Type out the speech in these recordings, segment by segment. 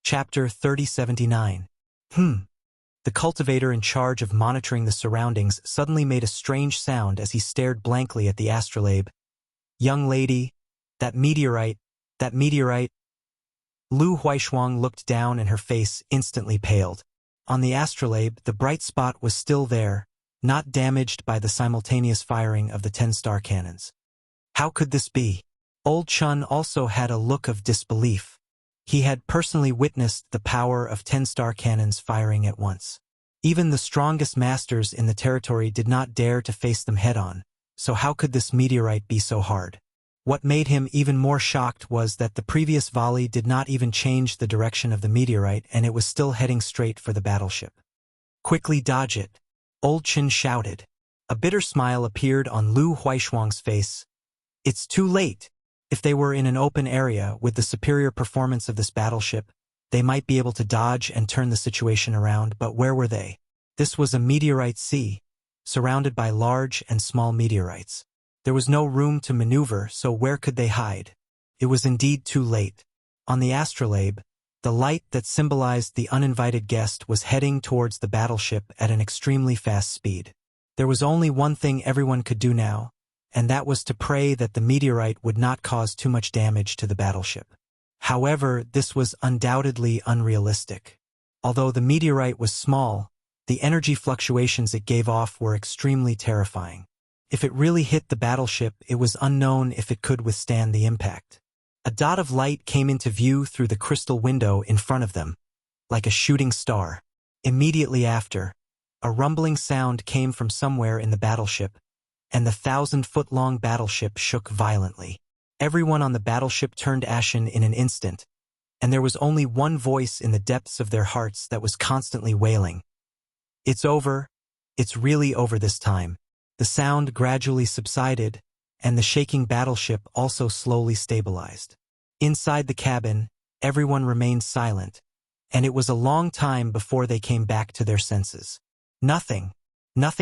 Chapter 3079. The cultivator in charge of monitoring the surroundings suddenly made a strange sound as he stared blankly at the astrolabe. Young lady, that meteorite. Lu Huaishuang looked down and her face instantly paled. On the astrolabe, the bright spot was still there, not damaged by the simultaneous firing of the 10-star cannons. How could this be? Old Chun also had a look of disbelief. He had personally witnessed the power of 10-star cannons firing at once. Even the strongest masters in the territory did not dare to face them head-on, so how could this meteorite be so hard? What made him even more shocked was that the previous volley did not even change the direction of the meteorite and it was still heading straight for the battleship. Quickly dodge it, Old Chin shouted. A bitter smile appeared on Lu Huaishuang's face. It's too late. If they were in an open area with the superior performance of this battleship, they might be able to dodge and turn the situation around, but where were they? This was a meteorite sea, surrounded by large and small meteorites. There was no room to maneuver, so where could they hide? It was indeed too late. On the astrolabe, the light that symbolized the uninvited guest was heading towards the battleship at an extremely fast speed. There was only one thing everyone could do now, and that was to pray that the meteorite would not cause too much damage to the battleship. However, this was undoubtedly unrealistic. Although the meteorite was small, the energy fluctuations it gave off were extremely terrifying. If it really hit the battleship, it was unknown if it could withstand the impact. A dot of light came into view through the crystal window in front of them, like a shooting star. Immediately after, a rumbling sound came from somewhere in the battleship, and the 1,000-foot-long battleship shook violently. Everyone on the battleship turned ashen in an instant, and there was only one voice in the depths of their hearts that was constantly wailing. It's over. It's really over this time. The sound gradually subsided, and the shaking battleship also slowly stabilized. Inside the cabin, everyone remained silent, and it was a long time before they came back to their senses. Nothing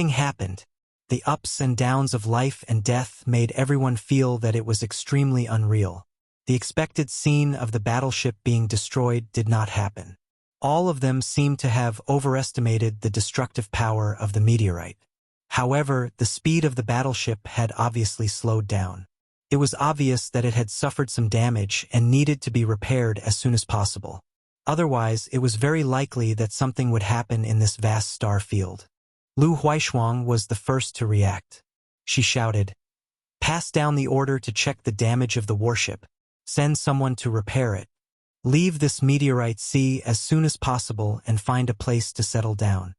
happened. The ups and downs of life and death made everyone feel that it was extremely unreal. The expected scene of the battleship being destroyed did not happen. All of them seemed to have overestimated the destructive power of the meteorite. However, the speed of the battleship had obviously slowed down. It was obvious that it had suffered some damage and needed to be repaired as soon as possible. Otherwise, it was very likely that something would happen in this vast star field. Lu Huaishuang was the first to react. She shouted, "Pass down the order to check the damage of the warship. Send someone to repair it. Leave this meteorite sea as soon as possible and find a place to settle down."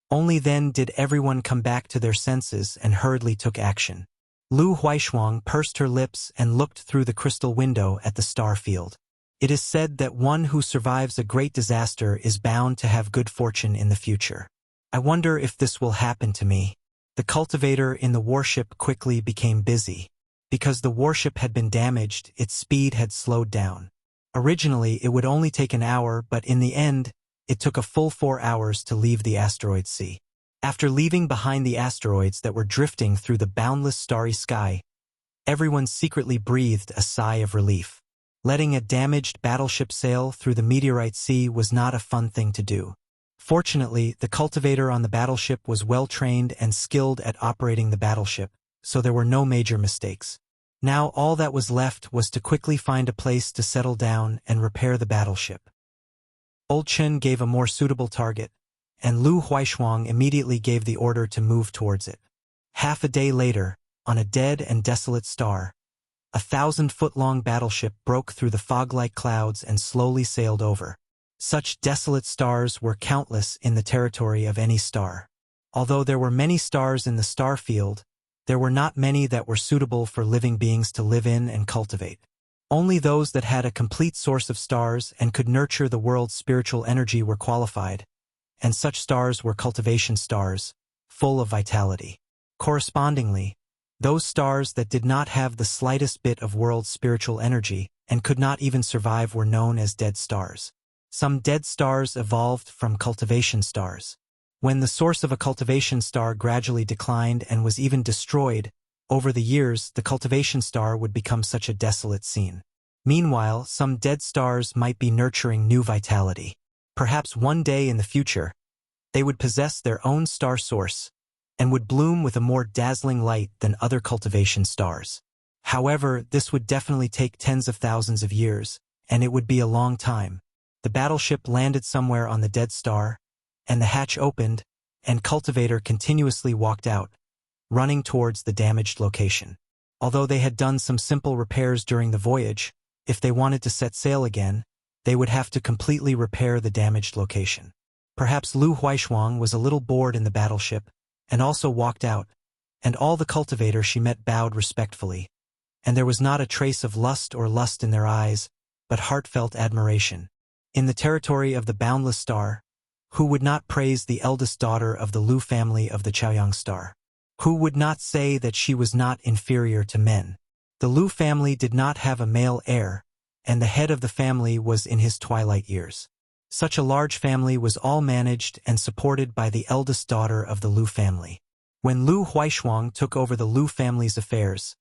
Only then did everyone come back to their senses and hurriedly took action. Lu Huaishuang pursed her lips and looked through the crystal window at the star field. It is said that one who survives a great disaster is bound to have good fortune in the future. I wonder if this will happen to me. The cultivator in the warship quickly became busy. Because the warship had been damaged, its speed had slowed down. Originally, it would only take an hour, but in the end, it took a full 4 hours to leave the asteroid sea. After leaving behind the asteroids that were drifting through the boundless starry sky, everyone secretly breathed a sigh of relief. Letting a damaged battleship sail through the meteorite sea was not a fun thing to do. Fortunately, the cultivator on the battleship was well-trained and skilled at operating the battleship, so there were no major mistakes. Now all that was left was to quickly find a place to settle down and repair the battleship. Old Chen gave a more suitable target, and Lu Huaishuang immediately gave the order to move towards it. Half a day later, on a dead and desolate star, a 1,000-foot-long battleship broke through the fog-like clouds and slowly sailed over. Such desolate stars were countless in the territory of any star. Although there were many stars in the star field, there were not many that were suitable for living beings to live in and cultivate. Only those that had a complete source of stars and could nurture the world's spiritual energy were qualified, and such stars were cultivation stars, full of vitality. Correspondingly, those stars that did not have the slightest bit of world's spiritual energy and could not even survive were known as dead stars. Some dead stars evolved from cultivation stars. When the source of a cultivation star gradually declined and was even destroyed, over the years the cultivation star would become such a desolate scene. Meanwhile, some dead stars might be nurturing new vitality. Perhaps one day in the future, they would possess their own star source and would bloom with a more dazzling light than other cultivation stars. However, this would definitely take tens of thousands of years, and it would be a long time. The battleship landed somewhere on the dead star, and the hatch opened, and Cultivator continuously walked out, running towards the damaged location. Although they had done some simple repairs during the voyage, if they wanted to set sail again, they would have to completely repair the damaged location. Perhaps Lu Huaishuang was a little bored in the battleship, and also walked out, and all the cultivator she met bowed respectfully, and there was not a trace of lust in their eyes, but heartfelt admiration. In the territory of the boundless star, who would not praise the eldest daughter of the Lu family of the Chaoyang star? Who would not say that she was not inferior to men? The Lu family did not have a male heir, and the head of the family was in his twilight years. Such a large family was all managed and supported by the eldest daughter of the Lu family. When Lu Huaishuang took over the Lu family's affairs,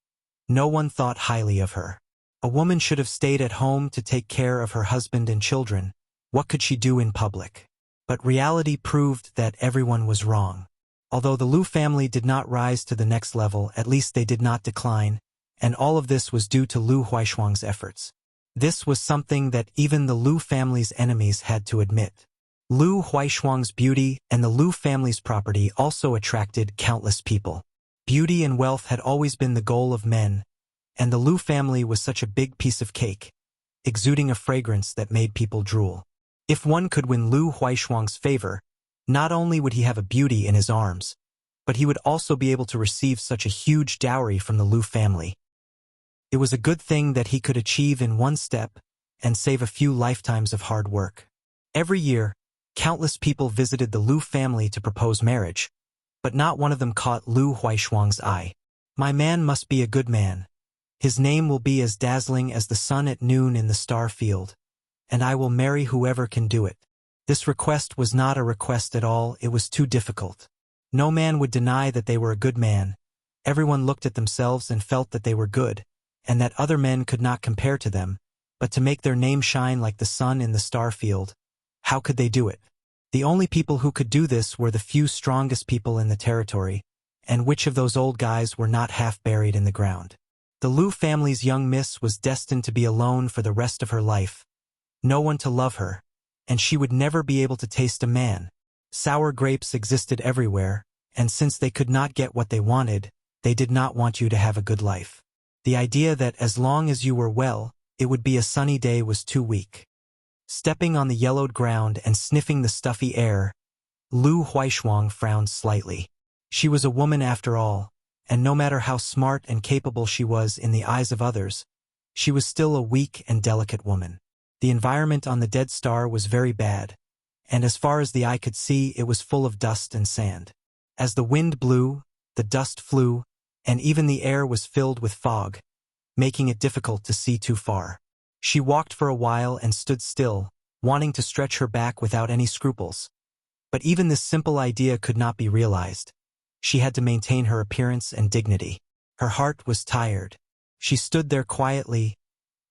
no one thought highly of her. A woman should have stayed at home to take care of her husband and children. What could she do in public? But reality proved that everyone was wrong. Although the Lu family did not rise to the next level, at least they did not decline, and all of this was due to Lu Huaishuang's efforts. This was something that even the Lu family's enemies had to admit. Lu Huaishuang's beauty and the Lu family's property also attracted countless people. Beauty and wealth had always been the goal of men, and the Lu family was such a big piece of cake, exuding a fragrance that made people drool. If one could win Lu Huaishuang's favor, not only would he have a beauty in his arms, but he would also be able to receive such a huge dowry from the Lu family. It was a good thing that he could achieve in one step and save a few lifetimes of hard work. Every year, countless people visited the Lu family to propose marriage, but not one of them caught Lu Huaishuang's eye. My man must be a good man. His name will be as dazzling as the sun at noon in the star field, and I will marry whoever can do it. This request was not a request at all, it was too difficult. No man would deny that they were a good man. Everyone looked at themselves and felt that they were good, and that other men could not compare to them, but to make their name shine like the sun in the star field, how could they do it? The only people who could do this were the few strongest people in the territory, and which of those old guys were not half buried in the ground? The Lu family's young miss was destined to be alone for the rest of her life. No one to love her, and she would never be able to taste a man. Sour grapes existed everywhere, and since they could not get what they wanted, they did not want you to have a good life. The idea that as long as you were well, it would be a sunny day was too weak. Stepping on the yellowed ground and sniffing the stuffy air, Lu Huaishuang frowned slightly. She was a woman after all, and no matter how smart and capable she was in the eyes of others, she was still a weak and delicate woman. The environment on the dead star was very bad, and as far as the eye could see, it was full of dust and sand. As the wind blew, the dust flew, and even the air was filled with fog, making it difficult to see too far. She walked for a while and stood still, wanting to stretch her back without any scruples. But even this simple idea could not be realized. She had to maintain her appearance and dignity. Her heart was tired. She stood there quietly,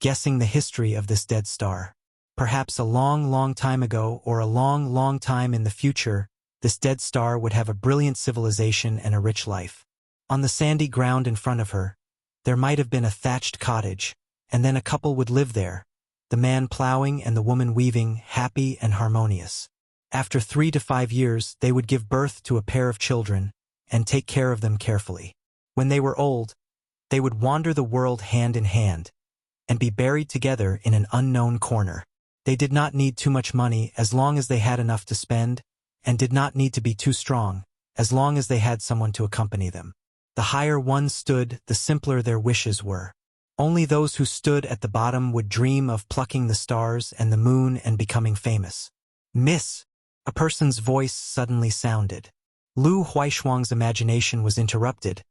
guessing the history of this dead star. Perhaps a long, long time ago or a long, long time in the future, this dead star would have a brilliant civilization and a rich life. On the sandy ground in front of her, there might have been a thatched cottage, and then a couple would live there, the man plowing and the woman weaving, happy and harmonious. After 3 to 5 years, they would give birth to a pair of children and take care of them carefully. When they were old, they would wander the world hand in hand and be buried together in an unknown corner. They did not need too much money as long as they had enough to spend, and did not need to be too strong as long as they had someone to accompany them. The higher one stood, the simpler their wishes were. Only those who stood at the bottom would dream of plucking the stars and the moon and becoming famous. Miss, a person's voice suddenly sounded. Lu Huaishuang's imagination was interrupted,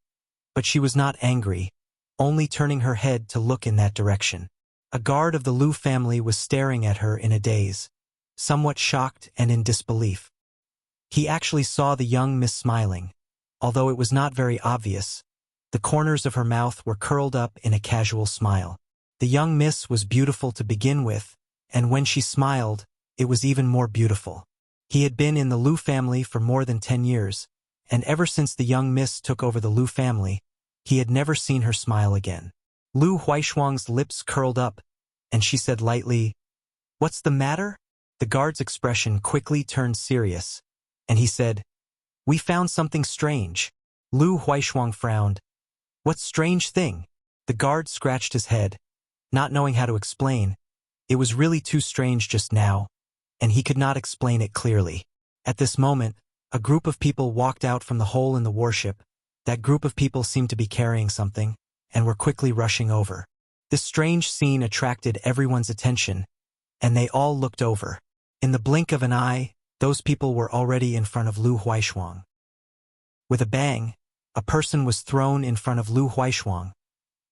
but she was not angry, only turning her head to look in that direction. A guard of the Lu family was staring at her in a daze, somewhat shocked and in disbelief. He actually saw the young miss smiling. Although it was not very obvious, the corners of her mouth were curled up in a casual smile. The young miss was beautiful to begin with, and when she smiled, it was even more beautiful. He had been in the Lu family for more than 10 years, and ever since the young miss took over the Lu family, he had never seen her smile again. Lu Huaishuang's lips curled up, and she said lightly, "What's the matter?" The guard's expression quickly turned serious, and he said, "We found something strange." Lu Huaishuang frowned. "What strange thing?" The guard scratched his head, not knowing how to explain. It was really too strange just now, and he could not explain it clearly. At this moment, a group of people walked out from the hole in the warship. That group of people seemed to be carrying something, and were quickly rushing over. This strange scene attracted everyone's attention, and they all looked over. In the blink of an eye, those people were already in front of Lu Huaishuang. With a bang, a person was thrown in front of Lu Huaishuang,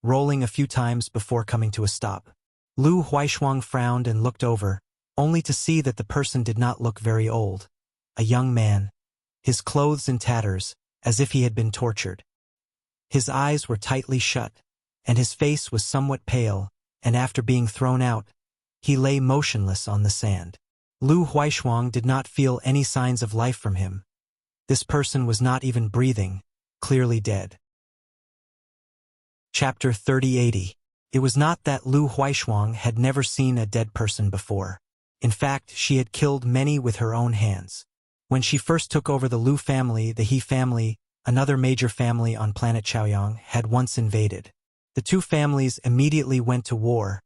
rolling a few times before coming to a stop. Lu Huaishuang frowned and looked over, only to see that the person did not look very old. A young man, his clothes in tatters, as if he had been tortured. His eyes were tightly shut, and his face was somewhat pale, and after being thrown out, he lay motionless on the sand. Lu Huaishuang did not feel any signs of life from him. This person was not even breathing, clearly dead. Chapter 3080. It was not that Lu Huaishuang had never seen a dead person before. In fact, she had killed many with her own hands. When she first took over the Lu family, the He family, another major family on planet Chaoyang, had once invaded. The two families immediately went to war,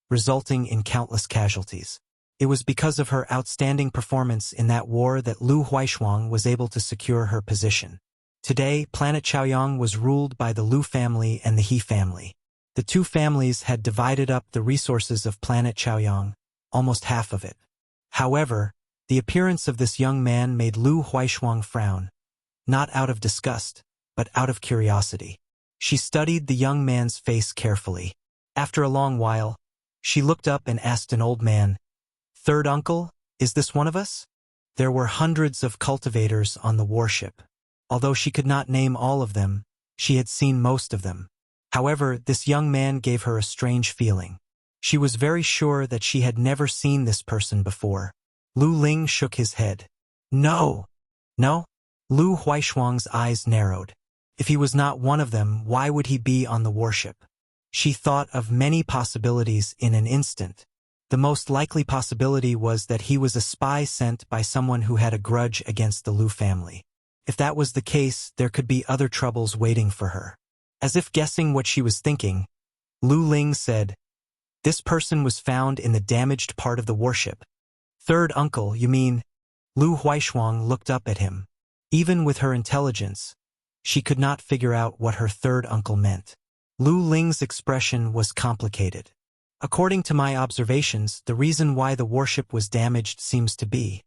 resulting in countless casualties. It was because of her outstanding performance in that war that Lu Huaishuang was able to secure her position. Today, planet Chaoyang was ruled by the Lu family and the He family. The two families had divided up the resources of planet Chaoyang, almost half of it. However, the appearance of this young man made Lu Huaishuang frown, not out of disgust, but out of curiosity. She studied the young man's face carefully. After a long while, she looked up and asked an old man, "Third uncle, is this one of us?" There were hundreds of cultivators on the warship. Although she could not name all of them, she had seen most of them. However, this young man gave her a strange feeling. She was very sure that she had never seen this person before. Lu Ling shook his head. "No. No?" Lu Huaishuang's eyes narrowed. If he was not one of them, why would he be on the warship? She thought of many possibilities in an instant. The most likely possibility was that he was a spy sent by someone who had a grudge against the Lu family. If that was the case, there could be other troubles waiting for her. As if guessing what she was thinking, Lu Ling said, "This person was found in the damaged part of the warship." "Third uncle, you mean?" Lu Huaishuang looked up at him. Even with her intelligence, she could not figure out what her third uncle meant. Lu Ling's expression was complicated. "According to my observations, the reason why the warship was damaged seems to be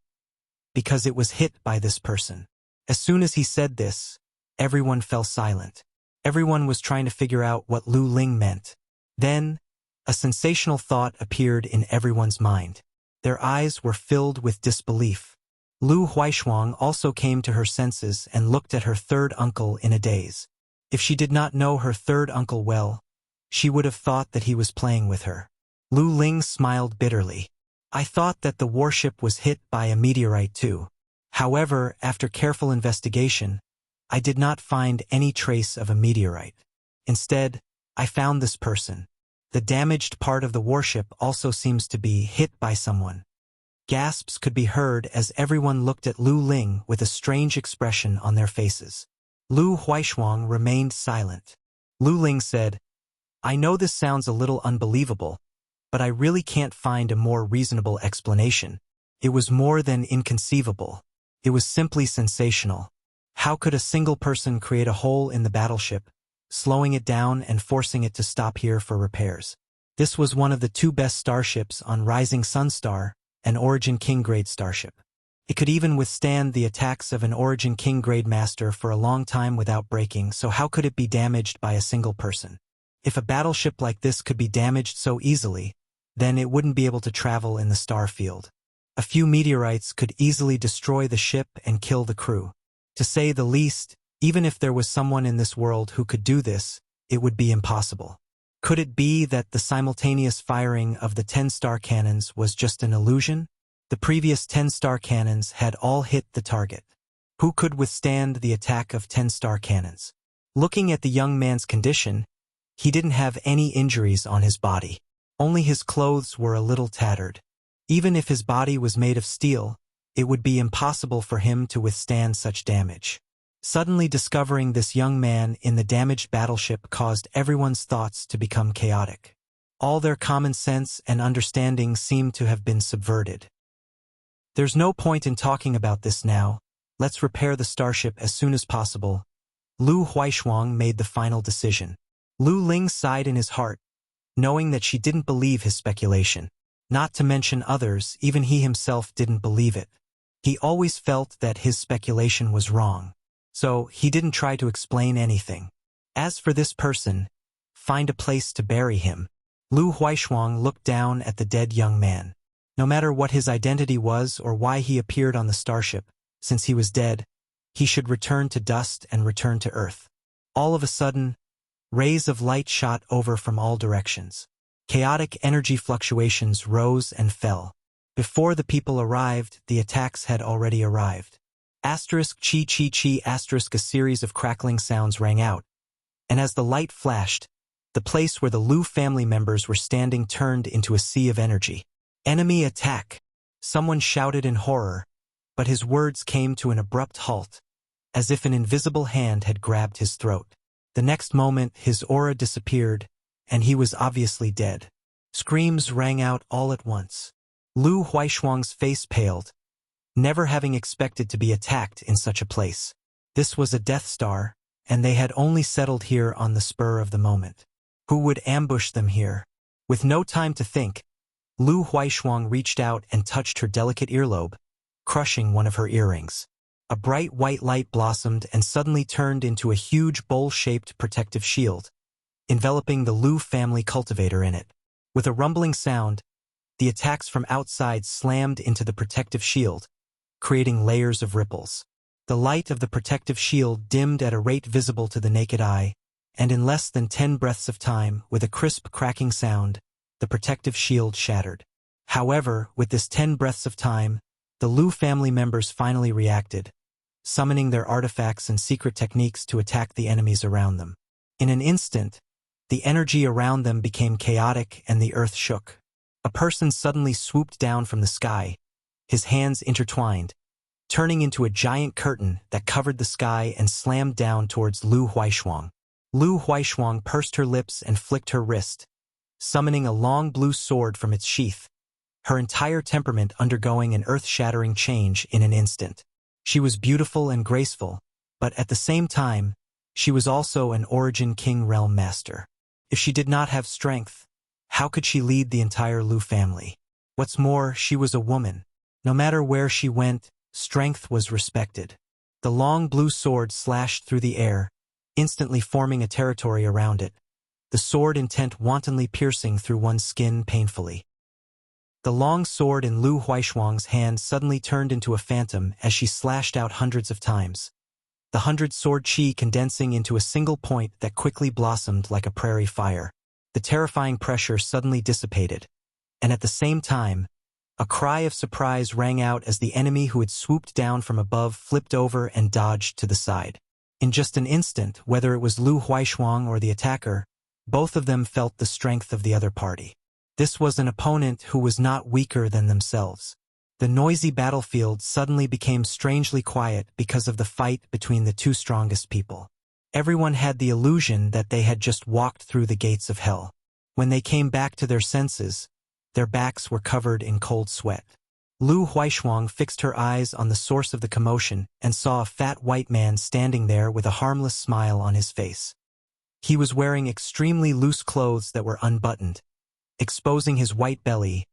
because it was hit by this person." As soon as he said this, everyone fell silent. Everyone was trying to figure out what Lu Ling meant. Then, a sensational thought appeared in everyone's mind. Their eyes were filled with disbelief. Lu Huaishuang also came to her senses and looked at her third uncle in a daze. If she did not know her third uncle well, she would have thought that he was playing with her. Lu Ling smiled bitterly. "I thought that the warship was hit by a meteorite too. However, after careful investigation, I did not find any trace of a meteorite. Instead, I found this person. The damaged part of the warship also seems to be hit by someone." Gasps could be heard as everyone looked at Lu Ling with a strange expression on their faces. Lu Huaishuang remained silent. Lu Ling said, "I know this sounds a little unbelievable, but I really can't find a more reasonable explanation. It was more than inconceivable. It was simply sensational. How could a single person create a hole in the battleship, slowing it down and forcing it to stop here for repairs? This was one of the two best starships on Rising Sun Star, an Origin King grade starship. It could even withstand the attacks of an Origin King grade master for a long time without breaking, so how could it be damaged by a single person? If a battleship like this could be damaged so easily, then it wouldn't be able to travel in the star field. A few meteorites could easily destroy the ship and kill the crew. To say the least, even if there was someone in this world who could do this, it would be impossible. Could it be that the simultaneous firing of the 10-star cannons was just an illusion? The previous 10-star cannons had all hit the target. Who could withstand the attack of 10-star cannons? Looking at the young man's condition, he didn't have any injuries on his body. Only his clothes were a little tattered. Even if his body was made of steel, it would be impossible for him to withstand such damage. Suddenly discovering this young man in the damaged battleship caused everyone's thoughts to become chaotic. All their common sense and understanding seemed to have been subverted. There's no point in talking about this now. Let's repair the starship as soon as possible. Lu Huaishuang made the final decision. Lu Ling sighed in his heart, knowing that she didn't believe his speculation. Not to mention others, even he himself didn't believe it. He always felt that his speculation was wrong. So he didn't try to explain anything. As for this person, find a place to bury him. Lu Huaishuang looked down at the dead young man. No matter what his identity was or why he appeared on the starship, since he was dead, he should return to dust and return to Earth. All of a sudden, rays of light shot over from all directions. Chaotic energy fluctuations rose and fell. Before the people arrived, the attacks had already arrived. Asterisk chi chi chi asterisk a series of crackling sounds rang out, and as the light flashed, the place where the Lu family members were standing turned into a sea of energy. Enemy attack! Someone shouted in horror, but his words came to an abrupt halt, as if an invisible hand had grabbed his throat. The next moment his aura disappeared, and he was obviously dead. Screams rang out all at once. Lu Huaishuang's face paled, never having expected to be attacked in such a place. This was a Death Star, and they had only settled here on the spur of the moment. Who would ambush them here? With no time to think, Lu Huaishuang reached out and touched her delicate earlobe, crushing one of her earrings. A bright white light blossomed and suddenly turned into a huge bowl-shaped protective shield, enveloping the Lu family cultivator in it. With a rumbling sound, the attacks from outside slammed into the protective shield, creating layers of ripples. The light of the protective shield dimmed at a rate visible to the naked eye, and in less than 10 breaths of time, with a crisp cracking sound, the protective shield shattered. However, with this 10 breaths of time, the Lu family members finally reacted, summoning their artifacts and secret techniques to attack the enemies around them. In an instant, the energy around them became chaotic and the earth shook. A person suddenly swooped down from the sky, his hands intertwined, turning into a giant curtain that covered the sky and slammed down towards Lu Huaishuang. Lu Huaishuang pursed her lips and flicked her wrist, summoning a long blue sword from its sheath, her entire temperament undergoing an earth-shattering change in an instant. She was beautiful and graceful, but at the same time, she was also an Origin King Realm Master. If she did not have strength, how could she lead the entire Lu family? What's more, she was a woman. No matter where she went, strength was respected. The long blue sword slashed through the air, instantly forming a territory around it, the sword intent wantonly piercing through one's skin painfully. The long sword in Lu Huaishuang's hand suddenly turned into a phantom as she slashed out hundreds of times, the 100-sword chi condensing into a single point that quickly blossomed like a prairie fire. The terrifying pressure suddenly dissipated, and at the same time, a cry of surprise rang out as the enemy who had swooped down from above flipped over and dodged to the side. In just an instant, whether it was Lu Huaishuang or the attacker, both of them felt the strength of the other party. This was an opponent who was not weaker than themselves. The noisy battlefield suddenly became strangely quiet because of the fight between the two strongest people. Everyone had the illusion that they had just walked through the gates of hell. When they came back to their senses, their backs were covered in cold sweat. Lu Huaishuang fixed her eyes on the source of the commotion and saw a fat white man standing there with a harmless smile on his face. He was wearing extremely loose clothes that were unbuttoned, exposing his white belly,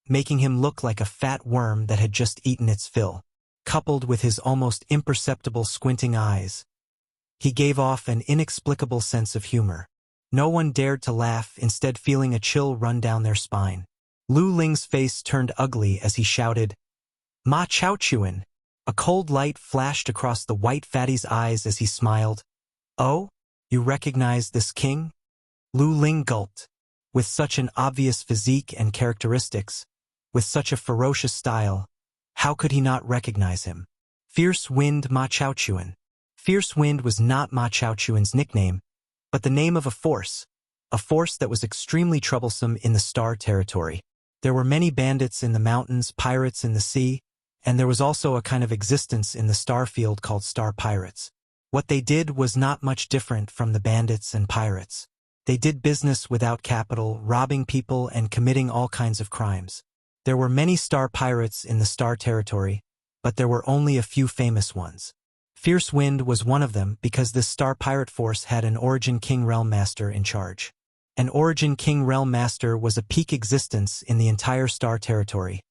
making him look like a fat worm that had just eaten its fill. Coupled with his almost imperceptible squinting eyes, he gave off an inexplicable sense of humor. No one dared to laugh, instead feeling a chill run down their spine. Lu Ling's face turned ugly as he shouted, "Ma Chaochuan!" A cold light flashed across the white fatty's eyes as he smiled. "Oh? You recognize this king?" Lu Ling gulped. With such an obvious physique and characteristics, with such a ferocious style, how could he not recognize him? Fierce Wind Ma Chaochuan. Fierce Wind was not Ma Chaochuan's nickname, but the name of a force that was extremely troublesome in the Star Territory. There were many bandits in the mountains, pirates in the sea, and there was also a kind of existence in the star field called star pirates. What they did was not much different from the bandits and pirates. They did business without capital, robbing people and committing all kinds of crimes. There were many star pirates in the Star Territory, but there were only a few famous ones. Fierce Wind was one of them because this star pirate force had an Origin King Realm Master in charge. An Origin King Realm Master was a peak existence in the entire Star Territory,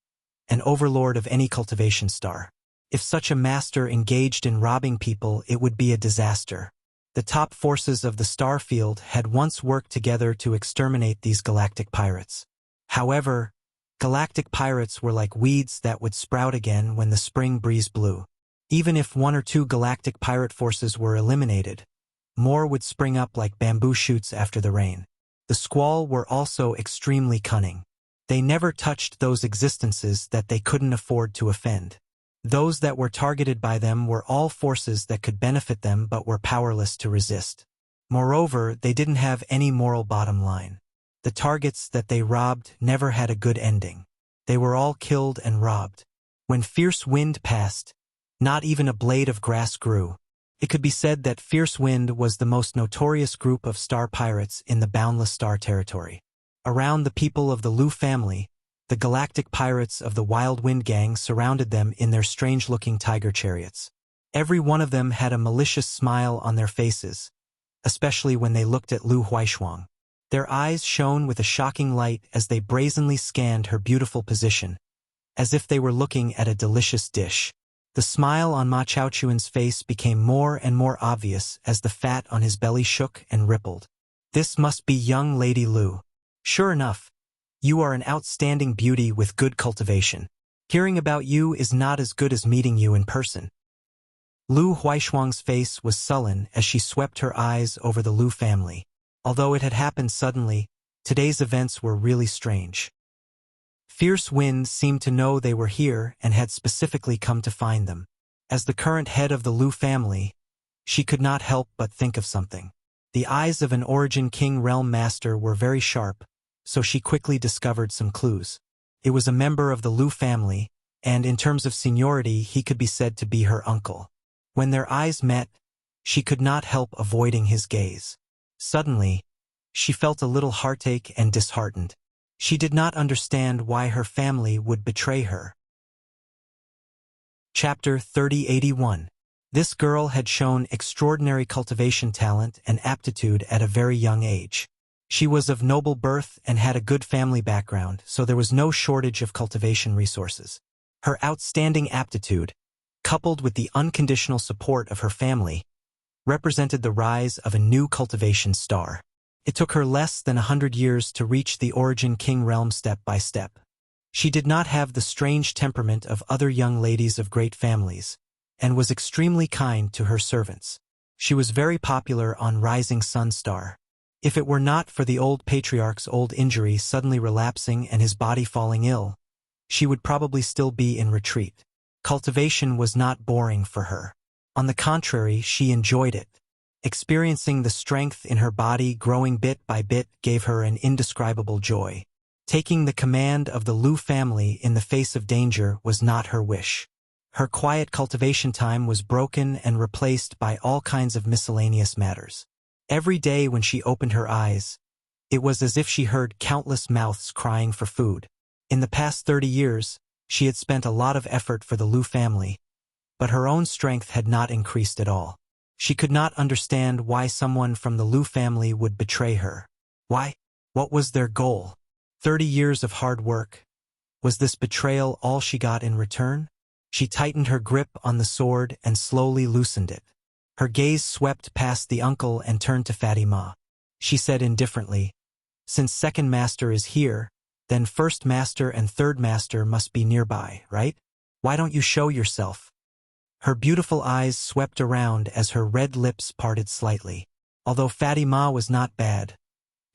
an overlord of any cultivation star. If such a master engaged in robbing people, it would be a disaster. The top forces of the star field had once worked together to exterminate these galactic pirates. However, galactic pirates were like weeds that would sprout again when the spring breeze blew. Even if one or two galactic pirate forces were eliminated, more would spring up like bamboo shoots after the rain. The Squall were also extremely cunning. They never touched those existences that they couldn't afford to offend. Those that were targeted by them were all forces that could benefit them but were powerless to resist. Moreover, they didn't have any moral bottom line. The targets that they robbed never had a good ending. They were all killed and robbed. When Fierce Wind passed, not even a blade of grass grew. It could be said that Fierce Wind was the most notorious group of star pirates in the boundless Star Territory. Around the people of the Lu family, the galactic pirates of the Wild Wind Gang surrounded them in their strange-looking tiger chariots. Every one of them had a malicious smile on their faces, especially when they looked at Lu Huaishuang. Their eyes shone with a shocking light as they brazenly scanned her beautiful position, as if they were looking at a delicious dish. The smile on Ma Chaochuan's face became more and more obvious as the fat on his belly shook and rippled. This must be young Lady Lu. Sure enough, you are an outstanding beauty with good cultivation. Hearing about you is not as good as meeting you in person. Lu Huaishuang's face was sullen as she swept her eyes over the Lu family. Although it had happened suddenly, today's events were really strange. Fierce Wind seemed to know they were here and had specifically come to find them. As the current head of the Lu family, she could not help but think of something. The eyes of an Origin King Realm Master were very sharp, so she quickly discovered some clues. It was a member of the Lu family, and in terms of seniority he could be said to be her uncle. When their eyes met, she could not help avoiding his gaze. Suddenly, she felt a little heartache and disheartened. She did not understand why her family would betray her. Chapter 3081. This girl had shown extraordinary cultivation talent and aptitude at a very young age. She was of noble birth and had a good family background, so there was no shortage of cultivation resources. Her outstanding aptitude, coupled with the unconditional support of her family, represented the rise of a new cultivation star. It took her less than 100 years to reach the Origin King realm step by step. She did not have the strange temperament of other young ladies of great families, and was extremely kind to her servants. She was very popular on Rising Sun Star. If it were not for the old patriarch's old injury suddenly relapsing and his body falling ill, she would probably still be in retreat. Cultivation was not boring for her. On the contrary, she enjoyed it. Experiencing the strength in her body growing bit by bit gave her an indescribable joy. Taking the command of the Lu family in the face of danger was not her wish. Her quiet cultivation time was broken and replaced by all kinds of miscellaneous matters. Every day when she opened her eyes, it was as if she heard countless mouths crying for food. In the past 30 years, she had spent a lot of effort for the Lu family, but her own strength had not increased at all. She could not understand why someone from the Lu family would betray her. Why? What was their goal? 30 years of hard work. Was this betrayal all she got in return? She tightened her grip on the sword and slowly loosened it. Her gaze swept past the uncle and turned to Fatima. She said indifferently, "Since second master is here, then first master and third master must be nearby, right? Why don't you show yourself?" Her beautiful eyes swept around as her red lips parted slightly. Although Fatima was not bad,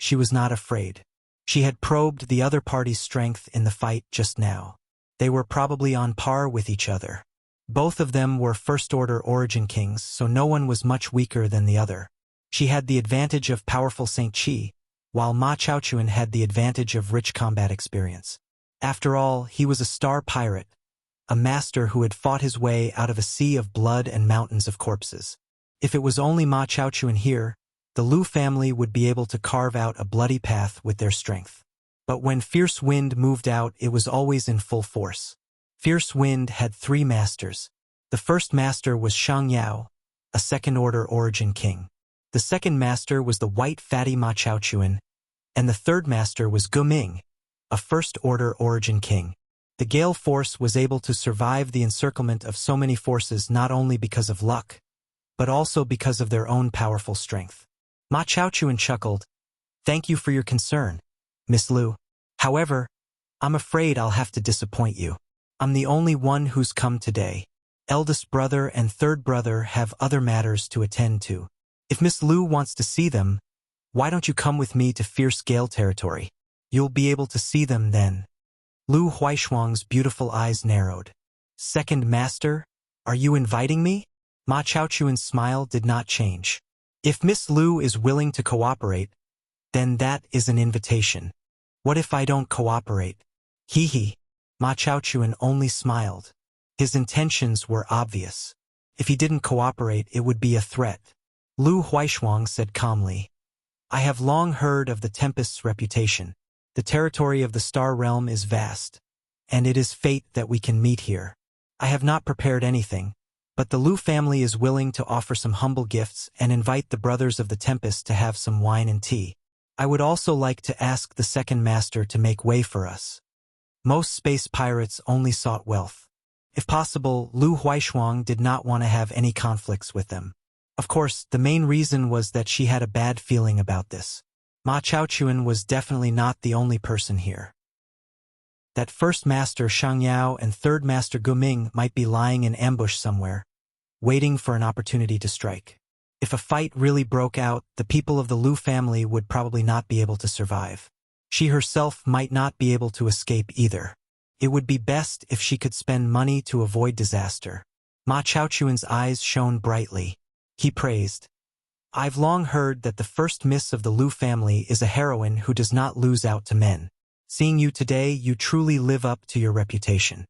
she was not afraid. She had probed the other party's strength in the fight just now. They were probably on par with each other. Both of them were first-order origin kings, so no one was much weaker than the other. She had the advantage of powerful Saint Qi, while Ma Chaochuan had the advantage of rich combat experience. After all, he was a star pirate, a master who had fought his way out of a sea of blood and mountains of corpses. If it was only Ma Chaochuan here, the Lu family would be able to carve out a bloody path with their strength. But when Fierce Wind moved out, it was always in full force. Fierce Wind had 3 masters. The first master was Shang Yao, a second-order origin king. The second master was the white fatty Ma Chaochuan, and the third master was Gu Ming, a first-order origin king. The Gale Force was able to survive the encirclement of so many forces not only because of luck, but also because of their own powerful strength. Ma Chaochuan chuckled. "Thank you for your concern, Miss Lu. However, I'm afraid I'll have to disappoint you. I'm the only one who's come today. Eldest brother and third brother have other matters to attend to. If Miss Lu wants to see them, why don't you come with me to Fierce Gale territory? You'll be able to see them then." Lu Huaishuang's beautiful eyes narrowed. "Second master, are you inviting me?" Ma Chaochuan's smile did not change. "If Miss Lu is willing to cooperate, then that is an invitation. What if I don't cooperate?" "Hee hee." Ma Chaochuan only smiled. His intentions were obvious. If he didn't cooperate, it would be a threat. Lu Huaishuang said calmly, "I have long heard of the Tempest's reputation. The territory of the Star Realm is vast, and it is fate that we can meet here. I have not prepared anything, but the Lu family is willing to offer some humble gifts and invite the brothers of the Tempest to have some wine and tea. I would also like to ask the second master to make way for us." Most space pirates only sought wealth. If possible, Lu Huaishuang did not want to have any conflicts with them. Of course, the main reason was that she had a bad feeling about this. Ma Chaochuan was definitely not the only person here. That first master Shang Yao and third master Gu Ming might be lying in ambush somewhere, waiting for an opportunity to strike. If a fight really broke out, the people of the Lu family would probably not be able to survive. She herself might not be able to escape either. It would be best if she could spend money to avoid disaster. Ma Chaochuan's eyes shone brightly. He praised, "I've long heard that the first miss of the Lu family is a heroine who does not lose out to men. Seeing you today, you truly live up to your reputation.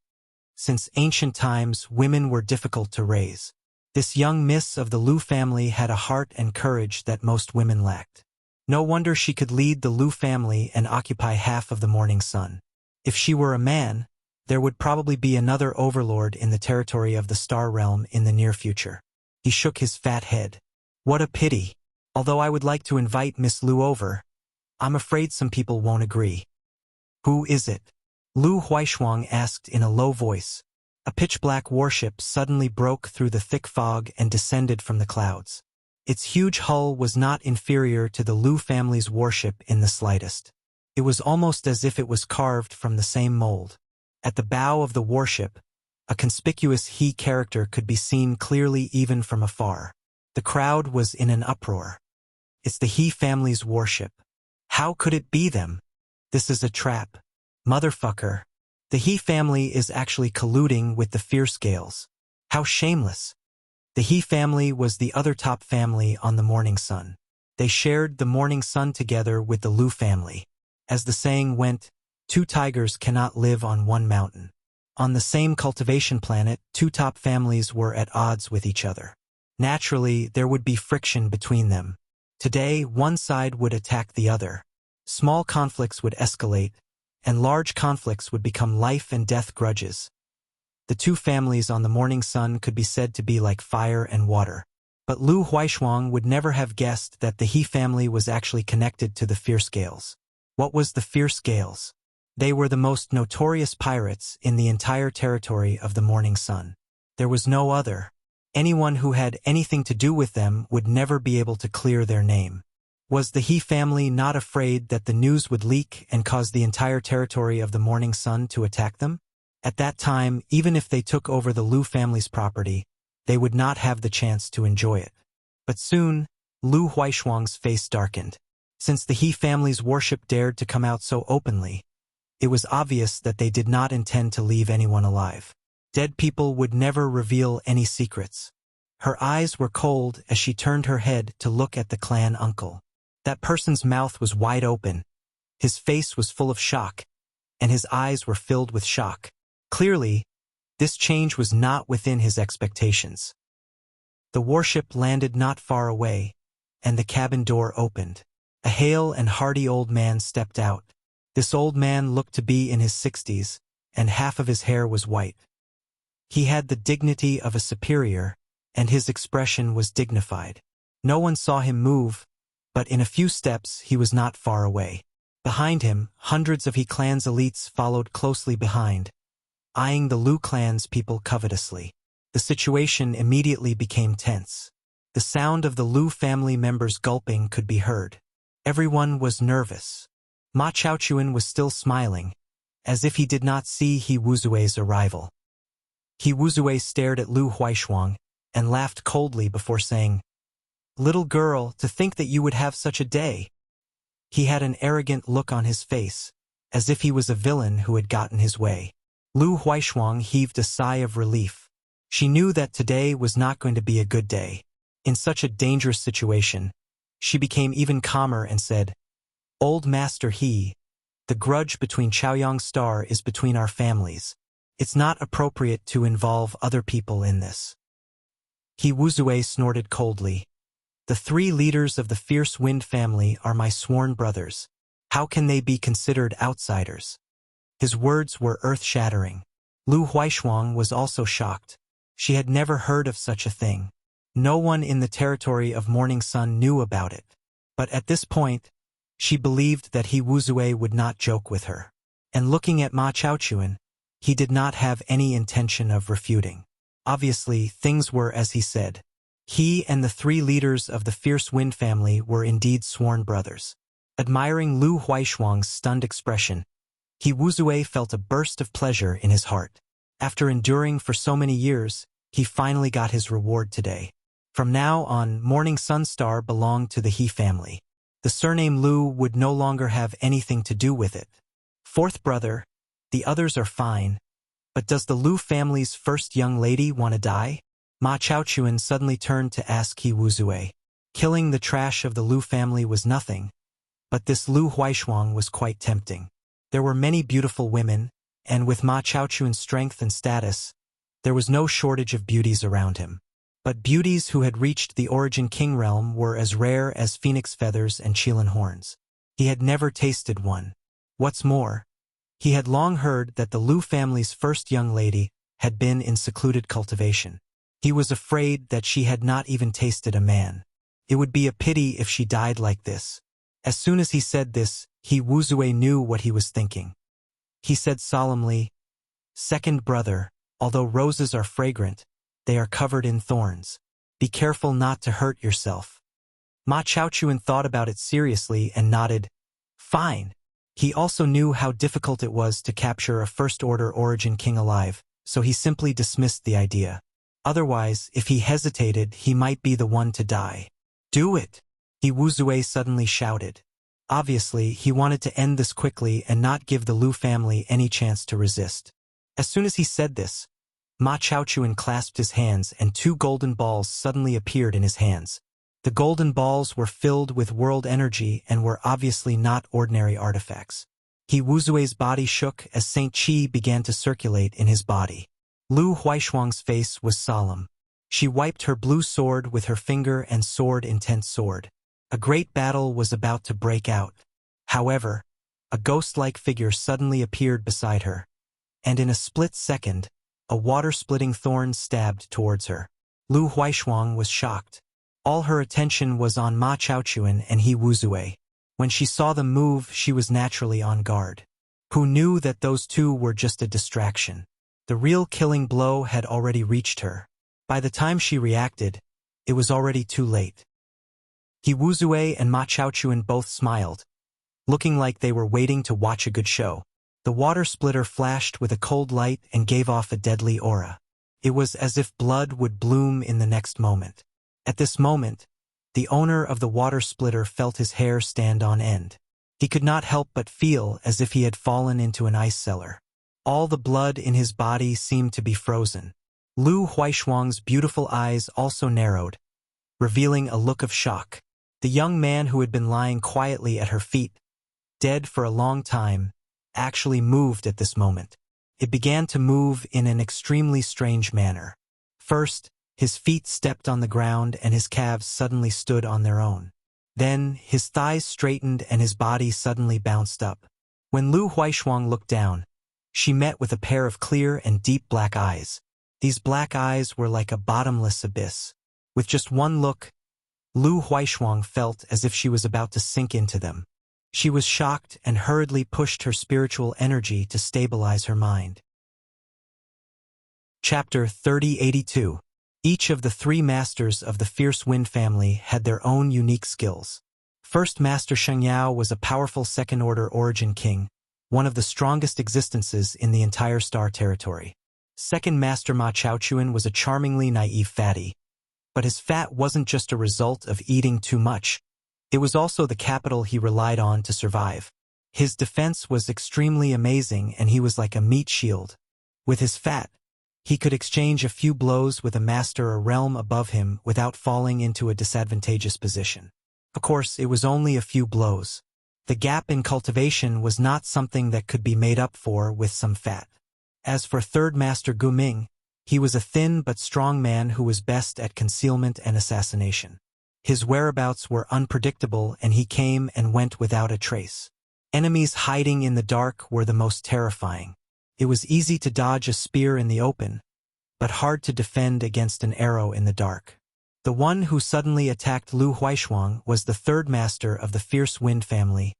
Since ancient times, women were difficult to raise. This young miss of the Lu family had a heart and courage that most women lacked. No wonder she could lead the Lu family and occupy half of the morning sun. If she were a man, there would probably be another overlord in the territory of the Star Realm in the near future." He shook his fat head. "What a pity. Although I would like to invite Miss Lu over, I'm afraid some people won't agree." "Who is it?" Lu Huaishuang asked in a low voice. A pitch-black warship suddenly broke through the thick fog and descended from the clouds. Its huge hull was not inferior to the Lu family's warship in the slightest. It was almost as if it was carved from the same mold. At the bow of the warship, a conspicuous He character could be seen clearly even from afar. The crowd was in an uproar. "It's the He family's warship. How could it be them? This is a trap. Motherfucker. The He family is actually colluding with the Fierce Gales. How shameless." The He family was the other top family on the Morning Sun. They shared the Morning Sun together with the Lu family. As the saying went, 2 tigers cannot live on one mountain. On the same cultivation planet, 2 top families were at odds with each other. Naturally, there would be friction between them. Today, one side would attack the other. Small conflicts would escalate, and large conflicts would become life and death grudges. The 2 families on the Morning Sun could be said to be like fire and water. But Lu Huaishuang would never have guessed that the He family was actually connected to the Fierce Gales. What was the Fierce Gales? They were the most notorious pirates in the entire territory of the Morning Sun. There was no other. Anyone who had anything to do with them would never be able to clear their name. Was the He family not afraid that the news would leak and cause the entire territory of the Morning Sun to attack them? At that time, even if they took over the Lu family's property, they would not have the chance to enjoy it. But soon, Lu Huaishuang's face darkened. Since the He family's worship dared to come out so openly, it was obvious that they did not intend to leave anyone alive. Dead people would never reveal any secrets. Her eyes were cold as she turned her head to look at the clan uncle. That person's mouth was wide open, his face was full of shock, and his eyes were filled with shock. Clearly, this change was not within his expectations. The warship landed not far away, and the cabin door opened. A hale and hearty old man stepped out. This old man looked to be in his 60s, and half of his hair was white. He had the dignity of a superior, and his expression was dignified. No one saw him move, but in a few steps he was not far away. Behind him, hundreds of He clan's elites followed closely behind, eyeing the Lu clan's people covetously. The situation immediately became tense. The sound of the Lu family members gulping could be heard. Everyone was nervous. Ma Chaochuan was still smiling, as if he did not see He Wuzui's arrival. He Wuzui stared at Lu Huaishuang and laughed coldly before saying, "Little girl, to think that you would have such a day." He had an arrogant look on his face, as if he was a villain who had gotten his way. Lu Huaishuang heaved a sigh of relief. She knew that today was not going to be a good day. In such a dangerous situation, she became even calmer and said, "Old Master He, the grudge between Chaoyang Star is between our families. It's not appropriate to involve other people in this." He Wuzui snorted coldly. "The 3 leaders of the Fierce Wind family are my sworn brothers. How can they be considered outsiders?" His words were earth-shattering. Lu Huaishuang was also shocked. She had never heard of such a thing. No one in the territory of Morning Sun knew about it. But at this point, she believed that He Wuzui would not joke with her. And looking at Ma Chaochuan, he did not have any intention of refuting. Obviously, things were as he said. He and the 3 leaders of the Fierce Wind family were indeed sworn brothers. Admiring Lu Huaishuang's stunned expression, He Wuzui felt a burst of pleasure in his heart. After enduring for so many years, he finally got his reward today. From now on, Morning Sun Star belonged to the He family. The surname Lu would no longer have anything to do with it. 4th brother, the others are fine, but does the Lu family's first young lady want to die? Ma Chaochuan suddenly turned to ask He Wuzui. Killing the trash of the Lu family was nothing, but this Lu Huaishuang was quite tempting. There were many beautiful women, and with Ma Chaochuan's strength and status, there was no shortage of beauties around him. But beauties who had reached the Origin King realm were as rare as phoenix feathers and Qilin horns. He had never tasted one. What's more, he had long heard that the Lu family's first young lady had been in secluded cultivation. He was afraid that she had not even tasted a man. It would be a pity if she died like this. As soon as he said this, He Wuzui knew what he was thinking. He said solemnly, "Second brother, although roses are fragrant, they are covered in thorns. Be careful not to hurt yourself." Ma Chaochuan thought about it seriously and nodded, "Fine." He also knew how difficult it was to capture a first-order Origin King alive, so he simply dismissed the idea. Otherwise, if he hesitated, he might be the one to die. "Do it!" He Wuzui suddenly shouted. Obviously, he wanted to end this quickly and not give the Lu family any chance to resist. As soon as he said this, Ma Chaochuan clasped his hands and 2 golden balls suddenly appeared in his hands. The golden balls were filled with world energy and were obviously not ordinary artifacts. He Wuzui's body shook as Saint Qi began to circulate in his body. Lu Huaishuang's face was solemn. She wiped her blue sword with her finger and soared intense sword. A great battle was about to break out. However, a ghost-like figure suddenly appeared beside her, and in a split second, a water-splitting thorn stabbed towards her. Lu Huaishuang was shocked. All her attention was on Ma Chaochuan and He Wuzui. When she saw them move, she was naturally on guard. Who knew that those 2 were just a distraction? The real killing blow had already reached her. By the time she reacted, it was already too late. He Wuzui and Ma Chaochuan both smiled, looking like they were waiting to watch a good show. The water splitter flashed with a cold light and gave off a deadly aura. It was as if blood would bloom in the next moment. At this moment, the owner of the water splitter felt his hair stand on end. He could not help but feel as if he had fallen into an ice cellar. All the blood in his body seemed to be frozen. Lu Huaishuang's beautiful eyes also narrowed, revealing a look of shock. The young man who had been lying quietly at her feet, dead for a long time, actually moved at this moment. It began to move in an extremely strange manner. First, his feet stepped on the ground and his calves suddenly stood on their own. Then, his thighs straightened and his body suddenly bounced up. When Lu Huaishuang looked down, she met with a pair of clear and deep black eyes. These black eyes were like a bottomless abyss. With just one look, Lu Huaishuang felt as if she was about to sink into them. She was shocked and hurriedly pushed her spiritual energy to stabilize her mind. Chapter 3082. Each of the three masters of the Fierce Wind family had their own unique skills. First Master Shengyao was a powerful second-order origin king, one of the strongest existences in the entire star territory. Second Master Ma Chaochuan was a charmingly naive fatty. But his fat wasn't just a result of eating too much. It was also the capital he relied on to survive. His defense was extremely amazing and he was like a meat shield. With his fat, he could exchange a few blows with a master a realm above him without falling into a disadvantageous position. Of course, it was only a few blows. The gap in cultivation was not something that could be made up for with some fat. As for Third Master Guming, he was a thin but strong man who was best at concealment and assassination. His whereabouts were unpredictable and he came and went without a trace. Enemies hiding in the dark were the most terrifying. It was easy to dodge a spear in the open, but hard to defend against an arrow in the dark. The one who suddenly attacked Lu Huaishuang was the third master of the Fierce Wind family,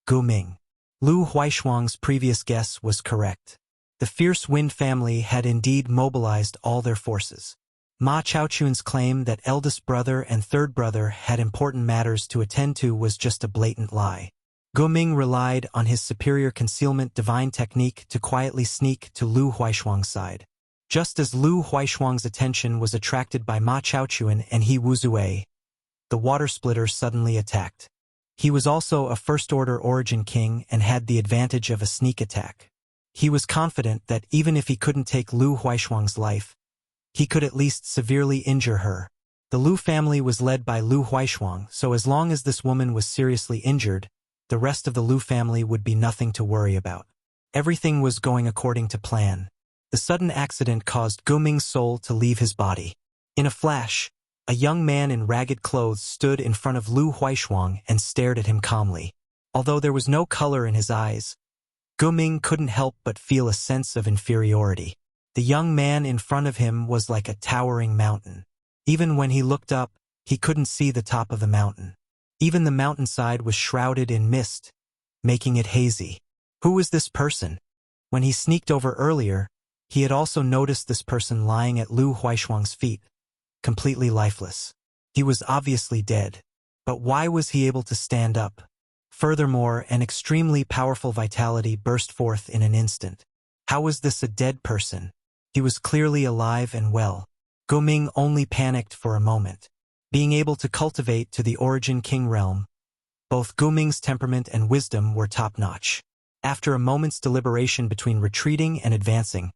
Guming. Lu Huaishuang's previous guess was correct. The Fierce Wind family had indeed mobilized all their forces. Ma Chaochuan's claim that eldest brother and third brother had important matters to attend to was just a blatant lie. Guming relied on his superior concealment divine technique to quietly sneak to Lu Huaishuang's side. Just as Lu Huaishuang's attention was attracted by Ma Chaochuan and He Wuzue, the water splitter suddenly attacked. He was also a first-order origin king and had the advantage of a sneak attack. He was confident that even if he couldn't take Lu Huaishuang's life, he could at least severely injure her. The Lu family was led by Lu Huaishuang, so as long as this woman was seriously injured, the rest of the Lu family would be nothing to worry about. Everything was going according to plan. The sudden accident caused Guming's soul to leave his body. In a flash, a young man in ragged clothes stood in front of Lu Huaishuang and stared at him calmly. Although there was no color in his eyes, Guming couldn't help but feel a sense of inferiority. The young man in front of him was like a towering mountain. Even when he looked up, he couldn't see the top of the mountain. Even the mountainside was shrouded in mist, making it hazy. Who was this person? When he sneaked over earlier, he had also noticed this person lying at Lu Huaishuang's feet, completely lifeless. He was obviously dead. But why was he able to stand up? Furthermore, an extremely powerful vitality burst forth in an instant. How was this a dead person? He was clearly alive and well. Guming only panicked for a moment. Being able to cultivate to the origin king realm, both Guming's temperament and wisdom were top-notch. After a moment's deliberation between retreating and advancing,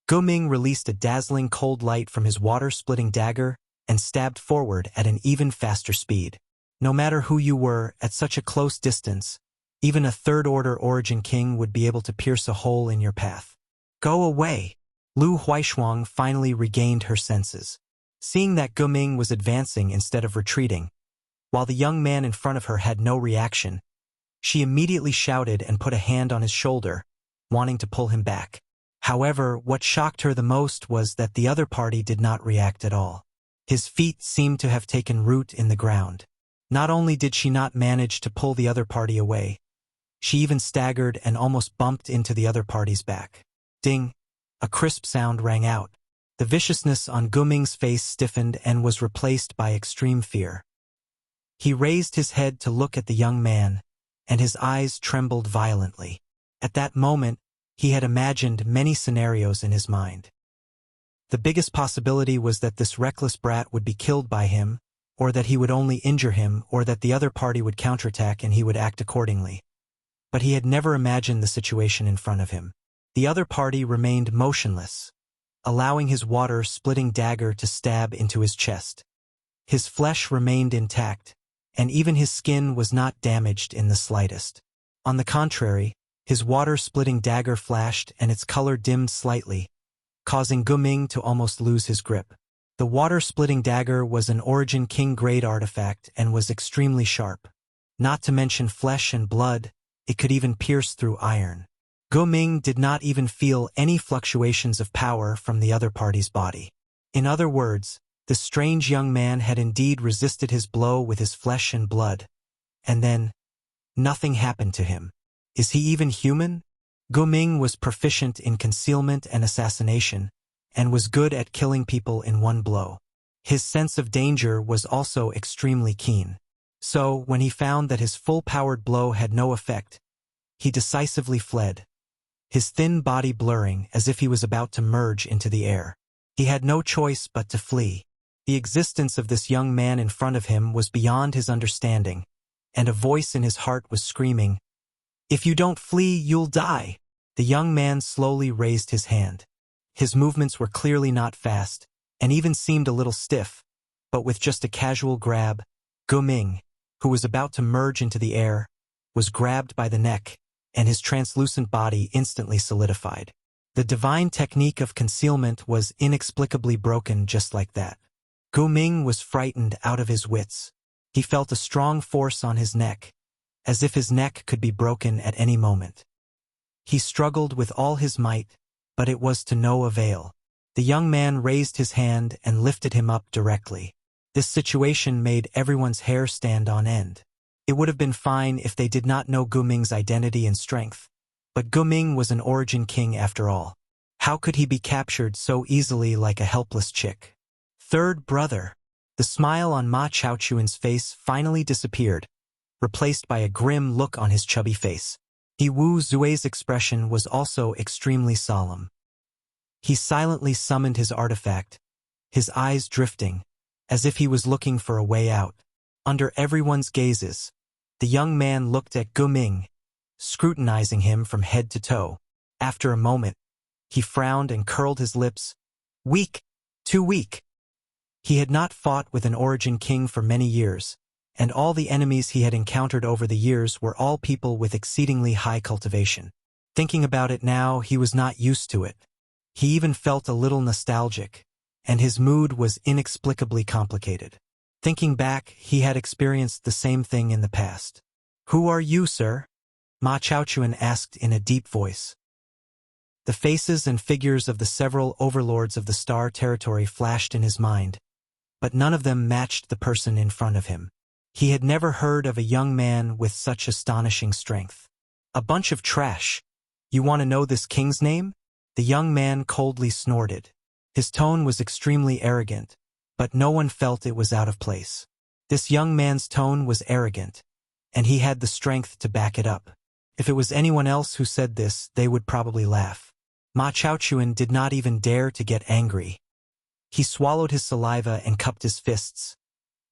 Guming released a dazzling cold light from his water-splitting dagger and stabbed forward at an even faster speed. No matter who you were, at such a close distance, even a third-order origin king would be able to pierce a hole in your path. Go away! Lu Huaishuang finally regained her senses. Seeing that Guming was advancing instead of retreating, while the young man in front of her had no reaction, she immediately shouted and put a hand on his shoulder, wanting to pull him back. However, what shocked her the most was that the other party did not react at all. His feet seemed to have taken root in the ground. Not only did she not manage to pull the other party away, she even staggered and almost bumped into the other party's back. Ding! A crisp sound rang out. The viciousness on Guming's face stiffened and was replaced by extreme fear. He raised his head to look at the young man, and his eyes trembled violently. At that moment, he had imagined many scenarios in his mind. The biggest possibility was that this reckless brat would be killed by him, or that he would only injure him, or that the other party would counterattack and he would act accordingly. But he had never imagined the situation in front of him. The other party remained motionless, allowing his water-splitting dagger to stab into his chest. His flesh remained intact, and even his skin was not damaged in the slightest. On the contrary, his water-splitting dagger flashed and its color dimmed slightly, causing Guming to almost lose his grip. The water-splitting dagger was an Origin King-grade artifact and was extremely sharp. Not to mention flesh and blood, it could even pierce through iron. Guming did not even feel any fluctuations of power from the other party's body. In other words, the strange young man had indeed resisted his blow with his flesh and blood. And then, nothing happened to him. Is he even human? Guming was proficient in concealment and assassination, and was good at killing people in one blow. His sense of danger was also extremely keen. So, when he found that his full-powered blow had no effect, he decisively fled, his thin body blurring as if he was about to merge into the air. He had no choice but to flee. The existence of this young man in front of him was beyond his understanding, and a voice in his heart was screaming, "If you don't flee, you'll die!" The young man slowly raised his hand. His movements were clearly not fast, and even seemed a little stiff, but with just a casual grab, Guming, who was about to merge into the air, was grabbed by the neck, and his translucent body instantly solidified. The divine technique of concealment was inexplicably broken just like that. Guming was frightened out of his wits. He felt a strong force on his neck, as if his neck could be broken at any moment. He struggled with all his might, but it was to no avail. The young man raised his hand and lifted him up directly. This situation made everyone's hair stand on end. It would have been fine if they did not know Guming's identity and strength, but Guming was an Origin King after all. How could he be captured so easily like a helpless chick? Third brother. The smile on Ma Chaochuan's face finally disappeared, replaced by a grim look on his chubby face. He Wu Zue's expression was also extremely solemn. He silently summoned his artifact, his eyes drifting, as if he was looking for a way out. Under everyone's gazes, the young man looked at Guming, scrutinizing him from head to toe. After a moment, he frowned and curled his lips. Weak, too weak. He had not fought with an Origin King for many years, and all the enemies he had encountered over the years were all people with exceedingly high cultivation. Thinking about it now, he was not used to it. He even felt a little nostalgic, and his mood was inexplicably complicated. Thinking back, he had experienced the same thing in the past. "Who are you, sir?" Ma Chaochuan asked in a deep voice. The faces and figures of the several overlords of the Star Territory flashed in his mind, but none of them matched the person in front of him. He had never heard of a young man with such astonishing strength. "A bunch of trash. You want to know this king's name?" The young man coldly snorted. His tone was extremely arrogant, but no one felt it was out of place. This young man's tone was arrogant, and he had the strength to back it up. If it was anyone else who said this, they would probably laugh. Ma Chaochuan did not even dare to get angry. He swallowed his saliva and cupped his fists.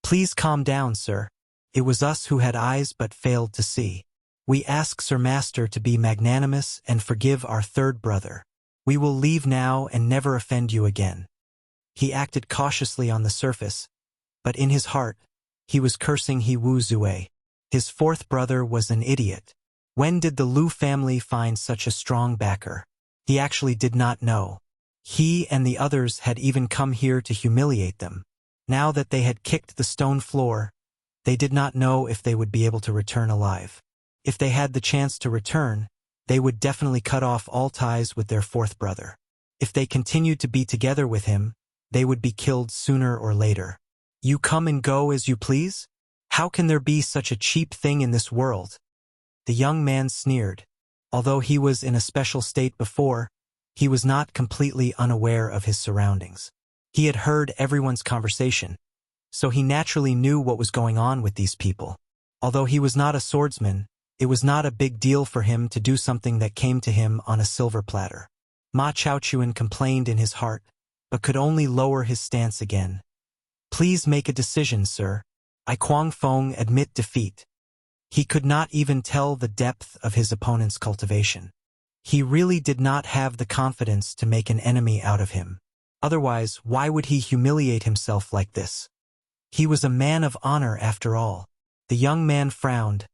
"Please calm down, sir. It was us who had eyes but failed to see. We ask Sir Master to be magnanimous and forgive our third brother. We will leave now and never offend you again." He acted cautiously on the surface, but in his heart, he was cursing He Wu Zue. His fourth brother was an idiot. When did the Lu family find such a strong backer? He actually did not know. He and the others had even come here to humiliate them. Now that they had kicked the stone floor, they did not know if they would be able to return alive. If they had the chance to return, they would definitely cut off all ties with their fourth brother. If they continued to be together with him, they would be killed sooner or later. "You come and go as you please? How can there be such a cheap thing in this world?" The young man sneered. Although he was in a special state before, he was not completely unaware of his surroundings. He had heard everyone's conversation, so he naturally knew what was going on with these people. Although he was not a swordsman, it was not a big deal for him to do something that came to him on a silver platter. Ma Chaochuan complained in his heart, but could only lower his stance again. Please make a decision, sir. I Kuang Feng admit defeat. He could not even tell the depth of his opponent's cultivation. He really did not have the confidence to make an enemy out of him. Otherwise, why would he humiliate himself like this? He was a man of honor after all. The young man frowned,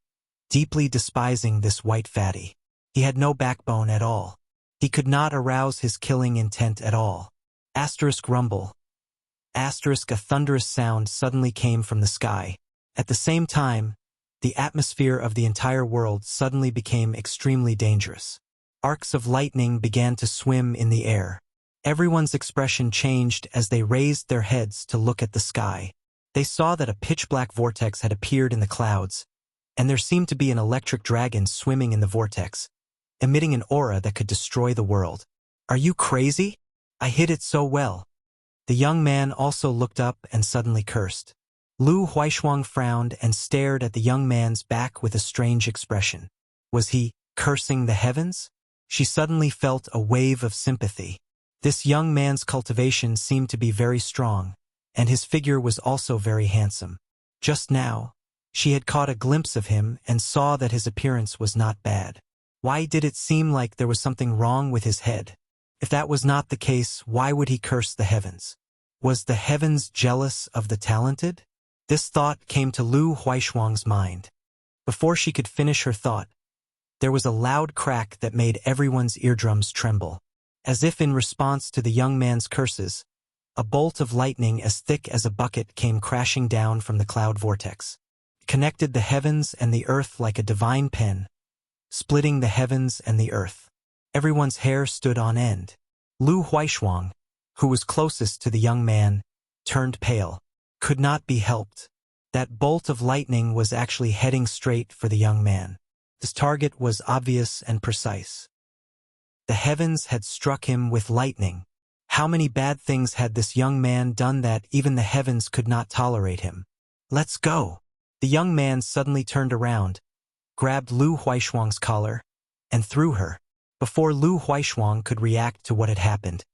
deeply despising this white fatty. He had no backbone at all. He could not arouse his killing intent at all. Asterisk rumble. Asterisk a thunderous sound suddenly came from the sky. At the same time, the atmosphere of the entire world suddenly became extremely dangerous. Arcs of lightning began to swim in the air. Everyone's expression changed as they raised their heads to look at the sky. They saw that a pitch-black vortex had appeared in the clouds, and there seemed to be an electric dragon swimming in the vortex, emitting an aura that could destroy the world. Are you crazy? I hid it so well. The young man also looked up and suddenly cursed. Lu Huaishuang frowned and stared at the young man's back with a strange expression. Was he cursing the heavens? She suddenly felt a wave of sympathy. This young man's cultivation seemed to be very strong, and his figure was also very handsome. Just now, she had caught a glimpse of him and saw that his appearance was not bad. Why did it seem like there was something wrong with his head? If that was not the case, why would he curse the heavens? Was the heavens jealous of the talented? This thought came to Lu Huaishuang's mind. Before she could finish her thought, there was a loud crack that made everyone's eardrums tremble. As if in response to the young man's curses, a bolt of lightning as thick as a bucket came crashing down from the cloud vortex. It connected the heavens and the earth like a divine pen, splitting the heavens and the earth. Everyone's hair stood on end. Lu Huaishuang, who was closest to the young man, turned pale. Could not be helped. That bolt of lightning was actually heading straight for the young man. His target was obvious and precise. The heavens had struck him with lightning. How many bad things had this young man done that even the heavens could not tolerate him? Let's go. The young man suddenly turned around, grabbed Lu Huaishuang's collar, and threw her. Before Lu Huaishuang could react to what had happened,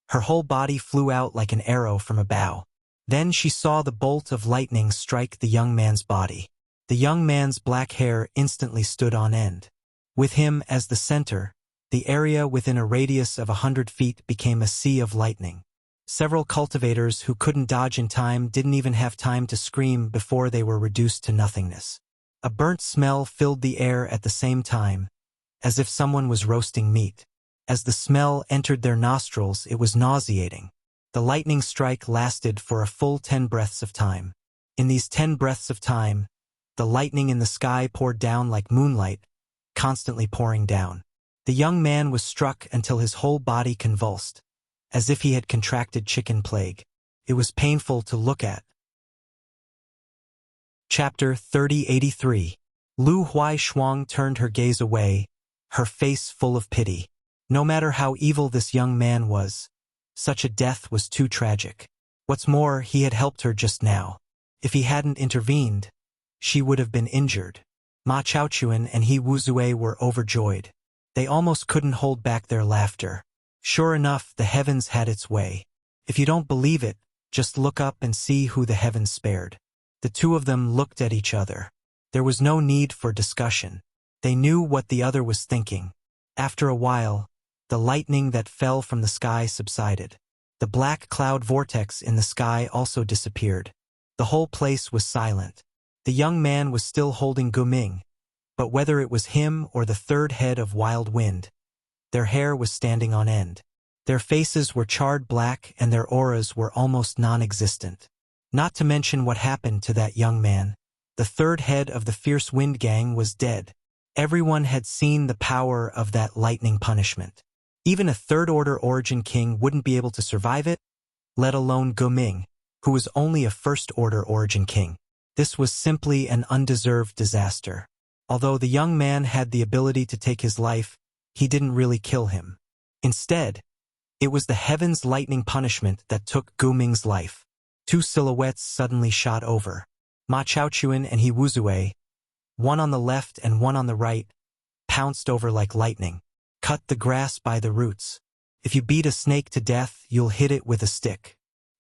her whole body flew out like an arrow from a bow. Then she saw the bolt of lightning strike the young man's body. The young man's black hair instantly stood on end. With him as the center, the area within a radius of 100 feet became a sea of lightning. Several cultivators who couldn't dodge in time didn't even have time to scream before they were reduced to nothingness. A burnt smell filled the air at the same time, as if someone was roasting meat. As the smell entered their nostrils, it was nauseating. The lightning strike lasted for a full 10 breaths of time. In these 10 breaths of time, the lightning in the sky poured down like moonlight, constantly pouring down. The young man was struck until his whole body convulsed, as if he had contracted chicken plague. It was painful to look at. Chapter 3083. Lu Huaishuang turned her gaze away, her face full of pity. No matter how evil this young man was, such a death was too tragic. What's more, he had helped her just now. If he hadn't intervened, she would have been injured. Ma Chaochuan and He Wuzue were overjoyed. They almost couldn't hold back their laughter. Sure enough, the heavens had its way. If you don't believe it, just look up and see who the heavens spared. The two of them looked at each other. There was no need for discussion. They knew what the other was thinking. After a while, the lightning that fell from the sky subsided. The black cloud vortex in the sky also disappeared. The whole place was silent. The young man was still holding Guming, but whether it was him or the third head of Wild Wind, their hair was standing on end. Their faces were charred black and their auras were almost non-existent. Not to mention what happened to that young man. The third head of the Fierce Wind Gang was dead. Everyone had seen the power of that lightning punishment. Even a third-order origin king wouldn't be able to survive it, let alone Guming, who was only a first-order origin king. This was simply an undeserved disaster. Although the young man had the ability to take his life, he didn't really kill him. Instead, it was the heaven's lightning punishment that took Guming's life. Two silhouettes suddenly shot over. Ma Chaochuan and He Wuzue, one on the left and one on the right, pounced over like lightning. Cut the grass by the roots. If you beat a snake to death, you'll hit it with a stick.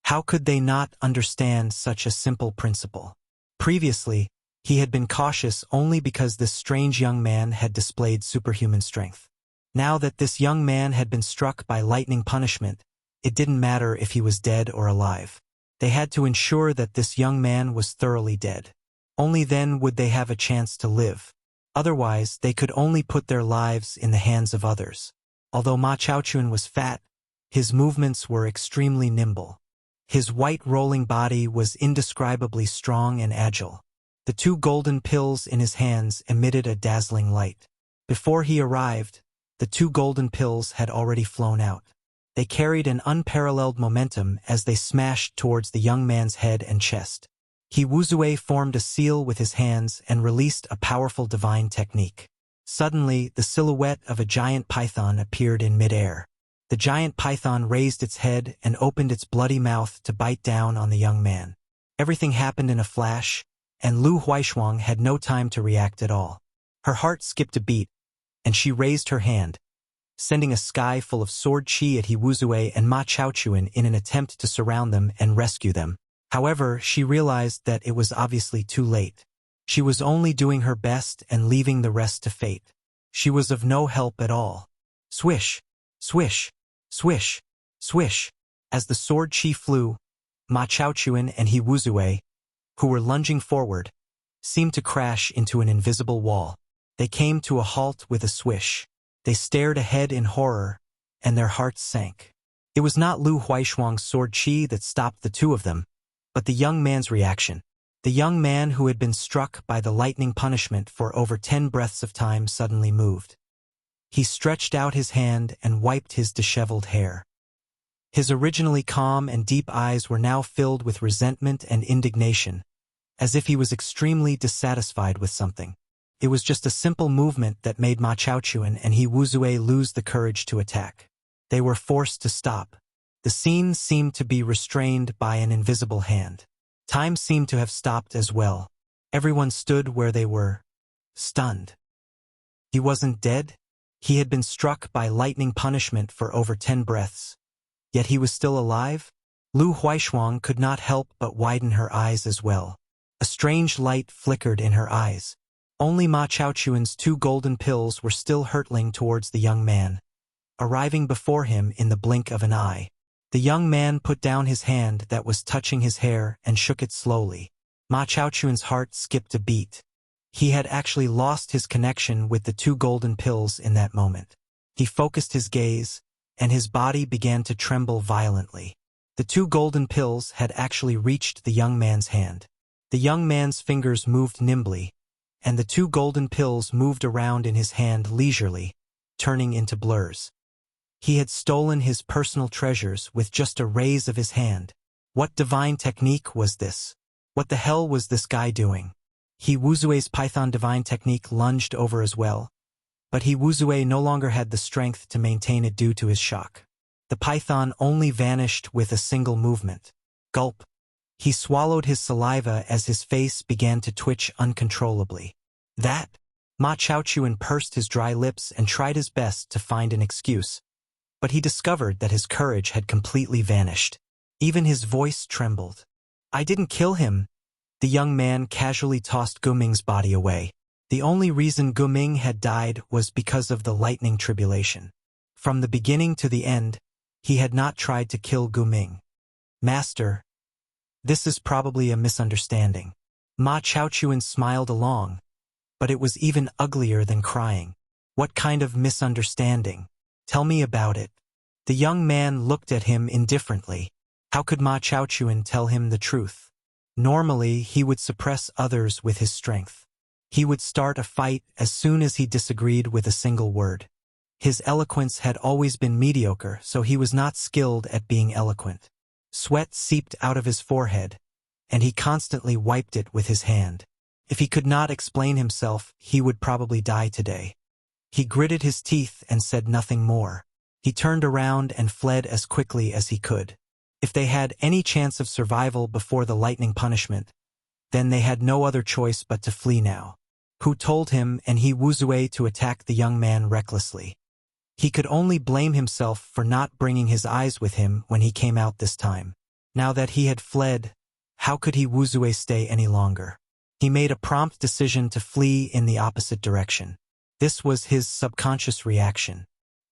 How could they not understand such a simple principle? Previously, he had been cautious only because this strange young man had displayed superhuman strength. Now that this young man had been struck by lightning punishment, it didn't matter if he was dead or alive. They had to ensure that this young man was thoroughly dead. Only then would they have a chance to live. Otherwise, they could only put their lives in the hands of others. Although Ma Chaochuan was fat, his movements were extremely nimble. His white rolling body was indescribably strong and agile. The 2 golden pills in his hands emitted a dazzling light. Before he arrived, the 2 golden pills had already flown out. They carried an unparalleled momentum as they smashed towards the young man's head and chest. He Wuzue formed a seal with his hands and released a powerful divine technique. Suddenly, the silhouette of a giant python appeared in midair. The giant python raised its head and opened its bloody mouth to bite down on the young man. Everything happened in a flash, and Lu Huaishuang had no time to react at all. Her heart skipped a beat, and she raised her hand, sending a sky full of sword chi at He Wuzue and Ma Chaochuan in an attempt to surround them and rescue them. However, she realized that it was obviously too late. She was only doing her best and leaving the rest to fate. She was of no help at all. Swish, swish, swish, swish. As the sword chi flew, Ma Chaochuan and He Wuzue, who were lunging forward, seemed to crash into an invisible wall. They came to a halt with a swish. They stared ahead in horror, and their hearts sank. It was not Lu Huaishuang's sword chi that stopped the 2 of them, but the young man's reaction. The young man who had been struck by the lightning punishment for over 10 breaths of time suddenly moved. He stretched out his hand and wiped his disheveled hair. His originally calm and deep eyes were now filled with resentment and indignation, as if he was extremely dissatisfied with something. It was just a simple movement that made Ma Chaochuan and He Wuzue lose the courage to attack. They were forced to stop. The scene seemed to be restrained by an invisible hand. Time seemed to have stopped as well. Everyone stood where they were, stunned. He wasn't dead. He had been struck by lightning punishment for over 10 breaths. Yet he was still alive? Lu Huaishuang could not help but widen her eyes as well. A strange light flickered in her eyes. Only Ma Chaochuan's 2 golden pills were still hurtling towards the young man, arriving before him in the blink of an eye. The young man put down his hand that was touching his hair and shook it slowly. Ma Chaochuan's heart skipped a beat. He had actually lost his connection with the 2 golden pills in that moment. He focused his gaze, and his body began to tremble violently. The 2 golden pills had actually reached the young man's hand. The young man's fingers moved nimbly, and the 2 golden pills moved around in his hand leisurely, turning into blurs. He had stolen his personal treasures with just a raise of his hand. What divine technique was this? What the hell was this guy doing? He Wuzue's Python divine technique lunged over as well, but He Wuzue no longer had the strength to maintain it due to his shock. The python only vanished with a single movement. Gulp. He swallowed his saliva as his face began to twitch uncontrollably. That? Ma Chaochuan pursed his dry lips and tried his best to find an excuse. But he discovered that his courage had completely vanished. Even his voice trembled. I didn't kill him. The young man casually tossed Guming's body away. The only reason Guming had died was because of the lightning tribulation. From the beginning to the end, he had not tried to kill Guming. Master, this is probably a misunderstanding. Ma Chaochuan smiled along, but it was even uglier than crying. What kind of misunderstanding? Tell me about it. The young man looked at him indifferently. How could Ma Chaochuan tell him the truth? Normally, he would suppress others with his strength. He would start a fight as soon as he disagreed with a single word. His eloquence had always been mediocre, so he was not skilled at being eloquent. Sweat seeped out of his forehead, and he constantly wiped it with his hand. If he could not explain himself, he would probably die today. He gritted his teeth and said nothing more. He turned around and fled as quickly as he could. If they had any chance of survival before the lightning punishment, then they had no other choice but to flee now. Who told him and He Wuzue to attack the young man recklessly? He could only blame himself for not bringing his eyes with him when he came out this time. Now that he had fled, how could he Wuzue stay any longer? He made a prompt decision to flee in the opposite direction. This was his subconscious reaction.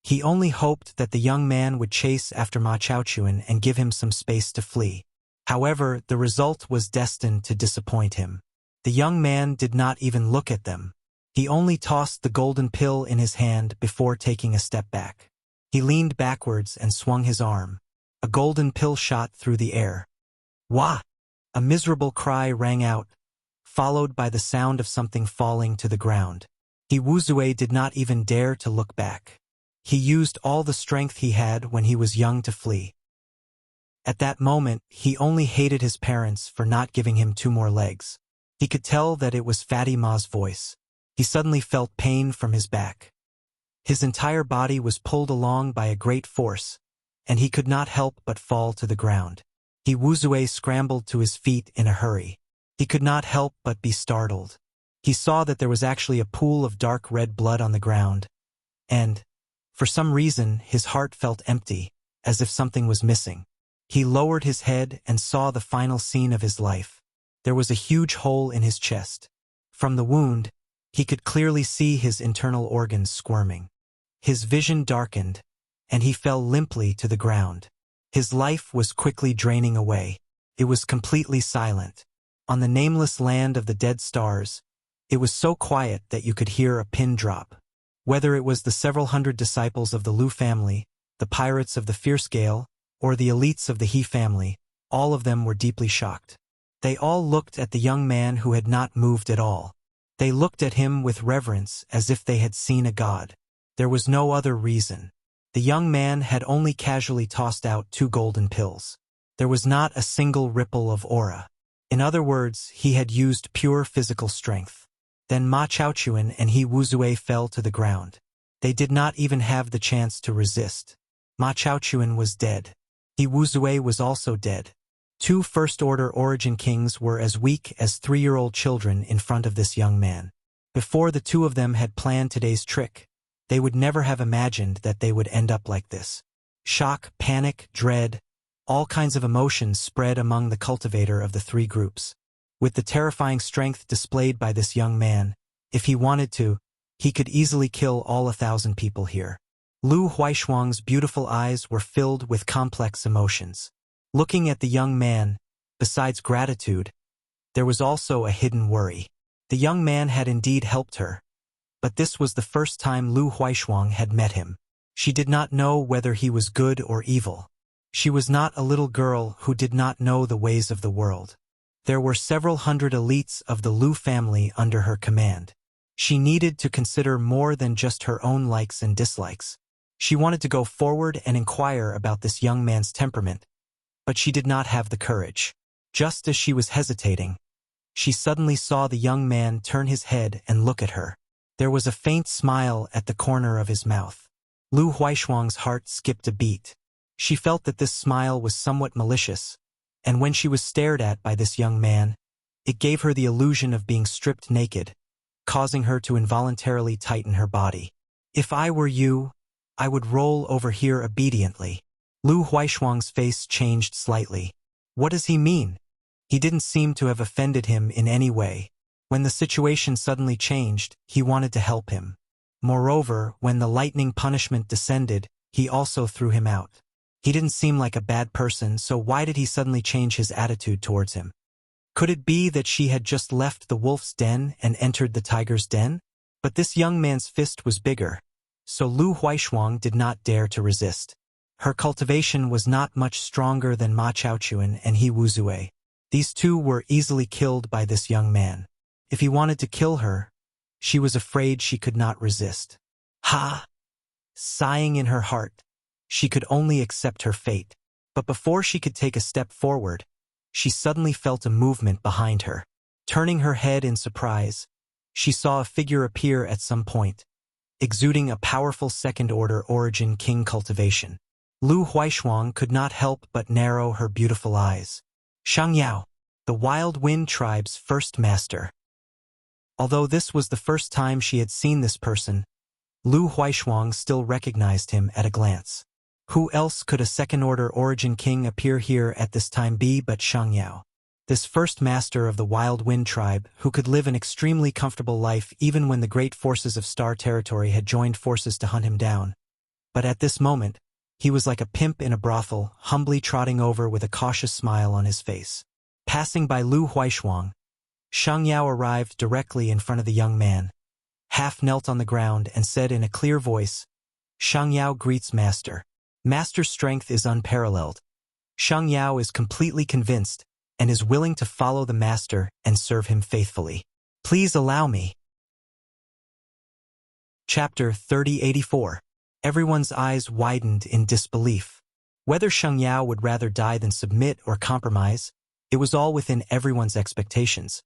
He only hoped that the young man would chase after Ma Chaochuan and give him some space to flee. However, the result was destined to disappoint him. The young man did not even look at them. He only tossed the golden pill in his hand before taking a step back. He leaned backwards and swung his arm. A golden pill shot through the air. Wah! A miserable cry rang out, followed by the sound of something falling to the ground. He Wuzue did not even dare to look back. He used all the strength he had when he was young to flee. At that moment, he only hated his parents for not giving him 2 more legs. He could tell that it was Fatty Ma's voice. He suddenly felt pain from his back. His entire body was pulled along by a great force, and he could not help but fall to the ground. He Wuzue scrambled to his feet in a hurry. He could not help but be startled. He saw that there was actually a pool of dark red blood on the ground, and, for some reason, his heart felt empty, as if something was missing. He lowered his head and saw the final scene of his life. There was a huge hole in his chest. From the wound, he could clearly see his internal organs squirming. His vision darkened, and he fell limply to the ground. His life was quickly draining away. It was completely silent. On the nameless land of the dead stars, it was so quiet that you could hear a pin drop. Whether it was the several hundred disciples of the Lu family, the pirates of the Fierce Gale, or the elites of the He family, all of them were deeply shocked. They all looked at the young man who had not moved at all. They looked at him with reverence as if they had seen a god. There was no other reason. The young man had only casually tossed out 2 golden pills. There was not a single ripple of aura. In other words, he had used pure physical strength. Then Ma Chaochuan and He Wuzue fell to the ground. They did not even have the chance to resist. Ma Chaochuan was dead. He Wuzue was also dead. 2 first-order origin kings were as weak as 3-year-old children in front of this young man. Before the 2 of them had planned today's trick, they would never have imagined that they would end up like this. Shock, panic, dread, all kinds of emotions spread among the cultivator of the 3 groups. With the terrifying strength displayed by this young man, if he wanted to, he could easily kill all 1,000 people here. Lu Huaishuang's beautiful eyes were filled with complex emotions. Looking at the young man, besides gratitude, there was also a hidden worry. The young man had indeed helped her, but this was the first time Lu Huaishuang had met him. She did not know whether he was good or evil. She was not a little girl who did not know the ways of the world. There were several hundred elites of the Lu family under her command. She needed to consider more than just her own likes and dislikes. She wanted to go forward and inquire about this young man's temperament, but she did not have the courage. Just as she was hesitating, she suddenly saw the young man turn his head and look at her. There was a faint smile at the corner of his mouth. Lu Huaishuang's heart skipped a beat. She felt that this smile was somewhat malicious, and when she was stared at by this young man, it gave her the illusion of being stripped naked, causing her to involuntarily tighten her body. If I were you, I would roll over here obediently. Lu Huaishuang's face changed slightly. What does he mean? He didn't seem to have offended him in any way. When the situation suddenly changed, he wanted to help him. Moreover, when the lightning punishment descended, he also threw him out. He didn't seem like a bad person, so why did he suddenly change his attitude towards him? Could it be that she had just left the wolf's den and entered the tiger's den? But this young man's fist was bigger, so Lu Huaishuang did not dare to resist. Her cultivation was not much stronger than Ma Chaochuan and He Wuzue. These 2 were easily killed by this young man. If he wanted to kill her, she was afraid she could not resist. Ha! Sighing in her heart, she could only accept her fate. But before she could take a step forward, she suddenly felt a movement behind her. Turning her head in surprise, she saw a figure appear at some point, exuding a powerful second-order origin king cultivation. Lu Huaishuang could not help but narrow her beautiful eyes. Shang Yao, the Wild Wind tribe's first master. Although this was the first time she had seen this person, Lu Huaishuang still recognized him at a glance. Who else could a second-order origin king appear here at this time be but Shang Yao? This first master of the Wild Wind tribe, who could live an extremely comfortable life even when the great forces of Star Territory had joined forces to hunt him down. But at this moment, he was like a pimp in a brothel, humbly trotting over with a cautious smile on his face. Passing by Lu Huaishuang, Shang Yao arrived directly in front of the young man, half knelt on the ground and said in a clear voice, "Shang Yao greets Master. Master's strength is unparalleled." Shang Yao is completely convinced and is willing to follow the Master and serve him faithfully. Please allow me. Chapter 3084. Everyone's eyes widened in disbelief. Whether Shang Yao would rather die than submit or compromise, it was all within everyone's expectations.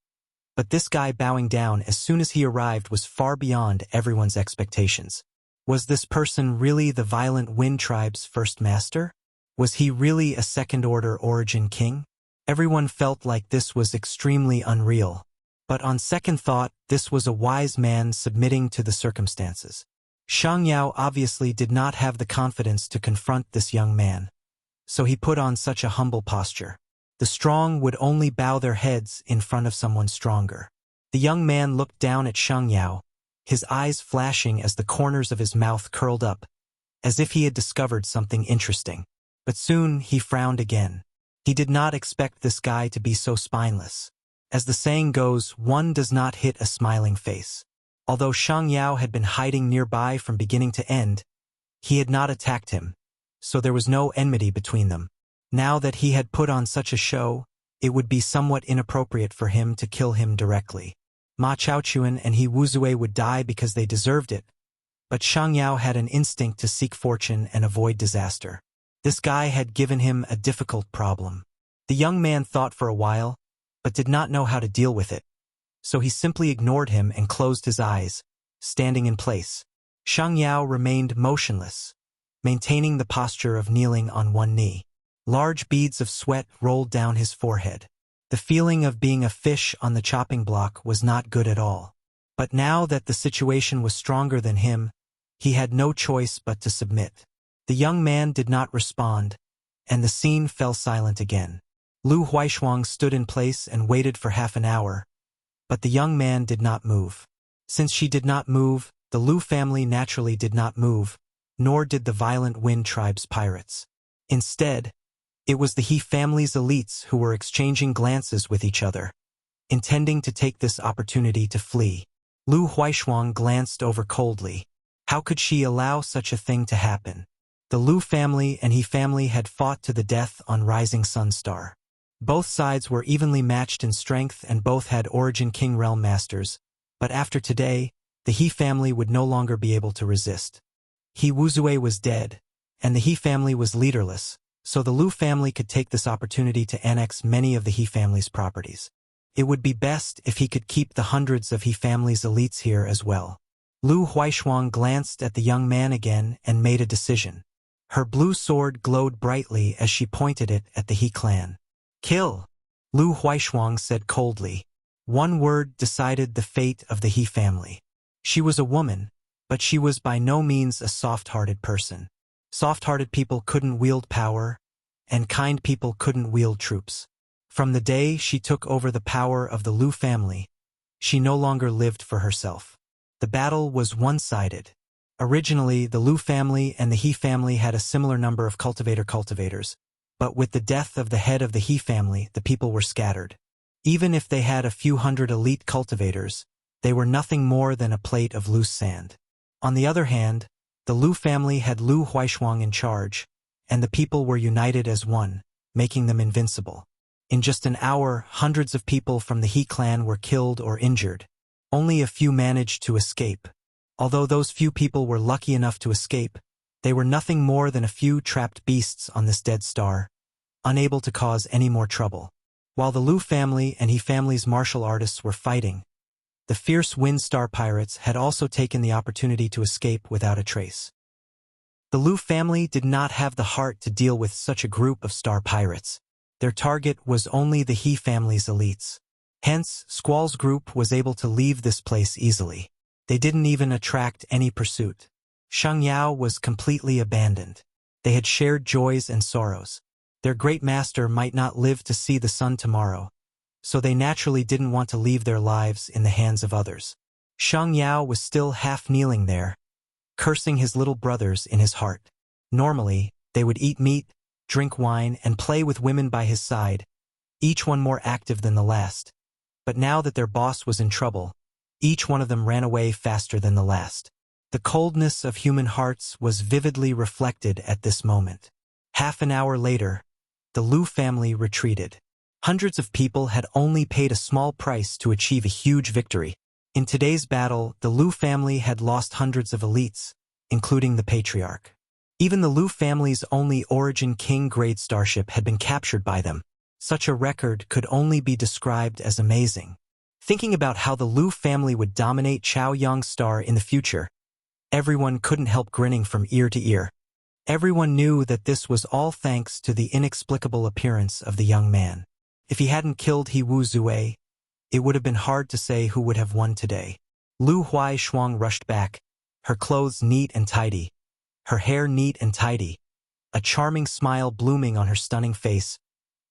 But this guy bowing down as soon as he arrived was far beyond everyone's expectations. Was this person really the Violent Wind tribe's first master? Was he really a second-order origin king? Everyone felt like this was extremely unreal. But on second thought, this was a wise man submitting to the circumstances. Shang Yao obviously did not have the confidence to confront this young man, so he put on such a humble posture. The strong would only bow their heads in front of someone stronger. The young man looked down at Shang Yao, his eyes flashing as the corners of his mouth curled up, as if he had discovered something interesting. But soon he frowned again. He did not expect this guy to be so spineless. As the saying goes, one does not hit a smiling face. Although Shang Yao had been hiding nearby from beginning to end, he had not attacked him, so there was no enmity between them. Now that he had put on such a show, it would be somewhat inappropriate for him to kill him directly. Ma Chaochuan and He Wuzue would die because they deserved it, but Shang Yao had an instinct to seek fortune and avoid disaster. This guy had given him a difficult problem. The young man thought for a while, but did not know how to deal with it. So he simply ignored him and closed his eyes, standing in place. Shang Yao remained motionless, maintaining the posture of kneeling on one knee. Large beads of sweat rolled down his forehead. The feeling of being a fish on the chopping block was not good at all. But now that the situation was stronger than him, he had no choice but to submit. The young man did not respond, and the scene fell silent again. Lu Huaishuang stood in place and waited for half an hour, but the young man did not move. Since she did not move, the Lu family naturally did not move, nor did the Violent Wind tribe's pirates. Instead, it was the He family's elites who were exchanging glances with each other, intending to take this opportunity to flee. Lu Huaishuang glanced over coldly. How could she allow such a thing to happen? The Lu family and He family had fought to the death on Rising Sun Star. Both sides were evenly matched in strength and both had Origin King Realm Masters, but after today, the He family would no longer be able to resist. He Wuzue was dead, and the He family was leaderless, so the Lu family could take this opportunity to annex many of the He family's properties. It would be best if he could keep the hundreds of He family's elites here as well. Lu Huaishuang glanced at the young man again and made a decision. Her blue sword glowed brightly as she pointed it at the He clan. "Kill," Lu Huaishuang said coldly. One word decided the fate of the He family. She was a woman, but she was by no means a soft-hearted person. Soft-hearted people couldn't wield power, and kind people couldn't wield troops. From the day she took over the power of the Lu family, she no longer lived for herself. The battle was one-sided. Originally, the Lu family and the He family had a similar number of cultivators, but with the death of the head of the He family, the people were scattered. Even if they had a few hundred elite cultivators, they were nothing more than a plate of loose sand. On the other hand, the Lu family had Lu Huaishuang in charge, and the people were united as one, making them invincible. In just an hour, hundreds of people from the He clan were killed or injured. Only a few managed to escape. Although those few people were lucky enough to escape, they were nothing more than a few trapped beasts on this dead star, unable to cause any more trouble. While the Lu family and He family's martial artists were fighting, the fierce Wind Star pirates had also taken the opportunity to escape without a trace. The Lu family did not have the heart to deal with such a group of star pirates. Their target was only the He family's elites. Hence, Squall's group was able to leave this place easily. They didn't even attract any pursuit. Shang Yao was completely abandoned. They had shared joys and sorrows. Their great master might not live to see the sun tomorrow, so they naturally didn't want to leave their lives in the hands of others. Shang Yao was still half kneeling there, cursing his little brothers in his heart. Normally, they would eat meat, drink wine, and play with women by his side, each one more active than the last. But now that their boss was in trouble, each one of them ran away faster than the last. The coldness of human hearts was vividly reflected at this moment. Half an hour later, the Lu family retreated. Hundreds of people had only paid a small price to achieve a huge victory. In today's battle, the Lu family had lost hundreds of elites, including the patriarch. Even the Lu family's only Origin King grade starship had been captured by them. Such a record could only be described as amazing. Thinking about how the Lu family would dominate Chaoyang Star in the future, everyone couldn't help grinning from ear to ear. Everyone knew that this was all thanks to the inexplicable appearance of the young man. If he hadn't killed He Wu Zue, it would have been hard to say who would have won today. Lu Huai Shuang rushed back, her clothes neat and tidy, her hair neat and tidy, a charming smile blooming on her stunning face.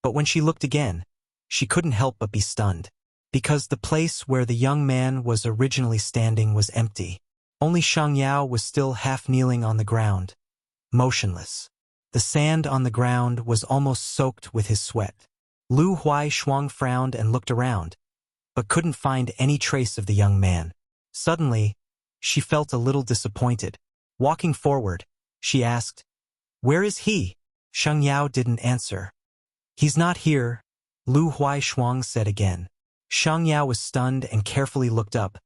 But when she looked again, she couldn't help but be stunned, because the place where the young man was originally standing was empty. Only Shang Yao was still half kneeling on the ground, motionless. The sand on the ground was almost soaked with his sweat. Lu Huai Shuang frowned and looked around, but couldn't find any trace of the young man. Suddenly, she felt a little disappointed. Walking forward, she asked, "Where is he?" Shang Yao didn't answer. "He's not here," Lu Huai Shuang said again. Shang Yao was stunned and carefully looked up,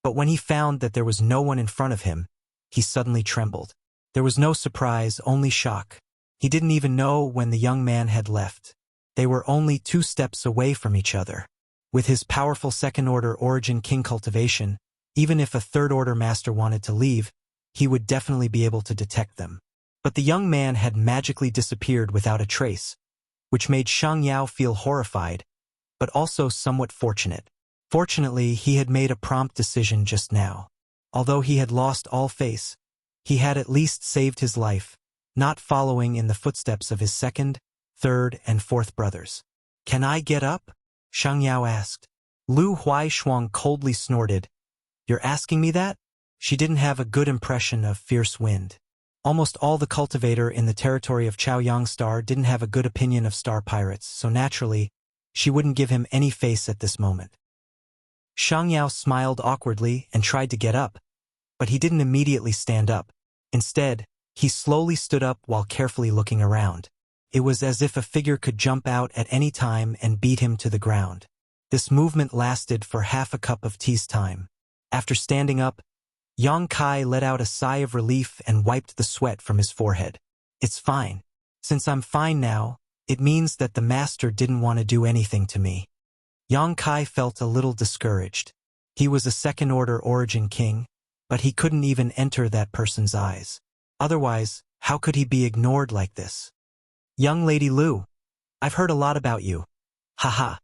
but when he found that there was no one in front of him, he suddenly trembled. There was no surprise, only shock. He didn't even know when the young man had left. They were only 2 steps away from each other. With his powerful second-order Origin King cultivation, even if a third-order master wanted to leave, he would definitely be able to detect them. But the young man had magically disappeared without a trace, which made Shang Yao feel horrified, but also somewhat fortunate. Fortunately, he had made a prompt decision just now. Although he had lost all face, he had at least saved his life, not following in the footsteps of his second, third, and fourth brothers. "Can I get up?" Shang Yao asked. Lu Huai Shuang coldly snorted. "You're asking me that?" She didn't have a good impression of fierce wind. Almost all the cultivator in the territory of Chaoyang Star didn't have a good opinion of star pirates, so naturally, she wouldn't give him any face at this moment. Shang Yao smiled awkwardly and tried to get up, but he didn't immediately stand up. Instead, he slowly stood up while carefully looking around. It was as if a figure could jump out at any time and beat him to the ground. This movement lasted for half a cup of tea's time. After standing up, Yang Kai let out a sigh of relief and wiped the sweat from his forehead. "It's fine. Since I'm fine now, it means that the master didn't want to do anything to me." Yang Kai felt a little discouraged. He was a second-order Origin King, but he couldn't even enter that person's eyes. Otherwise, how could he be ignored like this? "Young Lady Lu, I've heard a lot about you." "Haha."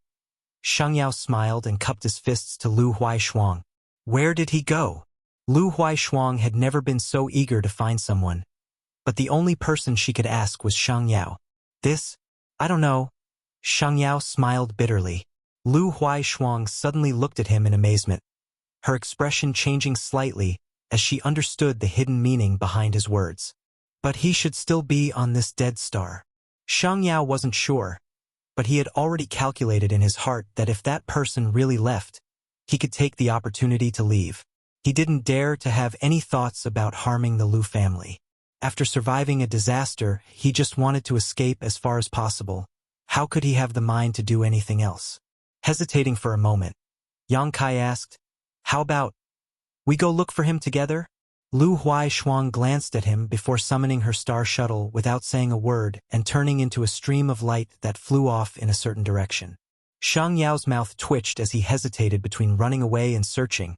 Shang Yao smiled and cupped his fists to Lu Huai Shuang. Where did he go? Lu Huai Shuang had never been so eager to find someone, but the only person she could ask was Shang Yao. I don't know. Shang Yao smiled bitterly. Lu Huai Shuang suddenly looked at him in amazement, her expression changing slightly as she understood the hidden meaning behind his words. But he should still be on this dead star. Shang Yao wasn't sure, but he had already calculated in his heart that if that person really left, he could take the opportunity to leave. He didn't dare to have any thoughts about harming the Lu family. After surviving a disaster, he just wanted to escape as far as possible. How could he have the mind to do anything else? Hesitating for a moment, Yang Kai asked, "How about we go look for him together?" Lu Huai Shuang glanced at him before summoning her star shuttle without saying a word and turning into a stream of light that flew off in a certain direction. Shang Yao's mouth twitched as he hesitated between running away and searching,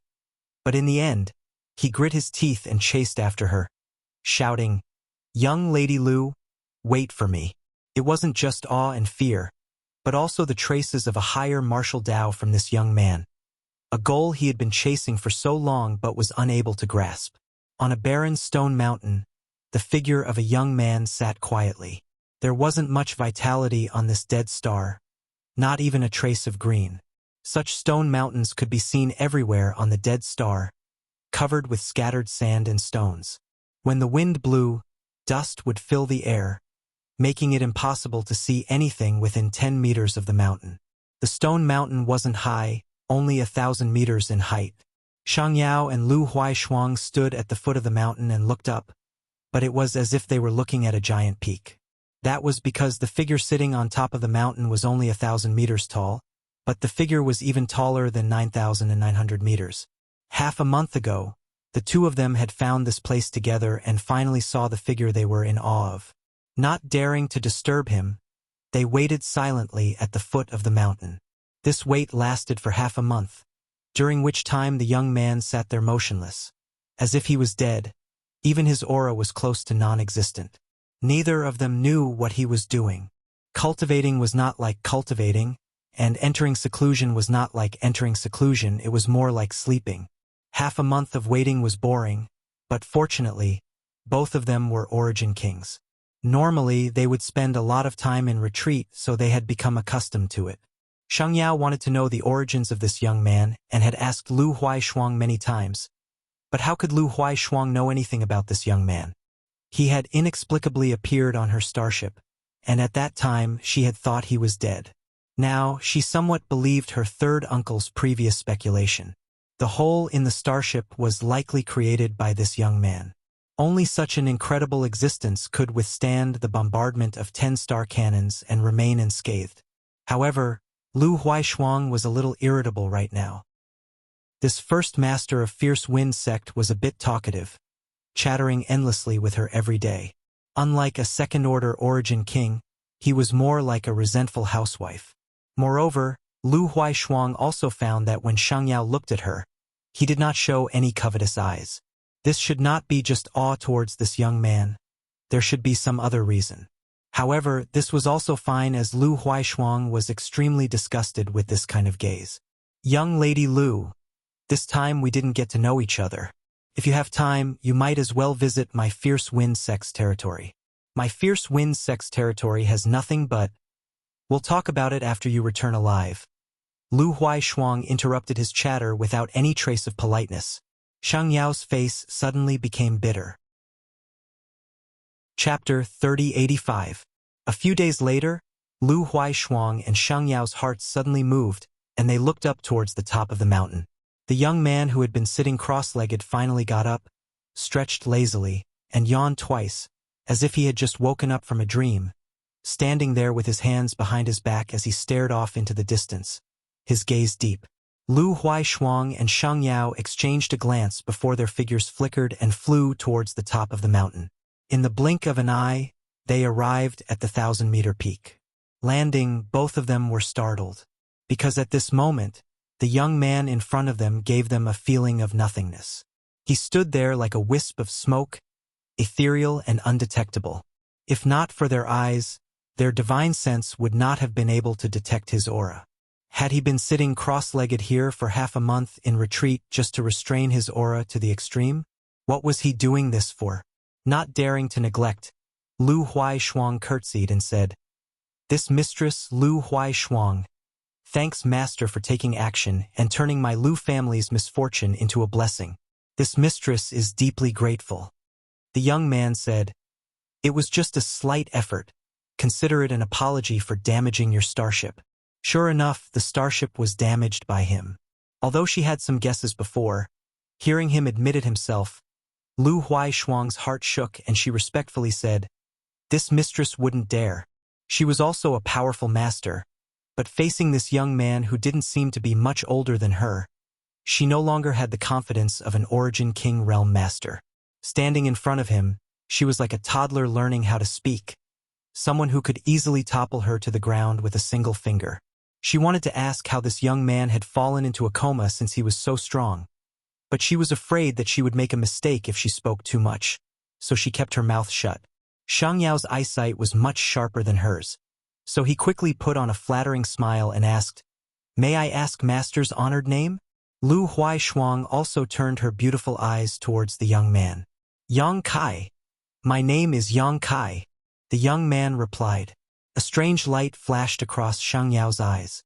but in the end, he grit his teeth and chased after her, shouting, "Young Lady Lu, wait for me." It wasn't just awe and fear, but also the traces of a higher martial Tao from this young man, a goal he had been chasing for so long but was unable to grasp. On a barren stone mountain, the figure of a young man sat quietly. There wasn't much vitality on this dead star, not even a trace of green. Such stone mountains could be seen everywhere on the dead star, covered with scattered sand and stones. When the wind blew, dust would fill the air, making it impossible to see anything within 10 meters of the mountain. The stone mountain wasn't high, only 1,000 meters in height. Shang Yao and Lu Huaishuang stood at the foot of the mountain and looked up, but it was as if they were looking at a giant peak. That was because the figure sitting on top of the mountain was only 1,000 meters tall, but the figure was even taller than 9,900 meters. Half a month ago, the two of them had found this place together and finally saw the figure they were in awe of. Not daring to disturb him, they waited silently at the foot of the mountain. This wait lasted for half a month, during which time the young man sat there motionless, as if he was dead. Even his aura was close to non-existent. Neither of them knew what he was doing. Cultivating was not like cultivating, and entering seclusion was not like entering seclusion. It was more like sleeping. Half a month of waiting was boring, but fortunately, both of them were origin kings. Normally, they would spend a lot of time in retreat, so they had become accustomed to it. Shang Yao wanted to know the origins of this young man and had asked Lu Huaishuang many times. But how could Lu Huaishuang know anything about this young man? He had inexplicably appeared on her starship, and at that time she had thought he was dead. Now, she somewhat believed her third uncle's previous speculation. The hole in the starship was likely created by this young man. Only such an incredible existence could withstand the bombardment of 10-star cannons and remain unscathed. However, Lu Huaishuang was a little irritable right now. This first master of Fierce Wind sect was a bit talkative, chattering endlessly with her every day. Unlike a second-order origin king, he was more like a resentful housewife. Moreover, Lu Huaishuang also found that when Shang Yao looked at her, he did not show any covetous eyes. This should not be just awe towards this young man. There should be some other reason. However, this was also fine as Lu Huaishuang was extremely disgusted with this kind of gaze. Young Lady Lu, this time we didn't get to know each other. If you have time, you might as well visit my Fierce Wind sect's territory. My Fierce Wind sect's territory has nothing but... We'll talk about it after you return alive. Lu Huaishuang interrupted his chatter without any trace of politeness. Shang Yao's face suddenly became bitter. Chapter 3085. A few days later, Lu Huaishuang and Shang Yao's hearts suddenly moved, and they looked up towards the top of the mountain. The young man who had been sitting cross-legged finally got up, stretched lazily, and yawned twice, as if he had just woken up from a dream, standing there with his hands behind his back as he stared off into the distance, his gaze deep. Lu Huaishuang and Shang Yao exchanged a glance before their figures flickered and flew towards the top of the mountain. In the blink of an eye, they arrived at the 1,000-meter peak. Landing, both of them were startled, because at this moment, the young man in front of them gave them a feeling of nothingness. He stood there like a wisp of smoke, ethereal and undetectable. If not for their eyes, their divine sense would not have been able to detect his aura. Had he been sitting cross-legged here for half a month in retreat just to restrain his aura to the extreme? What was he doing this for? Not daring to neglect, Lu Huaishuang curtsied and said, "This mistress Lu Huaishuang. Thanks, Master, for taking action and turning my Lu family's misfortune into a blessing. This mistress is deeply grateful." The young man said, "It was just a slight effort. Consider it an apology for damaging your starship." Sure enough, the starship was damaged by him. Although she had some guesses before, hearing him admit it himself, Lu Huaishuang's heart shook and she respectfully said, "This mistress wouldn't dare." She was also a powerful master, but facing this young man who didn't seem to be much older than her, she no longer had the confidence of an Origin King realm master. Standing in front of him, she was like a toddler learning how to speak, someone who could easily topple her to the ground with a single finger. She wanted to ask how this young man had fallen into a coma since he was so strong, but she was afraid that she would make a mistake if she spoke too much, so she kept her mouth shut. Shang Yao's eyesight was much sharper than hers, so he quickly put on a flattering smile and asked, "May I ask Master's honored name?" Lu Huaishuang also turned her beautiful eyes towards the young man. "Yang Kai." My name is Yang Kai, the young man replied. A strange light flashed across Shang Yao's eyes.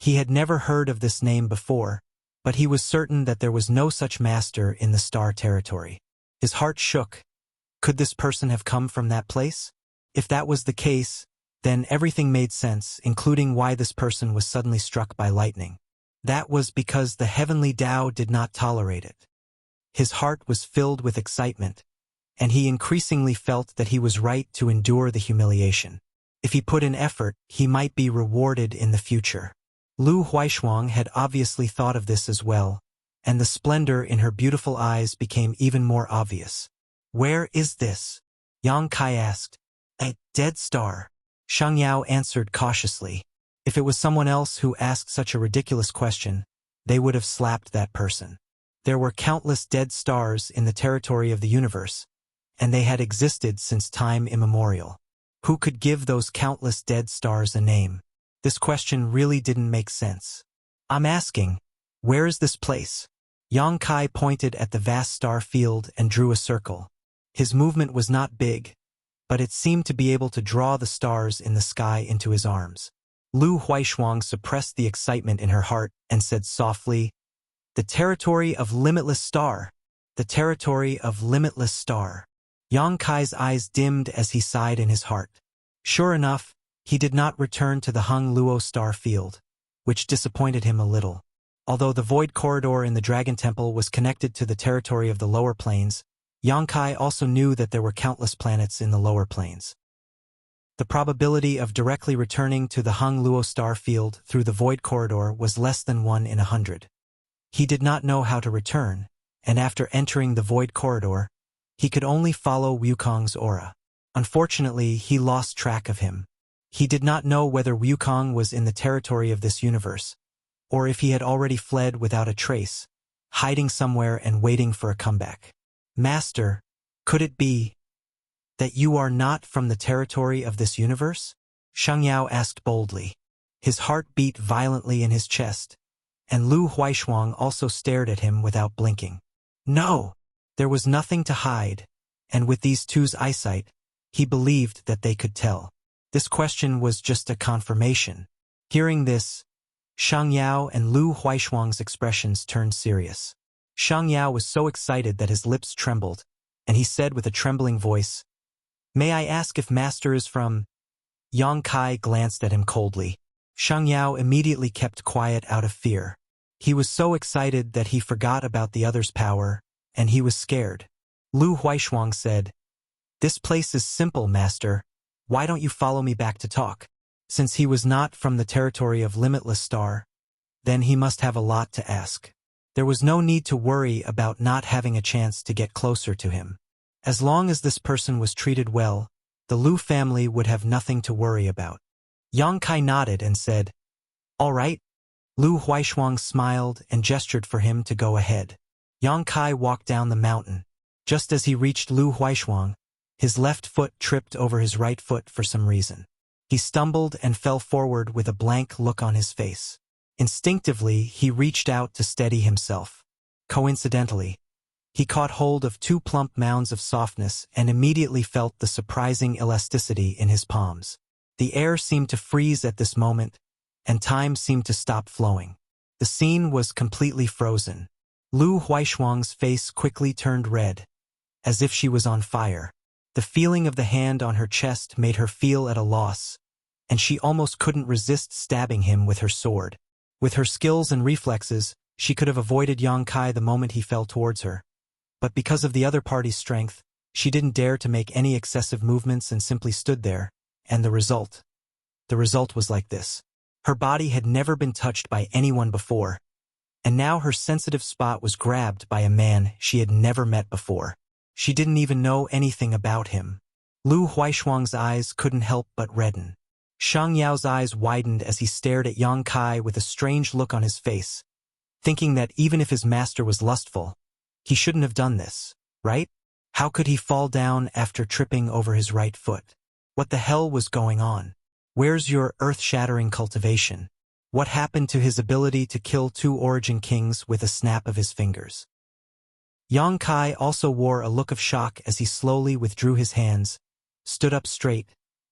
He had never heard of this name before, but he was certain that there was no such master in the star territory. His heart shook. Could this person have come from that place? If that was the case, then everything made sense, including why this person was suddenly struck by lightning. That was because the heavenly Tao did not tolerate it. His heart was filled with excitement, and he increasingly felt that he was right to endure the humiliation. If he put in effort, he might be rewarded in the future. Lu Huaishuang had obviously thought of this as well, and the splendor in her beautiful eyes became even more obvious. Where is this? Yang Kai asked. A dead star. Shang Yao answered cautiously. If it was someone else who asked such a ridiculous question, they would have slapped that person. There were countless dead stars in the territory of the universe, and they had existed since time immemorial. Who could give those countless dead stars a name? This question really didn't make sense. I'm asking, where is this place? Yang Kai pointed at the vast star field and drew a circle. His movement was not big, but it seemed to be able to draw the stars in the sky into his arms. Lu Huaishuang suppressed the excitement in her heart and said softly, "The territory of limitless star. The territory of limitless star." Yang Kai's eyes dimmed as he sighed in his heart. Sure enough, he did not return to the Hung Luo star field, which disappointed him a little. Although the void corridor in the Dragon Temple was connected to the territory of the lower planes, Yang Kai also knew that there were countless planets in the lower planes. The probability of directly returning to the Hung Luo star field through the void corridor was less than 1 in 100. He did not know how to return, and after entering the void corridor, he could only follow Wukong's aura. Unfortunately, he lost track of him. He did not know whether Wukong was in the territory of this universe, or if he had already fled without a trace, hiding somewhere and waiting for a comeback. Master, could it be that you are not from the territory of this universe? Shang Yao asked boldly. His heart beat violently in his chest, and Lu Huaishuang also stared at him without blinking. No! There was nothing to hide, and with these two's eyesight, he believed that they could tell. This question was just a confirmation. Hearing this, Shang Yao and Lu Huaishuang's expressions turned serious. Shang Yao was so excited that his lips trembled, and he said with a trembling voice, "May I ask if Master is from?" Yang Kai glanced at him coldly. Shang Yao immediately kept quiet out of fear. He was so excited that he forgot about the other's power, and he was scared. Lu Huaishuang said, "This place is simple, Master. Why don't you follow me back to talk?" Since he was not from the territory of Limitless Star, then he must have a lot to ask. There was no need to worry about not having a chance to get closer to him. As long as this person was treated well, the Lu family would have nothing to worry about. Yang Kai nodded and said, "All right." Lu Huaishuang smiled and gestured for him to go ahead. Yang Kai walked down the mountain. Just as he reached Lu Huaishuang, his left foot tripped over his right foot for some reason. He stumbled and fell forward with a blank look on his face. Instinctively, he reached out to steady himself. Coincidentally, he caught hold of 2 plump mounds of softness and immediately felt the surprising elasticity in his palms. The air seemed to freeze at this moment, and time seemed to stop flowing. The scene was completely frozen. Lu Huaishuang's face quickly turned red, as if she was on fire. The feeling of the hand on her chest made her feel at a loss, and she almost couldn't resist stabbing him with her sword. With her skills and reflexes, she could have avoided Yang Kai the moment he fell towards her. But because of the other party's strength, she didn't dare to make any excessive movements and simply stood there. And the result was like this. Her body had never been touched by anyone before, and now her sensitive spot was grabbed by a man she had never met before. She didn't even know anything about him. Lu Huaishuang's eyes couldn't help but redden. Shang Yao's eyes widened as he stared at Yang Kai with a strange look on his face, thinking that even if his master was lustful, he shouldn't have done this, right? How could he fall down after tripping over his right foot? What the hell was going on? Where's your earth-shattering cultivation? What happened to his ability to kill 2 origin kings with a snap of his fingers? Yang Kai also wore a look of shock as he slowly withdrew his hands, stood up straight,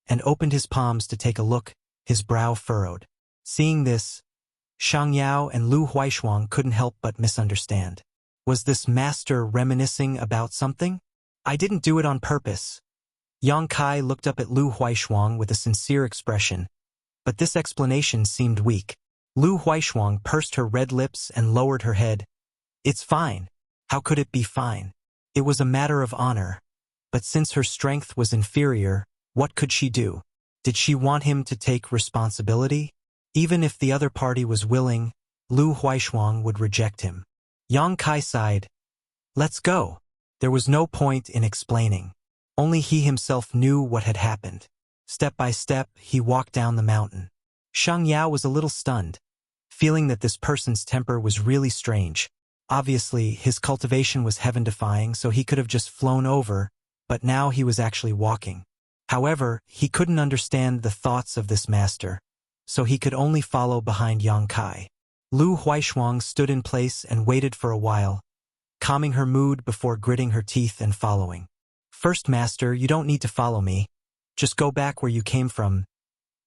and opened his palms to take a look, his brow furrowed. Seeing this, Shang Yao and Lu Huaishuang couldn't help but misunderstand. Was this master reminiscing about something? I didn't do it on purpose. Yang Kai looked up at Lu Huaishuang with a sincere expression, but this explanation seemed weak. Lu Huaishuang pursed her red lips and lowered her head. It's fine. How could it be fine? It was a matter of honor. But since her strength was inferior, what could she do? Did she want him to take responsibility? Even if the other party was willing, Lu Huaishuang would reject him. Yang Kai sighed. Let's go. There was no point in explaining. Only he himself knew what had happened. Step by step, he walked down the mountain. Shang Yao was a little stunned, feeling that this person's temper was really strange. Obviously, his cultivation was heaven-defying, so he could have just flown over, but now he was actually walking. However, he couldn't understand the thoughts of this master, so he could only follow behind Yang Kai. Lu Huaishuang stood in place and waited for a while, calming her mood before gritting her teeth and following. First master, you don't need to follow me. Just go back where you came from.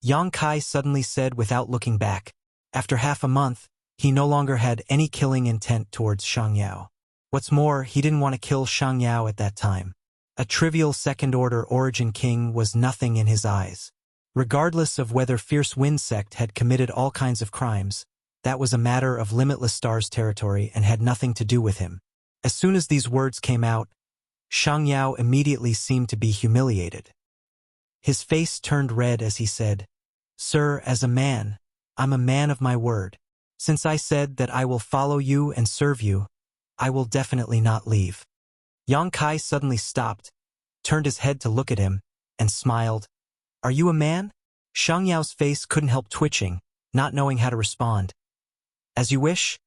Yang Kai suddenly said without looking back. After half a month, he no longer had any killing intent towards Shang Yao. What's more, he didn't want to kill Shang Yao at that time. A trivial second-order origin king was nothing in his eyes. Regardless of whether Fierce Wind Sect had committed all kinds of crimes, that was a matter of Limitless Stars territory and had nothing to do with him. As soon as these words came out, Shang Yao immediately seemed to be humiliated. His face turned red as he said, Sir, as a man, I'm a man of my word. Since I said that I will follow you and serve you, I will definitely not leave. Yang Kai suddenly stopped, turned his head to look at him, and smiled. Are you a man? Shang Yao's face couldn't help twitching, not knowing how to respond. As you wish.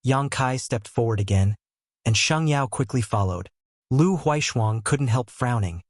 Yang Kai stepped forward again, and Shang Yao quickly followed. Lu Huaishuang couldn't help frowning,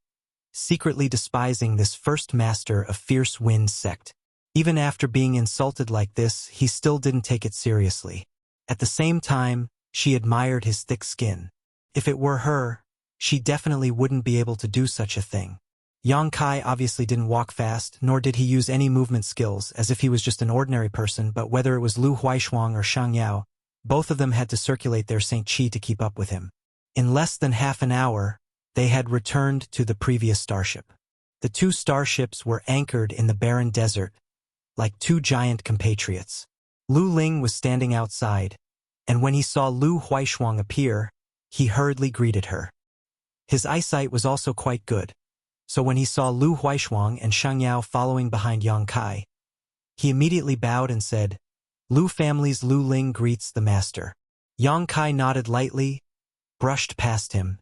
secretly despising this first master of Fierce Wind Sect. Even after being insulted like this, he still didn't take it seriously. At the same time, she admired his thick skin. If it were her, she definitely wouldn't be able to do such a thing. Yang Kai obviously didn't walk fast, nor did he use any movement skills, as if he was just an ordinary person, but whether it was Lu Huaishuang or Shang Yao, both of them had to circulate their Saint Qi to keep up with him. In less than half an hour, they had returned to the previous starship. The two starships were anchored in the barren desert, like two giant compatriots. Lu Ling was standing outside, and when he saw Lu Huaishuang appear, he hurriedly greeted her. His eyesight was also quite good, so when he saw Lu Huaishuang and Shang Yao following behind Yang Kai, he immediately bowed and said, Lu family's Lu Ling greets the master. Yang Kai nodded lightly, brushed past him,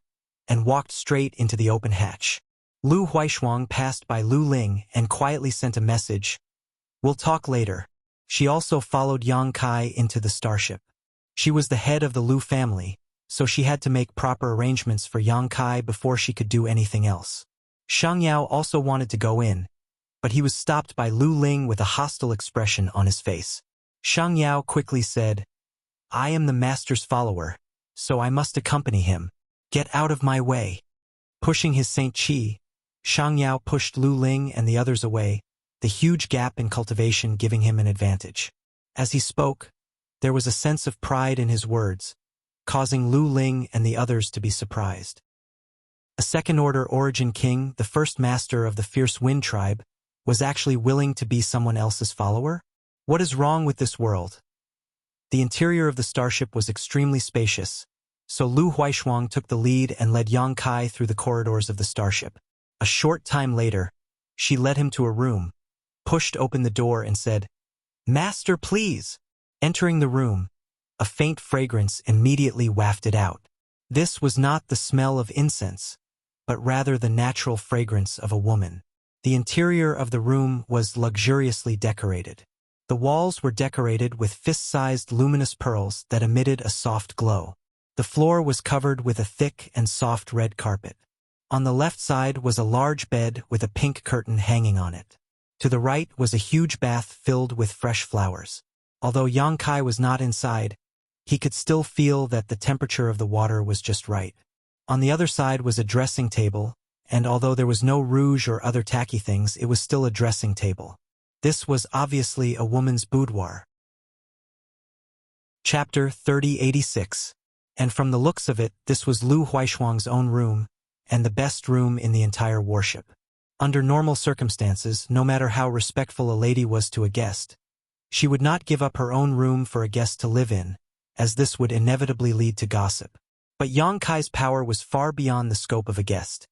and walked straight into the open hatch. Lu Huaishuang passed by Lu Ling and quietly sent a message, We'll talk later. She also followed Yang Kai into the starship. She was the head of the Lu family, so she had to make proper arrangements for Yang Kai before she could do anything else. Shang Yao also wanted to go in, but he was stopped by Lu Ling with a hostile expression on his face. Shang Yao quickly said, I am the master's follower, so I must accompany him. Get out of my way. Pushing his Saint Qi, Shang Yao pushed Lu Ling and the others away, the huge gap in cultivation giving him an advantage. As he spoke, there was a sense of pride in his words, causing Lu Ling and the others to be surprised. A second-order origin king, the first master of the Fierce Wind tribe, was actually willing to be someone else's follower? What is wrong with this world? The interior of the starship was extremely spacious, so Lu Huaishuang took the lead and led Yang Kai through the corridors of the starship. A short time later, she led him to a room, pushed open the door and said, Master, please! Entering the room, a faint fragrance immediately wafted out. This was not the smell of incense, but rather the natural fragrance of a woman. The interior of the room was luxuriously decorated. The walls were decorated with fist-sized luminous pearls that emitted a soft glow. The floor was covered with a thick and soft red carpet. On the left side was a large bed with a pink curtain hanging on it. To the right was a huge bath filled with fresh flowers. Although Yang Kai was not inside, he could still feel that the temperature of the water was just right. On the other side was a dressing table, and although there was no rouge or other tacky things, it was still a dressing table. This was obviously a woman's boudoir. Chapter 3086. And from the looks of it, this was Lu Huaishuang's own room, and the best room in the entire worship. Under normal circumstances, no matter how respectful a lady was to a guest, she would not give up her own room for a guest to live in, as this would inevitably lead to gossip. But Yang Kai's power was far beyond the scope of a guest,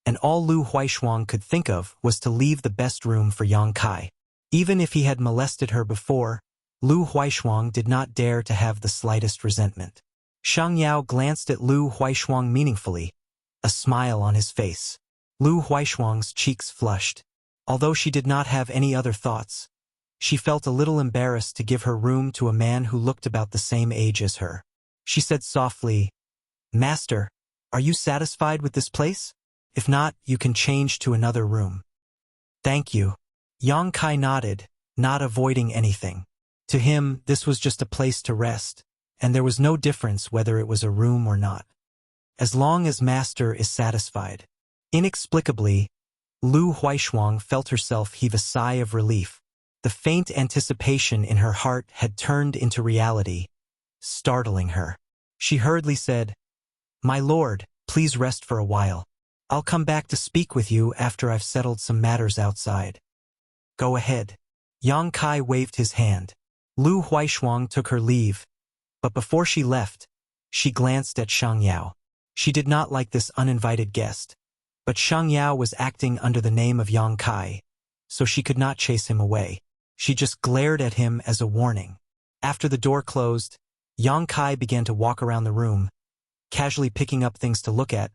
and all Lu Huaishuang could think of was to leave the best room for Yang Kai. Even if he had molested her before, Lu Huaishuang did not dare to have the slightest resentment. Shang Yao glanced at Lu Huaishuang meaningfully, a smile on his face. Lu Huaishuang's cheeks flushed. Although she did not have any other thoughts, she felt a little embarrassed to give her room to a man who looked about the same age as her. She said softly, "Master, are you satisfied with this place? If not, you can change to another room." "Thank you." Yang Kai nodded, not avoiding anything. To him, this was just a place to rest, and there was no difference whether it was a room or not. As long as Master is satisfied. Inexplicably, Lu Huaishuang felt herself heave a sigh of relief. The faint anticipation in her heart had turned into reality, startling her. She hurriedly said, "My lord, please rest for a while. I'll come back to speak with you after I've settled some matters outside." "Go ahead." Yang Kai waved his hand. Lu Huaishuang took her leave, but before she left, she glanced at Shang Yao. She did not like this uninvited guest, but Shang Yao was acting under the name of Yang Kai, so she could not chase him away. She just glared at him as a warning. After the door closed, Yang Kai began to walk around the room, casually picking up things to look at,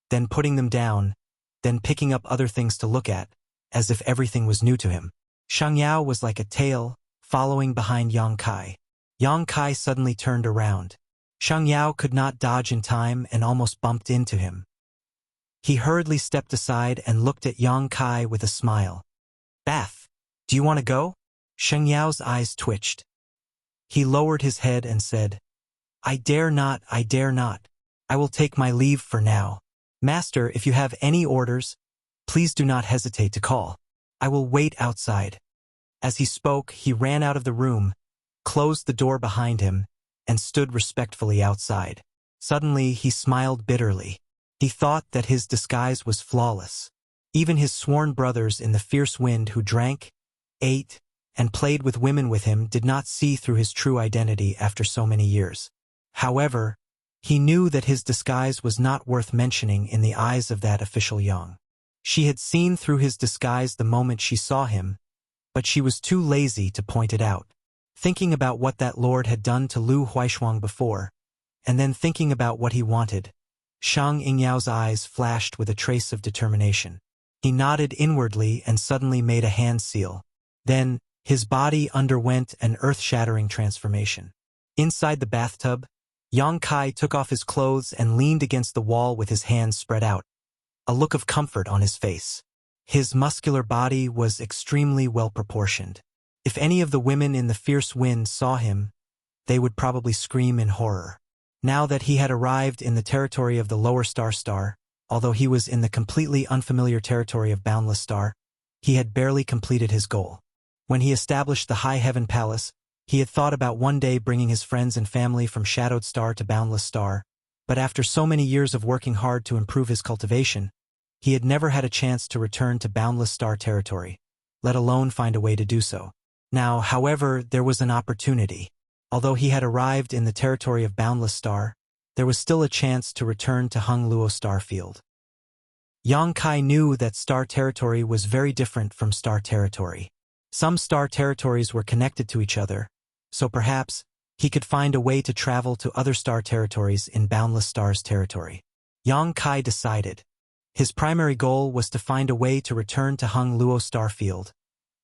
then putting them down, then picking up other things to look at, as if everything was new to him. Shang Yao was like a tail, following behind Yang Kai. Yang Kai suddenly turned around. Shang Yao could not dodge in time and almost bumped into him. He hurriedly stepped aside and looked at Yang Kai with a smile. "Bath, do you want to go?" Shang Yao's eyes twitched. He lowered his head and said, I dare not. I will take my leave for now. Master, if you have any orders, please do not hesitate to call. I will wait outside." As he spoke, he ran out of the room, closed the door behind him, and stood respectfully outside. Suddenly, he smiled bitterly. He thought that his disguise was flawless. Even his sworn brothers in the fierce wind who drank, ate, and played with women with him did not see through his true identity after so many years. However, he knew that his disguise was not worth mentioning in the eyes of that official Yang. She had seen through his disguise the moment she saw him, but she was too lazy to point it out. Thinking about what that lord had done to Lu Huaishuang before, and then thinking about what he wanted, Shang Yingyao's eyes flashed with a trace of determination. He nodded inwardly and suddenly made a hand seal. Then, his body underwent an earth-shattering transformation. Inside the bathtub, Yang Kai took off his clothes and leaned against the wall with his hands spread out, a look of comfort on his face. His muscular body was extremely well-proportioned. If any of the women in the fierce wind saw him, they would probably scream in horror. Now that he had arrived in the territory of the lower Star, although he was in the completely unfamiliar territory of Boundless Star, he had barely completed his goal. When he established the High Heaven Palace, he had thought about one day bringing his friends and family from Shadowed Star to Boundless Star, but after so many years of working hard to improve his cultivation, he had never had a chance to return to Boundless Star territory, let alone find a way to do so. Now, however, there was an opportunity. Although he had arrived in the territory of Boundless Star, there was still a chance to return to Hung Luo Starfield. Yang Kai knew that Star Territory was very different from Star Territory. Some Star Territories were connected to each other, so perhaps he could find a way to travel to other Star Territories in Boundless Star's territory. Yang Kai decided. His primary goal was to find a way to return to Hung Luo Starfield,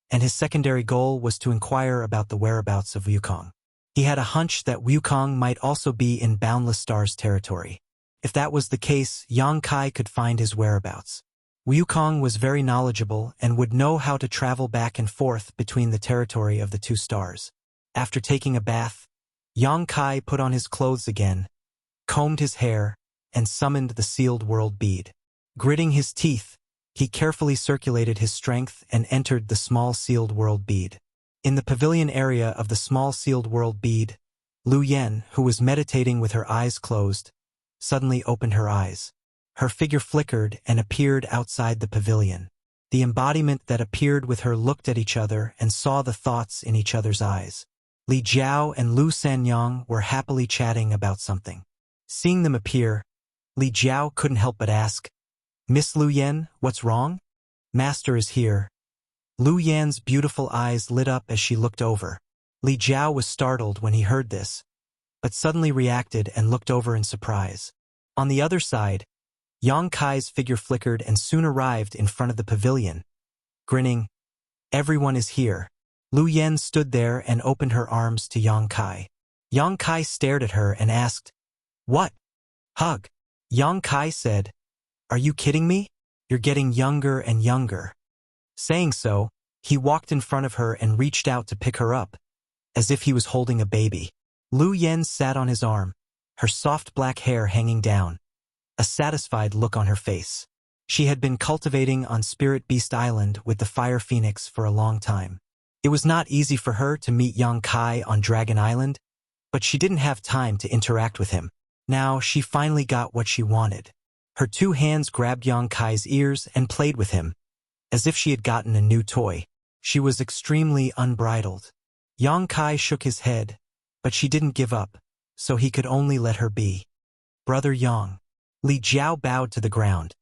and his secondary goal was to inquire about the whereabouts of Wukong. He had a hunch that Wukong might also be in Boundless Star's territory. If that was the case, Yang Kai could find his whereabouts. Wukong was very knowledgeable and would know how to travel back and forth between the territory of the two stars. After taking a bath, Yang Kai put on his clothes again, combed his hair, and summoned the sealed world bead. Gritting his teeth, he carefully circulated his strength and entered the small sealed world bead. In the pavilion area of the small sealed world bead, Lu Yen, who was meditating with her eyes closed, suddenly opened her eyes. Her figure flickered and appeared outside the pavilion. The embodiment that appeared with her looked at each other and saw the thoughts in each other's eyes. Li Jiao and Lu Sanyang were happily chatting about something. Seeing them appear, Li Jiao couldn't help but ask, "Miss Lu Yen, what's wrong? Master is here." Lu Yan's beautiful eyes lit up as she looked over. Li Jiao was startled when he heard this, but suddenly reacted and looked over in surprise. On the other side, Yang Kai's figure flickered and soon arrived in front of the pavilion. Grinning, "Everyone is here." Lu Yen stood there and opened her arms to Yang Kai. Yang Kai stared at her and asked, "What? Hug?" Yang Kai said, "Are you kidding me? You're getting younger and younger." Saying so, he walked in front of her and reached out to pick her up, as if he was holding a baby. Lu Yen sat on his arm, her soft black hair hanging down, a satisfied look on her face. She had been cultivating on Spirit Beast Island with the Fire Phoenix for a long time. It was not easy for her to meet Yang Kai on Dragon Island, but she didn't have time to interact with him. Now she finally got what she wanted. Her two hands grabbed Yang Kai's ears and played with him, as if she had gotten a new toy. She was extremely unbridled. Yang Kai shook his head, but she didn't give up, so he could only let her be. "Brother Yang." Li Jiao bowed to the ground.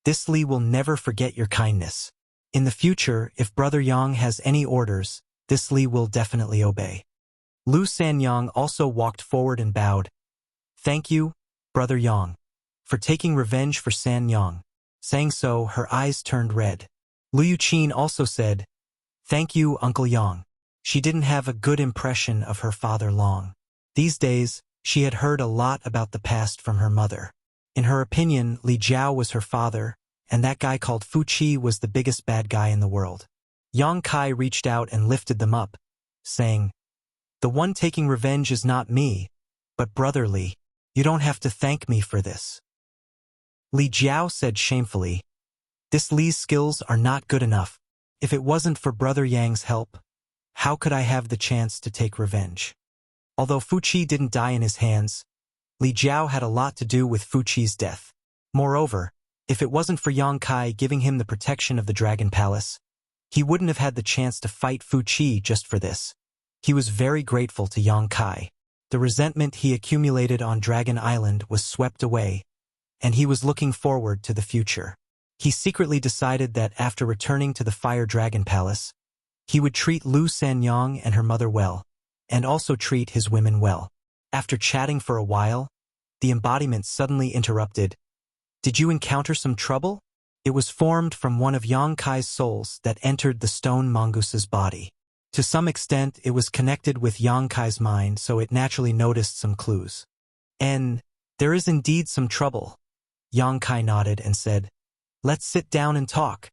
"This Li will never forget your kindness. In the future, if Brother Yang has any orders, this Li will definitely obey." Lu Sanyang also walked forward and bowed. "Thank you, Brother Yang, for taking revenge for Sanyang." Saying so, her eyes turned red. Lu Yuqin also said, "Thank you, Uncle Yang." She didn't have a good impression of her father long. These days, she had heard a lot about the past from her mother. In her opinion, Li Jiao was her father, and that guy called Fu Qi was the biggest bad guy in the world. Yang Kai reached out and lifted them up, saying, "The one taking revenge is not me, but Brother Li. You don't have to thank me for this." Li Jiao said shamefully, "This Li's skills are not good enough. If it wasn't for Brother Yang's help, how could I have the chance to take revenge?" Although Fu Qi didn't die in his hands, Li Jiao had a lot to do with Fu Qi's death. Moreover, if it wasn't for Yang Kai giving him the protection of the Dragon Palace, he wouldn't have had the chance to fight Fu Qi just for this. He was very grateful to Yang Kai. The resentment he accumulated on Dragon Island was swept away, and he was looking forward to the future. He secretly decided that after returning to the Fire Dragon Palace, he would treat Lu Sanyang and her mother well, and also treat his women well. After chatting for a while, the embodiment suddenly interrupted. "Did you encounter some trouble?" It was formed from one of Yang Kai's souls that entered the stone mongoose's body. To some extent, it was connected with Yang Kai's mind, so it naturally noticed some clues. "And there is indeed some trouble." Yang Kai nodded and said, "Let's sit down and talk."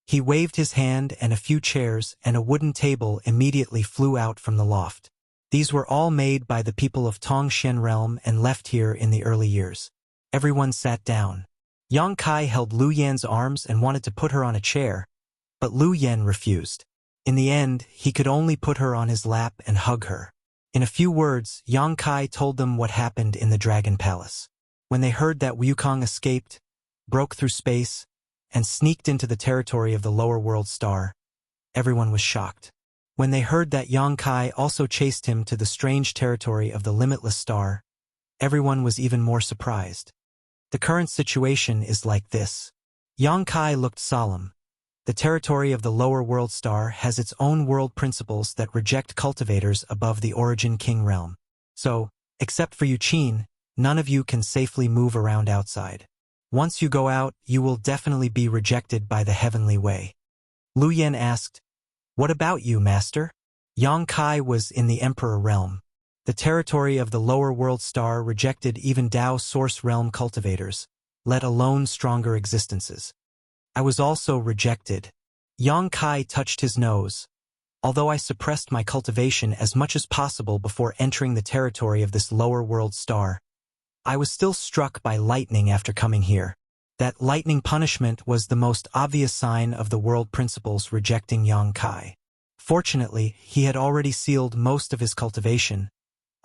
He waved his hand and a few chairs and a wooden table immediately flew out from the loft. These were all made by the people of Tongshen Realm and left here in the early years. Everyone sat down. Yang Kai held Lu Yan's arms and wanted to put her on a chair, but Lu Yan refused. In the end, he could only put her on his lap and hug her. In a few words, Yang Kai told them what happened in the Dragon Palace. When they heard that Wukong escaped, broke through space, and sneaked into the territory of the lower world star, everyone was shocked. When they heard that Yang Kai also chased him to the strange territory of the limitless star, everyone was even more surprised. The current situation is like this. Yang Kai looked solemn. The territory of the lower world star has its own world principles that reject cultivators above the Origin King realm. So, except for Yuqin, none of you can safely move around outside. Once you go out, you will definitely be rejected by the heavenly way. Lu Yan asked, "What about you, master?" Yang Kai was in the Emperor realm. The territory of the lower world star rejected even Dao Source realm cultivators, let alone stronger existences. I was also rejected. Yang Kai touched his nose. although I suppressed my cultivation as much as possible before entering the territory of this lower world star, I was still struck by lightning after coming here. That lightning punishment was the most obvious sign of the world principles rejecting Yang Kai. Fortunately, he had already sealed most of his cultivation,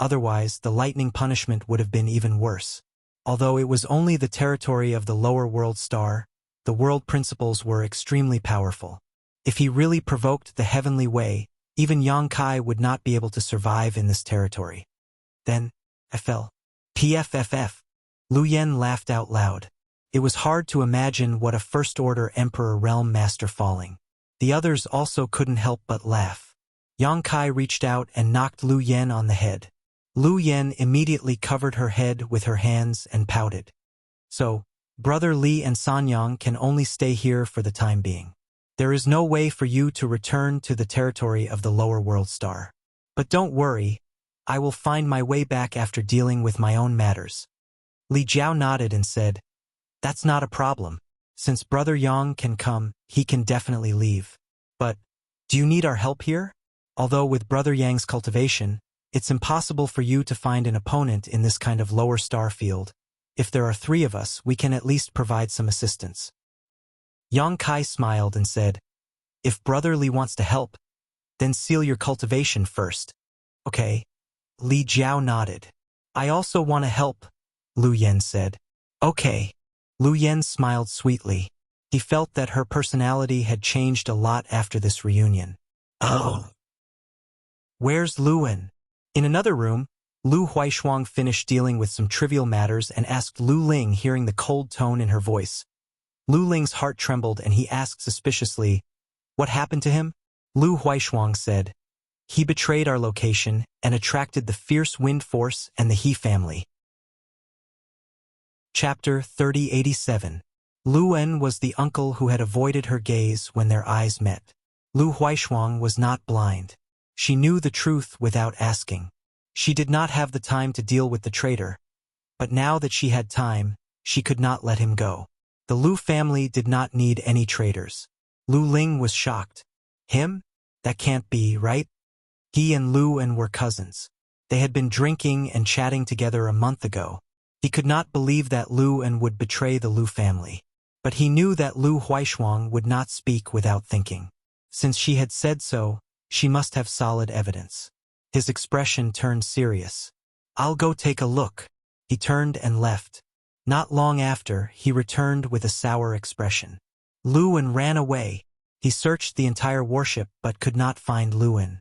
otherwise the lightning punishment would have been even worse. Although it was only the territory of the lower world star, the world principles were extremely powerful. If he really provoked the heavenly way, even Yang Kai would not be able to survive in this territory. Then, FL. PFFF. Lu Yen laughed out loud. It was hard to imagine what a First-Order Emperor Realm Master falling. The others also couldn't help but laugh. Yang Kai reached out and knocked Lu Yen on the head. Lu Yen immediately covered her head with her hands and pouted. So, Brother Li and Sanyang can only stay here for the time being. There is no way for you to return to the territory of the lower world star. But don't worry, I will find my way back after dealing with my own matters. Li Jiao nodded and said, "That's not a problem. Since Brother Yang can come, he can definitely leave. But, do you need our help here? Although with Brother Yang's cultivation, it's impossible for you to find an opponent in this kind of lower star field. If there are 3 of us, we can at least provide some assistance." Yang Kai smiled and said, "If Brother Li wants to help, then seal your cultivation first." "Okay." Li Jiao nodded. "I also want to help," Lu Yen said. "Okay." Lu Yen smiled sweetly. He felt that her personality had changed a lot after this reunion. "Oh. Where's Luan?" In another room, Lu Huaishuang finished dealing with some trivial matters and asked Lu Ling, hearing the cold tone in her voice. Lu Ling's heart trembled and he asked suspiciously, "What happened to him?" Lu Huaishuang said, "He betrayed our location and attracted the fierce wind force and the He family." Chapter 3087. Luan was the uncle who had avoided her gaze when their eyes met. Lu Huaishuang was not blind. She knew the truth without asking. She did not have the time to deal with the traitor, but now that she had time, she could not let him go. The Lu family did not need any traitors. Lu Ling was shocked. Him? That can't be, right? He and Luan were cousins. They had been drinking and chatting together a month ago. He could not believe that Luan would betray the Lu family. But he knew that Lu Huaishuang would not speak without thinking. Since she had said so, she must have solid evidence. His expression turned serious. "I'll go take a look." He turned and left. Not long after, he returned with a sour expression. Luan ran away. He searched the entire warship but could not find Luan.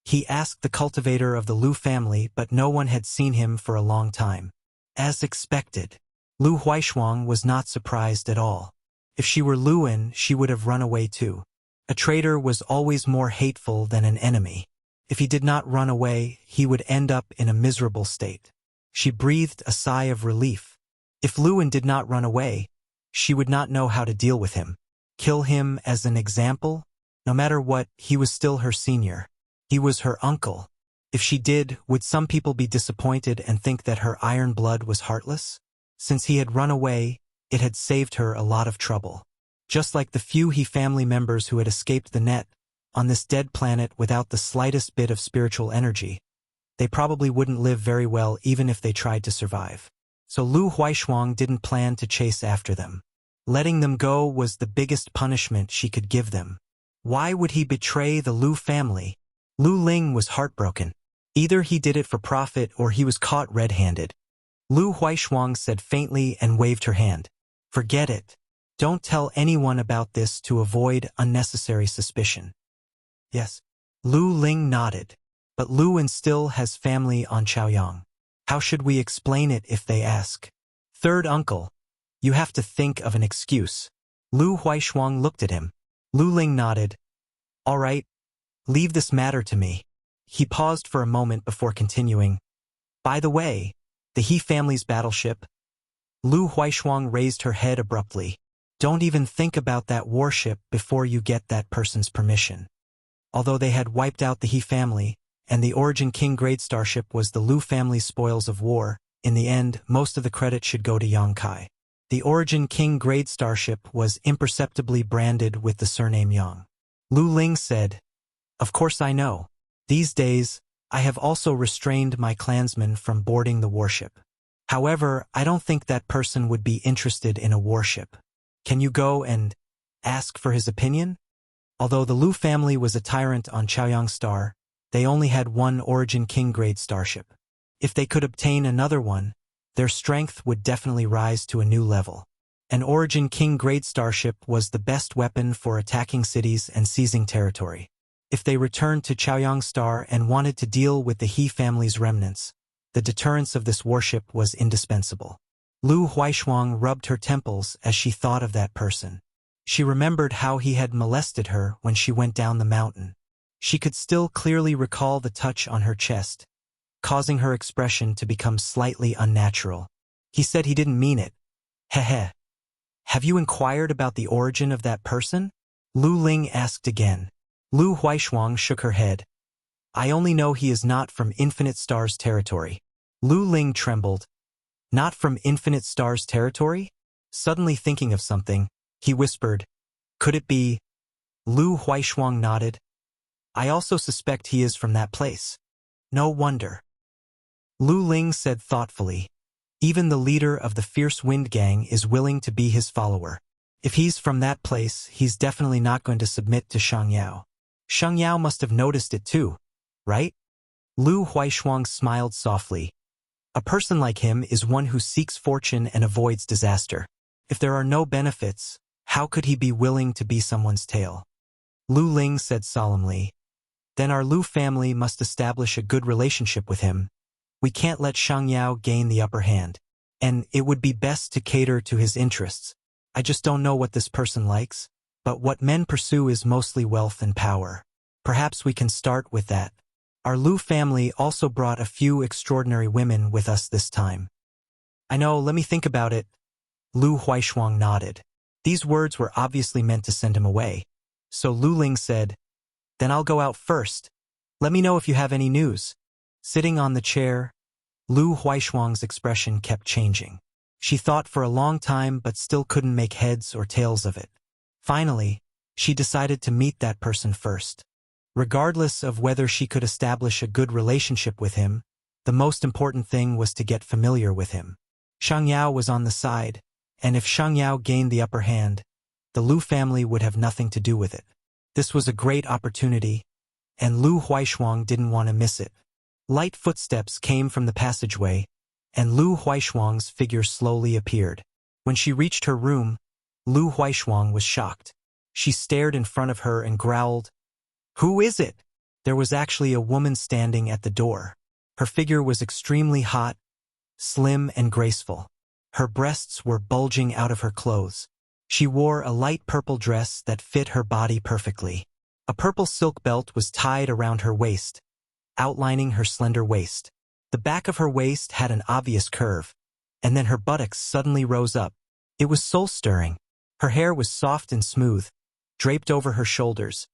He asked the cultivator of the Lu family, but no one had seen him for a long time. As expected, Lu Huaishuang was not surprised at all. If she were Luan, she would have run away too. A traitor was always more hateful than an enemy. If he did not run away, he would end up in a miserable state. She breathed a sigh of relief. If Luan did not run away, she would not know how to deal with him. Kill him as an example? No matter what, he was still her senior. He was her uncle. If she did, would some people be disappointed and think that her iron blood was heartless? Since he had run away, it had saved her a lot of trouble. Just like the few He family members who had escaped the net, on this dead planet without the slightest bit of spiritual energy, they probably wouldn't live very well even if they tried to survive. So Lu Huaishuang didn't plan to chase after them. Letting them go was the biggest punishment she could give them. Why would he betray the Lu family? Lu Ling was heartbroken. Either he did it for profit or he was caught red-handed. Lu Huaishuang said faintly and waved her hand. "Forget it. Don't tell anyone about this to avoid unnecessary suspicion." "Yes." Lu Ling nodded. "But Luan still has family on Chaoyang. How should we explain it if they ask?" "Third uncle. You have to think of an excuse." Lu Huaishuang looked at him. Lu Ling nodded. "All right. Leave this matter to me." He paused for a moment before continuing. "By the way, the He family's battleship." Lu Huaishuang raised her head abruptly. "Don't even think about that warship before you get that person's permission." Although they had wiped out the He family, and the Origin King grade starship was the Lu family's spoils of war, in the end, most of the credit should go to Yang Kai. The Origin King grade starship was imperceptibly branded with the surname Yang. Lu Ling said, Of course I know. These days, I have also restrained my clansmen from boarding the warship. However, I don't think that person would be interested in a warship. Can you go and ask for his opinion? Although the Lu family was a tyrant on Chaoyang Star, they only had one Origin King grade starship. If they could obtain another one, their strength would definitely rise to a new level. An Origin King grade starship was the best weapon for attacking cities and seizing territory. If they returned to Chaoyang Star and wanted to deal with the He family's remnants, the deterrence of this warship was indispensable. Lu Huaishuang rubbed her temples as she thought of that person. She remembered how he had molested her when she went down the mountain. She could still clearly recall the touch on her chest, causing her expression to become slightly unnatural. He said he didn't mean it. Heh. Have you inquired about the origin of that person? Lu Ling asked again. Lu Huaishuang shook her head. I only know he is not from Infinite Stars territory. Lu Ling trembled. Not from Infinite Stars territory? Suddenly thinking of something, he whispered, could it be? Lu Huaishuang nodded. I also suspect he is from that place. No wonder. Lu Ling said thoughtfully. Even the leader of the Fierce Wind Gang is willing to be his follower. If he's from that place, he's definitely not going to submit to Shang Yao. Shang Yao must have noticed it too, right? Lu Huaishuang smiled softly. A person like him is one who seeks fortune and avoids disaster. If there are no benefits, how could he be willing to be someone's tail? Lu Ling said solemnly. Then our Lu family must establish a good relationship with him. We can't let Shang Yao gain the upper hand. And it would be best to cater to his interests. I just don't know what this person likes, but what men pursue is mostly wealth and power. Perhaps we can start with that. Our Lu family also brought a few extraordinary women with us this time. I know, let me think about it. Lu Huaishuang nodded. These words were obviously meant to send him away. So Lu Ling said, then I'll go out first. Let me know if you have any news. Sitting on the chair, Lu Huaishuang's expression kept changing. She thought for a long time but still couldn't make heads or tails of it. Finally, she decided to meet that person first. Regardless of whether she could establish a good relationship with him, the most important thing was to get familiar with him. Shang Yao was on the side, and if Shang Yao gained the upper hand, the Lu family would have nothing to do with it. This was a great opportunity, and Lu Huaishuang didn't want to miss it. Light footsteps came from the passageway, and Lu Huaishuang's figure slowly appeared. When she reached her room, Lu Huaishuang was shocked. She stared in front of her and growled, "Who is it?" There was actually a woman standing at the door. Her figure was extremely hot, slim and graceful. Her breasts were bulging out of her clothes. She wore a light purple dress that fit her body perfectly. A purple silk belt was tied around her waist, outlining her slender waist. The back of her waist had an obvious curve, and then her buttocks suddenly rose up. It was soul-stirring. Her hair was soft and smooth, draped over her shoulders,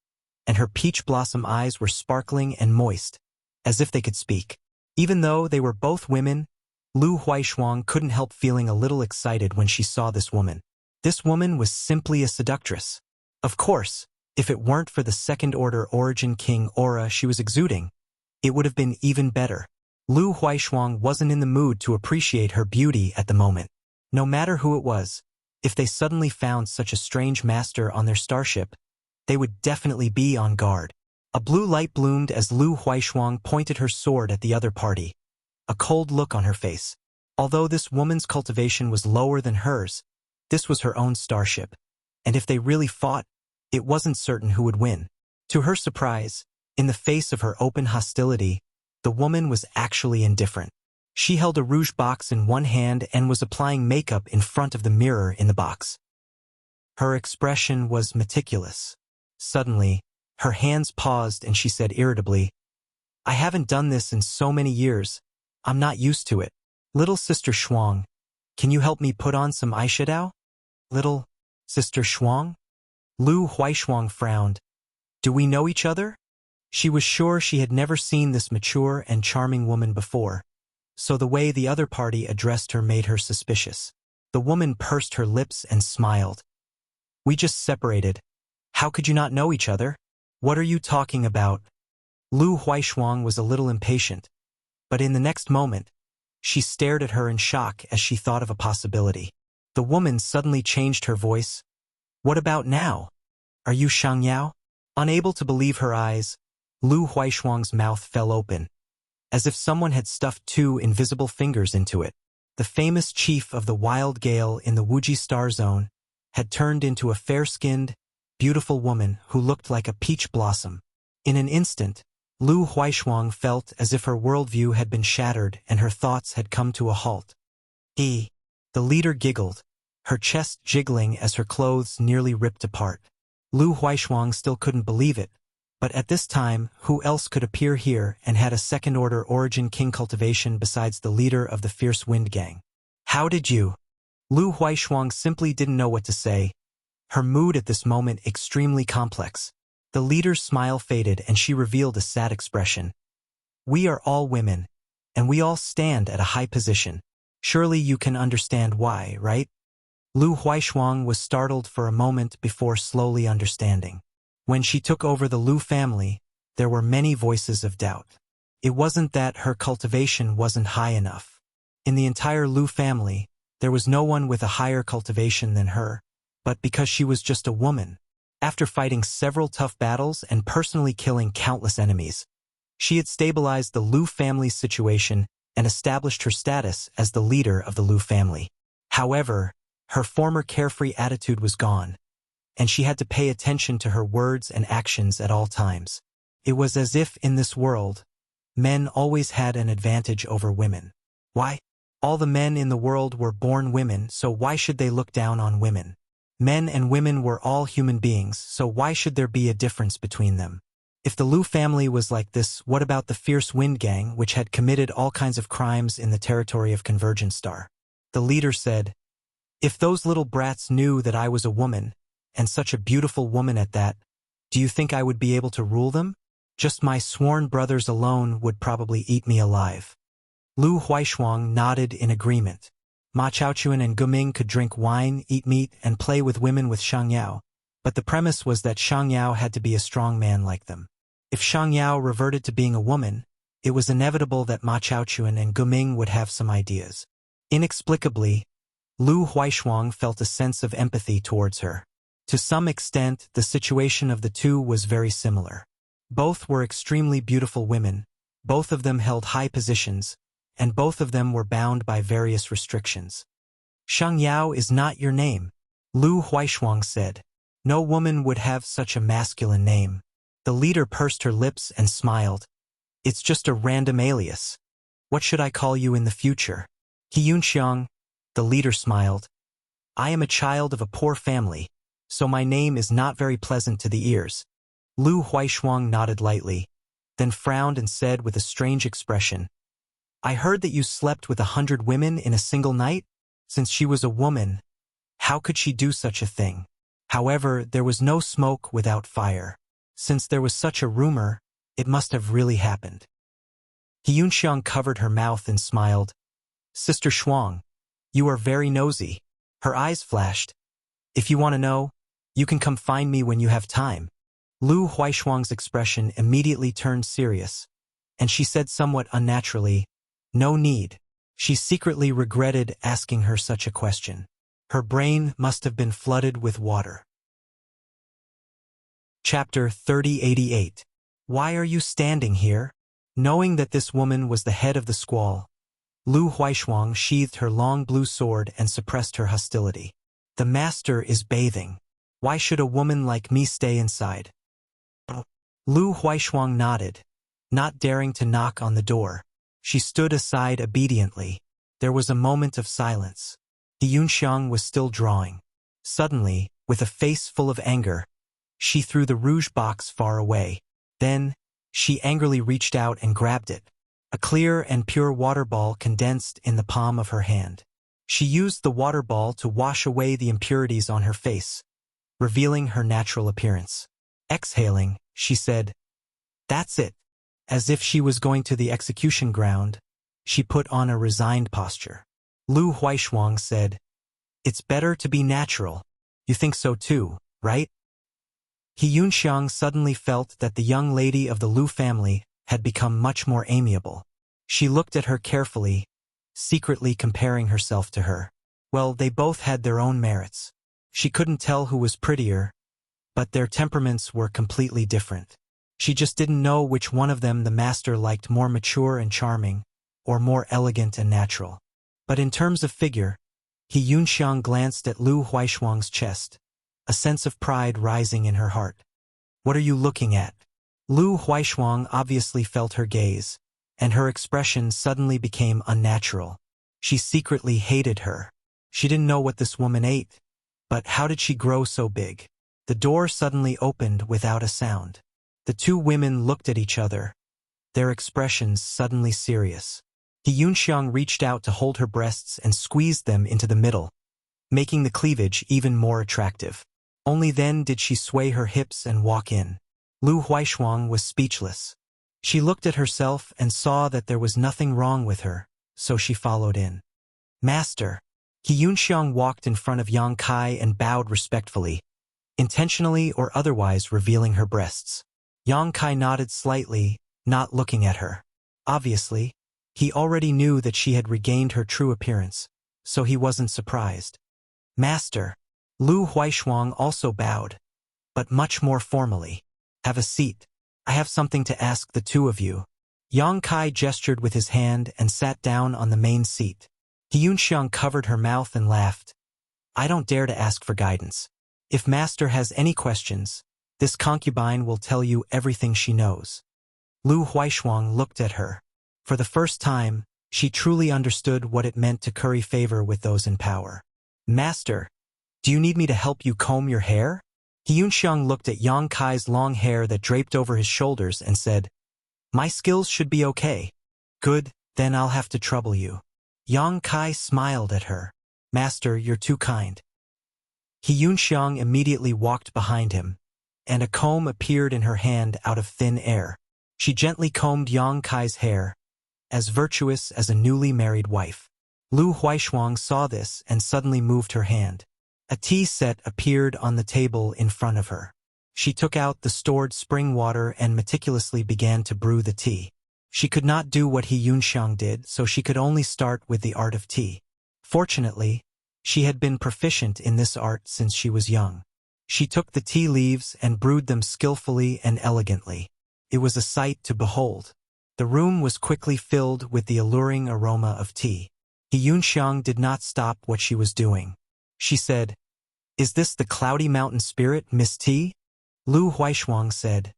and her peach blossom eyes were sparkling and moist, as if they could speak. Even though they were both women, Lu Huaishuang couldn't help feeling a little excited when she saw this woman. This woman was simply a seductress. Of course, if it weren't for the second-order Origin King aura she was exuding, it would have been even better. Lu Huaishuang wasn't in the mood to appreciate her beauty at the moment. No matter who it was, if they suddenly found such a strange master on their starship, they would definitely be on guard. A blue light bloomed as Lu Huaishuang pointed her sword at the other party, a cold look on her face. Although this woman's cultivation was lower than hers, this was her own starship, and if they really fought, it wasn't certain who would win. To her surprise, in the face of her open hostility, the woman was actually indifferent. She held a rouge box in one hand and was applying makeup in front of the mirror in the box. Her expression was meticulous. Suddenly, her hands paused and she said irritably, "I haven't done this in so many years. I'm not used to it. Little Sister Shuang, can you help me put on some eyeshadow?" Little Sister Shuang? Lu Huaishuang frowned. Do we know each other? She was sure she had never seen this mature and charming woman before, so the way the other party addressed her made her suspicious. The woman pursed her lips and smiled. We just separated. How could you not know each other? What are you talking about? Lu Huaishuang was a little impatient, but in the next moment, she stared at her in shock as she thought of a possibility. The woman suddenly changed her voice. What about now? Are you Shang Yao? Unable to believe her eyes, Lu Huaishuang's mouth fell open, as if someone had stuffed two invisible fingers into it. The famous chief of the wild gale in the Wuji star zone had turned into a fair-skinned, beautiful woman who looked like a peach blossom. In an instant, Lu Huaishuang felt as if her worldview had been shattered and her thoughts had come to a halt. The leader giggled, her chest jiggling as her clothes nearly ripped apart. Lu Huaishuang still couldn't believe it, but at this time, who else could appear here and had a second-order origin king cultivation besides the leader of the fierce wind gang? How did you? Lu Huaishuang simply didn't know what to say, her mood at this moment extremely complex. The leader's smile faded and she revealed a sad expression. We are all women, and we all stand at a high position. Surely you can understand why, right? Lu Huaishuang was startled for a moment before slowly understanding. When she took over the Lu family, there were many voices of doubt. It wasn't that her cultivation wasn't high enough. In the entire Lu family, there was no one with a higher cultivation than her, but because she was just a woman. After fighting several tough battles and personally killing countless enemies, she had stabilized the Lu family's situation and established her status as the leader of the Lu family. However, her former carefree attitude was gone, and she had to pay attention to her words and actions at all times. It was as if in this world, men always had an advantage over women. Why? All the men in the world were born women, so why should they look down on women? Men and women were all human beings, so why should there be a difference between them? If the Lu family was like this, what about the fierce wind gang, which had committed all kinds of crimes in the territory of Convergence Star? The leader said, if those little brats knew that I was a woman, and such a beautiful woman at that, do you think I would be able to rule them? Just my sworn brothers alone would probably eat me alive. Lu Huaishuang nodded in agreement. Ma Chaochuan and Guming could drink wine, eat meat, and play with women with Shang Yao, but the premise was that Shang Yao had to be a strong man like them. If Shang Yao reverted to being a woman, it was inevitable that Ma Chaochuan and Guming would have some ideas. Inexplicably, Lu Huaishuang felt a sense of empathy towards her. To some extent, the situation of the two was very similar. Both were extremely beautiful women, both of them held high positions, and both of them were bound by various restrictions. Shang Yao is not your name, Lu Huaishuang said. No woman would have such a masculine name. The leader pursed her lips and smiled. It's just a random alias. What should I call you in the future? Yunxiang, the leader smiled. I am a child of a poor family, so my name is not very pleasant to the ears. Lu Huaishuang nodded lightly, then frowned and said with a strange expression, I heard that you slept with 100 women in a single night? Since she was a woman, how could she do such a thing? However, there was no smoke without fire. Since there was such a rumor, it must have really happened. Yunxiang covered her mouth and smiled. Sister Shuang, you are very nosy. Her eyes flashed. If you want to know, you can come find me when you have time. Lu Huaishuang's expression immediately turned serious, and she said somewhat unnaturally, no need. She secretly regretted asking her such a question. Her brain must have been flooded with water. Chapter 3088. Why are you standing here? Knowing that this woman was the head of the squall, Lu Huaishuang sheathed her long blue sword and suppressed her hostility. The master is bathing. Why should a woman like me stay inside? Lu Huaishuang nodded, not daring to knock on the door. She stood aside obediently. There was a moment of silence. Yunxiang was still drawing. Suddenly, with a face full of anger, she threw the rouge box far away. Then, she angrily reached out and grabbed it. A clear and pure water ball condensed in the palm of her hand. She used the water ball to wash away the impurities on her face, revealing her natural appearance. Exhaling, she said, That's it. As if she was going to the execution ground, she put on a resigned posture. Lu Huaishuang said, It's better to be natural. You think so too, right? He Yunxiang suddenly felt that the young lady of the Lu family had become much more amiable. She looked at her carefully, secretly comparing herself to her. Well, they both had their own merits. She couldn't tell who was prettier, but their temperaments were completely different. She just didn't know which one of them the master liked, more mature and charming, or more elegant and natural. But in terms of figure, He Yunxiang glanced at Lu Huaishuang's chest, a sense of pride rising in her heart. What are you looking at? Lu Huaishuang obviously felt her gaze, and her expression suddenly became unnatural. She secretly hated her. She didn't know what this woman ate, but how did she grow so big? The door suddenly opened without a sound. The two women looked at each other, their expressions suddenly serious. He Yunxiang reached out to hold her breasts and squeezed them into the middle, making the cleavage even more attractive. Only then did she sway her hips and walk in. Lu Huaishuang was speechless. She looked at herself and saw that there was nothing wrong with her, so she followed in. Master. He Yunxiang walked in front of Yang Kai and bowed respectfully, intentionally or otherwise revealing her breasts. Yang Kai nodded slightly, not looking at her. Obviously, he already knew that she had regained her true appearance, so he wasn't surprised. Master. Lu Huaishuang also bowed, but much more formally. Have a seat. I have something to ask the two of you. Yang Kai gestured with his hand and sat down on the main seat. He Yunxiang covered her mouth and laughed. I don't dare to ask for guidance. If Master has any questions, this concubine will tell you everything she knows. Lu Huaishuang looked at her. For the first time, she truly understood what it meant to curry favor with those in power. Master, do you need me to help you comb your hair? He Yunxiang looked at Yang Kai's long hair that draped over his shoulders and said, My skills should be okay. Good, then I'll have to trouble you. Yang Kai smiled at her. Master, you're too kind. He Yunxiang immediately walked behind him, and a comb appeared in her hand out of thin air. She gently combed Yang Kai's hair, as virtuous as a newly married wife. Lu Huaishuang saw this and suddenly moved her hand. A tea set appeared on the table in front of her. She took out the stored spring water and meticulously began to brew the tea. She could not do what He Yunxiang did, so she could only start with the art of tea. Fortunately, she had been proficient in this art since she was young. She took the tea leaves and brewed them skillfully and elegantly. It was a sight to behold. The room was quickly filled with the alluring aroma of tea. He Yunxiang did not stop what she was doing. She said, Is this the cloudy mountain spirit, Miss T? Lu Huaishuang said,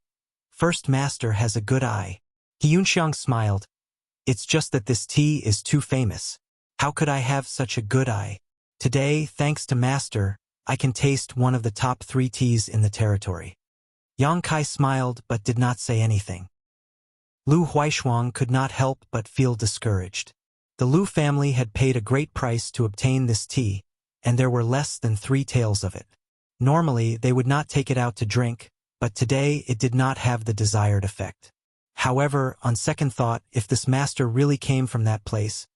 First Master has a good eye. He Yunxiang smiled. It's just that this tea is too famous. How could I have such a good eye? Today, thanks to Master, I can taste one of the top 3 teas in the territory. Yang Kai smiled but did not say anything. Lu Huaishuang could not help but feel discouraged. The Lu family had paid a great price to obtain this tea, and there were less than 3 taels of it. Normally, they would not take it out to drink, but today it did not have the desired effect. However, on second thought, if this master really came from that place,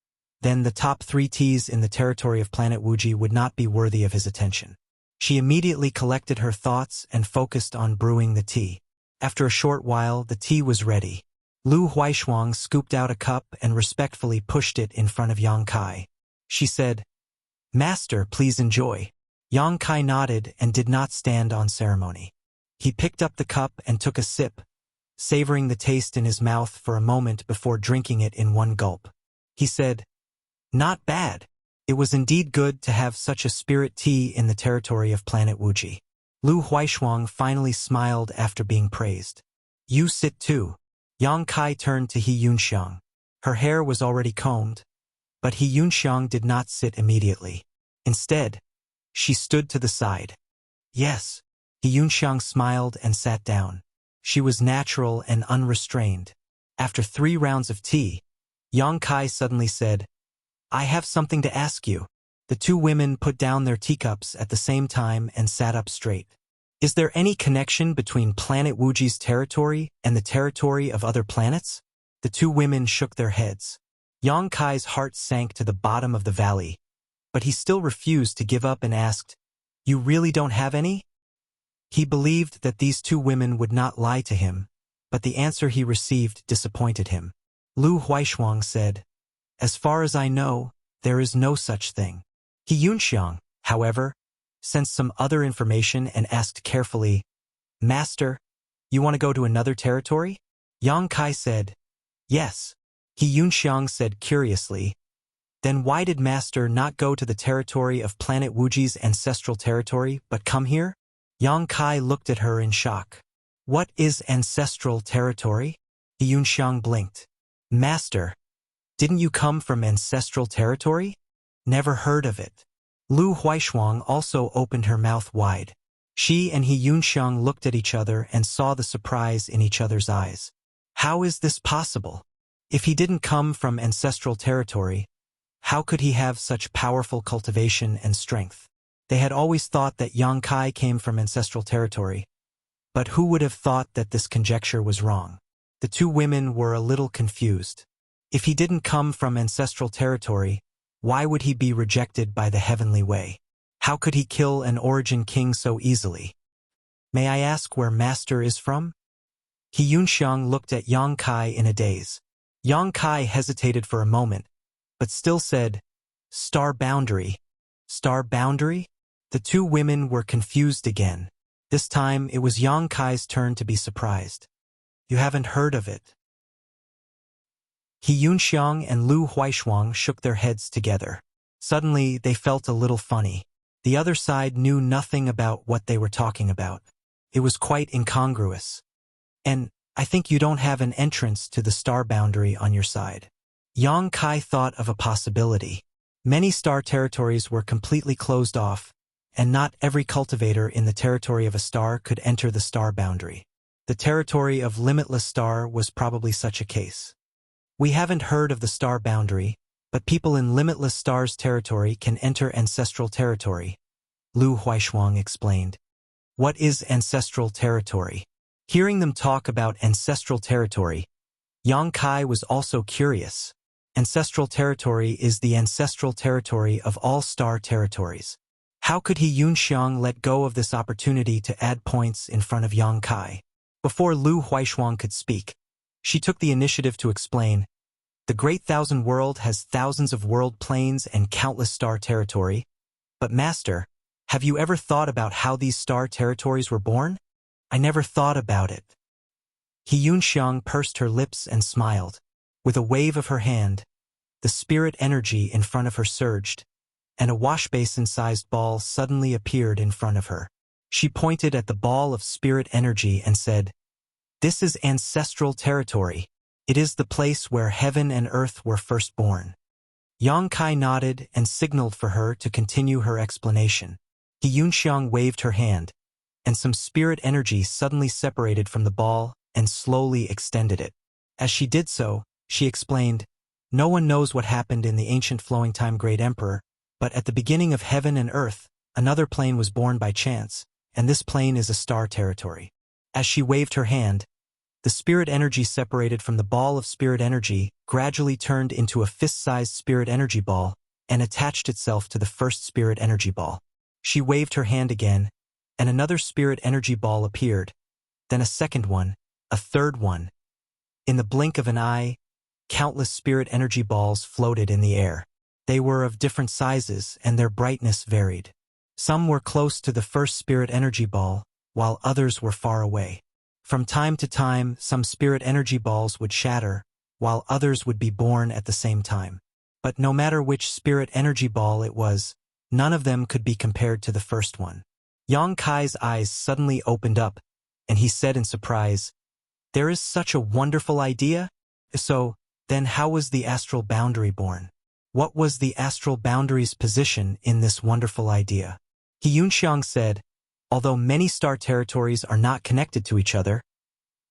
then the top 3 teas in the territory of planet Wuji would not be worthy of his attention. She immediately collected her thoughts and focused on brewing the tea. After a short while, the tea was ready. Lu Huaishuang scooped out a cup and respectfully pushed it in front of Yang Kai. She said, Master, please enjoy. Yang Kai nodded and did not stand on ceremony. He picked up the cup and took a sip, savoring the taste in his mouth for a moment before drinking it in one gulp. He said, Not bad. It was indeed good to have such a spirit tea in the territory of planet Wuji. Lu Huaishuang finally smiled after being praised. You sit too. Yang Kai turned to He Yunxiang. Her hair was already combed, but He Yunxiang did not sit immediately. Instead, she stood to the side. Yes. He Yunxiang smiled and sat down. She was natural and unrestrained. After 3 rounds of tea, Yang Kai suddenly said, I have something to ask you. The 2 women put down their teacups at the same time and sat up straight. Is there any connection between planet Wuji's territory and the territory of other planets? The 2 women shook their heads. Yang Kai's heart sank to the bottom of the valley, but he still refused to give up and asked, You really don't have any? He believed that these two women would not lie to him, but the answer he received disappointed him. Lu Huaishuang said, "As far as I know, there is no such thing." He Yunxiang, however, sensed some other information and asked carefully, "Master, you want to go to another territory?" Yang Kai said, "Yes." He Yunxiang said curiously, "Then why did Master not go to the territory of planet Wuji's ancestral territory but come here?" Yang Kai looked at her in shock. "What is ancestral territory?" He Yunxiang blinked. "Master, didn't you come from ancestral territory? Never heard of it." Lu Huaishuang also opened her mouth wide. She and He Yunxiang looked at each other and saw the surprise in each other's eyes. How is this possible? If he didn't come from ancestral territory, how could he have such powerful cultivation and strength? They had always thought that Yang Kai came from ancestral territory, but who would have thought that this conjecture was wrong? The two women were a little confused. If he didn't come from ancestral territory, why would he be rejected by the heavenly way? How could he kill an origin king so easily? "May I ask where Master is from?" He Yunxiang looked at Yang Kai in a daze. Yang Kai hesitated for a moment, but still said, "Star boundary." Star boundary? The two women were confused again. This time it was Yang Kai's turn to be surprised. "You haven't heard of it?" He Yunxiang and Lu Huaishuang shook their heads together. Suddenly they felt a little funny. The other side knew nothing about what they were talking about. It was quite incongruous. "And I think you don't have an entrance to the star boundary on your side." Yang Kai thought of a possibility. Many star territories were completely closed off, and not every cultivator in the territory of a star could enter the star boundary. The territory of Limitless Star was probably such a case. "We haven't heard of the star boundary, but people in Limitless Star's territory can enter ancestral territory," Lu Huaishuang explained. "What is ancestral territory?" Hearing them talk about ancestral territory, Yang Kai was also curious. Ancestral territory is the ancestral territory of all star territories. How could He Yunxiang let go of this opportunity to add points in front of Yang Kai? Before Lu Huaishuang could speak, she took the initiative to explain, "The Great Thousand World has thousands of world planes and countless star territory. But Master, have you ever thought about how these star territories were born? I never thought about it." He Yunxiang pursed her lips and smiled. With a wave of her hand, the spirit energy in front of her surged, and a washbasin-sized ball suddenly appeared in front of her. She pointed at the ball of spirit energy and said, "This is ancestral territory. It is the place where heaven and earth were first born." Yang Kai nodded and signaled for her to continue her explanation. He Yunxiang waved her hand, and some spirit energy suddenly separated from the ball and slowly extended it. As she did so, she explained, "No one knows what happened in the ancient flowing time Great Emperor, but at the beginning of heaven and earth, another plane was born by chance, and this plane is a star territory." As she waved her hand, the spirit energy separated from the ball of spirit energy gradually turned into a fist-sized spirit energy ball and attached itself to the first spirit energy ball. She waved her hand again, and another spirit energy ball appeared, then a second one, a third one. In the blink of an eye, countless spirit energy balls floated in the air. They were of different sizes and their brightness varied. Some were close to the first spirit energy ball, while others were far away. From time to time, some spirit energy balls would shatter, while others would be born at the same time. But no matter which spirit energy ball it was, none of them could be compared to the first one. Yang Kai's eyes suddenly opened up, and he said in surprise, "There is such a wonderful idea? So, then how was the astral boundary born? What was the astral boundary's position in this wonderful idea?" He Yunxiang said, "Although many star territories are not connected to each other,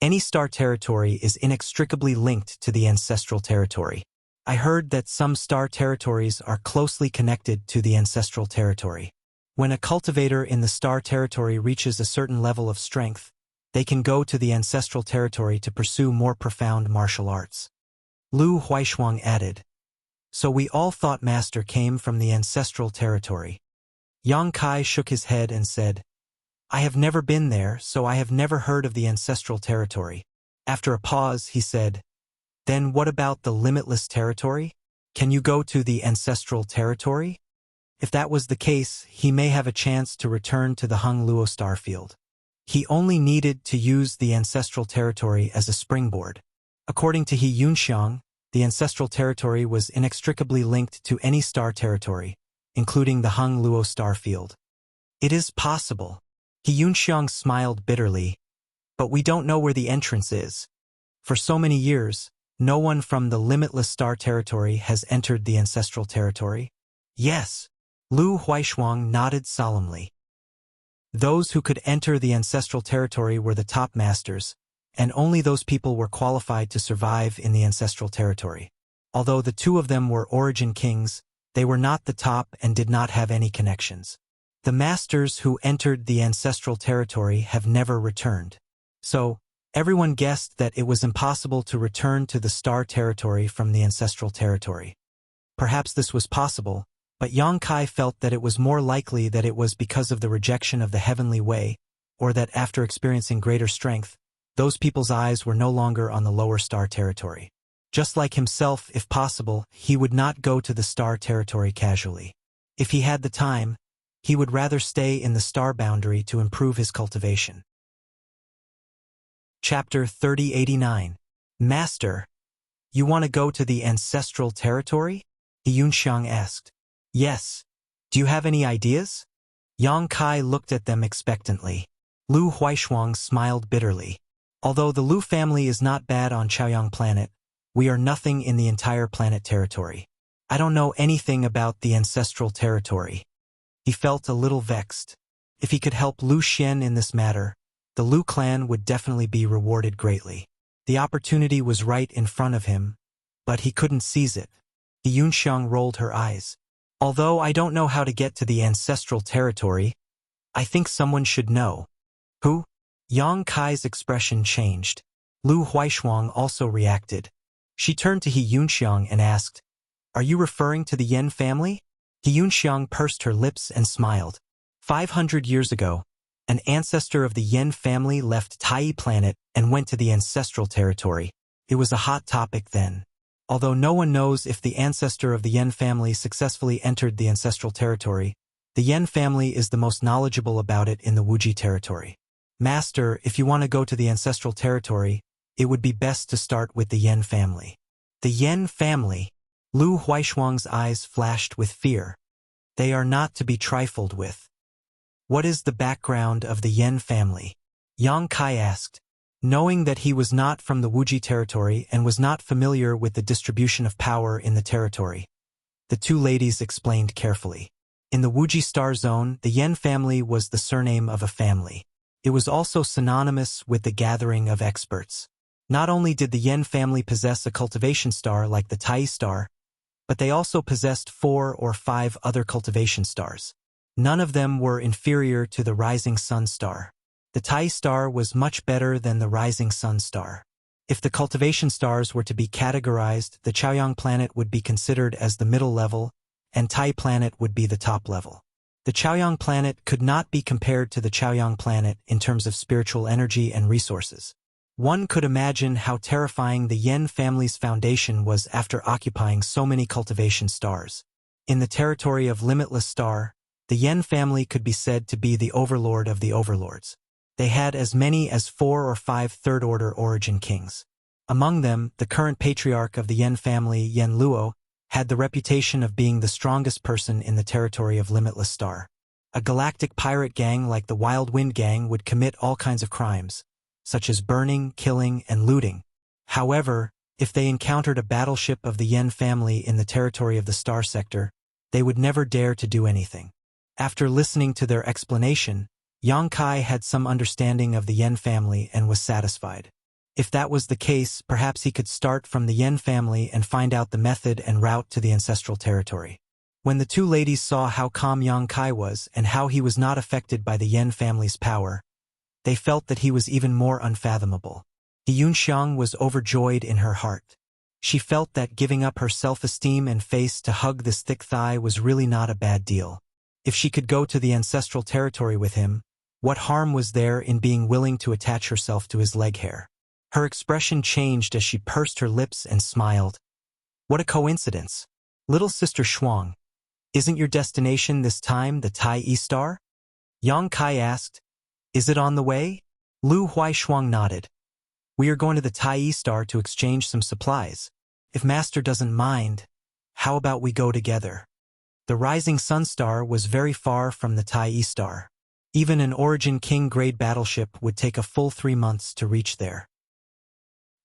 any star territory is inextricably linked to the ancestral territory. I heard that some star territories are closely connected to the ancestral territory. When a cultivator in the star territory reaches a certain level of strength, they can go to the ancestral territory to pursue more profound martial arts." Lu Huaishuang added, "So we all thought Master came from the ancestral territory." Yang Kai shook his head and said, I have never been there, so I have never heard of the ancestral territory. After a pause, he said, Then what about the limitless territory? Can you go to the ancestral territory? If that was the case, he may have a chance to return to the Hung Luo starfield. He only needed to use the ancestral territory as a springboard. According to He Yunxiang, the ancestral territory was inextricably linked to any star territory, including the Hung Luo starfield. It is possible. He Yunxiang smiled bitterly. But we don't know where the entrance is. For so many years, no one from the limitless star territory has entered the ancestral territory. Yes. Lu Huaishuang nodded solemnly. Those who could enter the ancestral territory were the top masters, and only those people were qualified to survive in the ancestral territory. Although the two of them were origin kings, they were not the top and did not have any connections. The masters who entered the ancestral territory have never returned. So, everyone guessed that it was impossible to return to the star territory from the ancestral territory. Perhaps this was possible, but Yang Kai felt that it was more likely that it was because of the rejection of the heavenly way, or that after experiencing greater strength, those people's eyes were no longer on the lower star territory. Just like himself, if possible, he would not go to the star territory casually. If he had the time, he would rather stay in the star boundary to improve his cultivation. Chapter 3089. Master, you want to go to the ancestral territory? He Yunxiang asked. Yes. Do you have any ideas? Yang Kai looked at them expectantly. Lu Huaishuang smiled bitterly. Although the Lu family is not bad on Chaoyang planet, we are nothing in the entire planet territory. I don't know anything about the ancestral territory. He felt a little vexed. If he could help Lu Xian in this matter, the Lu clan would definitely be rewarded greatly. The opportunity was right in front of him, but he couldn't seize it. He Yunxiang rolled her eyes. Although I don't know how to get to the ancestral territory, I think someone should know. Who? Yang Kai's expression changed. Lu Huaishuang also reacted. She turned to He Yunxiang and asked, Are you referring to the Yen family? He Yunxiang pursed her lips and smiled. 500 years ago, an ancestor of the Yen family left Tai planet and went to the ancestral territory. It was a hot topic then. Although no one knows if the ancestor of the Yen family successfully entered the ancestral territory, the Yen family is the most knowledgeable about it in the Wuji territory. Master, if you want to go to the ancestral territory, it would be best to start with the Yen family. The Yen family? Lu Huaishuang's eyes flashed with fear. They are not to be trifled with. What is the background of the Yen family? Yang Kai asked. Knowing that he was not from the Wuji territory and was not familiar with the distribution of power in the territory, the two ladies explained carefully. In the Wuji star zone, the Yen family was the surname of a family. It was also synonymous with the gathering of experts. Not only did the Yen family possess a cultivation star like the Tai star, but they also possessed 4 or 5 other cultivation stars. None of them were inferior to the rising sun star. The Tai star was much better than the rising sun star. If the cultivation stars were to be categorized, the Chaoyang planet would be considered as the middle level, and Tai planet would be the top level. The Chaoyang planet could not be compared to the Chaoyang planet in terms of spiritual energy and resources. One could imagine how terrifying the Yen family's foundation was after occupying so many cultivation stars. In the territory of Limitless Star, the Yen family could be said to be the overlord of the overlords. They had as many as 4 or 5 third-order origin kings. Among them, the current patriarch of the Yen family, Yen Luo, had the reputation of being the strongest person in the territory of Limitless Star. A galactic pirate gang like the Wild Wind Gang would commit all kinds of crimes, such as burning, killing, and looting. However, if they encountered a battleship of the Yen family in the territory of the Star Sector, they would never dare to do anything. After listening to their explanation, Yang Kai had some understanding of the Yen family and was satisfied. If that was the case, perhaps he could start from the Yen family and find out the method and route to the ancestral territory. When the two ladies saw how calm Yang Kai was and how he was not affected by the Yen family's power, they felt that he was even more unfathomable. He Yunxiang was overjoyed in her heart. She felt that giving up her self-esteem and face to hug this thick thigh was really not a bad deal. If she could go to the ancestral territory with him, What harm was there in being willing to attach herself to his leg hair? Her expression changed as she pursed her lips and smiled. What a coincidence. Little sister Shuang, isn't your destination this time the Tai Yi Star? Yang Kai asked. Is it on the way? Lu Huaishuang nodded. We are going to the Tai Yi Star to exchange some supplies. If Master doesn't mind, how about we go together? The rising sun star was very far from the Tai Yi Star. Even an Origin King grade battleship would take a full 3 months to reach there.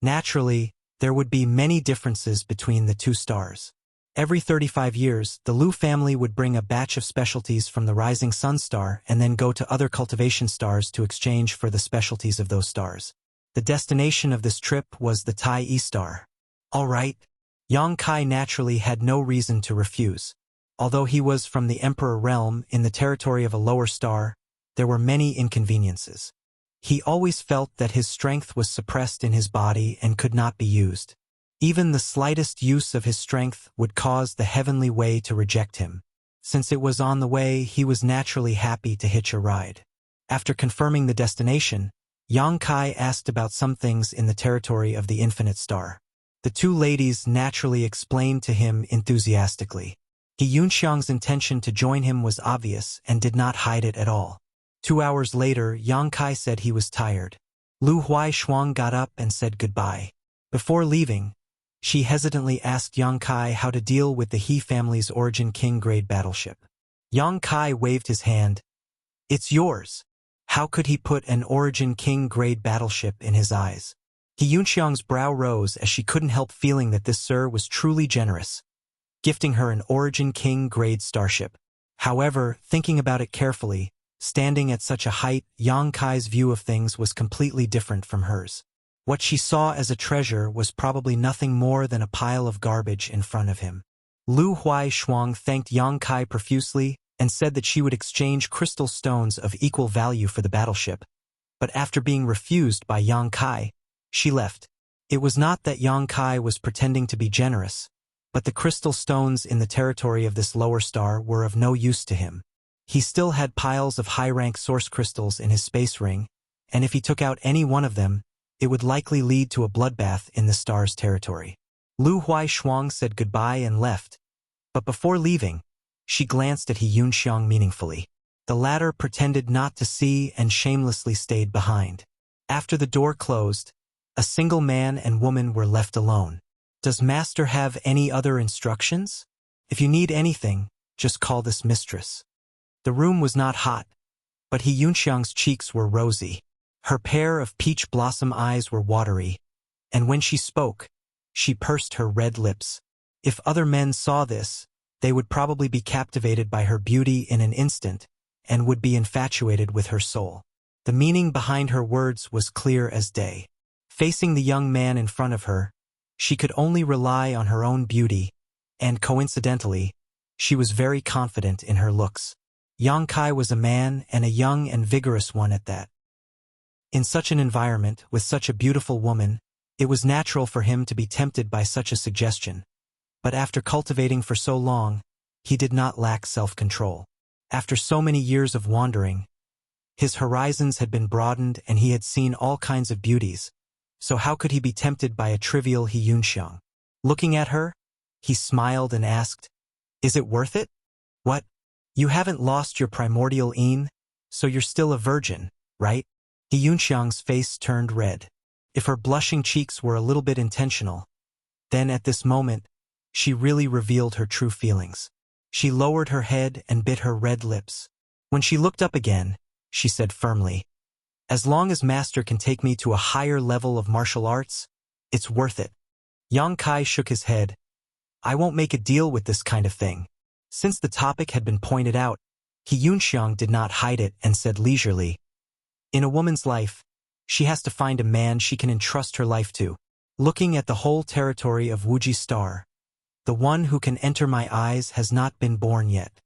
Naturally, there would be many differences between the two stars. Every 35 years, the Lu family would bring a batch of specialties from the rising sun star and then go to other cultivation stars to exchange for the specialties of those stars. The destination of this trip was the Tai Yi Star. All right. Yang Kai naturally had no reason to refuse. Although he was from the Emperor realm in the territory of a lower star, there were many inconveniences. He always felt that his strength was suppressed in his body and could not be used. Even the slightest use of his strength would cause the heavenly way to reject him. Since it was on the way, he was naturally happy to hitch a ride. After confirming the destination, Yang Kai asked about some things in the territory of the Infinite Star. The two ladies naturally explained to him enthusiastically. He Yunxiang's intention to join him was obvious and did not hide it at all. 2 hours later, Yang Kai said he was tired. Lu Huaishuang got up and said goodbye. Before leaving, she hesitantly asked Yang Kai how to deal with the He family's Origin King grade battleship. Yang Kai waved his hand. It's yours. How could he put an Origin King grade battleship in his eyes? He Yunxiang's brow rose as she couldn't help feeling that this sir was truly generous, gifting her an Origin King grade starship. However, thinking about it carefully, standing at such a height, Yang Kai's view of things was completely different from hers. What she saw as a treasure was probably nothing more than a pile of garbage in front of him. Lu Huaishuang thanked Yang Kai profusely and said that she would exchange crystal stones of equal value for the battleship. But after being refused by Yang Kai, she left. It was not that Yang Kai was pretending to be generous, but the crystal stones in the territory of this lower star were of no use to him. He still had piles of high-rank source crystals in his space ring, and if he took out any one of them, it would likely lead to a bloodbath in the star's territory. Lu Huaishuang said goodbye and left, but before leaving, she glanced at He Yunxiang meaningfully. The latter pretended not to see and shamelessly stayed behind. After the door closed, a single man and woman were left alone. Does Master have any other instructions? If you need anything, just call this mistress. The room was not hot, but He Yunxiang's cheeks were rosy. Her pair of peach blossom eyes were watery, and when she spoke, she pursed her red lips. If other men saw this, they would probably be captivated by her beauty in an instant and would be infatuated with her soul. The meaning behind her words was clear as day. Facing the young man in front of her, she could only rely on her own beauty, and coincidentally, she was very confident in her looks. Yang Kai was a man, and a young and vigorous one at that. In such an environment, with such a beautiful woman, it was natural for him to be tempted by such a suggestion. But after cultivating for so long, he did not lack self-control. After so many years of wandering, his horizons had been broadened and he had seen all kinds of beauties, so how could he be tempted by a trivial He Yunxiang? Looking at her, he smiled and asked, "Is it worth it? What? You haven't lost your primordial Yin, so you're still a virgin, right?" He Yunxiang's face turned red. If her blushing cheeks were a little bit intentional, then at this moment, she really revealed her true feelings. She lowered her head and bit her red lips. When she looked up again, she said firmly, "As long as Master can take me to a higher level of martial arts, it's worth it." Yang Kai shook his head. "I won't make a deal with this kind of thing." Since the topic had been pointed out, He Yunxiang did not hide it and said leisurely, "In a woman's life, she has to find a man she can entrust her life to. Looking at the whole territory of Wuxia Star, the one who can enter my eyes has not been born yet."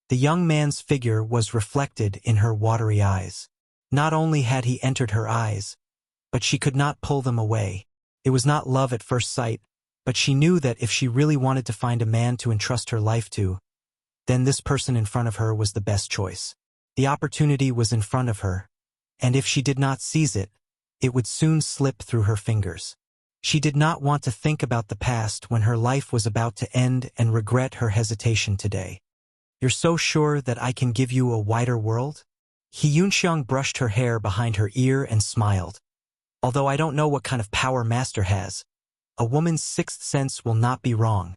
The young man's figure was reflected in her watery eyes. Not only had he entered her eyes, but she could not pull them away. It was not love at first sight, but she knew that if she really wanted to find a man to entrust her life to, then this person in front of her was the best choice. The opportunity was in front of her, and if she did not seize it, it would soon slip through her fingers. She did not want to think about the past when her life was about to end and regret her hesitation today. You're so sure that I can give you a wider world? Yunxiang brushed her hair behind her ear and smiled. Although I don't know what kind of power Master has, a woman's sixth sense will not be wrong.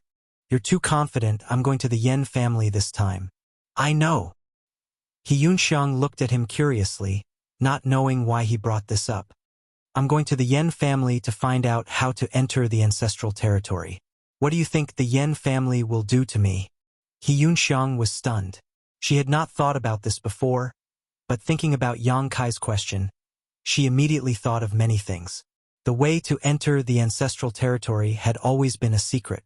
You're too confident. I'm going to the Yen family this time. I know. Yunxiang looked at him curiously, not knowing why he brought this up. I'm going to the Yen family to find out how to enter the ancestral territory. What do you think the Yen family will do to me? Yunxiang was stunned. She had not thought about this before, but thinking about Yang Kai's question, she immediately thought of many things. The way to enter the ancestral territory had always been a secret.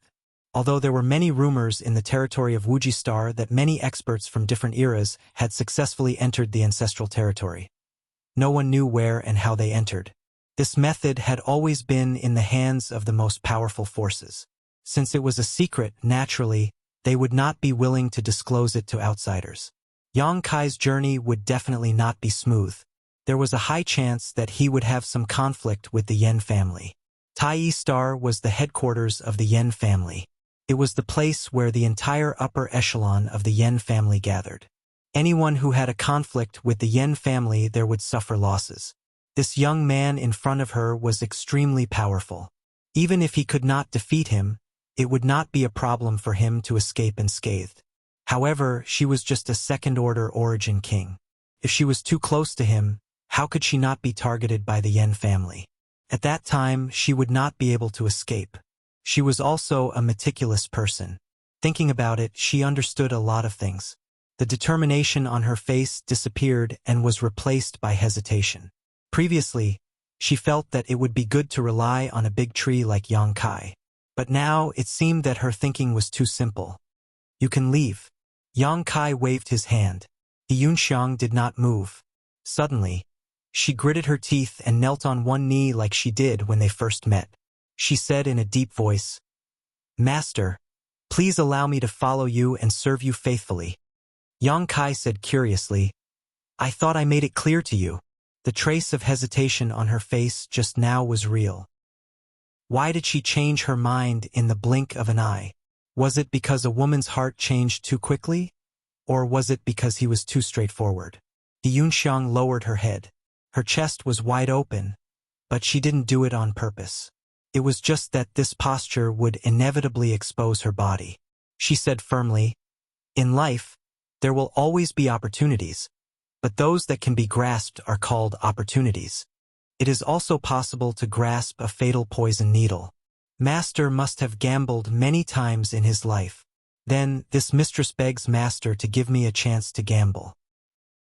Although there were many rumors in the territory of Wuxia that many experts from different eras had successfully entered the ancestral territory. No one knew where and how they entered. This method had always been in the hands of the most powerful forces. Since it was a secret, naturally, they would not be willing to disclose it to outsiders. Yang Kai's journey would definitely not be smooth. There was a high chance that he would have some conflict with the Yen family. Tai Star was the headquarters of the Yen family. It was the place where the entire upper echelon of the Yen family gathered. Anyone who had a conflict with the Yen family there would suffer losses. This young man in front of her was extremely powerful. Even if he could not defeat him, it would not be a problem for him to escape unscathed. However, she was just a second-order origin king. If she was too close to him, how could she not be targeted by the Yen family? At that time, she would not be able to escape. She was also a meticulous person. Thinking about it, she understood a lot of things. The determination on her face disappeared and was replaced by hesitation. Previously, she felt that it would be good to rely on a big tree like Yang Kai. But now it seemed that her thinking was too simple. You can leave. Yang Kai waved his hand. Yunxiang did not move. Suddenly, she gritted her teeth and knelt on one knee like she did when they first met. She said in a deep voice, "Master, please allow me to follow you and serve you faithfully." Yang Kai said curiously, "I thought I made it clear to you." The trace of hesitation on her face just now was real. Why did she change her mind in the blink of an eye? Was it because a woman's heart changed too quickly? Or was it because he was too straightforward? Yunxiang lowered her head. Her chest was wide open, but she didn't do it on purpose. It was just that this posture would inevitably expose her body. She said firmly, "In life, there will always be opportunities, but those that can be grasped are called opportunities. It is also possible to grasp a fatal poison needle. Master must have gambled many times in his life. Then, this mistress begs Master to give me a chance to gamble.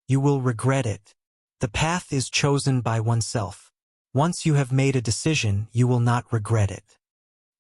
You will regret it. The path is chosen by oneself. Once you have made a decision, you will not regret it."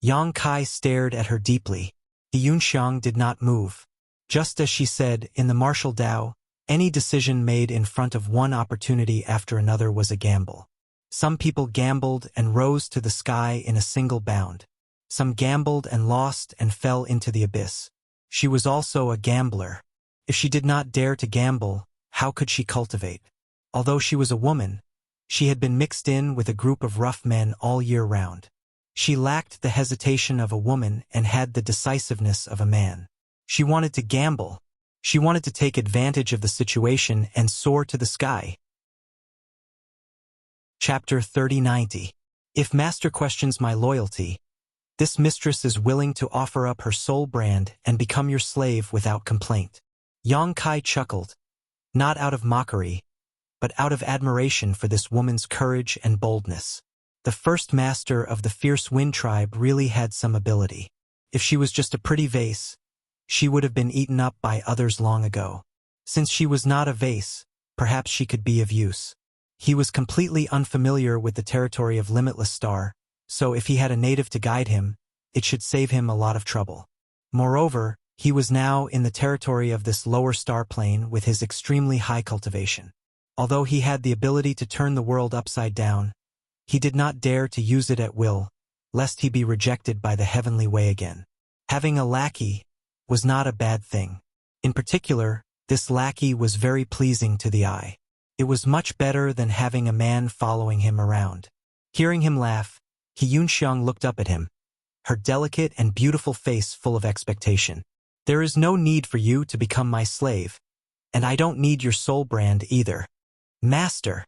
Yang Kai stared at her deeply. Yunxiang did not move. Just as she said, in the martial Tao, any decision made in front of one opportunity after another was a gamble. Some people gambled and rose to the sky in a single bound. Some gambled and lost and fell into the abyss. She was also a gambler. If she did not dare to gamble, how could she cultivate? Although she was a woman, she had been mixed in with a group of rough men all year round. She lacked the hesitation of a woman and had the decisiveness of a man. She wanted to gamble. She wanted to take advantage of the situation and soar to the sky. Chapter 3090. If Master questions my loyalty, this mistress is willing to offer up her soul brand and become your slave without complaint. Yang Kai chuckled, not out of mockery, but out of admiration for this woman's courage and boldness. The first master of the fierce wind tribe really had some ability. If she was just a pretty vase, she would have been eaten up by others long ago. Since she was not a vase, perhaps she could be of use. He was completely unfamiliar with the territory of Limitless Star, so if he had a native to guide him, it should save him a lot of trouble. Moreover, he was now in the territory of this lower star plane with his extremely high cultivation. Although he had the ability to turn the world upside down, he did not dare to use it at will, lest he be rejected by the heavenly way again. Having a lackey was not a bad thing. In particular, This lackey was very pleasing to the eye. It was much better than having a man following him around. Hearing him laugh, He Yunxiang looked up at him, her delicate and beautiful face full of expectation. There is no need for you to become my slave, and I don't need your soul brand either. Master.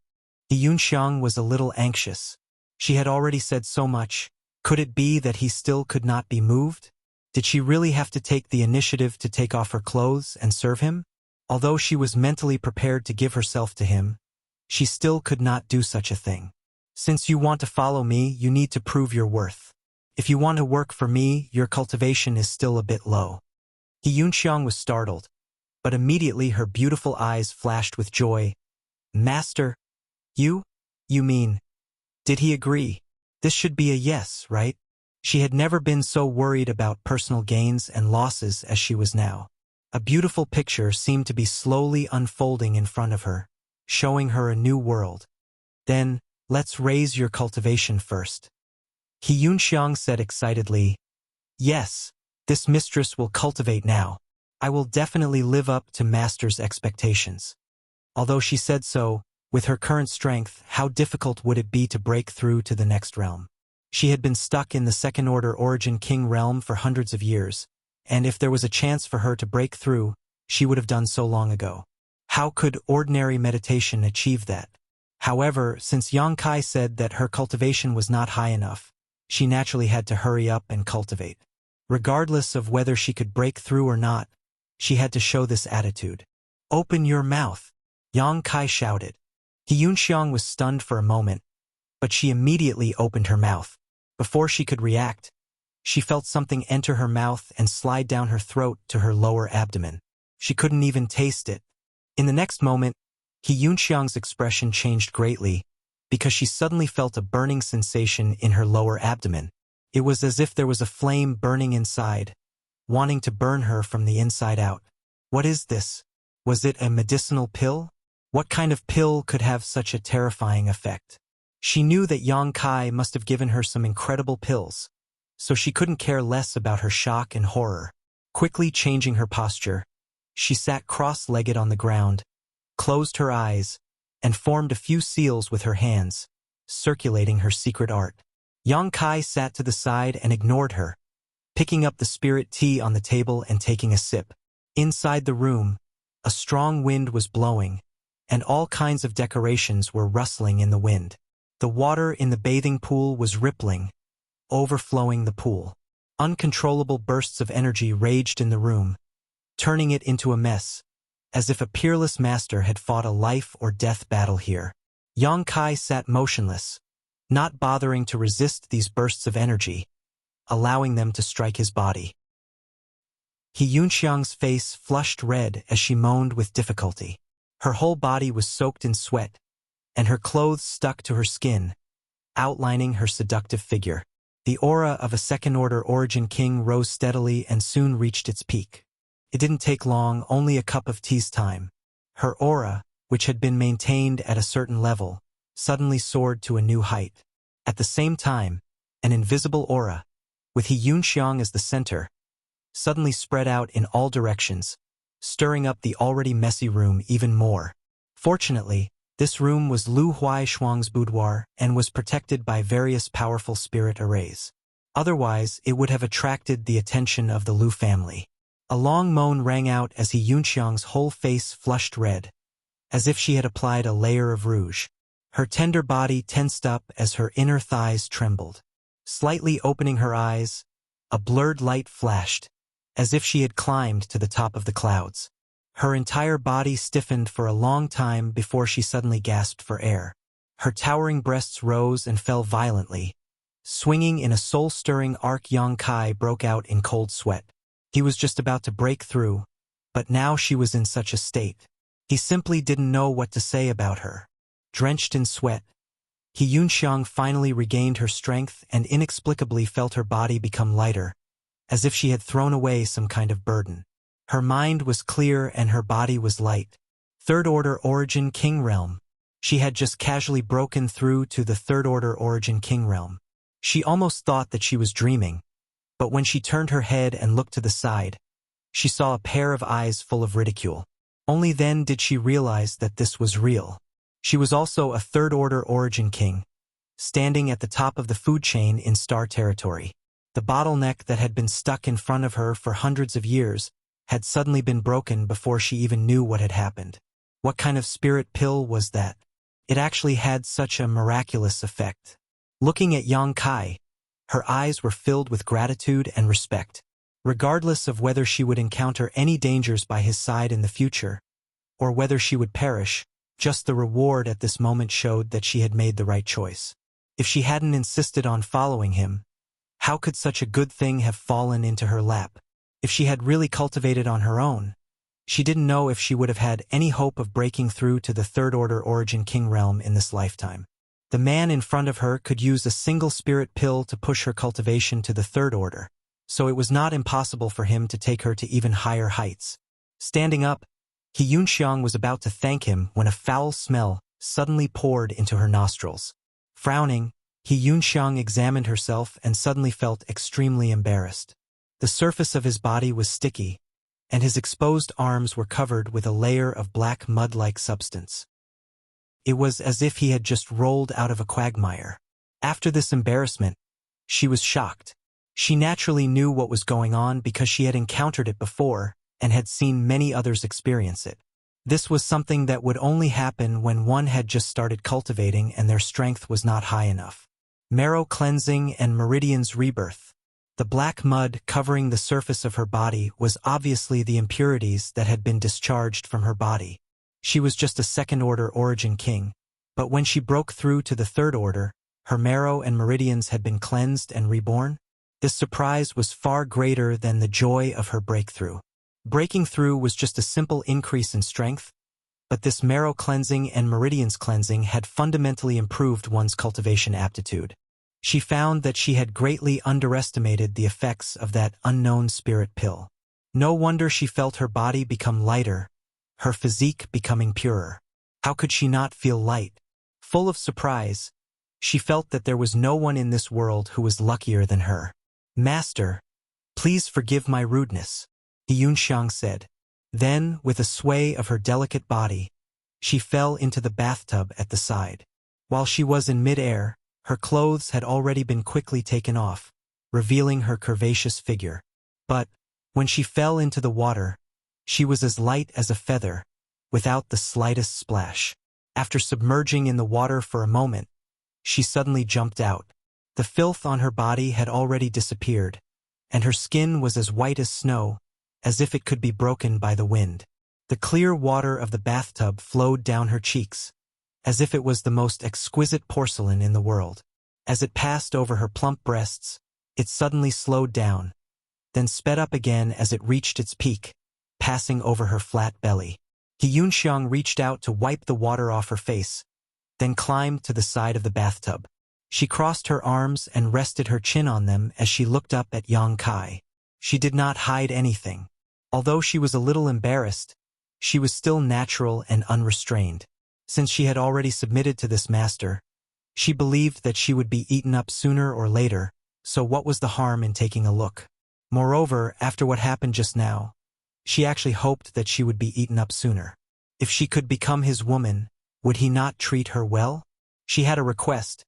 He Yunxiang was a little anxious. She had already said so much. Could it be that he still could not be moved? Did she really have to take the initiative to take off her clothes and serve him? Although she was mentally prepared to give herself to him, she still could not do such a thing. Since you want to follow me, you need to prove your worth. If you want to work for me, your cultivation is still a bit low. He Yunxiang was startled, but immediately her beautiful eyes flashed with joy. Master, you? You mean? Did he agree? This should be a yes, right? She had never been so worried about personal gains and losses as she was now. A beautiful picture seemed to be slowly unfolding in front of her, showing her a new world. Then, let's raise your cultivation first. He Yunxiang said excitedly, yes, this mistress will cultivate now. I will definitely live up to master's expectations. Although she said so, with her current strength, how difficult would it be to break through to the next realm? She had been stuck in the second-order Origin King realm for hundreds of years, and if there was a chance for her to break through, she would have done so long ago. How could ordinary meditation achieve that? However, since Yang Kai said that her cultivation was not high enough, she naturally had to hurry up and cultivate. Regardless of whether she could break through or not, she had to show this attitude. Open your mouth, Yang Kai shouted. He Yunxiang was stunned for a moment, but she immediately opened her mouth. Before she could react, she felt something enter her mouth and slide down her throat to her lower abdomen. She couldn't even taste it. In the next moment, He Yunxiang's expression changed greatly, because she suddenly felt a burning sensation in her lower abdomen. It was as if there was a flame burning inside, wanting to burn her from the inside out. What is this? Was it a medicinal pill? What kind of pill could have such a terrifying effect? She knew that Yang Kai must have given her some incredible pills, so she couldn't care less about her shock and horror. Quickly changing her posture, she sat cross-legged on the ground, closed her eyes, and formed a few seals with her hands, circulating her secret art. Yang Kai sat to the side and ignored her, picking up the spirit tea on the table and taking a sip. Inside the room, a strong wind was blowing, and all kinds of decorations were rustling in the wind. The water in the bathing pool was rippling, overflowing the pool. Uncontrollable bursts of energy raged in the room, turning it into a mess, as if a peerless master had fought a life-or-death battle here. Yang Kai sat motionless, not bothering to resist these bursts of energy, allowing them to strike his body. He Yunxiang's face flushed red as she moaned with difficulty. Her whole body was soaked in sweat, and her clothes stuck to her skin, outlining her seductive figure. The aura of a second-order Origin King rose steadily and soon reached its peak. It didn't take long, only a cup of tea's time. Her aura, which had been maintained at a certain level, suddenly soared to a new height. At the same time, an invisible aura, with He Yunxiang as the center, suddenly spread out in all directions, stirring up the already messy room even more. Fortunately, this room was Lu Huaishuang's boudoir and was protected by various powerful spirit arrays. Otherwise, it would have attracted the attention of the Lu family. A long moan rang out as He Yunxiang's whole face flushed red, as if she had applied a layer of rouge. Her tender body tensed up as her inner thighs trembled. Slightly opening her eyes, a blurred light flashed, as if she had climbed to the top of the clouds. Her entire body stiffened for a long time before she suddenly gasped for air. Her towering breasts rose and fell violently. Swinging in a soul-stirring arc, Yang Kai broke out in cold sweat. He was just about to break through, but now she was in such a state. He simply didn't know what to say about her. Drenched in sweat, He Yunxiang finally regained her strength and inexplicably felt her body become lighter, as if she had thrown away some kind of burden. Her mind was clear and her body was light. Third-order Origin King Realm. She had just casually broken through to the third-order Origin King Realm. She almost thought that she was dreaming, but when she turned her head and looked to the side, she saw a pair of eyes full of ridicule. Only then did she realize that this was real. She was also a third-order origin king, standing at the top of the food chain in star territory. The bottleneck that had been stuck in front of her for hundreds of years had suddenly been broken before she even knew what had happened. What kind of spirit pill was that? It actually had such a miraculous effect. Looking at Yang Kai, her eyes were filled with gratitude and respect. Regardless of whether she would encounter any dangers by his side in the future, or whether she would perish, just the reward at this moment showed that she had made the right choice. If she hadn't insisted on following him, how could such a good thing have fallen into her lap? If she had really cultivated on her own, she didn't know if she would have had any hope of breaking through to the third-order origin king realm in this lifetime. The man in front of her could use a single spirit pill to push her cultivation to the third order, so it was not impossible for him to take her to even higher heights. Standing up, He Yunxiang was about to thank him when a foul smell suddenly poured into her nostrils. Frowning, He Yunxiang examined herself and suddenly felt extremely embarrassed. The surface of his body was sticky, and his exposed arms were covered with a layer of black mud-like substance. It was as if he had just rolled out of a quagmire. After this embarrassment, she was shocked. She naturally knew what was going on because she had encountered it before and had seen many others experience it. This was something that would only happen when one had just started cultivating and their strength was not high enough. Marrow cleansing and meridians rebirth. The black mud covering the surface of her body was obviously the impurities that had been discharged from her body. She was just a second-order origin king, but when she broke through to the third order, her marrow and meridians had been cleansed and reborn. This surprise was far greater than the joy of her breakthrough. Breaking through was just a simple increase in strength, but this marrow cleansing and meridians cleansing had fundamentally improved one's cultivation aptitude. She found that she had greatly underestimated the effects of that unknown spirit pill. No wonder she felt her body become lighter, her physique becoming purer. How could she not feel light? Full of surprise, she felt that there was no one in this world who was luckier than her. "Master, please forgive my rudeness," He Yunxiang said. Then, with a sway of her delicate body, she fell into the bathtub at the side. While she was in mid-air, her clothes had already been quickly taken off, revealing her curvaceous figure. But, when she fell into the water, she was as light as a feather, without the slightest splash. After submerging in the water for a moment, she suddenly jumped out. The filth on her body had already disappeared, and her skin was as white as snow, as if it could be broken by the wind. The clear water of the bathtub flowed down her cheeks, as if it was the most exquisite porcelain in the world. As it passed over her plump breasts, it suddenly slowed down, then sped up again as it reached its peak, passing over her flat belly. He Yunxiang reached out to wipe the water off her face, then climbed to the side of the bathtub. She crossed her arms and rested her chin on them as she looked up at Yang Kai. She did not hide anything. Although she was a little embarrassed, she was still natural and unrestrained. Since she had already submitted to this master, she believed that she would be eaten up sooner or later, so what was the harm in taking a look? Moreover, after what happened just now, she actually hoped that she would be eaten up sooner. If she could become his woman, would he not treat her well? She had a request,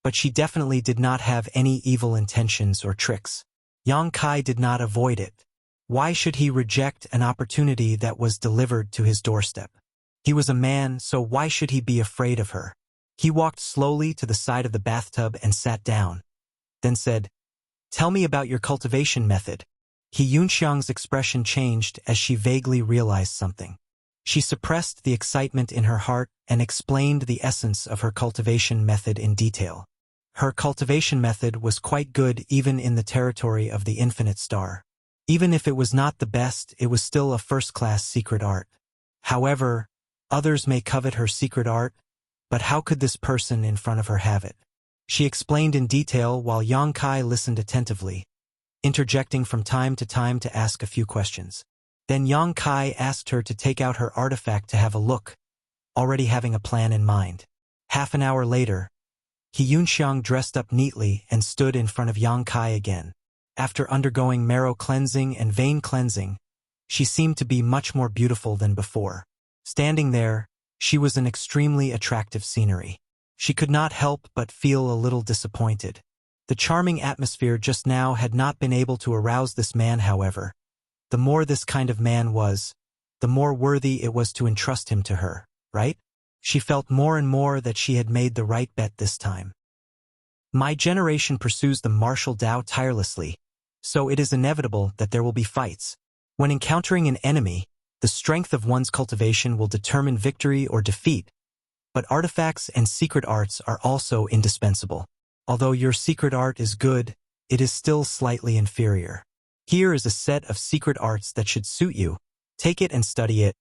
but she definitely did not have any evil intentions or tricks. Yang Kai did not avoid it. Why should he reject an opportunity that was delivered to his doorstep? He was a man, so why should he be afraid of her? He walked slowly to the side of the bathtub and sat down, then said, "Tell me about your cultivation method." He Yunxiang's expression changed as she vaguely realized something. She suppressed the excitement in her heart and explained the essence of her cultivation method in detail. Her cultivation method was quite good even in the territory of the infinite star. Even if it was not the best, it was still a first-class secret art. However, others may covet her secret art, but how could this person in front of her have it? She explained in detail while Yang Kai listened attentively, interjecting from time to time to ask a few questions. Then Yang Kai asked her to take out her artifact to have a look, already having a plan in mind. Half an hour later, He Yunxiang dressed up neatly and stood in front of Yang Kai again. After undergoing marrow cleansing and vein cleansing, She seemed to be much more beautiful than before. Standing there, she was an extremely attractive scenery. She could not help but feel a little disappointed. The charming atmosphere just now had not been able to arouse this man, however. The more this kind of man was, the more worthy it was to entrust him to her, right? She felt more and more that she had made the right bet this time. My generation pursues the martial Tao tirelessly, so it is inevitable that there will be fights. When encountering an enemy, the strength of one's cultivation will determine victory or defeat, but artifacts and secret arts are also indispensable. Although your secret art is good, it is still slightly inferior. Here is a set of secret arts that should suit you. Take it and study it.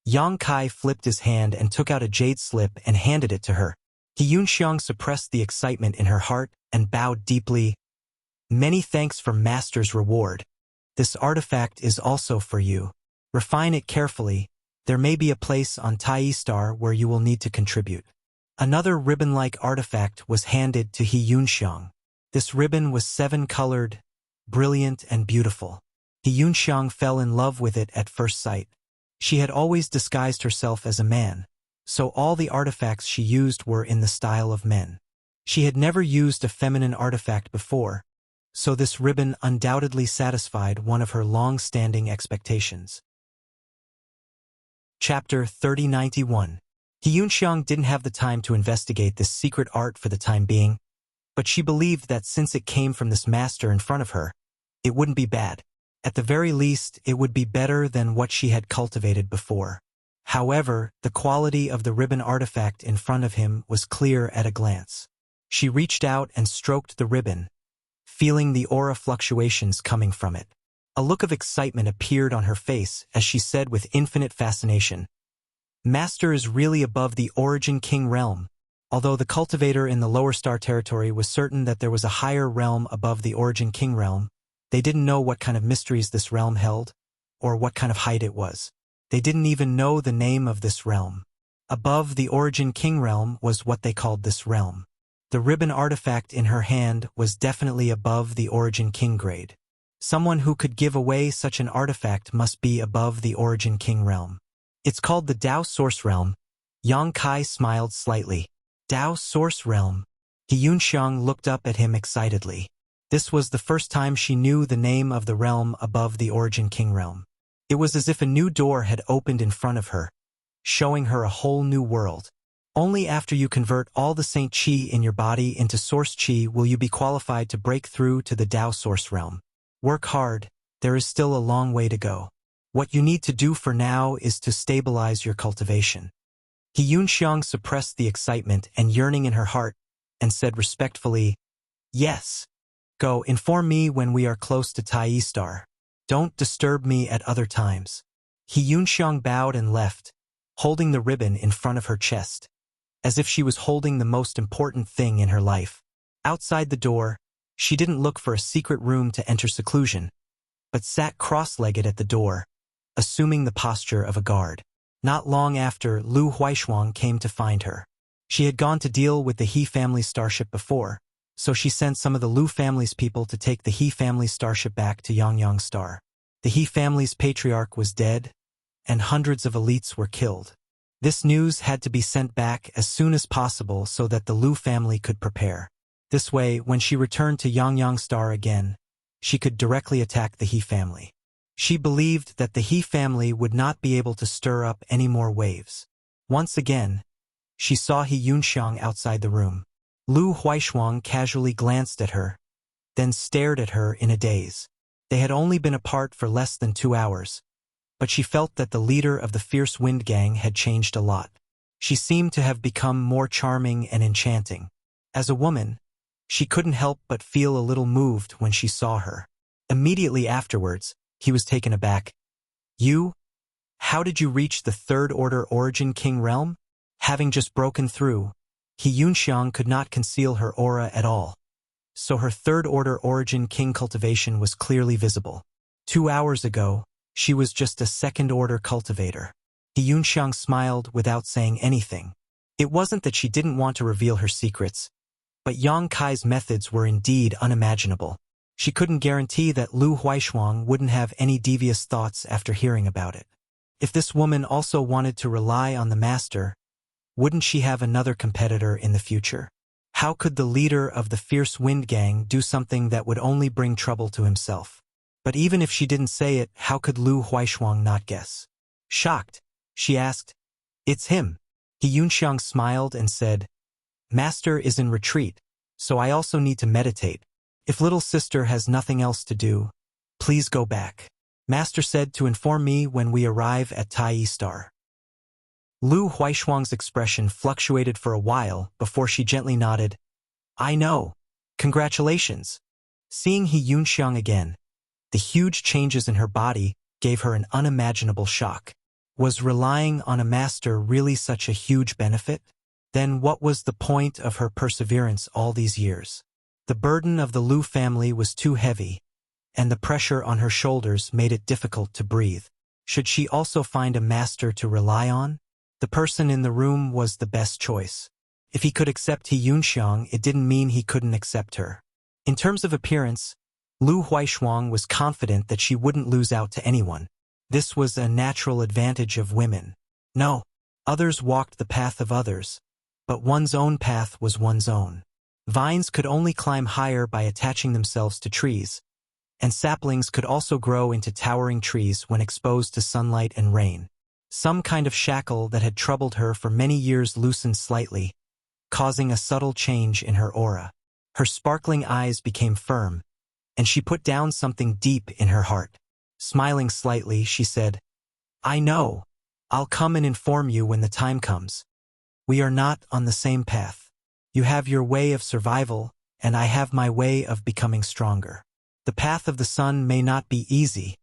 Yang Kai flipped his hand and took out a jade slip and handed it to her. He Yunxiang suppressed the excitement in her heart and bowed deeply. Many thanks for Master's reward. This artifact is also for you. Refine it carefully. There may be a place on Tai Star where you will need to contribute. Another ribbon-like artifact was handed to He Yunxiang. This ribbon was 7-colored, brilliant and beautiful. He Yunxiang fell in love with it at first sight. She had always disguised herself as a man, so all the artifacts she used were in the style of men. She had never used a feminine artifact before, so this ribbon undoubtedly satisfied one of her long-standing expectations. Chapter 3091. He Yunxiang didn't have the time to investigate this secret art for the time being, but she believed that since it came from this master in front of her, it wouldn't be bad. At the very least, it would be better than what she had cultivated before. However, the quality of the ribbon artifact in front of him was clear at a glance. She reached out and stroked the ribbon, feeling the aura fluctuations coming from it. A look of excitement appeared on her face as she said with infinite fascination, "Master is really above the Origin King realm." Although the cultivator in the lower star territory was certain that there was a higher realm above the Origin King realm, they didn't know what kind of mysteries this realm held, or what kind of height it was. They didn't even know the name of this realm. Above the Origin King realm was what they called this realm. The ribbon artifact in her hand was definitely above the Origin King grade. Someone who could give away such an artifact must be above the Origin King realm. It's called the Tao Source Realm. Yang Kai smiled slightly. Tao Source Realm. He Yunxiang looked up at him excitedly. This was the first time she knew the name of the realm above the Origin King realm. It was as if a new door had opened in front of her, showing her a whole new world. Only after you convert all the Saint Qi in your body into Source Qi will you be qualified to break through to the Tao Source Realm. Work hard, there is still a long way to go. What you need to do for now is to stabilize your cultivation. He Yunxiang suppressed the excitement and yearning in her heart and said respectfully, "Yes. Go, inform me when we are close to Tai Star. Don't disturb me at other times." He Yunxiang bowed and left, holding the ribbon in front of her chest, as if she was holding the most important thing in her life. Outside the door, she didn't look for a secret room to enter seclusion, but sat cross-legged at the door, assuming the posture of a guard. Not long after, Lu Huaishuang came to find her. She had gone to deal with the He family's starship before, so she sent some of the Lu family's people to take the He family's starship back to Yangyang Star. The He family's patriarch was dead, and hundreds of elites were killed. This news had to be sent back as soon as possible so that the Lu family could prepare. This way, when she returned to Yangyang Star again, she could directly attack the He family. She believed that the He family would not be able to stir up any more waves. Once again, she saw He Yunxiang outside the room. Lu Huaishuang casually glanced at her, then stared at her in a daze. They had only been apart for less than 2 hours, but she felt that the leader of the fierce wind gang had changed a lot. She seemed to have become more charming and enchanting. As a woman, she couldn't help but feel a little moved when she saw her. Immediately afterwards, he was taken aback. "You? How did you reach the Third Order Origin King realm?" Having just broken through, He Yunxiang could not conceal her aura at all, so her Third Order Origin King cultivation was clearly visible. 2 hours ago, she was just a second-order cultivator. He Yunxiang smiled without saying anything. It wasn't that she didn't want to reveal her secrets, but Yang Kai's methods were indeed unimaginable. She couldn't guarantee that Lu Huaishuang wouldn't have any devious thoughts after hearing about it. If this woman also wanted to rely on the master, wouldn't she have another competitor in the future? How could the leader of the fierce wind gang do something that would only bring trouble to himself? But even if she didn't say it, how could Lu Huaishuang not guess? Shocked, she asked, "It's him." He Yunxiang smiled and said, "Master is in retreat, so I also need to meditate. If little sister has nothing else to do, please go back. Master said to inform me when we arrive at Tai Star." Lu Huaishuang's expression fluctuated for a while before she gently nodded. "I know. Congratulations." Seeing He Yunxiang again, the huge changes in her body gave her an unimaginable shock. Was relying on a master really such a huge benefit? Then what was the point of her perseverance all these years? The burden of the Lu family was too heavy, and the pressure on her shoulders made it difficult to breathe. Should she also find a master to rely on? The person in the room was the best choice. If he could accept He Yunxiang, it didn't mean he couldn't accept her. In terms of appearance, Lu Huaishuang was confident that she wouldn't lose out to anyone. This was a natural advantage of women. No, others walked the path of others, but one's own path was one's own. Vines could only climb higher by attaching themselves to trees, and saplings could also grow into towering trees when exposed to sunlight and rain. Some kind of shackle that had troubled her for many years loosened slightly, causing a subtle change in her aura. Her sparkling eyes became firm, and she put down something deep in her heart. Smiling slightly, she said, "I know. I'll come and inform you when the time comes. We are not on the same path. You have your way of survival, and I have my way of becoming stronger. The path of the sun may not be easy,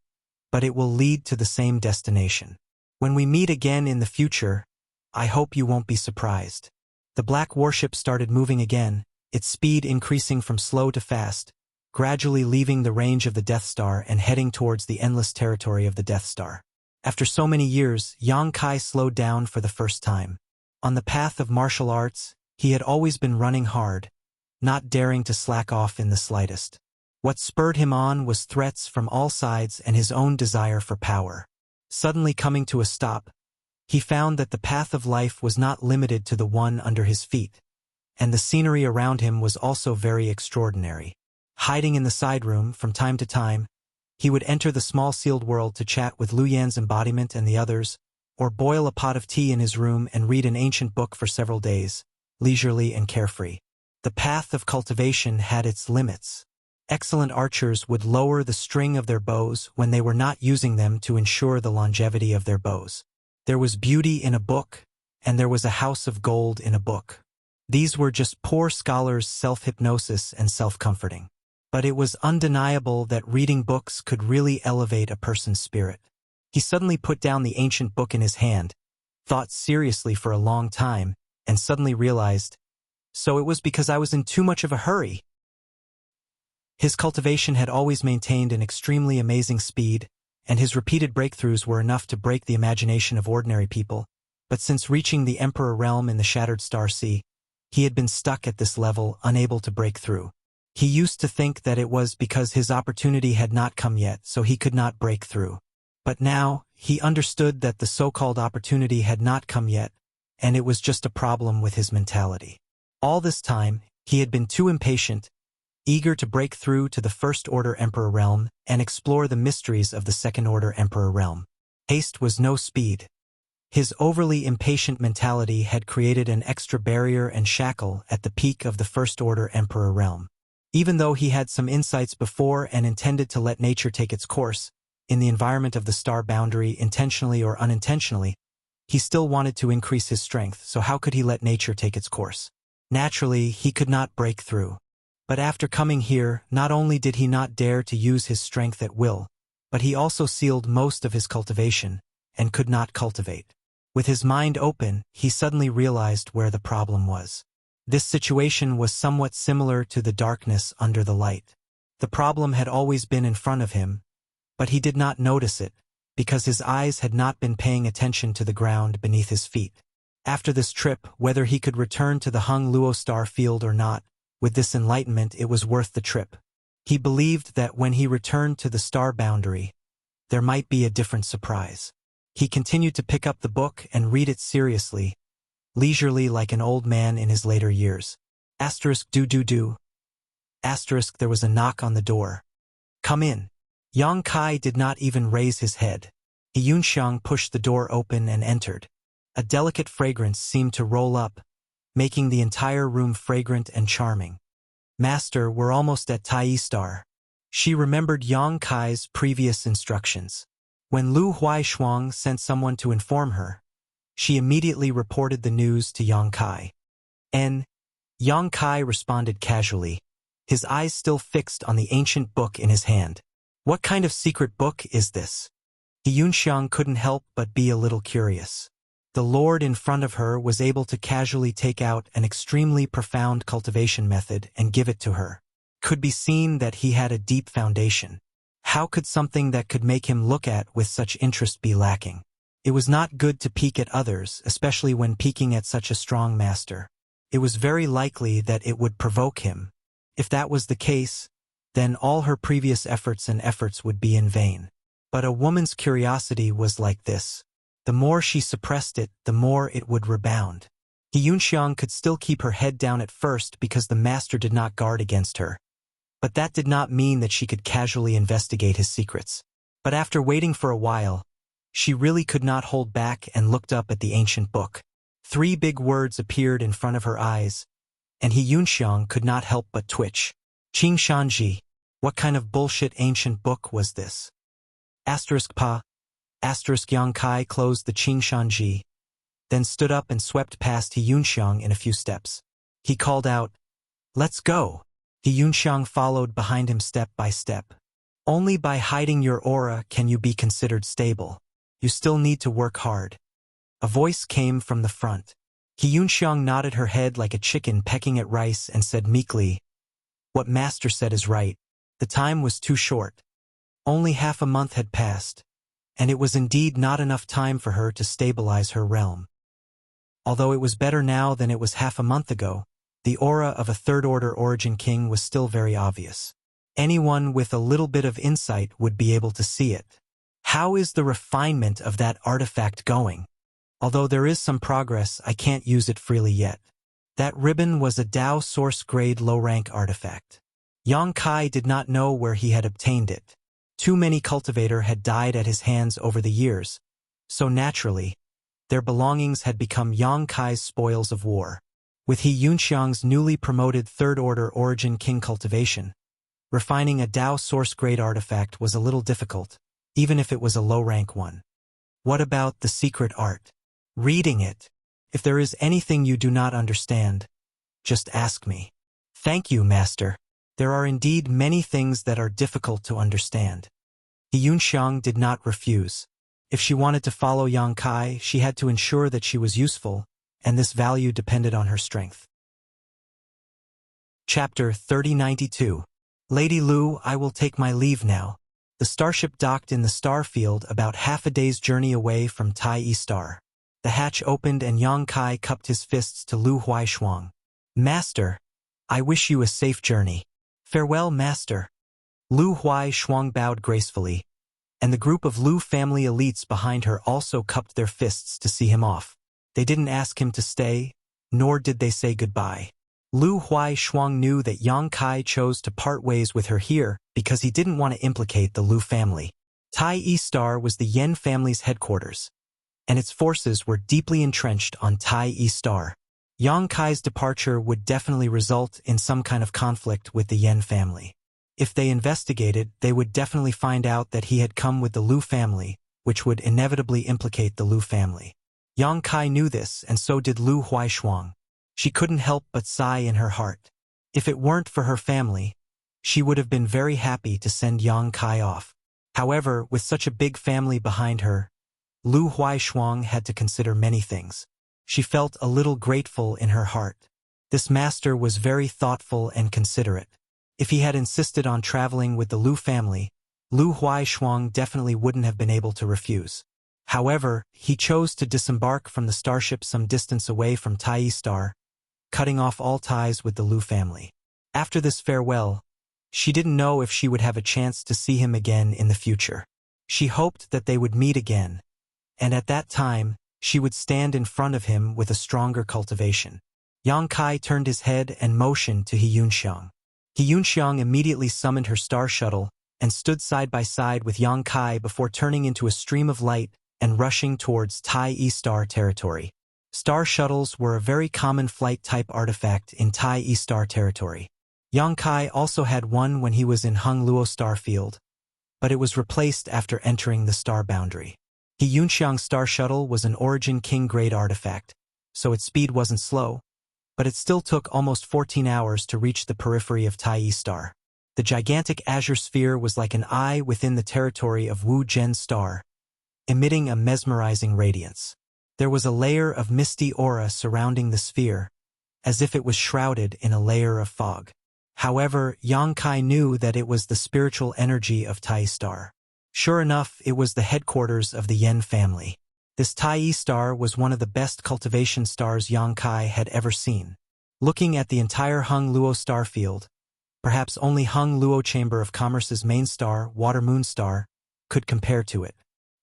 but it will lead to the same destination. When we meet again in the future, I hope you won't be surprised." The black warship started moving again, its speed increasing from slow to fast, gradually leaving the range of the Death Star and heading towards the endless territory of the Death Star. After so many years, Yang Kai slowed down for the first time. On the path of martial arts, he had always been running hard, not daring to slack off in the slightest. What spurred him on was threats from all sides and his own desire for power. Suddenly coming to a stop, he found that the path of life was not limited to the one under his feet, and the scenery around him was also very extraordinary. Hiding in the side room from time to time, he would enter the small sealed world to chat with Lu Yan's embodiment and the others, or boil a pot of tea in his room and read an ancient book for several days, leisurely and carefree. The path of cultivation had its limits. Excellent archers would lower the string of their bows when they were not using them to ensure the longevity of their bows. There was beauty in a book, and there was a house of gold in a book. These were just poor scholars' self-hypnosis and self-comforting. But it was undeniable that reading books could really elevate a person's spirit. He suddenly put down the ancient book in his hand, thought seriously for a long time, and suddenly realized, so it was because I was in too much of a hurry. His cultivation had always maintained an extremely amazing speed, and his repeated breakthroughs were enough to break the imagination of ordinary people, but since reaching the Emperor realm in the Shattered Star Sea, he had been stuck at this level, unable to break through. He used to think that it was because his opportunity had not come yet, so he could not break through. But now, he understood that the so-called opportunity had not come yet, and it was just a problem with his mentality. All this time, he had been too impatient, eager to break through to the First Order Emperor realm and explore the mysteries of the Second Order Emperor realm. Haste was no speed. His overly impatient mentality had created an extra barrier and shackle at the peak of the First Order Emperor realm. Even though he had some insights before and intended to let nature take its course, in the environment of the star boundary, intentionally or unintentionally, he still wanted to increase his strength, so how could he let nature take its course? Naturally, he could not break through. But after coming here, not only did he not dare to use his strength at will, but he also sealed most of his cultivation, and could not cultivate. With his mind open, he suddenly realized where the problem was. This situation was somewhat similar to the darkness under the light. The problem had always been in front of him, but he did not notice it, because his eyes had not been paying attention to the ground beneath his feet. After this trip, whether he could return to the Hung Luo star field or not, with this enlightenment it was worth the trip. He believed that when he returned to the star boundary, there might be a different surprise. He continued to pick up the book and read it seriously, leisurely like an old man in his later years. Asterisk do. Asterisk there was a knock on the door. Come in. Yang Kai did not even raise his head. He Yunxiang pushed the door open and entered. A delicate fragrance seemed to roll up, making the entire room fragrant and charming. Master, we're almost at Tai Star. She remembered Yang Kai's previous instructions. When Lu Huaishuang sent someone to inform her, she immediately reported the news to Yang Kai. Yang Kai responded casually, his eyes still fixed on the ancient book in his hand. What kind of secret book is this? He Yunxiang couldn't help but be a little curious. The lord in front of her was able to casually take out an extremely profound cultivation method and give it to her. Could be seen that he had a deep foundation. How could something that could make him look at with such interest be lacking? It was not good to peek at others, especially when peeking at such a strong master. It was very likely that it would provoke him. If that was the case, then all her previous efforts would be in vain. But a woman's curiosity was like this. The more she suppressed it, the more it would rebound. He Yunxiang could still keep her head down at first because the master did not guard against her. But that did not mean that she could casually investigate his secrets. But after waiting for a while, she really could not hold back and looked up at the ancient book. 3 big words appeared in front of her eyes, and He Yunxiang could not help but twitch. Qing Shanji. What kind of bullshit ancient book was this? Asterisk pa. Asterisk Yang Kai closed the Qing Shanji, then stood up and swept past He Yunxiang in a few steps. He called out, "Let's go." He Yunxiang followed behind him step by step. Only by hiding your aura can you be considered stable. You still need to work hard. A voice came from the front. He Yunxiang nodded her head like a chicken pecking at rice and said meekly, "What master said is right. The time was too short. Only half a month had passed, and it was indeed not enough time for her to stabilize her realm. Although it was better now than it was half a month ago, the aura of a third-order origin king was still very obvious. Anyone with a little bit of insight would be able to see it. How is the refinement of that artifact going? Although there is some progress, I can't use it freely yet. That ribbon was a Dao source-grade low-rank artifact. Yang Kai did not know where he had obtained it. Too many cultivator had died at his hands over the years, so naturally, their belongings had become Yang Kai's spoils of war. With He Yunxiang's newly promoted third-order origin king cultivation, refining a Dao source-grade artifact was a little difficult, even if it was a low-rank one. What about the secret art? Reading it. If there is anything you do not understand, just ask me. Thank you, master. There are indeed many things that are difficult to understand. He Yunxiang did not refuse. If she wanted to follow Yang Kai, she had to ensure that she was useful, and this value depended on her strength. Chapter 3092. Lady Lu, I will take my leave now. The starship docked in the star field about half a day's journey away from Tai Star. The hatch opened and Yang Kai cupped his fists to Lu Huaishuang. Master, I wish you a safe journey. Farewell, master. Lu Huaishuang bowed gracefully, and the group of Lu family elites behind her also cupped their fists to see him off. They didn't ask him to stay, nor did they say goodbye. Lu Huaishuang knew that Yang Kai chose to part ways with her here because he didn't want to implicate the Lu family. Tai Star was the Yen family's headquarters, and its forces were deeply entrenched on Tai Star. Yang Kai's departure would definitely result in some kind of conflict with the Yen family. If they investigated, they would definitely find out that he had come with the Lu family, which would inevitably implicate the Lu family. Yang Kai knew this, and so did Lu Huaishuang. She couldn't help but sigh in her heart. If it weren't for her family, she would have been very happy to send Yang Kai off. However, with such a big family behind her, Lu Huaishuang had to consider many things. She felt a little grateful in her heart. This master was very thoughtful and considerate. If he had insisted on traveling with the Lu family, Lu Huaishuang definitely wouldn't have been able to refuse. However, he chose to disembark from the starship some distance away from Tai Star, cutting off all ties with the Lu family. After this farewell, She didn't know if she would have a chance to see him again in the future. She hoped that they would meet again, and at that time, she would stand in front of him with a stronger cultivation. Yang Kai turned his head and motioned to He Yunxiang. He Yunxiang immediately summoned her star shuttle and stood side by side with Yang Kai before turning into a stream of light and rushing towards Tai E star territory. Star shuttles were a very common flight-type artifact in Tai E star territory. Yang Kai also had one when he was in Hung Luo star field, but it was replaced after entering the star boundary. He Yunxiang's star shuttle was an Origin King-grade artifact, so its speed wasn't slow, but it still took almost 14 hours to reach the periphery of Tai E star. The gigantic azure sphere was like an eye within the territory of Wu Zhen's star, emitting a mesmerizing radiance. There was a layer of misty aura surrounding the sphere, as if it was shrouded in a layer of fog. However, Yang Kai knew that it was the spiritual energy of Tai star. Sure enough, it was the headquarters of the Yen family. This Tai star was one of the best cultivation stars Yang Kai had ever seen. Looking at the entire Hung Luo star field, perhaps only Hung Luo Chamber of Commerce's main star, Water Moon Star, could compare to it.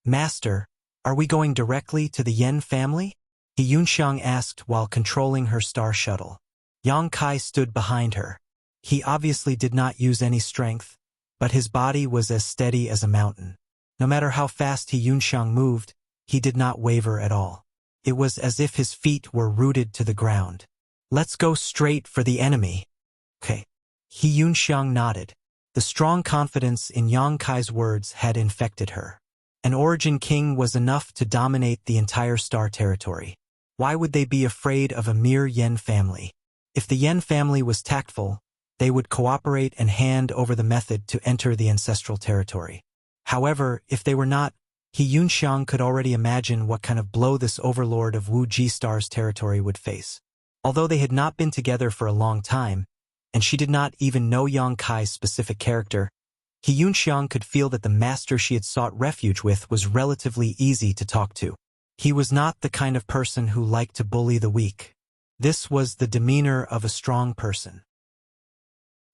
Master, are we going directly to the Yen family? He Yunxiang asked while controlling her star shuttle. Yang Kai stood behind her. He obviously did not use any strength, but his body was as steady as a mountain. No matter how fast He Yunxiang moved, he did not waver at all. It was as if his feet were rooted to the ground. Let's go straight for the enemy. Okay. He Yunxiang nodded. The strong confidence in Yang Kai's words had infected her. An Origin King was enough to dominate the entire star territory. Why would they be afraid of a mere Yen family? If the Yen family was tactful, they would cooperate and hand over the method to enter the ancestral territory. However, if they were not, He Yunxiang could already imagine what kind of blow this overlord of Wu Ji Star's territory would face. Although they had not been together for a long time, and she did not even know Yang Kai's specific character, He Yunxiang could feel that the master she had sought refuge with was relatively easy to talk to. He was not the kind of person who liked to bully the weak. This was the demeanor of a strong person.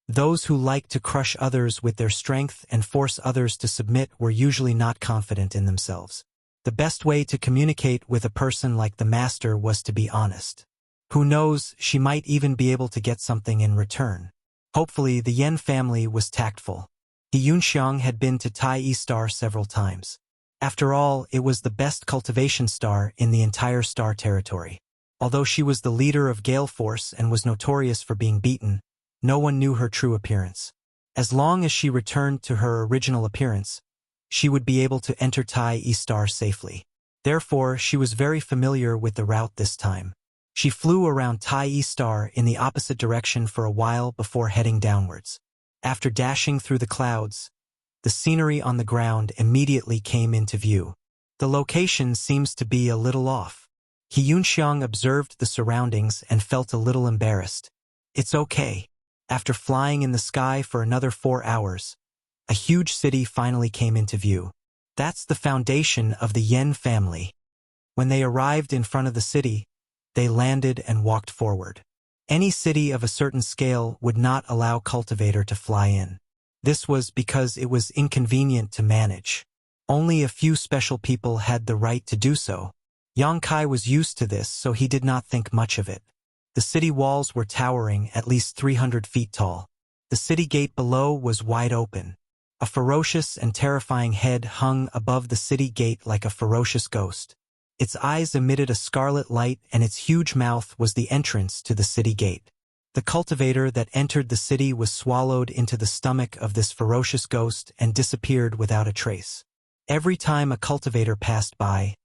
Those who liked to crush others with their strength and force others to submit were usually not confident in themselves. The best way to communicate with a person like the master was to be honest. Who knows, she might even be able to get something in return. Hopefully, the Yen family was tactful. He Yunxiang had been to Tai E star several times. After all, it was the best cultivation star in the entire star territory. Although she was the leader of Gale Force and was notorious for being beaten, no one knew her true appearance. As long as she returned to her original appearance, she would be able to enter Tai E star safely. Therefore, she was very familiar with the route this time. She flew around Tai E star in the opposite direction for a while before heading downwards. After dashing through the clouds, the scenery on the ground immediately came into view. The location seems to be a little off. He Yunxiang observed the surroundings and felt a little embarrassed. It's okay. After flying in the sky for another 4 hours, a huge city finally came into view. That's the foundation of the Yen family. When they arrived in front of the city, they landed and walked forward. Any city of a certain scale would not allow cultivator to fly in. This was because it was inconvenient to manage. Only a few special people had the right to do so. Yang Kai was used to this, so he did not think much of it. The city walls were towering, at least 300 feet tall. The city gate below was wide open. A ferocious and terrifying head hung above the city gate like a ferocious ghost. Its eyes emitted a scarlet light and its huge mouth was the entrance to the city gate. The cultivator that entered the city was swallowed into the stomach of this ferocious ghost and disappeared without a trace. Every time a cultivator passed by,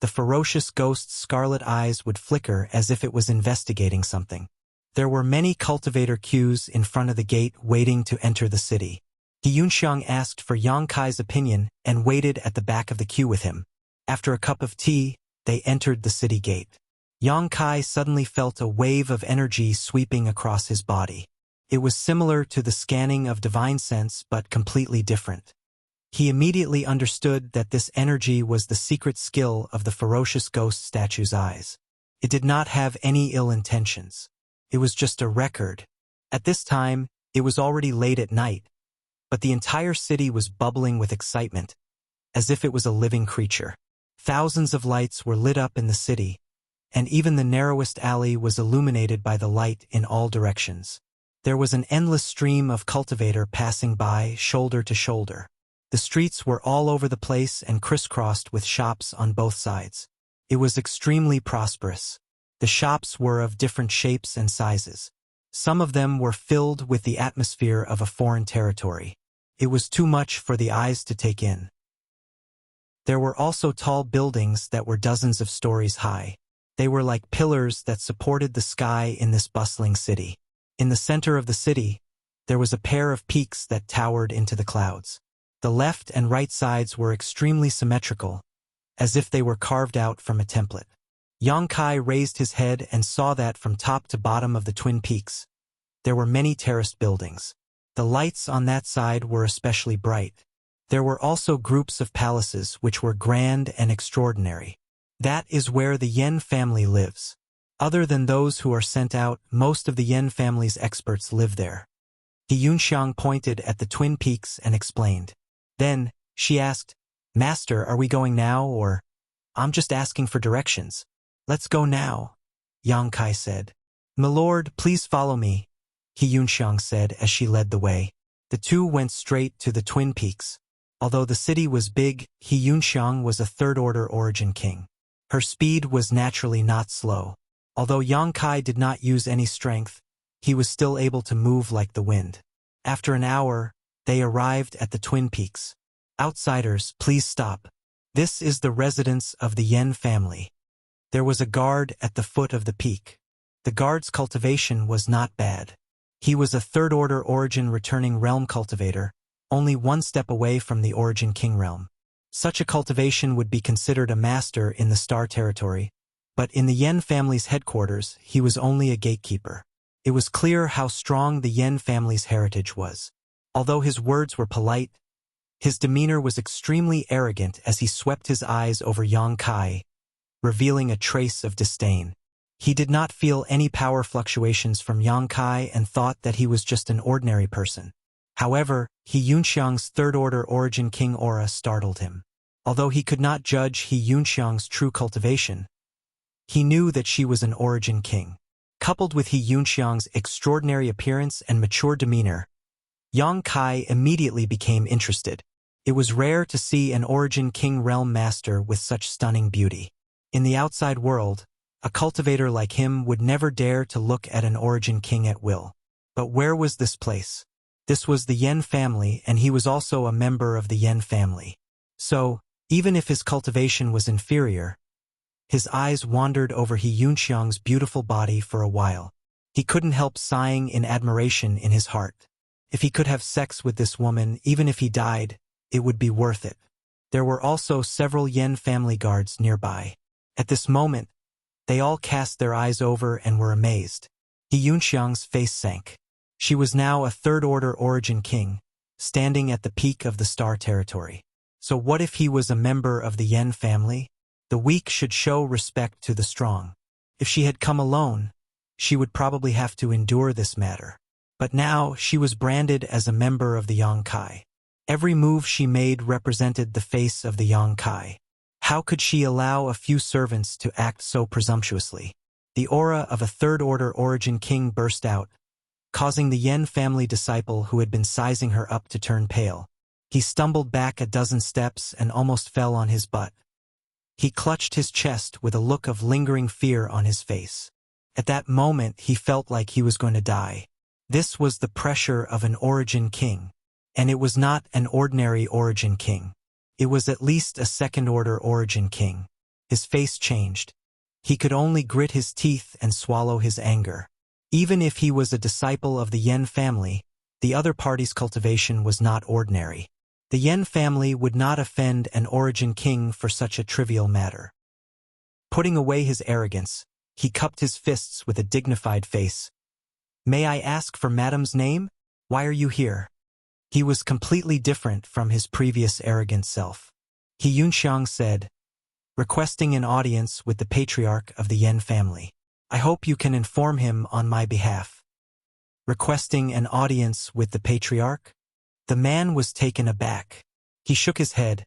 the ferocious ghost's scarlet eyes would flicker as if it was investigating something. There were many cultivator queues in front of the gate waiting to enter the city. He Yunxiang asked for Yang Kai's opinion and waited at the back of the queue with him. After a cup of tea, they entered the city gate. Yang Kai suddenly felt a wave of energy sweeping across his body. It was similar to the scanning of divine sense but completely different. He immediately understood that this energy was the secret skill of the ferocious ghost statue's eyes. It did not have any ill intentions. It was just a record. At this time, It was already late at night, but the entire city was bubbling with excitement, as if it was a living creature. Thousands of lights were lit up in the city, and even the narrowest alley was illuminated by the light in all directions. There was an endless stream of cultivator passing by, shoulder to shoulder. The streets were all over the place and crisscrossed with shops on both sides. It was extremely prosperous. The shops were of different shapes and sizes. Some of them were filled with the atmosphere of a foreign territory. It was too much for the eyes to take in. There were also tall buildings that were dozens of stories high. They were like pillars that supported the sky in this bustling city. In the center of the city, there was a pair of peaks that towered into the clouds. The left and right sides were extremely symmetrical, as if they were carved out from a template. Yang Kai raised his head and saw that from top to bottom of the twin peaks, there were many terraced buildings. The lights on that side were especially bright. There were also groups of palaces which were grand and extraordinary. That is where the Yen family lives. Other than those who are sent out, most of the Yen family's experts live there. He Yunxiang pointed at the twin peaks and explained. Then, she asked, "Master, are we going now or?" "I'm just asking for directions." "Let's go now," Yang Kai said. "Milord, please follow me," He Yunxiang said as she led the way. The two went straight to the twin peaks. Although the city was big, He Yunxiang was a third-order origin king. Her speed was naturally not slow. Although Yang Kai did not use any strength, he was still able to move like the wind. After an hour, they arrived at the twin peaks. "Outsiders, please stop. This is the residence of the Yen family." There was a guard at the foot of the peak. The guard's cultivation was not bad. He was a third-order origin returning realm cultivator, only one step away from the origin king realm. Such a cultivation would be considered a master in the star territory, but in the Yen family's headquarters, he was only a gatekeeper. It was clear how strong the Yen family's heritage was. Although his words were polite, his demeanor was extremely arrogant as he swept his eyes over Yang Kai, revealing a trace of disdain. He did not feel any power fluctuations from Yang Kai and thought that he was just an ordinary person. However, He Yunxiang's third-order origin king aura startled him. Although he could not judge He Yunxiang's true cultivation, he knew that she was an origin king. Coupled with He Yunxiang's extraordinary appearance and mature demeanor, Yang Kai immediately became interested. It was rare to see an origin king realm master with such stunning beauty. In the outside world, a cultivator like him would never dare to look at an origin king at will. But where was this place? This was the Yen family, and he was also a member of the Yen family. So, even if his cultivation was inferior, his eyes wandered over He Yunxiang's beautiful body for a while. He couldn't help sighing in admiration in his heart. If he could have sex with this woman, even if he died, it would be worth it. There were also several Yen family guards nearby. At this moment, they all cast their eyes over and were amazed. He Yunxiang's face sank. She was now a third-order origin king, standing at the peak of the star territory. So what if he was a member of the Yen family? The weak should show respect to the strong. If she had come alone, she would probably have to endure this matter. But now she was branded as a member of the Yang Kai. Every move she made represented the face of the Yang Kai. How could she allow a few servants to act so presumptuously? The aura of a third-order origin king burst out, causing the Yen family disciple who had been sizing her up to turn pale. He stumbled back a dozen steps and almost fell on his butt. He clutched his chest with a look of lingering fear on his face. At that moment, he felt like he was going to die. This was the pressure of an origin king. And it was not an ordinary origin king. It was at least a second-order origin king. His face changed. He could only grit his teeth and swallow his anger. Even if he was a disciple of the Yen family, the other party's cultivation was not ordinary. The Yen family would not offend an origin king for such a trivial matter. Putting away his arrogance, he cupped his fists with a dignified face. "May I ask for Madam's name? Why are you here?" He was completely different from his previous arrogant self. He Yunxiang said, "Requesting an audience with the patriarch of the Yen family. I hope you can inform him on my behalf." requesting an audience with the patriarch? The man was taken aback. He shook his head.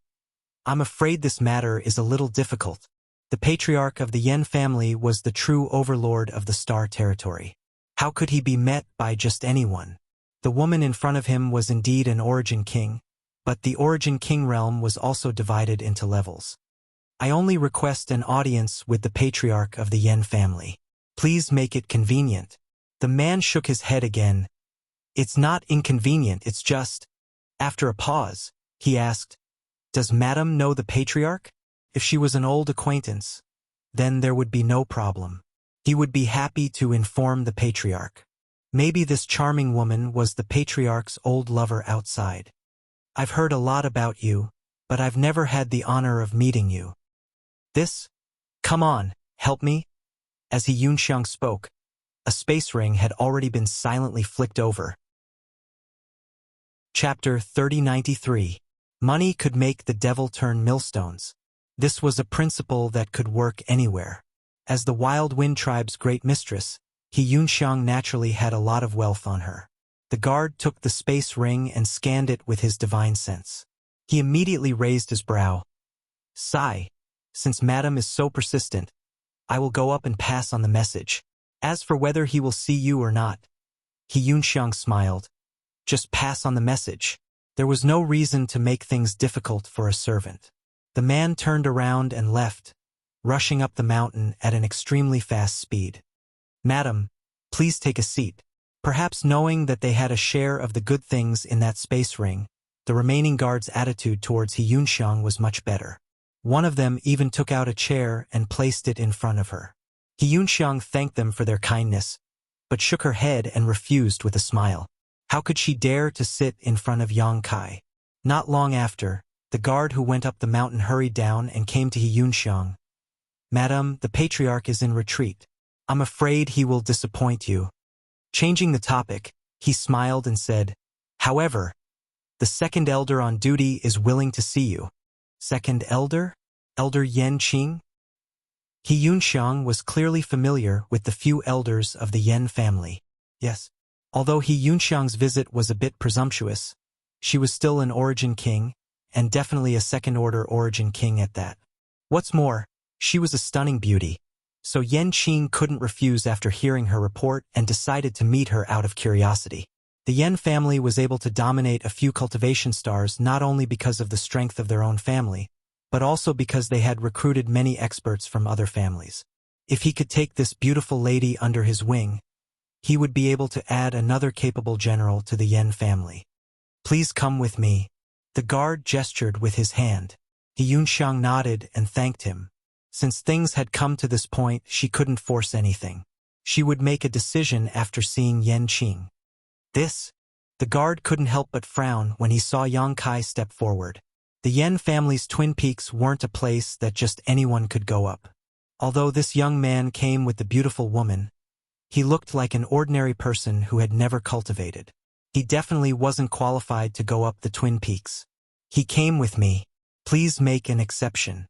I'm afraid this matter is a little difficult. The patriarch of the Yen family was the true overlord of the Star territory. How could he be met by just anyone? The woman in front of him was indeed an origin king, but the origin king realm was also divided into levels. I only request an audience with the patriarch of the Yen family. Please make it convenient. The man shook his head again. It's not inconvenient, it's just... After a pause, he asked, Does Madam know the patriarch? If she was an old acquaintance, then there would be no problem. He would be happy to inform the patriarch. Maybe this charming woman was the patriarch's old lover outside. I've heard a lot about you, but I've never had the honor of meeting you. This? Come on, help me? As He Yunxiang spoke, a space ring had already been silently flicked over. Chapter 3093. Money could make the devil turn millstones. This was a principle that could work anywhere. As the Wild Wind tribe's great mistress, He Yunxiang naturally had a lot of wealth on her. The guard took the space ring and scanned it with his divine sense. He immediately raised his brow. Sigh. Since Madam is so persistent, I will go up and pass on the message. As for whether he will see you or not, He Yunxiang smiled. Just pass on the message. There was no reason to make things difficult for a servant. The man turned around and left, rushing up the mountain at an extremely fast speed. Madam, please take a seat. Perhaps knowing that they had a share of the good things in that space ring, the remaining guards' attitude towards He Yunxiang was much better. One of them even took out a chair and placed it in front of her. He Yunxiang thanked them for their kindness, but shook her head and refused with a smile. How could she dare to sit in front of Yang Kai? Not long after, the guard who went up the mountain hurried down and came to He Yunxiang. Madam, the patriarch is in retreat. I'm afraid he will disappoint you. Changing the topic, he smiled and said, However, the second elder on duty is willing to see you. Second elder? Elder Yen Qing? He Yunxiang was clearly familiar with the few elders of the Yen family. Yes. Although He Yunxiang's visit was a bit presumptuous, she was still an origin king, and definitely a second-order origin king at that. What's more, she was a stunning beauty, so Yen Qing couldn't refuse after hearing her report and decided to meet her out of curiosity. The Yen family was able to dominate a few cultivation stars not only because of the strength of their own family, but also because they had recruited many experts from other families. If he could take this beautiful lady under his wing, he would be able to add another capable general to the Yen family. Please come with me. The guard gestured with his hand. He Yunxiang nodded and thanked him. Since things had come to this point, she couldn't force anything. She would make a decision after seeing Yen Qing. This? The guard couldn't help but frown when he saw Yang Kai step forward. The Yen family's twin peaks weren't a place that just anyone could go up. Although this young man came with the beautiful woman, he looked like an ordinary person who had never cultivated. He definitely wasn't qualified to go up the Twin Peaks. He came with me. Please make an exception.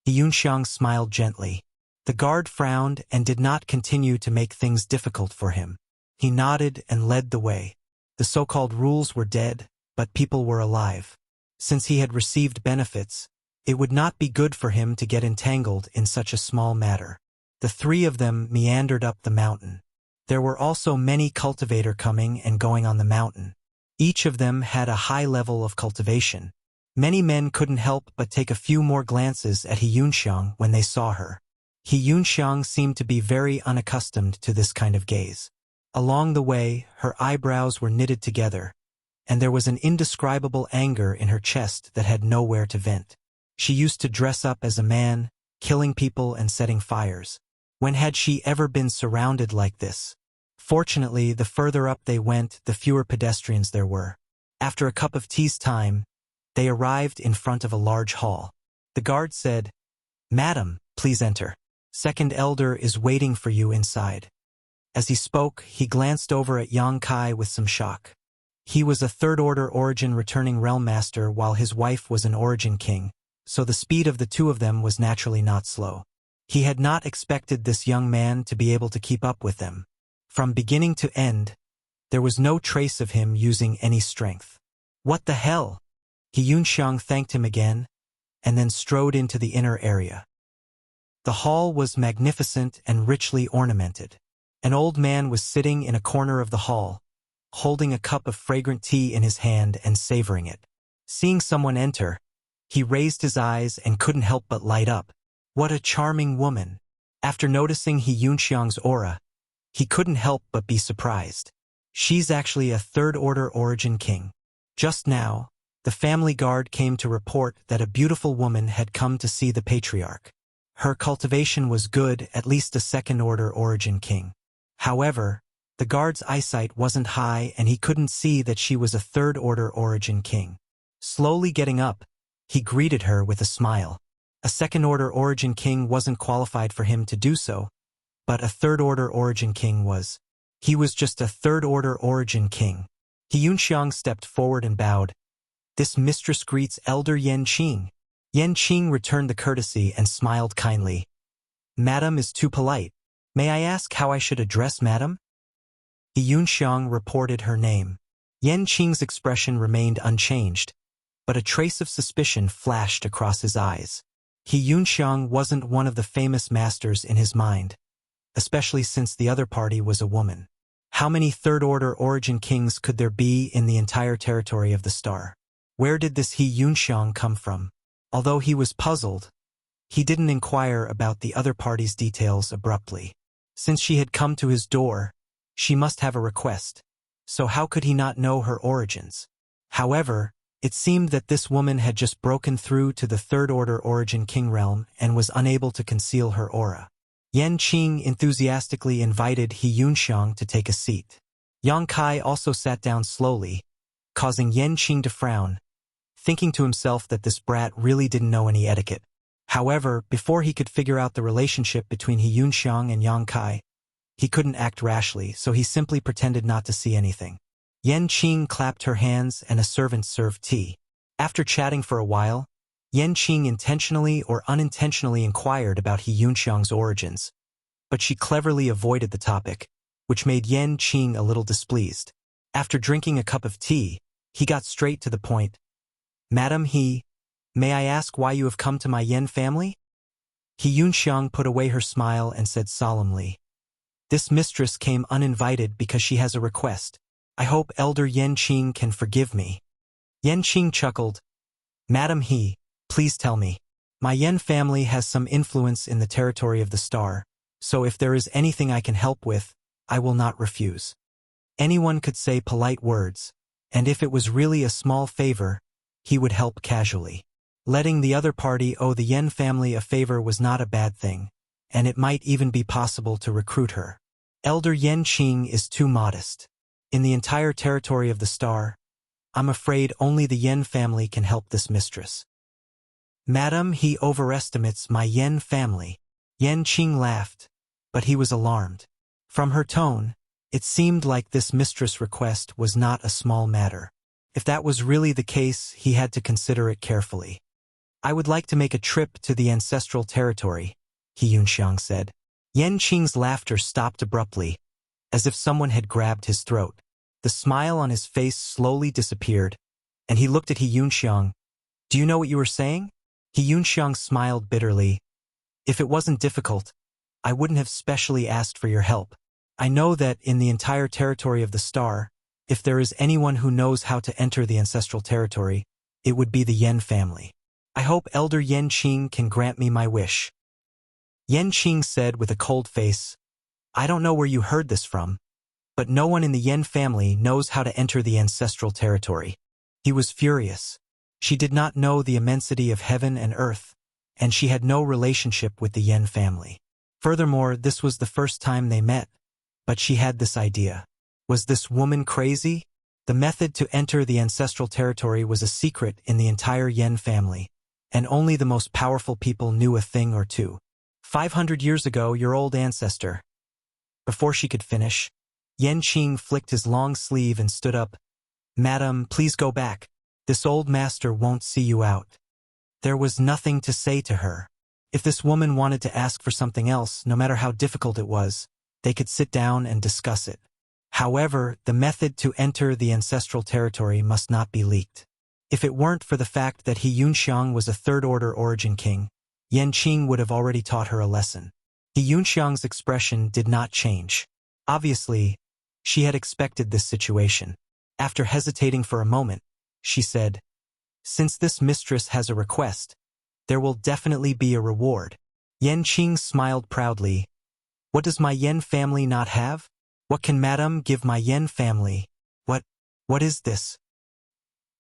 He Yunxiang smiled gently. The guard frowned and did not continue to make things difficult for him. He nodded and led the way. The so-called rules were dead, but people were alive. Since he had received benefits, it would not be good for him to get entangled in such a small matter. The three of them meandered up the mountain. There were also many cultivators coming and going on the mountain. Each of them had a high level of cultivation. Many men couldn't help but take a few more glances at He Yunxiang when they saw her. He Yunxiang seemed to be very unaccustomed to this kind of gaze. Along the way, her eyebrows were knitted together, and there was an indescribable anger in her chest that had nowhere to vent. She used to dress up as a man, killing people and setting fires. When had she ever been surrounded like this? Fortunately, the further up they went, the fewer pedestrians there were. After a cup of tea's time, they arrived in front of a large hall. The guard said, Madam, please enter. Second elder is waiting for you inside. As he spoke, he glanced over at Yang Kai with some shock. He was a third-order origin returning realm master while his wife was an origin king, so the speed of the two of them was naturally not slow. He had not expected this young man to be able to keep up with them. From beginning to end, There was no trace of him using any strength. What the hell? He Yunxiang thanked him again, and then strode into the inner area. The hall was magnificent and richly ornamented. An old man was sitting in a corner of the hall, holding a cup of fragrant tea in his hand and savoring it. Seeing someone enter, he raised his eyes and couldn't help but light up. What a charming woman! After noticing He Yunxiang's aura, he couldn't help but be surprised. She's actually a third-order origin king. Just now, the family guard came to report that a beautiful woman had come to see the patriarch. Her cultivation was good, at least a second-order origin king. However, the guard's eyesight wasn't high and he couldn't see that she was a third-order origin king. Slowly getting up, he greeted her with a smile. A second-order origin king wasn't qualified for him to do so, but a third-order origin king was. He was just a third-order origin king. He Yunxiang stepped forward and bowed. This mistress greets Elder Yan Qing. Yan Qing returned the courtesy and smiled kindly. Madam is too polite. May I ask how I should address Madam? He Yunxiang reported her name. Yan Qing's expression remained unchanged, but a trace of suspicion flashed across his eyes. He Yunxiang wasn't one of the famous masters in his mind, especially since the other party was a woman. How many third-order origin kings could there be in the entire territory of the star? Where did this He Yunxiang come from? Although he was puzzled, he didn't inquire about the other party's details abruptly. Since she had come to his door, she must have a request, so how could he not know her origins? However, it seemed that this woman had just broken through to the third-order origin king realm and was unable to conceal her aura. Yan Qing enthusiastically invited He Yunxiang to take a seat. Yang Kai also sat down slowly, causing Yan Qing to frown, thinking to himself that this brat really didn't know any etiquette. However, before he could figure out the relationship between He Yunxiang and Yang Kai, he couldn't act rashly, so he simply pretended not to see anything. Yan Qing clapped her hands and a servant served tea. After chatting for a while, Yan Qing intentionally or unintentionally inquired about He Yunxiang's origins, but she cleverly avoided the topic, which made Yan Qing a little displeased. After drinking a cup of tea, he got straight to the point. Madam may I ask why you have come to my Yan family? He Yunxiang put away her smile and said solemnly, this mistress came uninvited because she has a request. I hope Elder Yan Qing can forgive me. Yan Qing chuckled. Madam please tell me. My Yan family has some influence in the territory of the star, so if there is anything I can help with, I will not refuse. Anyone could say polite words, and if it was really a small favor, he would help casually. Letting the other party owe the Yan family a favor was not a bad thing, and it might even be possible to recruit her. Elder Yan Qing is too modest. In the entire territory of the star, I'm afraid only the Yan family can help this mistress. Madam, he overestimates my Yan family. Yan Qing laughed, but he was alarmed. From her tone, it seemed like this mistress' request was not a small matter. If that was really the case, he had to consider it carefully. I would like to make a trip to the ancestral territory, He Yunxiang said. Yan Qing's laughter stopped abruptly, as if someone had grabbed his throat. The smile on his face slowly disappeared, and he looked at He Yunxiang. Do you know what you were saying? He Yunxiang smiled bitterly. If it wasn't difficult, I wouldn't have specially asked for your help. I know that in the entire territory of the star, if there is anyone who knows how to enter the ancestral territory, it would be the Yan family. I hope Elder Yan Qing can grant me my wish. Yan Qing said with a cold face, I don't know where you heard this from, but no one in the Yan family knows how to enter the ancestral territory. He was furious. She did not know the immensity of heaven and earth, and she had no relationship with the Yan family. Furthermore, this was the first time they met, but she had this idea. Was this woman crazy? The method to enter the ancestral territory was a secret in the entire Yan family, and only the most powerful people knew a thing or two. 500 years ago, your old ancestor. Before she could finish, Yan Qing flicked his long sleeve and stood up. Madam, please go back. This old master won't see you out. There was nothing to say to her. If this woman wanted to ask for something else, no matter how difficult it was, they could sit down and discuss it. However, the method to enter the ancestral territory must not be leaked. If it weren't for the fact that He Yunxiang was a third-order origin king, Yan Qing would have already taught her a lesson. He Yunxiang's expression did not change. Obviously, she had expected this situation. After hesitating for a moment, she said, "Since this mistress has a request, there will definitely be a reward." Yan Qing smiled proudly. "What does my Yan family not have? What can Madame give my Yan family? What is this?"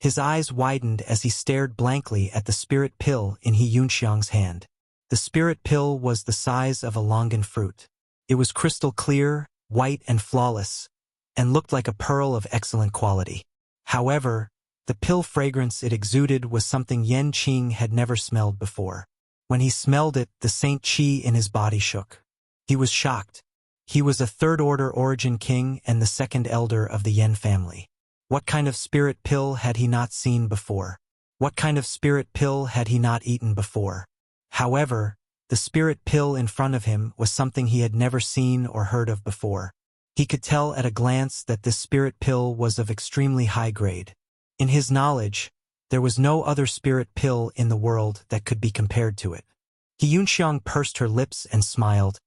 His eyes widened as he stared blankly at the spirit pill in He Yunxiang's hand. The spirit pill was the size of a longan fruit. It was crystal clear, white and flawless, and looked like a pearl of excellent quality. However, the pill fragrance it exuded was something Yan Qing had never smelled before. When he smelled it, the Saint Qi in his body shook. He was shocked. He was a third-order origin king and the second elder of the Yan family. What kind of spirit pill had he not seen before? What kind of spirit pill had he not eaten before? However, the spirit pill in front of him was something he had never seen or heard of before. He could tell at a glance that this spirit pill was of extremely high grade. In his knowledge, there was no other spirit pill in the world that could be compared to it. He Yunxiang pursed her lips and smiled.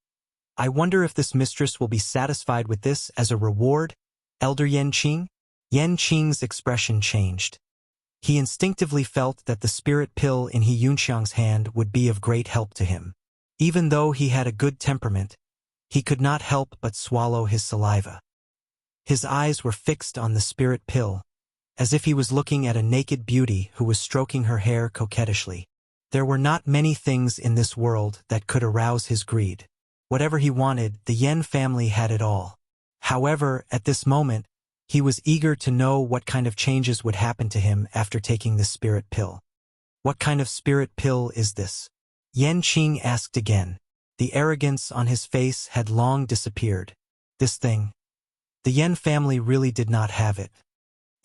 "I wonder if this mistress will be satisfied with this as a reward, Elder Yan Qing?" Yan Qing's expression changed. He instinctively felt that the spirit pill in He Yunxiang's hand would be of great help to him. Even though he had a good temperament, he could not help but swallow his saliva. His eyes were fixed on the spirit pill, as if he was looking at a naked beauty who was stroking her hair coquettishly. There were not many things in this world that could arouse his greed. Whatever he wanted, the Yan family had it all. However, at this moment, he was eager to know what kind of changes would happen to him after taking this spirit pill. "What kind of spirit pill is this?" Yan Qing asked again. The arrogance on his face had long disappeared. "This thing. The Yan family really did not have it.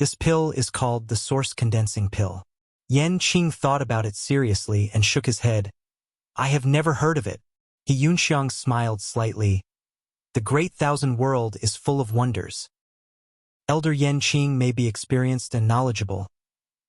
This pill is called the source condensing pill." Yan Qing thought about it seriously and shook his head. "I have never heard of it." He Yunxiang smiled slightly. "The great thousand world is full of wonders. Elder Yan Qing may be experienced and knowledgeable,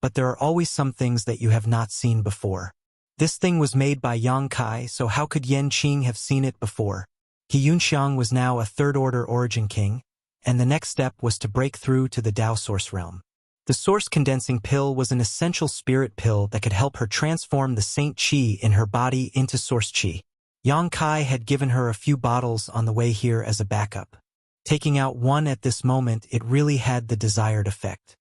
but there are always some things that you have not seen before. This thing was made by Yang Kai, so how could Yan Qing have seen it before?" He Yunxiang was now a third-order origin king, and the next step was to break through to the Tao source realm. The source condensing pill was an essential spirit pill that could help her transform the Saint Qi in her body into source Qi. Yang Kai had given her a few bottles on the way here as a backup. Taking out one at this moment, it really had the desired effect.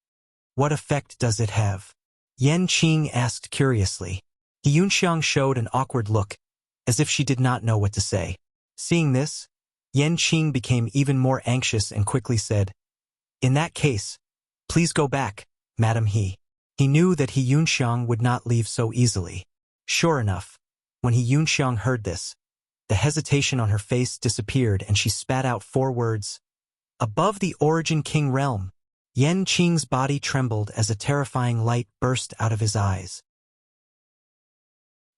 "What effect does it have?" Yan Qing asked curiously. He Yunxiang showed an awkward look, as if she did not know what to say. Seeing this, Yan Qing became even more anxious and quickly said, "In that case, please go back, Madam He." He knew that He Yunxiang would not leave so easily. Sure enough, when He Yunxiang heard this, the hesitation on her face disappeared and she spat out 4 words. Above the origin king realm, Yan Qing's body trembled as a terrifying light burst out of his eyes.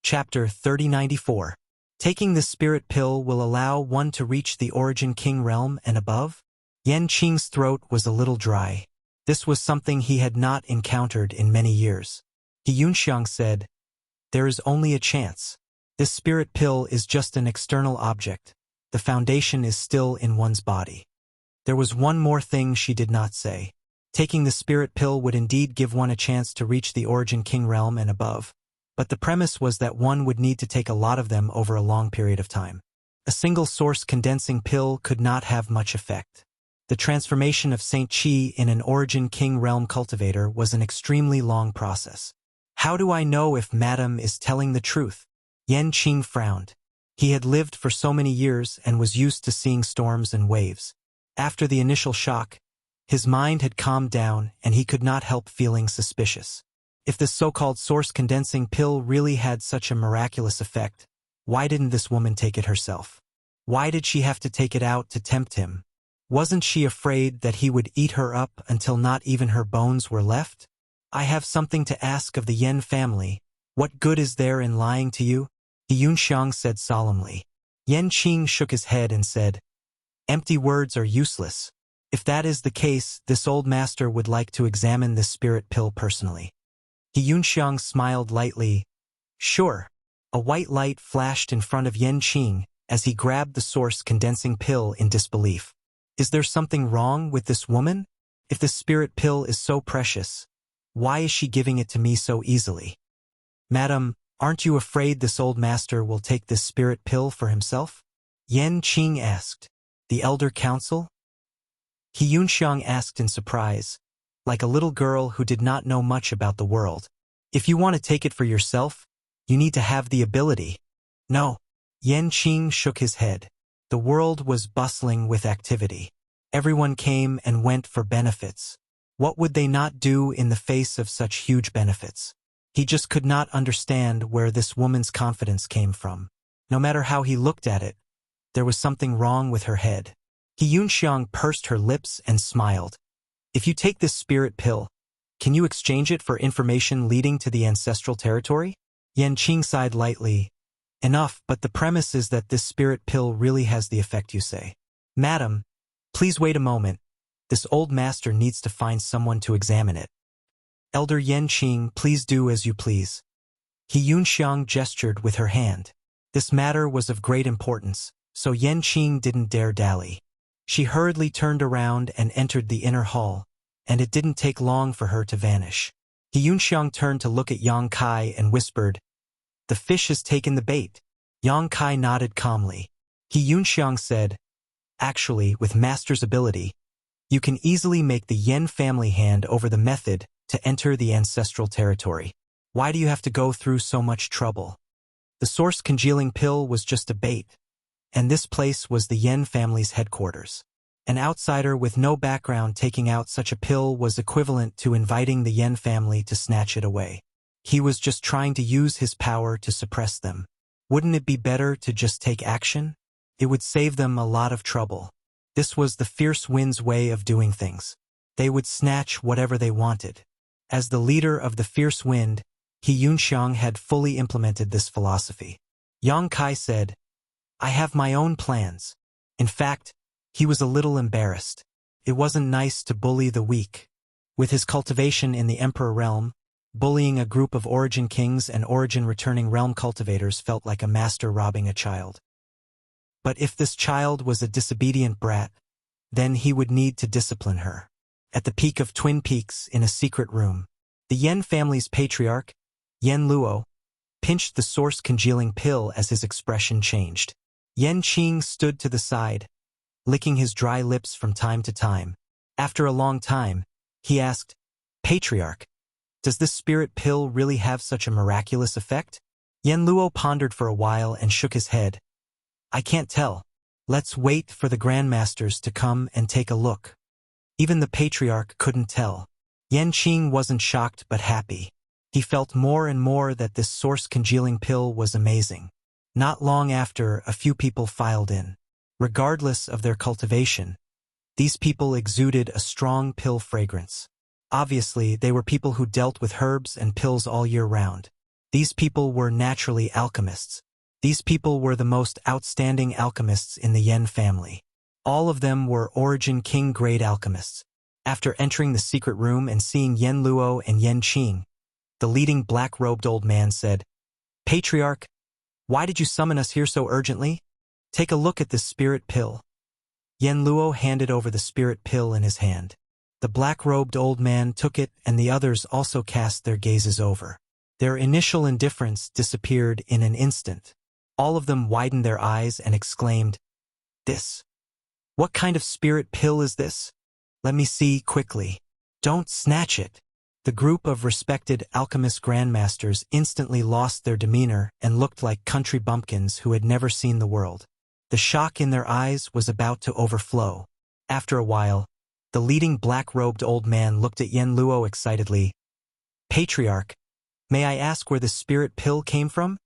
Chapter 3094. Taking the spirit pill will allow one to reach the origin king realm and above? Yan Qing's throat was a little dry. This was something he had not encountered in many years. He Yunxiang said, "There is only a chance. This spirit pill is just an external object. The foundation is still in one's body." There was one more thing she did not say. Taking the spirit pill would indeed give one a chance to reach the origin king realm and above, but the premise was that one would need to take a lot of them over a long period of time. A single source condensing pill could not have much effect. The transformation of Saint Qi in an origin king realm cultivator was an extremely long process. "How do I know if Madame is telling the truth?" Yan Qing frowned. He had lived for so many years and was used to seeing storms and waves. After the initial shock, his mind had calmed down and he could not help feeling suspicious. If this so-called source condensing pill really had such a miraculous effect, why didn't this woman take it herself? Why did she have to take it out to tempt him? Wasn't she afraid that he would eat her up until not even her bones were left? "I have something to ask of the Yan family. What good is there in lying to you?" He Yunxiang said solemnly. Yan Qing shook his head and said, "Empty words are useless. If that is the case, this old master would like to examine this spirit pill personally. He Yunxiang smiled lightly. Sure. A white light flashed in front of Yan Qing as he grabbed the source condensing pill in disbelief. Is there something wrong with this woman? If the spirit pill is so precious, why is she giving it to me so easily? Madam, aren't you afraid this old master will take this spirit pill for himself? Yan Qing asked. The elder council? He Yunxiang asked in surprise, like a little girl who did not know much about the world. If you want to take it for yourself, you need to have the ability. No. Yan Qing shook his head. The world was bustling with activity. Everyone came and went for benefits. What would they not do in the face of such huge benefits? He just could not understand where this woman's confidence came from. No matter how he looked at it, there was something wrong with her head. He Yunxiang pursed her lips and smiled. If you take this spirit pill, can you exchange it for information leading to the ancestral territory? Yan Qing sighed lightly. Enough, but the premise is that this spirit pill really has the effect you say. Madam, please wait a moment. This old master needs to find someone to examine it. Elder Yan Qing, please do as you please. He Yunxiang gestured with her hand. This matter was of great importance, so Yan Qing didn't dare dally. She hurriedly turned around and entered the inner hall, and it didn't take long for her to vanish. He Yunxiang turned to look at Yang Kai and whispered, "The fish has taken the bait." Yang Kai nodded calmly. He Yunxiang said, "Actually, with master's ability, you can easily make the Yen family hand over the method to enter the ancestral territory. Why do you have to go through so much trouble? The source congealing pill was just a bait, and this place was the Yen family's headquarters. An outsider with no background taking out such a pill was equivalent to inviting the Yen family to snatch it away. He was just trying to use his power to suppress them. Wouldn't it be better to just take action? It would save them a lot of trouble. This was the fierce wind's way of doing things. They would snatch whatever they wanted. As the leader of the fierce wind, He Yunxiang had fully implemented this philosophy. Yang Kai said, "I have my own plans." In fact, he was a little embarrassed. It wasn't nice to bully the weak. With his cultivation in the Emperor realm, bullying a group of origin kings and origin returning realm cultivators felt like a master robbing a child. But if this child was a disobedient brat, then he would need to discipline her. At the peak of Twin Peaks in a secret room, the Yen family's patriarch, Yen Luo, pinched the source congealing pill as his expression changed. Yan Qing stood to the side, licking his dry lips from time to time. After a long time, he asked, "Patriarch, does this spirit pill really have such a miraculous effect?" Yen Luo pondered for a while and shook his head. "I can't tell. Let's wait for the grandmasters to come and take a look." Even the patriarch couldn't tell. Yan Qing wasn't shocked but happy. He felt more and more that this source congealing pill was amazing. Not long after, a few people filed in. Regardless of their cultivation, these people exuded a strong pill fragrance. Obviously, they were people who dealt with herbs and pills all year round. These people were naturally alchemists. These people were the most outstanding alchemists in the Yen family. All of them were Origin King-grade alchemists. After entering the secret room and seeing Yen Luo and Yan Qing, the leading black-robed old man said, "Patriarch, why did you summon us here so urgently? Take a look at this spirit pill." Yen Luo handed over the spirit pill in his hand. The black-robed old man took it and the others also cast their gazes over. Their initial indifference disappeared in an instant. All of them widened their eyes and exclaimed, "This? What kind of spirit pill is this? Let me see quickly. Don't snatch it." The group of respected alchemist grandmasters instantly lost their demeanor and looked like country bumpkins who had never seen the world. The shock in their eyes was about to overflow. After a while, the leading black-robed old man looked at Yen Luo excitedly. "Patriarch, may I ask where the spirit pill came from?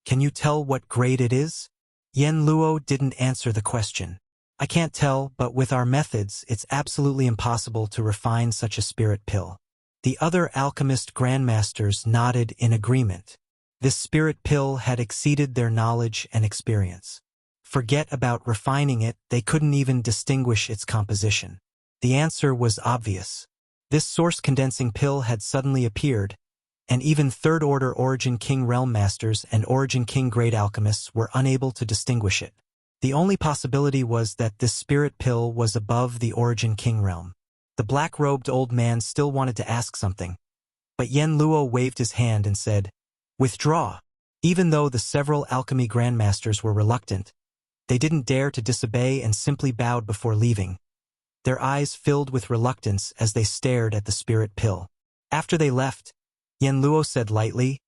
Can you tell what grade it is?" Yen Luo didn't answer the question. "I can't tell, but with our methods, it's absolutely impossible to refine such a spirit pill." The other alchemist grandmasters nodded in agreement. This spirit pill had exceeded their knowledge and experience. Forget about refining it, they couldn't even distinguish its composition. The answer was obvious. This source-condensing pill had suddenly appeared, and even Third-Order Origin King Realm Masters and Origin King Great Alchemists were unable to distinguish it. The only possibility was that this spirit pill was above the Origin King realm. The black-robed old man still wanted to ask something, but Yen Luo waved his hand and said, "Withdraw." Even though the several alchemy grandmasters were reluctant, they didn't dare to disobey and simply bowed before leaving. Their eyes filled with reluctance as they stared at the spirit pill. After they left, Yen Luo said lightly,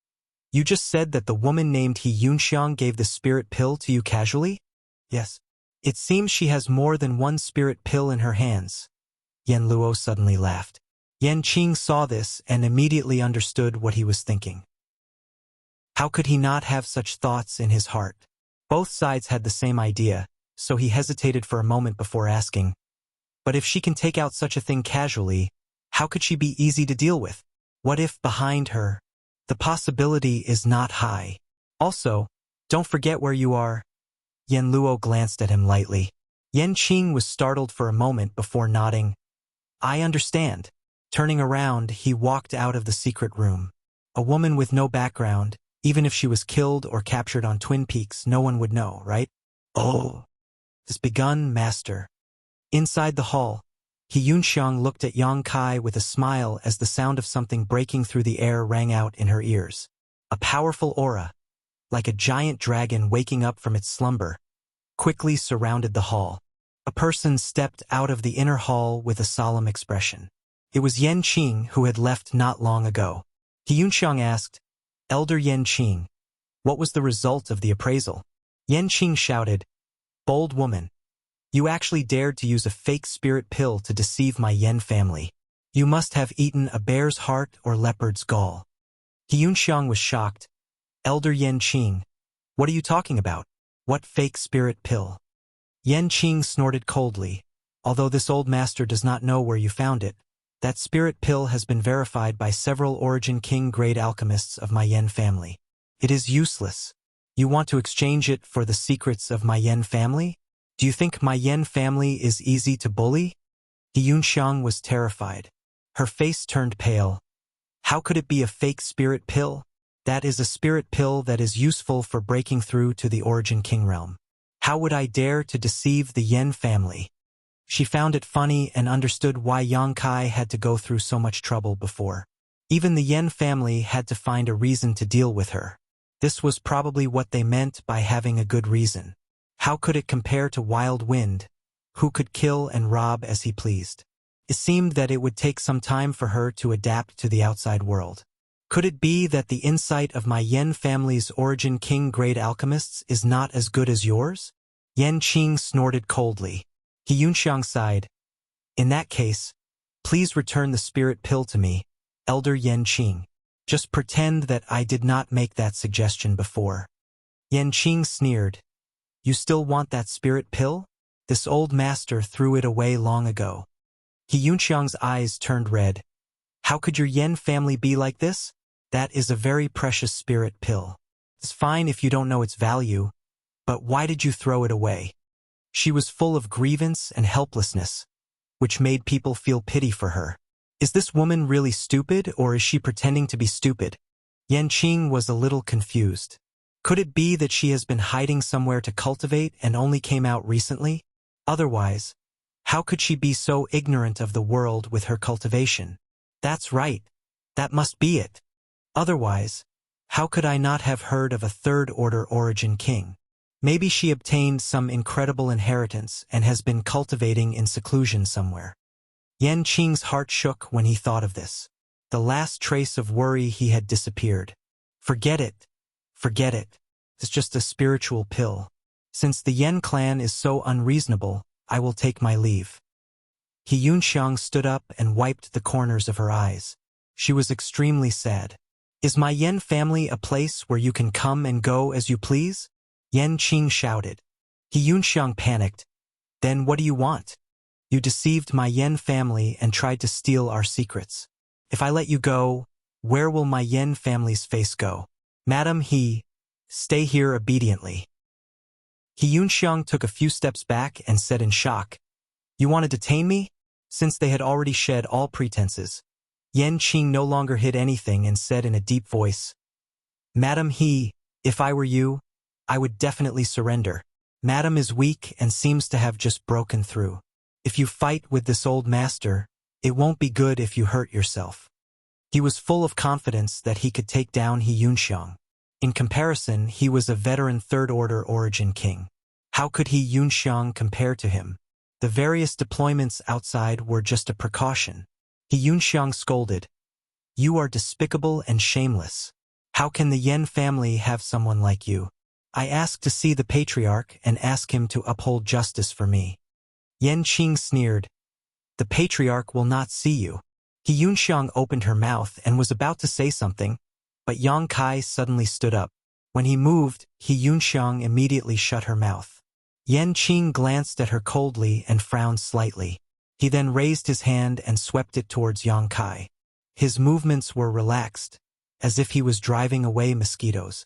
"You just said that the woman named He Yunxiang gave the spirit pill to you casually?" "Yes." "It seems she has more than one spirit pill in her hands." Yen Luo suddenly laughed. Yan Qing saw this and immediately understood what he was thinking. How could he not have such thoughts in his heart? Both sides had the same idea, so he hesitated for a moment before asking, "But if she can take out such a thing casually, how could she be easy to deal with? What if behind her? The possibility is not high. Also, don't forget where you are." Yen Luo glanced at him lightly. Yan Qing was startled for a moment before nodding. "I understand." Turning around, he walked out of the secret room. A woman with no background, even if she was killed or captured on Twin Peaks, no one would know, right? "Oh." "Has begun, master." Inside the hall, He Yunxiang looked at Yang Kai with a smile as the sound of something breaking through the air rang out in her ears. A powerful aura, like a giant dragon waking up from its slumber, quickly surrounded the hall. A person stepped out of the inner hall with a solemn expression. It was Yan Qing, who had left not long ago. He Yunxiang asked, "Elder Yan Qing, what was the result of the appraisal?" Yan Qing shouted, "Bold woman, you actually dared to use a fake spirit pill to deceive my Yen family. You must have eaten a bear's heart or leopard's gall." He Yunxiang was shocked. "Elder Yan Qing, what are you talking about? What fake spirit pill?" Yan Qing snorted coldly. "Although this old master does not know where you found it, that spirit pill has been verified by several Origin King grade alchemists of my Yen family. It is useless. You want to exchange it for the secrets of my Yen family? Do you think my Yen family is easy to bully?" He Yunxiang was terrified. Her face turned pale. How could it be a fake spirit pill? That is a spirit pill that is useful for breaking through to the Origin King realm. How would I dare to deceive the Yen family? She found it funny and understood why Yang Kai had to go through so much trouble before. Even the Yen family had to find a reason to deal with her. This was probably what they meant by having a good reason. How could it compare to Wild Wind, who could kill and rob as he pleased? It seemed that it would take some time for her to adapt to the outside world. Could it be that the insight of my Yen family's Origin King grade alchemists is not as good as yours? Yan Qing snorted coldly. He Yunxiang sighed. "In that case, please return the spirit pill to me, Elder Yan Qing. Just pretend that I did not make that suggestion before." Yan Qing sneered. "You still want that spirit pill? This old master threw it away long ago." He Yunxiang's eyes turned red. "How could your Yen family be like this? That is a very precious spirit pill. It's fine if you don't know its value, but why did you throw it away?" She was full of grievance and helplessness, which made people feel pity for her. Is this woman really stupid, or is she pretending to be stupid? Yan Qing was a little confused. Could it be that she has been hiding somewhere to cultivate and only came out recently? Otherwise, how could she be so ignorant of the world with her cultivation? That's right. That must be it. Otherwise, how could I not have heard of a third-order Origin King? Maybe she obtained some incredible inheritance and has been cultivating in seclusion somewhere. Yan Qing's heart shook when he thought of this. The last trace of worry he had disappeared. Forget it. Forget it. It's just a spiritual pill. Since the Yen clan is so unreasonable, I will take my leave. He Yunxiang stood up and wiped the corners of her eyes. She was extremely sad. Is my Yen family a place where you can come and go as you please? Yan Qing shouted. He Yunxiang panicked. Then what do you want? You deceived my Yen family and tried to steal our secrets. If I let you go, where will my Yen family's face go? Madam stay here obediently. He Yunxiang took a few steps back and said in shock, You want to detain me? since they had already shed all pretenses. Yan Qing no longer hid anything and said in a deep voice, "Madam, if I were you, I would definitely surrender. Madam is weak and seems to have just broken through. If you fight with this old master, it won't be good if you hurt yourself." He was full of confidence that he could take down He Yunxiang. In comparison, he was a veteran third-order origin king. How could He Yunxiang compare to him? The various deployments outside were just a precaution. He Yunxiang scolded, "You are despicable and shameless. How can the Yan family have someone like you? I ask to see the patriarch and ask him to uphold justice for me." Yan Qing sneered, "The patriarch will not see you." He Yunxiang opened her mouth and was about to say something, but Yang Kai suddenly stood up. When he moved, He Yunxiang immediately shut her mouth. Yan Qing glanced at her coldly and frowned slightly. He then raised his hand and swept it towards Yang Kai. His movements were relaxed, as if he was driving away mosquitoes.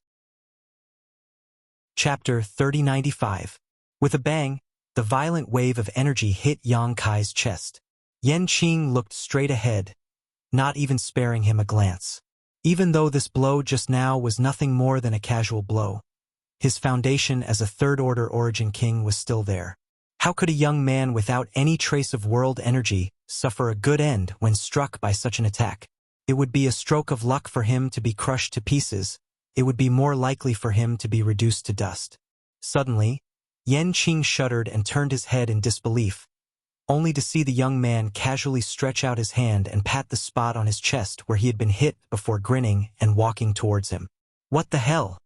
Chapter 3095. With a bang, the violent wave of energy hit Yang Kai's chest. Yan Qing looked straight ahead, not even sparing him a glance. Even though this blow just now was nothing more than a casual blow, his foundation as a third-order origin king was still there. How could a young man without any trace of world energy suffer a good end when struck by such an attack? It would be a stroke of luck for him to be crushed to pieces. It would be more likely for him to be reduced to dust. Suddenly, Yan Qing shuddered and turned his head in disbelief, only to see the young man casually stretch out his hand and pat the spot on his chest where he had been hit before grinning and walking towards him. What the hell?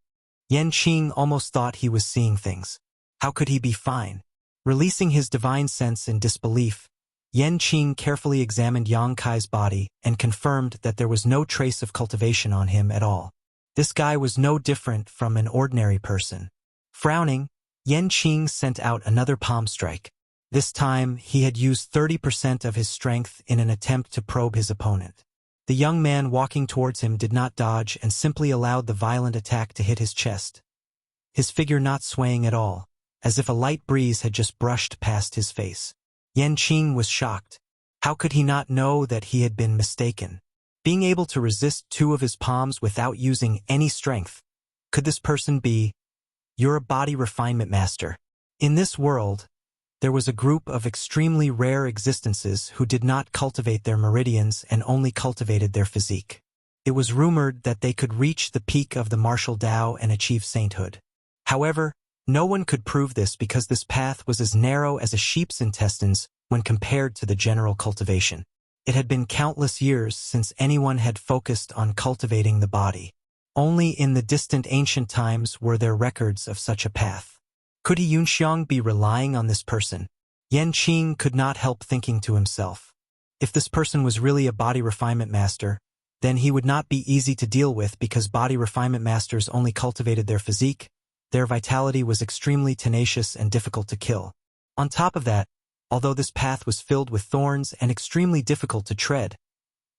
Yan Qing almost thought he was seeing things. How could he be fine? Releasing his divine sense in disbelief, Yan Qing carefully examined Yang Kai's body and confirmed that there was no trace of cultivation on him at all. This guy was no different from an ordinary person. Frowning, Yan Qing sent out another palm strike. This time, he had used 30% of his strength in an attempt to probe his opponent. The young man walking towards him did not dodge and simply allowed the violent attack to hit his chest, his figure not swaying at all, as if a light breeze had just brushed past his face. Yan Qing was shocked. How could he not know that he had been mistaken? Being able to resist two of his palms without using any strength. Could this person be? You're a body refinement master. In this world, there was a group of extremely rare existences who did not cultivate their meridians and only cultivated their physique. It was rumored that they could reach the peak of the martial Tao and achieve sainthood. However, no one could prove this because this path was as narrow as a sheep's intestines when compared to the general cultivation. It had been countless years since anyone had focused on cultivating the body. Only in the distant ancient times were there records of such a path. Could He Yunxiang be relying on this person? Yan Qing could not help thinking to himself. If this person was really a body refinement master, then he would not be easy to deal with because body refinement masters only cultivated their physique. Their vitality was extremely tenacious and difficult to kill. On top of that, although this path was filled with thorns and extremely difficult to tread,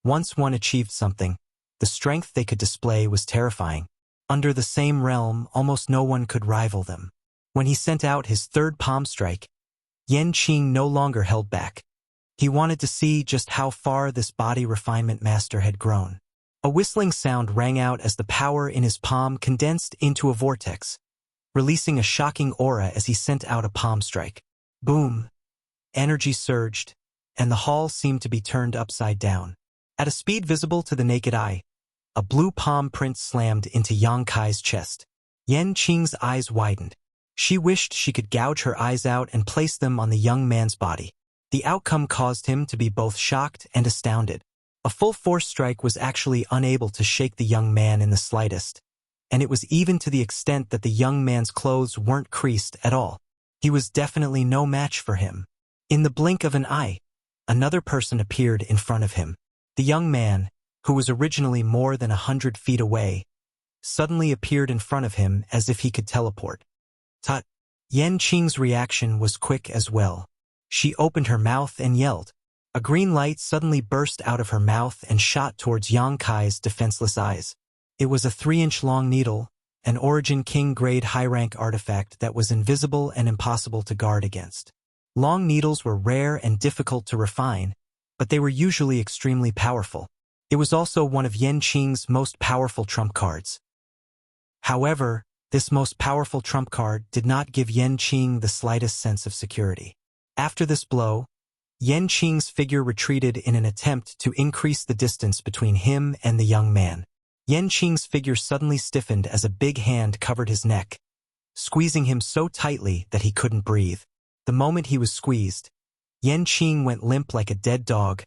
once one achieved something, the strength they could display was terrifying. Under the same realm, almost no one could rival them. When he sent out his third palm strike, Yan Qing no longer held back. He wanted to see just how far this body refinement master had grown. A whistling sound rang out as the power in his palm condensed into a vortex, releasing a shocking aura as he sent out a palm strike. Boom! Energy surged, and the hall seemed to be turned upside down. At a speed visible to the naked eye, a blue palm print slammed into Yang Kai's chest. Yan Qing's eyes widened. She wished she could gouge her eyes out and place them on the young man's body. The outcome caused him to be both shocked and astounded. A full force strike was actually unable to shake the young man in the slightest, and it was even to the extent that the young man's clothes weren't creased at all. He was definitely no match for him. In the blink of an eye, another person appeared in front of him. The young man, who was originally more than 100 feet away, suddenly appeared in front of him as if he could teleport. Tut! Yan Qing's reaction was quick as well. She opened her mouth and yelled. A green light suddenly burst out of her mouth and shot towards Yang Kai's defenseless eyes. It was a 3-inch long needle, an Origin King grade high-rank artifact that was invisible and impossible to guard against. Long needles were rare and difficult to refine, but they were usually extremely powerful. It was also one of Yan Qing's most powerful trump cards. However, this most powerful trump card did not give Yan Qing the slightest sense of security. After this blow, Yan Qing's figure retreated in an attempt to increase the distance between him and the young man. Yan Qing's figure suddenly stiffened as a big hand covered his neck, squeezing him so tightly that he couldn't breathe. The moment he was squeezed, Yan Qing went limp like a dead dog,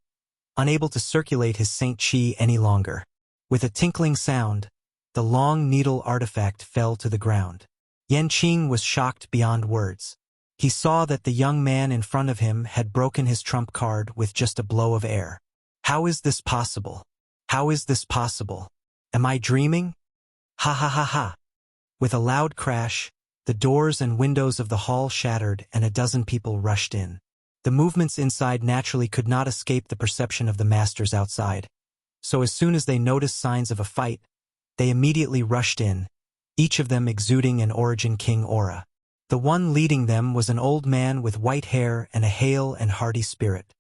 unable to circulate his Saint Qi any longer. With a tinkling sound, the long needle artifact fell to the ground. Yan Qing was shocked beyond words. He saw that the young man in front of him had broken his trump card with just a blow of air. How is this possible? How is this possible? Am I dreaming? Ha ha ha ha. With a loud crash, the doors and windows of the hall shattered and a dozen people rushed in. The movements inside naturally could not escape the perception of the masters outside. So as soon as they noticed signs of a fight, they immediately rushed in, each of them exuding an Origin King aura. The one leading them was an old man with white hair and a hale and hearty spirit.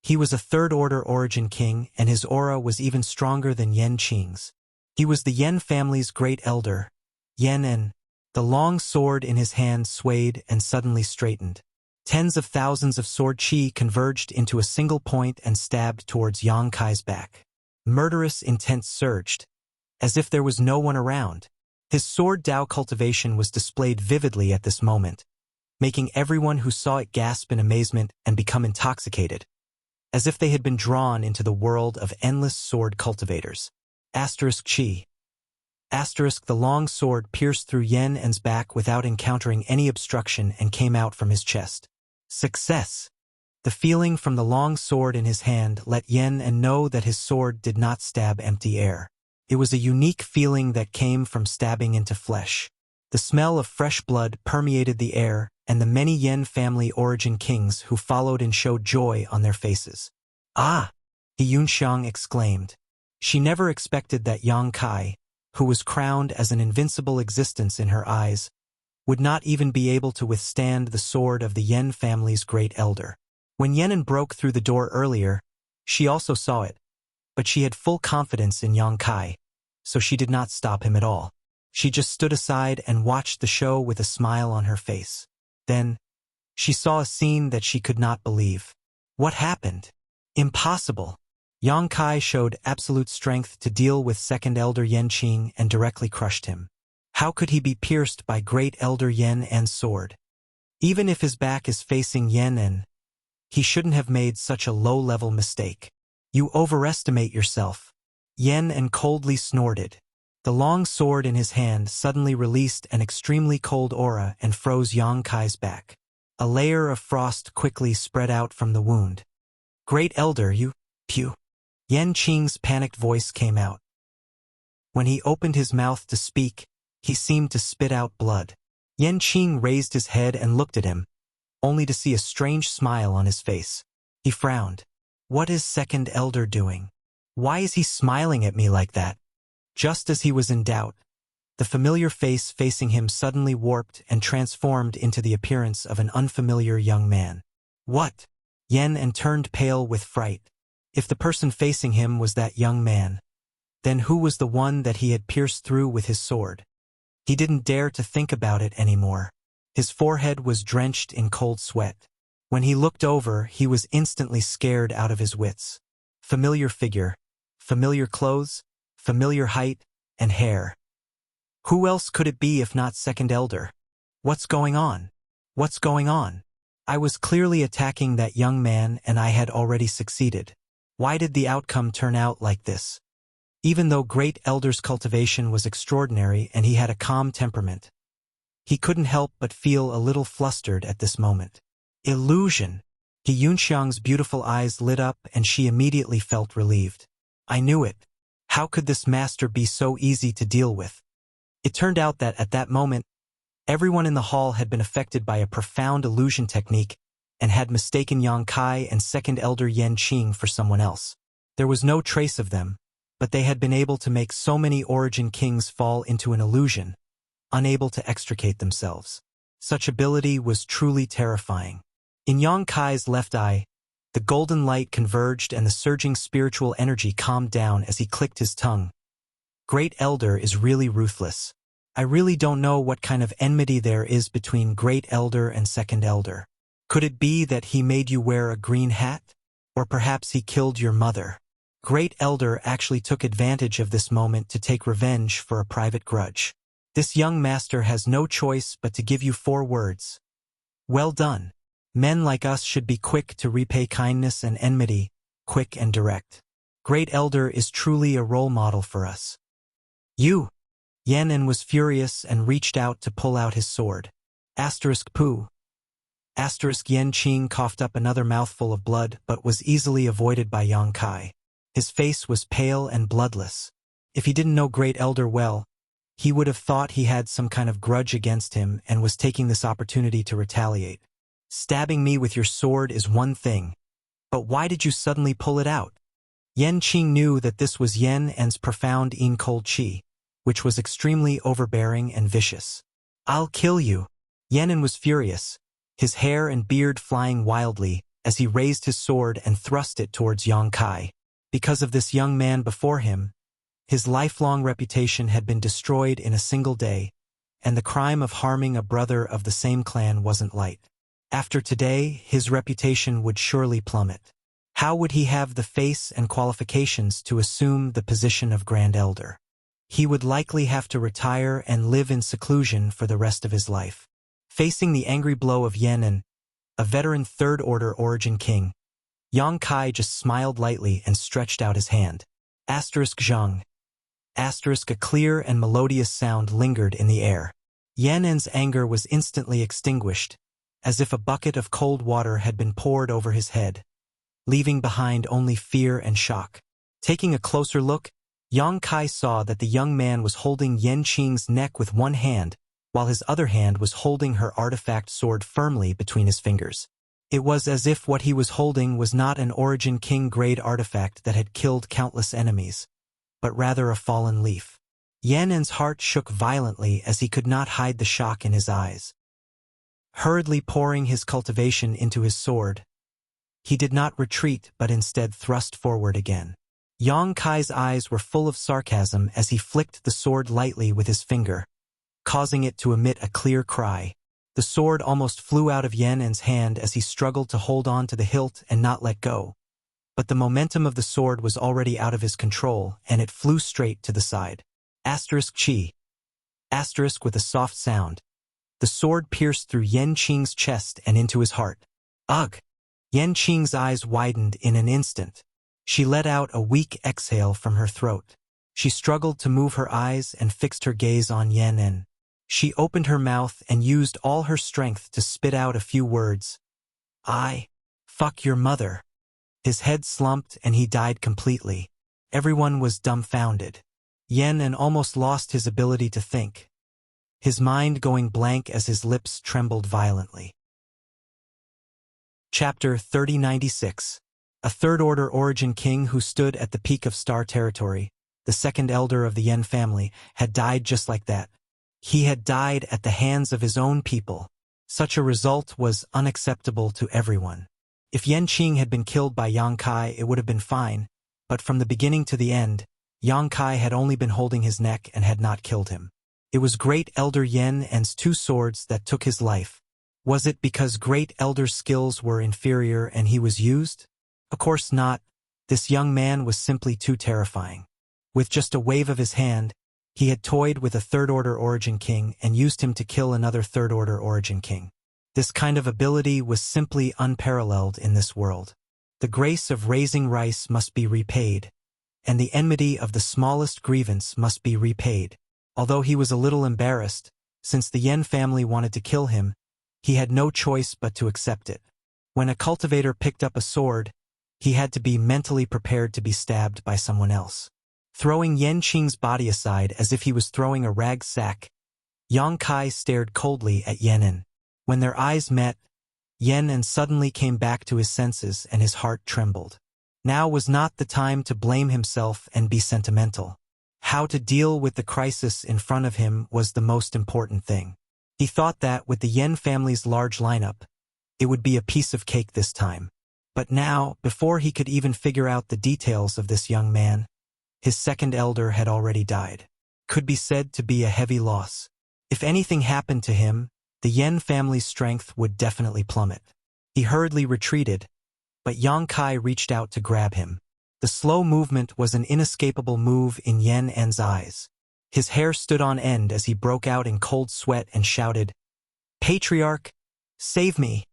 He was a third-order Origin King, and his aura was even stronger than Yan Qing's. He was the Yan family's great elder, Yan En. The long sword in his hand swayed and suddenly straightened. Tens of thousands of sword chi converged into a single point and stabbed towards Yang Kai's back. Murderous intent surged, as if there was no one around. His sword Dao cultivation was displayed vividly at this moment, making everyone who saw it gasp in amazement and become intoxicated, as if they had been drawn into the world of endless sword cultivators. Asterisk Chi. Asterisk the long sword pierced through Yan En's back without encountering any obstruction and came out from his chest. Success! The feeling from the long sword in his hand let Yan En know that his sword did not stab empty air. It was a unique feeling that came from stabbing into flesh. The smell of fresh blood permeated the air, and the many Yan family Origin Kings who followed and showed joy on their faces. Ah! Yunxiang exclaimed. She never expected that Yang Kai, who was crowned as an invincible existence in her eyes, would not even be able to withstand the sword of the Yan family's great elder. When Yan broke through the door earlier, she also saw it, but she had full confidence in Yang Kai, so she did not stop him at all. She just stood aside and watched the show with a smile on her face. Then, she saw a scene that she could not believe. What happened? Impossible! Yang Kai showed absolute strength to deal with second elder Yan Qing and directly crushed him. How could he be pierced by great elder Yan En's sword? Even if his back is facing Yan En, he shouldn't have made such a low-level mistake. You overestimate yourself. Yan En coldly snorted. The long sword in his hand suddenly released an extremely cold aura and froze Yang Kai's back. A layer of frost quickly spread out from the wound. Great elder, you... Pew. Yan Qing's panicked voice came out. When he opened his mouth to speak, he seemed to spit out blood. Yan Qing raised his head and looked at him, only to see a strange smile on his face. He frowned. What is second elder doing? Why is he smiling at me like that? Just as he was in doubt, the familiar face facing him suddenly warped and transformed into the appearance of an unfamiliar young man. What? Yan En turned pale with fright. If the person facing him was that young man, then who was the one that he had pierced through with his sword? He didn't dare to think about it anymore. His forehead was drenched in cold sweat. When he looked over, he was instantly scared out of his wits. Familiar figure, familiar clothes, familiar height, and hair. Who else could it be if not second elder? What's going on? What's going on? I was clearly attacking that young man and I had already succeeded. Why did the outcome turn out like this? Even though great elder's cultivation was extraordinary and he had a calm temperament, he couldn't help but feel a little flustered at this moment. Illusion! Yunxiang's beautiful eyes lit up and she immediately felt relieved. I knew it. How could this master be so easy to deal with? It turned out that at that moment, everyone in the hall had been affected by a profound illusion technique and had mistaken Yang Kai and second elder Yan Qing for someone else. There was no trace of them, but they had been able to make so many Origin Kings fall into an illusion, unable to extricate themselves. Such ability was truly terrifying. In Yang Kai's left eye, the golden light converged and the surging spiritual energy calmed down as he clicked his tongue. Great Elder is really ruthless. I really don't know what kind of enmity there is between Great Elder and Second Elder. Could it be that he made you wear a green hat? Or perhaps he killed your mother? Great Elder actually took advantage of this moment to take revenge for a private grudge. This young master has no choice but to give you 4 words. Well done. Men like us should be quick to repay kindness and enmity, quick and direct. Great Elder is truly a role model for us. You! Yan was furious and reached out to pull out his sword. Poo. Yan Qing coughed up another mouthful of blood but was easily avoided by Yang Kai. His face was pale and bloodless. If he didn't know Great Elder well, he would have thought he had some kind of grudge against him and was taking this opportunity to retaliate. Stabbing me with your sword is one thing, but why did you suddenly pull it out? Yan Qing knew that this was Yan's profound in cold chi, which was extremely overbearing and vicious. I'll kill you. Yan was furious, his hair and beard flying wildly as he raised his sword and thrust it towards Yang Kai. Because of this young man before him, his lifelong reputation had been destroyed in a single day, and the crime of harming a brother of the same clan wasn't light. After today, his reputation would surely plummet. How would he have the face and qualifications to assume the position of Grand Elder? He would likely have to retire and live in seclusion for the rest of his life. Facing the angry blow of Yan, a veteran Third Order Origin King, Yang Kai just smiled lightly and stretched out his hand. Zhang. A clear and melodious sound lingered in the air. Yan's anger was instantly extinguished, as if a bucket of cold water had been poured over his head, leaving behind only fear and shock. Taking a closer look, Yang Kai saw that the young man was holding Yan Qing's neck with one hand, while his other hand was holding her artifact sword firmly between his fingers. It was as if what he was holding was not an Origin King grade artifact that had killed countless enemies, but rather a fallen leaf. Yan's heart shook violently as he could not hide the shock in his eyes. Hurriedly pouring his cultivation into his sword, he did not retreat but instead thrust forward again. Yang Kai's eyes were full of sarcasm as he flicked the sword lightly with his finger, causing it to emit a clear cry. The sword almost flew out of Yan's hand as he struggled to hold on to the hilt and not let go. But the momentum of the sword was already out of his control, and it flew straight to the side. Chi. With a soft sound. The sword pierced through Yan Qing's chest and into his heart. Ugh! Yan Qing's eyes widened in an instant. She let out a weak exhale from her throat. She struggled to move her eyes and fixed her gaze on Yan. She opened her mouth and used all her strength to spit out a few words. Fuck your mother. His head slumped and he died completely. Everyone was dumbfounded. Yan almost lost his ability to think, his mind going blank as his lips trembled violently. Chapter 3096. A Third Order Origin King who stood at the peak of Star Territory, the second elder of the Yan family, had died just like that. He had died at the hands of his own people. Such a result was unacceptable to everyone. If Yan Qing had been killed by Yang Kai, it would have been fine, but from the beginning to the end, Yang Kai had only been holding his neck and had not killed him. It was Great Elder Yan's 2 swords that took his life. Was it because Great Elder's skills were inferior and he was used? Of course not. This young man was simply too terrifying. With just a wave of his hand, he had toyed with a Third Order Origin King and used him to kill another Third Order Origin King. This kind of ability was simply unparalleled in this world. The grace of raising rice must be repaid, and the enmity of the smallest grievance must be repaid. Although he was a little embarrassed, since the Yan family wanted to kill him, he had no choice but to accept it. When a cultivator picked up a sword, he had to be mentally prepared to be stabbed by someone else. Throwing Yan Qing's body aside as if he was throwing a rag sack, Yang Kai stared coldly at Yan. When their eyes met, Yan suddenly came back to his senses and his heart trembled. Now was not the time to blame himself and be sentimental. How to deal with the crisis in front of him was the most important thing. He thought that with the Yan family's large lineup, It would be a piece of cake this time. But now, before he could even figure out the details of this young man, his second elder had already died. Could be said to be a heavy loss. If anything happened to him, the Yen family's strength would definitely plummet. He hurriedly retreated, but Yang Kai reached out to grab him. The slow movement was an inescapable move in Yen En's eyes. His hair stood on end as he broke out in cold sweat and shouted, "Patriarch, save me!"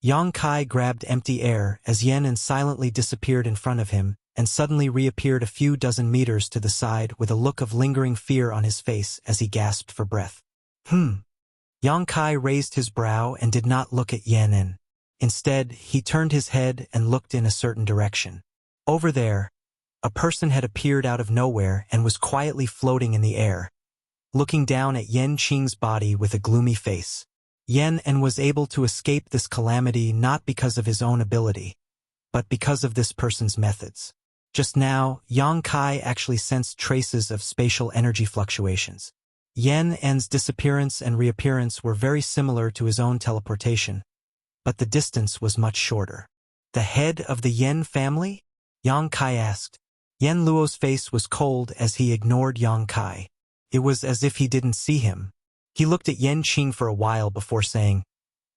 Yang Kai grabbed empty air as Yen En silently disappeared in front of him and suddenly reappeared a few dozen meters to the side with a look of lingering fear on his face as he gasped for breath. Yang Kai raised his brow and did not look at Yen En. Instead, he turned his head and looked in a certain direction. Over there, a person had appeared out of nowhere and was quietly floating in the air, looking down at Yen Qing's body with a gloomy face. Yen En was able to escape this calamity not because of his own ability, but because of this person's methods. Just now, Yang Kai actually sensed traces of spatial energy fluctuations. Yen En's disappearance and reappearance were very similar to his own teleportation, but the distance was much shorter. The head of the Yen family? Yang Kai asked. Yen Luo's face was cold as he ignored Yang Kai. It was as if he didn't see him. He looked at Yen Qing for a while before saying,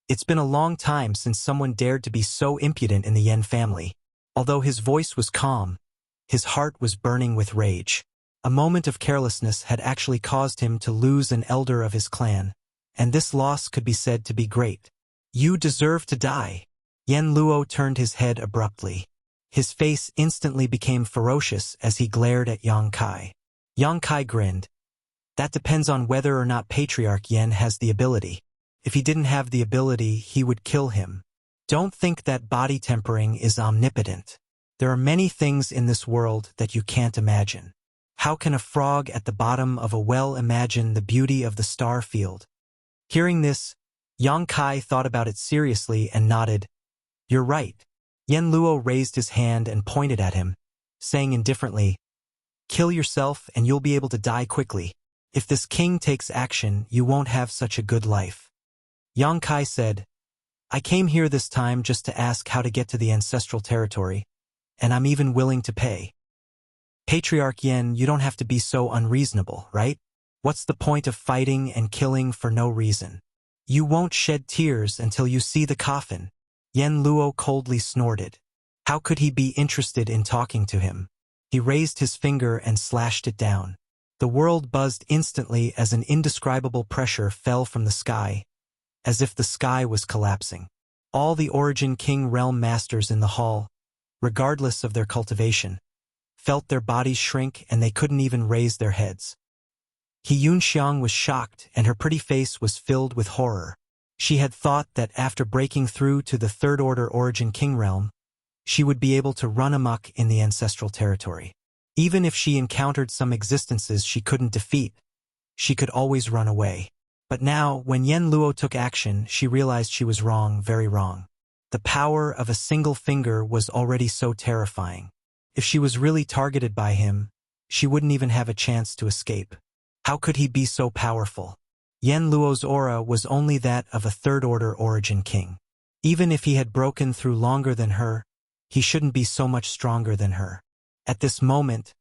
"It's been a long time since someone dared to be so impudent in the Yen family." Although his voice was calm, his heart was burning with rage. A moment of carelessness had actually caused him to lose an elder of his clan, and this loss could be said to be great. "You deserve to die." Yen Luo turned his head abruptly. His face instantly became ferocious as he glared at Yang Kai. Yang Kai grinned. "That depends on whether or not Patriarch Yen has the ability. If he didn't have the ability, he would kill him. Don't think that body tempering is omnipotent. There are many things in this world that you can't imagine. How can a frog at the bottom of a well imagine the beauty of the star field?" Hearing this, Yang Kai thought about it seriously and nodded. "You're right." Yen Luo raised his hand and pointed at him, saying indifferently, "Kill yourself and you'll be able to die quickly. If this king takes action, you won't have such a good life." Yang Kai said, "I came here this time just to ask how to get to the ancestral territory, and I'm even willing to pay." "Patriarch Yen, you don't have to be so unreasonable, right? What's the point of fighting and killing for no reason? You won't shed tears until you see the coffin." Yen Luo coldly snorted. How could he be interested in talking to him? He raised his finger and slashed it down. The world buzzed instantly as an indescribable pressure fell from the sky, as if the sky was collapsing. All the Origin King realm masters in the hall, regardless of their cultivation, felt their bodies shrink and they couldn't even raise their heads. He Yunxiang was shocked and her pretty face was filled with horror. She had thought that after breaking through to the Third Order Origin King realm, she would be able to run amok in the ancestral territory. Even if she encountered some existences she couldn't defeat, she could always run away. But now, when Yen Luo took action, she realized she was wrong, very wrong. The power of a single finger was already so terrifying. If she was really targeted by him, she wouldn't even have a chance to escape. How could he be so powerful? Yen Luo's aura was only that of a third-order Origin King. Even if he had broken through longer than her, he shouldn't be so much stronger than her. At this moment,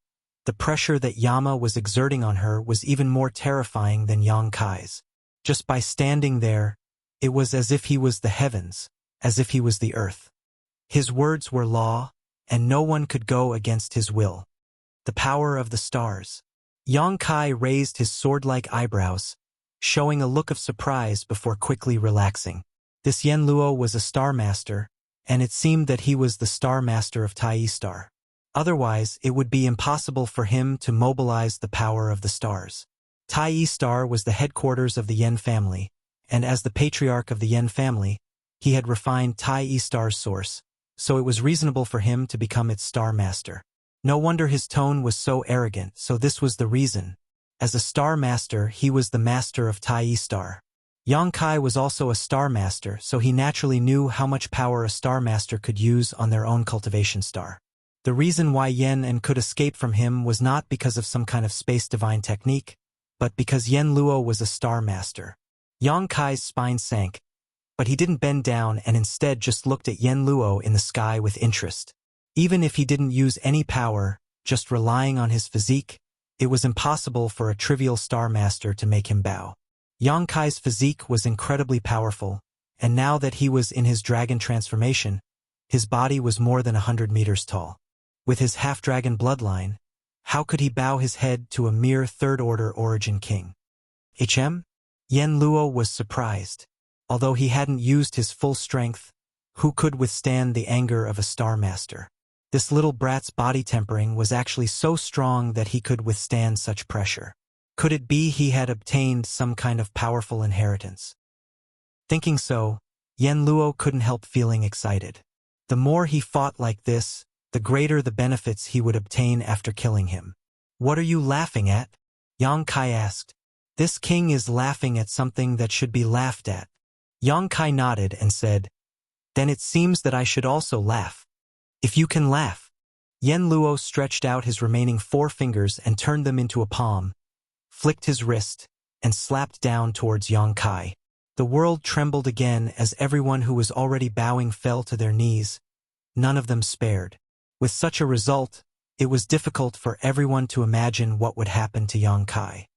the pressure that Yama was exerting on her was even more terrifying than Yang Kai's. Just by standing there, it was as if he was the heavens, as if he was the earth. His words were law, and no one could go against his will. The power of the stars. Yang Kai raised his sword-like eyebrows, showing a look of surprise before quickly relaxing. This Yen Luo was a star master, and it seemed that he was the star master of Tai Star. Otherwise, it would be impossible for him to mobilize the power of the stars. Tai Star was the headquarters of the Yen family, and as the patriarch of the Yen family, he had refined Tai Star's source, so it was reasonable for him to become its star master. No wonder his tone was so arrogant, so this was the reason. As a star master, he was the master of Tai Star. Yang Kai was also a star master, so he naturally knew how much power a star master could use on their own cultivation star. The reason why Yen En could escape from him was not because of some kind of space divine technique, but because Yen Luo was a star master. Yang Kai's spine sank, but he didn't bend down and instead just looked at Yen Luo in the sky with interest. Even if he didn't use any power, just relying on his physique, it was impossible for a trivial Star Master to make him bow. Yang Kai's physique was incredibly powerful, and now that he was in his dragon transformation, his body was more than 100 meters tall. With his half-dragon bloodline, how could he bow his head to a mere third-order origin king? Yen Luo was surprised. Although he hadn't used his full strength, who could withstand the anger of a Star Master? This little brat's body tempering was actually so strong that he could withstand such pressure. Could it be he had obtained some kind of powerful inheritance? Thinking so, Yen Luo couldn't help feeling excited. The more he fought like this, the greater the benefits he would obtain after killing him. "What are you laughing at?" Yang Kai asked. "This king is laughing at something that should be laughed at." Yang Kai nodded and said, "Then it seems that I should also laugh. If you can laugh." Yen Luo stretched out his remaining 4 fingers and turned them into a palm, flicked his wrist, and slapped down towards Yang Kai. The world trembled again as everyone who was already bowing fell to their knees, none of them spared. With such a result, it was difficult for everyone to imagine what would happen to Yang Kai.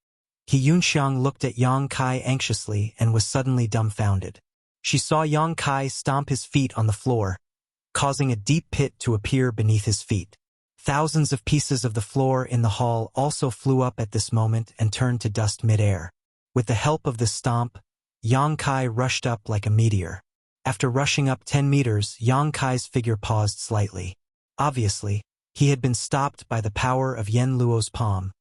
He Yunxiang looked at Yang Kai anxiously and was suddenly dumbfounded. She saw Yang Kai stomp his feet on the floor, causing a deep pit to appear beneath his feet. Thousands of pieces of the floor in the hall also flew up at this moment and turned to dust mid-air. With the help of this stomp, Yang Kai rushed up like a meteor. After rushing up 10 meters, Yang Kai's figure paused slightly. Obviously, he had been stopped by the power of Yen Luo's palm,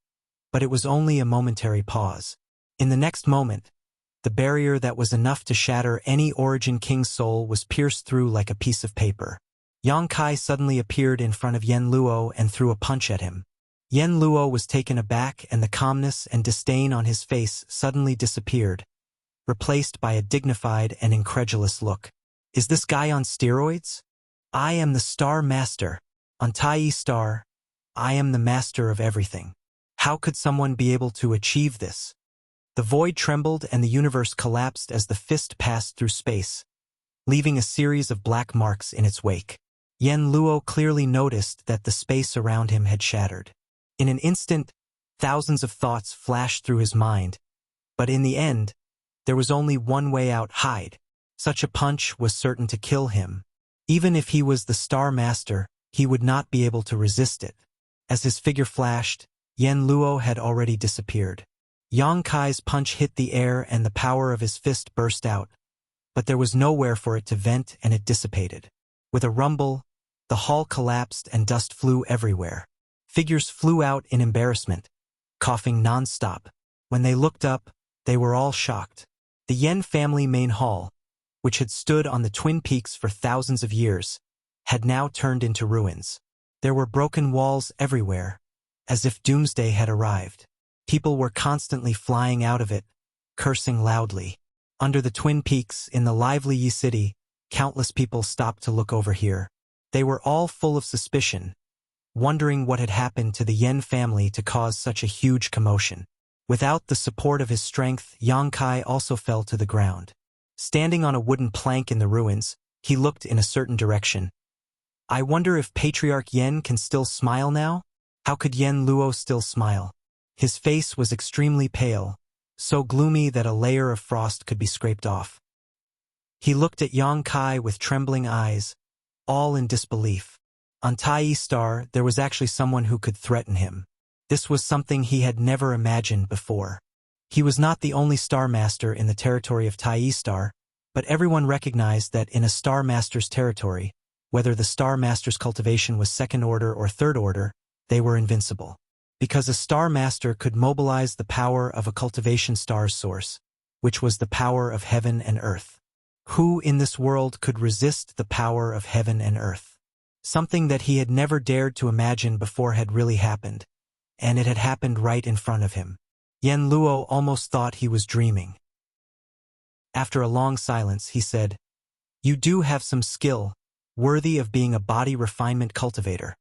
but it was only a momentary pause. In the next moment, the barrier that was enough to shatter any Origin King's soul was pierced through like a piece of paper. Yang Kai suddenly appeared in front of Yen Luo and threw a punch at him. Yen Luo was taken aback and the calmness and disdain on his face suddenly disappeared, replaced by a dignified and incredulous look. "Is this guy on steroids? I am the Star Master. On Tai Star, I am the master of everything. How could someone be able to achieve this?" The void trembled and the universe collapsed as the fist passed through space, leaving a series of black marks in its wake. Yen Luo clearly noticed that the space around him had shattered. In an instant, thousands of thoughts flashed through his mind, but in the end, there was only one way out: hide. Such a punch was certain to kill him. Even if he was the Star Master, he would not be able to resist it. As his figure flashed, Yen Luo had already disappeared. Yang Kai's punch hit the air and the power of his fist burst out, but there was nowhere for it to vent and it dissipated. With a rumble, the hall collapsed and dust flew everywhere. Figures flew out in embarrassment, coughing non-stop. When they looked up, they were all shocked. The Yen family main hall, which had stood on the Twin Peaks for thousands of years, had now turned into ruins. There were broken walls everywhere, as if doomsday had arrived. People were constantly flying out of it, cursing loudly. Under the Twin Peaks, in the lively Yi City, countless people stopped to look over here. They were all full of suspicion, wondering what had happened to the Yen family to cause such a huge commotion. Without the support of his strength, Yang Kai also fell to the ground. Standing on a wooden plank in the ruins, he looked in a certain direction. "I wonder if Patriarch Yen can still smile now?" How could Yen Luo still smile? His face was extremely pale, so gloomy that a layer of frost could be scraped off. He looked at Yang Kai with trembling eyes, all in disbelief. On Tai Star, there was actually someone who could threaten him. This was something he had never imagined before. He was not the only Star Master in the territory of Tai Star, but everyone recognized that in a Star Master's territory, whether the Star Master's cultivation was second order or third order, they were invincible. Because a Star Master could mobilize the power of a cultivation star's source, which was the power of heaven and earth. Who in this world could resist the power of heaven and earth? Something that he had never dared to imagine before had really happened, and it had happened right in front of him. Yen Luo almost thought he was dreaming. After a long silence, he said, "You do have some skill, worthy of being a body refinement cultivator.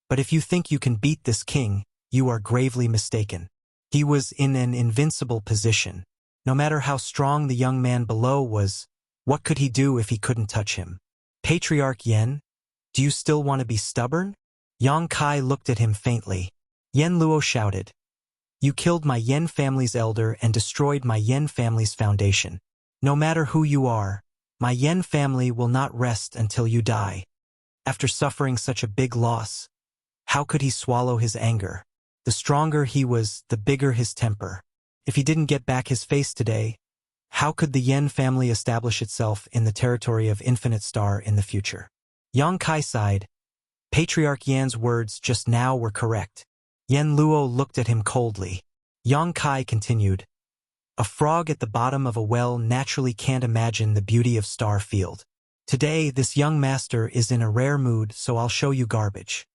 But if you think you can beat this king, you are gravely mistaken." He was in an invincible position. No matter how strong the young man below was, What could he do if he couldn't touch him? Patriarch Yen, do you still want to be stubborn? Yang Kai looked at him faintly. Yen Luo shouted, "You killed my Yen family's elder and destroyed my Yen family's foundation. No matter who you are, my Yen family will not rest until you die." After suffering such a big loss, how could he swallow his anger? The stronger he was, the bigger his temper. If he didn't get back his face today, how could the Yen family establish itself in the territory of Infinite Star in the future? Yang Kai sighed. Patriarch Yan's words just now were correct. Yen Luo looked at him coldly. Yang Kai continued, "A frog at the bottom of a well naturally can't imagine the beauty of Star Field. Today, this young master is in a rare mood, so I'll show you garbage."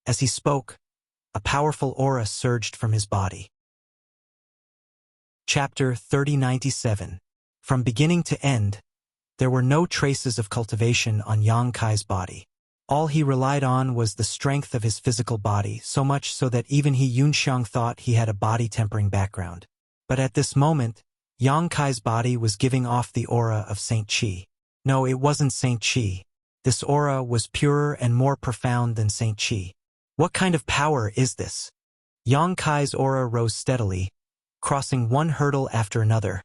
As he spoke, a powerful aura surged from his body. Chapter 3097. From beginning to end, there were no traces of cultivation on Yang Kai's body. All he relied on was the strength of his physical body, so much so that even Yunxiang thought he had a body-tempering background. But at this moment, Yang Kai's body was giving off the aura of Saint Qi. No, it wasn't Saint Qi. This aura was purer and more profound than Saint Qi. What kind of power is this? Yang Kai's aura rose steadily, crossing one hurdle after another,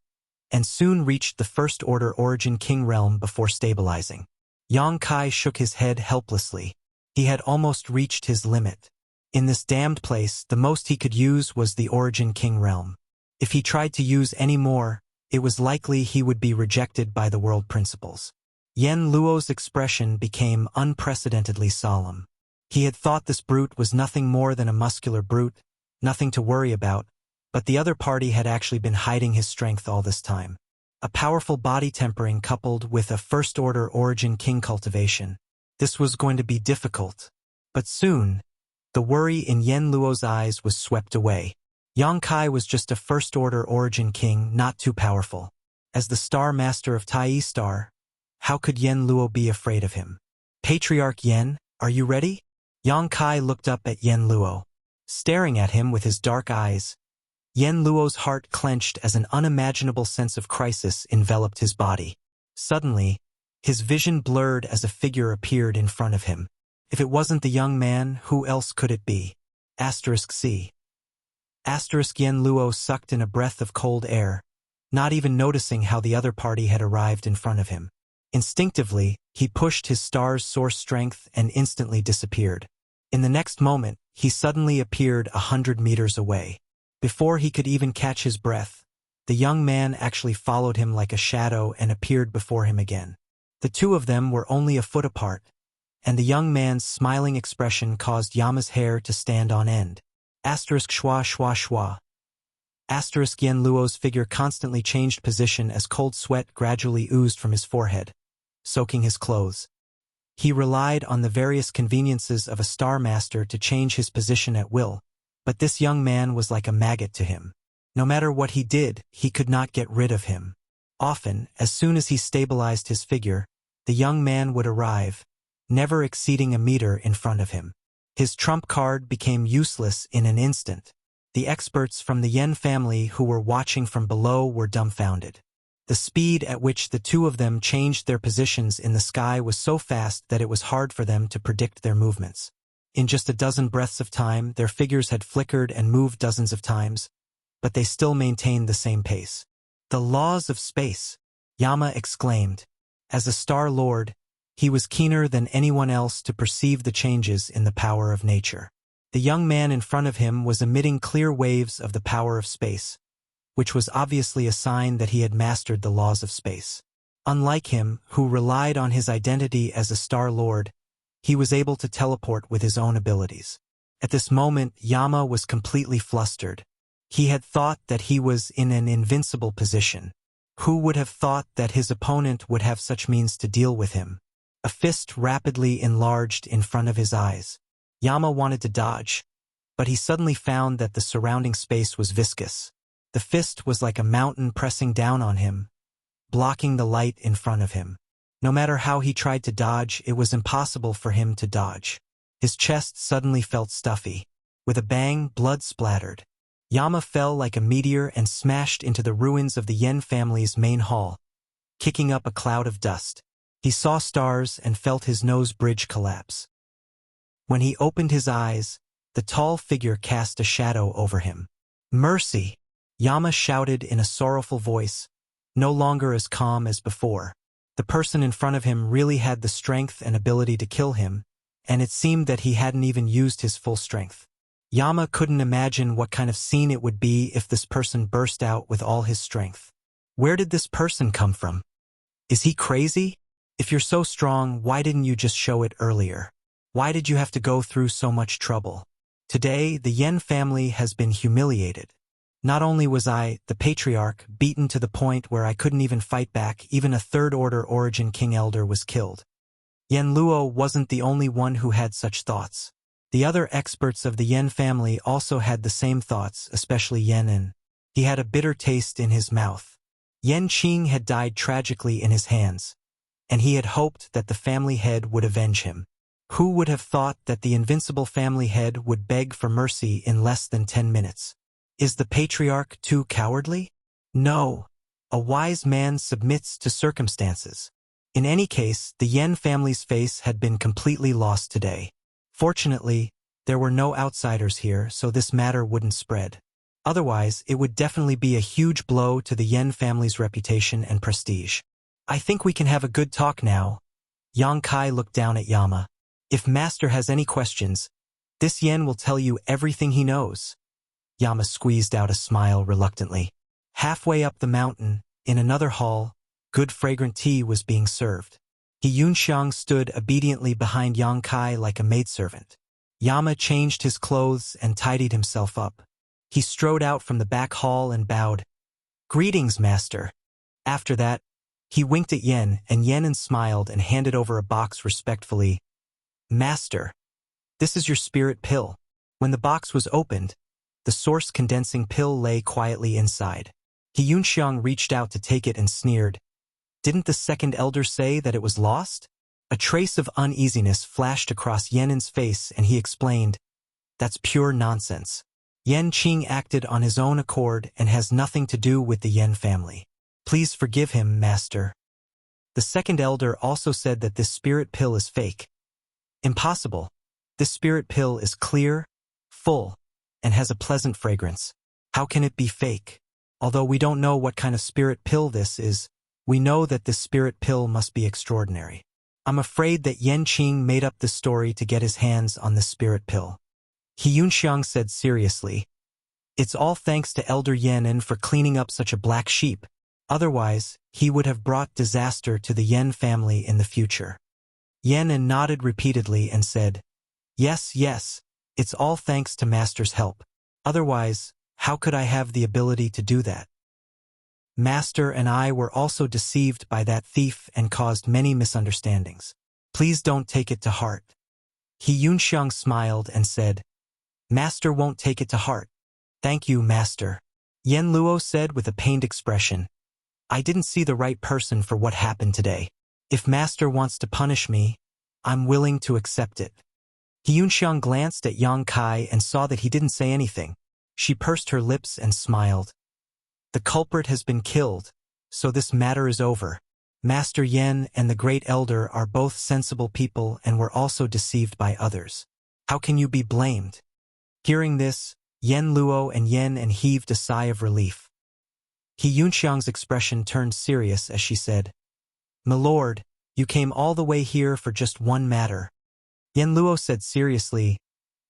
and soon reached the First Order Origin King realm before stabilizing. Yang Kai shook his head helplessly. He had almost reached his limit. In this damned place, the most he could use was the Origin King realm. If he tried to use any more, it was likely he would be rejected by the world principles. Yen Luo's expression became unprecedentedly solemn. He had thought this brute was nothing more than a muscular brute, nothing to worry about, but the other party had actually been hiding his strength all this time. A powerful body tempering coupled with a first-order origin king cultivation. This was going to be difficult. But soon, the worry in Yen Luo's eyes was swept away. Yang Kai was just a first-order origin king, not too powerful. As the star master of Tai Star, how could Yen Luo be afraid of him? Patriarch Yen, are you ready? Yang Kai looked up at Yen Luo. Staring at him with his dark eyes, Yen Luo's heart clenched as an unimaginable sense of crisis enveloped his body. Suddenly, his vision blurred as a figure appeared in front of him. If it wasn't the young man, who else could it be? C. Yen Luo sucked in a breath of cold air, not even noticing how the other party had arrived in front of him. Instinctively, he pushed his star's source strength and instantly disappeared. In the next moment, he suddenly appeared 100 meters away. Before he could even catch his breath, the young man actually followed him like a shadow and appeared before him again. The two of them were only a foot apart, and the young man's smiling expression caused Yama's hair to stand on end. Schwa schwa schwa. Yen Luo's figure constantly changed position as cold sweat gradually oozed from his forehead, soaking his clothes. He relied on the various conveniences of a star master to change his position at will, but this young man was like a maggot to him. No matter what he did, he could not get rid of him. Often, as soon as he stabilized his figure, the young man would arrive, never exceeding a meter in front of him. His trump card became useless in an instant. The experts from the Yen family who were watching from below were dumbfounded. The speed at which the two of them changed their positions in the sky was so fast that it was hard for them to predict their movements. In just a dozen breaths of time, their figures had flickered and moved dozens of times, but they still maintained the same pace. The laws of space, Yama exclaimed. As a Star Lord, he was keener than anyone else to perceive the changes in the power of nature. The young man in front of him was emitting clear waves of the power of space, which was obviously a sign that he had mastered the laws of space. Unlike him, who relied on his identity as a Star Lord, he was able to teleport with his own abilities. At this moment, Yama was completely flustered. He had thought that he was in an invincible position. Who would have thought that his opponent would have such means to deal with him? A fist rapidly enlarged in front of his eyes. Yama wanted to dodge, but he suddenly found that the surrounding space was viscous. The fist was like a mountain pressing down on him, blocking the light in front of him. No matter how he tried to dodge, it was impossible for him to dodge. His chest suddenly felt stuffy. With a bang, blood splattered. Yama fell like a meteor and smashed into the ruins of the Yen family's main hall, kicking up a cloud of dust. He saw stars and felt his nose bridge collapse. When he opened his eyes, the tall figure cast a shadow over him. "Mercy!" Yama shouted in a sorrowful voice, no longer as calm as before. The person in front of him really had the strength and ability to kill him, and it seemed that he hadn't even used his full strength. Yama couldn't imagine what kind of scene it would be if this person burst out with all his strength. Where did this person come from? Is he crazy? If you're so strong, why didn't you just show it earlier? Why did you have to go through so much trouble? Today, the Yen family has been humiliated. Not only was I, the patriarch, beaten to the point where I couldn't even fight back, even a third-order origin king elder was killed. Yen Luo wasn't the only one who had such thoughts. The other experts of the Yen family also had the same thoughts, especially Yen En. He had a bitter taste in his mouth. Yen Qing had died tragically in his hands, and he had hoped that the family head would avenge him. Who would have thought that the invincible family head would beg for mercy in less than 10 minutes? Is the patriarch too cowardly? No. A wise man submits to circumstances. In any case, the Yen family's face had been completely lost today. Fortunately, there were no outsiders here, so this matter wouldn't spread. Otherwise, it would definitely be a huge blow to the Yen family's reputation and prestige. I think we can have a good talk now. Yang Kai looked down at Yama. If Master has any questions, this Yen will tell you everything he knows. Yama squeezed out a smile reluctantly. Halfway up the mountain, in another hall, good fragrant tea was being served. He Yunxiang stood obediently behind Yang Kai like a maidservant. Yama changed his clothes and tidied himself up. He strode out from the back hall and bowed. Greetings, Master. After that, he winked at Yen, and Yen smiled and handed over a box respectfully. Master, this is your spirit pill. When the box was opened, the source condensing pill lay quietly inside. He Yunxiang reached out to take it and sneered. Didn't the second elder say that it was lost? A trace of uneasiness flashed across Yen's face and he explained, That's pure nonsense. Yen Qing acted on his own accord and has nothing to do with the Yen family. Please forgive him, Master. The second elder also said that this spirit pill is fake. Impossible. This spirit pill is clear, full, and has a pleasant fragrance. How can it be fake? Although we don't know what kind of spirit pill this is, we know that this spirit pill must be extraordinary. I'm afraid that Yen Qing made up this story to get his hands on this spirit pill. He Yunxiang said seriously, It's all thanks to Elder Yen for cleaning up such a black sheep. Otherwise, he would have brought disaster to the Yen family in the future. Yen nodded repeatedly and said, Yes, yes, it's all thanks to Master's help. Otherwise, how could I have the ability to do that? Master and I were also deceived by that thief and caused many misunderstandings. Please don't take it to heart. He Yunxiang smiled and said, Master won't take it to heart. Thank you, Master. Yen Luo said with a pained expression. I didn't see the right person for what happened today. If Master wants to punish me, I'm willing to accept it. He Yunxiang glanced at Yang Kai and saw that he didn't say anything. She pursed her lips and smiled. The culprit has been killed, so this matter is over. Master Yen and the Great Elder are both sensible people and were also deceived by others. How can you be blamed? Hearing this, Yen Luo and Yen heaved a sigh of relief. He Yunxiang's expression turned serious as she said, My lord, you came all the way here for just one matter. Yen Luo said seriously,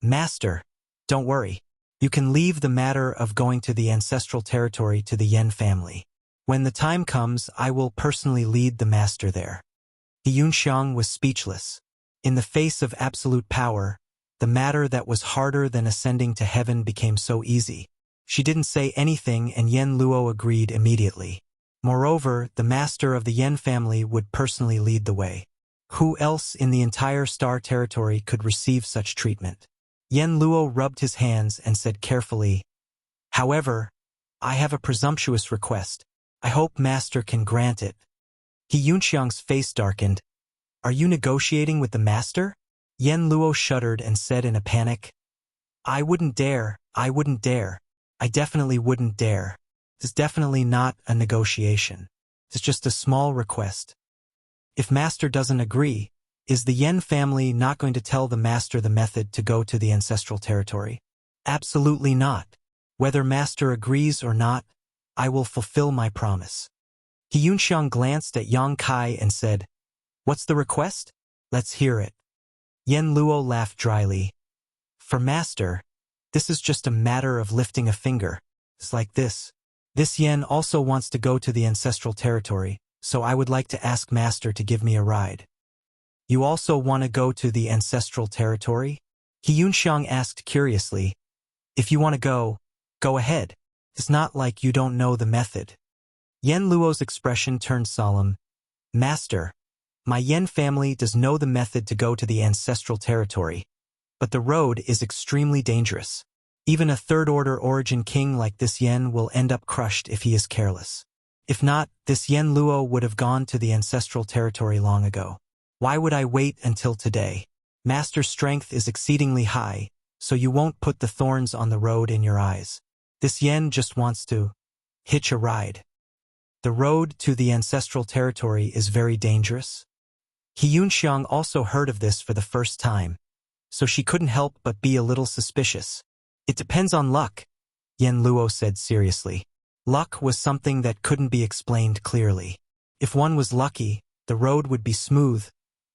Master, don't worry. You can leave the matter of going to the ancestral territory to the Yen family. When the time comes, I will personally lead the master there. He Yunxiang was speechless. In the face of absolute power, the matter that was harder than ascending to heaven became so easy. She didn't say anything and Yen Luo agreed immediately. Moreover, the master of the Yen family would personally lead the way. Who else in the entire star territory could receive such treatment? Yen Luo rubbed his hands and said carefully, However, I have a presumptuous request. I hope Master can grant it. He Yunxiang's face darkened. Are you negotiating with the Master? Yen Luo shuddered and said in a panic, I wouldn't dare. I definitely wouldn't dare. It's definitely not a negotiation. It's just a small request. If Master doesn't agree, is the Yen family not going to tell the Master the method to go to the ancestral territory? Absolutely not. Whether Master agrees or not, I will fulfill my promise. He Yunxiang glanced at Yang Kai and said, "What's the request? Let's hear it." Yen Luo laughed dryly. "For Master, this is just a matter of lifting a finger. It's like this. This Yen also wants to go to the ancestral territory, so I would like to ask Master to give me a ride." "You also want to go to the ancestral territory?" He Yunxiang asked curiously. "If you want to go ahead. It's not like you don't know the method." Yen Luo's expression turned solemn. "Master, my Yen family does know the method to go to the ancestral territory, but the road is extremely dangerous. Even a third-order origin king like this Yen will end up crushed if he is careless. If not, this Yen Luo would have gone to the ancestral territory long ago. Why would I wait until today? Master's strength is exceedingly high, so you won't put the thorns on the road in your eyes. This Yen just wants to hitch a ride. The road to the ancestral territory is very dangerous." He Yunxiang also heard of this for the first time, so she couldn't help but be a little suspicious. "It depends on luck," Yen Luo said seriously. Luck was something that couldn't be explained clearly. If one was lucky, the road would be smooth,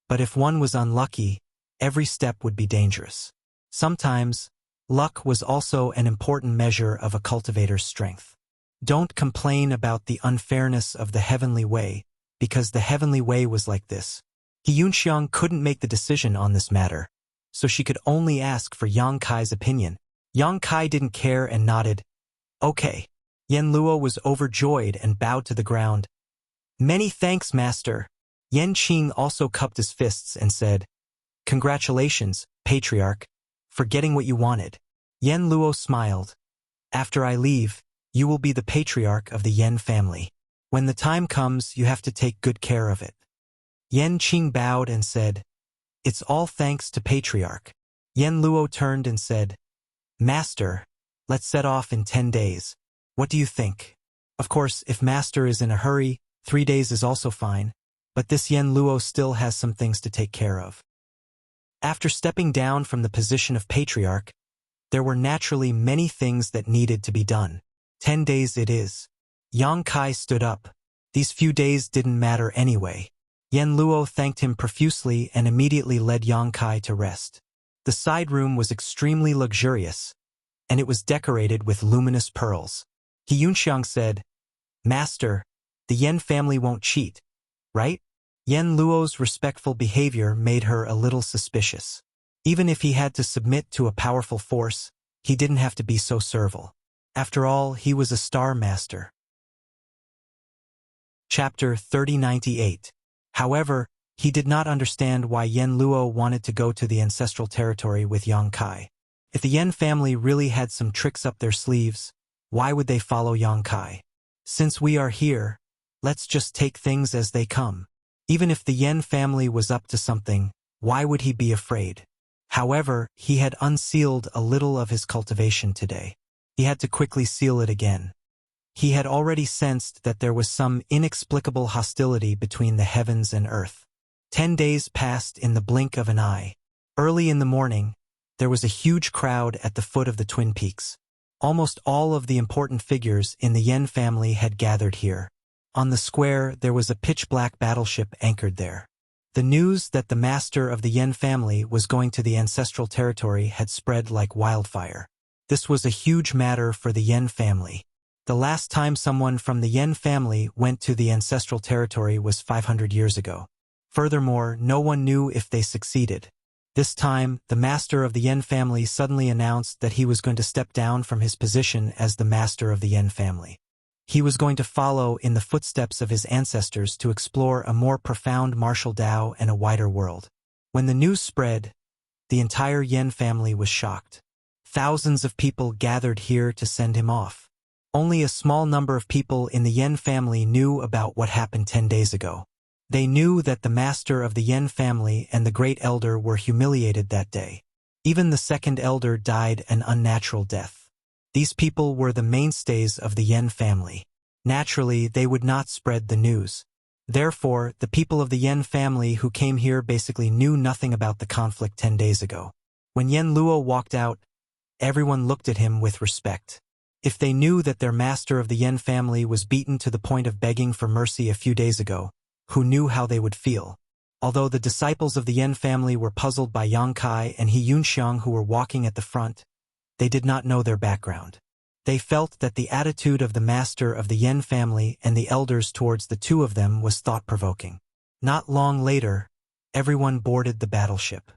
but if one was unlucky, every step would be dangerous. Sometimes, luck was also an important measure of a cultivator's strength. Don't complain about the unfairness of the heavenly way, because the heavenly way was like this. He Yunxiang couldn't make the decision on this matter, so she could only ask for Yang Kai's opinion. Yang Kai didn't care and nodded. "Okay." Yen Luo was overjoyed and bowed to the ground. "Many thanks, Master." Yen Qing also cupped his fists and said, "Congratulations, Patriarch, for getting what you wanted." Yen Luo smiled. "After I leave, you will be the patriarch of the Yen family. When the time comes, you have to take good care of it." Yen Qing bowed and said, "It's all thanks to Patriarch." Yen Luo turned and said, "Master, let's set off in 10 days. What do you think?" Of course, if Master is in a hurry, 3 days is also fine, but this Yen Luo still has some things to take care of. After stepping down from the position of Patriarch, there were naturally many things that needed to be done. 10 days it is. Yang Kai stood up. These few days didn't matter anyway. Yen Luo thanked him profusely and immediately led Yang Kai to rest. The side room was extremely luxurious, and it was decorated with luminous pearls. He Yunxiang said, "Master, the Yen family won't cheat, right?" Yen Luo's respectful behavior made her a little suspicious. Even if he had to submit to a powerful force, he didn't have to be so servile. After all, he was a star master. Chapter 3098. However, he did not understand why Yen Luo wanted to go to the ancestral territory with Yang Kai. If the Yen family really had some tricks up their sleeves, why would they follow Yang Kai? Since we are here, let's just take things as they come. Even if the Yen family was up to something, why would he be afraid? However, he had unsealed a little of his cultivation today. He had to quickly seal it again. He had already sensed that there was some inexplicable hostility between the heavens and earth. 10 days passed in the blink of an eye. Early in the morning, there was a huge crowd at the foot of the Twin Peaks. Almost all of the important figures in the Yen family had gathered here. On the square, there was a pitch-black battleship anchored there. The news that the master of the Yen family was going to the ancestral territory had spread like wildfire. This was a huge matter for the Yen family. The last time someone from the Yen family went to the ancestral territory was 500 years ago. Furthermore, no one knew if they succeeded. This time, the master of the Yen family suddenly announced that he was going to step down from his position as the master of the Yen family. He was going to follow in the footsteps of his ancestors to explore a more profound martial Tao and a wider world. When the news spread, the entire Yen family was shocked. Thousands of people gathered here to send him off. Only a small number of people in the Yen family knew about what happened 10 days ago. They knew that the master of the Yen family and the great elder were humiliated that day. Even the second elder died an unnatural death. These people were the mainstays of the Yen family. Naturally, they would not spread the news. Therefore, the people of the Yen family who came here basically knew nothing about the conflict 10 days ago. When Yen Luo walked out, everyone looked at him with respect. If they knew that their master of the Yen family was beaten to the point of begging for mercy a few days ago, who knew how they would feel? Although the disciples of the Yen family were puzzled by Yang Kai and He Yunxiang who were walking at the front, they did not know their background. They felt that the attitude of the master of the Yen family and the elders towards the two of them was thought-provoking. Not long later, everyone boarded the battleship.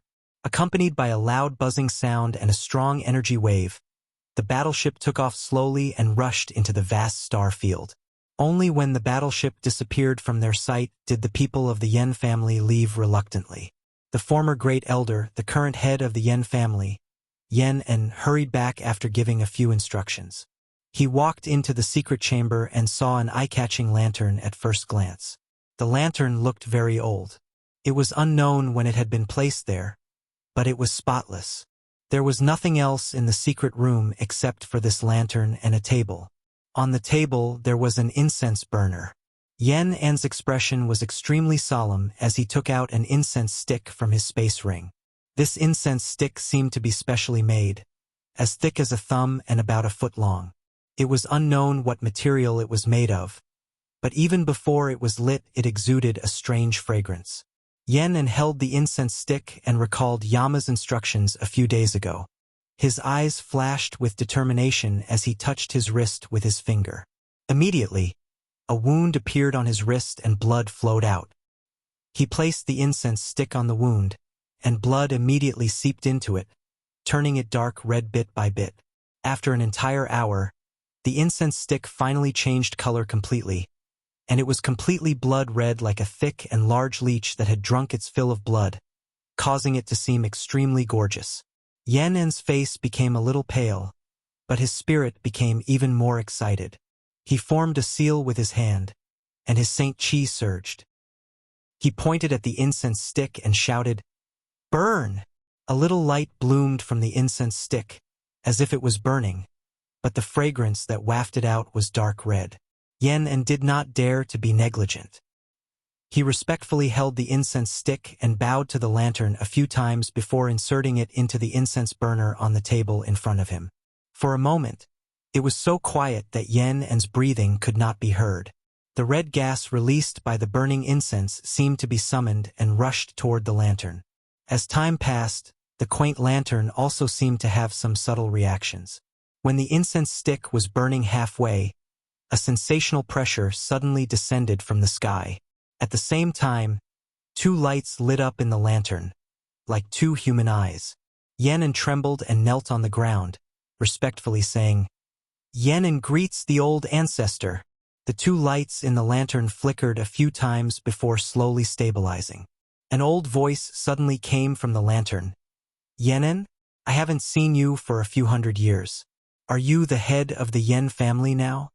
Accompanied by a loud buzzing sound and a strong energy wave, the battleship took off slowly and rushed into the vast star field. Only when the battleship disappeared from their sight did the people of the Yen family leave reluctantly. The former great elder, the current head of the Yen family, Yen, hurried back after giving a few instructions. He walked into the secret chamber and saw an eye-catching lantern at first glance. The lantern looked very old. It was unknown when it had been placed there, but it was spotless. There was nothing else in the secret room except for this lantern and a table. On the table there was an incense burner. Yen's expression was extremely solemn as he took out an incense stick from his space ring. This incense stick seemed to be specially made, as thick as a thumb and about a foot long. It was unknown what material it was made of, but even before it was lit it exuded a strange fragrance. Yen held the incense stick and recalled Yama's instructions a few days ago. His eyes flashed with determination as he touched his wrist with his finger. Immediately, a wound appeared on his wrist and blood flowed out. He placed the incense stick on the wound, and blood immediately seeped into it, turning it dark red bit by bit. After an entire hour, the incense stick finally changed color completely, and it was completely blood red like a thick and large leech that had drunk its fill of blood, causing it to seem extremely gorgeous. Yen's face became a little pale, but his spirit became even more excited. He formed a seal with his hand, and his Saint Chi surged. He pointed at the incense stick and shouted, "Burn!" A little light bloomed from the incense stick, as if it was burning, but the fragrance that wafted out was dark red. Yen did not dare to be negligent. He respectfully held the incense stick and bowed to the lantern a few times before inserting it into the incense burner on the table in front of him. For a moment, it was so quiet that Yen's breathing could not be heard. The red gas released by the burning incense seemed to be summoned and rushed toward the lantern. As time passed, the quaint lantern also seemed to have some subtle reactions. When the incense stick was burning halfway, a sensational pressure suddenly descended from the sky. At the same time, two lights lit up in the lantern, like two human eyes. Yen trembled and knelt on the ground, respectfully saying, "Yen greets the old ancestor." The two lights in the lantern flickered a few times before slowly stabilizing. An old voice suddenly came from the lantern. "Yen, I haven't seen you for a few hundred years. Are you the head of the Yen family now?"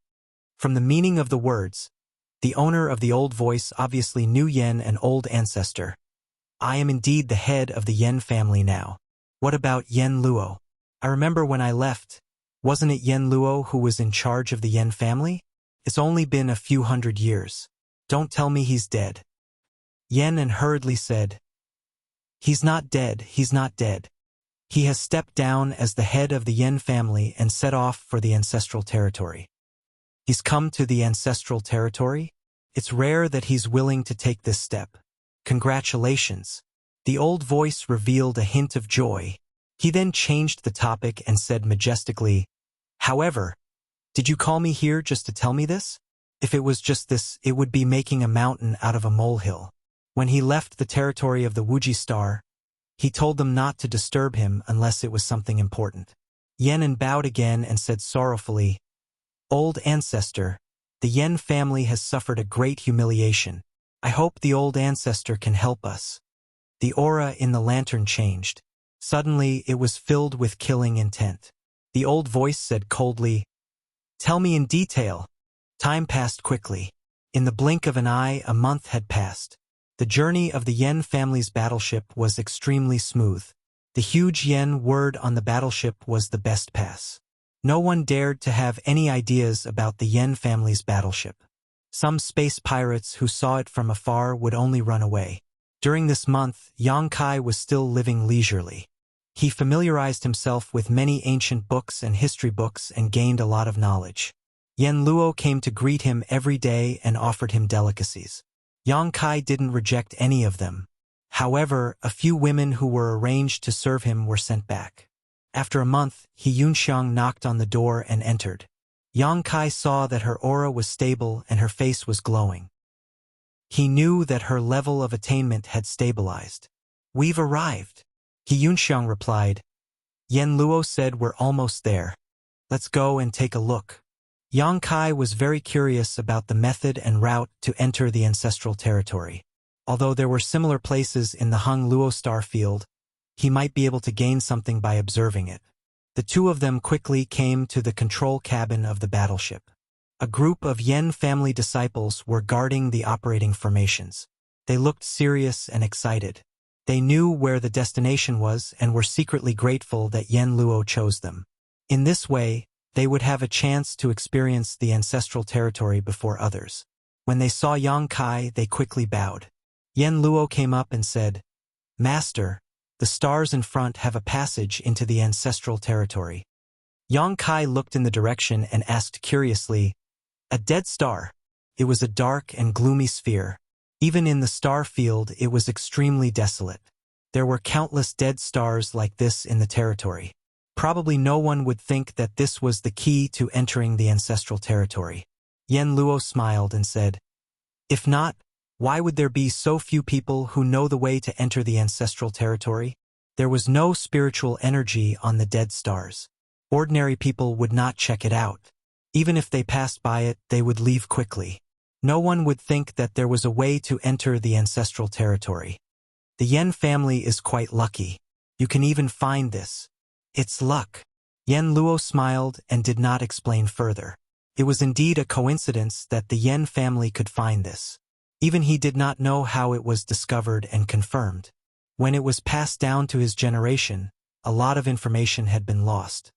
From the meaning of the words, the owner of the old voice obviously knew Yen, an old ancestor. "I am indeed the head of the Yen family now. What about Yen Luo? I remember when I left, wasn't it Yen Luo who was in charge of the Yen family? It's only been a few hundred years. Don't tell me he's dead." Yen hurriedly said, "He's not dead, he's not dead. He has stepped down as the head of the Yen family and set off for the ancestral territory." "He's come to the ancestral territory? It's rare that he's willing to take this step. Congratulations." The old voice revealed a hint of joy. He then changed the topic and said majestically, "However, did you call me here just to tell me this? If it was just this, it would be making a mountain out of a molehill." When he left the territory of the Wuxia star, he told them not to disturb him unless it was something important. Yen bowed again and said sorrowfully, "Old ancestor, the Yen family has suffered a great humiliation. I hope the old ancestor can help us." The aura in the lantern changed. Suddenly, it was filled with killing intent. The old voice said coldly, "Tell me in detail." Time passed quickly. In the blink of an eye, a month had passed. The journey of the Yen family's battleship was extremely smooth. The huge Yen word on the battleship was the best pass. No one dared to have any ideas about the Yen family's battleship. Some space pirates who saw it from afar would only run away. During this month, Yang Kai was still living leisurely. He familiarized himself with many ancient books and history books and gained a lot of knowledge. Yen Luo came to greet him every day and offered him delicacies. Yang Kai didn't reject any of them. However, a few women who were arranged to serve him were sent back. After a month, He Yunxiang knocked on the door and entered. Yang Kai saw that her aura was stable and her face was glowing. He knew that her level of attainment had stabilized. "We've arrived," He Yunxiang replied. Yen Luo said, "We're almost there. Let's go and take a look." Yang Kai was very curious about the method and route to enter the ancestral territory. Although there were similar places in the Hung Luo star field, he might be able to gain something by observing it. The two of them quickly came to the control cabin of the battleship. A group of Yen family disciples were guarding the operating formations. They looked serious and excited. They knew where the destination was and were secretly grateful that Yen Luo chose them. In this way, they would have a chance to experience the ancestral territory before others. When they saw Yang Kai, they quickly bowed. Yen Luo came up and said, "Master, the stars in front have a passage into the ancestral territory." Yang Kai looked in the direction and asked curiously, "A dead star?" It was a dark and gloomy sphere. Even in the star field, it was extremely desolate. There were countless dead stars like this in the territory. Probably no one would think that this was the key to entering the ancestral territory. Yen Luo smiled and said, "If not, why would there be so few people who know the way to enter the ancestral territory?" There was no spiritual energy on the dead stars. Ordinary people would not check it out. Even if they passed by it, they would leave quickly. No one would think that there was a way to enter the ancestral territory. The Yen family is quite lucky. You can even find this. It's luck. Yen Luo smiled and did not explain further. It was indeed a coincidence that the Yen family could find this. Even he did not know how it was discovered and confirmed. When it was passed down to his generation, a lot of information had been lost.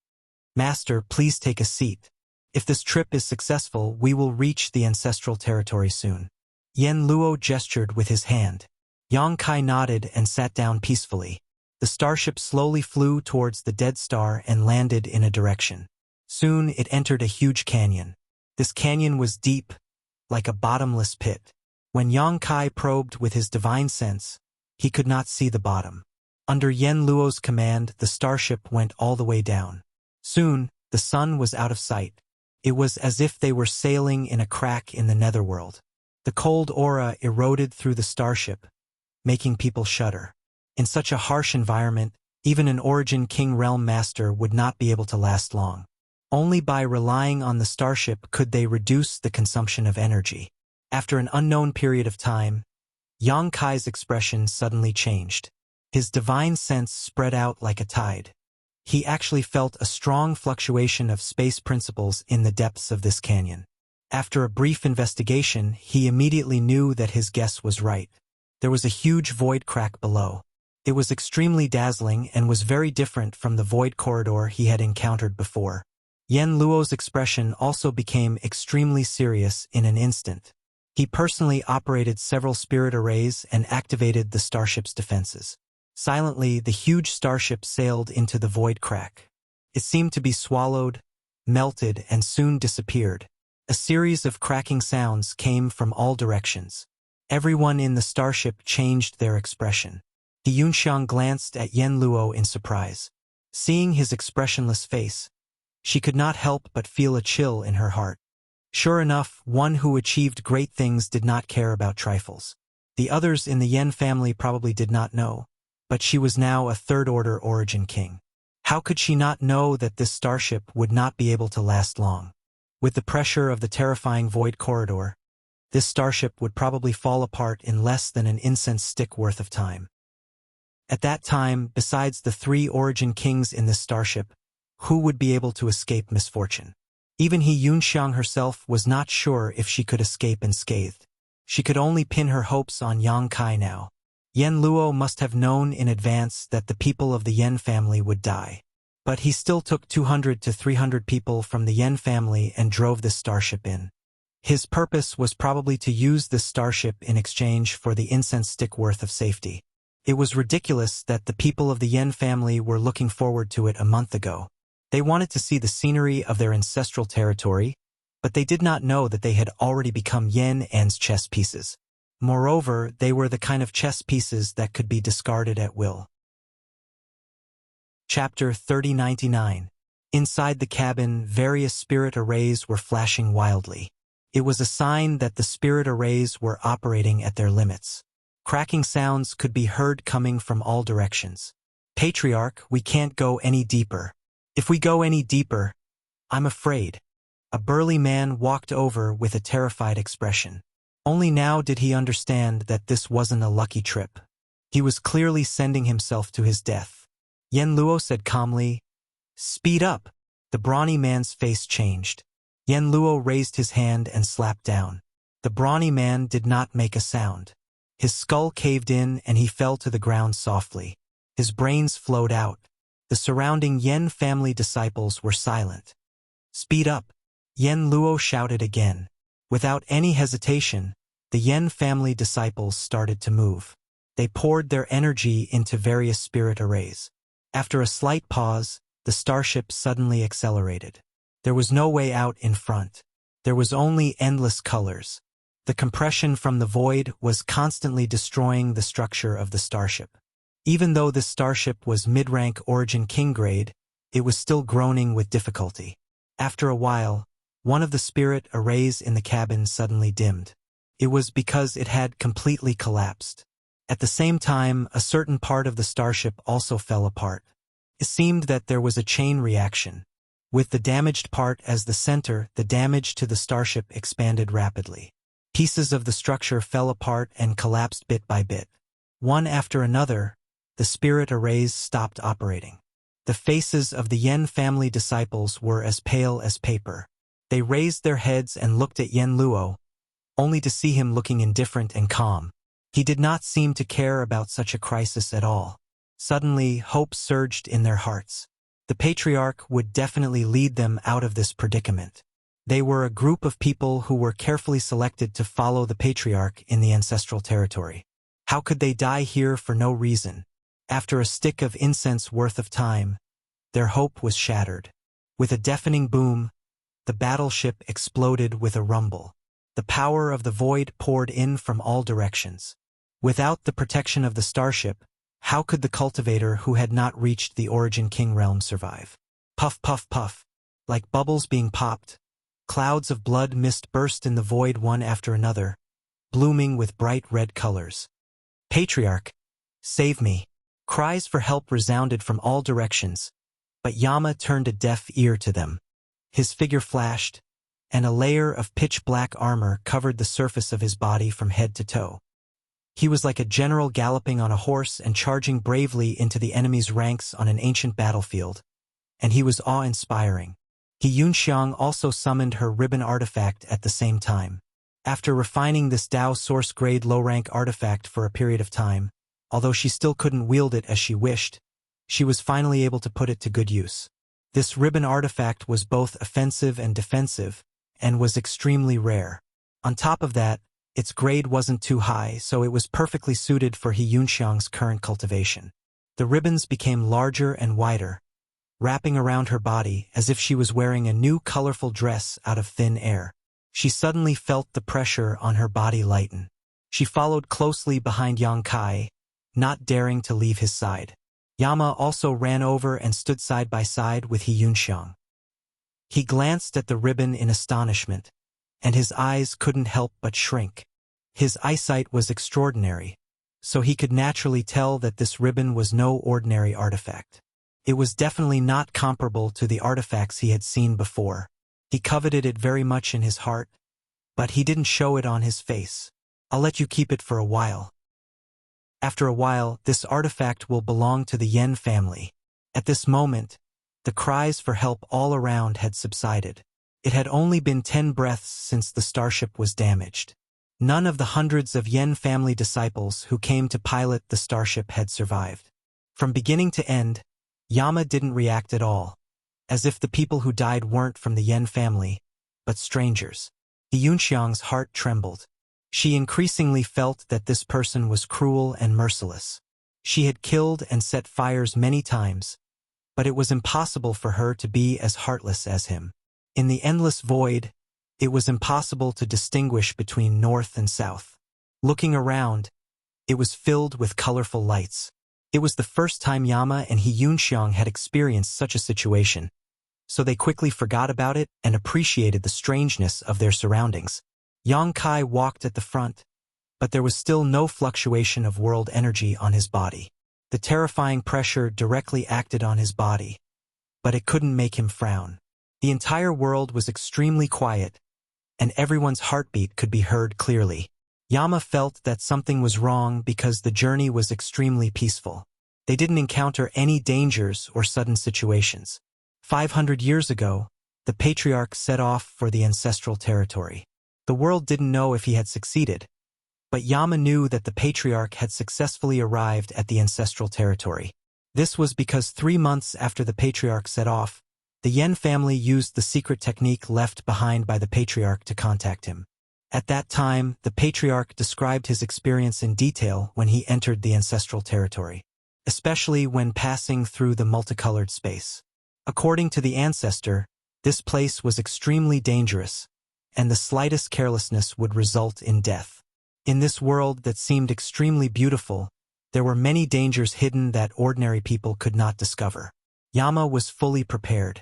"Master, please take a seat. If this trip is successful, we will reach the ancestral territory soon." Yen Luo gestured with his hand. Yang Kai nodded and sat down peacefully. The starship slowly flew towards the dead star and landed in a direction. Soon it entered a huge canyon. This canyon was deep, like a bottomless pit. When Yang Kai probed with his divine sense, he could not see the bottom. Under Yen Luo's command, the starship went all the way down. Soon, the sun was out of sight. It was as if they were sailing in a crack in the netherworld. The cold aura eroded through the starship, making people shudder. In such a harsh environment, even an Origin King Realm Master would not be able to last long. Only by relying on the starship could they reduce the consumption of energy. After an unknown period of time, Yang Kai's expression suddenly changed. His divine sense spread out like a tide. He actually felt a strong fluctuation of space principles in the depths of this canyon. After a brief investigation, he immediately knew that his guess was right. There was a huge void crack below. It was extremely dazzling and was very different from the void corridor he had encountered before. Yen Luo's expression also became extremely serious in an instant. He personally operated several spirit arrays and activated the starship's defenses. Silently, the huge starship sailed into the void crack. It seemed to be swallowed, melted, and soon disappeared. A series of cracking sounds came from all directions. Everyone in the starship changed their expression. He Yunxiang glanced at Yen Luo in surprise. Seeing his expressionless face, she could not help but feel a chill in her heart. Sure enough, one who achieved great things did not care about trifles. The others in the Yen family probably did not know, but she was now a third-order Origin King. How could she not know that this starship would not be able to last long? With the pressure of the terrifying void corridor, this starship would probably fall apart in less than an incense stick worth of time. At that time, besides the 3 Origin Kings in this starship, who would be able to escape misfortune? Even He Yunxiang herself was not sure if she could escape unscathed. She could only pin her hopes on Yang Kai now. Yen Luo must have known in advance that the people of the Yen family would die. But he still took 200 to 300 people from the Yen family and drove this starship in. His purpose was probably to use this starship in exchange for the incense stick worth of safety. It was ridiculous that the people of the Yen family were looking forward to it a month ago. They wanted to see the scenery of their ancestral territory, but they did not know that they had already become Yen An's chess pieces. Moreover, they were the kind of chess pieces that could be discarded at will. Chapter 3099. Inside the cabin, various spirit arrays were flashing wildly. It was a sign that the spirit arrays were operating at their limits. Cracking sounds could be heard coming from all directions. Patriarch, we can't go any deeper. If we go any deeper, I'm afraid. A burly man walked over with a terrified expression. Only now did he understand that this wasn't a lucky trip. He was clearly sending himself to his death. Yen Luo said calmly, "Speed up." The brawny man's face changed. Yen Luo raised his hand and slapped down. The brawny man did not make a sound. His skull caved in and he fell to the ground softly. His brains flowed out. The surrounding Yen family disciples were silent. "Speed up," Yen Luo shouted again. Without any hesitation, the Yen family disciples started to move. They poured their energy into various spirit arrays. After a slight pause, the starship suddenly accelerated. There was no way out in front. There was only endless colors. The compression from the void was constantly destroying the structure of the starship. Even though this starship was mid-rank Origin King grade, it was still groaning with difficulty. After a while, one of the spirit arrays in the cabin suddenly dimmed. It was because it had completely collapsed. At the same time, a certain part of the starship also fell apart. It seemed that there was a chain reaction. With the damaged part as the center, the damage to the starship expanded rapidly. Pieces of the structure fell apart and collapsed bit by bit. One after another, the spirit arrays stopped operating. The faces of the Yen family disciples were as pale as paper. They raised their heads and looked at Yen Luo, only to see him looking indifferent and calm. He did not seem to care about such a crisis at all. Suddenly, hope surged in their hearts. The patriarch would definitely lead them out of this predicament. They were a group of people who were carefully selected to follow the patriarch in the ancestral territory. How could they die here for no reason? After a stick of incense worth of time, their hope was shattered. With a deafening boom, the battleship exploded with a rumble. The power of the void poured in from all directions. Without the protection of the starship, how could the cultivator who had not reached the Origin King realm survive? Puff, puff, puff. Like bubbles being popped, clouds of blood mist burst in the void one after another, blooming with bright red colors. "Patriarch, save me." Cries for help resounded from all directions, but Yama turned a deaf ear to them. His figure flashed, and a layer of pitch-black armor covered the surface of his body from head to toe. He was like a general galloping on a horse and charging bravely into the enemy's ranks on an ancient battlefield, and he was awe-inspiring. He Yunxiang also summoned her ribbon artifact at the same time. After refining this Dao source-grade low-rank artifact for a period of time, although she still couldn't wield it as she wished, she was finally able to put it to good use. This ribbon artifact was both offensive and defensive, and was extremely rare. On top of that, its grade wasn't too high, so it was perfectly suited for He Yunxiang's current cultivation. The ribbons became larger and wider, wrapping around her body as if she was wearing a new colorful dress out of thin air. She suddenly felt the pressure on her body lighten. She followed closely behind Yang Kai, not daring to leave his side. Yama also ran over and stood side by side with He Yunxiang. He glanced at the ribbon in astonishment, and his eyes couldn't help but shrink. His eyesight was extraordinary, so he could naturally tell that this ribbon was no ordinary artifact. It was definitely not comparable to the artifacts he had seen before. He coveted it very much in his heart, but he didn't show it on his face. "I'll let you keep it for a while. After a while, this artifact will belong to the Yen family." At this moment, the cries for help all around had subsided. It had only been 10 breaths since the starship was damaged. None of the hundreds of Yen family disciples who came to pilot the starship had survived. From beginning to end, Yama didn't react at all, as if the people who died weren't from the Yen family, but strangers. Yunxiang's heart trembled. She increasingly felt that this person was cruel and merciless. She had killed and set fires many times, but it was impossible for her to be as heartless as him. In the endless void, it was impossible to distinguish between north and south. Looking around, it was filled with colorful lights. It was the first time Yama and Yunxiang had experienced such a situation, so they quickly forgot about it and appreciated the strangeness of their surroundings. Yang Kai walked at the front, but there was still no fluctuation of world energy on his body. The terrifying pressure directly acted on his body, but it couldn't make him frown. The entire world was extremely quiet, and everyone's heartbeat could be heard clearly. Yama felt that something was wrong because the journey was extremely peaceful. They didn't encounter any dangers or sudden situations. 500 years ago, the patriarch set off for the ancestral territory. The world didn't know if he had succeeded, but Yama knew that the patriarch had successfully arrived at the ancestral territory. This was because 3 months after the patriarch set off, the Yen family used the secret technique left behind by the patriarch to contact him. At that time, the patriarch described his experience in detail when he entered the ancestral territory, especially when passing through the multicolored space. According to the ancestor, this place was extremely dangerous, and the slightest carelessness would result in death. In this world that seemed extremely beautiful, there were many dangers hidden that ordinary people could not discover. Yama was fully prepared.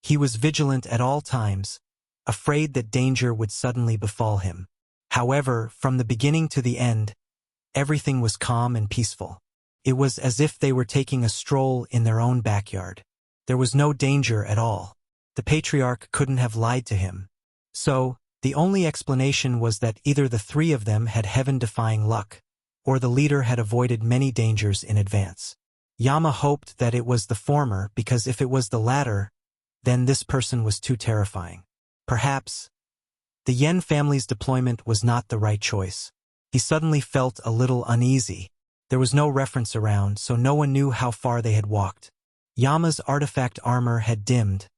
He was vigilant at all times, afraid that danger would suddenly befall him. However, from the beginning to the end, everything was calm and peaceful. It was as if they were taking a stroll in their own backyard. There was no danger at all. The patriarch couldn't have lied to him. So, the only explanation was that either the three of them had heaven-defying luck, or the leader had avoided many dangers in advance. Yama hoped that it was the former because if it was the latter, then this person was too terrifying. Perhaps, the Yen family's deployment was not the right choice. He suddenly felt a little uneasy. There was no reference around, so no one knew how far they had walked. Yama's artifact armor had dimmed,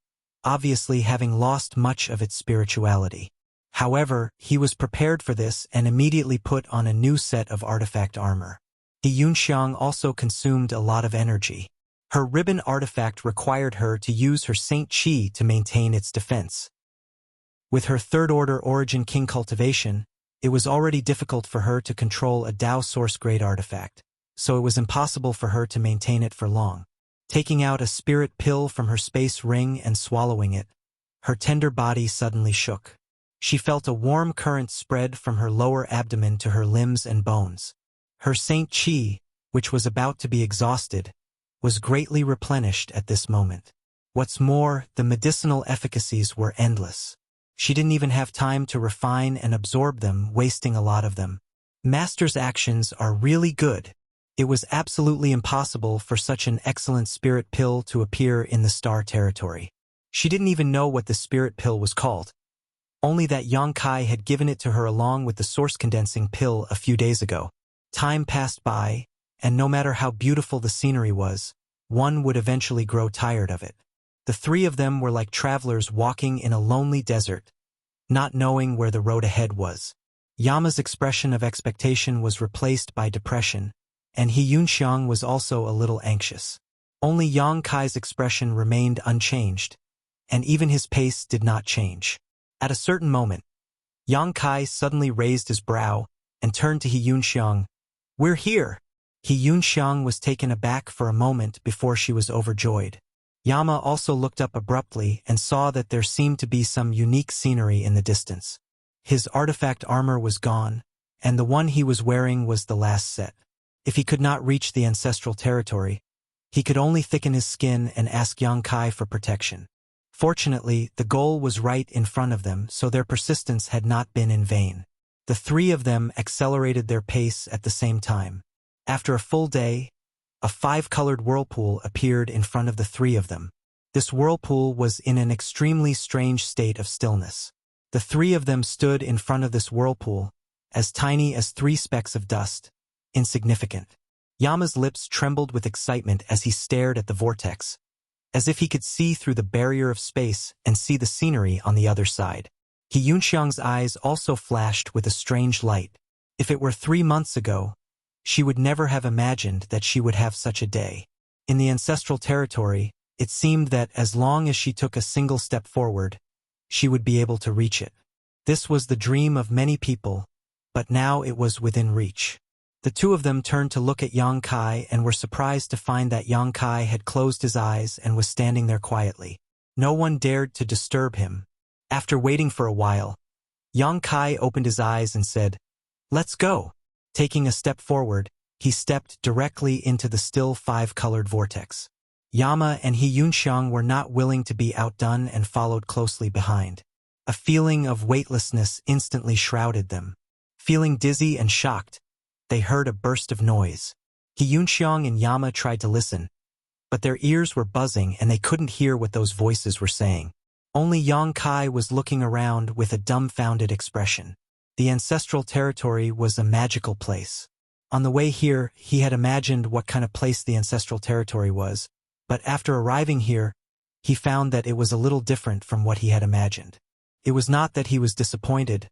obviously having lost much of its spirituality. However, he was prepared for this and immediately put on a new set of artifact armor. Yunxiang also consumed a lot of energy. Her ribbon artifact required her to use her Saint Qi to maintain its defense. With her third-order origin king cultivation, it was already difficult for her to control a Dao source-grade artifact, so it was impossible for her to maintain it for long. Taking out a spirit pill from her space ring and swallowing it, her tender body suddenly shook. She felt a warm current spread from her lower abdomen to her limbs and bones. Her Saint Qi, which was about to be exhausted, was greatly replenished at this moment. What's more, the medicinal efficacies were endless. She didn't even have time to refine and absorb them, wasting a lot of them. Master's actions are really good. It was absolutely impossible for such an excellent spirit pill to appear in the star territory. She didn't even know what the spirit pill was called. Only that Yang Kai had given it to her along with the source condensing pill a few days ago. Time passed by, and no matter how beautiful the scenery was, one would eventually grow tired of it. The three of them were like travelers walking in a lonely desert, not knowing where the road ahead was. Yama's expression of expectation was replaced by depression, and Yunxiang was also a little anxious. Only Yang Kai's expression remained unchanged, and even his pace did not change. At a certain moment, Yang Kai suddenly raised his brow and turned to Yunxiang. "We're here." Yunxiang was taken aback for a moment before she was overjoyed. Yama also looked up abruptly and saw that there seemed to be some unique scenery in the distance. His artifact armor was gone, and the one he was wearing was the last set. If he could not reach the ancestral territory, he could only thicken his skin and ask Yang Kai for protection. Fortunately, the goal was right in front of them, so their persistence had not been in vain. The three of them accelerated their pace at the same time. After a full day, a 5-colored whirlpool appeared in front of the three of them. This whirlpool was in an extremely strange state of stillness. The three of them stood in front of this whirlpool, as tiny as 3 specks of dust, insignificant. Yama's lips trembled with excitement as he stared at the vortex, as if he could see through the barrier of space and see the scenery on the other side. He Yunxiang's eyes also flashed with a strange light. If it were 3 months ago, she would never have imagined that she would have such a day. In the ancestral territory, it seemed that as long as she took a single step forward, she would be able to reach it. This was the dream of many people, but now it was within reach. The two of them turned to look at Yang Kai and were surprised to find that Yang Kai had closed his eyes and was standing there quietly. No one dared to disturb him. After waiting for a while, Yang Kai opened his eyes and said, "Let's go." Taking a step forward, he stepped directly into the still 5-colored vortex. Yama and He Yunxiang were not willing to be outdone and followed closely behind. A feeling of weightlessness instantly shrouded them. Feeling dizzy and shocked, they heard a burst of noise. He Yunxiang and Yama tried to listen, but their ears were buzzing and they couldn't hear what those voices were saying. Only Yang Kai was looking around with a dumbfounded expression. The ancestral territory was a magical place. On the way here, he had imagined what kind of place the ancestral territory was, but after arriving here, he found that it was a little different from what he had imagined. It was not that he was disappointed,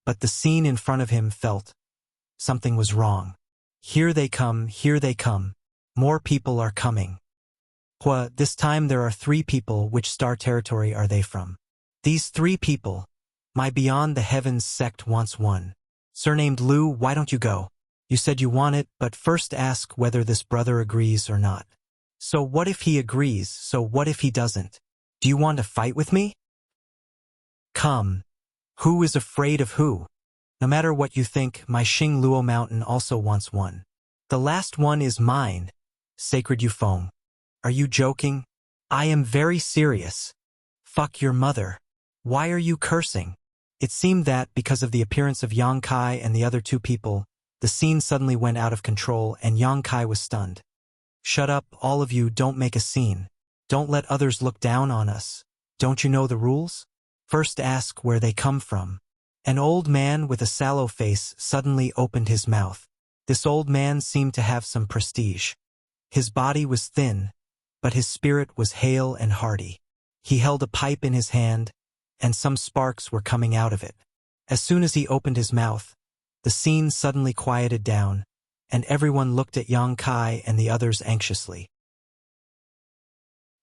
but the scene in front of him felt something was wrong. Here they come, here they come. More people are coming. This time there are 3 people. Which star territory are they from? These 3 people. My Beyond the Heavens sect wants one. Surnamed Lu, why don't you go? You said you want it, but first ask whether this brother agrees or not. So what if he agrees, so what if he doesn't? Do you want to fight with me? Come. Who is afraid of who? No matter what you think, my Xing Luo Mountain also wants one. The last one is mine, Sacred Yufeng. Are you joking? I am very serious. Fuck your mother. Why are you cursing? It seemed that, because of the appearance of Yang Kai and the other 2 people, the scene suddenly went out of control and Yang Kai was stunned. Shut up, all of you, don't make a scene. Don't let others look down on us. Don't you know the rules? First ask where they come from. An old man with a sallow face suddenly opened his mouth. This old man seemed to have some prestige. His body was thin, but his spirit was hale and hearty. He held a pipe in his hand, and some sparks were coming out of it. As soon as he opened his mouth, the scene suddenly quieted down, and everyone looked at Yang Kai and the others anxiously.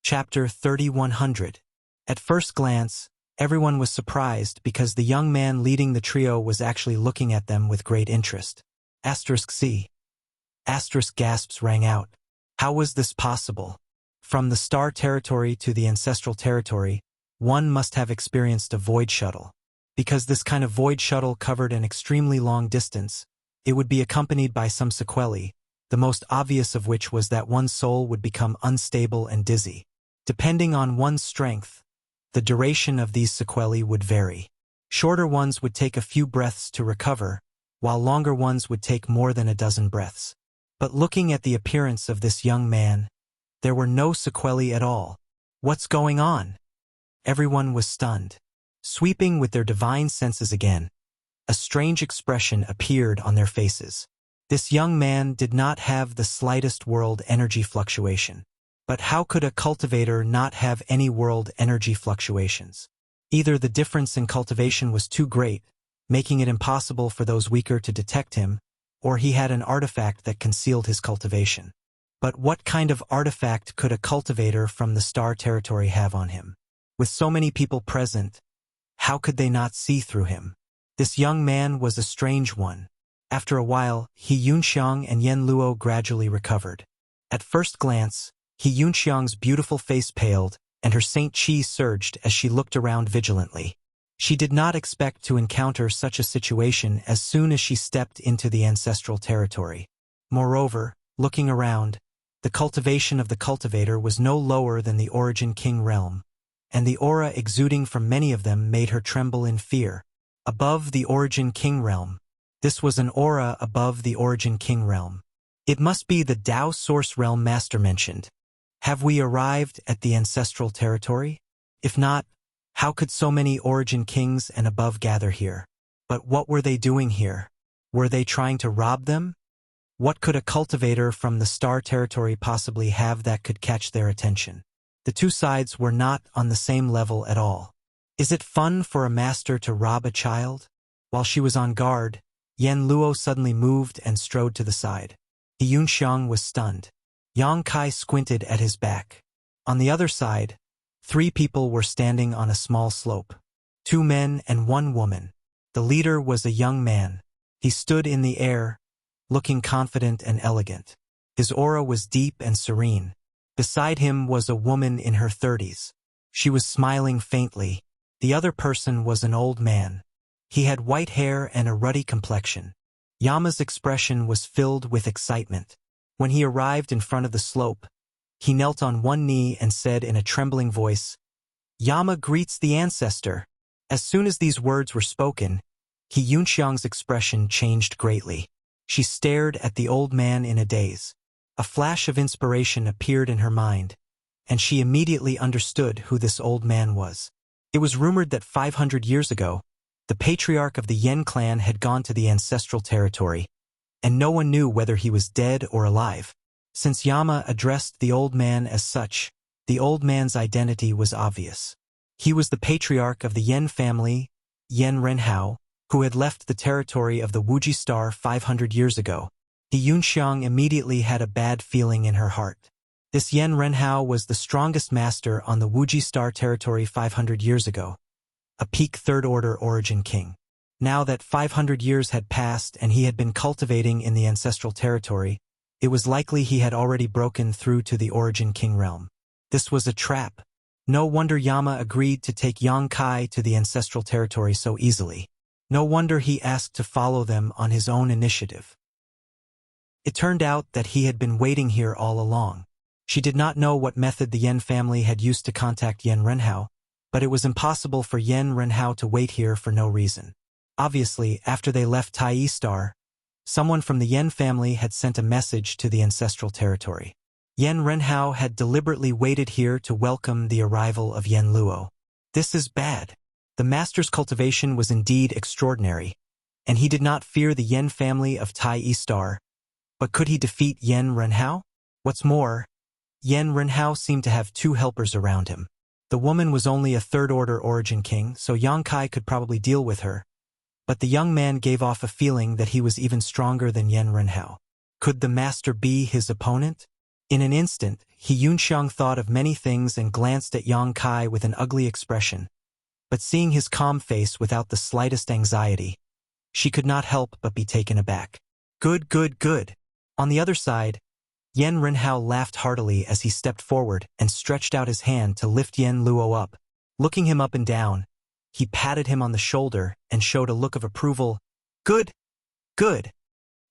Chapter 3100. At first glance, everyone was surprised because the young man leading the trio was actually looking at them with great interest. *C. Gasps rang out. How was this possible? From the star territory to the ancestral territory, one must have experienced a void shuttle. Because this kind of void shuttle covered an extremely long distance, it would be accompanied by some sequelae, the most obvious of which was that one's soul would become unstable and dizzy. Depending on one's strength, the duration of these sequelae would vary. Shorter ones would take a few breaths to recover, while longer ones would take more than a dozen breaths. But looking at the appearance of this young man, there were no sequelae at all. What's going on? Everyone was stunned. Sweeping with their divine senses again, a strange expression appeared on their faces. This young man did not have the slightest world energy fluctuation. But how could a cultivator not have any world energy fluctuations? Either the difference in cultivation was too great, making it impossible for those weaker to detect him, or he had an artifact that concealed his cultivation. But what kind of artifact could a cultivator from the star territory have on him? With so many people present, how could they not see through him? This young man was a strange one. After a while, He Yunxiang and Yen Luo gradually recovered. At first glance, He Yunxiang's beautiful face paled, and her Saint Qi surged as she looked around vigilantly. She did not expect to encounter such a situation as soon as she stepped into the ancestral territory. Moreover, looking around, the cultivation of the cultivator was no lower than the Origin King realm, and the aura exuding from many of them made her tremble in fear. Above the Origin King realm. This was an aura above the Origin King realm. It must be the Tao Source realm master mentioned. Have we arrived at the ancestral territory? If not, how could so many Origin Kings and above gather here? But what were they doing here? Were they trying to rob them? What could a cultivator from the Star Territory possibly have that could catch their attention? The two sides were not on the same level at all. Is it fun for a master to rob a child? While she was on guard, Yan Luo suddenly moved and strode to the side. He Yunxiang was stunned. Yang Kai squinted at his back. On the other side, 3 people were standing on a small slope. 2 men and 1 woman. The leader was a young man. He stood in the air, looking confident and elegant. His aura was deep and serene. Beside him was a woman in her 30s. She was smiling faintly. The other person was an old man. He had white hair and a ruddy complexion. Yama's expression was filled with excitement. When he arrived in front of the slope, he knelt on one knee and said in a trembling voice, "Yama greets the ancestor." As soon as these words were spoken, He Yunxiang's expression changed greatly. She stared at the old man in a daze. A flash of inspiration appeared in her mind, and she immediately understood who this old man was. It was rumored that 500 years ago, the patriarch of the Yen clan had gone to the ancestral territory, and no one knew whether he was dead or alive. Since Yama addressed the old man as such, the old man's identity was obvious. He was the patriarch of the Yen family, Yen Renhao, who had left the territory of the Wuxia star 500 years ago. He Yunxiang immediately had a bad feeling in her heart. This Yen Renhao was the strongest master on the Wuxia star territory 500 years ago, a peak third-order origin king. Now that 500 years had passed and he had been cultivating in the ancestral territory, it was likely he had already broken through to the origin king realm. This was a trap. No wonder Yama agreed to take Yang Kai to the ancestral territory so easily. No wonder he asked to follow them on his own initiative. It turned out that he had been waiting here all along. She did not know what method the Yen family had used to contact Yen Renhao, but it was impossible for Yen Renhao to wait here for no reason. Obviously, after they left Tai Star, someone from the Yen family had sent a message to the ancestral territory. Yen Renhao had deliberately waited here to welcome the arrival of Yan Luo. This is bad. The master's cultivation was indeed extraordinary, and he did not fear the Yen family of Tai Star, but could he defeat Yen Renhao? What's more, Yen Renhao seemed to have 2 helpers around him. The woman was only a third-order origin king, so Yang Kai could probably deal with her, but the young man gave off a feeling that he was even stronger than Yen Renhao. Could the master be his opponent? In an instant, He Yunxiang thought of many things and glanced at Yang Kai with an ugly expression, but seeing his calm face without the slightest anxiety, she could not help but be taken aback. Good, good, good. On the other side, Yen Renhao laughed heartily as he stepped forward and stretched out his hand to lift Yan Luo up. Looking him up and down, he patted him on the shoulder and showed a look of approval. Good, good.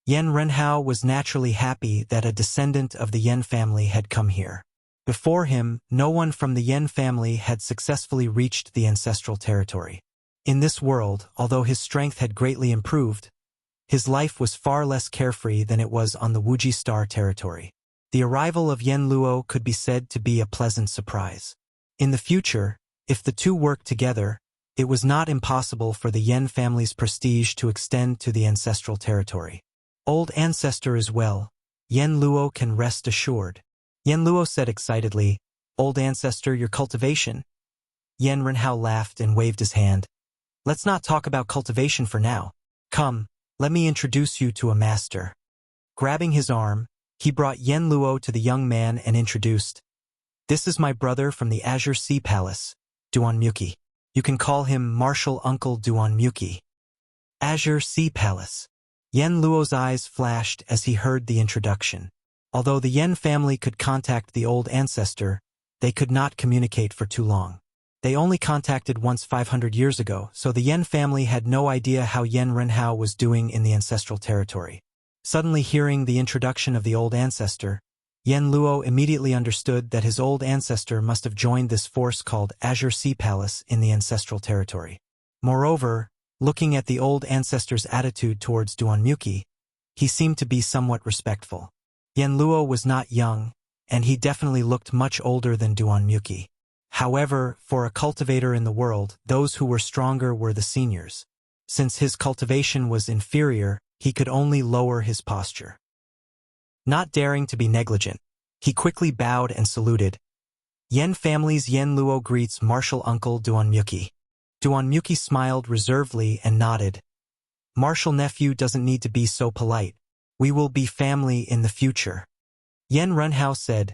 Yen Renhao was naturally happy that a descendant of the Yen family had come here. Before him, no one from the Yen family had successfully reached the ancestral territory. In this world, although his strength had greatly improved, his life was far less carefree than it was on the Wuxia star territory. The arrival of Yan Luo could be said to be a pleasant surprise. In the future, if the two worked together, it was not impossible for the Yen family's prestige to extend to the ancestral territory. Old ancestor as well, Yan Luo can rest assured. Yan Luo said excitedly, "Old ancestor, your cultivation?" Yen Renhao laughed and waved his hand. "Let's not talk about cultivation for now. Come, let me introduce you to a master." Grabbing his arm, he brought Yan Luo to the young man and introduced, "This is my brother from the Azure Sea Palace, Duan Muki. You can call him Martial Uncle Duan Muki." Azure Sea Palace. Yan Luo's eyes flashed as he heard the introduction. Although the Yen family could contact the old ancestor, they could not communicate for too long. They only contacted once 500 years ago, so the Yen family had no idea how Yen Renhao was doing in the ancestral territory. Suddenly hearing the introduction of the old ancestor, Yan Luo immediately understood that his old ancestor must have joined this force called Azure Sea Palace in the ancestral territory. Moreover, looking at the old ancestor's attitude towards Duan Muki, he seemed to be somewhat respectful. Yan Luo was not young, and he definitely looked much older than Duan Muki. However, for a cultivator in the world, those who were stronger were the seniors. Since his cultivation was inferior, he could only lower his posture. Not daring to be negligent, he quickly bowed and saluted. Yen family's Yen Luo greets martial uncle Duanmyuki. Duanmyuki smiled reservedly and nodded. Martial nephew doesn't need to be so polite. We will be family in the future. Yen Runhao said,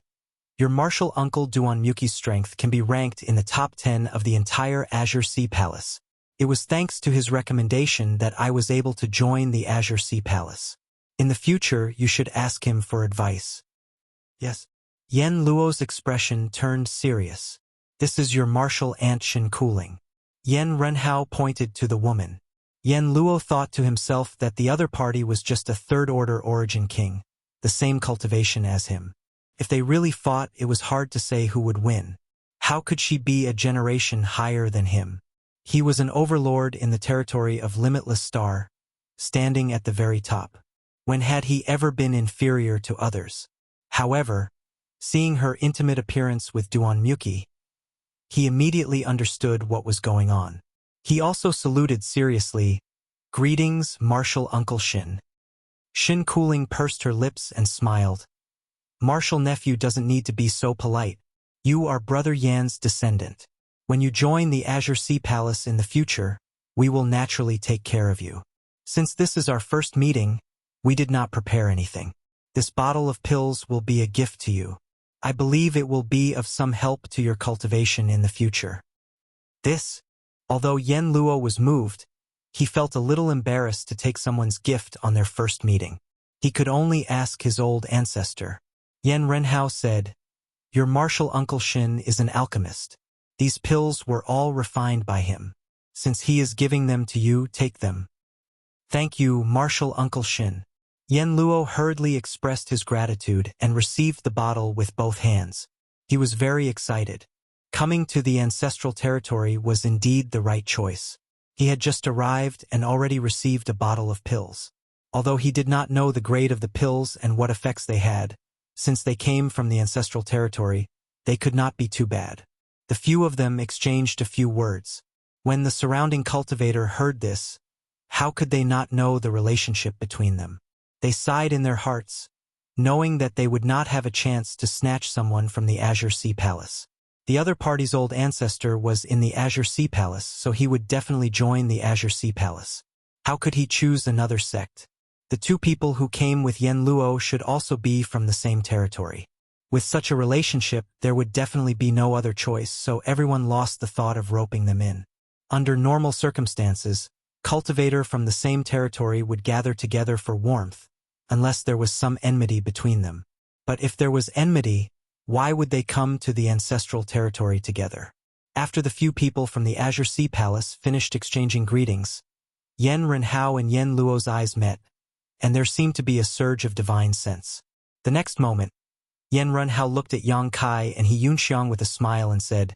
your martial uncle Duanmyuki's strength can be ranked in the top 10 of the entire Azure Sea Palace. It was thanks to his recommendation that I was able to join the Azure Sea Palace. In the future, you should ask him for advice. Yes. Yen Luo's expression turned serious. This is your martial aunt Shin Cooling. Yen Renhao pointed to the woman. Yen Luo thought to himself that the other party was just a third-order origin king, the same cultivation as him. If they really fought, it was hard to say who would win. How could she be a generation higher than him? He was an overlord in the territory of Limitless Star, standing at the very top. When had he ever been inferior to others? However, seeing her intimate appearance with Duanmyuki, he immediately understood what was going on. He also saluted seriously. Greetings, martial uncle Shin. Shin Cooling pursed her lips and smiled. Martial nephew doesn't need to be so polite. You are Brother Yan's descendant. When you join the Azure Sea Palace in the future, we will naturally take care of you. Since this is our first meeting, we did not prepare anything. This bottle of pills will be a gift to you. I believe it will be of some help to your cultivation in the future. Although Yen Luo was moved, he felt a little embarrassed to take someone's gift on their first meeting. He could only ask his old ancestor. Yen Renhao said, your martial uncle Shin is an alchemist. These pills were all refined by him. Since he is giving them to you, take them. Thank you, martial uncle Shin. Yen Luo hurriedly expressed his gratitude and received the bottle with both hands. He was very excited. Coming to the ancestral territory was indeed the right choice. He had just arrived and already received a bottle of pills. Although he did not know the grade of the pills and what effects they had, since they came from the ancestral territory, they could not be too bad. The few of them exchanged a few words. When the surrounding cultivator heard this, how could they not know the relationship between them? They sighed in their hearts, knowing that they would not have a chance to snatch someone from the Azure Sea Palace. The other party's old ancestor was in the Azure Sea Palace, so he would definitely join the Azure Sea Palace. How could he choose another sect? The two people who came with Yen Luo should also be from the same territory. With such a relationship, there would definitely be no other choice, so everyone lost the thought of roping them in. Under normal circumstances, cultivator from the same territory would gather together for warmth, unless there was some enmity between them. But if there was enmity, why would they come to the ancestral territory together? After the few people from the Azure Sea Palace finished exchanging greetings, Yen Renhao and Yen Luo's eyes met, and there seemed to be a surge of divine sense. The next moment, Yen Renhao looked at Yang Kai and he Yunxiang with a smile and said,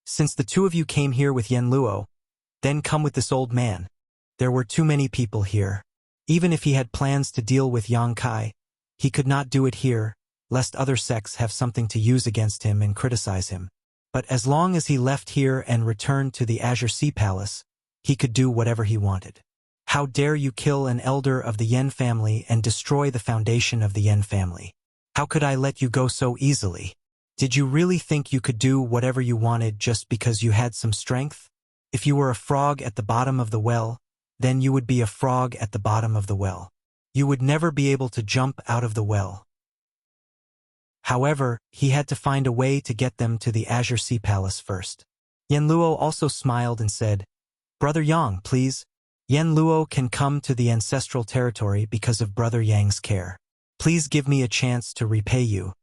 since the two of you came here with Yen Luo, then come with this old man. There were too many people here. Even if he had plans to deal with Yang Kai, he could not do it here, lest other sects have something to use against him and criticize him. But as long as he left here and returned to the Azure Sea Palace, he could do whatever he wanted. How dare you kill an elder of the Yen family and destroy the foundation of the Yen family? How could I let you go so easily? Did you really think you could do whatever you wanted just because you had some strength? If you were a frog at the bottom of the well, then you would be a frog at the bottom of the well. You would never be able to jump out of the well. However, he had to find a way to get them to the Azure Sea Palace first. Yen Luo also smiled and said, Brother Yang, please. Yen Luo can come to the ancestral territory because of Brother Yang's care. Please give me a chance to repay you.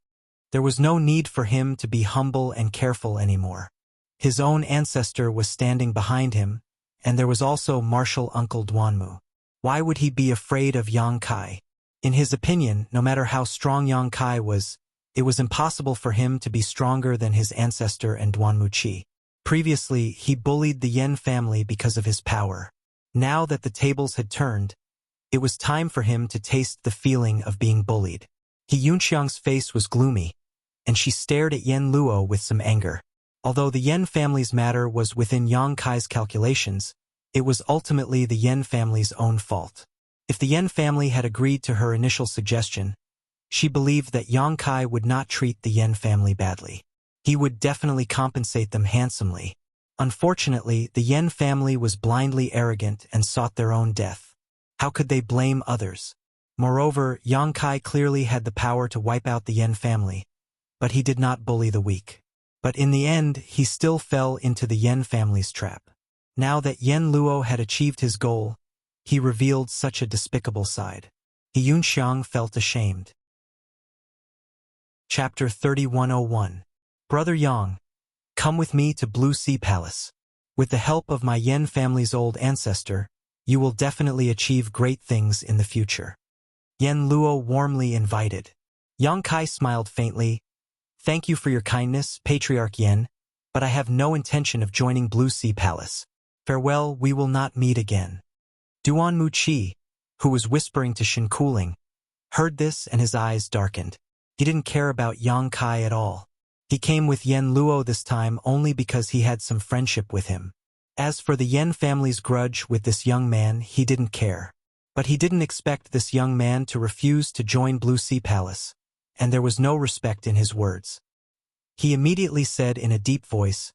There was no need for him to be humble and careful anymore. His own ancestor was standing behind him, and there was also martial uncle Duanmu. Why would he be afraid of Yang Kai? In his opinion, no matter how strong Yang Kai was, it was impossible for him to be stronger than his ancestor and Duanmu Qi. Previously, he bullied the Yen family because of his power. Now that the tables had turned, it was time for him to taste the feeling of being bullied. He Yunxiang's face was gloomy, and she stared at Yen Luo with some anger. Although the Yen family's matter was within Yang Kai's calculations, it was ultimately the Yen family's own fault. If the Yen family had agreed to her initial suggestion, She believed that Yang Kai would not treat the Yen family badly. He would definitely compensate them handsomely. Unfortunately, the Yen family was blindly arrogant and sought their own death. How could they blame others? Moreover, Yang Kai clearly had the power to wipe out the Yen family, but he did not bully the weak. But in the end, he still fell into the Yen family's trap. Now that Yen Luo had achieved his goal, he revealed such a despicable side. He Yunxiang felt ashamed. Chapter 3101. Brother Yang, come with me to Blue Sea Palace. With the help of my Yen family's old ancestor, you will definitely achieve great things in the future. Yen Luo warmly invited. Yang Kai smiled faintly. Thank you for your kindness, Patriarch Yen, but I have no intention of joining Blue Sea Palace. Farewell, we will not meet again. Duan Muqi, who was whispering to Shin Kuling, heard this and his eyes darkened. He didn't care about Yang Kai at all. He came with Yen Luo this time only because he had some friendship with him. As for the Yen family's grudge with this young man, he didn't care. But he didn't expect this young man to refuse to join Blue Sea Palace, and there was no respect in his words. He immediately said in a deep voice,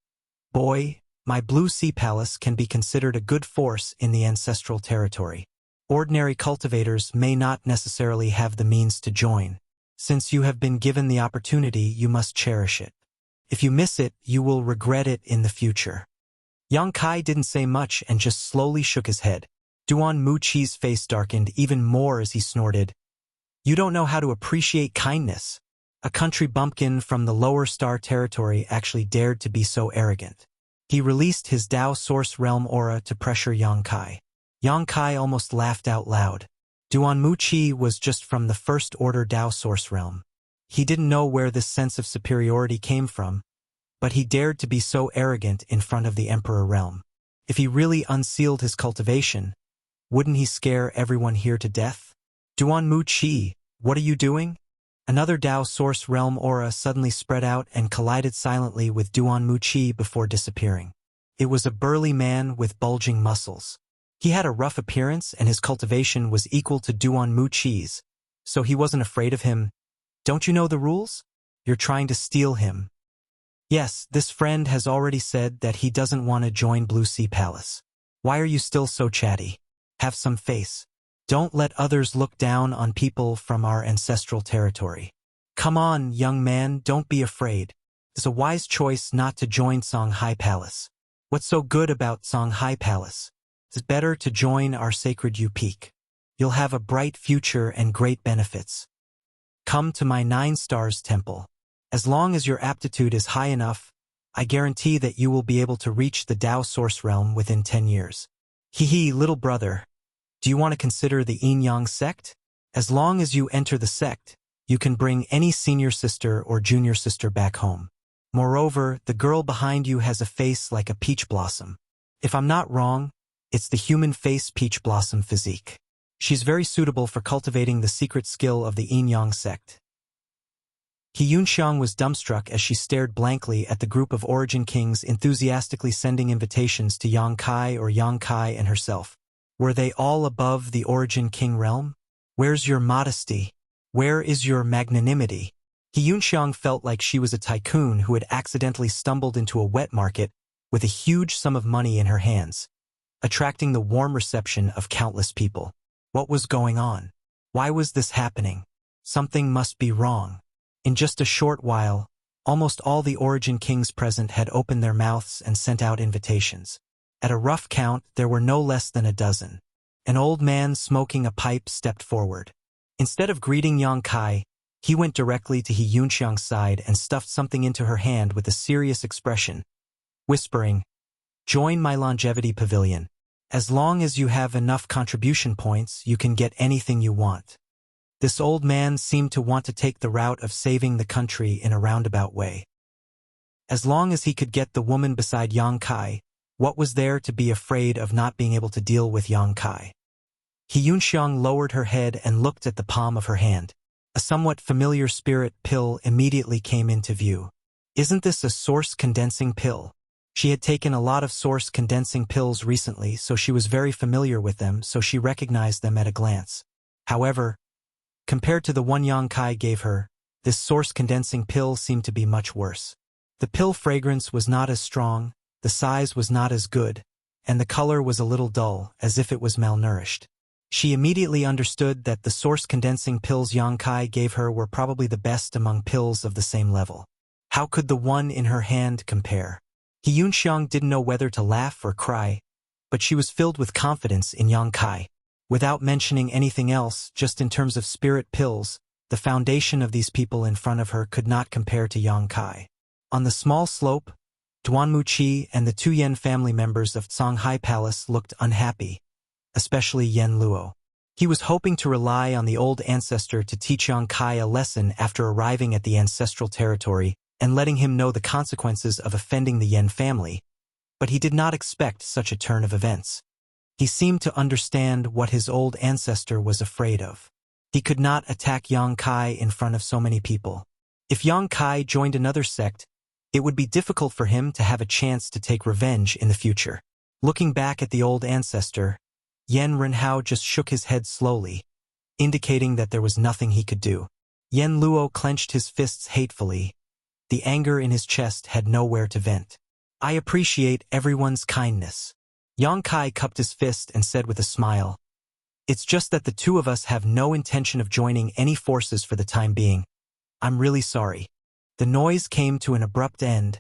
"Boy, my Blue Sea Palace can be considered a good force in the ancestral territory. Ordinary cultivators may not necessarily have the means to join. Since you have been given the opportunity, you must cherish it. If you miss it, you will regret it in the future." Yang Kai didn't say much and just slowly shook his head. Duan Muqi's face darkened even more as he snorted. "You don't know how to appreciate kindness." A country bumpkin from the lower star territory actually dared to be so arrogant. He released his Dao Source Realm aura to pressure Yang Kai. Yang Kai almost laughed out loud. Duan Muqi was just from the First Order Dao Source Realm. He didn't know where this sense of superiority came from, but he dared to be so arrogant in front of the Emperor Realm. If he really unsealed his cultivation, wouldn't he scare everyone here to death? Duan Muqi, what are you doing? Another Dao Source Realm aura suddenly spread out and collided silently with Duan Muqi before disappearing. It was a burly man with bulging muscles. He had a rough appearance and his cultivation was equal to Duan Muqi's, so he wasn't afraid of him. "Don't you know the rules? You're trying to steal him." "Yes, this friend has already said that he doesn't want to join Blue Sea Palace. Why are you still so chatty? Have some face. Don't let others look down on people from our ancestral territory. Come on, young man, don't be afraid. It's a wise choice not to join Songhai Palace. What's so good about Songhai Palace? It's better to join our sacred Yu Peak. You'll have a bright future and great benefits. Come to my 9 Stars Temple. As long as your aptitude is high enough, I guarantee that you will be able to reach the Dao Source Realm within 10 years. Hee, little brother. Do you want to consider the Yin-Yang sect? As long as you enter the sect, you can bring any senior sister or junior sister back home. Moreover, the girl behind you has a face like a peach blossom. If I'm not wrong, it's the human face peach blossom physique. She's very suitable for cultivating the secret skill of the Yin-Yang sect." He Yunxiang was dumbstruck as she stared blankly at the group of Origin Kings enthusiastically sending invitations to Yang Kai or Yang Kai and herself. Were they all above the Origin King realm? Where's your modesty? Where is your magnanimity? He Yunxiang felt like she was a tycoon who had accidentally stumbled into a wet market with a huge sum of money in her hands, attracting the warm reception of countless people. What was going on? Why was this happening? Something must be wrong. In just a short while, almost all the Origin Kings present had opened their mouths and sent out invitations. At a rough count, there were no less than a dozen. An old man smoking a pipe stepped forward. Instead of greeting Yang Kai, he went directly to He Yunxiang's side and stuffed something into her hand with a serious expression, whispering, "Join my longevity pavilion. As long as you have enough contribution points, you can get anything you want." This old man seemed to want to take the route of saving the country in a roundabout way. As long as he could get the woman beside Yang Kai, what was there to be afraid of not being able to deal with Yang Kai? He Yunxiang lowered her head and looked at the palm of her hand. A somewhat familiar spirit pill immediately came into view. Isn't this a source condensing pill? She had taken a lot of source condensing pills recently, so she was very familiar with them, so she recognized them at a glance. However, Compared to the one Yang Kai gave her, this source-condensing pill seemed to be much worse. The pill fragrance was not as strong, the size was not as good, and the color was a little dull, as if it was malnourished. She immediately understood that the source-condensing pills Yang Kai gave her were probably the best among pills of the same level. How could the one in her hand compare? He Yunxiang didn't know whether to laugh or cry, but she was filled with confidence in Yang Kai. Without mentioning anything else, just in terms of spirit pills, the foundation of these people in front of her could not compare to Yang Kai. On the small slope, Duanmu Qi and the 2 Yen family members of Songhai Palace looked unhappy, especially Yen Luo. He was hoping to rely on the old ancestor to teach Yang Kai a lesson after arriving at the ancestral territory and letting him know the consequences of offending the Yen family, but he did not expect such a turn of events. He seemed to understand what his old ancestor was afraid of. He could not attack Yang Kai in front of so many people. If Yang Kai joined another sect, it would be difficult for him to have a chance to take revenge in the future. Looking back at the old ancestor, Yen Renhao just shook his head slowly, indicating that there was nothing he could do. Yen Luo clenched his fists hatefully. The anger in his chest had nowhere to vent. I appreciate everyone's kindness. Yang Kai cupped his fist and said with a smile, It's just that the two of us have no intention of joining any forces for the time being. I'm really sorry. The noise came to an abrupt end,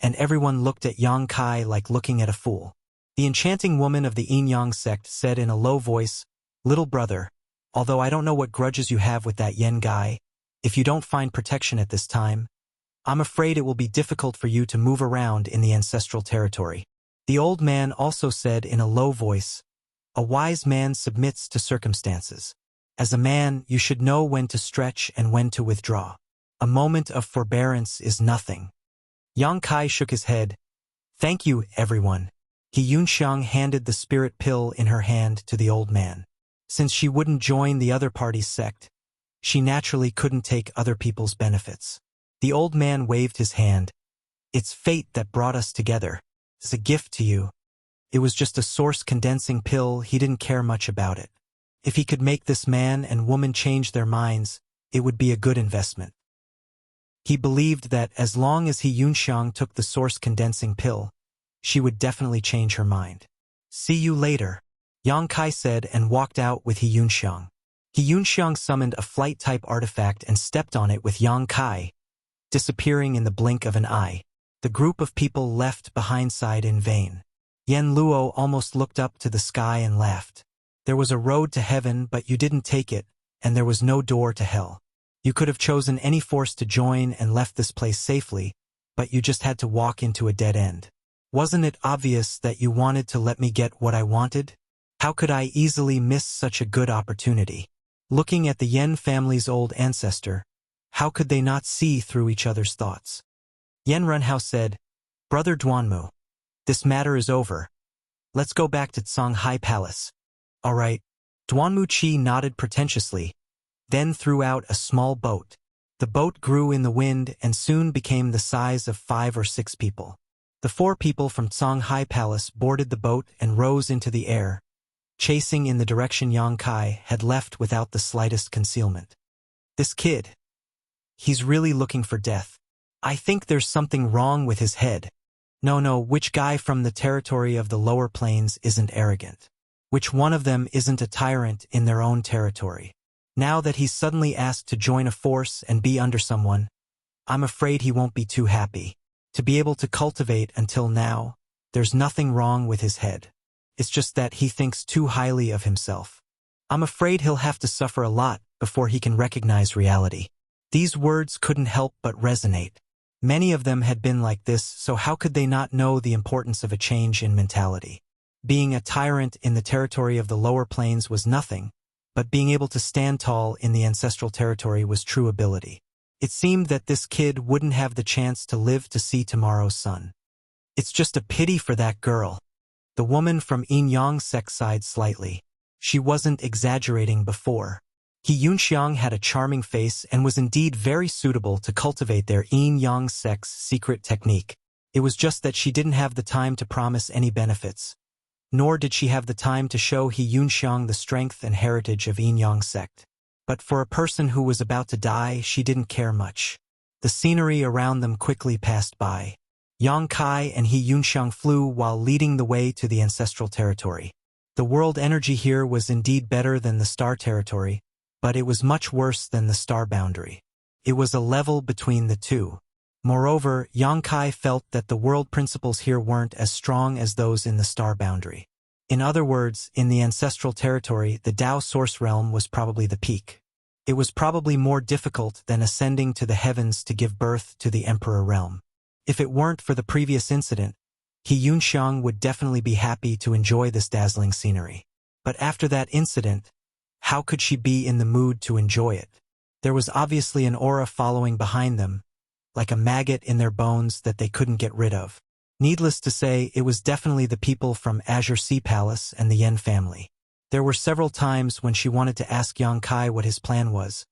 and everyone looked at Yang Kai like looking at a fool. The enchanting woman of the Yin Yang sect said in a low voice, Little brother, although I don't know what grudges you have with that Yen guy, if you don't find protection at this time, I'm afraid it will be difficult for you to move around in the ancestral territory. The old man also said in a low voice, A wise man submits to circumstances. As a man, you should know when to stretch and when to withdraw. A moment of forbearance is nothing. Yang Kai shook his head. Thank you, everyone. He Yunxiang handed the spirit pill in her hand to the old man. Since she wouldn't join the other party's sect, she naturally couldn't take other people's benefits. The old man waved his hand. It's fate that brought us together. It's a gift to you. It was just a source-condensing pill, he didn't care much about it. If he could make this man and woman change their minds, it would be a good investment. He believed that as long as he Yunxiang took the source-condensing pill, she would definitely change her mind. See you later, Yang Kai said and walked out with He Yunxiang. He Yunxiang summoned a flight-type artifact and stepped on it with Yang Kai, disappearing in the blink of an eye. The group of people left behindside in vain. Yen Luo almost looked up to the sky and laughed. There was a road to heaven, but you didn't take it, and there was no door to hell. You could have chosen any force to join and left this place safely, but you just had to walk into a dead end. Wasn't it obvious that you wanted to let me get what I wanted? How could I easily miss such a good opportunity? Looking at the Yen family's old ancestor, how could they not see through each other's thoughts? Yen Renhao said, Brother Duanmu, this matter is over. Let's go back to Songhai Palace. All right. Duanmu Qi nodded pretentiously, then threw out a small boat. The boat grew in the wind and soon became the size of 5 or 6 people. The 4 people from Songhai Palace boarded the boat and rose into the air, chasing in the direction Yang Kai had left without the slightest concealment. This kid. He's really looking for death. I think there's something wrong with his head. No, which guy from the territory of the lower plains isn't arrogant? Which one of them isn't a tyrant in their own territory? Now that he's suddenly asked to join a force and be under someone, I'm afraid he won't be too happy. To be able to cultivate until now, there's nothing wrong with his head. It's just that he thinks too highly of himself. I'm afraid he'll have to suffer a lot before he can recognize reality. These words couldn't help but resonate. Many of them had been like this, so how could they not know the importance of a change in mentality? Being a tyrant in the territory of the lower plains was nothing, but being able to stand tall in the ancestral territory was true ability. It seemed that this kid wouldn't have the chance to live to see tomorrow's sun. It's just a pity for that girl. The woman from Yin Yang sect sighed slightly. She wasn't exaggerating before. He Yunxiang had a charming face and was indeed very suitable to cultivate their Yin Yang sect's secret technique. It was just that she didn't have the time to promise any benefits. Nor did she have the time to show He Yunxiang the strength and heritage of Yin Yang sect. But for a person who was about to die, she didn't care much. The scenery around them quickly passed by. Yang Kai and He Yunxiang flew while leading the way to the ancestral territory. The world energy here was indeed better than the star territory, but it was much worse than the star boundary. It was a level between the two. Moreover, Yang Kai felt that the world principles here weren't as strong as those in the star boundary. In other words, in the ancestral territory, the Tao source realm was probably the peak. It was probably more difficult than ascending to the heavens to give birth to the Emperor realm. If it weren't for the previous incident, He Yunxiang would definitely be happy to enjoy this dazzling scenery. But after that incident, how could she be in the mood to enjoy it? There was obviously an aura following behind them, like a maggot in their bones that they couldn't get rid of. Needless to say, it was definitely the people from Azure Sea Palace and the Yen family. There were several times when she wanted to ask Yang Kai what his plan was,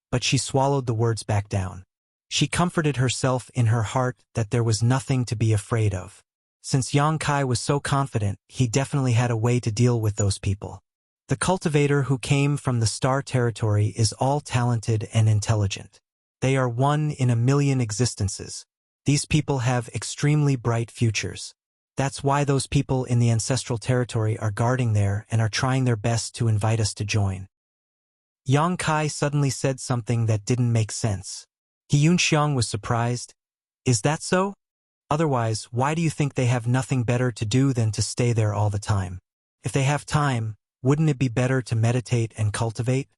but she swallowed the words back down. She comforted herself in her heart that there was nothing to be afraid of. Since Yang Kai was so confident, he definitely had a way to deal with those people. The cultivator who came from the star territory is all talented and intelligent. They are one in a million existences. These people have extremely bright futures. That's why those people in the ancestral territory are guarding there and are trying their best to invite us to join. Yang Kai suddenly said something that didn't make sense. He Yunxiang was surprised. Is that so? Otherwise, why do you think they have nothing better to do than to stay there all the time? If they have time, wouldn't it be better to meditate and cultivate?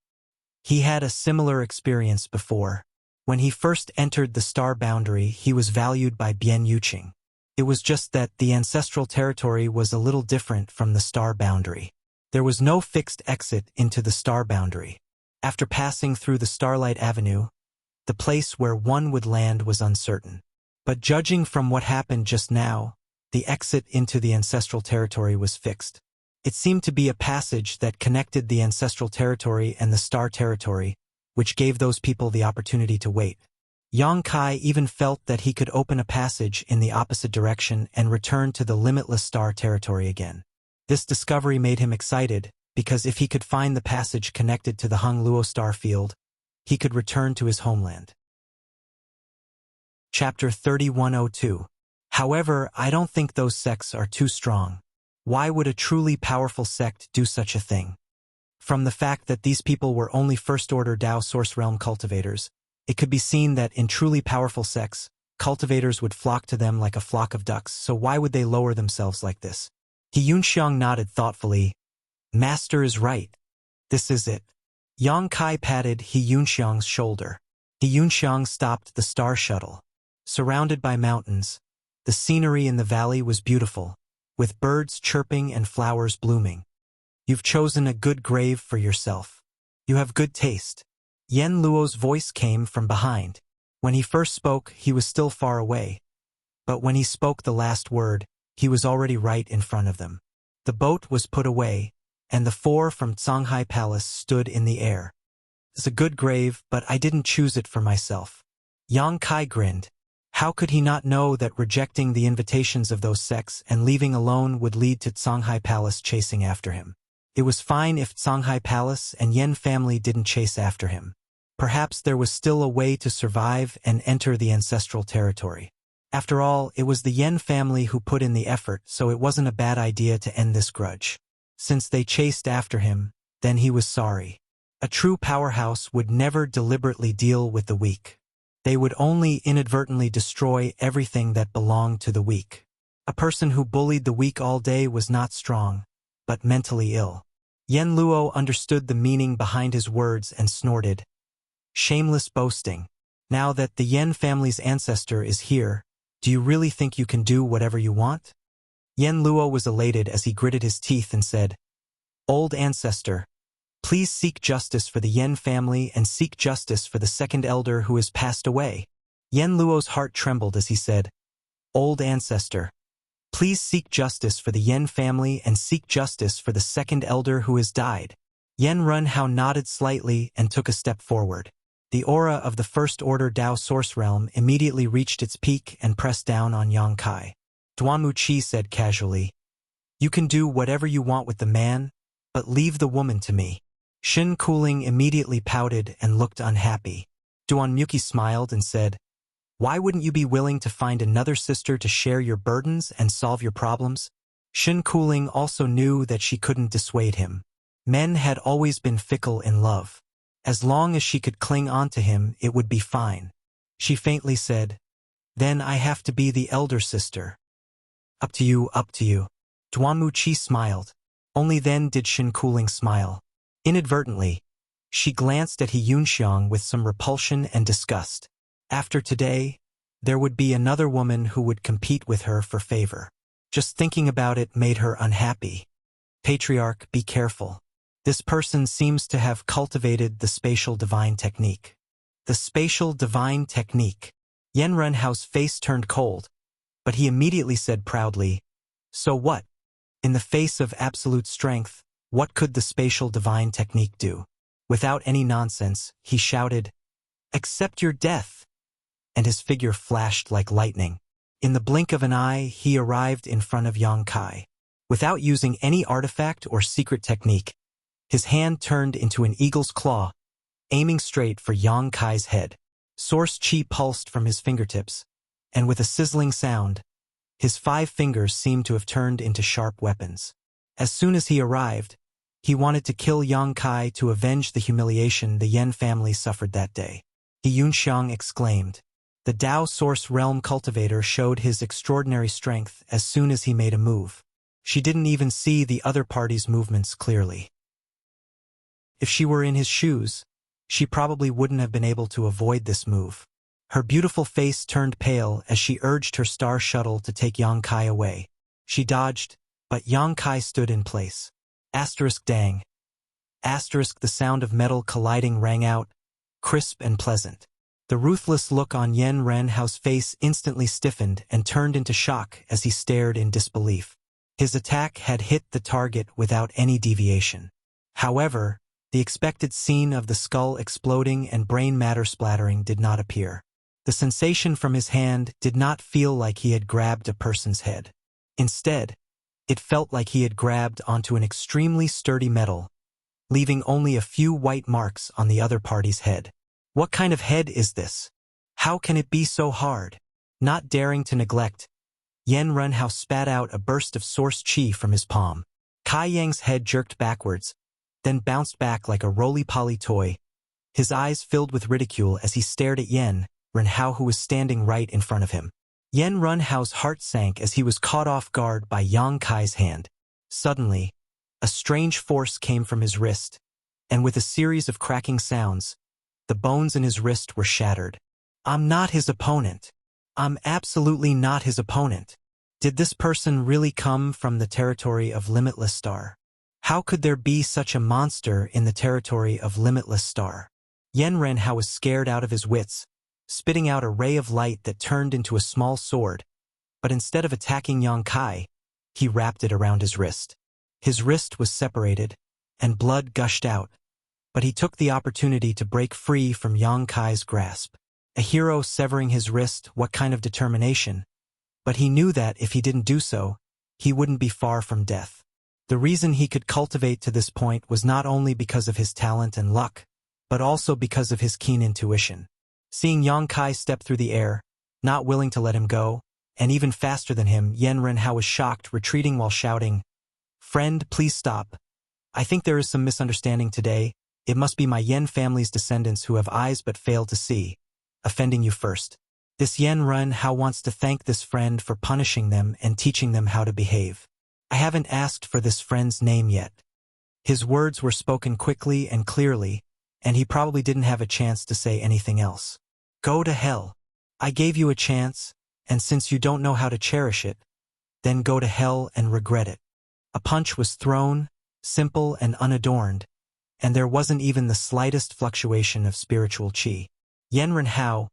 He had a similar experience before. When he first entered the star boundary, he was valued by Bian Yuqing. It was just that the ancestral territory was a little different from the star boundary. There was no fixed exit into the star boundary. After passing through the Starlight Avenue, the place where one would land was uncertain. But judging from what happened just now, the exit into the ancestral territory was fixed. It seemed to be a passage that connected the ancestral territory and the star territory, which gave those people the opportunity to wait. Yang Kai even felt that he could open a passage in the opposite direction and return to the limitless star territory again. This discovery made him excited, because if he could find the passage connected to the Hung Luo star field, he could return to his homeland. Chapter 3102. However, I don't think those sects are too strong. Why would a truly powerful sect do such a thing? From the fact that these people were only first-order Tao source realm cultivators, it could be seen that in truly powerful sects, cultivators would flock to them like a flock of ducks, so why would they lower themselves like this? He Yunxiang nodded thoughtfully. Master is right. This is it. Yang Kai patted He Yunxiang's shoulder. He Yunxiang stopped the star shuttle. Surrounded by mountains, the scenery in the valley was beautiful, with birds chirping and flowers blooming. You've chosen a good grave for yourself. You have good taste. Yen Luo's voice came from behind. When he first spoke, he was still far away. But when he spoke the last word, he was already right in front of them. The boat was put away, and the four from Songhai Palace stood in the air. It's a good grave, but I didn't choose it for myself. Yang Kai grinned. How could he not know that rejecting the invitations of those sects and leaving alone would lead to Songhai Palace chasing after him? It was fine if Songhai Palace and Yen family didn't chase after him. Perhaps there was still a way to survive and enter the ancestral territory. After all, it was the Yen family who put in the effort, so it wasn't a bad idea to end this grudge. Since they chased after him, then he was sorry. A true powerhouse would never deliberately deal with the weak. They would only inadvertently destroy everything that belonged to the weak. A person who bullied the weak all day was not strong, but mentally ill. Yen Luo understood the meaning behind his words and snorted. Shameless boasting. Now that the Yen family's ancestor is here, do you really think you can do whatever you want? Yen Luo was elated as he gritted his teeth and said, Old ancestor, please seek justice for the Yen family and seek justice for the second elder who has passed away. Yen Luo's heart trembled as he said, Old ancestor, please seek justice for the Yen family and seek justice for the second elder who has died. Yen Runhao nodded slightly and took a step forward. The aura of the first-order Tao source realm immediately reached its peak and pressed down on Yang Kai. Duanmu Qi said casually, You can do whatever you want with the man, but leave the woman to me. Shin Cooling immediately pouted and looked unhappy. Duanmuki smiled and said, "Why wouldn't you be willing to find another sister to share your burdens and solve your problems?" Shin Cooling also knew that she couldn't dissuade him. Men had always been fickle in love. As long as she could cling on to him, it would be fine. She faintly said, "Then I have to be the elder sister." Up to you, up to you." Duanmuchi smiled. Only then did Shin Cooling smile. Inadvertently, she glanced at He Yunxiang with some repulsion and disgust. After today, there would be another woman who would compete with her for favor. Just thinking about it made her unhappy. Patriarch, be careful. This person seems to have cultivated the spatial divine technique. The spatial divine technique. Yen Renhao's face turned cold, but he immediately said proudly, "So what? In the face of absolute strength, what could the spatial divine technique do?" Without any nonsense, he shouted, "Accept your death!" And his figure flashed like lightning. In the blink of an eye, he arrived in front of Yang Kai. Without using any artifact or secret technique, his hand turned into an eagle's claw, aiming straight for Yang Kai's head. Source chi pulsed from his fingertips, and with a sizzling sound, his 5 fingers seemed to have turned into sharp weapons. As soon as he arrived, he wanted to kill Yang Kai to avenge the humiliation the Yen family suffered that day. He Yunxiang exclaimed. The Tao Source Realm cultivator showed his extraordinary strength as soon as he made a move. She didn't even see the other party's movements clearly. If she were in his shoes, she probably wouldn't have been able to avoid this move. Her beautiful face turned pale as she urged her star shuttle to take Yang Kai away. She dodged, but Yang Kai stood in place. Asterisk dang. Asterisk the sound of metal colliding rang out, crisp and pleasant. The ruthless look on Yen Renhao's face instantly stiffened and turned into shock as he stared in disbelief. His attack had hit the target without any deviation. However, the expected scene of the skull exploding and brain matter splattering did not appear. The sensation from his hand did not feel like he had grabbed a person's head. Instead, it felt like he had grabbed onto an extremely sturdy metal, leaving only a few white marks on the other party's head. What kind of head is this? How can it be so hard? Not daring to neglect, Yen Renhao spat out a burst of source chi from his palm. Kai Yang's head jerked backwards, then bounced back like a roly-poly toy. His eyes filled with ridicule as he stared at Yen Renhao, who was standing right in front of him. Yen Renhao's heart sank as he was caught off guard by Yang Kai's hand. Suddenly, a strange force came from his wrist, and with a series of cracking sounds, the bones in his wrist were shattered. I'm not his opponent. I'm absolutely not his opponent. Did this person really come from the territory of Limitless Star? How could there be such a monster in the territory of Limitless Star? Yen Renhao was scared out of his wits, spitting out a ray of light that turned into a small sword, but instead of attacking Yang Kai, he wrapped it around his wrist. His wrist was separated, and blood gushed out, but he took the opportunity to break free from Yang Kai's grasp. A hero severing his wrist, what kind of determination? But he knew that if he didn't do so, he wouldn't be far from death. The reason he could cultivate to this point was not only because of his talent and luck, but also because of his keen intuition. Seeing Yang Kai step through the air, not willing to let him go, and even faster than him, Yen Renhao was shocked, retreating while shouting, "Friend, please stop. I think there is some misunderstanding today. It must be my Yen family's descendants who have eyes but fail to see, offending you first. This Yen Renhao wants to thank this friend for punishing them and teaching them how to behave. I haven't asked for this friend's name yet." His words were spoken quickly and clearly, and he probably didn't have a chance to say anything else. Go to hell. I gave you a chance, and since you don't know how to cherish it, then go to hell and regret it. A punch was thrown, simple and unadorned, and there wasn't even the slightest fluctuation of spiritual chi. Yen Renhao,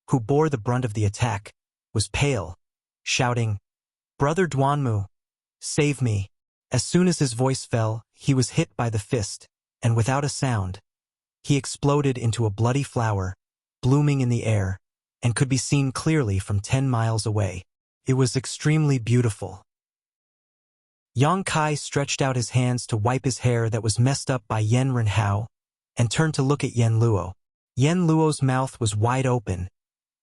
who bore the brunt of the attack, was pale, shouting, "Brother Duanmu, save me." As soon as his voice fell, he was hit by the fist, and without a sound, he exploded into a bloody flower, blooming in the air, and could be seen clearly from 10 miles away. It was extremely beautiful. Yang Kai stretched out his hands to wipe his hair that was messed up by Yen Renhao, and turned to look at Yen Luo. Yen Luo's mouth was wide open,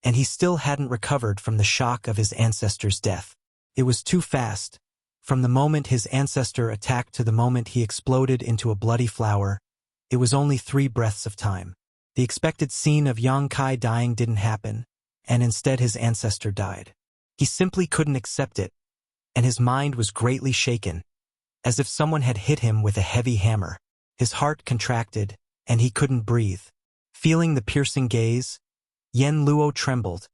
and he still hadn't recovered from the shock of his ancestor's death. It was too fast. From the moment his ancestor attacked to the moment he exploded into a bloody flower, it was only 3 breaths of time. The expected scene of Yang Kai dying didn't happen, and instead his ancestor died. He simply couldn't accept it, and his mind was greatly shaken, as if someone had hit him with a heavy hammer. His heart contracted, and he couldn't breathe. Feeling the piercing gaze, Yen Luo trembled,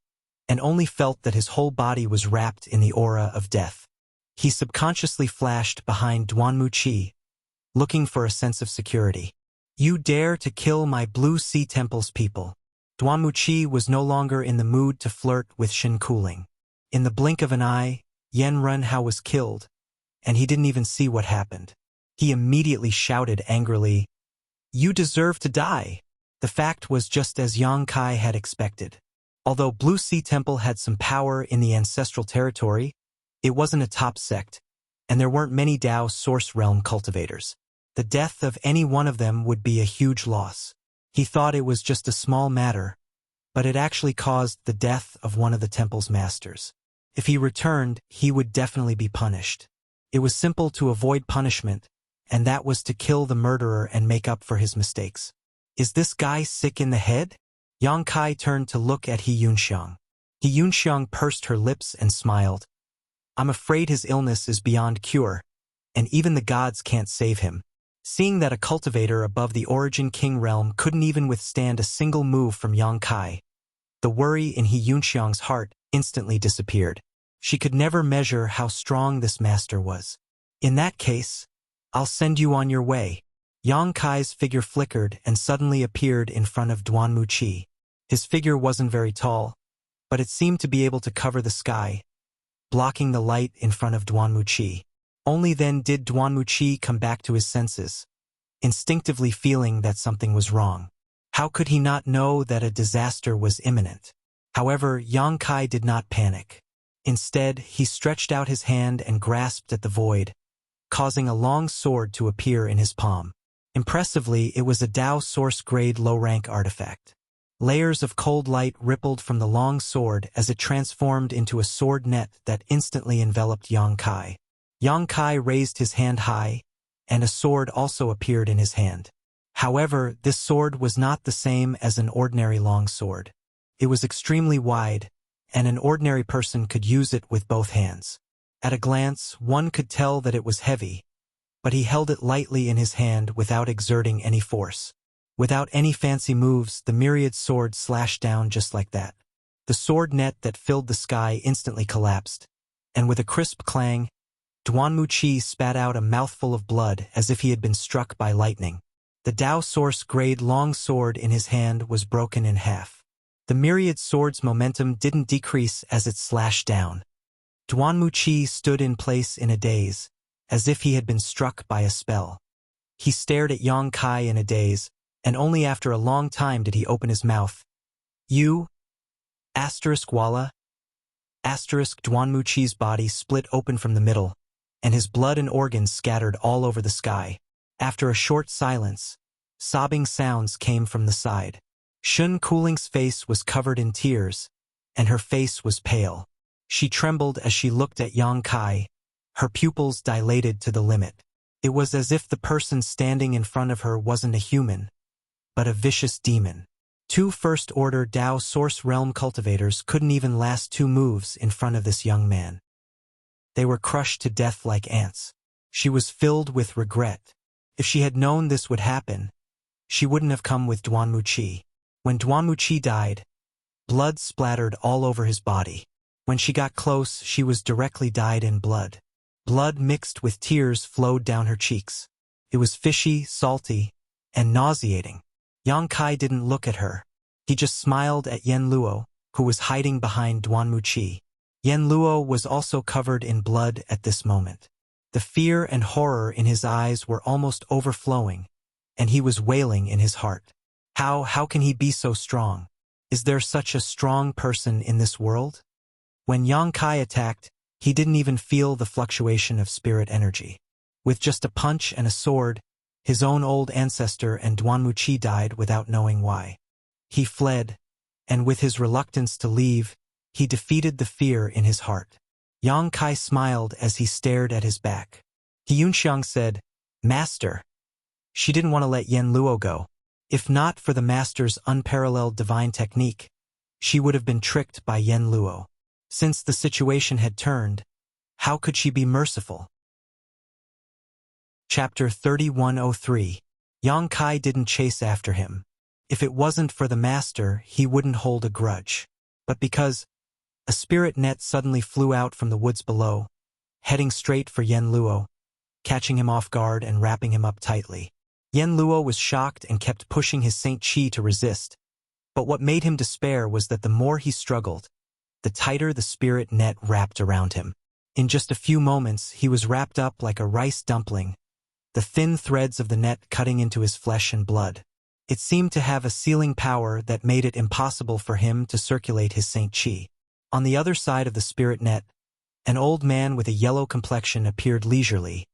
and only felt that his whole body was wrapped in the aura of death. He subconsciously flashed behind Duanmu Qi, looking for a sense of security. "You dare to kill my Blue Sea Temple's people." Duanmu Qi was no longer in the mood to flirt with Shen Kuling. In the blink of an eye, Yen Renhao was killed, and he didn't even see what happened. He immediately shouted angrily, "You deserve to die!" The fact was just as Yang Kai had expected. Although Blue Sea Temple had some power in the ancestral territory, it wasn't a top sect, and there weren't many Dao Source Realm cultivators. The death of any one of them would be a huge loss. He thought it was just a small matter, but it actually caused the death of one of the temple's masters. If he returned, he would definitely be punished. It was simple to avoid punishment, and that was to kill the murderer and make up for his mistakes. Is this guy sick in the head? Yang Kai turned to look at He Yunxiang. He Yunxiang pursed her lips and smiled. "I'm afraid his illness is beyond cure, and even the gods can't save him." Seeing that a cultivator above the Origin King realm couldn't even withstand a single move from Yang Kai, the worry in He Yunxiang's heart instantly disappeared. She could never measure how strong this master was. "In that case, I'll send you on your way." Yang Kai's figure flickered and suddenly appeared in front of Duanmu Qi. His figure wasn't very tall, but it seemed to be able to cover the sky, blocking the light in front of Duanmu Qi. Only then did Duanmu Qi come back to his senses, instinctively feeling that something was wrong. How could he not know that a disaster was imminent? However, Yang Kai did not panic. Instead, he stretched out his hand and grasped at the void, causing a long sword to appear in his palm. Impressively, it was a Dao Source-grade low-rank artifact. Layers of cold light rippled from the long sword as it transformed into a sword net that instantly enveloped Yang Kai. Yang Kai raised his hand high, and a sword also appeared in his hand. However, this sword was not the same as an ordinary long sword. It was extremely wide, and an ordinary person could use it with both hands. At a glance, one could tell that it was heavy, but he held it lightly in his hand without exerting any force. Without any fancy moves, the myriad sword slashed down just like that. The sword net that filled the sky instantly collapsed, and with a crisp clang, Duanmu Qi spat out a mouthful of blood as if he had been struck by lightning. The Dao Source-grade long sword in his hand was broken in half. The myriad sword's momentum didn't decrease as it slashed down. Duanmu Qi stood in place in a daze, as if he had been struck by a spell. He stared at Yang Kai in a daze, and only after a long time did he open his mouth. "You? Asterisk Walla?" Asterisk Duanmu Qi's body split open from the middle, and his blood and organs scattered all over the sky. After a short silence, sobbing sounds came from the side. Shen Kuling's face was covered in tears, and her face was pale. She trembled as she looked at Yang Kai, her pupils dilated to the limit. It was as if the person standing in front of her wasn't a human, but a vicious demon. 2 first-order Dao Source Realm cultivators couldn't even last 2 moves in front of this young man. They were crushed to death like ants. She was filled with regret. If she had known this would happen, she wouldn't have come with Duanmu Qi. When Duanmu Qi died, blood splattered all over his body. When she got close, she was directly dyed in blood. Blood mixed with tears flowed down her cheeks. It was fishy, salty, and nauseating. Yang Kai didn't look at her. He just smiled at Yen Luo, who was hiding behind Duanmu Qi. Yen Luo was also covered in blood at this moment. The fear and horror in his eyes were almost overflowing, and he was wailing in his heart. How can he be so strong? Is there such a strong person in this world? When Yang Kai attacked, He didn't even feel the fluctuation of spirit energy. With just a punch and a sword, his own old ancestor and Duanmuchi died without knowing why. He fled, and with his reluctance to leave, he defeated the fear in his heart. Yang Kai smiled as he stared at his back. Yunxiang said, "Master." She didn't want to let Yen Luo go. If not for the master's unparalleled divine technique, she would have been tricked by Yen Luo. Since the situation had turned, how could she be merciful? Chapter 3103. Yang Kai didn't chase after him. If it wasn't for the master, he wouldn't hold a grudge. But because a spirit net suddenly flew out from the woods below, heading straight for Yen Luo, catching him off guard and wrapping him up tightly. Yen Luo was shocked and kept pushing his Saint Chi to resist. But what made him despair was that the more he struggled, the tighter the spirit net wrapped around him. In just a few moments, he was wrapped up like a rice dumpling, the thin threads of the net cutting into his flesh and blood. It seemed to have a sealing power that made it impossible for him to circulate his Saint Chi. On the other side of the spirit net, an old man with a yellow complexion appeared leisurely,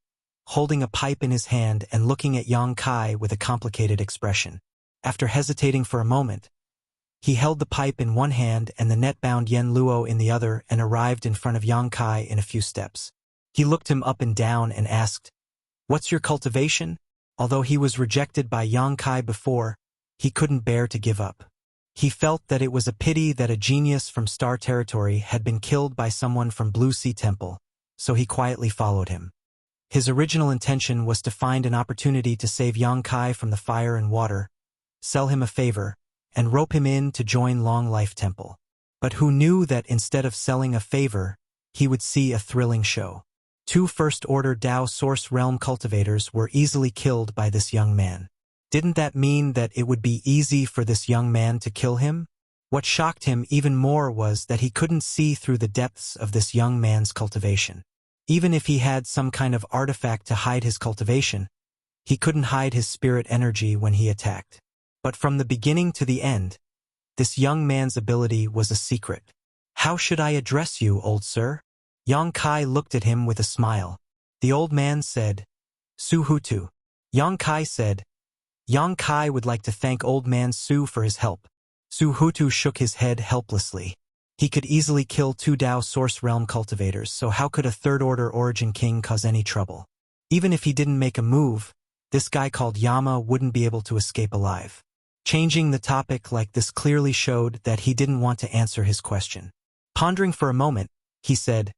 holding a pipe in his hand and looking at Yang Kai with a complicated expression. After hesitating for a moment, he held the pipe in one hand and the net-bound Yen Luo in the other and arrived in front of Yang Kai in a few steps. He looked him up and down and asked, "What's your cultivation?" Although he was rejected by Yang Kai before, he couldn't bear to give up. He felt that it was a pity that a genius from Star Territory had been killed by someone from Blue Sea Temple, so he quietly followed him. His original intention was to find an opportunity to save Yang Kai from the fire and water, sell him a favor, and rope him in to join Long Life Temple. But who knew that instead of selling a favor, he would see a thrilling show. 2 First-Order Dao Source Realm cultivators were easily killed by this young man. Didn't that mean that it would be easy for this young man to kill him? What shocked him even more was that he couldn't see through the depths of this young man's cultivation. Even if he had some kind of artifact to hide his cultivation, he couldn't hide his spirit energy when he attacked. But from the beginning to the end, this young man's ability was a secret. "How should I address you, old sir?" Yang Kai looked at him with a smile. The old man said, "Su Hutu." Yang Kai said, "Yang Kai would like to thank old man Su for his help." Su Hutu shook his head helplessly. He could easily kill 2 Dao Source Realm cultivators, so how could a Third-Order Origin King cause any trouble? Even if he didn't make a move, this guy called Yama wouldn't be able to escape alive. Changing the topic like this clearly showed that he didn't want to answer his question. Pondering for a moment, he said,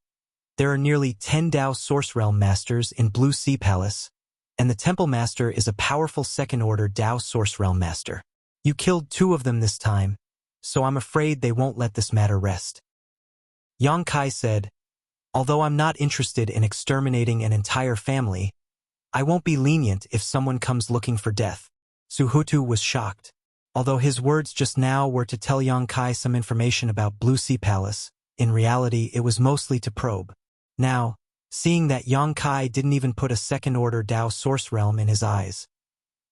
"There are nearly 10 Dao Source Realm Masters in Blue Sea Palace, and the Temple Master is a powerful Second-Order Dao Source Realm Master. You killed 2 of them this time, so I'm afraid they won't let this matter rest." Yang Kai said, "Although I'm not interested in exterminating an entire family, I won't be lenient if someone comes looking for death." Su Hutu was shocked. Although his words just now were to tell Yang Kai some information about Blue Sea Palace, in reality it was mostly to probe. Now, seeing that Yang Kai didn't even put a Second-Order Dao Source Realm in his eyes,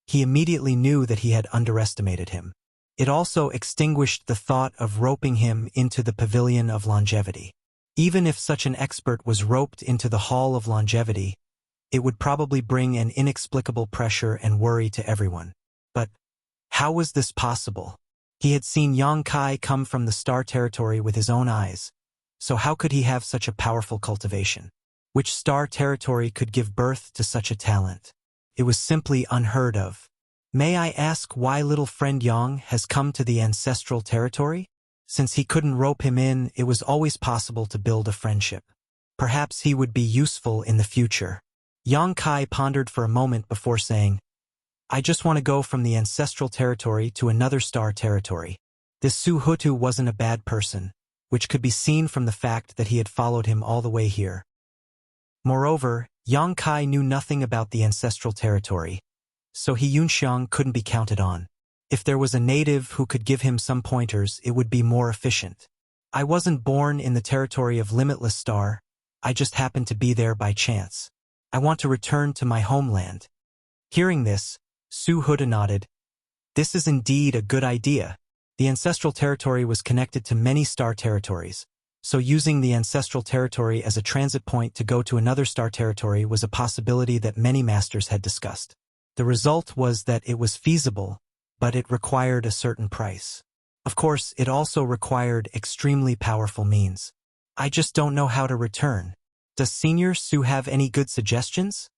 he immediately knew that he had underestimated him. It also extinguished the thought of roping him into the Pavilion of Longevity. Even if such an expert was roped into the Hall of Longevity, it would probably bring an inexplicable pressure and worry to everyone. But how was this possible? He had seen Yang Kai come from the Star Territory with his own eyes, so how could he have such a powerful cultivation? Which Star Territory could give birth to such a talent? It was simply unheard of. "May I ask why little friend Yang has come to the ancestral territory?" Since he couldn't rope him in, it was always possible to build a friendship. Perhaps he would be useful in the future. Yang Kai pondered for a moment before saying, "I just want to go from the ancestral territory to another Star Territory." This Su Hutu wasn't a bad person, which could be seen from the fact that he had followed him all the way here. Moreover, Yang Kai knew nothing about the ancestral territory, so Yunxiang couldn't be counted on. If there was a native who could give him some pointers, it would be more efficient. "I wasn't born in the territory of Limitless Star, I just happened to be there by chance. I want to return to my homeland." Hearing this, Su Hutu nodded. This is indeed a good idea. The ancestral territory was connected to many star territories, so using the ancestral territory as a transit point to go to another star territory was a possibility that many masters had discussed. The result was that it was feasible, but it required a certain price. Of course, it also required extremely powerful means. I just don't know how to return. Does Senior Su have any good suggestions?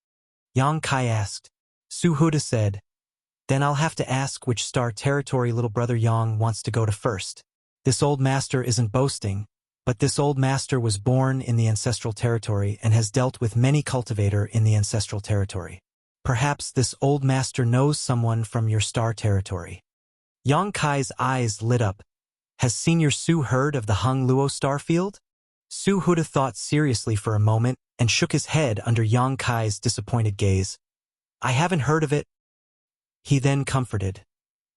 Yang Kai asked. Su Huda said, then I'll have to ask which star territory little brother Yang wants to go to first. This old master isn't boasting, but this old master was born in the ancestral territory and has dealt with many cultivator in the ancestral territory. Perhaps this old master knows someone from your star territory. Yang Kai's eyes lit up. Has Senior Su heard of the Hung Luo star field? Su Huda thought seriously for a moment and shook his head under Yang Kai's disappointed gaze. I haven't heard of it. He then comforted.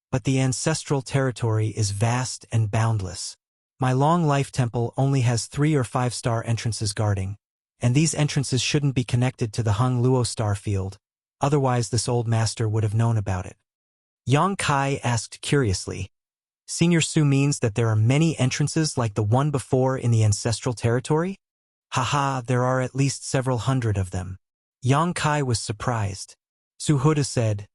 But the ancestral territory is vast and boundless. My long life temple only has 3 or 5 star entrances guarding, and these entrances shouldn't be connected to the Hung Luo star field, otherwise this old master would have known about it. Yang Kai asked curiously, Senior Su means that there are many entrances like the one before in the ancestral territory? Haha, there are at least several hundred of them. Yang Kai was surprised. Su Huda said,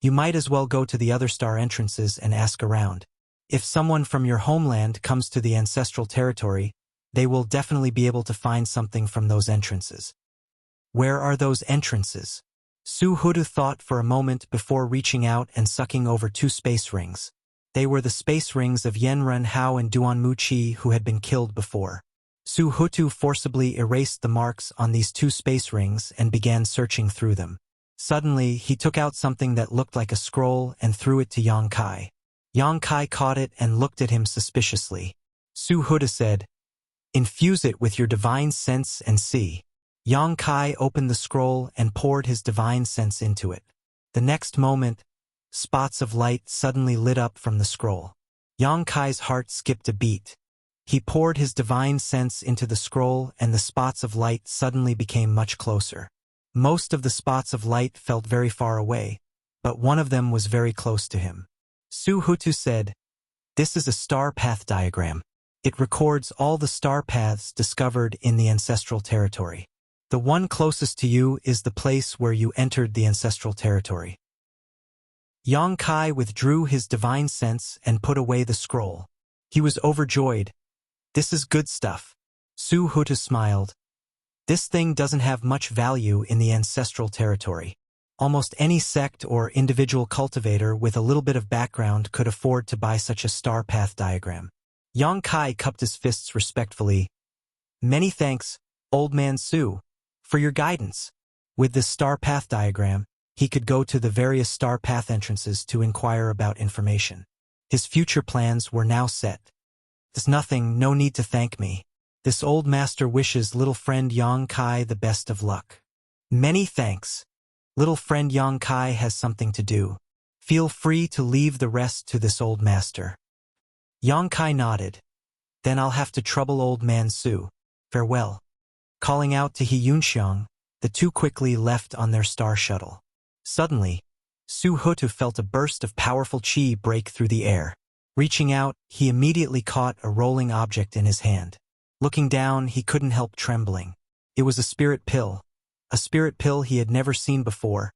you might as well go to the other star entrances and ask around. If someone from your homeland comes to the ancestral territory, they will definitely be able to find something from those entrances. Where are those entrances? Su Huda thought for a moment before reaching out and sucking over 2 space rings. They were the space rings of Yenren Hao and Duan Muqi who had been killed before. Su Hutu forcibly erased the marks on these 2 space rings and began searching through them. Suddenly, he took out something that looked like a scroll and threw it to Yang Kai. Yang Kai caught it and looked at him suspiciously. Su Huda said, infuse it with your divine sense and see. Yang Kai opened the scroll and poured his divine sense into it. The next moment, spots of light suddenly lit up from the scroll. Yang Kai's heart skipped a beat. He poured his divine sense into the scroll and the spots of light suddenly became much closer. Most of the spots of light felt very far away, but one of them was very close to him. Su Hutu said, this is a star path diagram. It records all the star paths discovered in the ancestral territory. The one closest to you is the place where you entered the ancestral territory. Yang Kai withdrew his divine sense and put away the scroll. He was overjoyed. This is good stuff. Su Hutu smiled. This thing doesn't have much value in the ancestral territory. Almost any sect or individual cultivator with a little bit of background could afford to buy such a star path diagram. Yang Kai cupped his fists respectfully. Many thanks, Old Man Su, for your guidance. With this star path diagram, he could go to the various star path entrances to inquire about information. His future plans were now set. There's nothing, no need to thank me. This old master wishes little friend Yang Kai the best of luck. Many thanks. Little friend Yang Kai has something to do. Feel free to leave the rest to this old master. Yang Kai nodded. Then I'll have to trouble Old Man Su. Farewell. Calling out to He Yunxiang, the two quickly left on their star shuttle. Suddenly, Su Hutu felt a burst of powerful qi break through the air. Reaching out, he immediately caught a rolling object in his hand. Looking down, he couldn't help trembling. It was a spirit pill he had never seen before,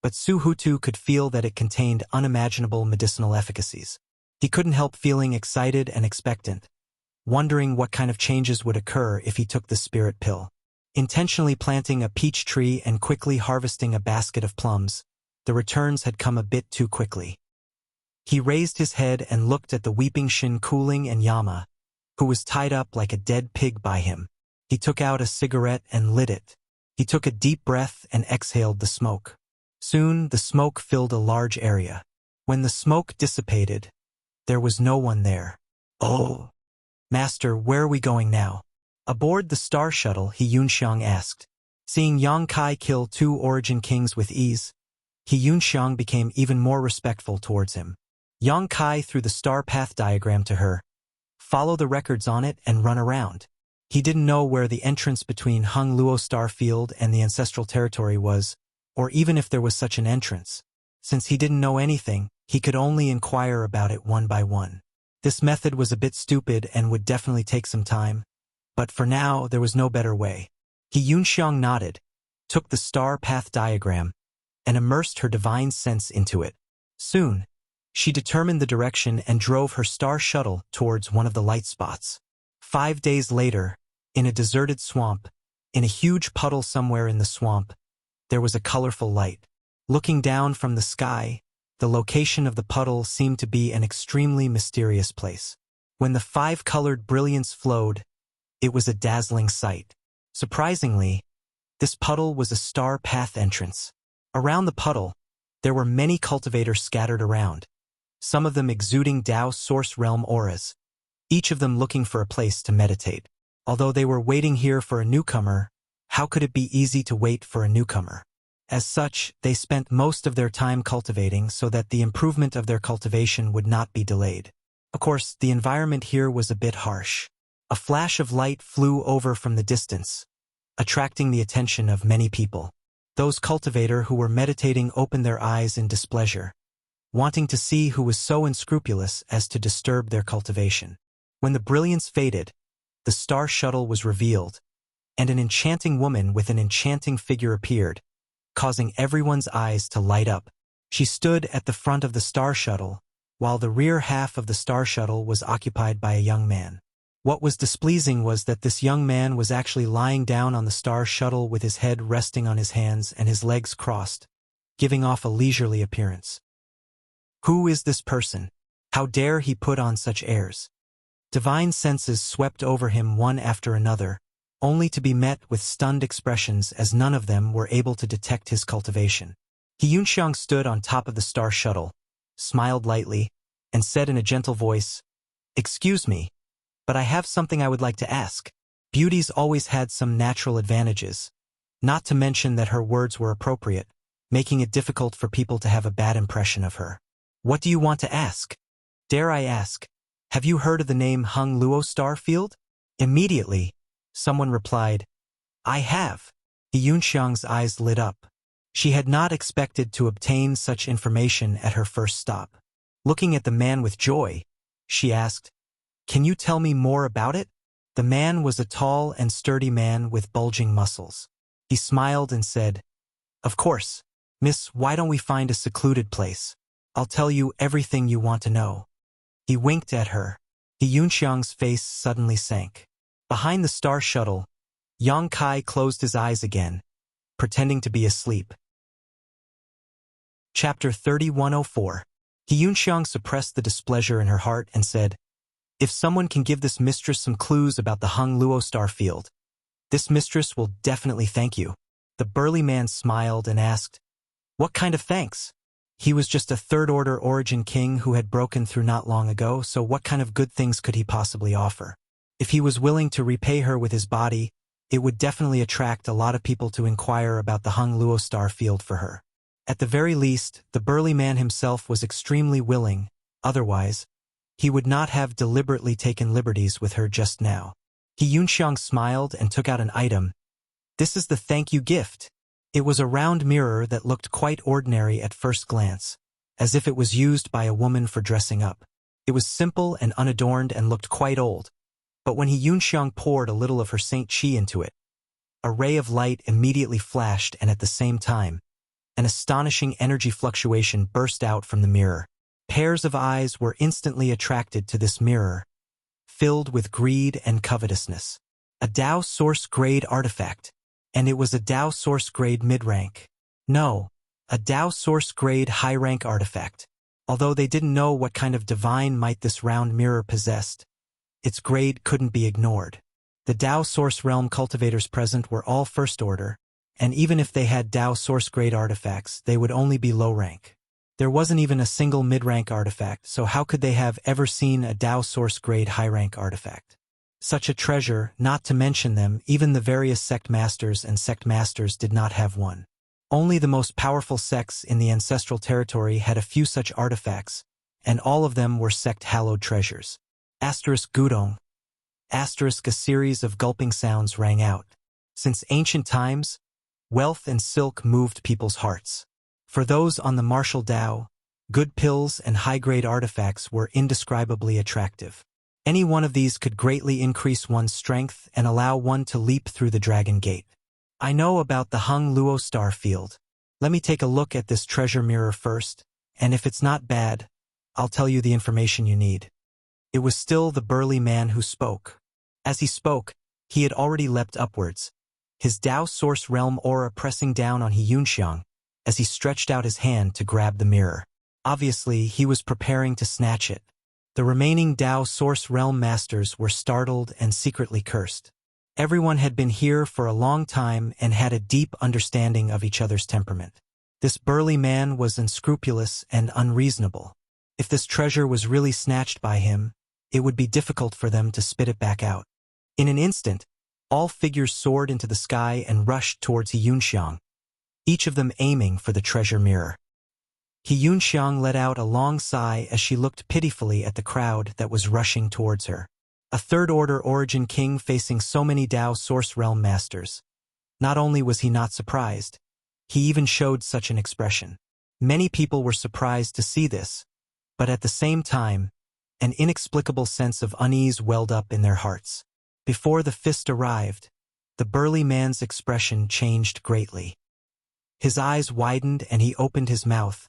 but Su Hutu could feel that it contained unimaginable medicinal efficacies. He couldn't help feeling excited and expectant, wondering what kind of changes would occur if he took the spirit pill. Intentionally planting a peach tree and quickly harvesting a basket of plums, the returns had come a bit too quickly. He raised his head and looked at the weeping Shin Cooling and Yama, who was tied up like a dead pig by him. He took out a cigarette and lit it. He took a deep breath and exhaled the smoke. Soon, the smoke filled a large area. When the smoke dissipated, there was no one there. Oh! Master, where are we going now? Aboard the star shuttle, He Yunxiang asked. Seeing Yang Kai kill 2 origin kings with ease, He Yunxiang became even more respectful towards him. Yang Kai threw the star path diagram to her. Follow the records on it and run around. He didn't know where the entrance between Hung Luo Star Field and the ancestral territory was, or even if there was such an entrance. Since he didn't know anything, he could only inquire about it one by one. This method was a bit stupid and would definitely take some time, But for now, there was no better way. Yunxiang nodded, took the star path diagram, and immersed her divine sense into it. Soon, she determined the direction and drove her star shuttle towards one of the light spots. 5 days later, in a deserted swamp, in a huge puddle somewhere in the swamp, there was a colorful light. Looking down from the sky, the location of the puddle seemed to be an extremely mysterious place. When the 5-colored brilliance flowed, it was a dazzling sight. Surprisingly, this puddle was a star path entrance. Around the puddle, there were many cultivators scattered around, some of them exuding Tao Source Realm auras, each of them looking for a place to meditate. Although they were waiting here for a newcomer, how could it be easy to wait for a newcomer? As such, they spent most of their time cultivating so that the improvement of their cultivation would not be delayed. Of course, the environment here was a bit harsh. A flash of light flew over from the distance, attracting the attention of many people. Those cultivators who were meditating opened their eyes in displeasure, wanting to see who was so unscrupulous as to disturb their cultivation. When the brilliance faded, the star shuttle was revealed, and an enchanting woman with an enchanting figure appeared, causing everyone's eyes to light up. She stood at the front of the star shuttle, while the rear half of the star shuttle was occupied by a young man. What was displeasing was that this young man was actually lying down on the star shuttle with his head resting on his hands and his legs crossed, giving off a leisurely appearance. Who is this person? How dare he put on such airs? Divine senses swept over him one after another, only to be met with stunned expressions as none of them were able to detect his cultivation. Yunxiang stood on top of the star shuttle, smiled lightly, and said in a gentle voice, "Excuse me, but I have something I would like to ask." Beauty's always had some natural advantages, not to mention that her words were appropriate, making it difficult for people to have a bad impression of her. "What do you want to ask?" "Dare I ask, have you heard of the name Hung Luo Starfield?" Immediately, someone replied, "I have." Yunxiang's eyes lit up. She had not expected to obtain such information at her first stop. Looking at the man with joy, she asked, "Can you tell me more about it?" The man was a tall and sturdy man with bulging muscles. He smiled and said, "Of course, miss, why don't we find a secluded place? I'll tell you everything you want to know." He winked at her. Yunxiang's face suddenly sank. Behind the star shuttle, Yang Kai closed his eyes again, pretending to be asleep. Chapter 3104. Yunxiang suppressed the displeasure in her heart and said, "If someone can give this mistress some clues about the Hung Luo star field, this mistress will definitely thank you." The burly man smiled and asked, "What kind of thanks?" He was just a third-order origin king who had broken through not long ago, so what kind of good things could he possibly offer? If he was willing to repay her with his body, it would definitely attract a lot of people to inquire about the Hung Luo star field for her. At the very least, the burly man himself was extremely willing, otherwise, he would not have deliberately taken liberties with her just now. Yunxiang smiled and took out an item. "This is the thank you gift." It was a round mirror that looked quite ordinary at first glance, as if it was used by a woman for dressing up. It was simple and unadorned and looked quite old, but when Yunxiang poured a little of her Saint Qi into it, a ray of light immediately flashed, and at the same time, an astonishing energy fluctuation burst out from the mirror. Pairs of eyes were instantly attracted to this mirror, filled with greed and covetousness. A Tao Source grade artifact, and it was a Tao Source grade mid-rank. No, a Tao Source grade high-rank artifact. Although they didn't know what kind of divine might this round mirror possessed, its grade couldn't be ignored. The Tao Source realm cultivators present were all first order, and even if they had Tao Source grade artifacts, they would only be low rank. There wasn't even a single mid-rank artifact, so how could they have ever seen a Tao Source grade high-rank artifact? Such a treasure, not to mention them, even the various sect masters and sect masters did not have one. Only the most powerful sects in the ancestral territory had a few such artifacts, and all of them were sect-hallowed treasures. Asterisk Gudong. Asterisk, a series of gulping sounds rang out. Since ancient times, wealth and silk moved people's hearts. For those on the martial Tao, good pills and high-grade artifacts were indescribably attractive. Any one of these could greatly increase one's strength and allow one to leap through the Dragon Gate. I know about the Hung Luo star field. Let me take a look at this treasure mirror first, and if it's not bad, I'll tell you the information you need. It was still the burly man who spoke. As he spoke, he had already leapt upwards, his Dao Source Realm aura pressing down on He Yunxiang as he stretched out his hand to grab the mirror. Obviously, he was preparing to snatch it. The remaining Dao Source Realm masters were startled and secretly cursed. Everyone had been here for a long time and had a deep understanding of each other's temperament. This burly man was unscrupulous and unreasonable. If this treasure was really snatched by him, it would be difficult for them to spit it back out. In an instant, all figures soared into the sky and rushed towards He Yunxiang, each of them aiming for the treasure mirror. He Yunxiang let out a long sigh as she looked pitifully at the crowd that was rushing towards her. A third-order origin king facing so many Dao Source Realm masters. Not only was he not surprised, he even showed such an expression. Many people were surprised to see this, but at the same time, an inexplicable sense of unease welled up in their hearts. Before the fist arrived, the burly man's expression changed greatly. His eyes widened and he opened his mouth,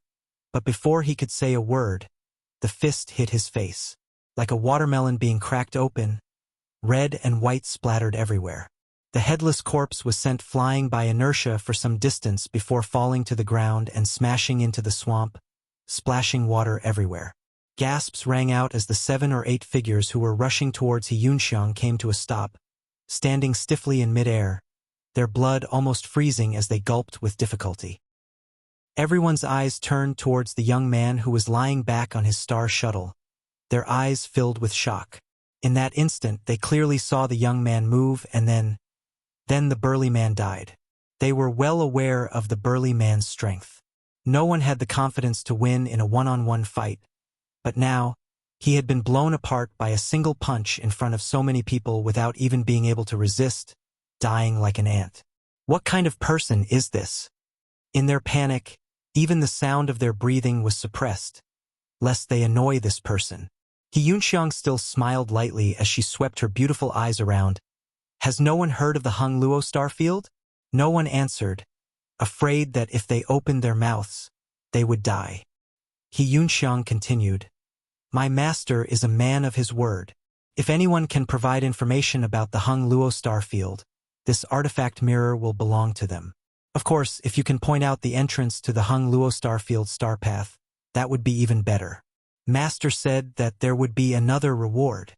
but before he could say a word, the fist hit his face. Like a watermelon being cracked open, red and white splattered everywhere. The headless corpse was sent flying by inertia for some distance before falling to the ground and smashing into the swamp, splashing water everywhere. Gasps rang out as the 7 or 8 figures who were rushing towards He Yunxiang came to a stop, standing stiffly in midair, their blood almost freezing as they gulped with difficulty. Everyone's eyes turned towards the young man who was lying back on his star shuttle, their eyes filled with shock. In that instant, they clearly saw the young man move and then the burly man died. They were well aware of the burly man's strength. No one had the confidence to win in a one-on-one fight, but now, he had been blown apart by a single punch in front of so many people without even being able to resist, dying like an ant. What kind of person is this? In their panic, even the sound of their breathing was suppressed, lest they annoy this person. He Yunxiang still smiled lightly as she swept her beautiful eyes around. Has no one heard of the Hung Luo star field? No one answered, afraid that if they opened their mouths, they would die. He Yunxiang continued, My master is a man of his word. If anyone can provide information about the Hung Luo star field, this artifact mirror will belong to them. Of course, if you can point out the entrance to the Hung Luo star field star path, that would be even better. Master said that there would be another reward.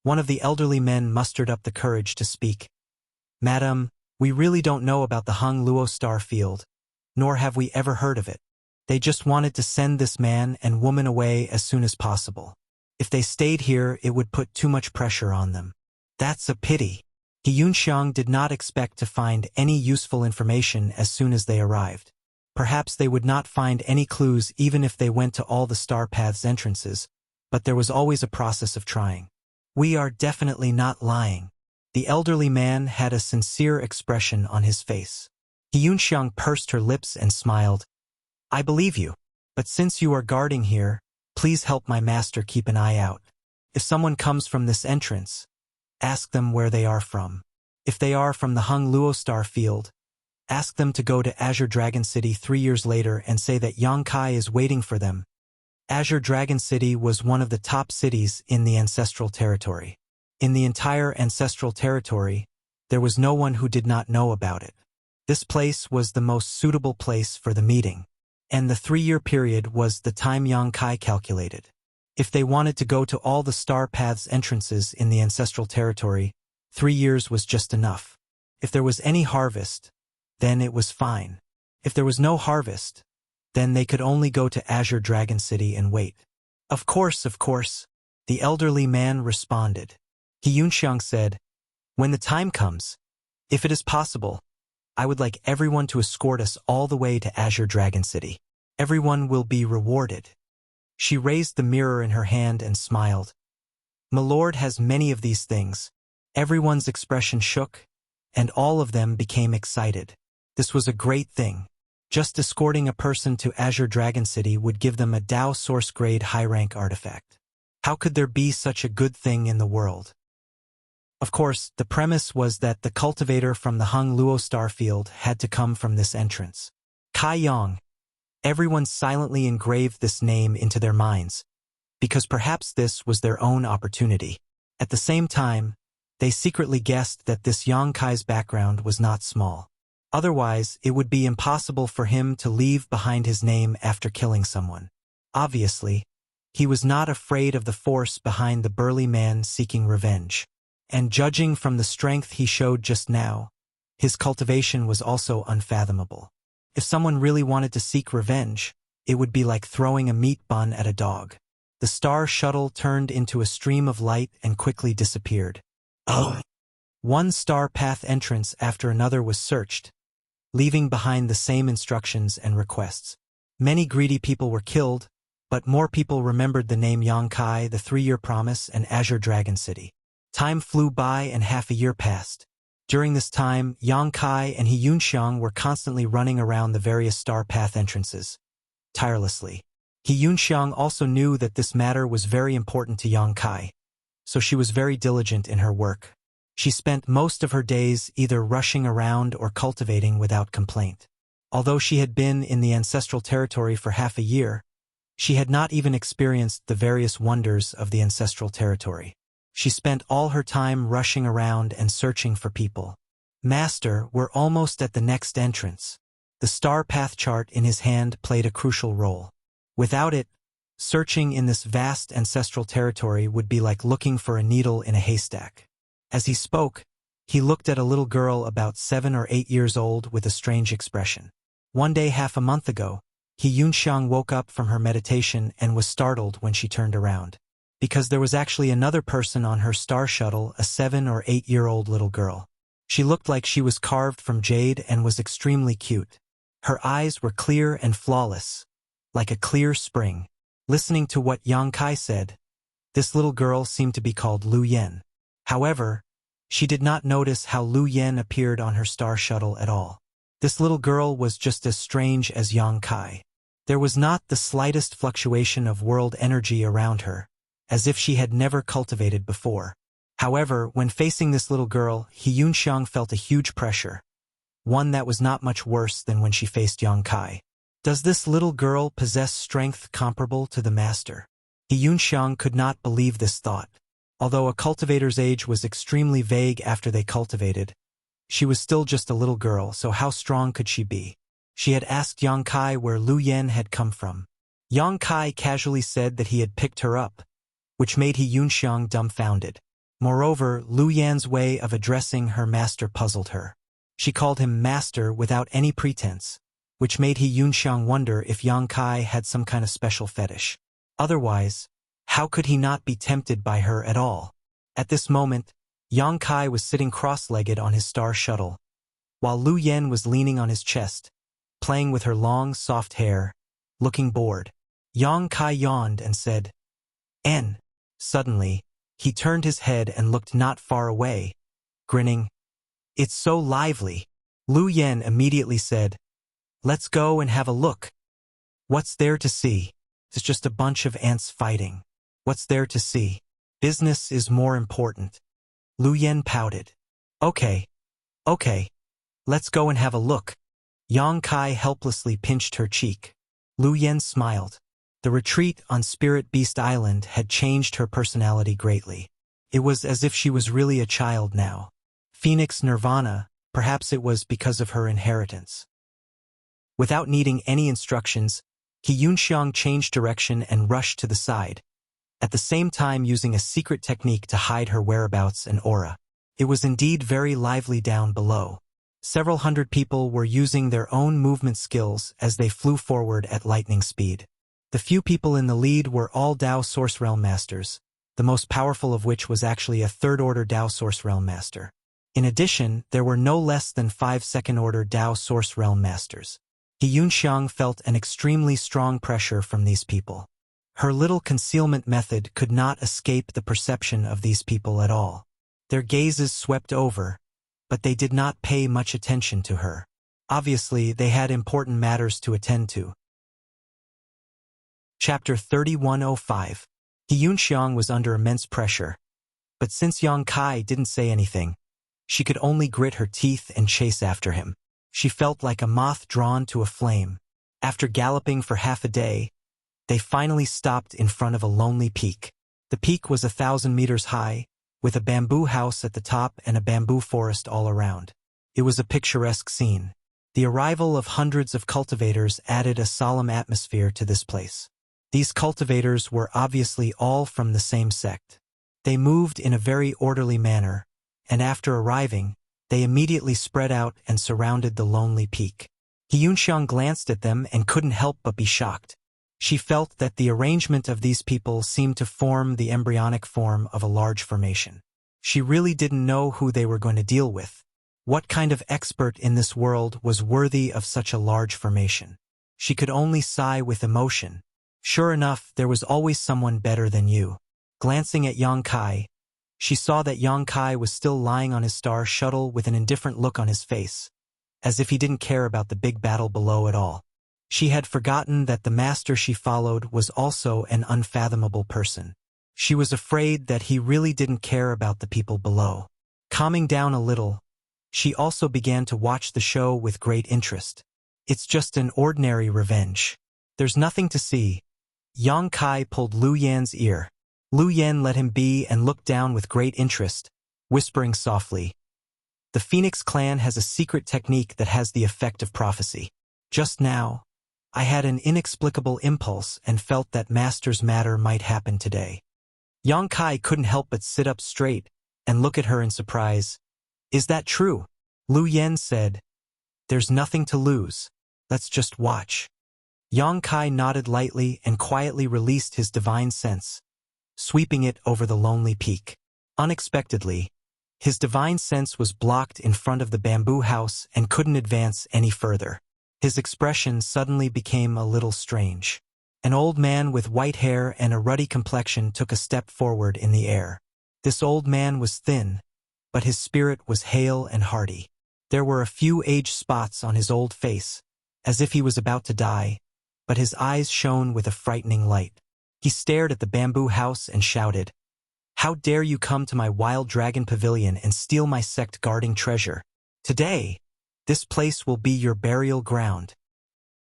One of the elderly men mustered up the courage to speak. Madam, we really don't know about the Hung Luo star field, nor have we ever heard of it. They just wanted to send this man and woman away as soon as possible. If they stayed here, it would put too much pressure on them. That's a pity. He Yunxiang did not expect to find any useful information as soon as they arrived. Perhaps they would not find any clues even if they went to all the star path's entrances, but there was always a process of trying. We are definitely not lying. The elderly man had a sincere expression on his face. He Yunxiang pursed her lips and smiled. I believe you, but since you are guarding here, please help my master keep an eye out. If someone comes from this entrance, ask them where they are from. If they are from the Hung Luo star field, ask them to go to Azure Dragon City 3 years later and say that Yang Kai is waiting for them. Azure Dragon City was one of the top cities in the Ancestral Territory. In the entire Ancestral Territory, there was no one who did not know about it. This place was the most suitable place for the meeting, and the 3-year period was the time Yang Kai calculated. If they wanted to go to all the star paths entrances in the Ancestral Territory, 3 years was just enough. If there was any harvest, then it was fine. If there was no harvest, then they could only go to Azure Dragon City and wait. Of course, the elderly man responded. He Yunxiang said, When the time comes, if it is possible, I would like everyone to escort us all the way to Azure Dragon City. Everyone will be rewarded. She raised the mirror in her hand and smiled. My lord has many of these things. Everyone's expression shook, and all of them became excited. This was a great thing. Just escorting a person to Azure Dragon City would give them a Dao Source grade high-rank artifact. How could there be such a good thing in the world? Of course, the premise was that the cultivator from the Hung Luo starfield had to come from this entrance. Kai Yang. Everyone silently engraved this name into their minds, because perhaps this was their own opportunity. At the same time, they secretly guessed that this Yang Kai's background was not small. Otherwise, it would be impossible for him to leave behind his name after killing someone. Obviously, he was not afraid of the force behind the burly man seeking revenge. And judging from the strength he showed just now, his cultivation was also unfathomable. If someone really wanted to seek revenge, it would be like throwing a meat bun at a dog. The star shuttle turned into a stream of light and quickly disappeared. One star path entrance after another was searched, leaving behind the same instructions and requests. Many greedy people were killed, but more people remembered the name Yang Kai, the 3-year promise, and Azure Dragon City. Time flew by and half a year passed. During this time, Yang Kai and He Yunxiang were constantly running around the various star path entrances, tirelessly. He Yunxiang also knew that this matter was very important to Yang Kai, so she was very diligent in her work. She spent most of her days either rushing around or cultivating without complaint. Although she had been in the ancestral territory for half a year, she had not even experienced the various wonders of the ancestral territory. She spent all her time rushing around and searching for people. Master, we're almost at the next entrance. The star path chart in his hand played a crucial role. Without it, searching in this vast ancestral territory would be like looking for a needle in a haystack. As he spoke, he looked at a little girl about 7 or 8 years old with a strange expression. One day half a month ago, He Yunxiang woke up from her meditation and was startled when she turned around. Because there was actually another person on her star shuttle, a 7 or 8-year-old little girl. She looked like she was carved from jade and was extremely cute. Her eyes were clear and flawless, like a clear spring. Listening to what Yang Kai said, this little girl seemed to be called Lu Yen. However, she did not notice how Lu Yen appeared on her star shuttle at all. This little girl was just as strange as Yang Kai. There was not the slightest fluctuation of world energy around her, as if she had never cultivated before. However, when facing this little girl, He Yunxiang felt a huge pressure, one that was not much worse than when she faced Yang Kai. Does this little girl possess strength comparable to the master? He Yunxiang could not believe this thought. Although a cultivator's age was extremely vague after they cultivated, she was still just a little girl, so how strong could she be? She had asked Yang Kai where Lu Yen had come from. Yang Kai casually said that he had picked her up, which made He Yunxiang dumbfounded. Moreover, Lu Yan's way of addressing her master puzzled her. She called him master without any pretense, which made He Yunxiang wonder if Yang Kai had some kind of special fetish. Otherwise, how could he not be tempted by her at all? At this moment, Yang Kai was sitting cross-legged on his star shuttle, while Lu Yen was leaning on his chest, playing with her long, soft hair, looking bored. Yang Kai yawned and said, "N." Suddenly, he turned his head and looked not far away, grinning. "It's so lively." Lu Yen immediately said, "Let's go and have a look." "What's there to see? It's just a bunch of ants fighting. What's there to see? Business is more important." Lu Yen pouted. Okay, let's go and have a look." Yang Kai helplessly pinched her cheek. Lu Yen smiled. The retreat on Spirit Beast Island had changed her personality greatly. It was as if she was really a child now. Phoenix Nirvana, perhaps it was because of her inheritance. Without needing any instructions, He Yunxiang changed direction and rushed to the side, at the same time using a secret technique to hide her whereabouts and aura. It was indeed very lively down below. Several hundred people were using their own movement skills as they flew forward at lightning speed. The few people in the lead were all Dao Source Realm Masters, the most powerful of which was actually a third-order Dao Source Realm Master. In addition, there were no less than 5 second-order Dao Source Realm Masters. He Yunxiang felt an extremely strong pressure from these people. Her little concealment method could not escape the perception of these people at all. Their gazes swept over, but they did not pay much attention to her. Obviously, they had important matters to attend to. Chapter 3105. He Yunxiang was under immense pressure. But since Yang Kai didn't say anything, she could only grit her teeth and chase after him. She felt like a moth drawn to a flame. After galloping for half a day, they finally stopped in front of a lonely peak. The peak was 1,000 meters high, with a bamboo house at the top and a bamboo forest all around. It was a picturesque scene. The arrival of hundreds of cultivators added a solemn atmosphere to this place. These cultivators were obviously all from the same sect. They moved in a very orderly manner, and after arriving, they immediately spread out and surrounded the lonely peak. He Yunxiang glanced at them and couldn't help but be shocked. She felt that the arrangement of these people seemed to form the embryonic form of a large formation. She really didn't know who they were going to deal with. What kind of expert in this world was worthy of such a large formation? She could only sigh with emotion. Sure enough, there was always someone better than you. Glancing at Yang Kai, she saw that Yang Kai was still lying on his star shuttle with an indifferent look on his face, as if he didn't care about the big battle below at all. She had forgotten that the master she followed was also an unfathomable person. She was afraid that he really didn't care about the people below. Calming down a little, she also began to watch the show with great interest. It's just an ordinary revenge. There's nothing to see. Yang Kai pulled Lu Yan's ear. Lu Yan let him be and looked down with great interest, whispering softly, "The Phoenix clan has a secret technique that has the effect of prophecy. Just now, I had an inexplicable impulse and felt that Master's matter might happen today." Yang Kai couldn't help but sit up straight and look at her in surprise. "Is that true?" Lu Yan said, "There's nothing to lose. Let's just watch." Yang Kai nodded lightly and quietly released his divine sense, sweeping it over the lonely peak. Unexpectedly, his divine sense was blocked in front of the bamboo house and couldn't advance any further. His expression suddenly became a little strange. An old man with white hair and a ruddy complexion took a step forward in the air. This old man was thin, but his spirit was hale and hearty. There were a few age spots on his old face, as if he was about to die, but his eyes shone with a frightening light. He stared at the bamboo house and shouted, "How dare you come to my wild dragon pavilion and steal my sect-guarding treasure? Today, this place will be your burial ground."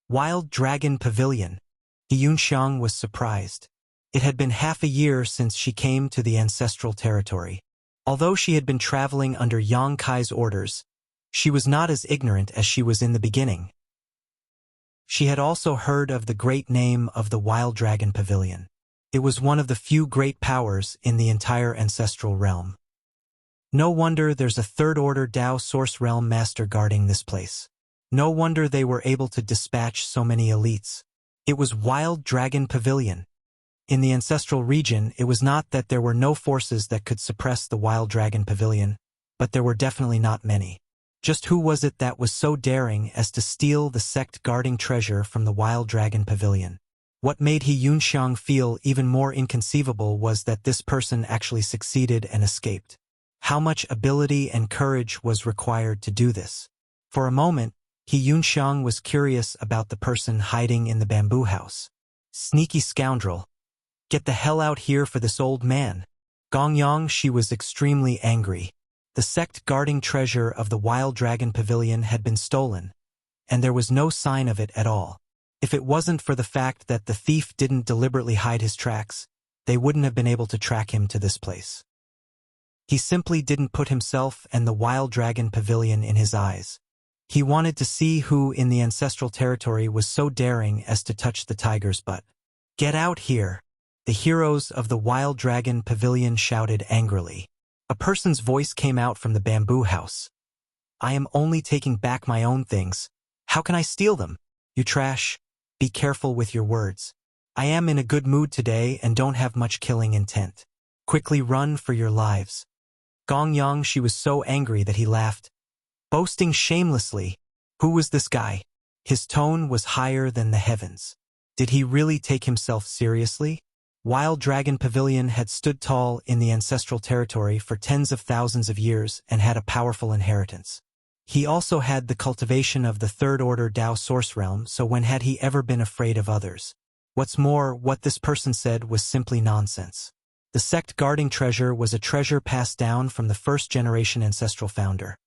Wild Dragon Pavilion. He Yunxiang was surprised. It had been half a year since she came to the ancestral territory. Although she had been traveling under Yang Kai's orders, she was not as ignorant as she was in the beginning. She had also heard of the great name of the Wild Dragon Pavilion. It was one of the few great powers in the entire ancestral realm. No wonder there's a third-order Dao Source Realm master guarding this place. No wonder they were able to dispatch so many elites. It was Wild Dragon Pavilion. In the ancestral region, it was not that there were no forces that could suppress the Wild Dragon Pavilion, but there were definitely not many. Just who was it that was so daring as to steal the sect-guarding treasure from the Wild Dragon Pavilion? What made He Yunxiang feel even more inconceivable was that this person actually succeeded and escaped. How much ability and courage was required to do this? For a moment, He Yunxiang was curious about the person hiding in the bamboo house. Sneaky scoundrel. Get the hell out here for this old man. Gongyang, she was extremely angry. The sect-guarding treasure of the Wild Dragon Pavilion had been stolen, and there was no sign of it at all. If it wasn't for the fact that the thief didn't deliberately hide his tracks, they wouldn't have been able to track him to this place. He simply didn't put himself and the Wild Dragon Pavilion in his eyes. He wanted to see who in the ancestral territory was so daring as to touch the tiger's butt. "Get out here!" The heroes of the Wild Dragon Pavilion shouted angrily. A person's voice came out from the bamboo house. "I am only taking back my own things. How can I steal them? You trash. Be careful with your words. I am in a good mood today and don't have much killing intent. Quickly run for your lives." Gongyang, she was so angry that he laughed. Boasting shamelessly. Who was this guy? His tone was higher than the heavens. Did he really take himself seriously? Wild Dragon Pavilion had stood tall in the ancestral territory for tens of thousands of years and had a powerful inheritance. He also had the cultivation of the third-order Dao Source Realm, so when had he ever been afraid of others? What's more, what this person said was simply nonsense. The sect guarding treasure was a treasure passed down from the first-generation ancestral founder,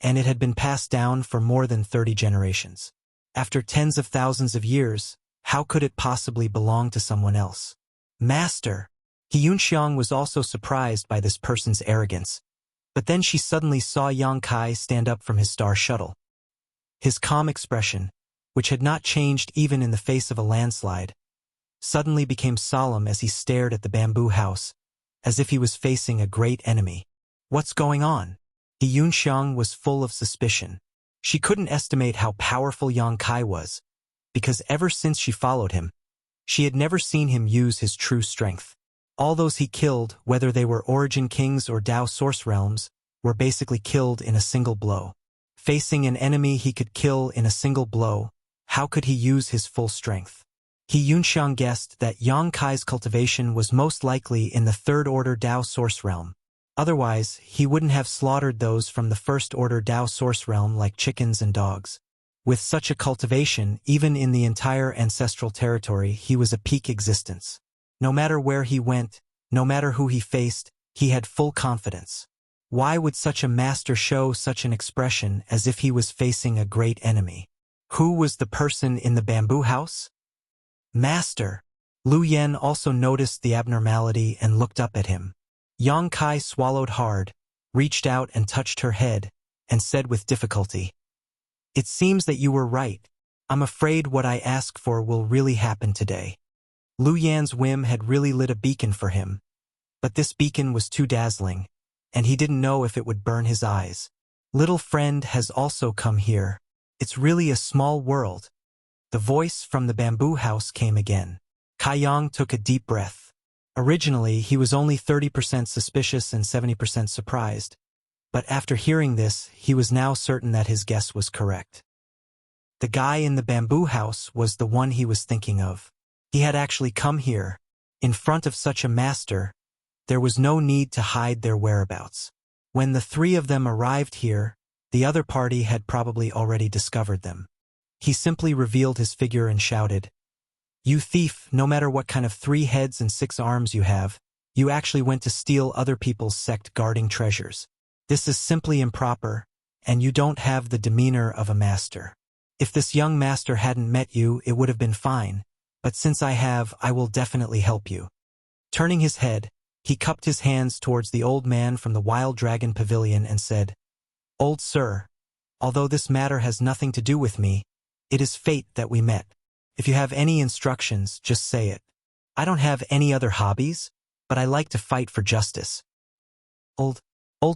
and it had been passed down for more than 30 generations. After tens of thousands of years, how could it possibly belong to someone else? Master! He Yunxiang was also surprised by this person's arrogance, but then she suddenly saw Yang Kai stand up from his star shuttle. His calm expression, which had not changed even in the face of a landslide, suddenly became solemn as he stared at the bamboo house, as if he was facing a great enemy. What's going on? He Yunxiang was full of suspicion. She couldn't estimate how powerful Yang Kai was, because ever since she followed him, she had never seen him use his true strength. All those he killed, whether they were Origin Kings or Dao Source Realms, were basically killed in a single blow. Facing an enemy he could kill in a single blow, how could he use his full strength? He Yunxiang guessed that Yang Kai's cultivation was most likely in the third-order Dao Source Realm. Otherwise, he wouldn't have slaughtered those from the first-order Dao Source Realm like chickens and dogs. With such a cultivation, even in the entire ancestral territory, he was a peak existence. No matter where he went, no matter who he faced, he had full confidence. Why would such a master show such an expression as if he was facing a great enemy? Who was the person in the bamboo house? Master! Lu Yen also noticed the abnormality and looked up at him. Yang Kai swallowed hard, reached out and touched her head, and said with difficulty, "It seems that you were right. I'm afraid what I ask for will really happen today." Lu Yan's whim had really lit a beacon for him, but this beacon was too dazzling, and he didn't know if it would burn his eyes. Little friend has also come here. It's really a small world. The voice from the bamboo house came again. Kai Yang took a deep breath. Originally, he was only 30% suspicious and 70% surprised, but after hearing this, he was now certain that his guess was correct. The guy in the bamboo house was the one he was thinking of. He had actually come here. In front of such a master, there was no need to hide their whereabouts. When the three of them arrived here, the other party had probably already discovered them. He simply revealed his figure and shouted, "You thief, no matter what kind of 3 heads and 6 arms you have, you actually went to steal other people's sect guarding treasures. This is simply improper, and you don't have the demeanor of a master. If this young master hadn't met you, it would have been fine, but since I have, I will definitely help you." Turning his head, he cupped his hands towards the old man from the Wild Dragon Pavilion and said, "Old sir, although this matter has nothing to do with me, it is fate that we met. If you have any instructions, just say it. I don't have any other hobbies, but I like to fight for justice." Old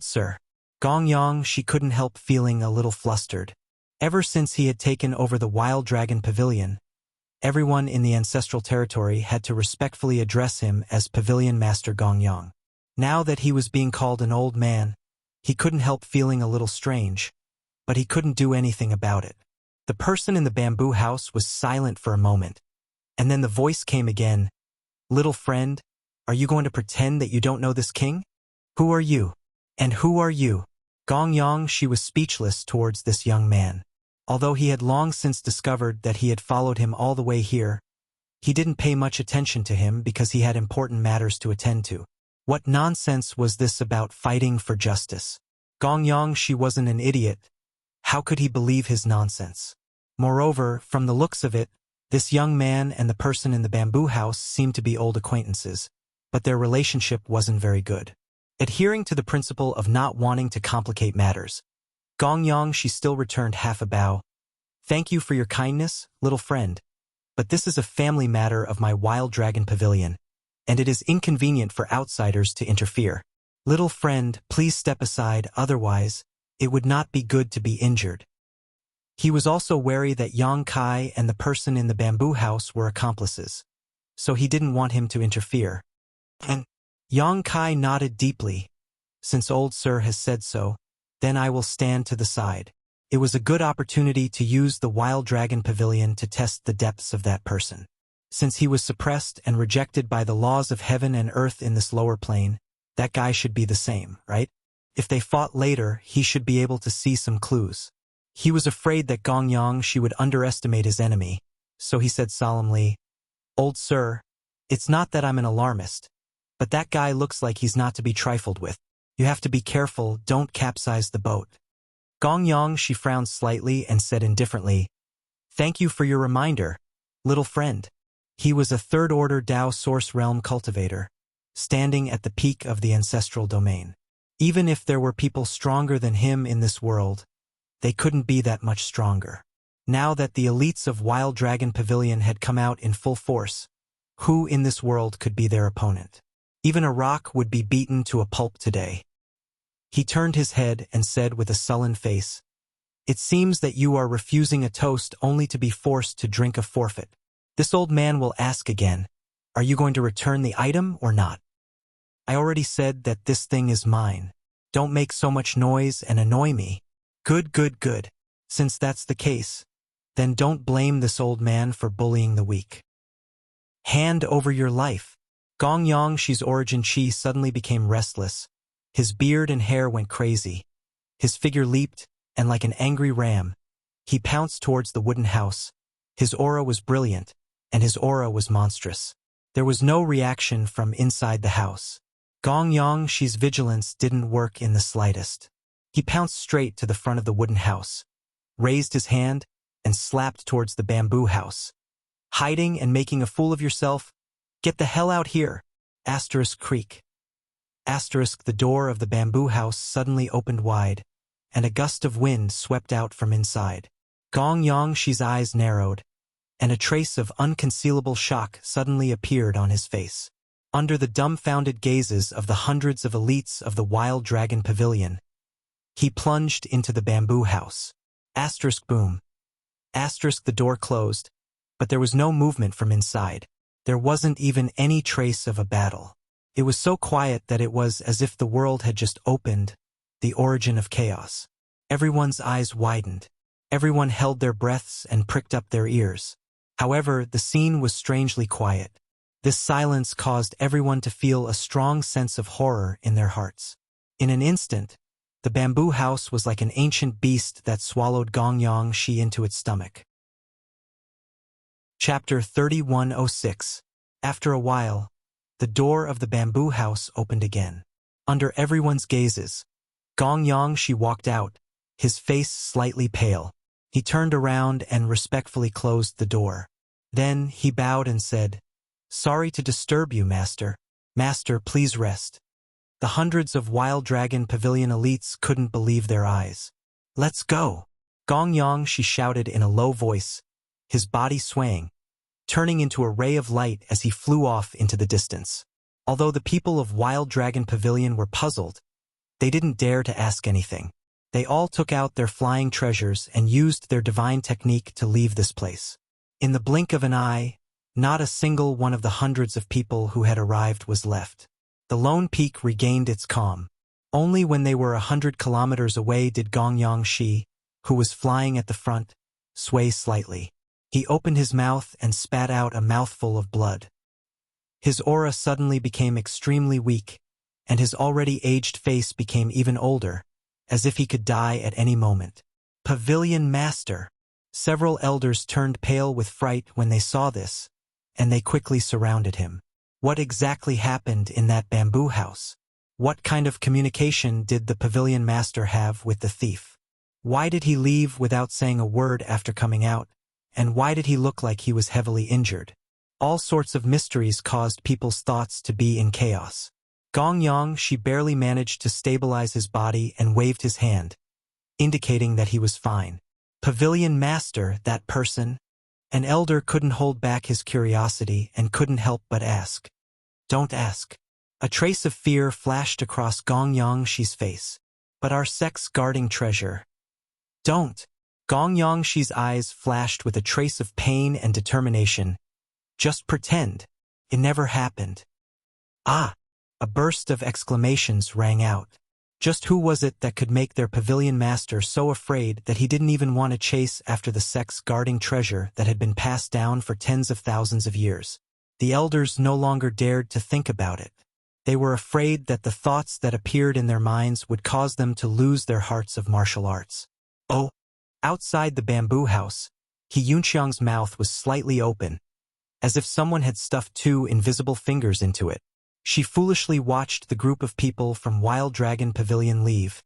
sir. Gong Yang, she couldn't help feeling a little flustered. Ever since he had taken over the Wild Dragon Pavilion, everyone in the ancestral territory had to respectfully address him as Pavilion Master Gong Yang. Now that he was being called an old man, he couldn't help feeling a little strange, but he couldn't do anything about it. The person in the bamboo house was silent for a moment, and then the voice came again. "Little friend, are you going to pretend that you don't know this king? Who are you? And who are you?" Gong Yang, she was speechless towards this young man. Although he had long since discovered that he had followed him all the way here, he didn't pay much attention to him because he had important matters to attend to. What nonsense was this about fighting for justice? Gong Yang, she wasn't an idiot. How could he believe his nonsense? Moreover, from the looks of it, this young man and the person in the bamboo house seemed to be old acquaintances, but their relationship wasn't very good. Adhering to the principle of not wanting to complicate matters, Gong Yang, she still returned half a bow. "Thank you for your kindness, little friend, but this is a family matter of my Wild Dragon Pavilion, and it is inconvenient for outsiders to interfere. Little friend, please step aside, otherwise, it would not be good to be injured." He was also wary that Yang Kai and the person in the bamboo house were accomplices, so he didn't want him to interfere. And Yang Kai nodded deeply. "Since old sir has said so, then I will stand to the side." It was a good opportunity to use the Wild Dragon Pavilion to test the depths of that person. Since he was suppressed and rejected by the laws of heaven and earth in this lower plane, that guy should be the same, right? If they fought later, he should be able to see some clues. He was afraid that Gong Yang, she would underestimate his enemy, so he said solemnly, Old sir, it's not that I'm an alarmist, but that guy looks like he's not to be trifled with. You have to be careful, don't capsize the boat. Gong Yang, she frowned slightly and said indifferently, thank you for your reminder, little friend. He was a third-order Dao Source Realm cultivator, standing at the peak of the ancestral domain. Even if there were people stronger than him in this world, they couldn't be that much stronger. Now that the elites of Wild Dragon Pavilion had come out in full force, who in this world could be their opponent? Even a rock would be beaten to a pulp today. He turned his head and said with a sullen face, it seems that you are refusing a toast only to be forced to drink a forfeit. This old man will ask again, are you going to return the item or not? I already said that this thing is mine. Don't make so much noise and annoy me. Good, good, good. Since that's the case, then don't blame this old man for bullying the weak. Hand over your life. Gong Yang, Shi's origin Chi suddenly became restless. His beard and hair went crazy. His figure leaped, and like an angry ram, he pounced towards the wooden house. His aura was brilliant, and his aura was monstrous. There was no reaction from inside the house. Gong Yang, Shi's vigilance didn't work in the slightest. He pounced straight to the front of the wooden house, raised his hand, and slapped towards the bamboo house. Hiding and making a fool of yourself? Get the hell out here! Asterisk creak. Asterisk, the door of the bamboo house suddenly opened wide, and a gust of wind swept out from inside. Gong Yang, Shi's eyes narrowed, and a trace of unconcealable shock suddenly appeared on his face. Under the dumbfounded gazes of the hundreds of elites of the Wild Dragon Pavilion, he plunged into the bamboo house. Asterisk boom. Asterisk, the door closed, but there was no movement from inside. There wasn't even any trace of a battle. It was so quiet that it was as if the world had just opened, the origin of chaos. Everyone's eyes widened. Everyone held their breaths and pricked up their ears. However, the scene was strangely quiet. This silence caused everyone to feel a strong sense of horror in their hearts. In an instant, the bamboo house was like an ancient beast that swallowed Gong Yang, Shi into its stomach. Chapter 3106. After a while, the door of the bamboo house opened again. Under everyone's gazes, Gong Yang, Shi walked out, his face slightly pale. He turned around and respectfully closed the door. Then he bowed and said, sorry to disturb you, Master. Master, please rest. The hundreds of Wild Dragon Pavilion elites couldn't believe their eyes. Let's go! Gong Yang, Shi shouted in a low voice, his body swaying, turning into a ray of light as he flew off into the distance. Although the people of Wild Dragon Pavilion were puzzled, they didn't dare to ask anything. They all took out their flying treasures and used their divine technique to leave this place. In the blink of an eye, not a single one of the hundreds of people who had arrived was left. The lone peak regained its calm. Only when they were 100 kilometers away did Gong Yang, Shi, who was flying at the front, sway slightly. He opened his mouth and spat out a mouthful of blood. His aura suddenly became extremely weak, and his already aged face became even older, as if he could die at any moment. Pavilion Master! Several elders turned pale with fright when they saw this, and they quickly surrounded him. What exactly happened in that bamboo house? What kind of communication did the Pavilion Master have with the thief? Why did he leave without saying a word after coming out? And why did he look like he was heavily injured? All sorts of mysteries caused people's thoughts to be in chaos. Gong Yang, Shi barely managed to stabilize his body and waved his hand, indicating that he was fine. Pavilion Master, that person? An elder couldn't hold back his curiosity and couldn't help but ask. Don't ask. A trace of fear flashed across Gong Yang, Shi's face. But our sex guarding treasure. Don't. Gong Yang, Shi's eyes flashed with a trace of pain and determination. Just pretend. It never happened. Ah! A burst of exclamations rang out. Just who was it that could make their Pavilion Master so afraid that he didn't even want to chase after the sex-guarding treasure that had been passed down for tens of thousands of years? The elders no longer dared to think about it. They were afraid that the thoughts that appeared in their minds would cause them to lose their hearts of martial arts. Oh! Outside the bamboo house, He Yunxiang's mouth was slightly open, as if someone had stuffed 2 invisible fingers into it. She foolishly watched the group of people from Wild Dragon Pavilion leave,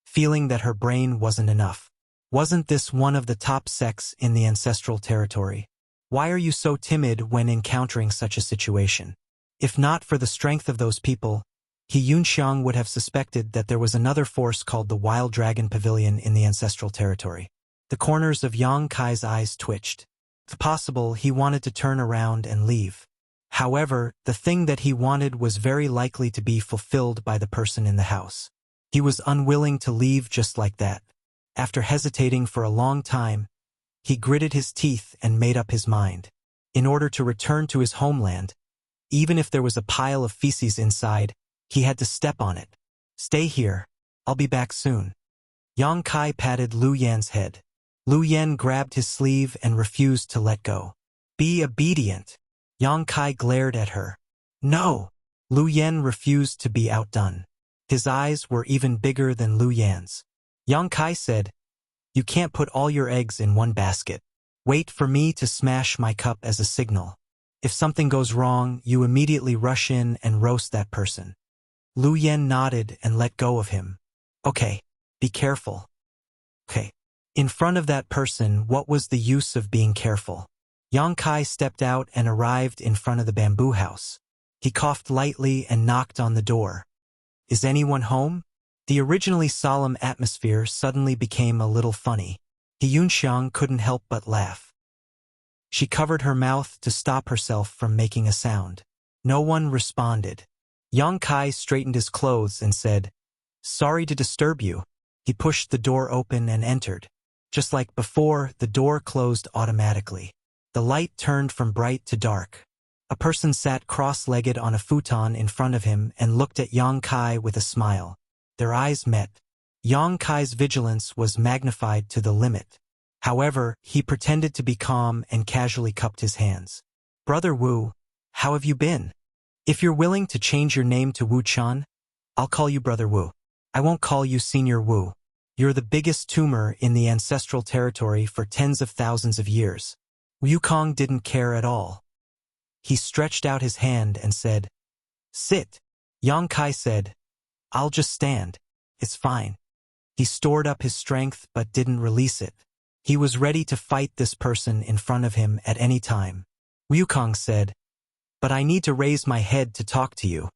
feeling that her brain wasn't enough. Wasn't this one of the top sects in the ancestral territory? Why are you so timid when encountering such a situation? If not for the strength of those people, Yunxiang would have suspected that there was another force called the Wild Dragon Pavilion in the ancestral territory. The corners of Yang Kai's eyes twitched. It's possible he wanted to turn around and leave. However, the thing that he wanted was very likely to be fulfilled by the person in the house. He was unwilling to leave just like that. After hesitating for a long time, he gritted his teeth and made up his mind. In order to return to his homeland, even if there was a pile of feces inside, he had to step on it. Stay here. I'll be back soon. Yang Kai patted Lu Yan's head. Lu Yan grabbed his sleeve and refused to let go. Be obedient. Yang Kai glared at her. No. Lu Yan refused to be outdone. His eyes were even bigger than Lu Yan's. Yang Kai said, you can't put all your eggs in one basket. Wait for me to smash my cup as a signal. If something goes wrong, you immediately rush in and roast that person. Lu Yan nodded and let go of him. Okay, be careful. Okay. In front of that person, what was the use of being careful? Yang Kai stepped out and arrived in front of the bamboo house. He coughed lightly and knocked on the door. Is anyone home? The originally solemn atmosphere suddenly became a little funny. Yunxiang couldn't help but laugh. She covered her mouth to stop herself from making a sound. No one responded. Yang Kai straightened his clothes and said, sorry to disturb you. He pushed the door open and entered. Just like before, the door closed automatically. The light turned from bright to dark. A person sat cross-legged on a futon in front of him and looked at Yang Kai with a smile. Their eyes met. Yang Kai's vigilance was magnified to the limit. However, he pretended to be calm and casually cupped his hands. Brother Wu, how have you been? If you're willing to change your name to Wu Chan, I'll call you Brother Wu. I won't call you Senior Wu. You're the biggest tumor in the ancestral territory for tens of thousands of years. Wukong didn't care at all. He stretched out his hand and said, sit. Yang Kai said, I'll just stand. It's fine. He stored up his strength but didn't release it. He was ready to fight this person in front of him at any time. Wukong said, but I need to raise my head to talk to you.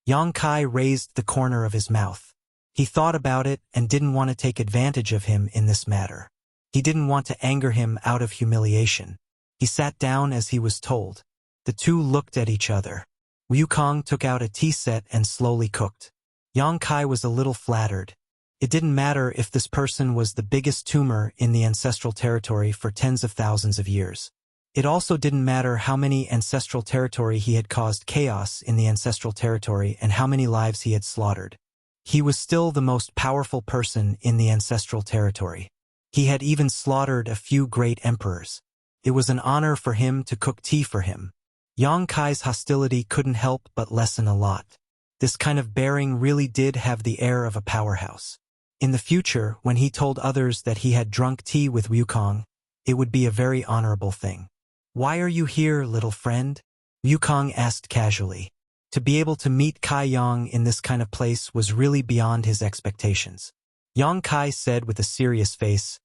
Yang Kai raised the corner of his mouth. He thought about it and didn't want to take advantage of him in this matter. He didn't want to anger him out of humiliation. He sat down as he was told. The two looked at each other. Wukong took out a tea set and slowly cooked. Yang Kai was a little flattered. It didn't matter if this person was the biggest tumor in the ancestral territory for tens of thousands of years. It also didn't matter how many ancestral territory he had caused chaos in the ancestral territory and how many lives he had slaughtered. He was still the most powerful person in the ancestral territory. He had even slaughtered a few great emperors. It was an honor for him to cook tea for him. Yang Kai's hostility couldn't help but lessen a lot. This kind of bearing really did have the air of a powerhouse. In the future, when he told others that he had drunk tea with Wukong, it would be a very honorable thing. Why are you here, little friend? Wukong asked casually. To be able to meet Kai Yang in this kind of place was really beyond his expectations. Yang Kai said with a serious face,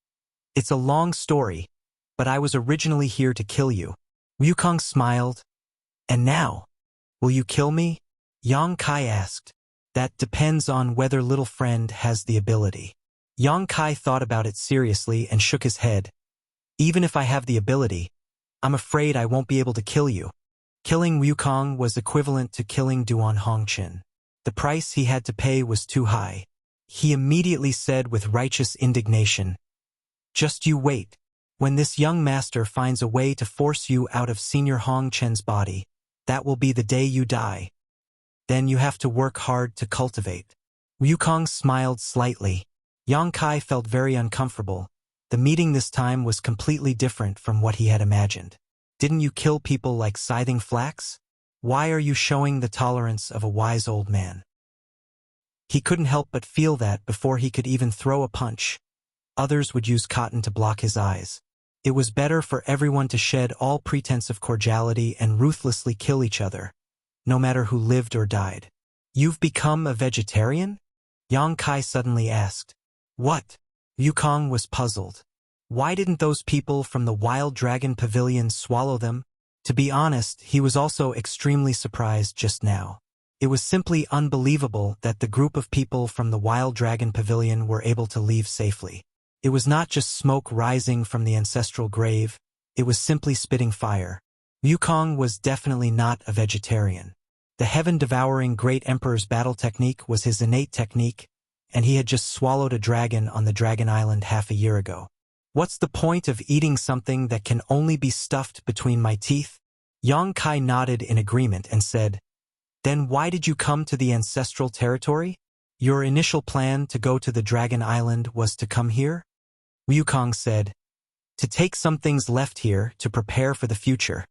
it's a long story, but I was originally here to kill you. Wukong smiled. And now? Will you kill me? Yang Kai asked. That depends on whether little friend has the ability. Yang Kai thought about it seriously and shook his head. Even if I have the ability, I'm afraid I won't be able to kill you. Killing Wukong was equivalent to killing Duan Hongqin. The price he had to pay was too high. He immediately said with righteous indignation, just you wait. When this young master finds a way to force you out of Senior Hongqin's body, that will be the day you die. Then you have to work hard to cultivate. Wukong smiled slightly. Yang Kai felt very uncomfortable. The meeting this time was completely different from what he had imagined. Didn't you kill people like scything flax? Why are you showing the tolerance of a wise old man? He couldn't help but feel that before he could even throw a punch, others would use cotton to block his eyes. It was better for everyone to shed all pretense of cordiality and ruthlessly kill each other, no matter who lived or died. You've become a vegetarian? Yang Kai suddenly asked. What? Yukong was puzzled. Why didn't those people from the Wild Dragon Pavilion swallow them? To be honest, he was also extremely surprised just now. It was simply unbelievable that the group of people from the Wild Dragon Pavilion were able to leave safely. It was not just smoke rising from the ancestral grave, it was simply spitting fire. Yukong was definitely not a vegetarian. The heaven-devouring Great Emperor's battle technique was his innate technique, and he had just swallowed a dragon on the Dragon Island half a year ago. What's the point of eating something that can only be stuffed between my teeth? Yang Kai nodded in agreement and said, Then why did you come to the ancestral territory? Your initial plan to go to the Dragon Island was to come here? Yukong said, To take some things left here to prepare for the future.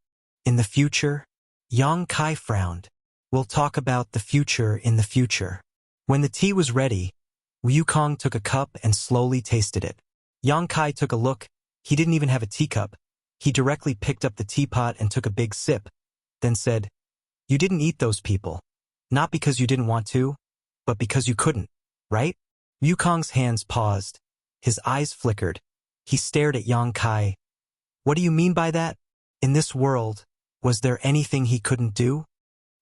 In the future? Yang Kai frowned. We'll talk about the future in the future. When the tea was ready, Yukong took a cup and slowly tasted it. Yang Kai took a look. He didn't even have a teacup. He directly picked up the teapot and took a big sip, then said, You didn't eat those people. Not because you didn't want to, but because you couldn't, right? Yukong's hands paused. His eyes flickered. He stared at Yang Kai. What do you mean by that? In this world, was there anything he couldn't do?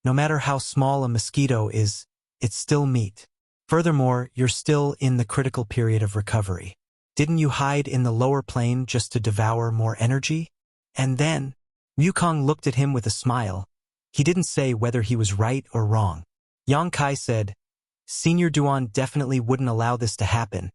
No matter how small a mosquito is, it's still meat. Furthermore, you're still in the critical period of recovery. Didn't you hide in the lower plane just to devour more energy? And then, Yukong looked at him with a smile. He didn't say whether he was right or wrong. Yang Kai said, Senior Duan definitely wouldn't allow this to happen.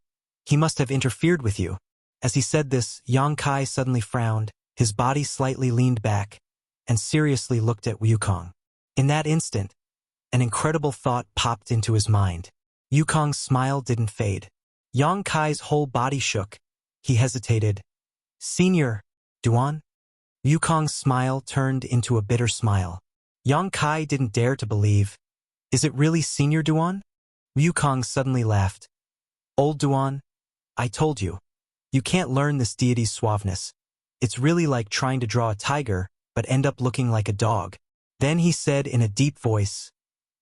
He must have interfered with you. As he said this, Yang Kai suddenly frowned, his body slightly leaned back, and seriously looked at Yukong. In that instant, an incredible thought popped into his mind. Yukong's smile didn't fade. Yang Kai's whole body shook. He hesitated. Senior Duan? Yukong's smile turned into a bitter smile. Yang Kai didn't dare to believe. Is it really Senior Duan? Yukong suddenly laughed. Old Duan, I told you. You can't learn this deity's suaveness. It's really like trying to draw a tiger, but end up looking like a dog. Then he said in a deep voice,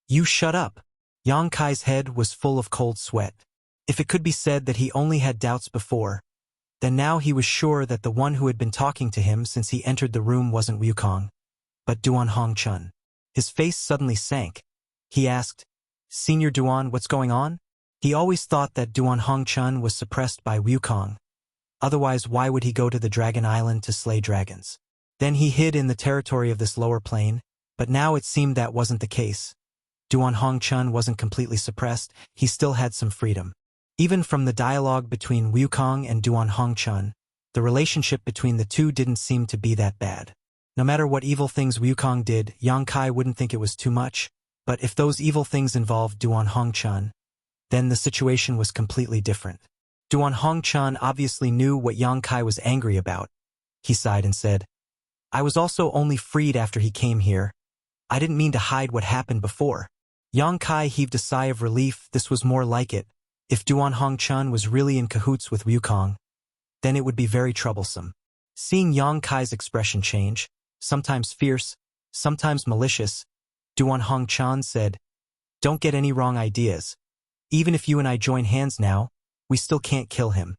You shut up. Yang Kai's head was full of cold sweat. If it could be said that he only had doubts before, then now he was sure that the one who had been talking to him since he entered the room wasn't Yukong, but Duan Hongchun. His face suddenly sank. He asked, Senior Duan, what's going on? He always thought that Duan Hongchun was suppressed by Yukong. Otherwise, why would he go to the Dragon Island to slay dragons? Then he hid in the territory of this lower plane, but now it seemed that wasn't the case. Duan Hongchun wasn't completely suppressed, he still had some freedom. Even from the dialogue between Yukong and Duan Hongchun, the relationship between the two didn't seem to be that bad. No matter what evil things Yukong did, Yang Kai wouldn't think it was too much, but if those evil things involved Duan Hongchun, then the situation was completely different. Duan Hongchun obviously knew what Yang Kai was angry about. He sighed and said, I was also only freed after he came here. I didn't mean to hide what happened before. Yang Kai heaved a sigh of relief. This was more like it. If Duan Hongchun was really in cahoots with Yukong, then it would be very troublesome. Seeing Yang Kai's expression change, sometimes fierce, sometimes malicious, Duan Hongchun said, Don't get any wrong ideas. Even if you and I join hands now, we still can't kill him.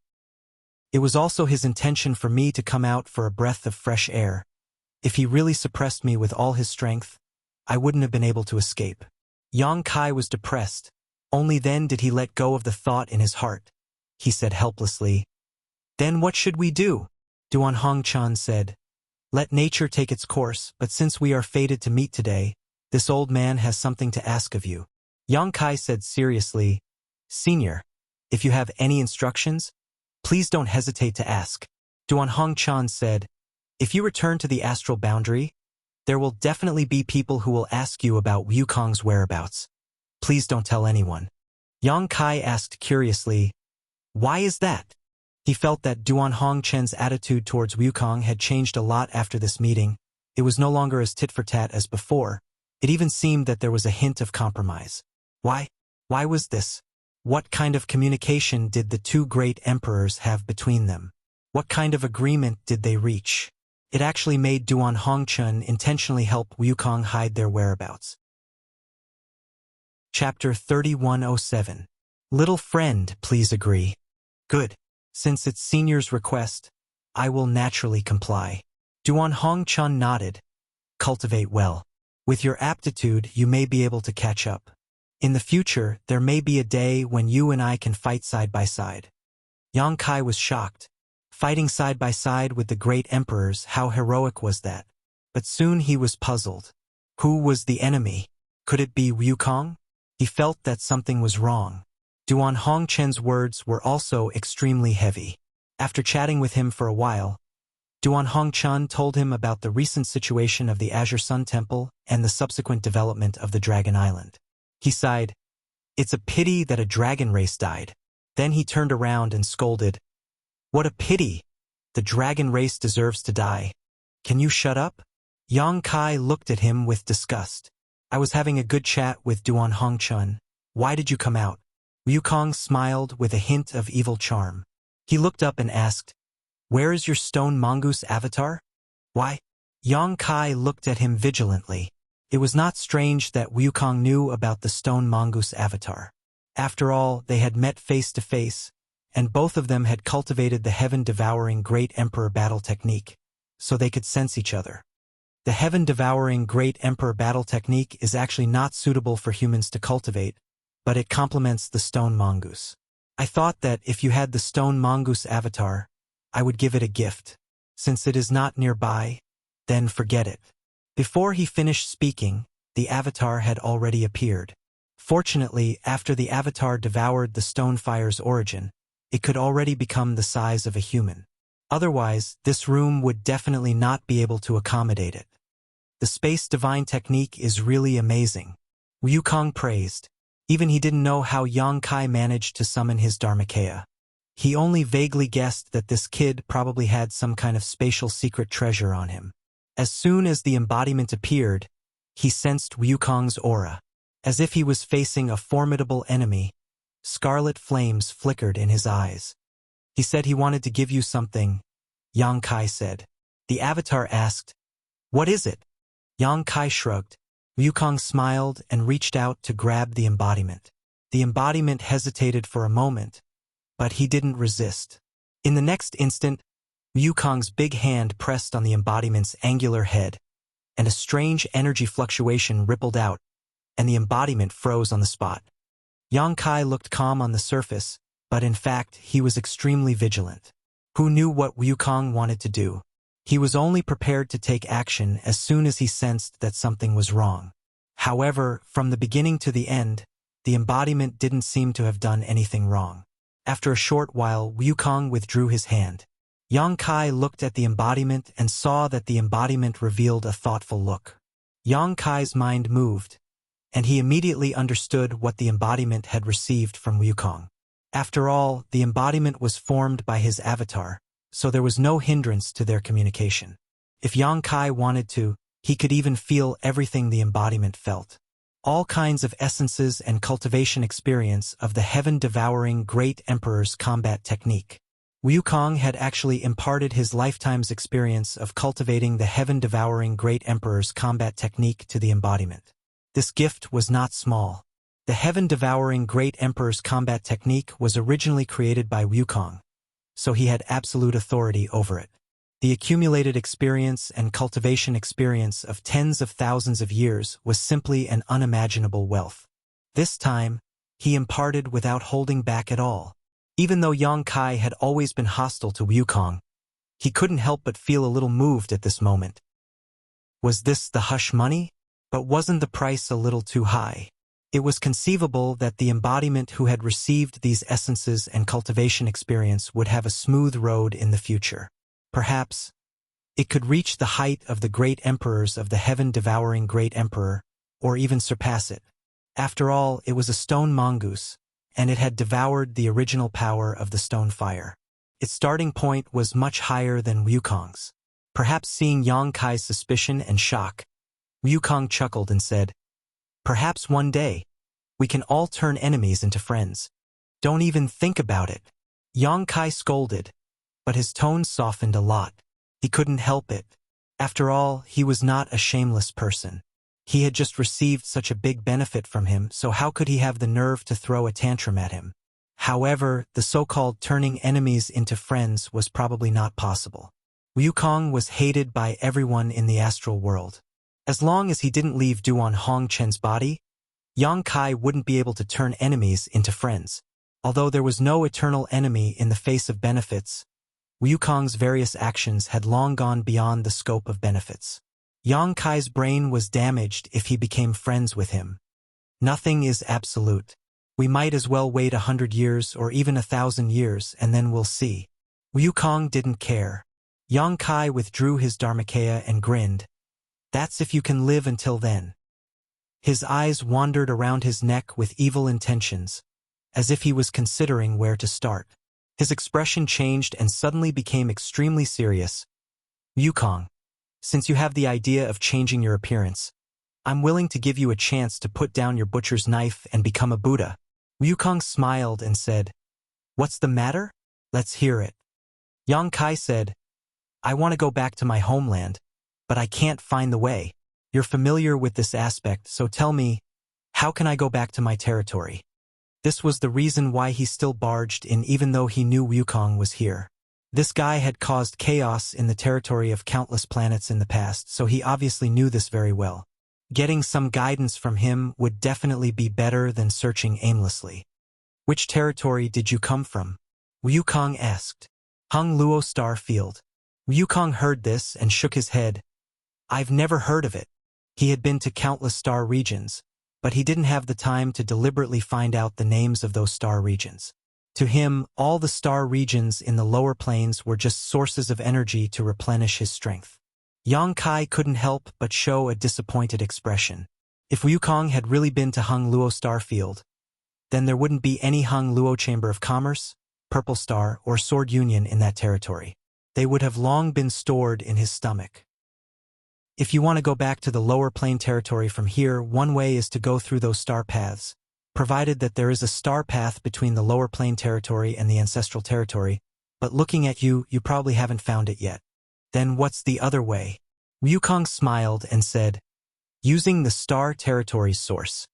It was also his intention for me to come out for a breath of fresh air. If he really suppressed me with all his strength, I wouldn't have been able to escape. Yang Kai was depressed. Only then did he let go of the thought in his heart. He said helplessly, Then what should we do? Duan Hongchun said, Let nature take its course, but since we are fated to meet today, this old man has something to ask of you. Yang Kai said seriously, Senior, if you have any instructions, please don't hesitate to ask. Duan Hongchun said, If you return to the astral boundary, there will definitely be people who will ask you about Yukong's whereabouts. Please don't tell anyone. Yang Kai asked curiously, Why is that? He felt that Duan Hongchun's attitude towards Yukong had changed a lot after this meeting. It was no longer as tit-for-tat as before. It even seemed that there was a hint of compromise. Why? Why was this? What kind of communication did the two great emperors have between them? What kind of agreement did they reach? It actually made Duan Hongchun intentionally help Wukong hide their whereabouts. Chapter 3107. Little friend, please agree. Good. Since it's senior's request, I will naturally comply. Duan Hongchun nodded. Cultivate well. With your aptitude, you may be able to catch up. In the future, there may be a day when you and I can fight side by side. Yang Kai was shocked. Fighting side by side with the great emperors, how heroic was that? But soon he was puzzled. Who was the enemy? Could it be Wukong? He felt that something was wrong. Duan Hongchen's words were also extremely heavy. After chatting with him for a while, Duan Hongchen told him about the recent situation of the Azure Sun Temple and the subsequent development of the Dragon Island. He sighed. It's a pity that a dragon race died. Then he turned around and scolded. What a pity! The dragon race deserves to die. Can you shut up? Yang Kai looked at him with disgust. I was having a good chat with Duan Hongchun. Why did you come out? Wukong smiled with a hint of evil charm. He looked up and asked, Where is your stone mongoose avatar? Why? Yang Kai looked at him vigilantly. It was not strange that Wukong knew about the stone mongoose avatar. After all, they had met face to face, and both of them had cultivated the heaven-devouring Great Emperor battle technique, so they could sense each other. The heaven-devouring Great Emperor battle technique is actually not suitable for humans to cultivate, but it complements the stone mongoose. I thought that if you had the stone mongoose avatar, I would give it a gift. Since it is not nearby, then forget it. Before he finished speaking, the avatar had already appeared. Fortunately, after the avatar devoured the stone fire's origin, it could already become the size of a human. Otherwise, this room would definitely not be able to accommodate it. The space divine technique is really amazing. Wukong praised. Even he didn't know how Yang Kai managed to summon his Dharmakaya. He only vaguely guessed that this kid probably had some kind of spatial secret treasure on him. As soon as the embodiment appeared, he sensed Wukong's aura. As if he was facing a formidable enemy, scarlet flames flickered in his eyes. He said he wanted to give you something, Yang Kai said. The avatar asked, What is it? Yang Kai shrugged. Wukong smiled and reached out to grab the embodiment. The embodiment hesitated for a moment, but he didn't resist. In the next instant, Wukong's big hand pressed on the embodiment's angular head, and a strange energy fluctuation rippled out, and the embodiment froze on the spot. Yang Kai looked calm on the surface, but in fact he was extremely vigilant. Who knew what Wukong wanted to do? He was only prepared to take action as soon as he sensed that something was wrong. However, from the beginning to the end, the embodiment didn't seem to have done anything wrong. After a short while, Wukong withdrew his hand. Yang Kai looked at the embodiment and saw that the embodiment revealed a thoughtful look. Yang Kai's mind moved, and he immediately understood what the embodiment had received from Wukong. After all, the embodiment was formed by his avatar, so there was no hindrance to their communication. If Yang Kai wanted to, he could even feel everything the embodiment felt. All kinds of essences and cultivation experience of the heaven-devouring Great Emperor's combat technique. Wukong had actually imparted his lifetime's experience of cultivating the heaven-devouring Great Emperor's combat technique to the embodiment. This gift was not small. The heaven-devouring Great Emperor's combat technique was originally created by Wukong, so he had absolute authority over it. The accumulated experience and cultivation experience of tens of thousands of years was simply an unimaginable wealth. This time, he imparted without holding back at all. Even though Yang Kai had always been hostile to Wukong, he couldn't help but feel a little moved at this moment. Was this the hush money? But wasn't the price a little too high? It was conceivable that the embodiment who had received these essences and cultivation experience would have a smooth road in the future. Perhaps it could reach the height of the great emperors of the heaven-devouring Great Emperor, or even surpass it. After all, it was a stone mongoose, and it had devoured the original power of the stone fire. Its starting point was much higher than Wukong's. Perhaps seeing Yang Kai's suspicion and shock, Wukong chuckled and said, Perhaps one day, we can all turn enemies into friends. Don't even think about it. Yang Kai scolded. but his tone softened a lot. He couldn't help it. After all, he was not a shameless person. He had just received such a big benefit from him, so how could he have the nerve to throw a tantrum at him? However, the so-called turning enemies into friends was probably not possible. Wukong was hated by everyone in the astral world. As long as he didn't leave Duan Hongchen's body, Yang Kai wouldn't be able to turn enemies into friends. Although there was no eternal enemy in the face of benefits, Wukong's various actions had long gone beyond the scope of benefits. Yang Kai's brain was damaged if he became friends with him. Nothing is absolute. We might as well wait 100 years or even 1,000 years and then we'll see. Wukong didn't care. Yang Kai withdrew his Dharmakaya and grinned. That's if you can live until then. His eyes wandered around his neck with evil intentions, as if he was considering where to start. His expression changed and suddenly became extremely serious. Wukong, since you have the idea of changing your appearance, I'm willing to give you a chance to put down your butcher's knife and become a Buddha. Wukong smiled and said, What's the matter? Let's hear it. Yang Kai said, I want to go back to my homeland, but I can't find the way. You're familiar with this aspect, so tell me, how can I go back to my territory? This was the reason why he still barged in even though he knew Wukong was here. This guy had caused chaos in the territory of countless planets in the past, so he obviously knew this very well. Getting some guidance from him would definitely be better than searching aimlessly. Which territory did you come from? Wukong asked. Hung Luo Star Field. Wukong heard this and shook his head. I've never heard of it. He had been to countless star regions, but he didn't have the time to deliberately find out the names of those star regions. To him, all the star regions in the lower planes were just sources of energy to replenish his strength. Yang Kai couldn't help but show a disappointed expression. If Wukong had really been to Hung Luo Star Field, then there wouldn't be any Hung Luo Chamber of Commerce, Purple Star, or Sword Union in that territory. They would have long been stored in his stomach. If you want to go back to the lower plane territory from here, one way is to go through those star paths, provided that there is a star path between the lower plane territory and the ancestral territory, but looking at you, you probably haven't found it yet. Then what's the other way? Wukong smiled and said, using the star territory's source.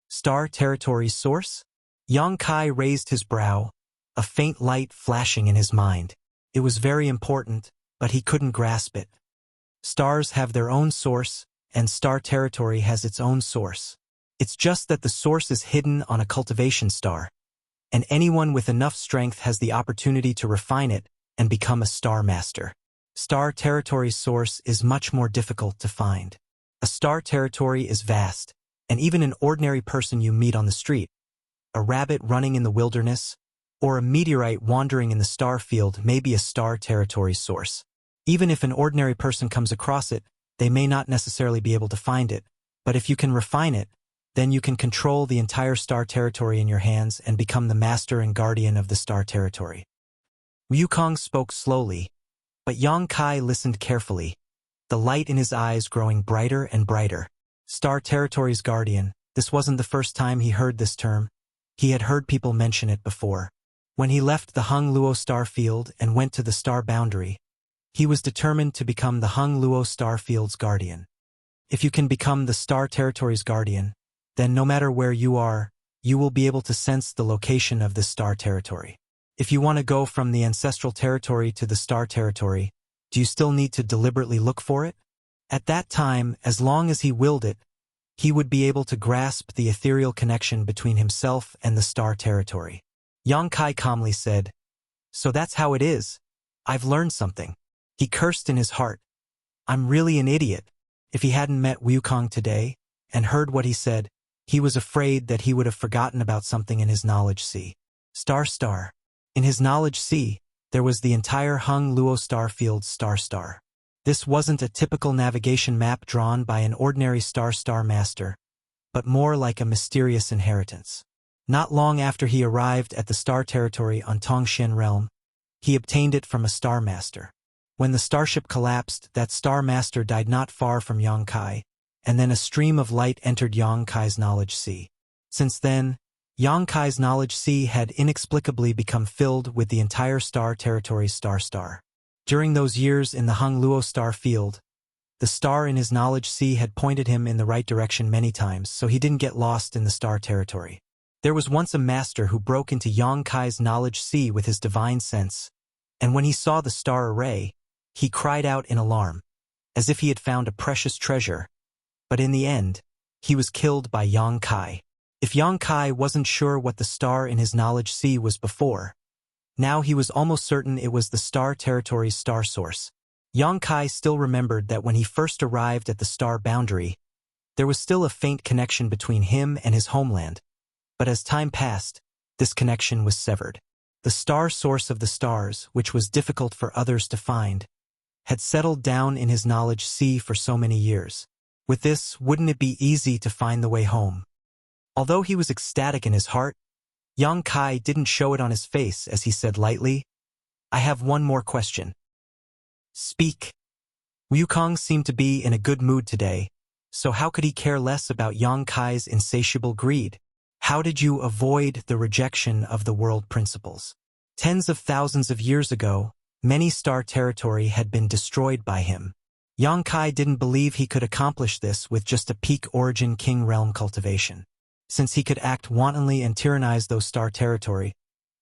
Star territory's source? Yang Kai raised his brow, a faint light flashing in his mind. It was very important, but he couldn't grasp it. Stars have their own source, and star territory has its own source. It's just that the source is hidden on a cultivation star, and anyone with enough strength has the opportunity to refine it and become a star master. Star territory's source is much more difficult to find. A star territory is vast, and even an ordinary person you meet on the street, a rabbit running in the wilderness, or a meteorite wandering in the star field may be a star territory source. Even if an ordinary person comes across it, they may not necessarily be able to find it, but if you can refine it, then you can control the entire star territory in your hands and become the master and guardian of the star territory. Wukong spoke slowly, but Yang Kai listened carefully, the light in his eyes growing brighter and brighter. Star territory's guardian, this wasn't the first time he heard this term. He had heard people mention it before. When he left the Hung Luo Star Field and went to the star boundary, he was determined to become the Hung Luo Star Field's guardian. If you can become the star territory's guardian, then no matter where you are, you will be able to sense the location of the star territory. If you want to go from the ancestral territory to the star territory, do you still need to deliberately look for it? At that time, as long as he willed it, he would be able to grasp the ethereal connection between himself and the star territory. Yang Kai calmly said, So that's how it is. I've learned something. He cursed in his heart. I'm really an idiot. If he hadn't met Wukong today and heard what he said, he was afraid that he would have forgotten about something in his knowledge sea. Star. In his knowledge sea, there was the entire Hung Luo Star Field's star. This wasn't a typical navigation map drawn by an ordinary star master, but more like a mysterious inheritance. Not long after he arrived at the star territory on Tongshan Realm, he obtained it from a star master. When the starship collapsed, that star master died not far from Yang Kai, and then a stream of light entered Yang Kai's knowledge sea. Since then, Yang Kai's knowledge sea had inexplicably become filled with the entire star territory's star. During those years in the Hung Luo star field, the star in his knowledge sea had pointed him in the right direction many times, so he didn't get lost in the star territory. There was once a master who broke into Yang Kai's knowledge sea with his divine sense, and when he saw the star array, he cried out in alarm, as if he had found a precious treasure. But in the end, he was killed by Yang Kai. If Yang Kai wasn't sure what the star in his knowledge sea was before, now he was almost certain it was the star territory's star source. Yang Kai still remembered that when he first arrived at the star boundary, there was still a faint connection between him and his homeland. But as time passed, this connection was severed. The star source of the stars, which was difficult for others to find, had settled down in his knowledge sea for so many years. With this, wouldn't it be easy to find the way home? Although he was ecstatic in his heart, Yang Kai didn't show it on his face as he said lightly, "I have one more question." "Speak." Wukong seemed to be in a good mood today, so how could he care less about Yang Kai's insatiable greed? "How did you avoid the rejection of the world principles?" Tens of thousands of years ago, many star territory had been destroyed by him. Yang Kai didn't believe he could accomplish this with just a peak origin king realm cultivation. Since he could act wantonly and tyrannize those star territory,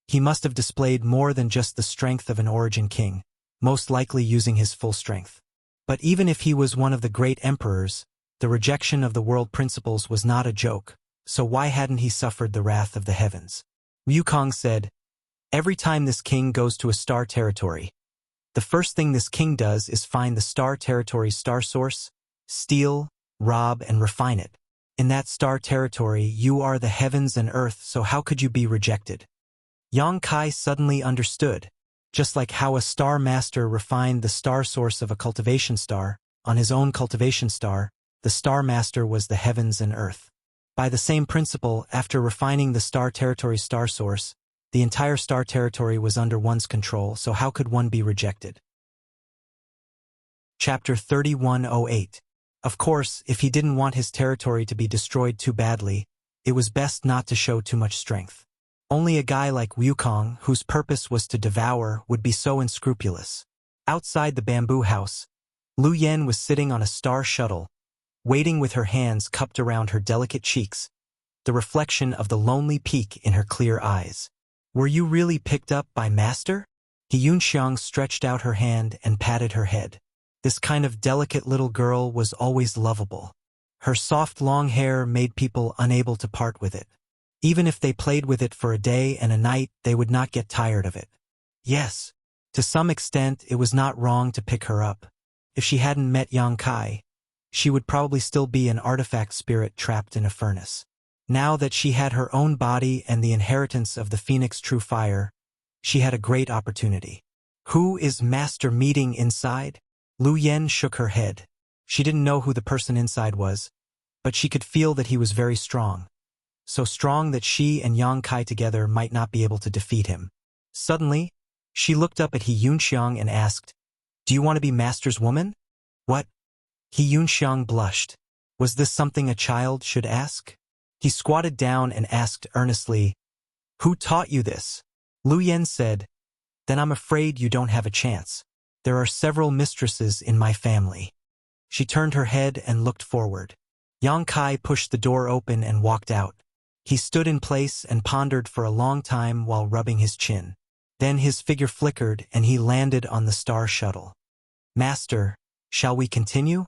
he must have displayed more than just the strength of an origin king, most likely using his full strength. But even if he was one of the great emperors, the rejection of the world principles was not a joke, so why hadn't he suffered the wrath of the heavens? Wukong said, "Every time this king goes to a star territory, the first thing this king does is find the star territory's star source, steal, rob, and refine it. In that star territory, you are the heavens and earth, so how could you be rejected?" Yang Kai suddenly understood. Just like how a star master refined the star source of a cultivation star, on his own cultivation star, the star master was the heavens and earth. By the same principle, after refining the star territory's star source, the entire star territory was under one's control, so how could one be rejected? Chapter 3108. Of course, if he didn't want his territory to be destroyed too badly, it was best not to show too much strength. Only a guy like Wukong, whose purpose was to devour, would be so unscrupulous. Outside the bamboo house, Lu Yen was sitting on a star shuttle, waiting with her hands cupped around her delicate cheeks, the reflection of the lonely peak in her clear eyes. "Were you really picked up by Master?" He Yunxiang stretched out her hand and patted her head. This kind of delicate little girl was always lovable. Her soft long hair made people unable to part with it. Even if they played with it for a day and a night, they would not get tired of it. Yes, to some extent it was not wrong to pick her up. If she hadn't met Yang Kai, she would probably still be an artifact spirit trapped in a furnace. Now that she had her own body and the inheritance of the Phoenix True Fire, she had a great opportunity. "Who is Master meeting inside?" Lu Yen shook her head. She didn't know who the person inside was, but she could feel that he was very strong. So strong that she and Yang Kai together might not be able to defeat him. Suddenly, she looked up at He Yunxiang and asked, "Do you want to be Master's woman?" "What?" He Yunxiang blushed. Was this something a child should ask? He squatted down and asked earnestly, "Who taught you this?" Lu Yen said, "Then I'm afraid you don't have a chance. There are several mistresses in my family." She turned her head and looked forward. Yang Kai pushed the door open and walked out. He stood in place and pondered for a long time while rubbing his chin. Then his figure flickered and he landed on the star shuttle. "Master, shall we continue?"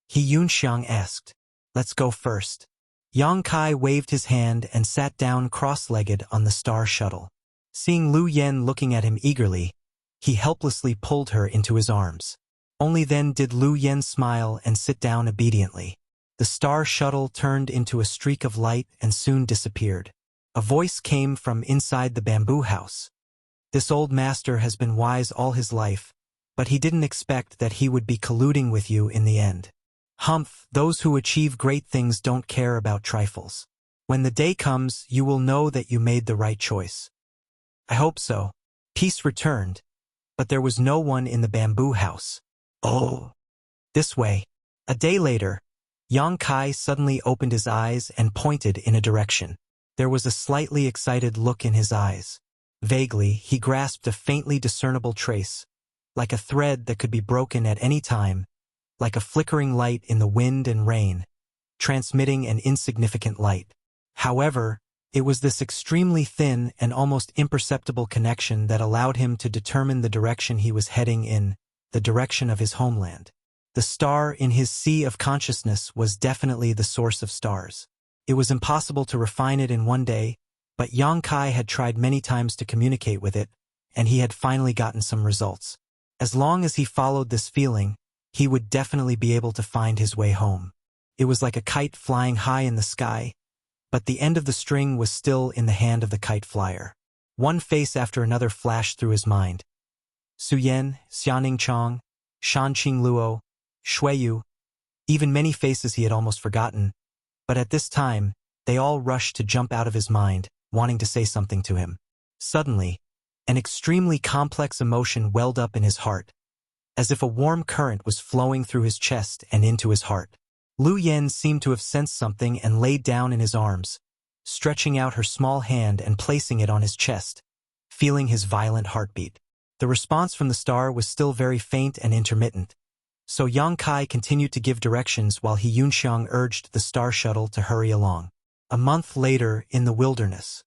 He Yunxiang asked. "Let's go first." Yang Kai waved his hand and sat down cross-legged on the star shuttle. Seeing Lu Yen looking at him eagerly, he helplessly pulled her into his arms. Only then did Lu Yen smile and sit down obediently. The star shuttle turned into a streak of light and soon disappeared. A voice came from inside the bamboo house. "This old master has been wise all his life, but he didn't expect that he would be colluding with you in the end. Humph, those who achieve great things don't care about trifles. When the day comes, you will know that you made the right choice." "I hope so." Peace returned, but there was no one in the bamboo house. "Oh, this way." A day later, Yang Kai suddenly opened his eyes and pointed in a direction. There was a slightly excited look in his eyes. Vaguely, he grasped a faintly discernible trace, like a thread that could be broken at any time, like a flickering light in the wind and rain, transmitting an insignificant light. However, it was this extremely thin and almost imperceptible connection that allowed him to determine the direction he was heading in, the direction of his homeland. The star in his sea of consciousness was definitely the source of stars. It was impossible to refine it in one day, but Yang Kai had tried many times to communicate with it, and he had finally gotten some results. As long as he followed this feeling, he would definitely be able to find his way home. It was like a kite flying high in the sky, but the end of the string was still in the hand of the kite flyer. One face after another flashed through his mind. Su Yan, Xianing Chong, Shanqing Luo, Shuiyu, even many faces he had almost forgotten, but at this time, they all rushed to jump out of his mind, wanting to say something to him. Suddenly, an extremely complex emotion welled up in his heart, as if a warm current was flowing through his chest and into his heart. Lu Yen seemed to have sensed something and laid down in his arms, stretching out her small hand and placing it on his chest, feeling his violent heartbeat. The response from the star was still very faint and intermittent, so Yang Kai continued to give directions while He Yunxiang urged the star shuttle to hurry along. A month later, in the wilderness,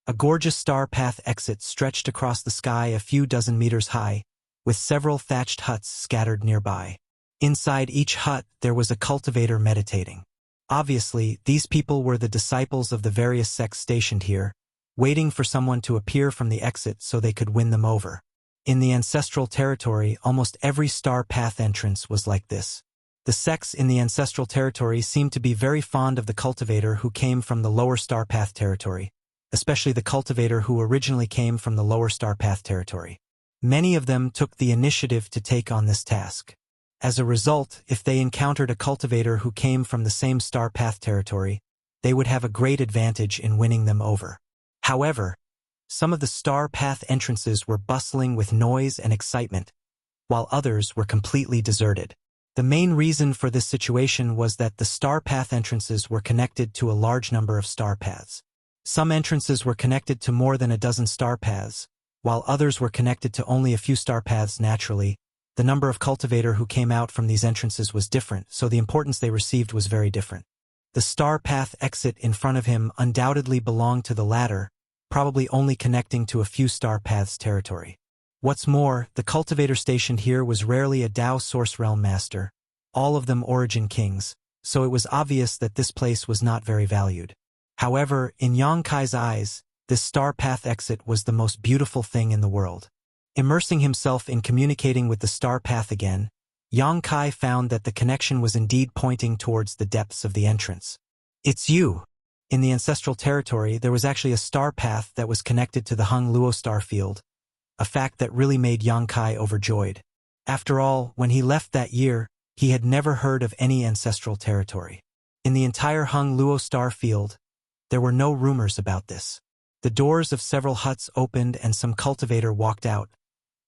a gorgeous star path exit stretched across the sky a few dozen meters high, with several thatched huts scattered nearby. Inside each hut, there was a cultivator meditating. Obviously, these people were the disciples of the various sects stationed here, waiting for someone to appear from the exit so they could win them over. In the ancestral territory, almost every star path entrance was like this. The sects in the ancestral territory seemed to be very fond of the cultivator who came from the lower star path territory, especially the cultivator who originally came from the lower star path territory. Many of them took the initiative to take on this task. As a result, if they encountered a cultivator who came from the same star path territory, they would have a great advantage in winning them over. However, some of the star path entrances were bustling with noise and excitement, while others were completely deserted. The main reason for this situation was that the star path entrances were connected to a large number of star paths. Some entrances were connected to more than a dozen star paths, while others were connected to only a few star paths naturally. The number of cultivator who came out from these entrances was different, so the importance they received was very different. The star path exit in front of him undoubtedly belonged to the latter, probably only connecting to a few star paths territory. What's more, the cultivator stationed here was rarely a Dao Source Realm master, all of them origin kings, so it was obvious that this place was not very valued. However, in Yang Kai's eyes, this star path exit was the most beautiful thing in the world. Immersing himself in communicating with the star path again, Yang Kai found that the connection was indeed pointing towards the depths of the entrance. It's you! In the ancestral territory, there was actually a star path that was connected to the Hung Luo star field, a fact that really made Yang Kai overjoyed. After all, when he left that year, he had never heard of any ancestral territory. In the entire Hung Luo star field, there were no rumors about this. The doors of several huts opened and some cultivator walked out,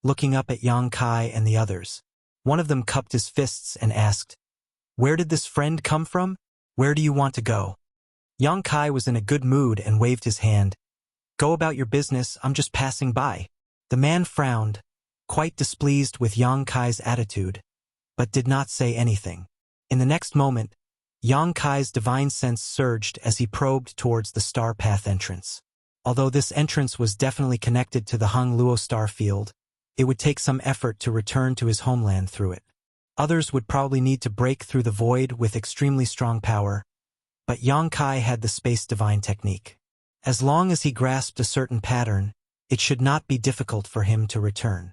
looking up at Yang Kai and the others. One of them cupped his fists and asked, "Where did this friend come from? Where do you want to go?" Yang Kai was in a good mood and waved his hand. "Go about your business, I'm just passing by." The man frowned, quite displeased with Yang Kai's attitude, but did not say anything. In the next moment, Yang Kai's divine sense surged as he probed towards the star path entrance. Although this entrance was definitely connected to the Hung Luo star field, it would take some effort to return to his homeland through it. Others would probably need to break through the void with extremely strong power, but Yang Kai had the space divine technique. As long as he grasped a certain pattern, it should not be difficult for him to return.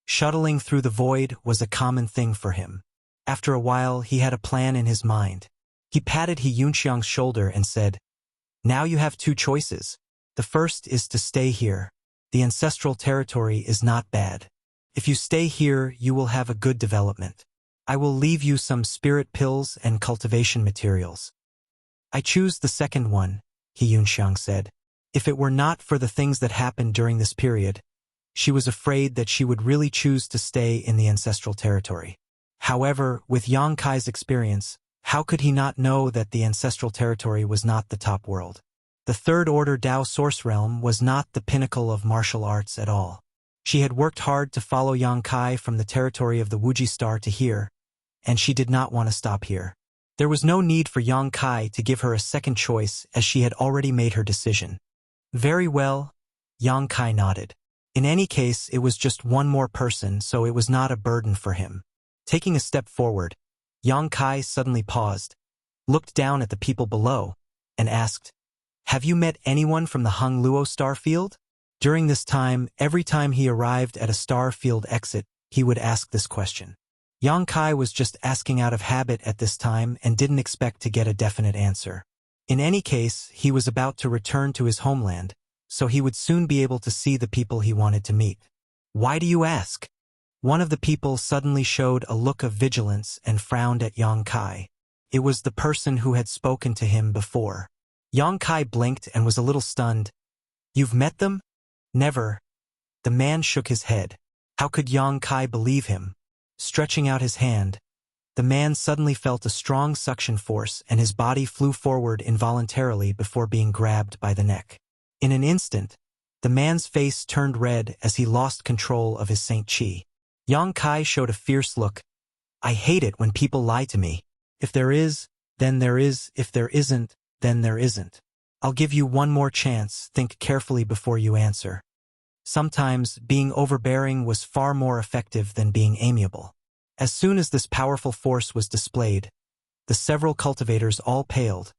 Shuttling through the void was a common thing for him. After a while, he had a plan in his mind. He patted He Yunxiang's shoulder and said, "Now you have two choices. The first is to stay here. The ancestral territory is not bad. If you stay here, you will have a good development. I will leave you some spirit pills and cultivation materials." "I choose the second one," He Yunxiang said. If it were not for the things that happened during this period, she was afraid that she would really choose to stay in the ancestral territory. However, with Yang Kai's experience, How could he not know that the ancestral territory was not the top world? The Third Order Dao Source Realm was not the pinnacle of martial arts at all. She had worked hard to follow Yang Kai from the territory of the Wuxia star to here, and she did not want to stop here. There was no need for Yang Kai to give her a second choice as she had already made her decision. Very well, Yang Kai nodded. In any case, it was just one more person, so it was not a burden for him. Taking a step forward, Yang Kai suddenly paused, looked down at the people below, and asked, "Have you met anyone from the Hung Luo star field?" During this time, every time he arrived at a star field exit, he would ask this question. Yang Kai was just asking out of habit at this time and didn't expect to get a definite answer. In any case, he was about to return to his homeland, so he would soon be able to see the people he wanted to meet. "Why do you ask?" One of the people suddenly showed a look of vigilance and frowned at Yang Kai. It was the person who had spoken to him before. Yang Kai blinked and was a little stunned. "You've met them?" "Never." The man shook his head. How could Yang Kai believe him? Stretching out his hand, the man suddenly felt a strong suction force and his body flew forward involuntarily before being grabbed by the neck. In an instant, the man's face turned red as he lost control of his Saint Chi. Yang Kai showed a fierce look. "I hate it when people lie to me. If there is, then there is. If there isn't, then there isn't. I'll give you one more chance. Think carefully before you answer." Sometimes, being overbearing was far more effective than being amiable. As soon as this powerful force was displayed, the several cultivators all paled,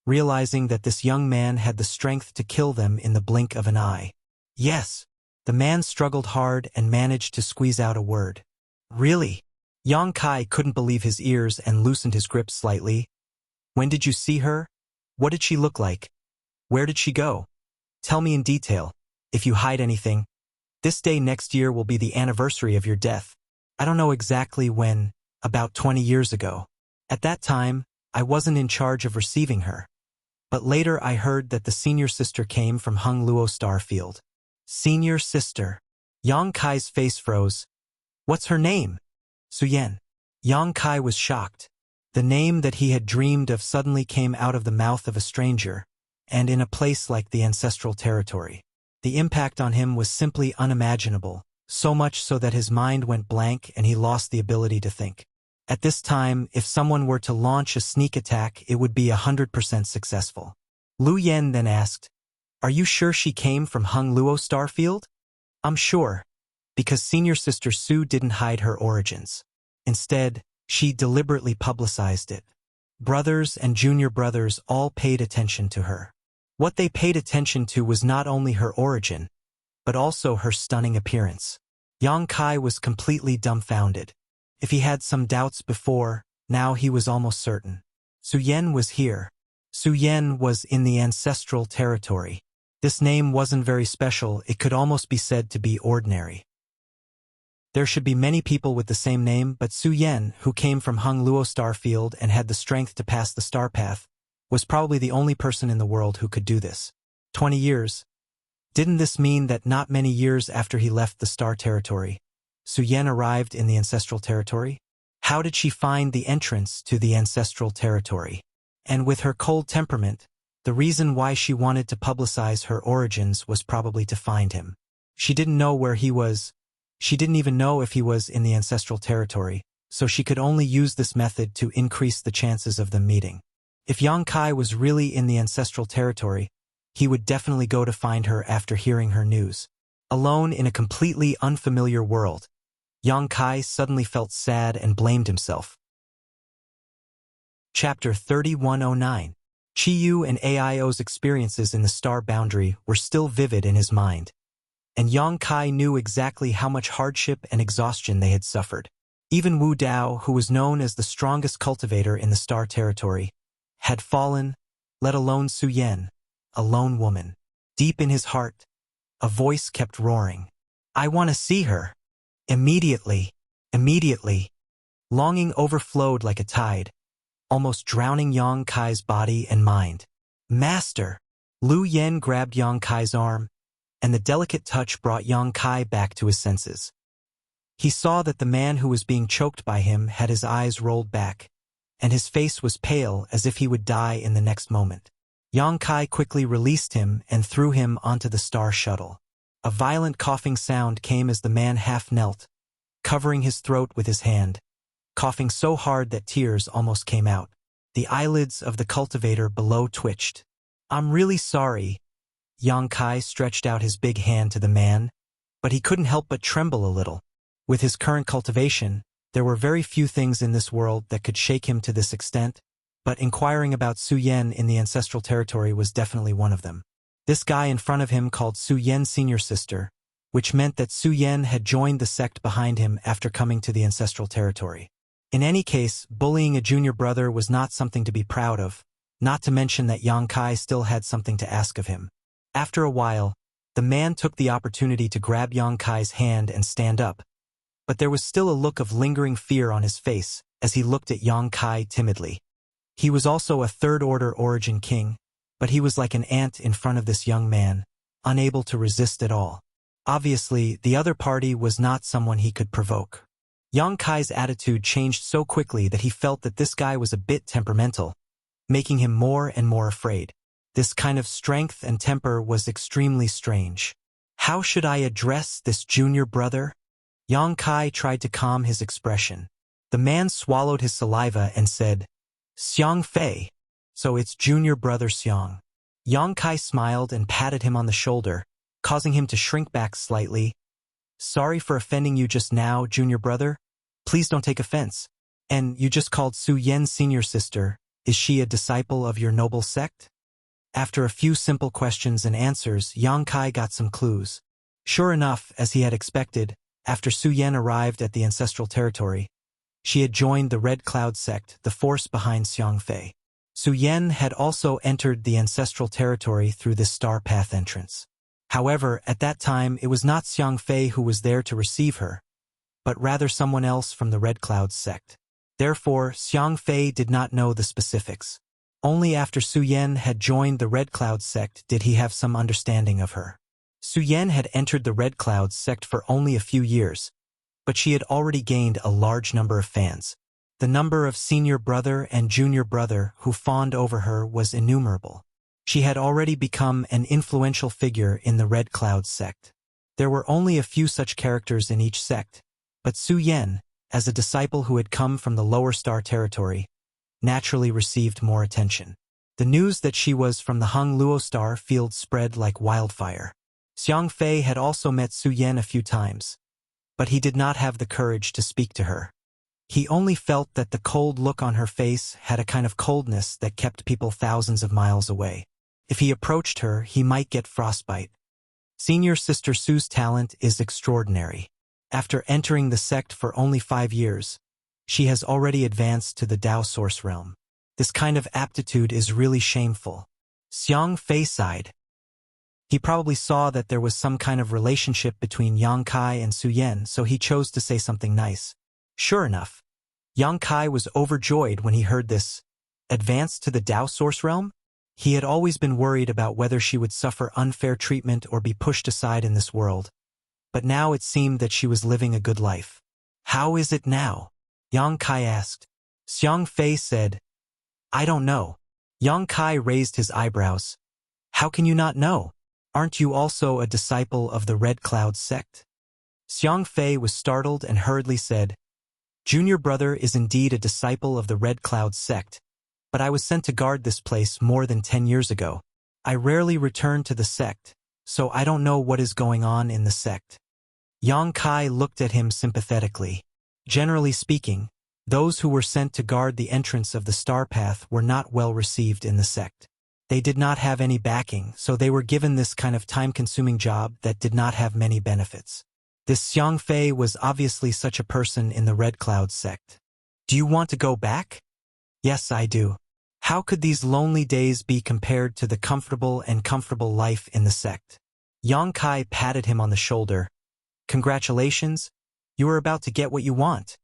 realizing that this young man had the strength to kill them in the blink of an eye. "Yes." The man struggled hard and managed to squeeze out a word. "Really?" Yang Kai couldn't believe his ears and loosened his grip slightly. "When did you see her? What did she look like? Where did she go? Tell me in detail. If you hide anything, this day next year will be the anniversary of your death. I don't know exactly when, about 20 years ago. At that time, I wasn't in charge of receiving her. But later I heard that the senior sister came from Hung Luo Starfield." "Senior sister?" Yang Kai's face froze. "What's her name?" "Suyen." Yang Kai was shocked. The name that he had dreamed of suddenly came out of the mouth of a stranger, and in a place like the ancestral territory. The impact on him was simply unimaginable, so much so that his mind went blank and he lost the ability to think. At this time, if someone were to launch a sneak attack, it would be 100% successful. Lu Yen then asked, "Are you sure she came from Hung Luo Starfield?" "I'm sure, because senior sister Su didn't hide her origins. Instead, she deliberately publicized it. Brothers and junior brothers all paid attention to her. What they paid attention to was not only her origin, but also her stunning appearance." Yang Kai was completely dumbfounded. If he had some doubts before, now he was almost certain. Su Yen was here. Su Yen was in the ancestral territory. This name wasn't very special, it could almost be said to be ordinary. There should be many people with the same name, but Su Yen, who came from Hung Luo Starfield and had the strength to pass the star path, was probably the only person in the world who could do this. 20 years. Didn't this mean that not many years after he left the star territory, Su Yen arrived in the ancestral territory? How did she find the entrance to the ancestral territory? And with her cold temperament, the reason why she wanted to publicize her origins was probably to find him. She didn't know where he was. She didn't even know if he was in the ancestral territory, so she could only use this method to increase the chances of them meeting. If Yang Kai was really in the ancestral territory, he would definitely go to find her after hearing her news. Alone in a completely unfamiliar world, Yang Kai suddenly felt sad and blamed himself. Chapter 3109. Chiyu and Aio's experiences in the star boundary were still vivid in his mind, and Yang Kai knew exactly how much hardship and exhaustion they had suffered. Even Wu Dao, who was known as the strongest cultivator in the star territory, had fallen, let alone Su Yen, a lone woman. Deep in his heart, a voice kept roaring, "I want to see her. Immediately, immediately." Longing overflowed like a tide, almost drowning Yang Kai's body and mind. "Master!" Lu Yen grabbed Yang Kai's arm, and the delicate touch brought Yang Kai back to his senses. He saw that the man who was being choked by him had his eyes rolled back, and his face was pale as if he would die in the next moment. Yang Kai quickly released him and threw him onto the star shuttle. A violent coughing sound came as the man half knelt, covering his throat with his hand, coughing so hard that tears almost came out. The eyelids of the cultivator below twitched. "I'm really sorry." Yang Kai stretched out his big hand to the man, but he couldn't help but tremble a little. With his current cultivation, there were very few things in this world that could shake him to this extent, but inquiring about Su Yen in the ancestral territory was definitely one of them. This guy in front of him called Su Yen's senior sister, which meant that Su Yen had joined the sect behind him after coming to the ancestral territory. In any case, bullying a junior brother was not something to be proud of, not to mention that Yang Kai still had something to ask of him. After a while, the man took the opportunity to grab Yang Kai's hand and stand up, but there was still a look of lingering fear on his face as he looked at Yang Kai timidly. He was also a third-order origin king, but he was like an ant in front of this young man, unable to resist at all. Obviously, the other party was not someone he could provoke. Yang Kai's attitude changed so quickly that he felt that this guy was a bit temperamental, making him more and more afraid. This kind of strength and temper was extremely strange. How should I address this junior brother? Yang Kai tried to calm his expression. The man swallowed his saliva and said, "Xiang Fei. So it's junior brother Xiang." Yang Kai smiled and patted him on the shoulder, causing him to shrink back slightly. "Sorry for offending you just now, junior brother. Please don't take offense. And you just called Su Yen's senior sister. Is she a disciple of your noble sect?" After a few simple questions and answers, Yang Kai got some clues. Sure enough, as he had expected, after Su Yen arrived at the ancestral territory, she had joined the Red Cloud sect, the force behind Xiang Fei. Su Yen had also entered the ancestral territory through this star path entrance. However, at that time it was not Xiang Fei who was there to receive her, but rather someone else from the Red Cloud sect. Therefore, Xiang Fei did not know the specifics. Only after Su Yen had joined the Red Cloud sect did he have some understanding of her. Su Yen had entered the Red Cloud sect for only a few years, but she had already gained a large number of fans. The number of senior brother and junior brother who fawned over her was innumerable. She had already become an influential figure in the Red Cloud sect. There were only a few such characters in each sect, but Su Yen, as a disciple who had come from the lower star territory, naturally received more attention. The news that she was from the Hung Luo star field spread like wildfire. Xiang Fei had also met Su Yen a few times, but he did not have the courage to speak to her. He only felt that the cold look on her face had a kind of coldness that kept people thousands of miles away. If he approached her, he might get frostbite. Senior Sister Su's talent is extraordinary. After entering the sect for only 5 years, she has already advanced to the Tao Source realm. This kind of aptitude is really shameful. Xiang Fei sighed. He probably saw that there was some kind of relationship between Yang Kai and Su Yen, so he chose to say something nice. Sure enough, Yang Kai was overjoyed when he heard this. Advance to the Tao Source realm? He had always been worried about whether she would suffer unfair treatment or be pushed aside in this world. But now it seemed that she was living a good life. How is it now? Yang Kai asked. Xiang Fei said, "I don't know." Yang Kai raised his eyebrows. "How can you not know? Aren't you also a disciple of the Red Cloud sect?" Xiang Fei was startled and hurriedly said, "Junior brother is indeed a disciple of the Red Cloud sect, but I was sent to guard this place more than 10 years ago. I rarely return to the sect, so I don't know what is going on in the sect." Yang Kai looked at him sympathetically. Generally speaking, those who were sent to guard the entrance of the star path were not well received in the sect. They did not have any backing, so they were given this kind of time-consuming job that did not have many benefits. This Xiang Fei was obviously such a person in the Red Cloud sect. "Do you want to go back?" "Yes, I do. How could these lonely days be compared to the comfortable life in the sect?" Yang Kai patted him on the shoulder. "Congratulations, you are about to get what you want."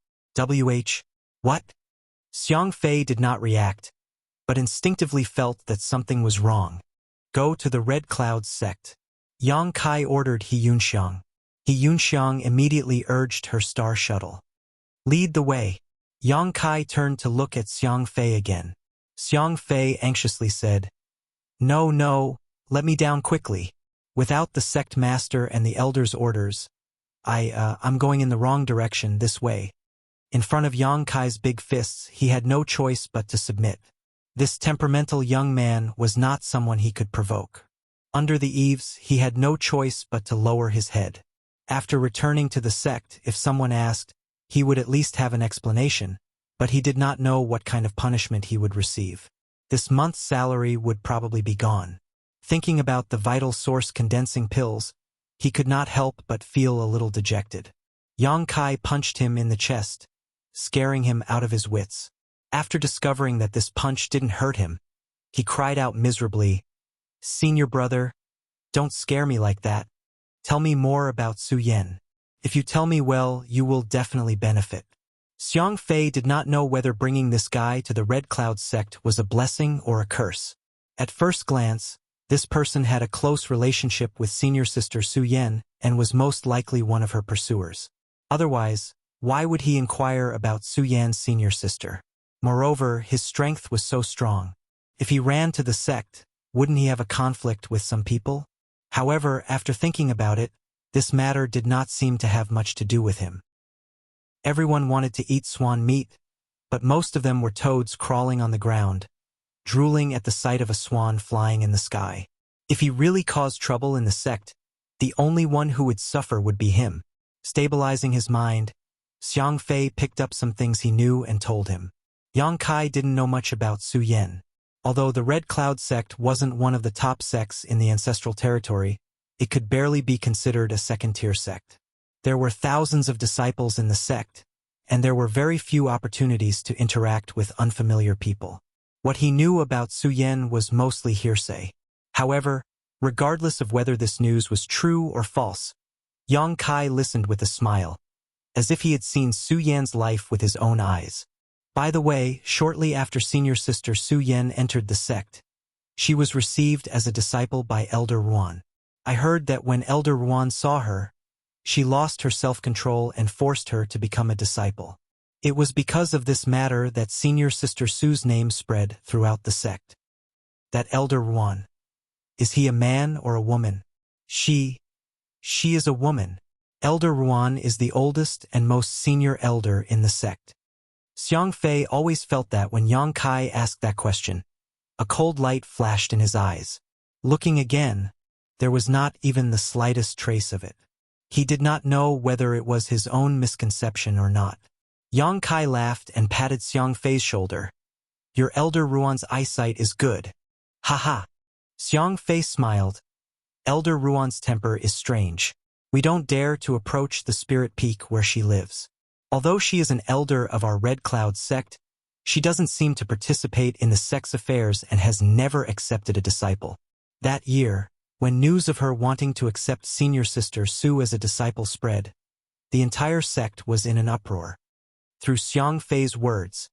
What? Xiang Fei did not react, but instinctively felt that something was wrong. "Go to the Red Cloud sect." Yang Kai ordered He Yunxiang. He Yunxiang immediately urged her star shuttle. "Lead the way." Yang Kai turned to look at Xiang Fei again. Xiang Fei anxiously said, "No, no, let me down quickly. Without the sect master and the elder's orders, I'm going in the wrong direction this way." In front of Yang Kai's big fists, he had no choice but to submit. This temperamental young man was not someone he could provoke. Under the eaves, he had no choice but to lower his head. After returning to the sect, if someone asked, he would at least have an explanation, but he did not know what kind of punishment he would receive. This month's salary would probably be gone. Thinking about the vital source condensing pills, he could not help but feel a little dejected. Yang Kai punched him in the chest, scaring him out of his wits. After discovering that this punch didn't hurt him, he cried out miserably, "Senior brother, don't scare me like that. Tell me more about Su Yan. If you tell me well, you will definitely benefit." Xiang Fei did not know whether bringing this guy to the Red Cloud sect was a blessing or a curse. At first glance, this person had a close relationship with senior sister Su Yan and was most likely one of her pursuers. Otherwise, why would he inquire about Su Yan's senior sister? Moreover, his strength was so strong. If he ran to the sect, wouldn't he have a conflict with some people? However, after thinking about it, this matter did not seem to have much to do with him. Everyone wanted to eat swan meat, but most of them were toads crawling on the ground, drooling at the sight of a swan flying in the sky. If he really caused trouble in the sect, the only one who would suffer would be him. Stabilizing his mind, Xiang Fei picked up some things he knew and told him. Yang Kai didn't know much about Su Yan. Although the Red Cloud sect wasn't one of the top sects in the ancestral territory, it could barely be considered a second-tier sect. There were thousands of disciples in the sect, and there were very few opportunities to interact with unfamiliar people. What he knew about Su Yan was mostly hearsay. However, regardless of whether this news was true or false, Yang Kai listened with a smile, as if he had seen Su Yan's life with his own eyes. By the way, shortly after senior sister Su Yan entered the sect, she was received as a disciple by Elder Ruan. I heard that when Elder Ruan saw her, she lost her self-control and forced her to become a disciple. It was because of this matter that senior sister Su's name spread throughout the sect. That Elder Ruan. Is he a man or a woman? She is a woman. Elder Ruan is the oldest and most senior elder in the sect. Xiang Fei always felt that when Yang Kai asked that question, a cold light flashed in his eyes. Looking again, there was not even the slightest trace of it. He did not know whether it was his own misconception or not. Yang Kai laughed and patted Xiang Fei's shoulder. "Your Elder Ruan's eyesight is good. Ha ha." Xiang Fei smiled. Elder Ruan's temper is strange. We don't dare to approach the spirit peak where she lives. Although she is an elder of our Red Cloud sect, she doesn't seem to participate in the sect's affairs and has never accepted a disciple. That year, when news of her wanting to accept senior sister Su as a disciple spread, the entire sect was in an uproar. Through Xiang Fei's words,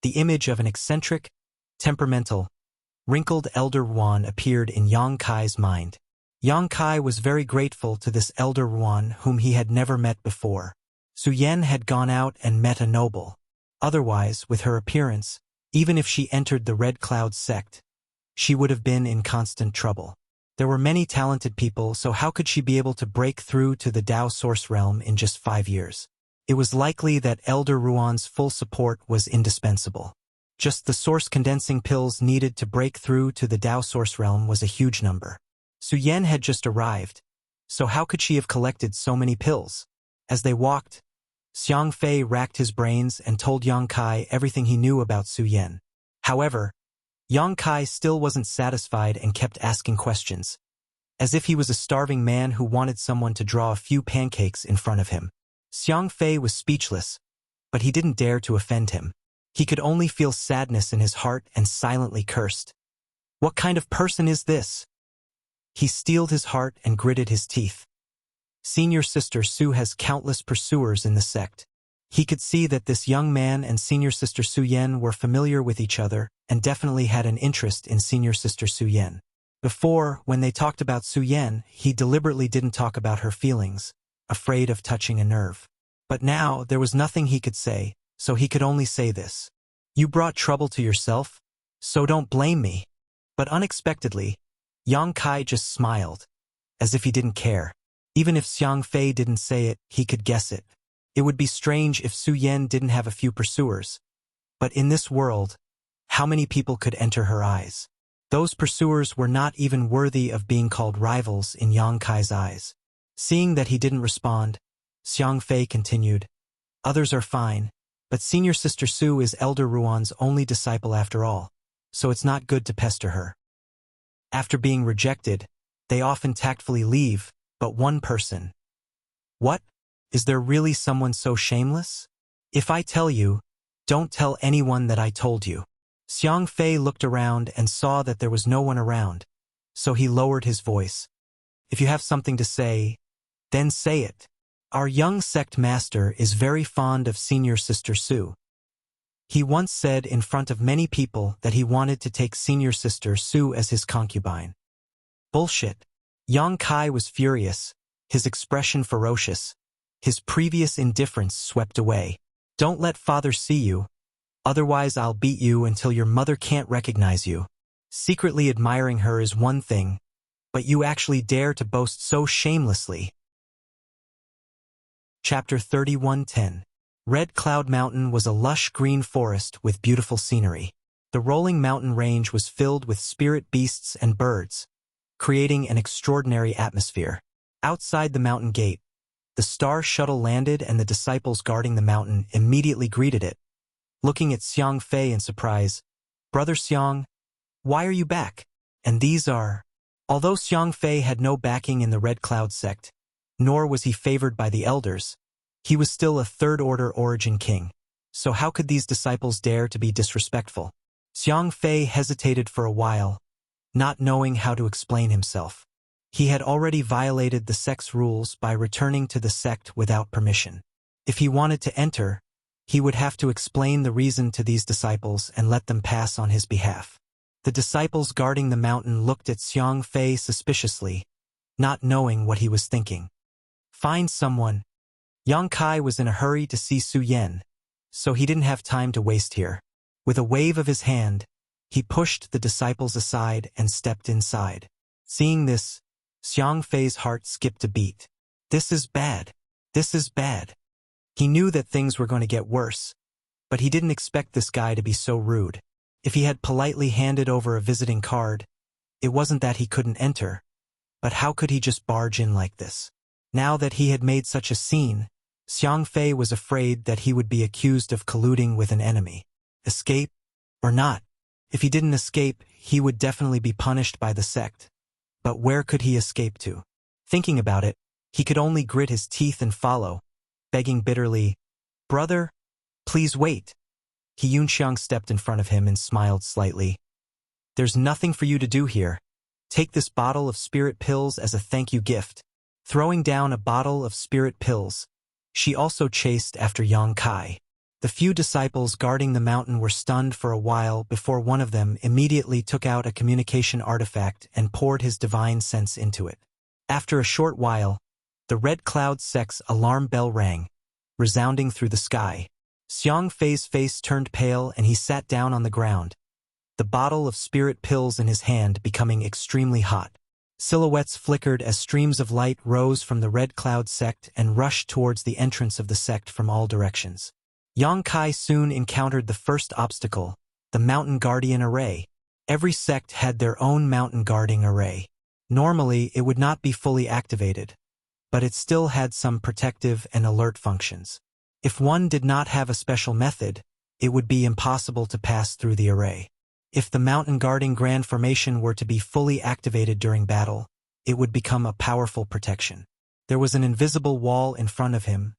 the image of an eccentric, temperamental, wrinkled Elder Ruan appeared in Yang Kai's mind. Yang Kai was very grateful to this Elder Ruan whom he had never met before. Su Yan had gone out and met a noble. Otherwise, with her appearance, even if she entered the Red Cloud sect, she would have been in constant trouble. There were many talented people, so how could she be able to break through to the Tao Source Realm in just 5 years? It was likely that Elder Ruan's full support was indispensable. Just the source condensing pills needed to break through to the Tao Source Realm was a huge number. Su Yan had just arrived, so how could she have collected so many pills? As they walked, Xiang Fei racked his brains and told Yang Kai everything he knew about Su Yan. However, Yang Kai still wasn't satisfied and kept asking questions, as if he was a starving man who wanted someone to draw a few pancakes in front of him. Xiang Fei was speechless, but he didn't dare to offend him. He could only feel sadness in his heart and silently cursed. What kind of person is this? He steeled his heart and gritted his teeth. Senior sister Su has countless pursuers in the sect. He could see that this young man and senior sister Su Yan were familiar with each other and definitely had an interest in senior sister Su Yan. Before, when they talked about Su Yan, he deliberately didn't talk about her feelings, afraid of touching a nerve. But now, there was nothing he could say, so he could only say this. You brought trouble to yourself, so don't blame me. But unexpectedly, Yang Kai just smiled, as if he didn't care. Even if Xiang Fei didn't say it, he could guess it. It would be strange if Su Yan didn't have a few pursuers. But in this world, how many people could enter her eyes? Those pursuers were not even worthy of being called rivals in Yang Kai's eyes. Seeing that he didn't respond, Xiang Fei continued, Others are fine, but senior sister Su is Elder Ruan's only disciple after all, so it's not good to pester her. After being rejected, they often tactfully leave, but one person. What? Is there really someone so shameless? If I tell you, don't tell anyone that I told you. Xiang Fei looked around and saw that there was no one around, so he lowered his voice. If you have something to say, then say it. Our young sect master is very fond of senior sister Su. He once said in front of many people that he wanted to take senior sister Su as his concubine. Bullshit. Yang Kai was furious, his expression ferocious, his previous indifference swept away. Don't let father see you, otherwise I'll beat you until your mother can't recognize you. Secretly admiring her is one thing, but you actually dare to boast so shamelessly. Chapter 31:10. Red Cloud Mountain was a lush green forest with beautiful scenery. The rolling mountain range was filled with spirit beasts and birds, creating an extraordinary atmosphere. Outside the mountain gate, the star shuttle landed and the disciples guarding the mountain immediately greeted it. Looking at Xiang Fei in surprise, Brother Xiang, why are you back? And these are... Although Xiang Fei had no backing in the Red Cloud sect, nor was he favored by the elders, he was still a third-order origin king. So how could these disciples dare to be disrespectful? Xiang Fei hesitated for a while, not knowing how to explain himself. He had already violated the sect's rules by returning to the sect without permission. If he wanted to enter, he would have to explain the reason to these disciples and let them pass on his behalf. The disciples guarding the mountain looked at Xiang Fei suspiciously, not knowing what he was thinking. Find someone. Yang Kai was in a hurry to see Su Yan, so he didn't have time to waste here. With a wave of his hand, he pushed the disciples aside and stepped inside. Seeing this, Xiang Fei's heart skipped a beat. This is bad. This is bad. He knew that things were going to get worse, but he didn't expect this guy to be so rude. If he had politely handed over a visiting card, it wasn't that he couldn't enter, but how could he just barge in like this? Now that he had made such a scene, Xiang Fei was afraid that he would be accused of colluding with an enemy. Escape? Or not? If he didn't escape, he would definitely be punished by the sect. But where could he escape to? Thinking about it, he could only grit his teeth and follow, begging bitterly, Brother, please wait. He Yunxiang stepped in front of him and smiled slightly. There's nothing for you to do here. Take this bottle of spirit pills as a thank you gift. Throwing down a bottle of spirit pills, she also chased after Yang Kai. The few disciples guarding the mountain were stunned for a while before one of them immediately took out a communication artifact and poured his divine sense into it. After a short while, the Red Cloud sect's alarm bell rang, resounding through the sky. Xiang Fei's face turned pale and he sat down on the ground, the bottle of spirit pills in his hand becoming extremely hot. Silhouettes flickered as streams of light rose from the Red Cloud sect and rushed towards the entrance of the sect from all directions. Yang Kai soon encountered the first obstacle, the Mountain Guardian Array. Every sect had their own Mountain Guarding Array. Normally, it would not be fully activated, but it still had some protective and alert functions. If one did not have a special method, it would be impossible to pass through the array. If the Mountain Guarding Grand Formation were to be fully activated during battle, it would become a powerful protection. There was an invisible wall in front of him,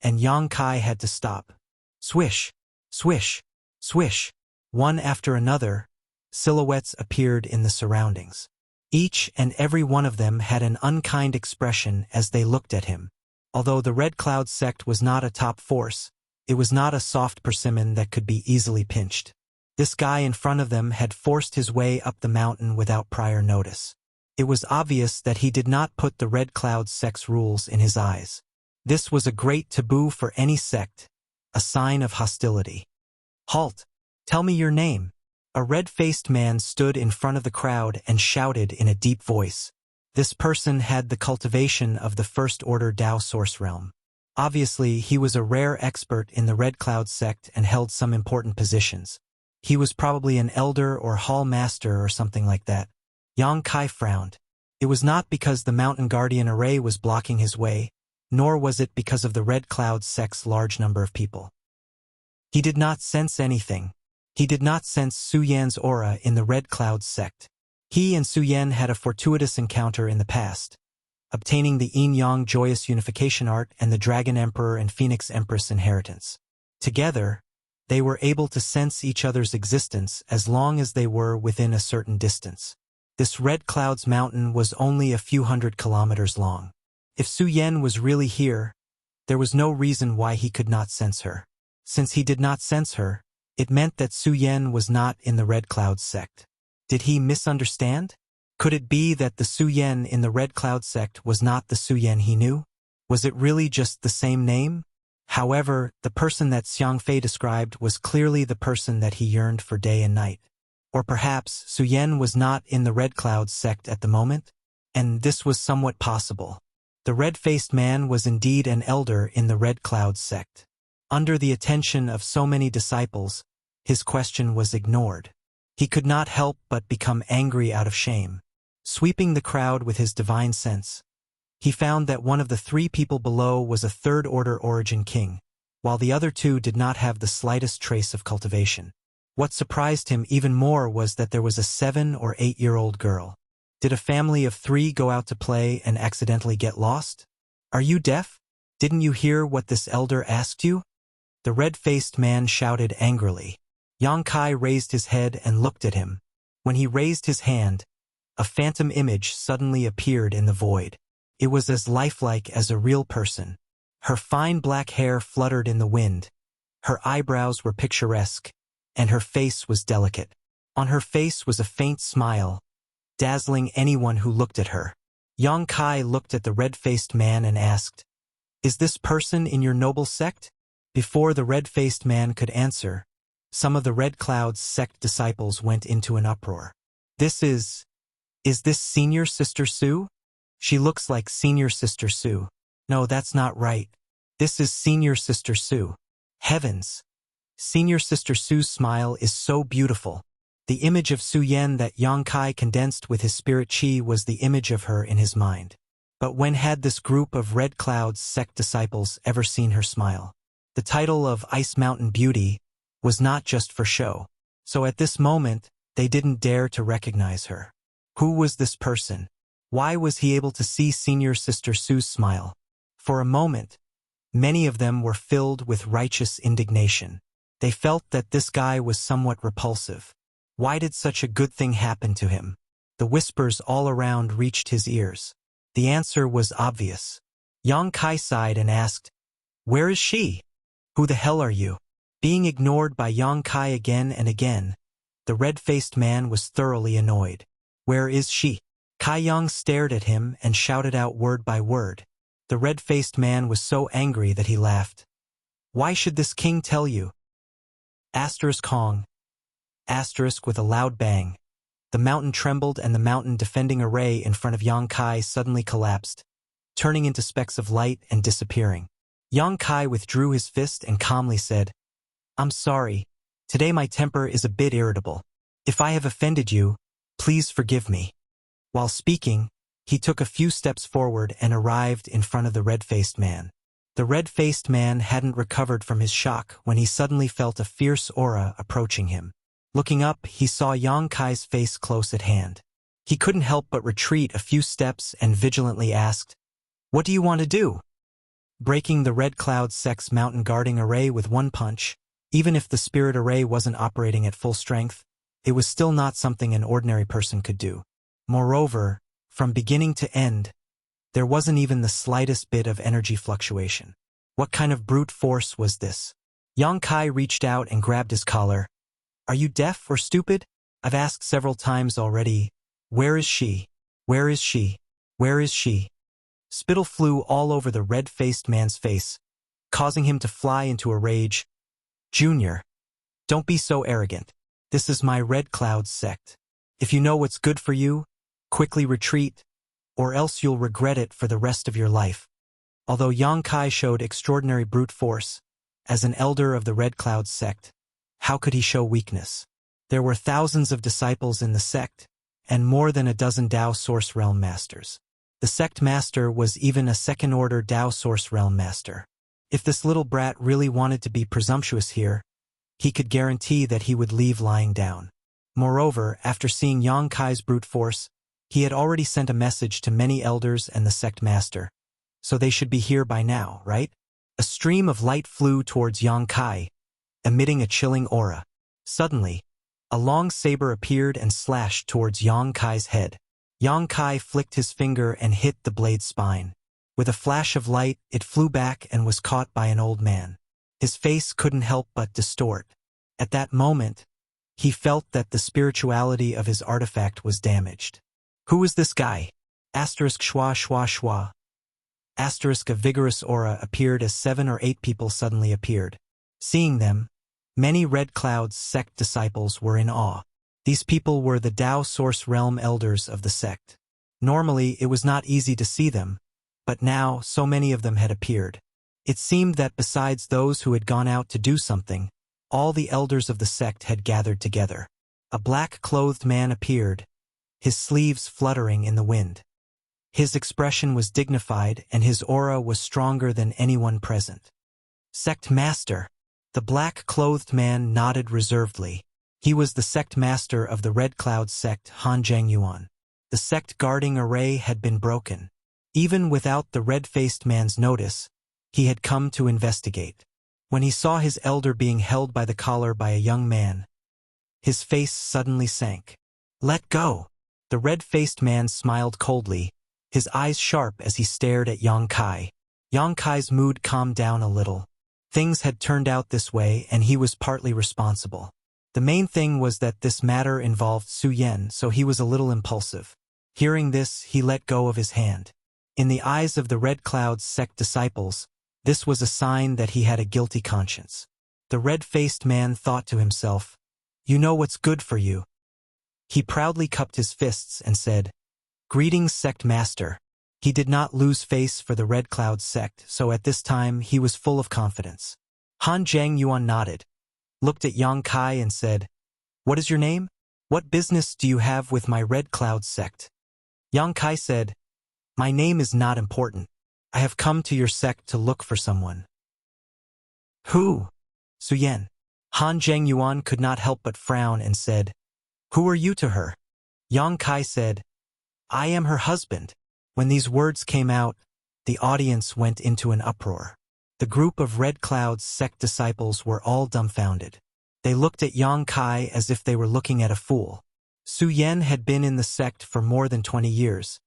and Yang Kai had to stop. Swish, swish, swish. One after another, silhouettes appeared in the surroundings. Each and every one of them had an unkind expression as they looked at him. Although the Red Cloud sect was not a top force, it was not a soft persimmon that could be easily pinched. This guy in front of them had forced his way up the mountain without prior notice. It was obvious that he did not put the Red Cloud sect's rules in his eyes. This was a great taboo for any sect, a sign of hostility. "Halt! Tell me your name." A red-faced man stood in front of the crowd and shouted in a deep voice. This person had the cultivation of the First Order Dao Source Realm. Obviously, he was a rare expert in the Red Cloud sect and held some important positions. He was probably an elder or hall master or something like that. Yang Kai frowned. It was not because the Mountain Guardian array was blocking his way, nor was it because of the Red Cloud sect's large number of people. He did not sense anything. He did not sense Su Yan's aura in the Red Cloud sect. He and Su Yan had a fortuitous encounter in the past, obtaining the Yin-Yang Joyous Unification Art and the Dragon Emperor and Phoenix Empress inheritance. Together, they were able to sense each other's existence as long as they were within a certain distance. This Red Cloud's mountain was only a few hundred kilometers long. If Su Yan was really here, there was no reason why he could not sense her. Since he did not sense her, it meant that Su Yan was not in the Red Cloud sect. Did he misunderstand? Could it be that the Su Yan in the Red Cloud sect was not the Su Yan he knew? Was it really just the same name? However, the person that Xiang Fei described was clearly the person that he yearned for day and night. Or perhaps Su Yan was not in the Red Cloud sect at the moment? And this was somewhat possible. The red-faced man was indeed an elder in the Red Cloud sect. Under the attention of so many disciples, his question was ignored. He could not help but become angry out of shame. Sweeping the crowd with his divine sense, he found that one of the three people below was a third-order origin king, while the other two did not have the slightest trace of cultivation. What surprised him even more was that there was a 7- or 8-year-old girl. Did a family of 3 go out to play and accidentally get lost? "Are you deaf? Didn't you hear what this elder asked you?" The red-faced man shouted angrily. Yang Kai raised his head and looked at him. When he raised his hand, a phantom image suddenly appeared in the void. It was as lifelike as a real person. Her fine black hair fluttered in the wind. Her eyebrows were picturesque, and her face was delicate. On her face was a faint smile, dazzling anyone who looked at her. Yang Kai looked at the red-faced man and asked, "Is this person in your noble sect?" Before the red-faced man could answer, some of the Red Cloud's sect disciples went into an uproar. Is this Senior Sister Su? She looks like Senior Sister Su. No, that's not right. This is Senior Sister Su. Heavens! Senior Sister Su's smile is so beautiful. The image of Su Yan that Yang Kai condensed with his spirit chi was the image of her in his mind. But when had this group of Red Cloud's sect disciples ever seen her smile? The title of Ice Mountain Beauty was not just for show. So at this moment, they didn't dare to recognize her. Who was this person? Why was he able to see Senior Sister Su's smile? For a moment, many of them were filled with righteous indignation. They felt that this guy was somewhat repulsive. Why did such a good thing happen to him? The whispers all around reached his ears. The answer was obvious. Yang Kai sighed and asked, "Where is she? Who the hell are you?" Being ignored by Yang Kai again and again, the red-faced man was thoroughly annoyed. "Where is she?" Kai Yang stared at him and shouted out word by word. The red-faced man was so angry that he laughed. "Why should this king tell you?" Asterisk Hong. Asterisk with a loud bang. The mountain trembled and the mountain defending array in front of Yang Kai suddenly collapsed, turning into specks of light and disappearing. Yang Kai withdrew his fist and calmly said, "I'm sorry. Today my temper is a bit irritable. If I have offended you, please forgive me." While speaking, he took a few steps forward and arrived in front of the red-faced man. The red-faced man hadn't recovered from his shock when he suddenly felt a fierce aura approaching him. Looking up, he saw Yang Kai's face close at hand. He couldn't help but retreat a few steps and vigilantly asked, "What do you want to do?" Breaking the Red Cloud sect's mountain guarding array with one punch, even if the spirit array wasn't operating at full strength, it was still not something an ordinary person could do. Moreover, from beginning to end, there wasn't even the slightest bit of energy fluctuation. What kind of brute force was this? Yang Kai reached out and grabbed his collar. "Are you deaf or stupid? I've asked several times already. Where is she? Where is she? Where is she?" Spittle flew all over the red-faced man's face, causing him to fly into a rage. "Junior, don't be so arrogant. This is my Red Cloud sect. If you know what's good for you, quickly retreat, or else you'll regret it for the rest of your life." Although Yang Kai showed extraordinary brute force, as an elder of the Red Cloud sect, how could he show weakness? There were thousands of disciples in the sect, and more than a dozen Dao Source Realm Masters. The sect master was even a second-order Dao Source Realm Master. If this little brat really wanted to be presumptuous here, he could guarantee that he would leave lying down. Moreover, after seeing Yang Kai's brute force, he had already sent a message to many elders and the sect master, so they should be here by now, right? A stream of light flew towards Yang Kai, emitting a chilling aura. Suddenly, a long saber appeared and slashed towards Yang Kai's head. Yang Kai flicked his finger and hit the blade's spine. With a flash of light, it flew back and was caught by an old man. His face couldn't help but distort. At that moment, he felt that the spirituality of his artifact was damaged. Who was this guy? Asterisk schwa schwa schwa. Asterisk a vigorous aura appeared as 7 or 8 people suddenly appeared. Seeing them, many Red Cloud's sect disciples were in awe. These people were the Dao Source Realm elders of the sect. Normally, it was not easy to see them, but now so many of them had appeared. It seemed that besides those who had gone out to do something, all the elders of the sect had gathered together. A black-clothed man appeared, his sleeves fluttering in the wind. His expression was dignified and his aura was stronger than anyone present. "Sect Master." The black-clothed man nodded reservedly. He was the sect master of the Red Cloud sect Han Zhengyuan. The sect guarding array had been broken. Even without the red-faced man's notice, he had come to investigate. When he saw his elder being held by the collar by a young man, his face suddenly sank. "Let go." The red-faced man smiled coldly, his eyes sharp as he stared at Yang Kai. Yang Kai's mood calmed down a little. Things had turned out this way and he was partly responsible. The main thing was that this matter involved Su Yan, so he was a little impulsive. Hearing this, he let go of his hand. In the eyes of the Red Cloud's sect disciples, this was a sign that he had a guilty conscience. The red-faced man thought to himself, "You know what's good for you." He proudly cupped his fists and said, "Greetings, sect master." He did not lose face for the Red Cloud sect, so at this time he was full of confidence. Han Zhengyuan nodded, looked at Yang Kai and said, "What is your name? What business do you have with my Red Cloud sect?" Yang Kai said, "My name is not important. I have come to your sect to look for someone." "Who?" "Su Yan." Han Zhengyuan could not help but frown and said, "Who are you to her?" Yang Kai said, "I am her husband." When these words came out, the audience went into an uproar. The group of Red Cloud's sect disciples were all dumbfounded. They looked at Yang Kai as if they were looking at a fool. Su Yan had been in the sect for more than 20 years,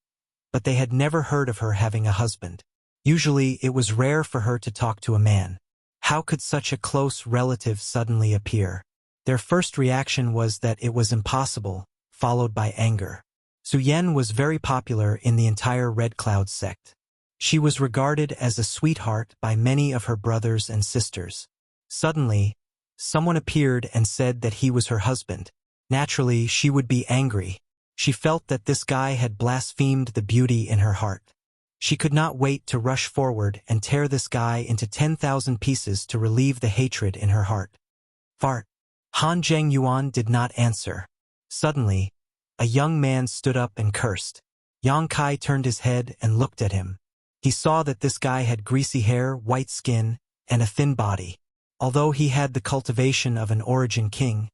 but they had never heard of her having a husband. Usually, it was rare for her to talk to a man. How could such a close relative suddenly appear? Their first reaction was that it was impossible, followed by anger. Su Yan was very popular in the entire Red Cloud sect. She was regarded as a sweetheart by many of her brothers and sisters. Suddenly, someone appeared and said that he was her husband. Naturally, she would be angry. She felt that this guy had blasphemed the beauty in her heart. She could not wait to rush forward and tear this guy into 10,000 pieces to relieve the hatred in her heart. Fart. Han Zhengyuan did not answer. Suddenly, a young man stood up and cursed. Yang Kai turned his head and looked at him. He saw that this guy had greasy hair, white skin, and a thin body. Although he had the cultivation of an origin king,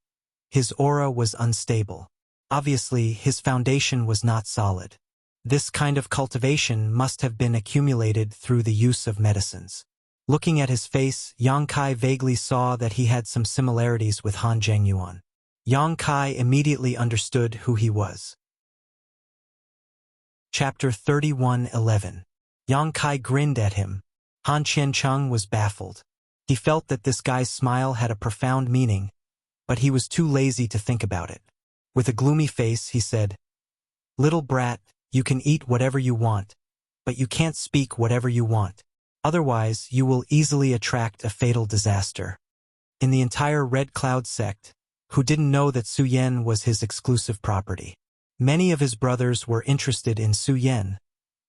his aura was unstable. Obviously, his foundation was not solid. This kind of cultivation must have been accumulated through the use of medicines. Looking at his face, Yang Kai vaguely saw that he had some similarities with Han Zhengyuan. Yang Kai immediately understood who he was. Chapter 31:11. Yang Kai grinned at him. Han Qiancheng was baffled. He felt that this guy's smile had a profound meaning, but he was too lazy to think about it. With a gloomy face, he said, "Little brat, you can eat whatever you want, but you can't speak whatever you want. Otherwise, you will easily attract a fatal disaster. In the entire Red Cloud sect, who didn't know that Su Yan was his exclusive property. Many of his brothers were interested in Su Yan,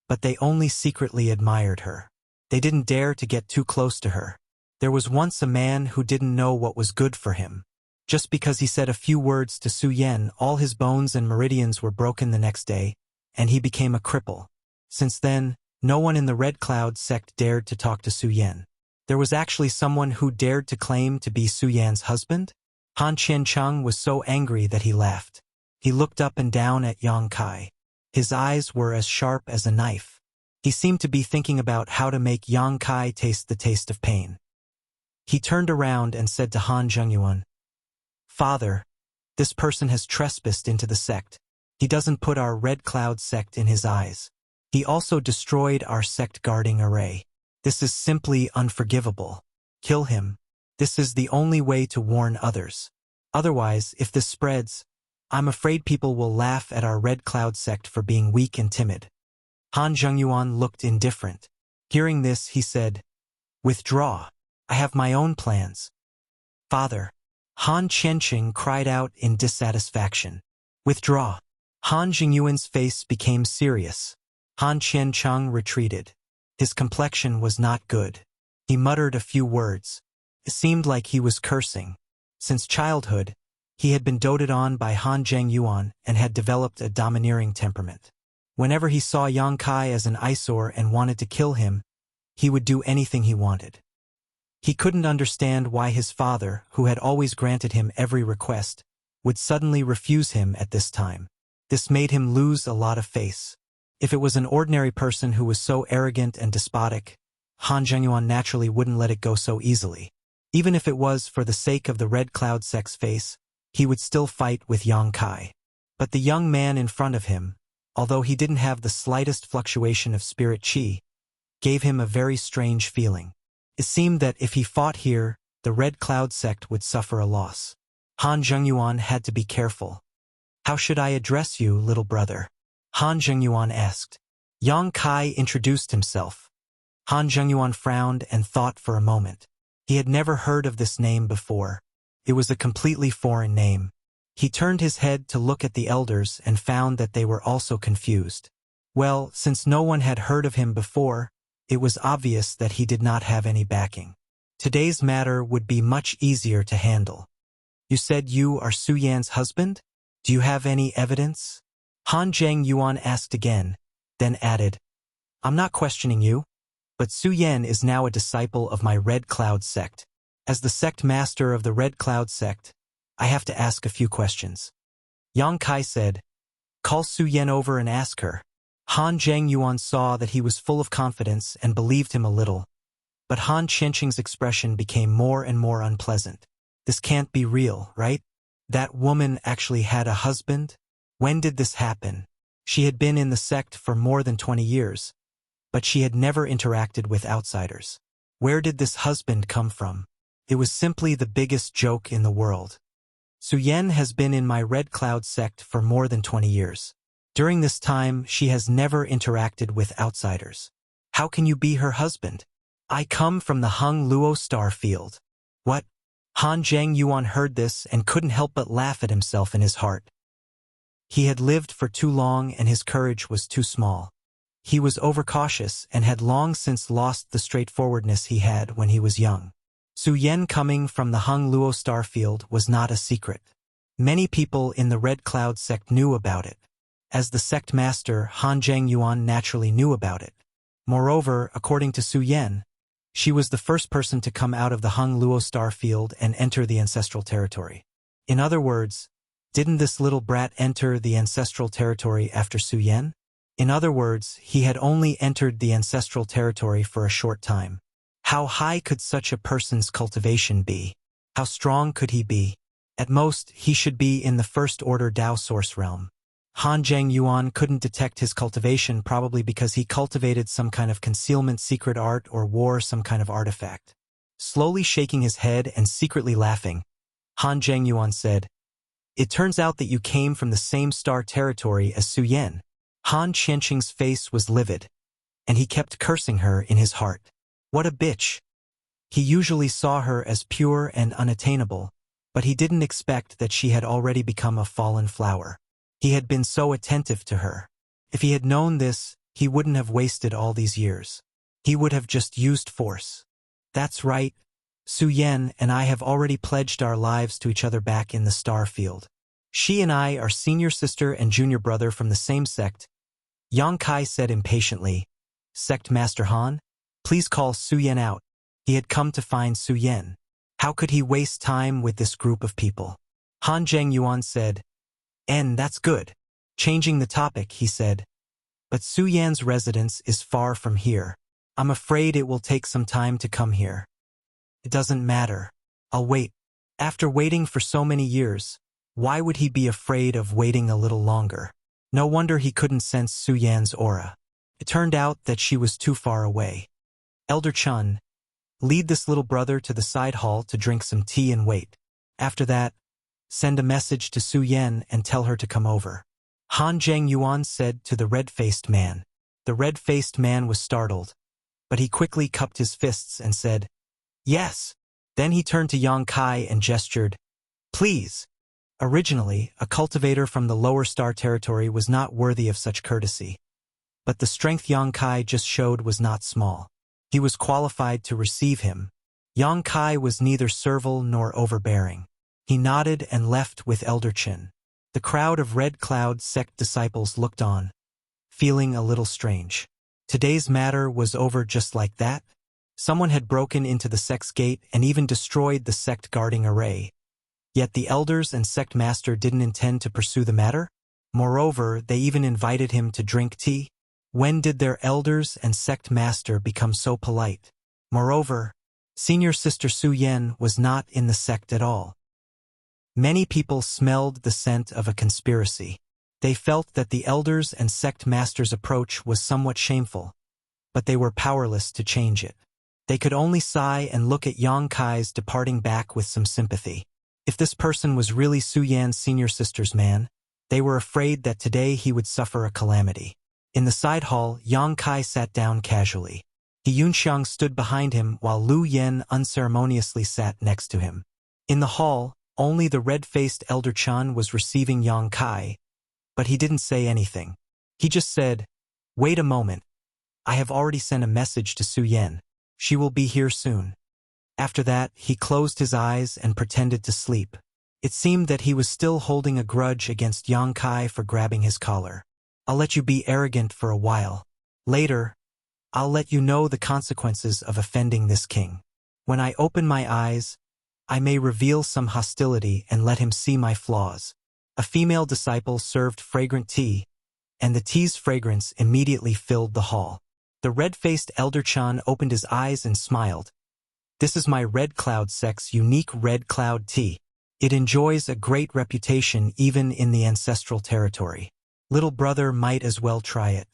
but they only secretly admired her. They didn't dare to get too close to her. There was once a man who didn't know what was good for him. Just because he said a few words to Su Yan, all his bones and meridians were broken the next day, and he became a cripple. Since then, no one in the Red Cloud sect dared to talk to Su Yan. There was actually someone who dared to claim to be Su Yan's husband? Han Qiancheng was so angry that he laughed. He looked up and down at Yang Kai. His eyes were as sharp as a knife. He seemed to be thinking about how to make Yang Kai taste the taste of pain. He turned around and said to Han Zhengyuan, "Father, this person has trespassed into the sect. He doesn't put our Red Cloud sect in his eyes. He also destroyed our sect guarding array. This is simply unforgivable. Kill him. This is the only way to warn others. Otherwise, if this spreads, I'm afraid people will laugh at our Red Cloud sect for being weak and timid." Han Zhengyuan looked indifferent. Hearing this, he said, "Withdraw. I have my own plans." "Father." Han Qiancheng cried out in dissatisfaction. "Withdraw." Han Zhengyuan's face became serious. Han Qiancheng retreated. His complexion was not good. He muttered a few words. It seemed like he was cursing. Since childhood, he had been doted on by Han Zhengyuan and had developed a domineering temperament. Whenever he saw Yang Kai as an eyesore and wanted to kill him, he would do anything he wanted. He couldn't understand why his father, who had always granted him every request, would suddenly refuse him at this time. This made him lose a lot of face. If it was an ordinary person who was so arrogant and despotic, Han Zhengyuan naturally wouldn't let it go so easily. Even if it was for the sake of the Red Cloud sect's face, he would still fight with Yang Kai. But the young man in front of him, although he didn't have the slightest fluctuation of spirit qi, gave him a very strange feeling. It seemed that if he fought here, the Red Cloud sect would suffer a loss. Han Zhengyuan had to be careful. "How should I address you, little brother?" Han Zhengyuan asked. Yang Kai introduced himself. Han Zhengyuan frowned and thought for a moment. He had never heard of this name before. It was a completely foreign name. He turned his head to look at the elders and found that they were also confused. Well, since no one had heard of him before, it was obvious that he did not have any backing. Today's matter would be much easier to handle. "You said you are Su Yan's husband? Do you have any evidence?" Han Zhengyuan asked again, then added, "I'm not questioning you, but Su Yan is now a disciple of my Red Cloud sect. As the sect master of the Red Cloud sect, I have to ask a few questions." Yang Kai said, "Call Su Yan over and ask her." Han Zhengyuan saw that he was full of confidence and believed him a little, but Han Qiancheng's expression became more and more unpleasant. "This can't be real, right? That woman actually had a husband? When did this happen?" She had been in the sect for more than 20 years, but she had never interacted with outsiders. Where did this husband come from? It was simply the biggest joke in the world. Su Yan has been in my Red Cloud sect for more than 20 years. During this time, she has never interacted with outsiders. How can you be her husband? I come from the Hung Luo star field. What? Han Zhengyuan heard this and couldn't help but laugh at himself in his heart. He had lived for too long and his courage was too small. He was overcautious and had long since lost the straightforwardness he had when he was young. Su Yan coming from the Hung Luo star field was not a secret. Many people in the Red Cloud sect knew about it. As the sect master, Han Zhengyuan naturally knew about it. Moreover, according to Su Yan, she was the first person to come out of the Hung Luo star field and enter the ancestral territory. In other words, didn't this little brat enter the ancestral territory after Su Yan? In other words, he had only entered the ancestral territory for a short time. How high could such a person's cultivation be? How strong could he be? At most, he should be in the first order Dao source realm. Han Zhengyuan couldn't detect his cultivation probably because he cultivated some kind of concealment secret art or wore some kind of artifact. Slowly shaking his head and secretly laughing, Han Zhengyuan said, "It turns out that you came from the same star territory as Su Yan." Han Qiancheng's face was livid, and he kept cursing her in his heart. What a bitch. He usually saw her as pure and unattainable, but he didn't expect that she had already become a fallen flower. He had been so attentive to her. If he had known this, he wouldn't have wasted all these years. He would have just used force. That's right. Su Yan and I have already pledged our lives to each other back in the star field. She and I are senior sister and junior brother from the same sect. Yang Kai said impatiently. Sect Master Han? Please call Su Yan out. He had come to find Su Yan. How could he waste time with this group of people? Han Zhengyuan said. That's good. Changing the topic, he said. But Su Yan's residence is far from here. I'm afraid it will take some time to come here. It doesn't matter. I'll wait. After waiting for so many years, why would he be afraid of waiting a little longer? No wonder he couldn't sense Su Yan's aura. It turned out that she was too far away. Elder Chun, lead this little brother to the side hall to drink some tea and wait. After that, send a message to Su Yan and tell her to come over. Han Zhengyuan said to the red-faced man. The red-faced man was startled, but he quickly cupped his fists and said, Yes. Then he turned to Yang Kai and gestured, Please. Originally, a cultivator from the lower star territory was not worthy of such courtesy. But the strength Yang Kai just showed was not small. He was qualified to receive him. Yang Kai was neither servile nor overbearing. He nodded and left with Elder Chin. The crowd of Red Cloud sect disciples looked on, feeling a little strange. Today's matter was over just like that? Someone had broken into the sect's gate and even destroyed the sect guarding array. Yet the elders and sect master didn't intend to pursue the matter? Moreover, they even invited him to drink tea? When did their elders and sect master become so polite? Moreover, senior sister Su Yan was not in the sect at all. Many people smelled the scent of a conspiracy. They felt that the elders and sect master's approach was somewhat shameful, but they were powerless to change it. They could only sigh and look at Yang Kai's departing back with some sympathy. If this person was really Su Yan's senior sister's man, they were afraid that today he would suffer a calamity. In the side hall, Yang Kai sat down casually. He Yunxiang stood behind him while Lu Yen unceremoniously sat next to him. In the hall, only the red-faced Elder Chan was receiving Yang Kai, but he didn't say anything. He just said, Wait a moment. I have already sent a message to Su Yan. She will be here soon. After that, he closed his eyes and pretended to sleep. It seemed that he was still holding a grudge against Yang Kai for grabbing his collar. I'll let you be arrogant for a while. Later, I'll let you know the consequences of offending this king. When I open my eyes, I may reveal some hostility and let him see my flaws. A female disciple served fragrant tea, and the tea's fragrance immediately filled the hall. The red-faced Elder Chan opened his eyes and smiled. This is my Red Cloud sect's unique Red Cloud tea. It enjoys a great reputation even in the ancestral territory. Little brother might as well try it.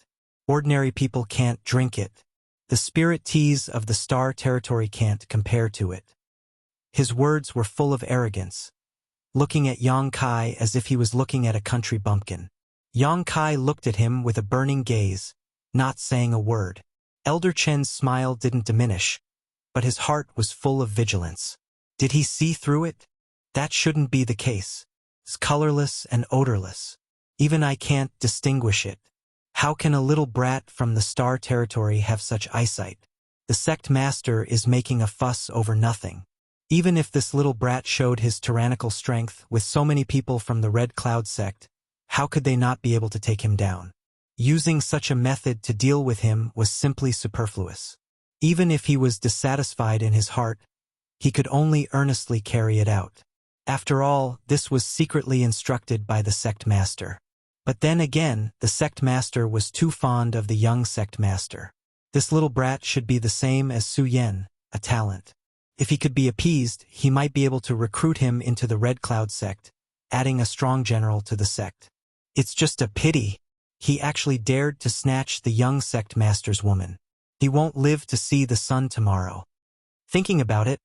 Ordinary people can't drink it. The spirit teas of the star territory can't compare to it. His words were full of arrogance, looking at Yang Kai as if he was looking at a country bumpkin. Yang Kai looked at him with a burning gaze, not saying a word. Elder Chen's smile didn't diminish, but his heart was full of vigilance. Did he see through it? That shouldn't be the case. It's colorless and odorless. Even I can't distinguish it. How can a little brat from the star territory have such eyesight? The sect master is making a fuss over nothing. Even if this little brat showed his tyrannical strength with so many people from the Red Cloud sect, how could they not be able to take him down? Using such a method to deal with him was simply superfluous. Even if he was dissatisfied in his heart, he could only earnestly carry it out. After all, this was secretly instructed by the sect master. But then again, the sect master was too fond of the young sect master. This little brat should be the same as Su Yan, a talent. If he could be appeased, he might be able to recruit him into the Red Cloud sect, adding a strong general to the sect. It's just a pity. He actually dared to snatch the young sect master's woman. He won't live to see the sun tomorrow. Thinking about it,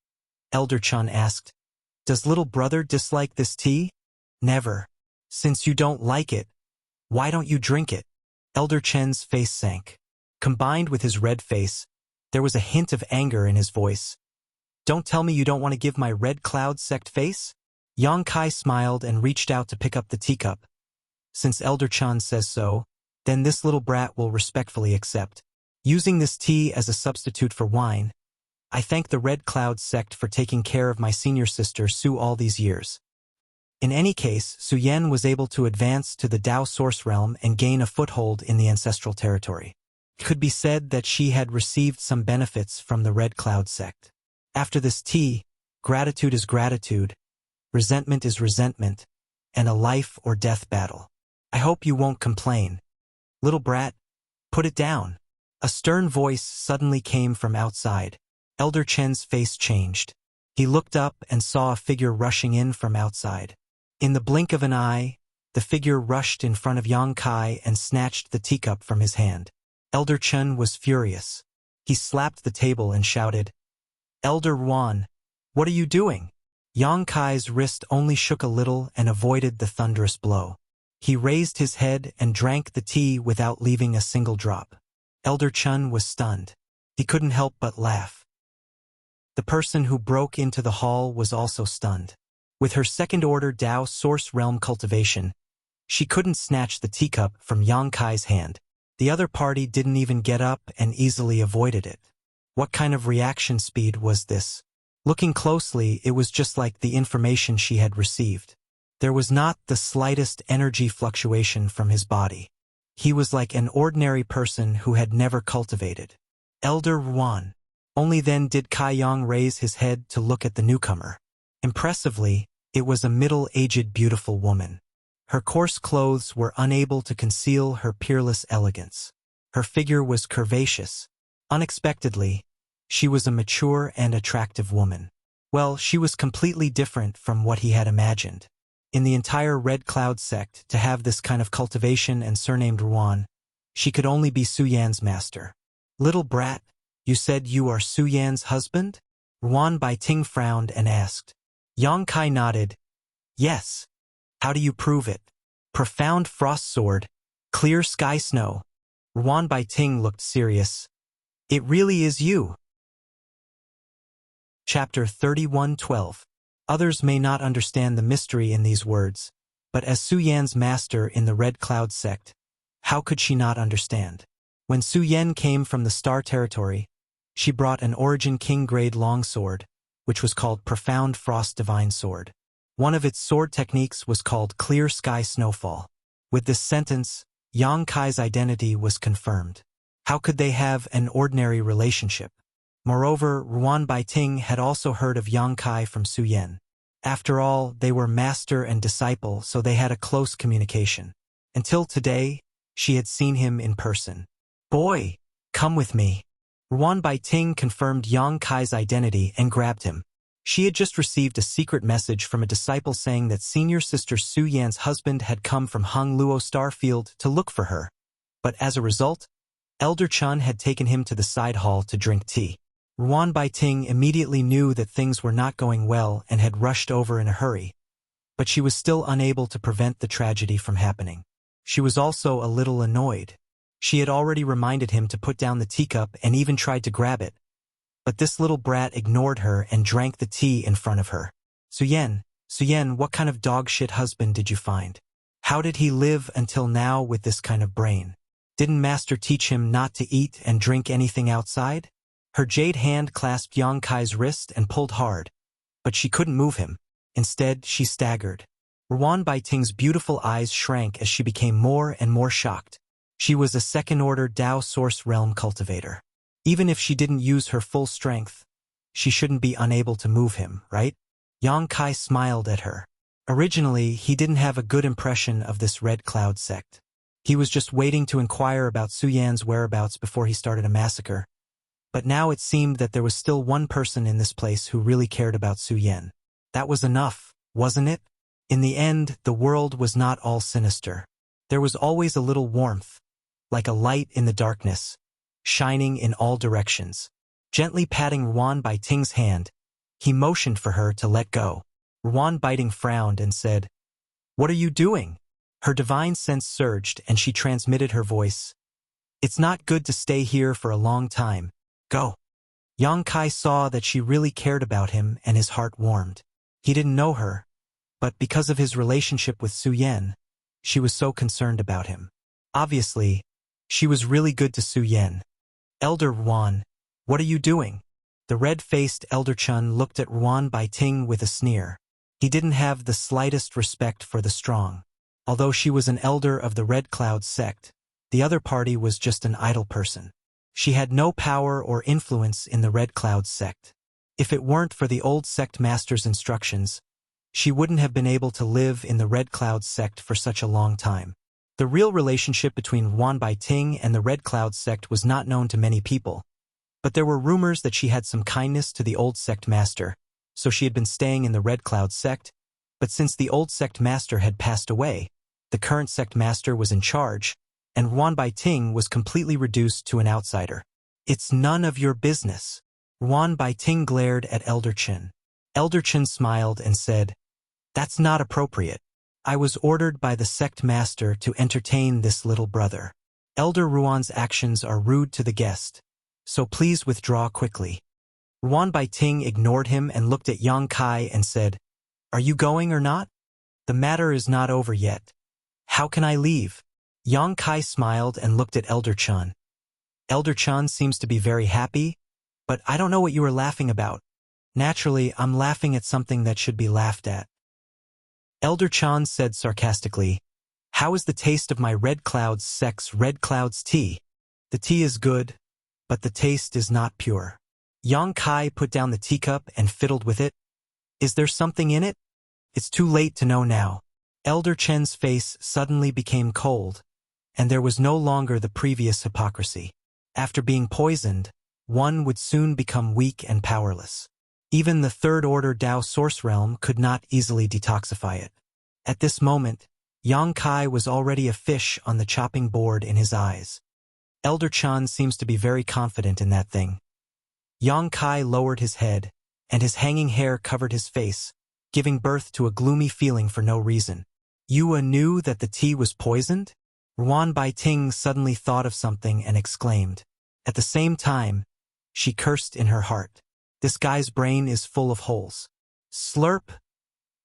Elder Chun asked, Does little brother dislike this tea? Never. Since you don't like it, why don't you drink it? Elder Chen's face sank. Combined with his red face, There was a hint of anger in his voice. Don't tell me you don't want to give my Red Cloud sect face? Yang Kai smiled and reached out to pick up the teacup. Since Elder Chun says so, then this little brat will respectfully accept. Using this tea as a substitute for wine, I thank the Red Cloud sect for taking care of my senior sister Su all these years. In any case, Su Yan was able to advance to the Dao Source Realm and gain a foothold in the ancestral territory. It could be said that she had received some benefits from the Red Cloud sect. After this tea, gratitude is gratitude, resentment is resentment, and a life or death battle. I hope you won't complain. Little brat, put it down. A stern voice suddenly came from outside. Elder Chen's face changed. He looked up and saw a figure rushing in from outside. In the blink of an eye, the figure rushed in front of Yang Kai and snatched the teacup from his hand. Elder Chen was furious. He slapped the table and shouted, Elder Ruan, what are you doing? Yang Kai's wrist only shook a little and avoided the thunderous blow. He raised his head and drank the tea without leaving a single drop. Elder Chen was stunned. He couldn't help but laugh. The person who broke into the hall was also stunned. With her second-order Dao Source Realm cultivation, she couldn't snatch the teacup from Yang Kai's hand. The other party didn't even get up and easily avoided it. What kind of reaction speed was this? Looking closely, it was just like the information she had received. There was not the slightest energy fluctuation from his body. He was like an ordinary person who had never cultivated. Elder Ruan. Only then did Kai Yang raise his head to look at the newcomer. Impressively, it was a middle-aged beautiful woman. Her coarse clothes were unable to conceal her peerless elegance. Her figure was curvaceous. Unexpectedly, she was a mature and attractive woman. Well, she was completely different from what he had imagined. In the entire Red Cloud sect, to have this kind of cultivation and surnamed Ruan, she could only be Su Yan's master. Little brat, you said you are Su Yan's husband? Ruan Baiting frowned and asked. Yang Kai nodded. Yes. How do you prove it? Profound frost sword, clear sky snow. Ruan Baiting looked serious. It really is you. Chapter 31:12. Others may not understand the mystery in these words, but as Su Yan's master in the Red Cloud sect, how could she not understand? When Su Yan came from the Star Territory, she brought an Origin King grade longsword, which was called Profound Frost Divine Sword. One of its sword techniques was called Clear Sky Snowfall. With this sentence, Yang Kai's identity was confirmed. How could they have an ordinary relationship? Moreover, Ruan Baiting had also heard of Yang Kai from Su Yan. After all, they were master and disciple, so they had a close communication. Until today, she had seen him in person. Boy, come with me. Ruan Baiting confirmed Yang Kai's identity and grabbed him. She had just received a secret message from a disciple saying that senior sister Su Yan's husband had come from Hung Luo Starfield to look for her. But as a result, Elder Chun had taken him to the side hall to drink tea. Ruan Baiting immediately knew that things were not going well and had rushed over in a hurry. But she was still unable to prevent the tragedy from happening. She was also a little annoyed. She had already reminded him to put down the teacup and even tried to grab it. But this little brat ignored her and drank the tea in front of her. Su Yan, what kind of dog-shit husband did you find? How did he live until now with this kind of brain? Didn't Master teach him not to eat and drink anything outside? Her jade hand clasped Yang Kai's wrist and pulled hard, but she couldn't move him. Instead, she staggered. Ruan Baiting's beautiful eyes shrank as she became more and more shocked. She was a second-order Dao Source Realm cultivator. Even if she didn't use her full strength, she shouldn't be unable to move him, right? Yang Kai smiled at her. Originally, he didn't have a good impression of this Red Cloud sect. He was just waiting to inquire about Su Yan's whereabouts before he started a massacre. But now it seemed that there was still one person in this place who really cared about Su Yan. That was enough, wasn't it? In the end, the world was not all sinister. There was always a little warmth, like a light in the darkness, shining in all directions. Gently patting Ruan Baiting's hand, he motioned for her to let go. Ruan Baiting frowned and said, "What are you doing?" Her divine sense surged and she transmitted her voice. "It's not good to stay here for a long time. Go." Yang Kai saw that she really cared about him and his heart warmed. He didn't know her, but because of his relationship with Su Yan, she was so concerned about him. Obviously, she was really good to Su Yan. Elder Ruan, what are you doing? The red-faced Elder Chun looked at Ruan Baiting with a sneer. He didn't have the slightest respect for the strong. Although she was an elder of the Red Cloud sect, the other party was just an idle person. She had no power or influence in the Red Cloud sect. If it weren't for the old sect master's instructions, she wouldn't have been able to live in the Red Cloud sect for such a long time. The real relationship between Ruan Baiting and the Red Cloud sect was not known to many people, but there were rumors that she had some kindness to the old sect master, so she had been staying in the Red Cloud sect, but since the old sect master had passed away, the current sect master was in charge, and Ruan Baiting was completely reduced to an outsider. It's none of your business. Ruan Baiting glared at Elder Chen. Elder Chen smiled and said, "That's not appropriate. I was ordered by the sect master to entertain this little brother. Elder Ruan's actions are rude to the guest, so please withdraw quickly." Ruan Baiting ignored him and looked at Yang Kai and said, "Are you going or not? The matter is not over yet. How can I leave?" Yang Kai smiled and looked at Elder Chun. Elder Chun seems to be very happy, but I don't know what you are laughing about. Naturally, I'm laughing at something that should be laughed at. Elder Chun said sarcastically, "How is the taste of my Red Cloud's sect's Red Cloud's tea? The tea is good, but the taste is not pure." Yang Kai put down the teacup and fiddled with it. "Is there something in it? It's too late to know now." Elder Chen's face suddenly became cold, and there was no longer the previous hypocrisy. After being poisoned, one would soon become weak and powerless. Even the third-order Dao Source Realm could not easily detoxify it. At this moment, Yang Kai was already a fish on the chopping board in his eyes. Elder Chan seems to be very confident in that thing. Yang Kai lowered his head, and his hanging hair covered his face, giving birth to a gloomy feeling for no reason. "You knew that the tea was poisoned?" Ruan Baiting suddenly thought of something and exclaimed. At the same time, she cursed in her heart. This guy's brain is full of holes. Slurp!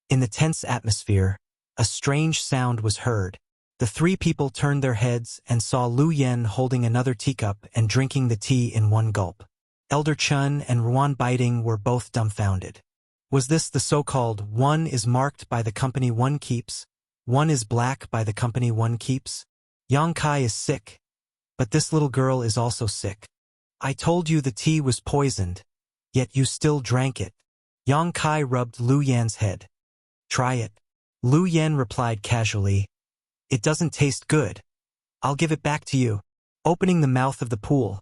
In the tense atmosphere, a strange sound was heard. The three people turned their heads and saw Lu Yen holding another teacup and drinking the tea in one gulp. Elder Chun and Ruan Baiting were both dumbfounded. Was this the so-called "one is marked by the company one keeps, one is black by the company one keeps"? Yang Kai is sick, but this little girl is also sick. I told you the tea was poisoned, yet you still drank it. Yang Kai rubbed Lu Yan's head. Try it. Lu Yan replied casually. It doesn't taste good. I'll give it back to you. Opening the mouth of the pool,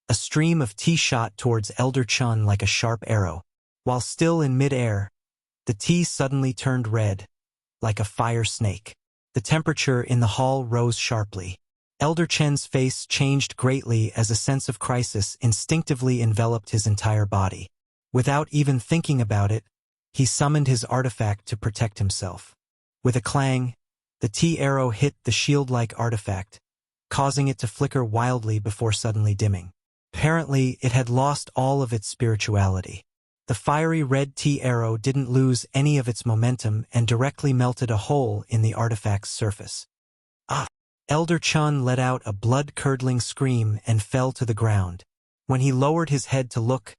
a stream of tea shot towards Elder Chun like a sharp arrow. While still in mid-air, the tea suddenly turned red, like a fire snake. The temperature in the hall rose sharply. Elder Chen's face changed greatly as a sense of crisis instinctively enveloped his entire body. Without even thinking about it, he summoned his artifact to protect himself. With a clang, the tea arrow hit the shield-like artifact, causing it to flicker wildly before suddenly dimming. Apparently, it had lost all of its spirituality. The fiery red tea arrow didn't lose any of its momentum and directly melted a hole in the artifact's surface. Ah! Elder Chun let out a blood-curdling scream and fell to the ground. When he lowered his head to look,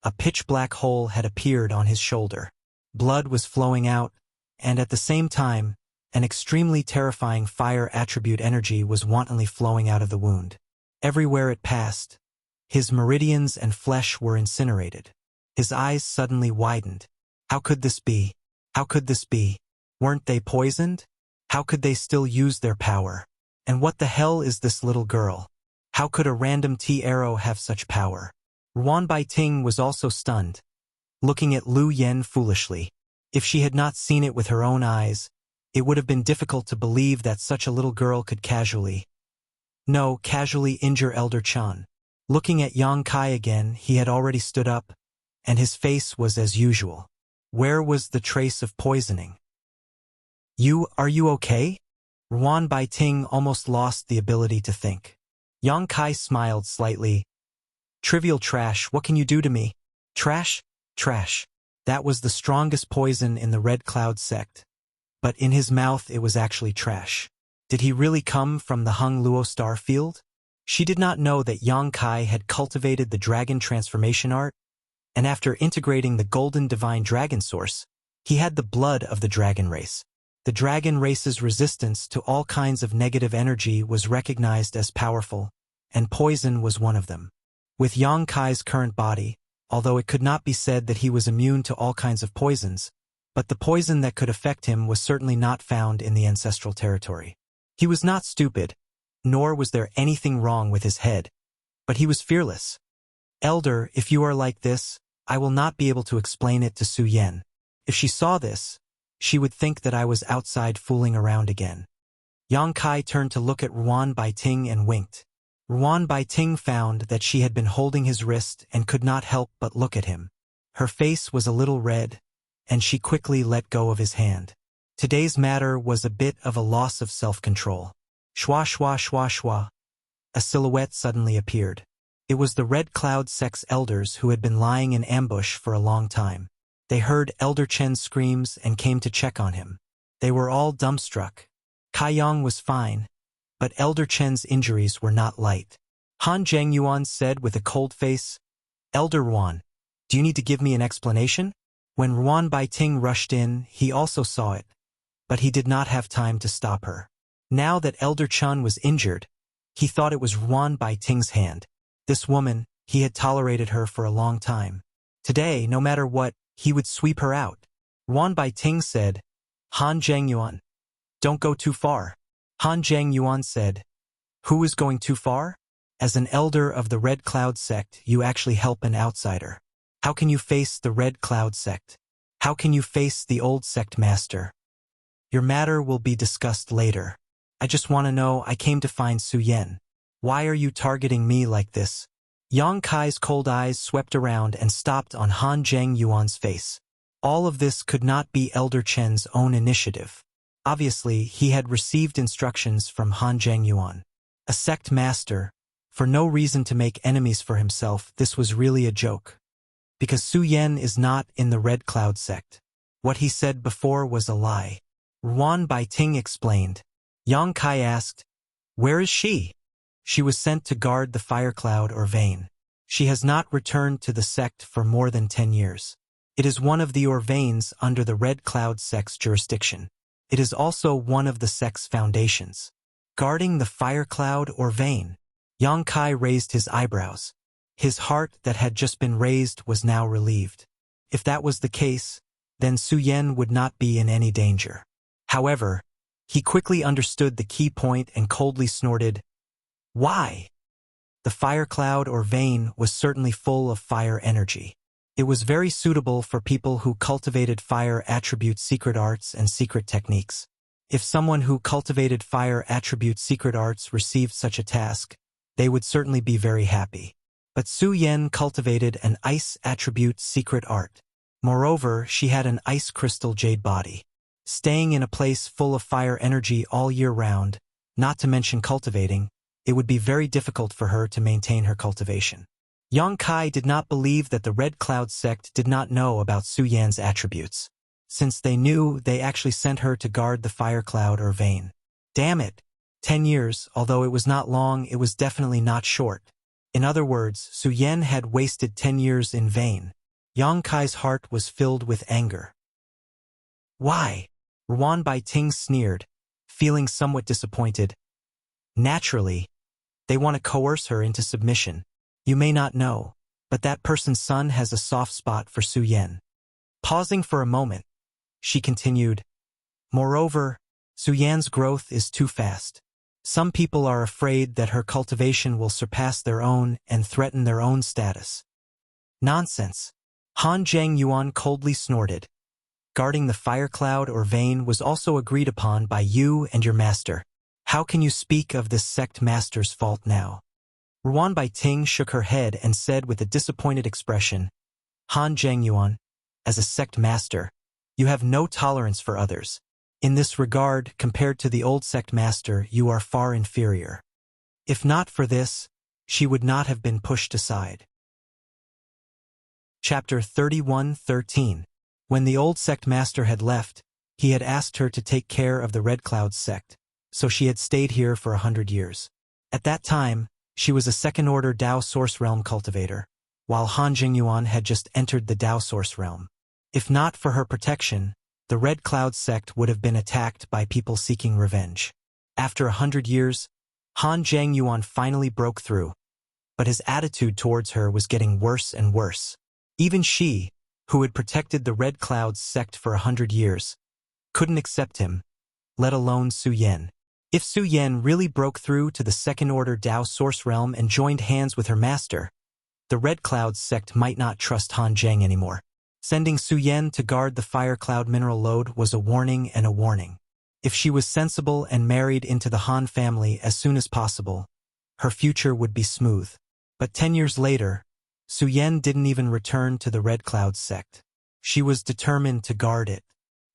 a pitch-black hole had appeared on his shoulder. Blood was flowing out, and at the same time, an extremely terrifying fire attribute energy was wantonly flowing out of the wound. Everywhere it passed, his meridians and flesh were incinerated. His eyes suddenly widened. How could this be? How could this be? Weren't they poisoned? How could they still use their power? And what the hell is this little girl? How could a random tea arrow have such power? Ruan Baiting was also stunned, looking at Lu Yen foolishly. If she had not seen it with her own eyes, it would have been difficult to believe that such a little girl could casually injure Elder Chan. Looking at Yang Kai again, he had already stood up, and his face was as usual. Where was the trace of poisoning? Are you okay? Ruan Baiting almost lost the ability to think. Yang Kai smiled slightly. Trivial trash, what can you do to me? Trash? Trash. That was the strongest poison in the Red Cloud sect. But in his mouth it was actually trash. Did he really come from the Hung Luo star field? She did not know that Yang Kai had cultivated the dragon transformation art, and after integrating the golden divine dragon source, he had the blood of the dragon race. The dragon race's resistance to all kinds of negative energy was recognized as powerful, and poison was one of them. With Yang Kai's current body, although it could not be said that he was immune to all kinds of poisons, but the poison that could affect him was certainly not found in the ancestral territory. He was not stupid, nor was there anything wrong with his head, but he was fearless. Elder, if you are like this, I will not be able to explain it to Su Yan. If she saw this, she would think that I was outside fooling around again. Yang Kai turned to look at Ruan Baiting and winked. Ruan Baiting found that she had been holding his wrist and could not help but look at him. Her face was a little red, and she quickly let go of his hand. Today's matter was a bit of a loss of self-control. Shwa shwa shwa shwa. A silhouette suddenly appeared. It was the Red Cloud sect's elders who had been lying in ambush for a long time. They heard Elder Chen's screams and came to check on him. They were all dumbstruck. Kai Yang was fine, but Elder Chen's injuries were not light. Han Zhengyuan said with a cold face, Elder Ruan, do you need to give me an explanation? When Ruan Baiting rushed in, he also saw it, but he did not have time to stop her. Now that Elder Chun was injured, he thought it was Ruan Baiting's hand. This woman, he had tolerated her for a long time. Today, no matter what, he would sweep her out. Ruan Baiting said, Han Zhengyuan, don't go too far. Han Zhengyuan said, who is going too far? As an elder of the Red Cloud sect, you actually help an outsider. How can you face the Red Cloud sect? How can you face the old sect master? Your matter will be discussed later. I just want to know, I came to find Su Yan. Why are you targeting me like this? Yang Kai's cold eyes swept around and stopped on Han Zhengyuan's face. All of this could not be Elder Chen's own initiative. Obviously, he had received instructions from Han Zhengyuan. A sect master, for no reason to make enemies for himself, this was really a joke. Because Su Yan is not in the Red Cloud sect. What he said before was a lie. Ruan Baiting explained. Yang Kai asked, where is she? She was sent to guard the fire cloud or vein. She has not returned to the sect for more than 10 years. It is one of the Orvanes under the Red Cloud sect's jurisdiction. It is also one of the sect's foundations. Guarding the fire cloud or vein. Yang Kai raised his eyebrows. His heart that had just been raised was now relieved. If that was the case, then Su Yan would not be in any danger. However, he quickly understood the key point and coldly snorted, why? The fire cloud or vein was certainly full of fire energy. It was very suitable for people who cultivated fire attribute secret arts and secret techniques. If someone who cultivated fire attribute secret arts received such a task, they would certainly be very happy. But Su Yan cultivated an ice attribute secret art. Moreover, she had an ice crystal jade body. Staying in a place full of fire energy all year round, not to mention cultivating, it would be very difficult for her to maintain her cultivation. Yang Kai did not believe that the Red Cloud sect did not know about Su Yan's attributes. Since they knew, they actually sent her to guard the fire cloud or vein. Damn it! 10 years, although it was not long, it was definitely not short. In other words, Su Yan had wasted 10 years in vain. Yang Kai's heart was filled with anger. Why? Ruan Baiting sneered, feeling somewhat disappointed. Naturally, they want to coerce her into submission. You may not know, but that person's son has a soft spot for Su Yan. Pausing for a moment, she continued, moreover, Su Yan's growth is too fast. Some people are afraid that her cultivation will surpass their own and threaten their own status. Nonsense. Han Zhengyuan coldly snorted. Guarding the fire cloud or vein was also agreed upon by you and your master. How can you speak of this sect master's fault now? Ruan Baiting shook her head and said with a disappointed expression, Han Zhengyuan, as a sect master, you have no tolerance for others. In this regard, compared to the old sect master, you are far inferior. If not for this, she would not have been pushed aside. Chapter 31:13. When the old sect master had left, he had asked her to take care of the Red Cloud sect, so she had stayed here for 100 years. At that time, she was a second-order Dao Source Realm cultivator, while Han Jingyuan had just entered the Dao Source Realm. If not for her protection, the Red Cloud sect would have been attacked by people seeking revenge. After 100 years, Han Jingyuan finally broke through, but his attitude towards her was getting worse and worse. Even she, who had protected the Red Cloud sect for 100 years, couldn't accept him, let alone Su Yan. If Su Yan really broke through to the second-order Dao Source Realm and joined hands with her master, the Red Cloud sect might not trust Han Zheng anymore. Sending Su Yan to guard the Fire Cloud mineral lode was a warning and a warning. If she was sensible and married into the Han family as soon as possible, her future would be smooth. But 10 years later, Su Yan didn't even return to the Red Cloud sect. She was determined to guard it.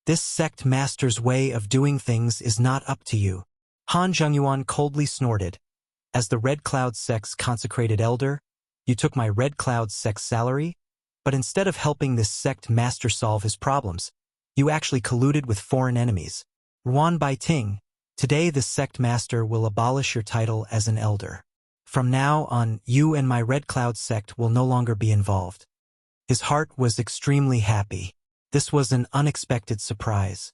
This sect master's way of doing things is not up to you. Han Zhengyuan coldly snorted. As the Red Cloud sect's consecrated elder, you took my Red Cloud sect's salary, but instead of helping this sect master solve his problems, you actually colluded with foreign enemies. Ruan Baiting, today the sect master will abolish your title as an elder. From now on, you and my Red Cloud sect will no longer be involved. His heart was extremely happy. This was an unexpected surprise.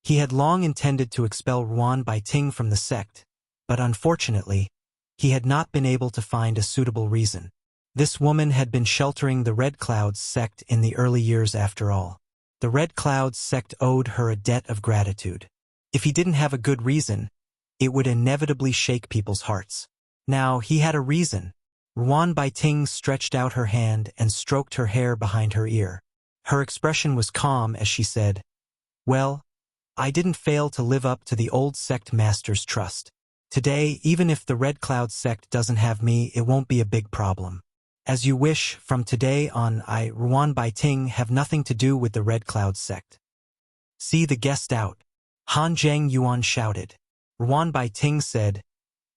He had long intended to expel Ruan Baiting from the sect, but unfortunately, he had not been able to find a suitable reason. This woman had been sheltering the Red Cloud sect in the early years after all. The Red Cloud sect owed her a debt of gratitude. If he didn't have a good reason, it would inevitably shake people's hearts. Now he had a reason. Ruan Baiting stretched out her hand and stroked her hair behind her ear. Her expression was calm as she said, "Well, I didn't fail to live up to the old sect master's trust. Today, even if the Red Cloud sect doesn't have me, it won't be a big problem. As you wish, from today on Ruan Baiting, have nothing to do with the Red Cloud sect." "See the guest out," Han Zhengyuan shouted. Ruan Baiting said,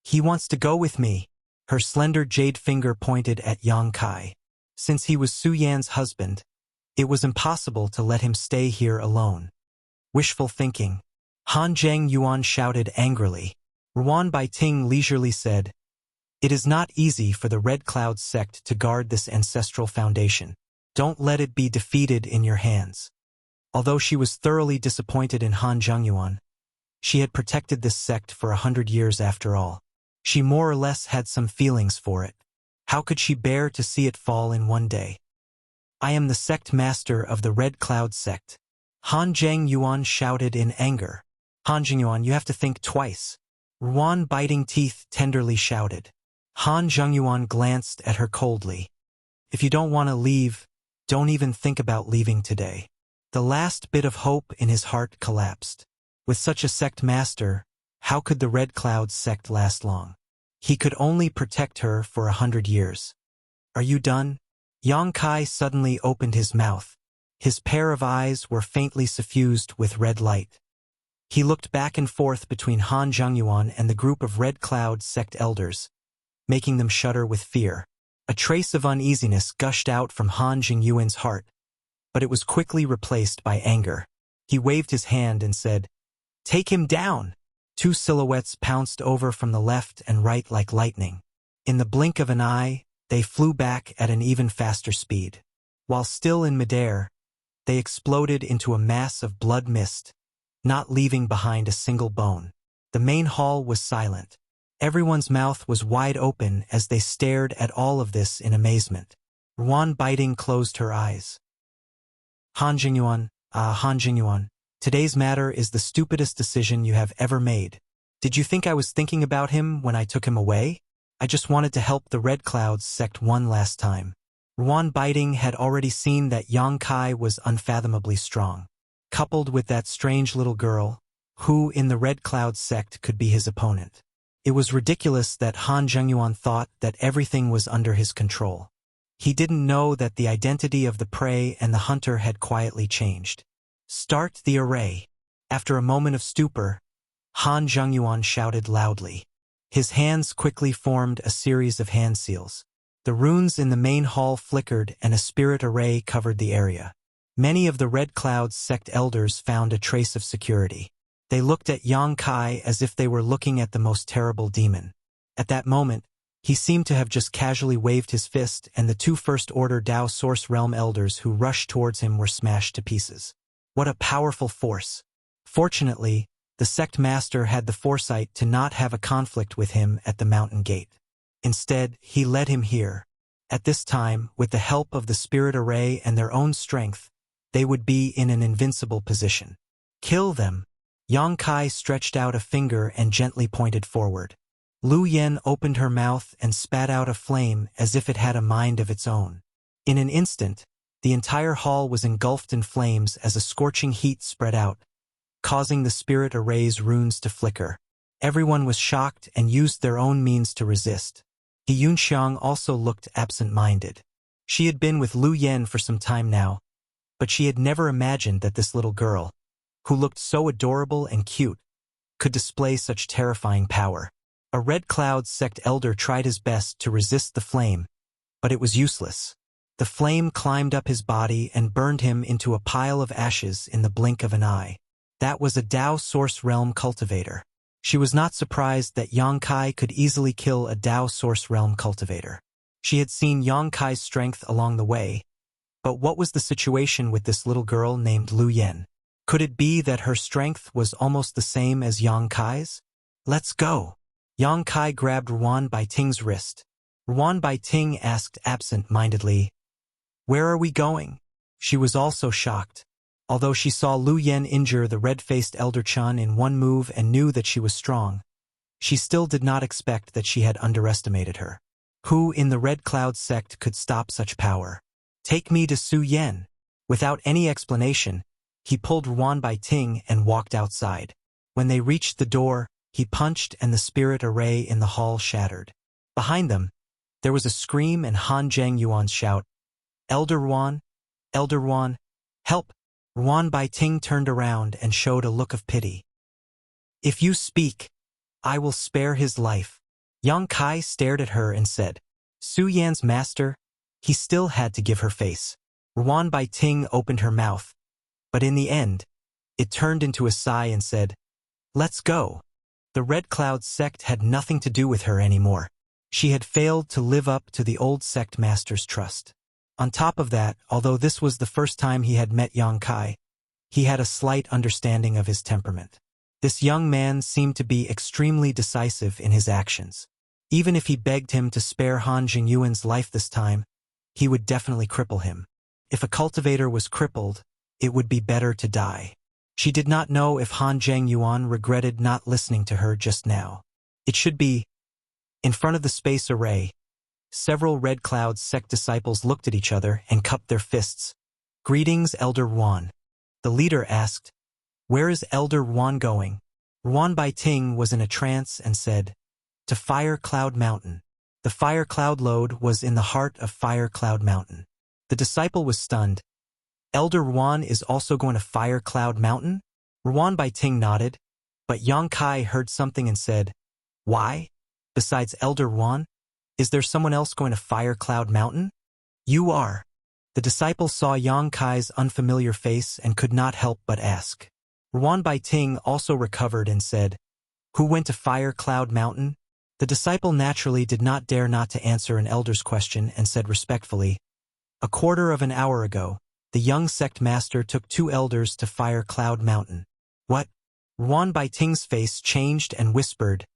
"He wants to go with me." Her slender jade finger pointed at Yang Kai. Since he was Su Yan's husband, it was impossible to let him stay here alone. Wishful thinking. Han Zhengyuan shouted angrily. Ruan Baiting leisurely said, "It is not easy for the Red Cloud sect to guard this ancestral foundation. Don't let it be defeated in your hands." Although she was thoroughly disappointed in Han Zhengyuan, she had protected this sect for 100 years after all. She more or less had some feelings for it. How could she bear to see it fall in one day? "I am the sect master of the Red Cloud sect," Han Zhengyuan shouted in anger. "Han Zhengyuan, you have to think twice," Ruan Biting Teeth tenderly shouted. Han Zhengyuan glanced at her coldly. "If you don't want to leave, don't even think about leaving today." The last bit of hope in his heart collapsed. With such a sect master, how could the Red Cloud sect last long? He could only protect her for 100 years. "Are you done?" Yang Kai suddenly opened his mouth. His pair of eyes were faintly suffused with red light. He looked back and forth between Han Zhengyuan and the group of Red Cloud sect elders, making them shudder with fear. A trace of uneasiness gushed out from Han Zhengyuan's heart, but it was quickly replaced by anger. He waved his hand and said, "Take him down!" Two silhouettes pounced over from the left and right like lightning. In the blink of an eye, they flew back at an even faster speed. While still in midair, they exploded into a mass of blood mist, not leaving behind a single bone. The main hall was silent. Everyone's mouth was wide open as they stared at all of this in amazement. Ruan Biting closed her eyes. Han Jingyuan, today's matter is the stupidest decision you have ever made. Did you think I was thinking about him when I took him away? I just wanted to help the Red Cloud sect one last time." Ruan Biting had already seen that Yang Kai was unfathomably strong. Coupled with that strange little girl, who in the Red Cloud sect could be his opponent. It was ridiculous that Han Zhengyuan thought that everything was under his control. He didn't know that the identity of the prey and the hunter had quietly changed. "Start the array." After a moment of stupor, Han Zhengyuan shouted loudly. His hands quickly formed a series of hand seals. The runes in the main hall flickered and a spirit array covered the area. Many of the Red Cloud's sect elders found a trace of security. They looked at Yang Kai as if they were looking at the most terrible demon. At that moment, he seemed to have just casually waved his fist, and the two First Order Dao Source Realm elders who rushed towards him were smashed to pieces. What a powerful force! Fortunately, the sect master had the foresight to not have a conflict with him at the mountain gate. Instead, he led him here. At this time, with the help of the spirit array and their own strength, they would be in an invincible position. Kill them! Yang Kai stretched out a finger and gently pointed forward. Lu Yen opened her mouth and spat out a flame as if it had a mind of its own. In an instant, the entire hall was engulfed in flames as a scorching heat spread out, causing the spirit array's runes to flicker. Everyone was shocked and used their own means to resist. He Yunxiang also looked absent-minded. She had been with Lu Yen for some time now, but she had never imagined that this little girl, who looked so adorable and cute, could display such terrifying power. A Red Cloud sect elder tried his best to resist the flame, but it was useless. The flame climbed up his body and burned him into a pile of ashes in the blink of an eye. That was a Dao Source Realm cultivator. She was not surprised that Yang Kai could easily kill a Dao Source Realm cultivator. She had seen Yang Kai's strength along the way, but what was the situation with this little girl named Lu Yen? Could it be that her strength was almost the same as Yang Kai's? Let's go! Yang Kai grabbed Ruan Baiting's wrist. Ruan Baiting asked absent-mindedly, "Where are we going?" She was also shocked. Although she saw Lu Yen injure the red-faced Elder Chun in one move and knew that she was strong, she still did not expect that she had underestimated her. Who in the Red Cloud sect could stop such power? "Take me to Su Yen." Without any explanation, he pulled Ruan Baiting and walked outside. When they reached the door, he punched and the spirit array in the hall shattered. Behind them, there was a scream and Han Zheng Yuan's shout, Elder Ruan, help!" Ruan Baiting turned around and showed a look of pity. "If you speak, I will spare his life." Yang Kai stared at her and said, "Su Yan's master?" He still had to give her face. Ruan Baiting opened her mouth, but in the end, it turned into a sigh and said, "Let's go." The Red Cloud sect had nothing to do with her anymore. She had failed to live up to the old sect master's trust. On top of that, although this was the first time he had met Yang Kai, he had a slight understanding of his temperament. This young man seemed to be extremely decisive in his actions. Even if he begged him to spare Han Jingyuan's life this time, he would definitely cripple him. If a cultivator was crippled, it would be better to die. She did not know if Han Zhengyuan regretted not listening to her just now. It should be. In front of the space array, several Red Cloud sect disciples looked at each other and cupped their fists. "Greetings, Elder Ruan." The leader asked, "Where is Elder Ruan going?" Ruan Baiting was in a trance and said, "To Fire Cloud Mountain." The Fire Cloud lode was in the heart of Fire Cloud Mountain. The disciple was stunned. "Elder Ruan is also going to Fire Cloud Mountain?" Ruan Baiting nodded, but Yang Kai heard something and said, "Why? Besides Elder Ruan, is there someone else going to Fire Cloud Mountain?" "You are." The disciple saw Yang Kai's unfamiliar face and could not help but ask. Ruan Baiting also recovered and said, "Who went to Fire Cloud Mountain?" The disciple naturally did not dare not to answer an elder's question and said respectfully, "A quarter of an hour ago, the young sect master took 2 elders to Fire Cloud Mountain." "What?" Ruan Baiting's face changed and whispered,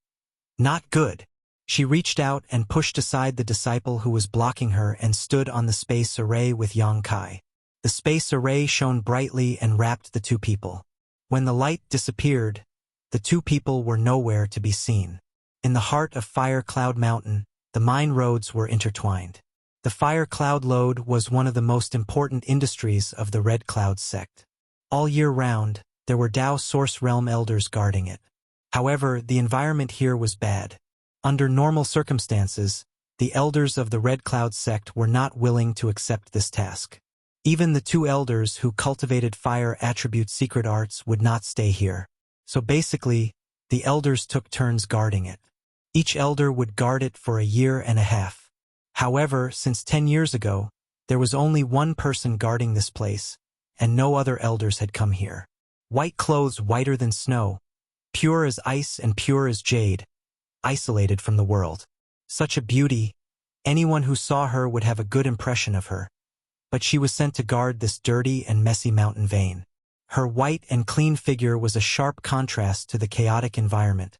"Not good." She reached out and pushed aside the disciple who was blocking her and stood on the space array with Yang Kai. The space array shone brightly and wrapped the 2 people. When the light disappeared, the 2 people were nowhere to be seen. In the heart of Fire Cloud Mountain, the mine roads were intertwined. The Fire Cloud lode was one of the most important industries of the Red Cloud sect. All year round, there were Dao Source Realm elders guarding it. However, the environment here was bad. Under normal circumstances, the elders of the Red Cloud sect were not willing to accept this task. Even the 2 elders who cultivated fire attribute secret arts would not stay here. So basically, the elders took turns guarding it. Each elder would guard it for a year and a half. However, since 10 years ago, there was only one person guarding this place, and no other elders had come here. White clothes whiter than snow, pure as ice and pure as jade, isolated from the world. Such a beauty, anyone who saw her would have a good impression of her. But she was sent to guard this dirty and messy mountain vein. Her white and clean figure was a sharp contrast to the chaotic environment.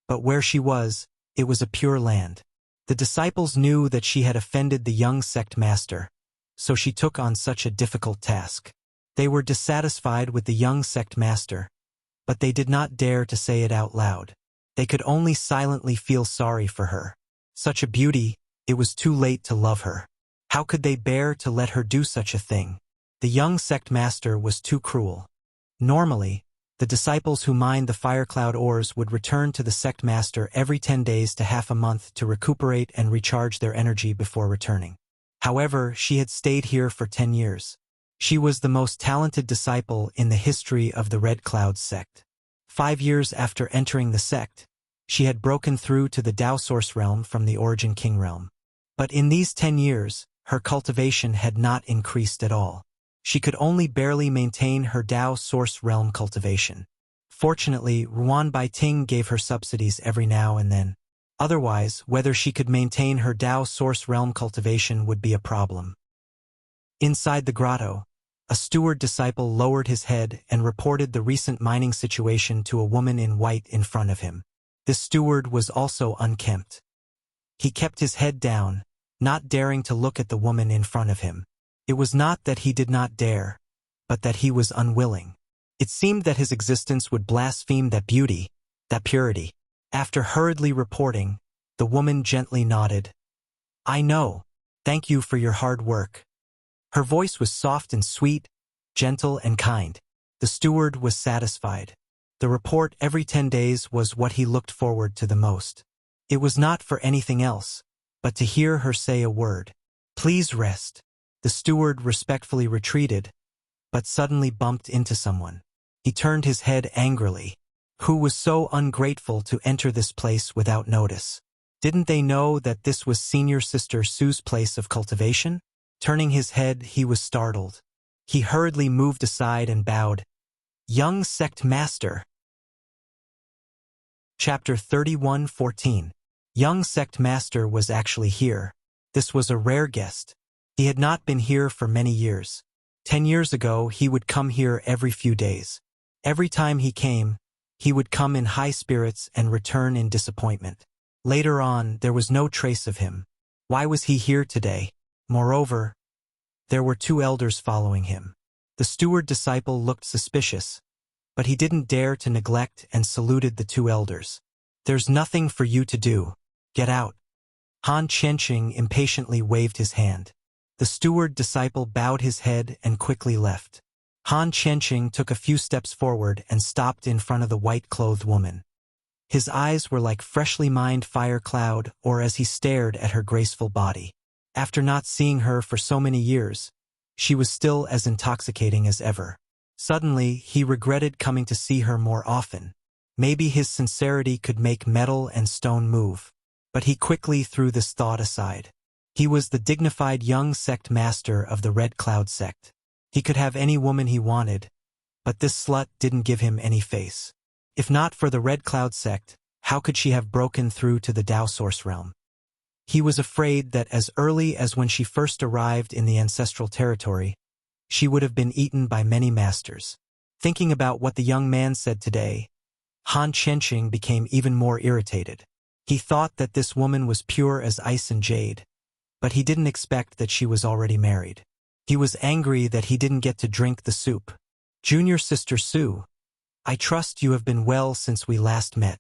But where she was, it was a pure land. The disciples knew that she had offended the young sect master, so she took on such a difficult task. They were dissatisfied with the young sect master, but they did not dare to say it out loud. They could only silently feel sorry for her. Such a beauty, it was too late to love her. How could they bear to let her do such a thing? The young sect master was too cruel. Normally, the disciples who mined the fire cloud ores would return to the sect master every 10 days to half a month to recuperate and recharge their energy before returning. However, she had stayed here for 10 years. She was the most talented disciple in the history of the Red Cloud sect. 5 years after entering the sect, she had broken through to the Tao Source realm from the Origin King realm. But in these 10 years, her cultivation had not increased at all. She could only barely maintain her Tao Source realm cultivation. Fortunately, Ruan Baiting gave her subsidies every now and then. Otherwise, whether she could maintain her Tao Source realm cultivation would be a problem. Inside the grotto, a steward disciple lowered his head and reported the recent mining situation to a woman in white in front of him. This steward was also unkempt. He kept his head down, not daring to look at the woman in front of him. It was not that he did not dare, but that he was unwilling. It seemed that his existence would blaspheme that beauty, that purity. After hurriedly reporting, the woman gently nodded. "I know. Thank you for your hard work." Her voice was soft and sweet, gentle and kind. The steward was satisfied. The report every 10 days was what he looked forward to the most. It was not for anything else, but to hear her say a word. "Please rest." The steward respectfully retreated, but suddenly bumped into someone. He turned his head angrily. Who was so ungrateful to enter this place without notice? Didn't they know that this was Senior Sister Sue's place of cultivation? Turning his head, he was startled. He hurriedly moved aside and bowed. "Young Sect Master." Chapter 31:14. Young Sect Master was actually here. This was a rare guest. He had not been here for many years. 10 years ago, he would come here every few days. Every time he came, he would come in high spirits and return in disappointment. Later on, there was no trace of him. Why was he here today? Moreover, there were 2 elders following him. The steward disciple looked suspicious, but he didn't dare to neglect and saluted the 2 elders. "There's nothing for you to do. Get out." Han Qianqing impatiently waved his hand. The steward disciple bowed his head and quickly left. Han Qianqing took a few steps forward and stopped in front of the white-clothed woman. His eyes were like freshly mined fire cloud, or as he stared at her graceful body. After not seeing her for so many years, she was still as intoxicating as ever. Suddenly, he regretted coming to see her more often. Maybe his sincerity could make metal and stone move. But he quickly threw this thought aside. He was the dignified young sect master of the Red Cloud sect. He could have any woman he wanted, but this slut didn't give him any face. If not for the Red Cloud sect, how could she have broken through to the Tao Source realm? He was afraid that as early as when she first arrived in the ancestral territory, she would have been eaten by many masters. Thinking about what the young man said today, Han Qianqing became even more irritated. He thought that this woman was pure as ice and jade, but he didn't expect that she was already married. He was angry that he didn't get to drink the soup. "Junior Sister Su, I trust you have been well since we last met."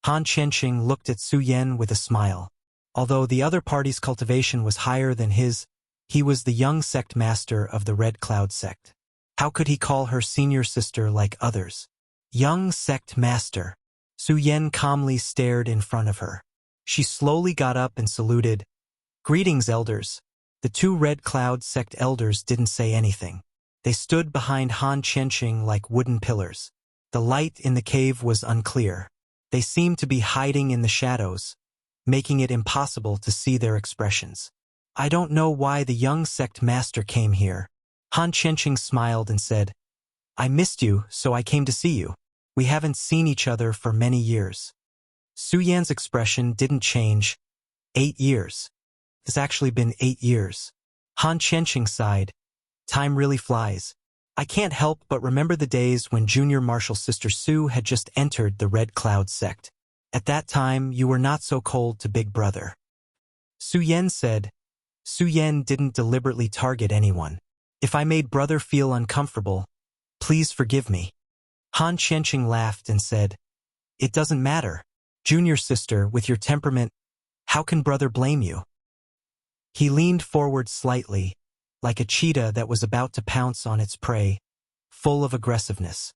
Han Qianqing looked at Su Yan with a smile. Although the other party's cultivation was higher than his, he was the young sect master of the Red Cloud sect. How could he call her senior sister like others? Young sect master. Su Yan calmly stared in front of her. She slowly got up and saluted. "Greetings, elders." The 2 Red Cloud sect elders didn't say anything. They stood behind Han Qianqing like wooden pillars. The light in the cave was unclear. They seemed to be hiding in the shadows, making it impossible to see their expressions. I don't know why the young sect master came here. Han Qianqing smiled and said, I missed you, so I came to see you. We haven't seen each other for many years. Su Yan's expression didn't change. 8 years. It's actually been 8 years. Han Qianqing sighed. Time really flies. I can't help but remember the days when junior martial sister Su had just entered the Red Cloud sect. At that time, you were not so cold to Big Brother. Su Yan said. Su Yan didn't deliberately target anyone. If I made brother feel uncomfortable, please forgive me. Han Qianqing laughed and said, It doesn't matter. Junior sister, with your temperament, how can brother blame you? He leaned forward slightly, like a cheetah that was about to pounce on its prey, full of aggressiveness.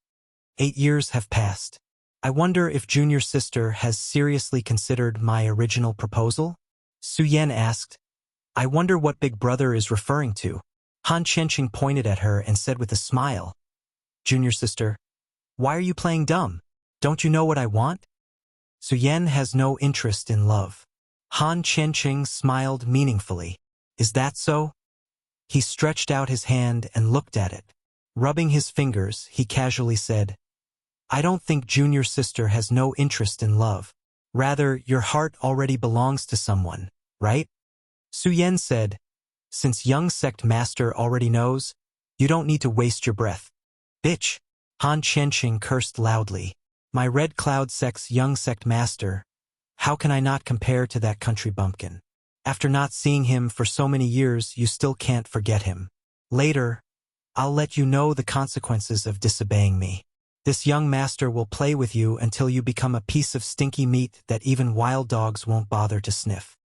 8 years have passed. I wonder if junior sister has seriously considered my original proposal? Su Yan asked. I wonder what Big Brother is referring to. Han Qianqing pointed at her and said with a smile, Junior sister, why are you playing dumb? Don't you know what I want? Su Yan has no interest in love. Han Qianqing smiled meaningfully. Is that so? He stretched out his hand and looked at it. Rubbing his fingers, he casually said, I don't think junior sister has no interest in love. Rather, your heart already belongs to someone, right? Su Yan said, Since young sect master already knows, you don't need to waste your breath. Bitch! Han Qianqing cursed loudly. My Red Cloud sect's young sect master. How can I not compare to that country bumpkin? After not seeing him for so many years, you still can't forget him. Later, I'll let you know the consequences of disobeying me. This young master will play with you until you become a piece of stinky meat that even wild dogs won't bother to sniff.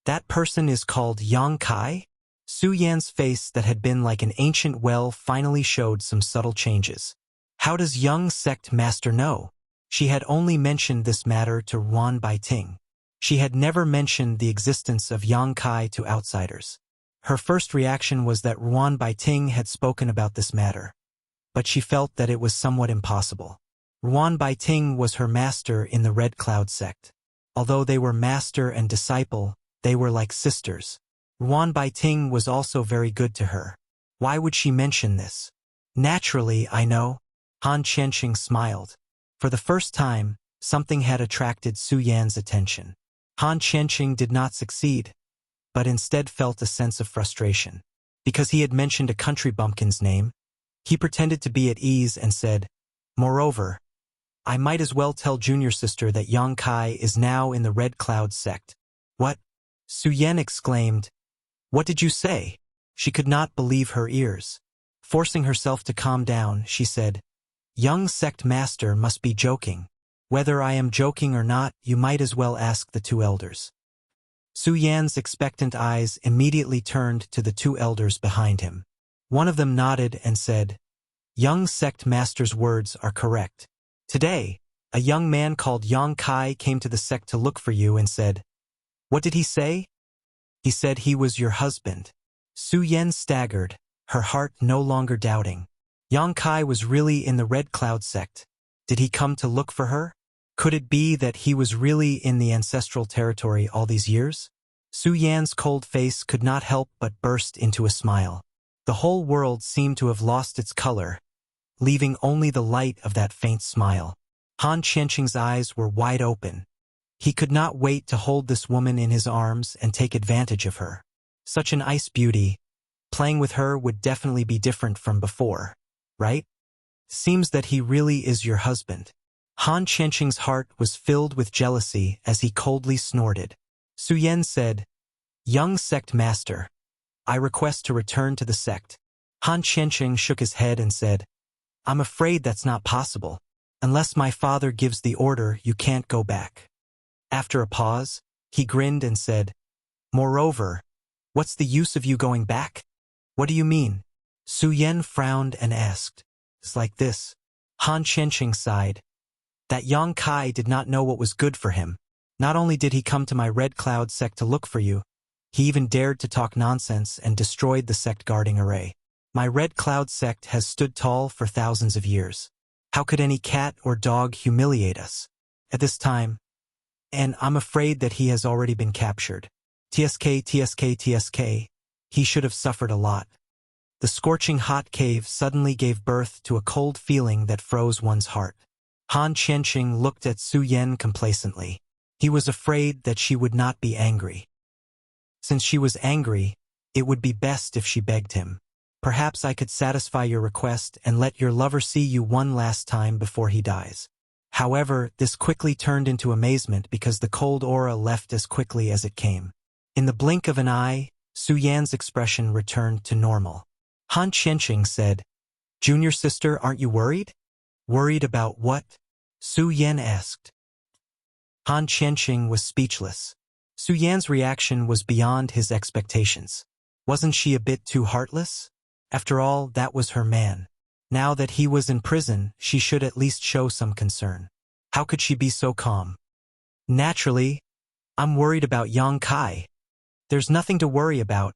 That person is called Yang Kai? Su Yan's face that had been like an ancient well finally showed some subtle changes. How does young sect master know? She had only mentioned this matter to Ruan Baiting. She had never mentioned the existence of Yang Kai to outsiders. Her first reaction was that Ruan Baiting had spoken about this matter. But she felt that it was somewhat impossible. Ruan Baiting was her master in the Red Cloud sect. Although they were master and disciple, they were like sisters. Ruan Baiting was also very good to her. Why would she mention this? Naturally, I know. Han Qianqing smiled. For the first time, something had attracted Su Yan's attention. Han Qianqing did not succeed, but instead felt a sense of frustration. Because he had mentioned a country bumpkin's name, he pretended to be at ease and said, Moreover, I might as well tell junior sister that Yang Kai is now in the Red Cloud sect. What? Su Yan exclaimed. What did you say? She could not believe her ears. Forcing herself to calm down, she said, Young sect master must be joking. Whether I am joking or not, you might as well ask the 2 elders. Su Yan's expectant eyes immediately turned to the 2 elders behind him. One of them nodded and said, Young sect master's words are correct. Today, a young man called Yang Kai came to the sect to look for you and said, What did he say? He said he was your husband. Su Yan staggered, her heart no longer doubting. Yang Kai was really in the Red Cloud sect. Did he come to look for her? Could it be that he was really in the ancestral territory all these years? Su Yan's cold face could not help but burst into a smile. The whole world seemed to have lost its color, leaving only the light of that faint smile. Han Qianqing's eyes were wide open. He could not wait to hold this woman in his arms and take advantage of her. Such an ice beauty. Playing with her would definitely be different from before, right? Seems that he really is your husband. Han Qianqing's heart was filled with jealousy as he coldly snorted. Su Yan said, Young sect master, I request to return to the sect. Han Qianqing shook his head and said, I'm afraid that's not possible. Unless my father gives the order, you can't go back. After a pause, he grinned and said, Moreover, what's the use of you going back? What do you mean? Su Yan frowned and asked. It's like this. Han Qianqing sighed. That Yang Kai did not know what was good for him. Not only did he come to my Red Cloud sect to look for you, he even dared to talk nonsense and destroyed the sect guarding array. My Red Cloud sect has stood tall for thousands of years. How could any cat or dog humiliate us? At this time, and I'm afraid that he has already been captured. Tsk. He should have suffered a lot. The scorching hot cave suddenly gave birth to a cold feeling that froze one's heart. Han Qianqing looked at Su Yan complacently. He was afraid that she would not be angry. Since she was angry, it would be best if she begged him. Perhaps I could satisfy your request and let your lover see you one last time before he dies. However, this quickly turned into amazement because the cold aura left as quickly as it came. In the blink of an eye, Su Yan's expression returned to normal. Han Qianqing said, "Junior sister, aren't you worried?" "Worried about what?" Su Yan asked. Han Qianqing was speechless. Su Yan's reaction was beyond his expectations. Wasn't she a bit too heartless? After all, that was her man. Now that he was in prison, she should at least show some concern. How could she be so calm? "Naturally, I'm worried about Yang Kai." "There's nothing to worry about."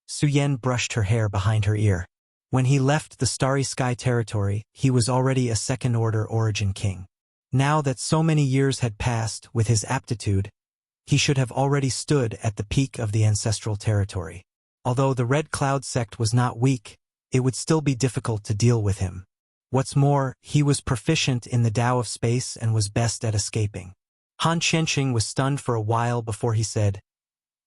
Su Yan brushed her hair behind her ear. When he left the Starry Sky territory, he was already a second-order origin king. Now that so many years had passed, with his aptitude, he should have already stood at the peak of the ancestral territory. Although the Red Cloud sect was not weak, it would still be difficult to deal with him. What's more, he was proficient in the Tao of space and was best at escaping. Han Qianqing was stunned for a while before he said,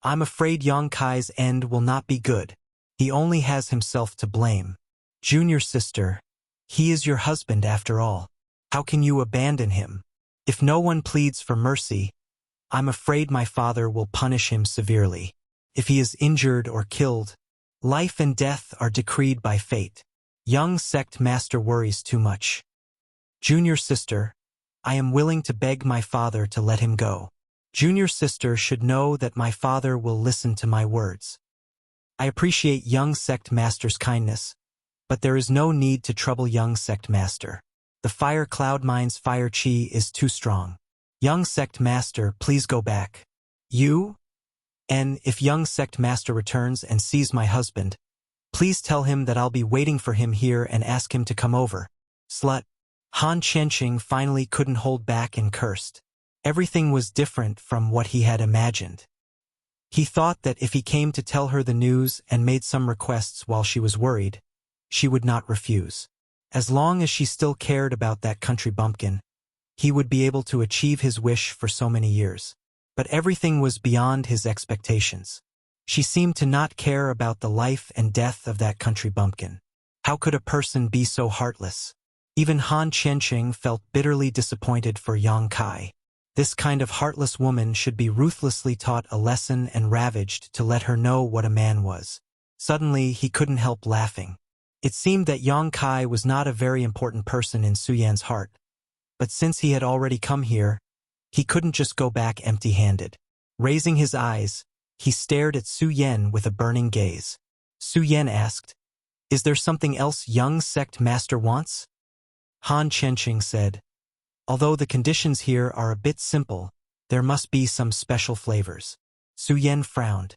"I'm afraid Yang Kai's end will not be good. He only has himself to blame." "Junior sister, he is your husband after all. How can you abandon him? If no one pleads for mercy, I'm afraid my father will punish him severely. If he is injured or killed, life and death are decreed by fate. Young sect master worries too much. Junior sister, I am willing to beg my father to let him go. Junior sister should know that my father will listen to my words. I appreciate young sect master's kindness, but there is no need to trouble young sect master. The fire cloud mine's fire chi is too strong. Young sect master, please go back. You? And if young sect master returns and sees my husband, please tell him that I'll be waiting for him here and ask him to come over." Slut. Han Qianqing finally couldn't hold back and cursed. Everything was different from what he had imagined. He thought that if he came to tell her the news and made some requests while she was worried, she would not refuse. As long as she still cared about that country bumpkin, he would be able to achieve his wish for so many years. But everything was beyond his expectations. She seemed to not care about the life and death of that country bumpkin. How could a person be so heartless? Even Han Qianqing felt bitterly disappointed for Yang Kai. This kind of heartless woman should be ruthlessly taught a lesson and ravaged to let her know what a man was. Suddenly, he couldn't help laughing. It seemed that Yang Kai was not a very important person in Su Yan's heart. But since he had already come here, he couldn't just go back empty-handed. Raising his eyes, he stared at Su Yan with a burning gaze. Su Yan asked, "Is there something else young sect master wants?" Han Qianqing said, "Although the conditions here are a bit simple, there must be some special flavors." Su Yan frowned.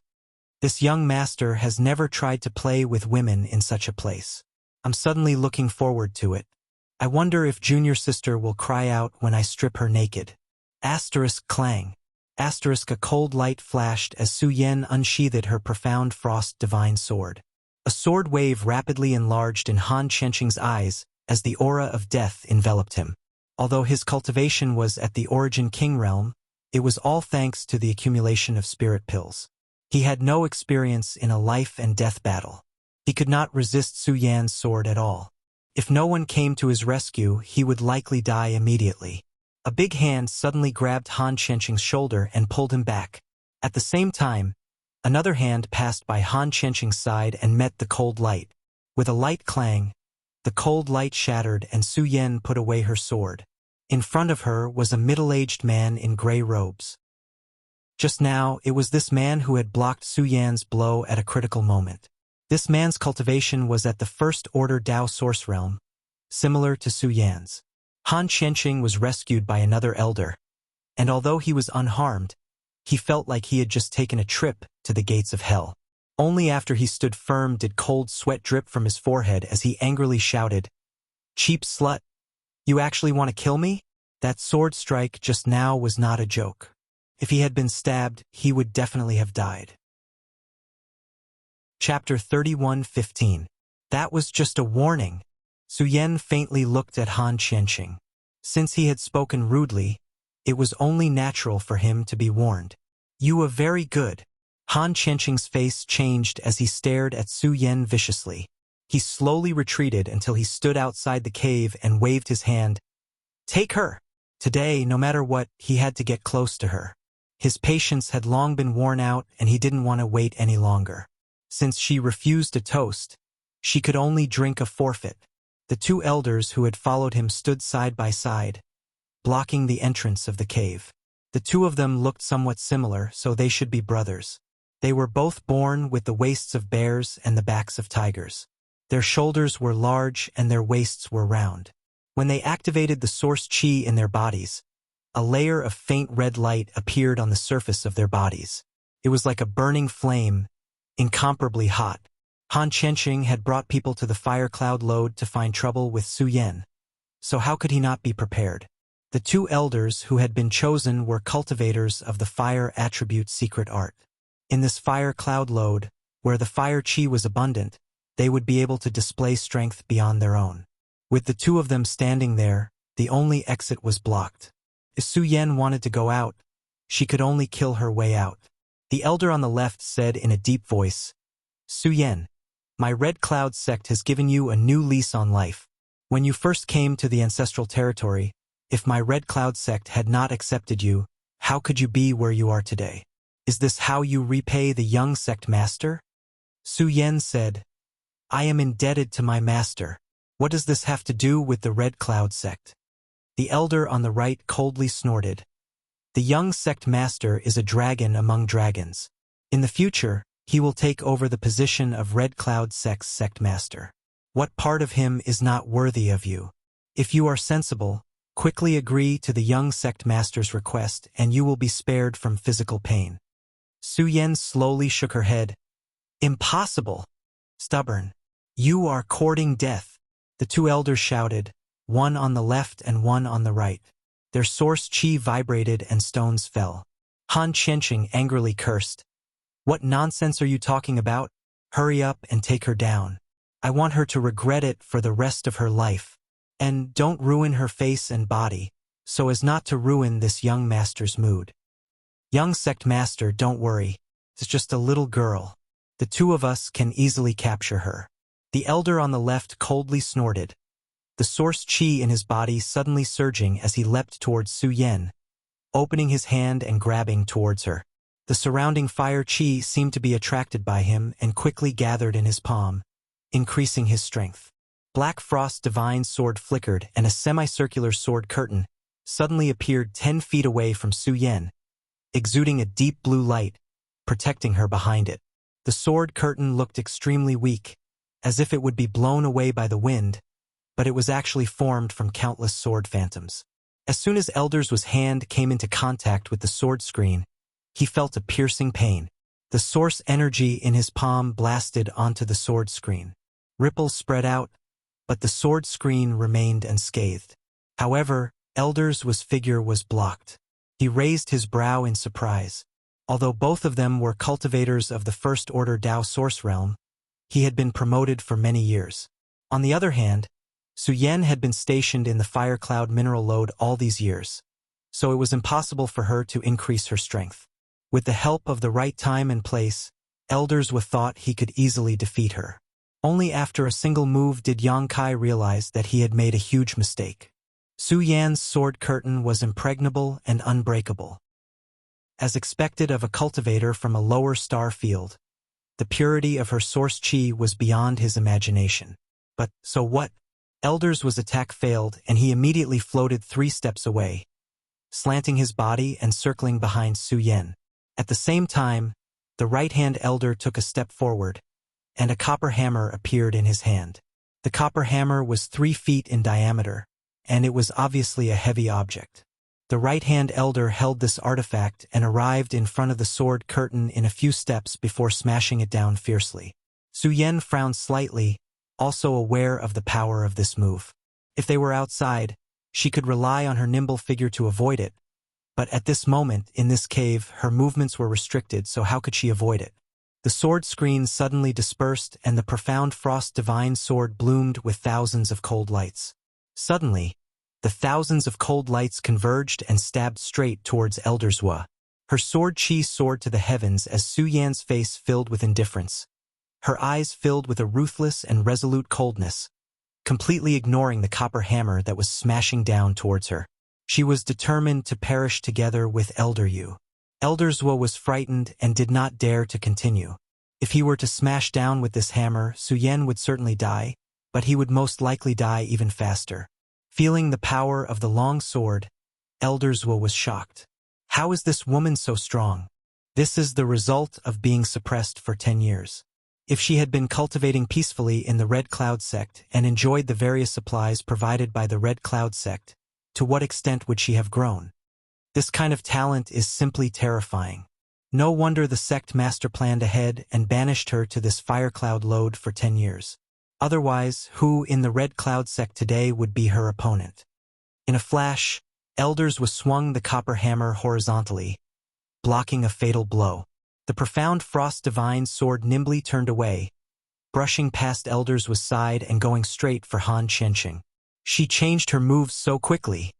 "This young master has never tried to play with women in such a place. I'm suddenly looking forward to it. I wonder if junior sister will cry out when I strip her naked." Asterisk clang. Asterisk a cold light flashed as Su Yan unsheathed her profound frost divine sword. A sword wave rapidly enlarged in Han Qianqing's eyes as the aura of death enveloped him. Although his cultivation was at the origin king realm, it was all thanks to the accumulation of spirit pills. He had no experience in a life and death battle. He could not resist Su Yan's sword at all. If no one came to his rescue, he would likely die immediately. A big hand suddenly grabbed Han Qianqing's shoulder and pulled him back. At the same time, another hand passed by Han Qianqing's side and met the cold light. With a light clang, the cold light shattered and Su Yan put away her sword. In front of her was a middle-aged man in gray robes. Just now, it was this man who had blocked Su Yan's blow at a critical moment. This man's cultivation was at the first order Tao source realm, similar to Su Yan's. Han Qianqing was rescued by another elder, and although he was unharmed, he felt like he had just taken a trip to the gates of hell. Only after he stood firm did cold sweat drip from his forehead as he angrily shouted, "Cheap slut! You actually want to kill me? That sword strike just now was not a joke." If he had been stabbed, he would definitely have died. Chapter 31:15. That was just a warning. Su Yan faintly looked at Han Qianqing. Since he had spoken rudely, it was only natural for him to be warned. You were very good. Han Qianqing's face changed as he stared at Su Yan viciously. He slowly retreated until he stood outside the cave and waved his hand. Take her! Today, no matter what, he had to get close to her. His patience had long been worn out and he didn't want to wait any longer. Since she refused a toast, she could only drink a forfeit. The two elders who had followed him stood side by side, blocking the entrance of the cave. The two of them looked somewhat similar, so they should be brothers. They were both born with the waists of bears and the backs of tigers. Their shoulders were large and their waists were round. When they activated the source qi in their bodies, a layer of faint red light appeared on the surface of their bodies. It was like a burning flame, incomparably hot. Han Qianqing had brought people to the fire cloud lode to find trouble with Su Yan. So how could he not be prepared? The two elders who had been chosen were cultivators of the fire attribute secret art. In this fire cloud lode, where the fire qi was abundant, they would be able to display strength beyond their own. With the two of them standing there, the only exit was blocked. If Su Yan wanted to go out, she could only kill her way out. The elder on the left said in a deep voice, Su Yan, my Red Cloud sect has given you a new lease on life. When you first came to the ancestral territory, if my Red Cloud sect had not accepted you, how could you be where you are today? Is this how you repay the young sect master? Su Yan said, I am indebted to my master. What does this have to do with the Red Cloud sect? The elder on the right coldly snorted. The young sect master is a dragon among dragons. In the future, he will take over the position of Red Cloud sect's sect master. What part of him is not worthy of you? If you are sensible, quickly agree to the young sect master's request and you will be spared from physical pain. Su Yan slowly shook her head. Impossible! Stubborn. You are courting death. The two elders shouted, one on the left and one on the right. Their source qi vibrated and stones fell. Han Qianqing angrily cursed. What nonsense are you talking about? Hurry up and take her down. I want her to regret it for the rest of her life. And don't ruin her face and body, so as not to ruin this young master's mood. Young sect master, don't worry. It's just a little girl. The two of us can easily capture her. The elder on the left coldly snorted, the source qi in his body suddenly surging as he leapt towards Su Yan, opening his hand and grabbing towards her. The surrounding fire qi seemed to be attracted by him and quickly gathered in his palm, increasing his strength. Black Frost's divine sword flickered and a semicircular sword curtain suddenly appeared 10 feet away from Su Yan, exuding a deep blue light, protecting her behind it. The sword curtain looked extremely weak, as if it would be blown away by the wind, but it was actually formed from countless sword phantoms. As soon as Elder's hand came into contact with the sword screen, he felt a piercing pain. The source energy in his palm blasted onto the sword screen. Ripples spread out, but the sword screen remained unscathed. However, Elder's figure was blocked. He raised his brow in surprise. Although both of them were cultivators of the First Order Dao Source Realm, he had been promoted for many years. On the other hand, Su Yan had been stationed in the Fire Cloud mineral lode all these years, so it was impossible for her to increase her strength. With the help of the right time and place, Elders thought he could easily defeat her. Only after a single move did Yang Kai realize that he had made a huge mistake. Su Yan's sword curtain was impregnable and unbreakable. As expected of a cultivator from a lower star field, the purity of her source qi was beyond his imagination. But, so what? Elder's attack failed and he immediately floated 3 steps away, slanting his body and circling behind Su Yan. At the same time, the right-hand elder took a step forward, and a copper hammer appeared in his hand. The copper hammer was 3 feet in diameter, and it was obviously a heavy object. The right-hand elder held this artifact and arrived in front of the sword curtain in a few steps before smashing it down fiercely. Su Yan frowned slightly, also aware of the power of this move. If they were outside, she could rely on her nimble figure to avoid it, But at this moment, in this cave, her movements were restricted, so how could she avoid it? The sword screen suddenly dispersed, and the profound frost divine sword bloomed with thousands of cold lights. Suddenly, the thousands of cold lights converged and stabbed straight towards Elder Zhua. Her sword chi soared to the heavens as Su Yan's face filled with indifference. Her eyes filled with a ruthless and resolute coldness, completely ignoring the copper hammer that was smashing down towards her. She was determined to perish together with Elder Yu. Elder Zhua was frightened and did not dare to continue. If he were to smash down with this hammer, Su Yan would certainly die, but he would most likely die even faster. Feeling the power of the long sword, Elder Zhua was shocked. How is this woman so strong? This is the result of being suppressed for 10 years. If she had been cultivating peacefully in the Red Cloud sect and enjoyed the various supplies provided by the Red Cloud sect, to what extent would she have grown? This kind of talent is simply terrifying. No wonder the sect master planned ahead and banished her to this fire cloud lode for 10 years. Otherwise, who in the Red Cloud sect today would be her opponent? In a flash, Elders was swung the copper hammer horizontally, blocking a fatal blow. The profound frost divine sword nimbly turned away, brushing past Elders was side and going straight for Han Chenqing. She changed her moves so quickly.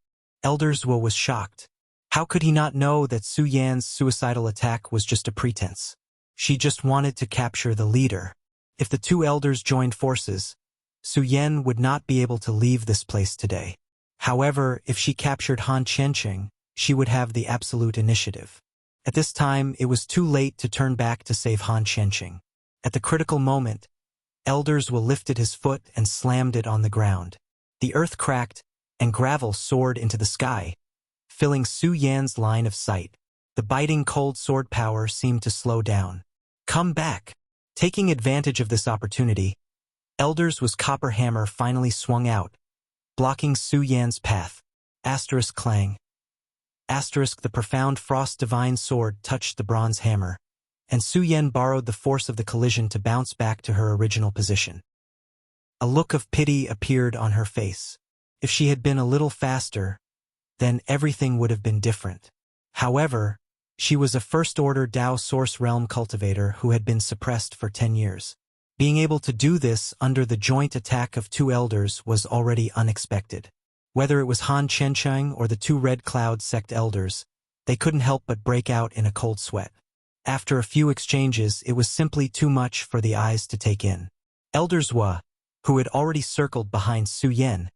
Elder Zhua was shocked. How could he not know that Su Yan's suicidal attack was just a pretense? She just wanted to capture the leader. If the two elders joined forces, Su Yan would not be able to leave this place today. However, if she captured Han Chenqing, she would have the absolute initiative. At this time, it was too late to turn back to save Han Chenqing. At the critical moment, Elder Zhua lifted his foot and slammed it on the ground. The earth cracked, and gravel soared into the sky, filling Su Yan's line of sight. The biting cold sword power seemed to slow down. Come back! Taking advantage of this opportunity, Elder Zhua's copper hammer finally swung out, blocking Su Yan's path. Asterisk clang. Asterisk the profound frost divine sword touched the bronze hammer, and Su Yan borrowed the force of the collision to bounce back to her original position. A look of pity appeared on her face. If she had been a little faster, then everything would have been different. However, she was a first-order Dao Source Realm cultivator who had been suppressed for 10 years. Being able to do this under the joint attack of two elders was already unexpected. Whether it was Han Chenqing or the two Red Cloud sect elders, they couldn't help but break out in a cold sweat. After a few exchanges, it was simply too much for the eyes to take in. Elder Zhua, who had already circled behind Su Yan,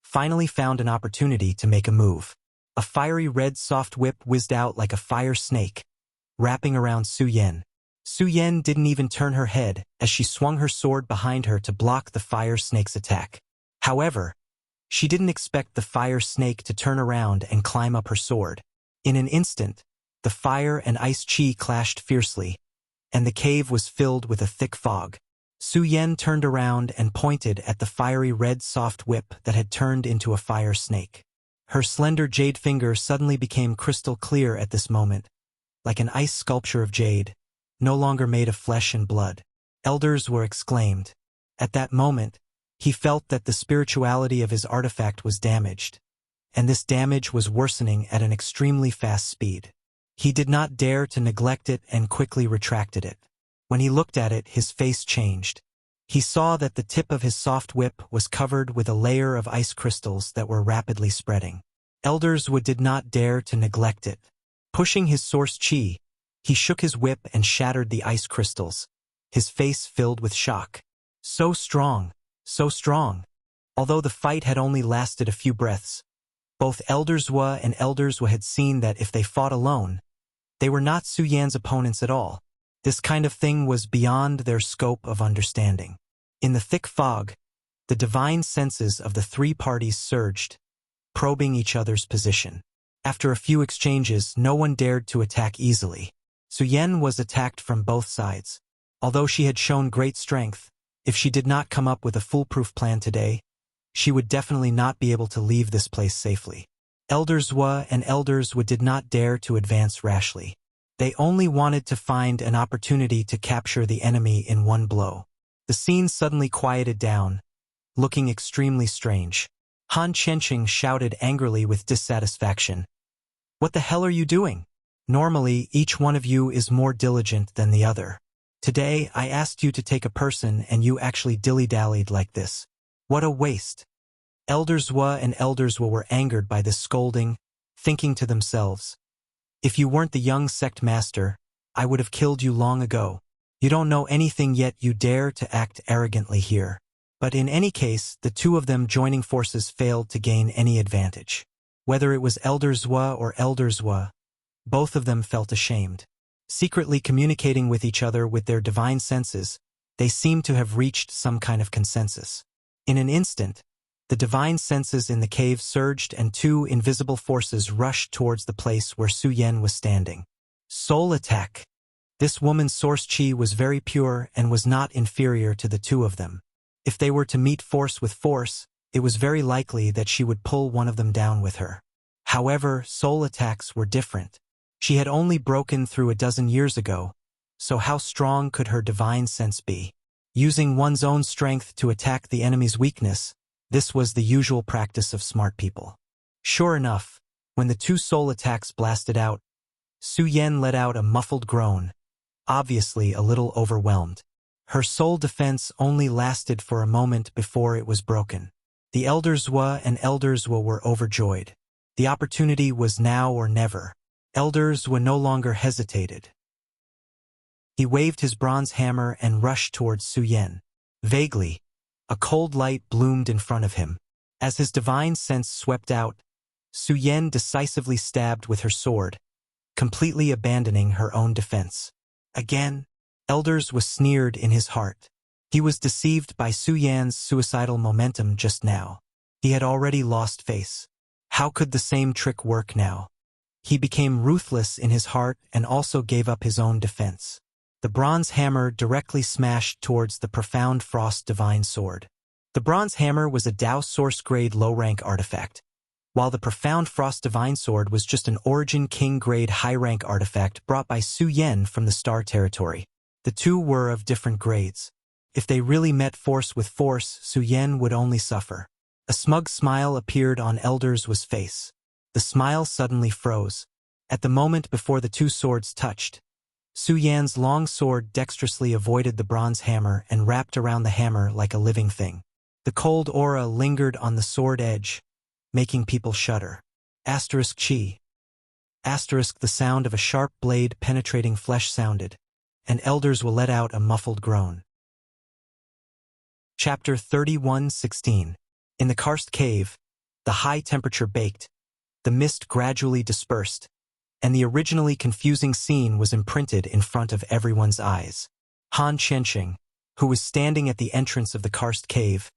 finally found an opportunity to make a move. A fiery red soft whip whizzed out like a fire snake, wrapping around Su Yan. Su Yan didn't even turn her head as she swung her sword behind her to block the fire snake's attack. However, she didn't expect the fire snake to turn around and climb up her sword. In an instant, the fire and ice chi clashed fiercely, and the cave was filled with a thick fog. Su Yan turned around and pointed at the fiery red soft whip that had turned into a fire snake. Her slender jade finger suddenly became crystal clear at this moment, like an ice sculpture of jade, no longer made of flesh and blood. Elders were exclaimed. At that moment, he felt that the spirituality of his artifact was damaged, and this damage was worsening at an extremely fast speed. He did not dare to neglect it and quickly retracted it. When he looked at it, his face changed. He saw that the tip of his soft whip was covered with a layer of ice crystals that were rapidly spreading. Elders did not dare to neglect it. Pushing his source chi, he shook his whip and shattered the ice crystals, his face filled with shock. So strong, so strong. Although the fight had only lasted a few breaths, both Elder Zhua and Elder Zhua had seen that if they fought alone, they were not Su Yan's opponents at all. This kind of thing was beyond their scope of understanding. In the thick fog, the divine senses of the three parties surged, probing each other's position. After a few exchanges, no one dared to attack easily. Su Yan was attacked from both sides. Although she had shown great strength, if she did not come up with a foolproof plan today, she would definitely not be able to leave this place safely. Elder Zhua and Elders did not dare to advance rashly. They only wanted to find an opportunity to capture the enemy in one blow. The scene suddenly quieted down, looking extremely strange. Han Chenqing shouted angrily with dissatisfaction. What the hell are you doing? Normally, each one of you is more diligent than the other. Today, I asked you to take a person and you actually dilly-dallied like this. What a waste. Elders Wa and Elders Wa were angered by this scolding, thinking to themselves, if you weren't the young sect master, I would have killed you long ago. You don't know anything yet you dare to act arrogantly here. But in any case, the two of them joining forces failed to gain any advantage. Whether it was Elders Wa or Elders Wa, both of them felt ashamed. Secretly communicating with each other with their divine senses, they seemed to have reached some kind of consensus. In an instant, the divine senses in the cave surged and two invisible forces rushed towards the place where Su Yan was standing. Soul attack. This woman's source chi was very pure and was not inferior to the two of them. If they were to meet force with force, it was very likely that she would pull one of them down with her. However, soul attacks were different. She had only broken through a dozen years ago, so how strong could her divine sense be? Using one's own strength to attack the enemy's weakness, this was the usual practice of smart people. Sure enough, when the two soul attacks blasted out, Su Yan let out a muffled groan, obviously a little overwhelmed. Her soul defense only lasted for a moment before it was broken. The Elders Wa and Elders Wa were overjoyed. The opportunity was now or never. Elders Wa no longer hesitated. He waved his bronze hammer and rushed towards Su Yan. Vaguely, a cold light bloomed in front of him. As his divine sense swept out, Su Yan decisively stabbed with her sword, completely abandoning her own defense. Again, Elders was sneered in his heart. He was deceived by Su Yan's suicidal momentum just now. He had already lost face. How could the same trick work now? He became ruthless in his heart and also gave up his own defense. The bronze hammer directly smashed towards the profound frost divine sword. The bronze hammer was a Dao source-grade low-rank artifact, while the profound frost divine sword was just an origin king-grade high-rank artifact brought by Su Yan from the Star Territory. The two were of different grades. If they really met force with force, Su Yan would only suffer. A smug smile appeared on Elders Wa's face. The smile suddenly froze. At the moment before the two swords touched, Su Yan's long sword dexterously avoided the bronze hammer and wrapped around the hammer like a living thing. The cold aura lingered on the sword edge, making people shudder. Asterisk chi. Asterisk the sound of a sharp blade penetrating flesh sounded, and Elders will let out a muffled groan. Chapter 31:16. In the karst cave, the high temperature baked, the mist gradually dispersed, and the originally confusing scene was imprinted in front of everyone's eyes. Han Chenxing, who was standing at the entrance of the karst cave,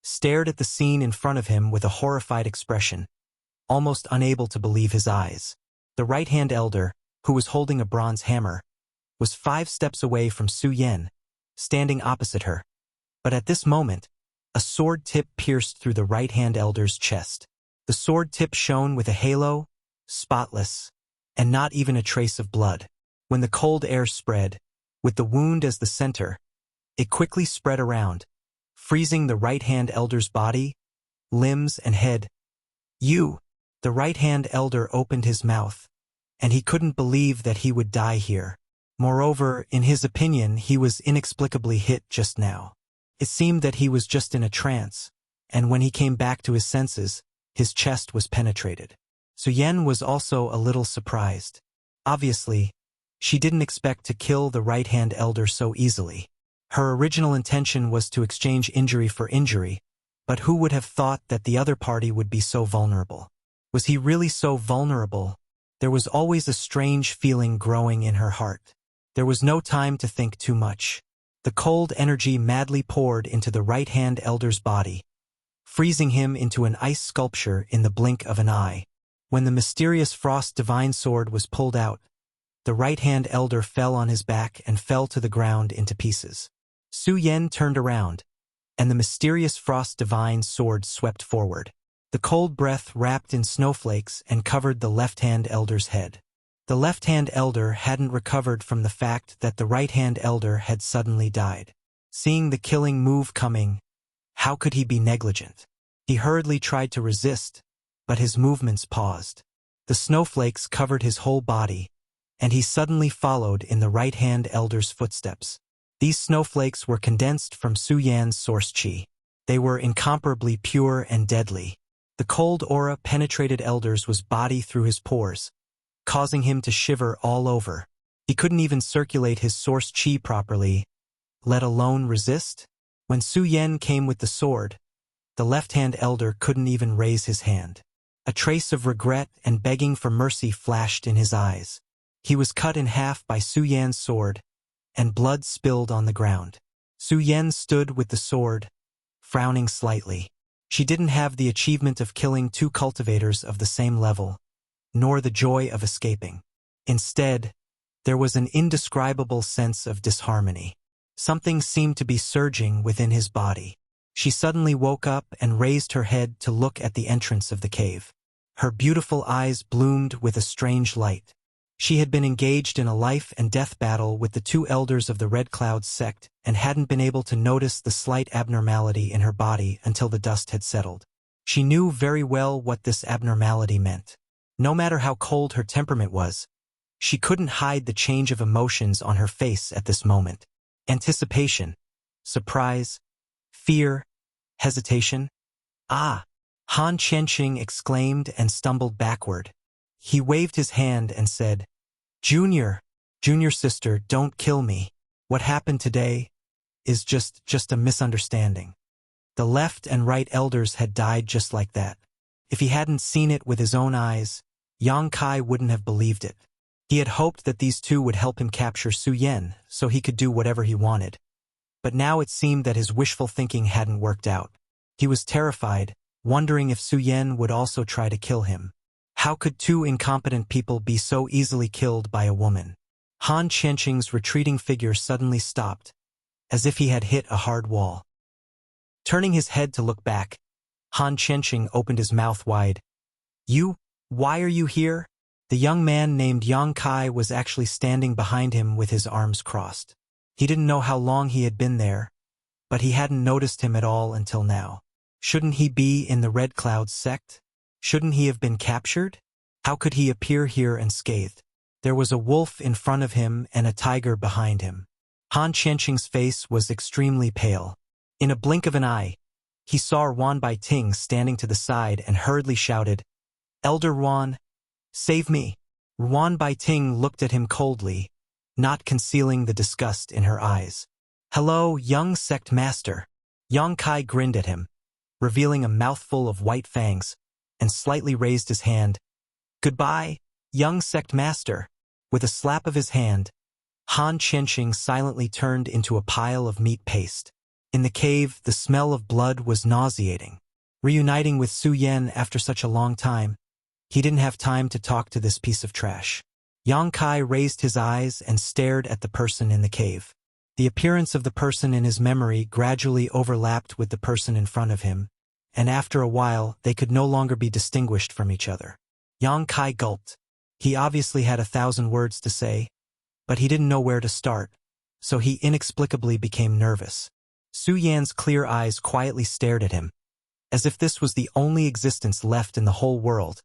stared at the scene in front of him with a horrified expression, almost unable to believe his eyes. The right-hand elder, who was holding a bronze hammer, was 5 steps away from Su Yan, standing opposite her. But at this moment, a sword tip pierced through the right-hand elder's chest. The sword tip shone with a halo, spotless, and not even a trace of blood. When the cold air spread, with the wound as the center, it quickly spread around, freezing the right-hand elder's body, limbs, and head. You! The right-hand elder opened his mouth, and he couldn't believe that he would die here. Moreover, in his opinion, he was inexplicably hit just now. It seemed that he was just in a trance, and when he came back to his senses, his chest was penetrated. Su Yan was also a little surprised. Obviously, she didn't expect to kill the right-hand elder so easily. Her original intention was to exchange injury for injury, but who would have thought that the other party would be so vulnerable? Was he really so vulnerable? There was always a strange feeling growing in her heart. There was no time to think too much. The cold energy madly poured into the right-hand elder's body, freezing him into an ice sculpture in the blink of an eye. When the mysterious frost divine sword was pulled out, the right-hand elder fell on his back and fell to the ground into pieces. Su Yan turned around, and the mysterious frost divine sword swept forward. The cold breath wrapped in snowflakes and covered the left-hand elder's head. The left-hand elder hadn't recovered from the fact that the right-hand elder had suddenly died. Seeing the killing move coming, how could he be negligent? He hurriedly tried to resist, but his movements paused. The snowflakes covered his whole body, and he suddenly followed in the right-hand elder's footsteps. These snowflakes were condensed from Su Yan's source qi. They were incomparably pure and deadly. The cold aura penetrated elder's body through his pores, causing him to shiver all over. He couldn't even circulate his source qi properly, let alone resist. When Su Yan came with the sword, the left-hand elder couldn't even raise his hand. A trace of regret and begging for mercy flashed in his eyes. He was cut in half by Su Yan's sword, and blood spilled on the ground. Su Yan stood with the sword, frowning slightly. She didn't have the achievement of killing two cultivators of the same level, nor the joy of escaping. Instead, there was an indescribable sense of disharmony. Something seemed to be surging within his body. She suddenly woke up and raised her head to look at the entrance of the cave. Her beautiful eyes bloomed with a strange light. She had been engaged in a life-and-death battle with the two elders of the Red Cloud sect and hadn't been able to notice the slight abnormality in her body until the dust had settled. She knew very well what this abnormality meant. No matter how cold her temperament was, she couldn't hide the change of emotions on her face at this moment. Anticipation, surprise, fear, hesitation. "Ah!" Han Qianqing exclaimed and stumbled backward. He waved his hand and said, Junior sister, don't kill me. What happened today is just a misunderstanding." The left and right elders had died just like that. If he hadn't seen it with his own eyes, Yang Kai wouldn't have believed it. He had hoped that these two would help him capture Su Yan so he could do whatever he wanted. But now it seemed that his wishful thinking hadn't worked out. He was terrified, wondering if Su Yan would also try to kill him. How could two incompetent people be so easily killed by a woman? Han Qianqing's retreating figure suddenly stopped, as if he had hit a hard wall. Turning his head to look back, Han Qianqing opened his mouth wide. Why are you here?" The young man named Yang Kai was actually standing behind him with his arms crossed. He didn't know how long he had been there, but he hadn't noticed him at all until now. Shouldn't he be in the Red Cloud sect? Shouldn't he have been captured? How could he appear here unscathed? There was a wolf in front of him and a tiger behind him. Han Qianqing's face was extremely pale. In a blink of an eye, he saw Ruan Baiting standing to the side and hurriedly shouted, "Elder Ruan, save me." Ruan Baiting looked at him coldly, not concealing the disgust in her eyes. "Hello, young sect master." Yang Kai grinned at him, revealing a mouthful of white fangs, and slightly raised his hand. "Goodbye, young sect master." With a slap of his hand, Han Qianqing silently turned into a pile of meat paste. In the cave, the smell of blood was nauseating. Reuniting with Su Yan after such a long time, he didn't have time to talk to this piece of trash. Yang Kai raised his eyes and stared at the person in the cave. The appearance of the person in his memory gradually overlapped with the person in front of him, and after a while they could no longer be distinguished from each other. Yang Kai gulped. He obviously had 1,000 words to say, but he didn't know where to start, so he inexplicably became nervous. Su Yan's clear eyes quietly stared at him, as if this was the only existence left in the whole world.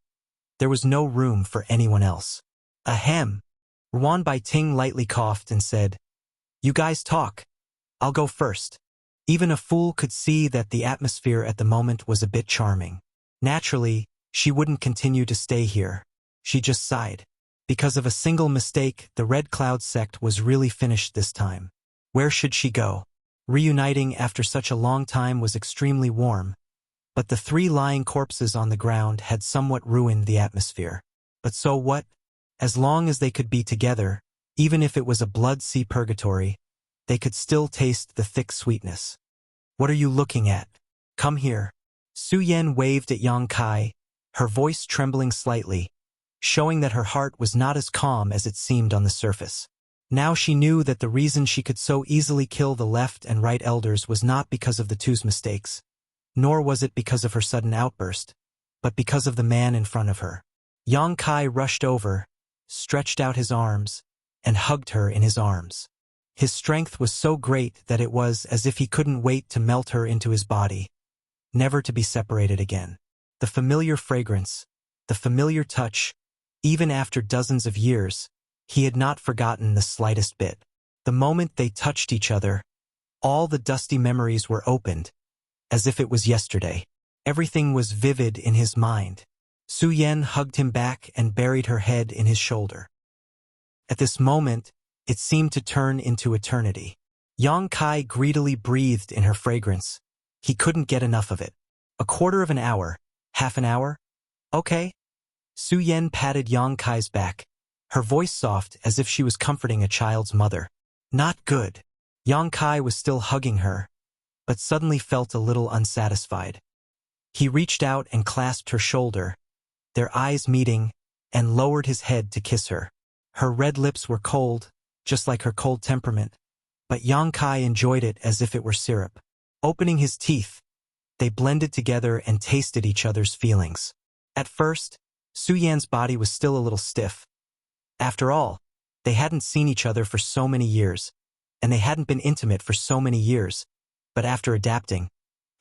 There was no room for anyone else. Ahem. Ruan Baiting lightly coughed and said, "You guys talk. I'll go first." Even a fool could see that the atmosphere at the moment was a bit charming. Naturally, she wouldn't continue to stay here. She just sighed. Because of a single mistake, the Red Cloud sect was really finished this time. Where should she go? Reuniting after such a long time was extremely warm, but the 3 lying corpses on the ground had somewhat ruined the atmosphere. But so what? As long as they could be together, even if it was a blood sea purgatory, they could still taste the thick sweetness. "What are you looking at? Come here." Su Yan waved at Yang Kai, her voice trembling slightly, showing that her heart was not as calm as it seemed on the surface. Now she knew that the reason she could so easily kill the left and right elders was not because of the two's mistakes, nor was it because of her sudden outburst, but because of the man in front of her. Yang Kai rushed over, stretched out his arms, and hugged her in his arms. His strength was so great that it was as if he couldn't wait to melt her into his body, never to be separated again. The familiar fragrance, the familiar touch, Even after dozens of years, he had not forgotten the slightest bit. The moment they touched each other, all the dusty memories were opened, as if it was yesterday. Everything was vivid in his mind. Su Yan hugged him back and buried her head in his shoulder. At this moment, it seemed to turn into eternity. Yang Kai greedily breathed in her fragrance. He couldn't get enough of it. A quarter of an hour, half an hour? Okay. Su Yan patted Yang Kai's back, her voice soft as if she was comforting a child's mother. Not good. Yang Kai was still hugging her, but suddenly felt a little unsatisfied. He reached out and clasped her shoulder, their eyes meeting, and lowered his head to kiss her. Her red lips were cold, just like her cold temperament, but Yang Kai enjoyed it as if it were syrup. Opening his teeth, they blended together and tasted each other's feelings. At first, Su Yan's body was still a little stiff. After all, they hadn't seen each other for so many years, and they hadn't been intimate for so many years, but after adapting,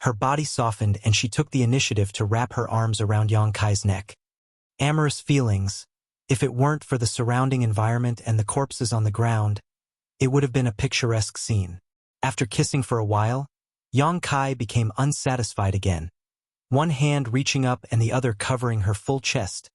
her body softened and she took the initiative to wrap her arms around Yang Kai's neck. Amorous feelings. If it weren't for the surrounding environment and the corpses on the ground, it would have been a picturesque scene. After kissing for a while, Yang Kai became unsatisfied again, one hand reaching up and the other covering her full chest,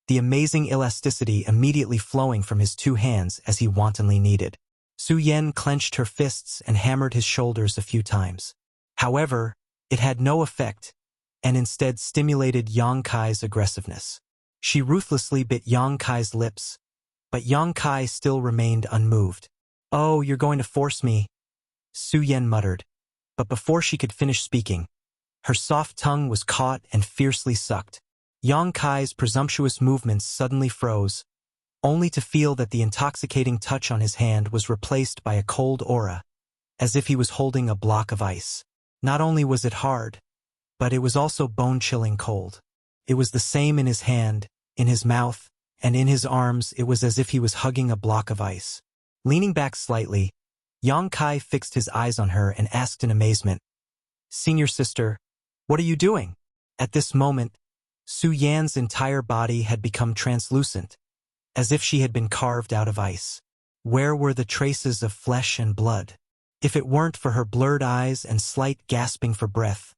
the amazing elasticity immediately flowing from his two hands as he wantonly kneaded. Su Yan clenched her fists and hammered his shoulders a few times. However, it had no effect, and instead stimulated Yang Kai's aggressiveness. She ruthlessly bit Yang Kai's lips, but Yang Kai still remained unmoved. "Oh, you're going to force me," Su Yan muttered, but before she could finish speaking, her soft tongue was caught and fiercely sucked. Yang Kai's presumptuous movements suddenly froze, only to feel that the intoxicating touch on his hand was replaced by a cold aura, as if he was holding a block of ice. Not only was it hard, but it was also bone-chilling cold. It was the same in his hand, in his mouth, and in his arms. It was as if he was hugging a block of ice. Leaning back slightly, Yang Kai fixed his eyes on her and asked in amazement, "Senior sister, what are you doing?" At this moment, Su Yan's entire body had become translucent, as if she had been carved out of ice. Where were the traces of flesh and blood? If it weren't for her blurred eyes and slight gasping for breath,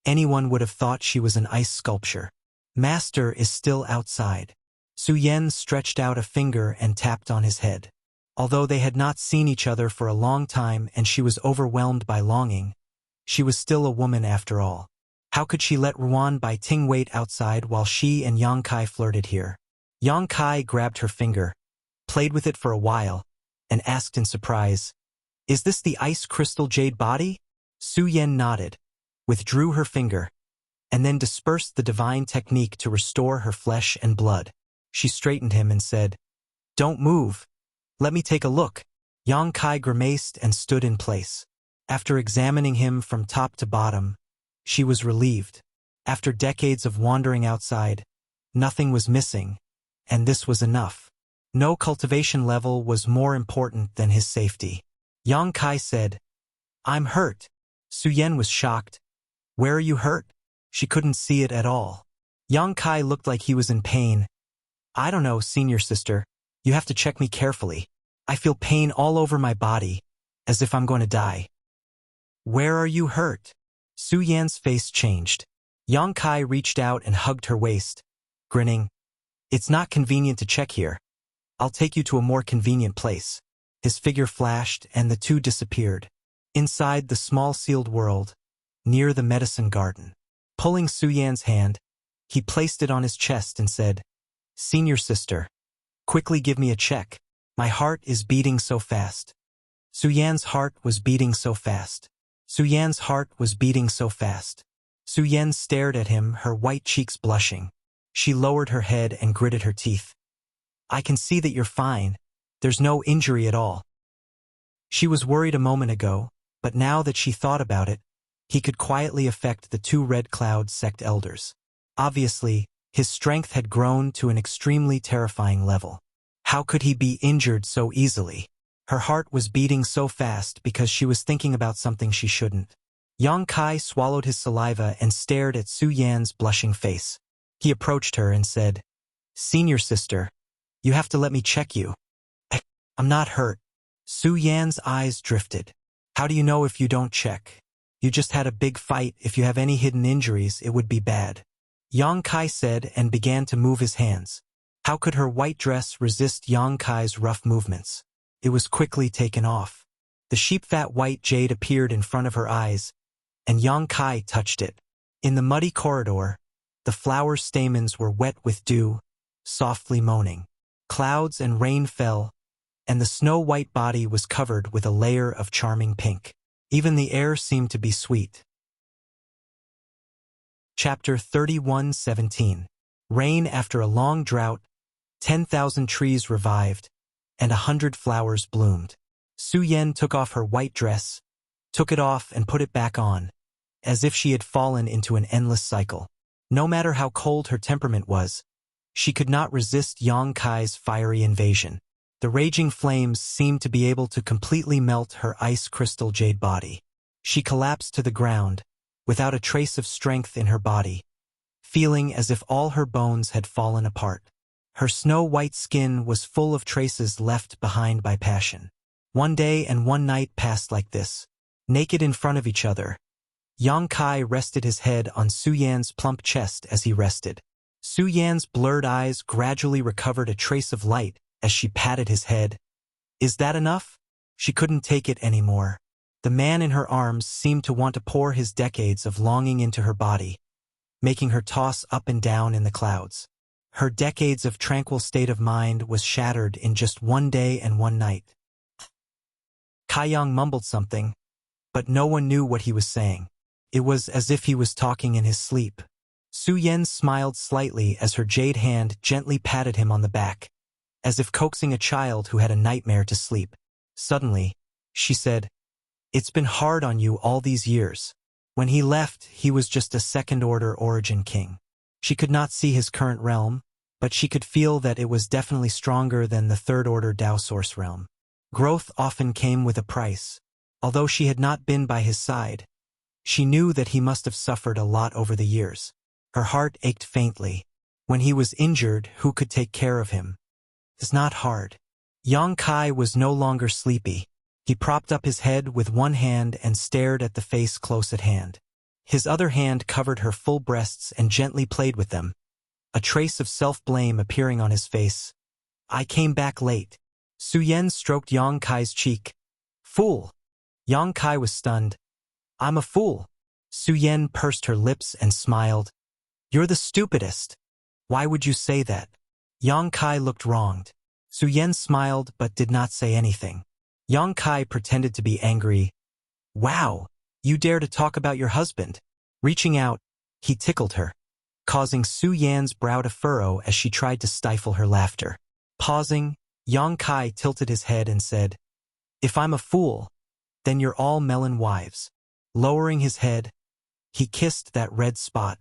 anyone would have thought she was an ice sculpture. "Master is still outside." Su Yan stretched out a finger and tapped on his head. Although they had not seen each other for a long time and she was overwhelmed by longing, she was still a woman after all. How could she let Ruan Bai Ting wait outside while she and Yang Kai flirted here? Yang Kai grabbed her finger, played with it for a while, and asked in surprise, "Is this the ice crystal jade body?" Su Yan nodded, withdrew her finger, and then dispersed the divine technique to restore her flesh and blood. She straightened him and said, "Don't move. Let me take a look." Yang Kai grimaced and stood in place. After examining him from top to bottom, she was relieved. After decades of wandering outside, nothing was missing, and this was enough. No cultivation level was more important than his safety. Yang Kai said, "I'm hurt." Su Yan was shocked. "Where are you hurt?" She couldn't see it at all. Yang Kai looked like he was in pain. "I don't know, senior sister. You have to check me carefully. I feel pain all over my body, as if I'm going to die." "Where are you hurt?" Su Yan's face changed. Yang Kai reached out and hugged her waist, grinning. "It's not convenient to check here. I'll take you to a more convenient place." His figure flashed and the two disappeared. Inside the small sealed world, near the medicine garden. Pulling Su Yan's hand, he placed it on his chest and said, "Senior sister, quickly give me a check. My heart is beating so fast." Su Yan's heart was beating so fast. Su Yan's heart was beating so fast. Su Yan stared at him, her white cheeks blushing. She lowered her head and gritted her teeth. "I can see that you're fine. There's no injury at all." She was worried a moment ago, but now that she thought about it, he could quietly affect the two Red Cloud sect elders. Obviously, his strength had grown to an extremely terrifying level. How could he be injured so easily? Her heart was beating so fast because she was thinking about something she shouldn't. Yang Kai swallowed his saliva and stared at Su Yan's blushing face. He approached her and said, Senior sister, you have to let me check you. I'm not hurt. Su Yan's eyes drifted. How do you know if you don't check? You just had a big fight. If you have any hidden injuries, it would be bad. Yang Kai said and began to move his hands. How could her white dress resist Yang Kai's rough movements? It was quickly taken off. The sheep-fat white jade appeared in front of her eyes, and Yang Kai touched it. In the muddy corridor, the flower stamens were wet with dew, softly moaning. Clouds and rain fell, and the snow-white body was covered with a layer of charming pink. Even the air seemed to be sweet. Chapter 31:17. Rain after a long drought, 10,000 trees revived, and 100 flowers bloomed. Su Yan took off her white dress, took it off and put it back on, as if she had fallen into an endless cycle. No matter how cold her temperament was, she could not resist Yang Kai's fiery invasion. The raging flames seemed to be able to completely melt her ice crystal jade body. She collapsed to the ground, without a trace of strength in her body, feeling as if all her bones had fallen apart. Her snow-white skin was full of traces left behind by passion. One day and one night passed like this. Naked in front of each other, Yang Kai rested his head on Su Yan's plump chest as he rested. Su Yan's blurred eyes gradually recovered a trace of light as she patted his head. Is that enough? She couldn't take it anymore. The man in her arms seemed to want to pour his decades of longing into her body, making her toss up and down in the clouds. Her decades of tranquil state of mind was shattered in just one day and one night. Kaiyang mumbled something, but no one knew what he was saying. It was as if he was talking in his sleep. Su Yan smiled slightly as her jade hand gently patted him on the back, as if coaxing a child who had a nightmare to sleep. Suddenly, she said, "It's been hard on you all these years." When he left, he was just a second-order origin king. She could not see his current realm, but she could feel that it was definitely stronger than the third-order Dao Source realm. Growth often came with a price. Although she had not been by his side, she knew that he must have suffered a lot over the years. Her heart ached faintly. When he was injured, who could take care of him? It's not hard. Yang Kai was no longer sleepy. He propped up his head with one hand and stared at the face close at hand. His other hand covered her full breasts and gently played with them, a trace of self-blame appearing on his face. I came back late. Su Yan stroked Yang Kai's cheek. Fool! Yang Kai was stunned. I'm a fool. Su Yan pursed her lips and smiled. You're the stupidest. Why would you say that? Yang Kai looked wronged. Su Yan smiled but did not say anything. Yang Kai pretended to be angry. Wow, you dare to talk about your husband. Reaching out, he tickled her, causing Su Yan's brow to furrow as she tried to stifle her laughter. Pausing, Yang Kai tilted his head and said, If I'm a fool, then you're all melon wives. Lowering his head, he kissed that red spot,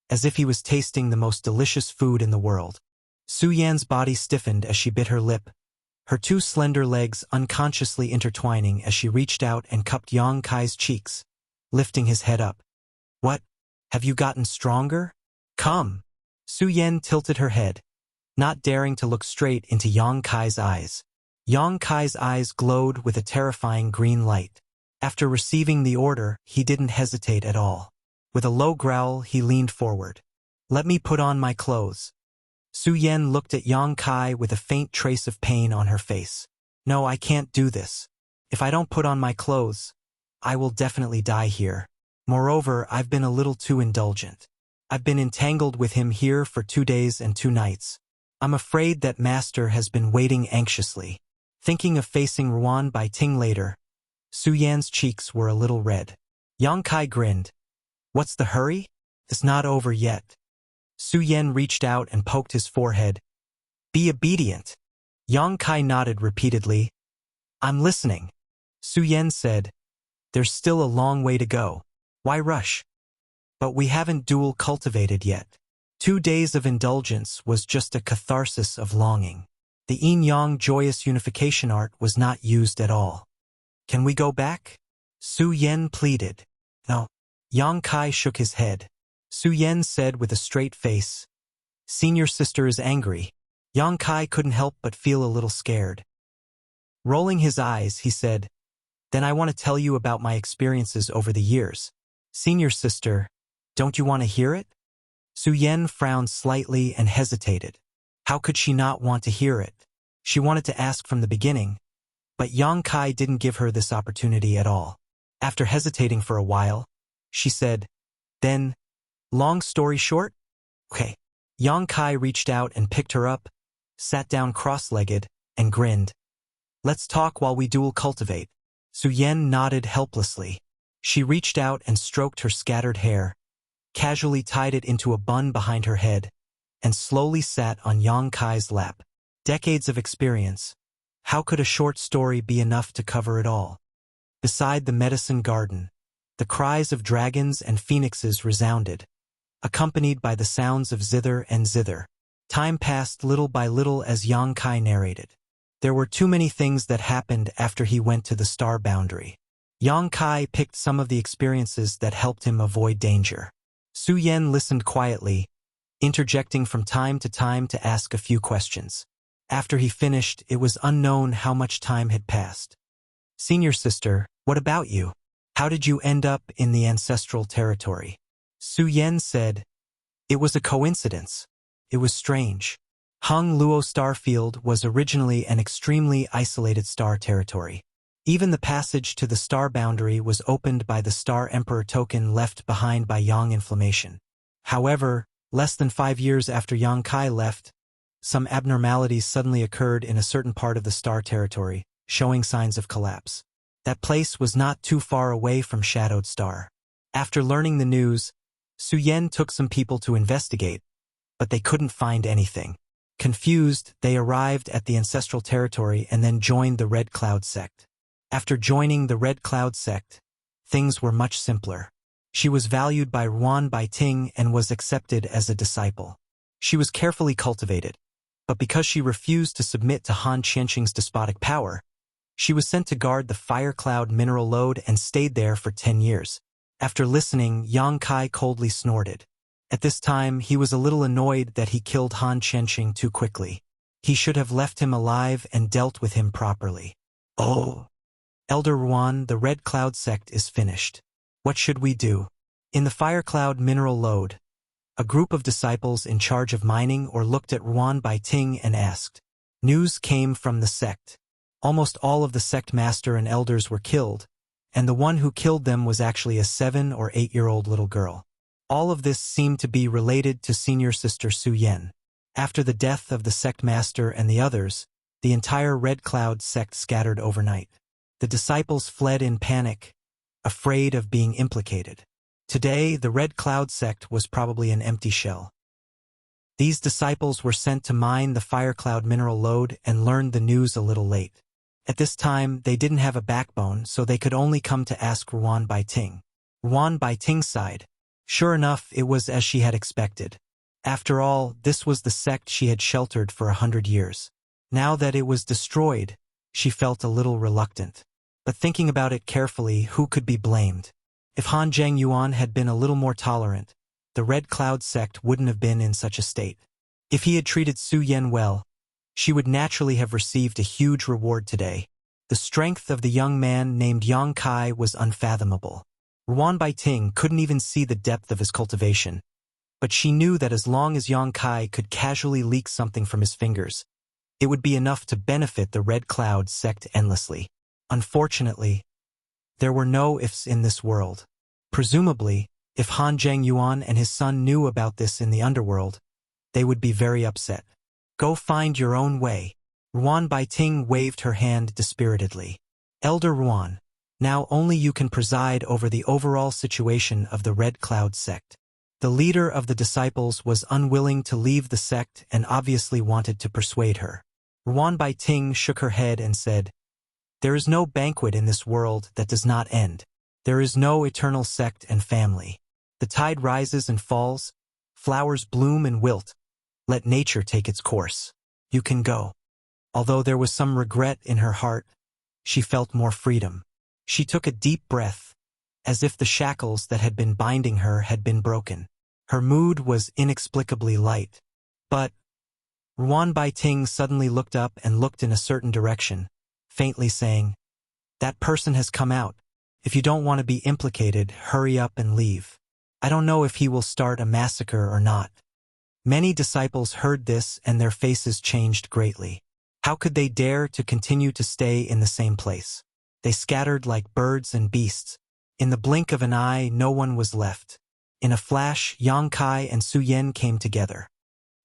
as if he was tasting the most delicious food in the world. Su Yan's body stiffened as she bit her lip, her two slender legs unconsciously intertwining as she reached out and cupped Yang Kai's cheeks, lifting his head up. What? Have you gotten stronger? Come. Su Yan tilted her head, not daring to look straight into Yang Kai's eyes. Yang Kai's eyes glowed with a terrifying green light. After receiving the order, he didn't hesitate at all. With a low growl, he leaned forward. Let me put on my clothes. Su Yan looked at Yang Kai with a faint trace of pain on her face. No, I can't do this. If I don't put on my clothes, I will definitely die here. Moreover, I've been a little too indulgent. I've been entangled with him here for 2 days and 2 nights. I'm afraid that Master has been waiting anxiously. Thinking of facing Ruan Bai Ting later, Su Yan's cheeks were a little red. Yang Kai grinned. What's the hurry? It's not over yet. Su Yan reached out and poked his forehead. Be obedient. Yang Kai nodded repeatedly. I'm listening. Su Yan said, There's still a long way to go. Why rush? But we haven't dual cultivated yet. 2 days of indulgence was just a catharsis of longing. The yin-yang joyous unification art was not used at all. Can we go back? Su Yan pleaded. No. Yang Kai shook his head. Su Yan said with a straight face, Senior sister is angry. Yang Kai couldn't help but feel a little scared. Rolling his eyes, he said, "Then I want to tell you about my experiences over the years." Senior sister, don't you want to hear it? Su Yen frowned slightly and hesitated. How could she not want to hear it? She wanted to ask from the beginning, but Yang Kai didn't give her this opportunity at all. After hesitating for a while, she said, "Then, long story short? Okay." Yang Kai reached out and picked her up, sat down cross-legged, and grinned. "Let's talk while we dual cultivate." Su Yen nodded helplessly. She reached out and stroked her scattered hair, casually tied it into a bun behind her head, and slowly sat on Yang Kai's lap. Decades of experience. How could a short story be enough to cover it all? Beside the medicine garden, the cries of dragons and phoenixes resounded, accompanied by the sounds of zither and zither. Time passed little by little as Yang Kai narrated. There were too many things that happened after he went to the star boundary. Yang Kai picked some of the experiences that helped him avoid danger. Su Yen listened quietly, interjecting from time to ask a few questions. After he finished, it was unknown how much time had passed. "Senior sister, what about you? How did you end up in the ancestral territory?" Su Yen said, "It was a coincidence. It was strange. Hung Luo Starfield was originally an extremely isolated star territory. Even the passage to the star boundary was opened by the Star Emperor token left behind by Yang Inflammation. However, less than 5 years after Yang Kai left, some abnormalities suddenly occurred in a certain part of the star territory, showing signs of collapse. That place was not too far away from Shadowed Star. After learning the news, Su Yen took some people to investigate, but they couldn't find anything. Confused, they arrived at the ancestral territory and then joined the Red Cloud sect. After joining the Red Cloud sect, things were much simpler. She was valued by Ruan Baiting and was accepted as a disciple. She was carefully cultivated, but because she refused to submit to Han Qianqing's despotic power, she was sent to guard the Fire Cloud mineral lode and stayed there for 10 years. After listening, Yang Kai coldly snorted. At this time, he was a little annoyed that he killed Han Qianqing too quickly. He should have left him alive and dealt with him properly. "Oh, Elder Ruan, the Red Cloud sect is finished. What should we do?" In the Fire Cloud mineral lode, a group of disciples in charge of mining or looked at Ruan Baiting and asked. News came from the sect. Almost all of the sect master and elders were killed, and the one who killed them was actually a 7 or 8-year-old little girl. All of this seemed to be related to senior sister Su Yen. After the death of the sect master and the others, the entire Red Cloud sect scattered overnight. The disciples fled in panic, afraid of being implicated. Today, the Red Cloud sect was probably an empty shell. These disciples were sent to mine the Fire Cloud mineral lode and learned the news a little late. At this time, they didn't have a backbone, so they could only come to ask Ruan Baiting. Ruan Baiting sighed. Sure enough, it was as she had expected. After all, this was the sect she had sheltered for 100 years. Now that it was destroyed, she felt a little reluctant. But thinking about it carefully, who could be blamed? If Han Zhengyuan had been a little more tolerant, the Red Cloud sect wouldn't have been in such a state. If he had treated Su Yen well, she would naturally have received a huge reward today. The strength of the young man named Yang Kai was unfathomable. Ruan Baiting couldn't even see the depth of his cultivation, but she knew that as long as Yang Kai could casually leak something from his fingers, it would be enough to benefit the Red Cloud sect endlessly. Unfortunately, there were no ifs in this world. Presumably, if Han Zhengyuan and his son knew about this in the underworld, they would be very upset. Go find your own way. Ruan Baiting waved her hand dispiritedly. Elder Ruan, now only you can preside over the overall situation of the Red Cloud sect. The leader of the disciples was unwilling to leave the sect and obviously wanted to persuade her. Ruan Baiting shook her head and said, "There is no banquet in this world that does not end. There is no eternal sect and family. The tide rises and falls, flowers bloom and wilt. Let nature take its course. You can go." Although there was some regret in her heart, she felt more freedom. She took a deep breath, as if the shackles that had been binding her had been broken. Her mood was inexplicably light. But Ruan Baiting suddenly looked up and looked in a certain direction, faintly saying, "That person has come out. If you don't want to be implicated, hurry up and leave. I don't know if he will start a massacre or not." Many disciples heard this and their faces changed greatly. How could they dare to continue to stay in the same place? They scattered like birds and beasts. In the blink of an eye, no one was left. In a flash, Yang Kai and Su Yan came together.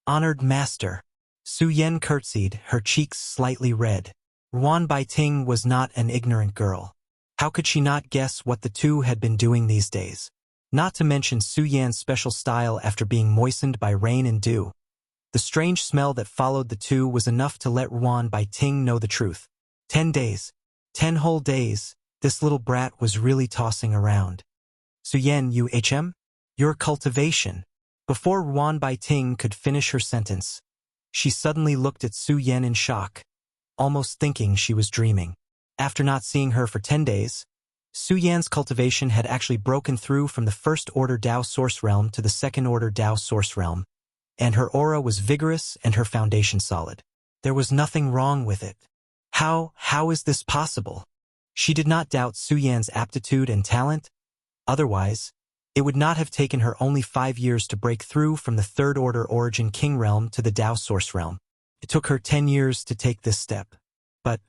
"Honored Master." Su Yan curtsied, her cheeks slightly red. Ruan Baiting was not an ignorant girl. How could she not guess what the two had been doing these days? Not to mention Su Yan's special style after being moistened by rain and dew. The strange smell that followed the two was enough to let Ruan Baiting know the truth. 10 days. 10 whole days. This little brat was really tossing around. "Su Yan, your cultivation." Before Ruan Baiting could finish her sentence, she suddenly looked at Su Yan in shock, almost thinking she was dreaming. After not seeing her for 10 days, Su Yan's cultivation had actually broken through from the first-order Dao source realm to the second-order Dao source realm, and her aura was vigorous and her foundation solid. There was nothing wrong with it. How is this possible? She did not doubt Su Yan's aptitude and talent. Otherwise, it would not have taken her only 5 years to break through from the third-order Origin King realm to the Dao source realm. It took her 10 years to take this step. But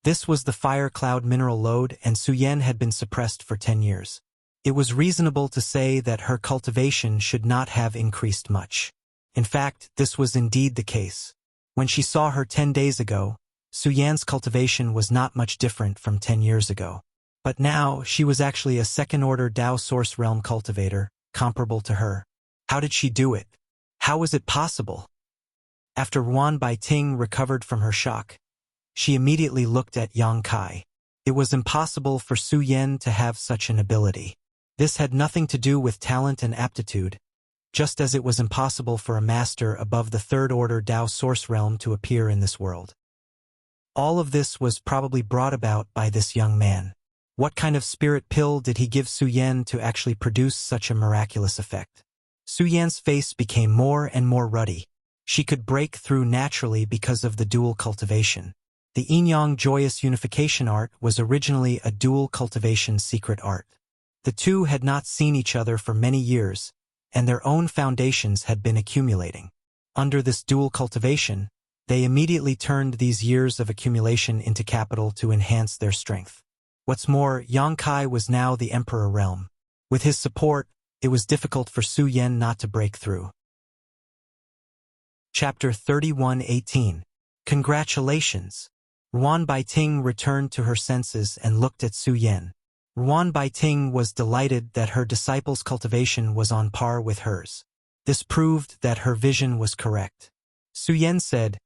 this was the fire cloud mineral lode, and Su Yan had been suppressed for 10 years. It was reasonable to say that her cultivation should not have increased much. In fact, this was indeed the case. When she saw her 10 days ago, Su Yan's cultivation was not much different from 10 years ago. But now, she was actually a second-order Dao source realm cultivator, comparable to her. How did she do it? How was it possible? After Ruan Baiting recovered from her shock, she immediately looked at Yang Kai. It was impossible for Su Yan to have such an ability. This had nothing to do with talent and aptitude, just as it was impossible for a master above the third-order Dao source realm to appear in this world. All of this was probably brought about by this young man. What kind of spirit pill did he give Su Yan to actually produce such a miraculous effect? Su Yan's face became more and more ruddy. She could break through naturally because of the dual cultivation. The Yin-Yang Joyous Unification art was originally a dual cultivation secret art. The two had not seen each other for many years, and their own foundations had been accumulating. Under this dual cultivation, they immediately turned these years of accumulation into capital to enhance their strength. What's more, Yang Kai was now the Emperor realm. With his support, it was difficult for Su Yan not to break through. Chapter 31:18. Congratulations. Ruan Baiting returned to her senses and looked at Su Yan. Ruan Baiting was delighted that her disciple's cultivation was on par with hers. This proved that her vision was correct. Su Yan said,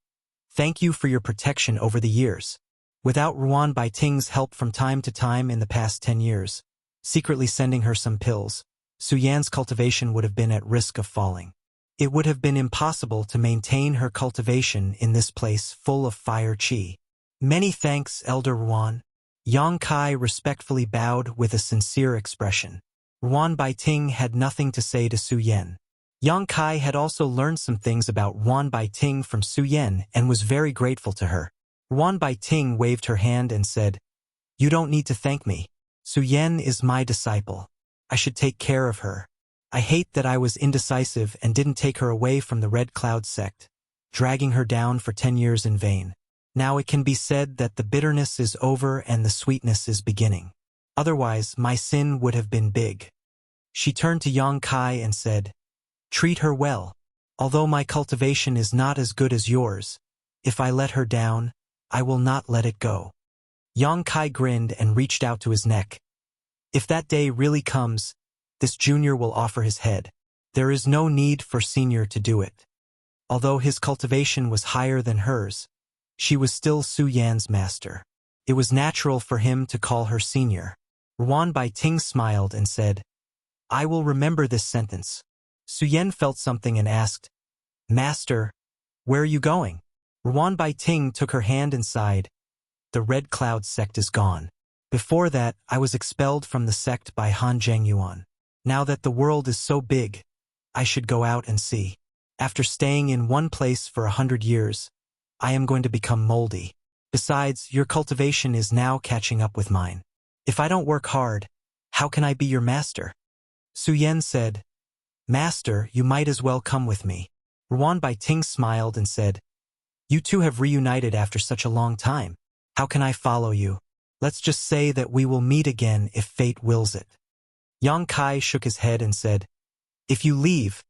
"Thank you for your protection over the years." Without Ruan Baiting's help from time to time in the past 10 years, secretly sending her some pills, Su Yan's cultivation would have been at risk of falling. It would have been impossible to maintain her cultivation in this place full of fire qi. "Many thanks, Elder Ruan." Yang Kai respectfully bowed with a sincere expression. Ruan Baiting had nothing to say to Su Yan. Yang Kai had also learned some things about Ruan Baiting from Su Yan and was very grateful to her. Ruan Baiting waved her hand and said, "You don't need to thank me. Su Yan is my disciple. I should take care of her. I hate that I was indecisive and didn't take her away from the Red Cloud sect, dragging her down for 10 years in vain. Now it can be said that the bitterness is over and the sweetness is beginning. Otherwise, my sin would have been big." She turned to Yang Kai and said, "Treat her well. Although my cultivation is not as good as yours, if I let her down, I will not let it go." Yang Kai grinned and reached out to his neck. "If that day really comes, this junior will offer his head. There is no need for senior to do it." Although his cultivation was higher than hers, she was still Su Yan's master. It was natural for him to call her senior. Ruan Baiting smiled and said, "I will remember this sentence." Su Yan felt something and asked, "Master, where are you going?" Ruan Baiting took her hand and sighed. "The Red Cloud sect is gone. Before that, I was expelled from the sect by Han Zhengyuan. Now that the world is so big, I should go out and see." After staying in one place for 100 years, I am going to become moldy. Besides, your cultivation is now catching up with mine. If I don't work hard, how can I be your master? Su Yan said, Master, you might as well come with me. Ruan Baiting smiled and said, You two have reunited after such a long time. How can I follow you? Let's just say that we will meet again if fate wills it. Yang Kai shook his head and said, If you leave,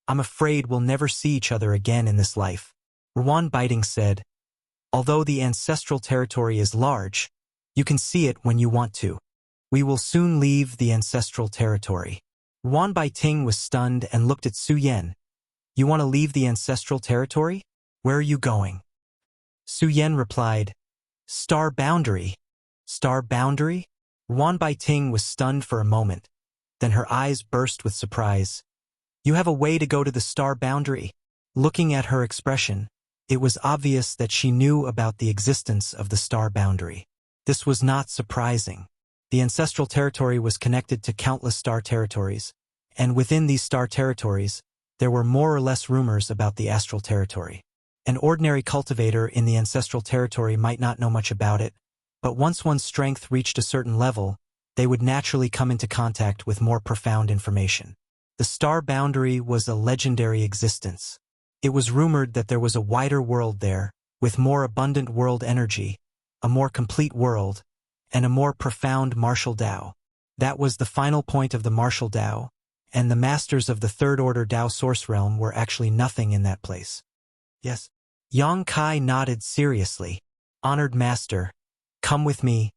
I'm afraid we'll never see each other again in this life. Ruan Baiting said, Although the ancestral territory is large, you can see it when you want to. We will soon leave the ancestral territory. Ruan Baiting was stunned and looked at Su Yan. You want to leave the ancestral territory? Where are you going? Su Yan replied, Star Boundary. Star Boundary? Ruan Baiting was stunned for a moment. Then her eyes burst with surprise. You have a way to go to the Star Boundary. Looking at her expression, it was obvious that she knew about the existence of the Star Boundary. This was not surprising. The ancestral territory was connected to countless star territories, and within these star territories, there were more or less rumors about the astral territory. An ordinary cultivator in the ancestral territory might not know much about it, but once one's strength reached a certain level, they would naturally come into contact with more profound information. The Star Boundary was a legendary existence. It was rumored that there was a wider world there, with more abundant world energy, a more complete world, and a more profound martial Tao. That was the final point of the martial Tao, and the masters of the third order Tao source realm were actually nothing in that place. Yes. Yang Kai nodded seriously. Honored master, come with me.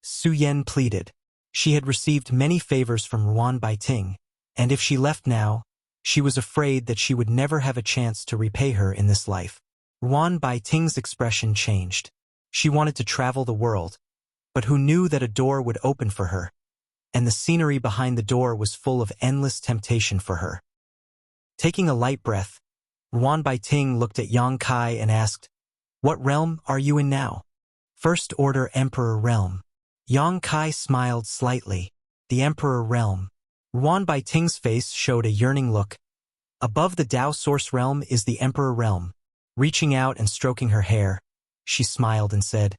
Su Yan pleaded. She had received many favors from Ruan Baiting, and if she left now, she was afraid that she would never have a chance to repay her in this life. Ruan Baiting's expression changed. She wanted to travel the world, but who knew that a door would open for her, and the scenery behind the door was full of endless temptation for her. Taking a light breath, Ruan Baiting looked at Yang Kai and asked, What realm are you in now? First Order Emperor Realm. Yang Kai smiled slightly. The Emperor Realm. Ruan Baiting's face showed a yearning look. Above the Tao Source Realm is the Emperor Realm. Reaching out and stroking her hair, she smiled and said,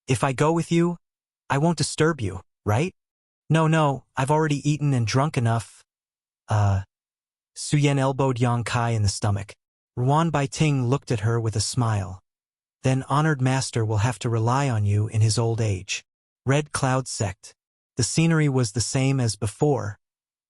If I go with you, I won't disturb you, right? No, I've already eaten and drunk enough. Su Yan elbowed Yang Kai in the stomach. Ruan Baiting looked at her with a smile. Then honored master will have to rely on you in his old age. Red Cloud Sect. The scenery was the same as before,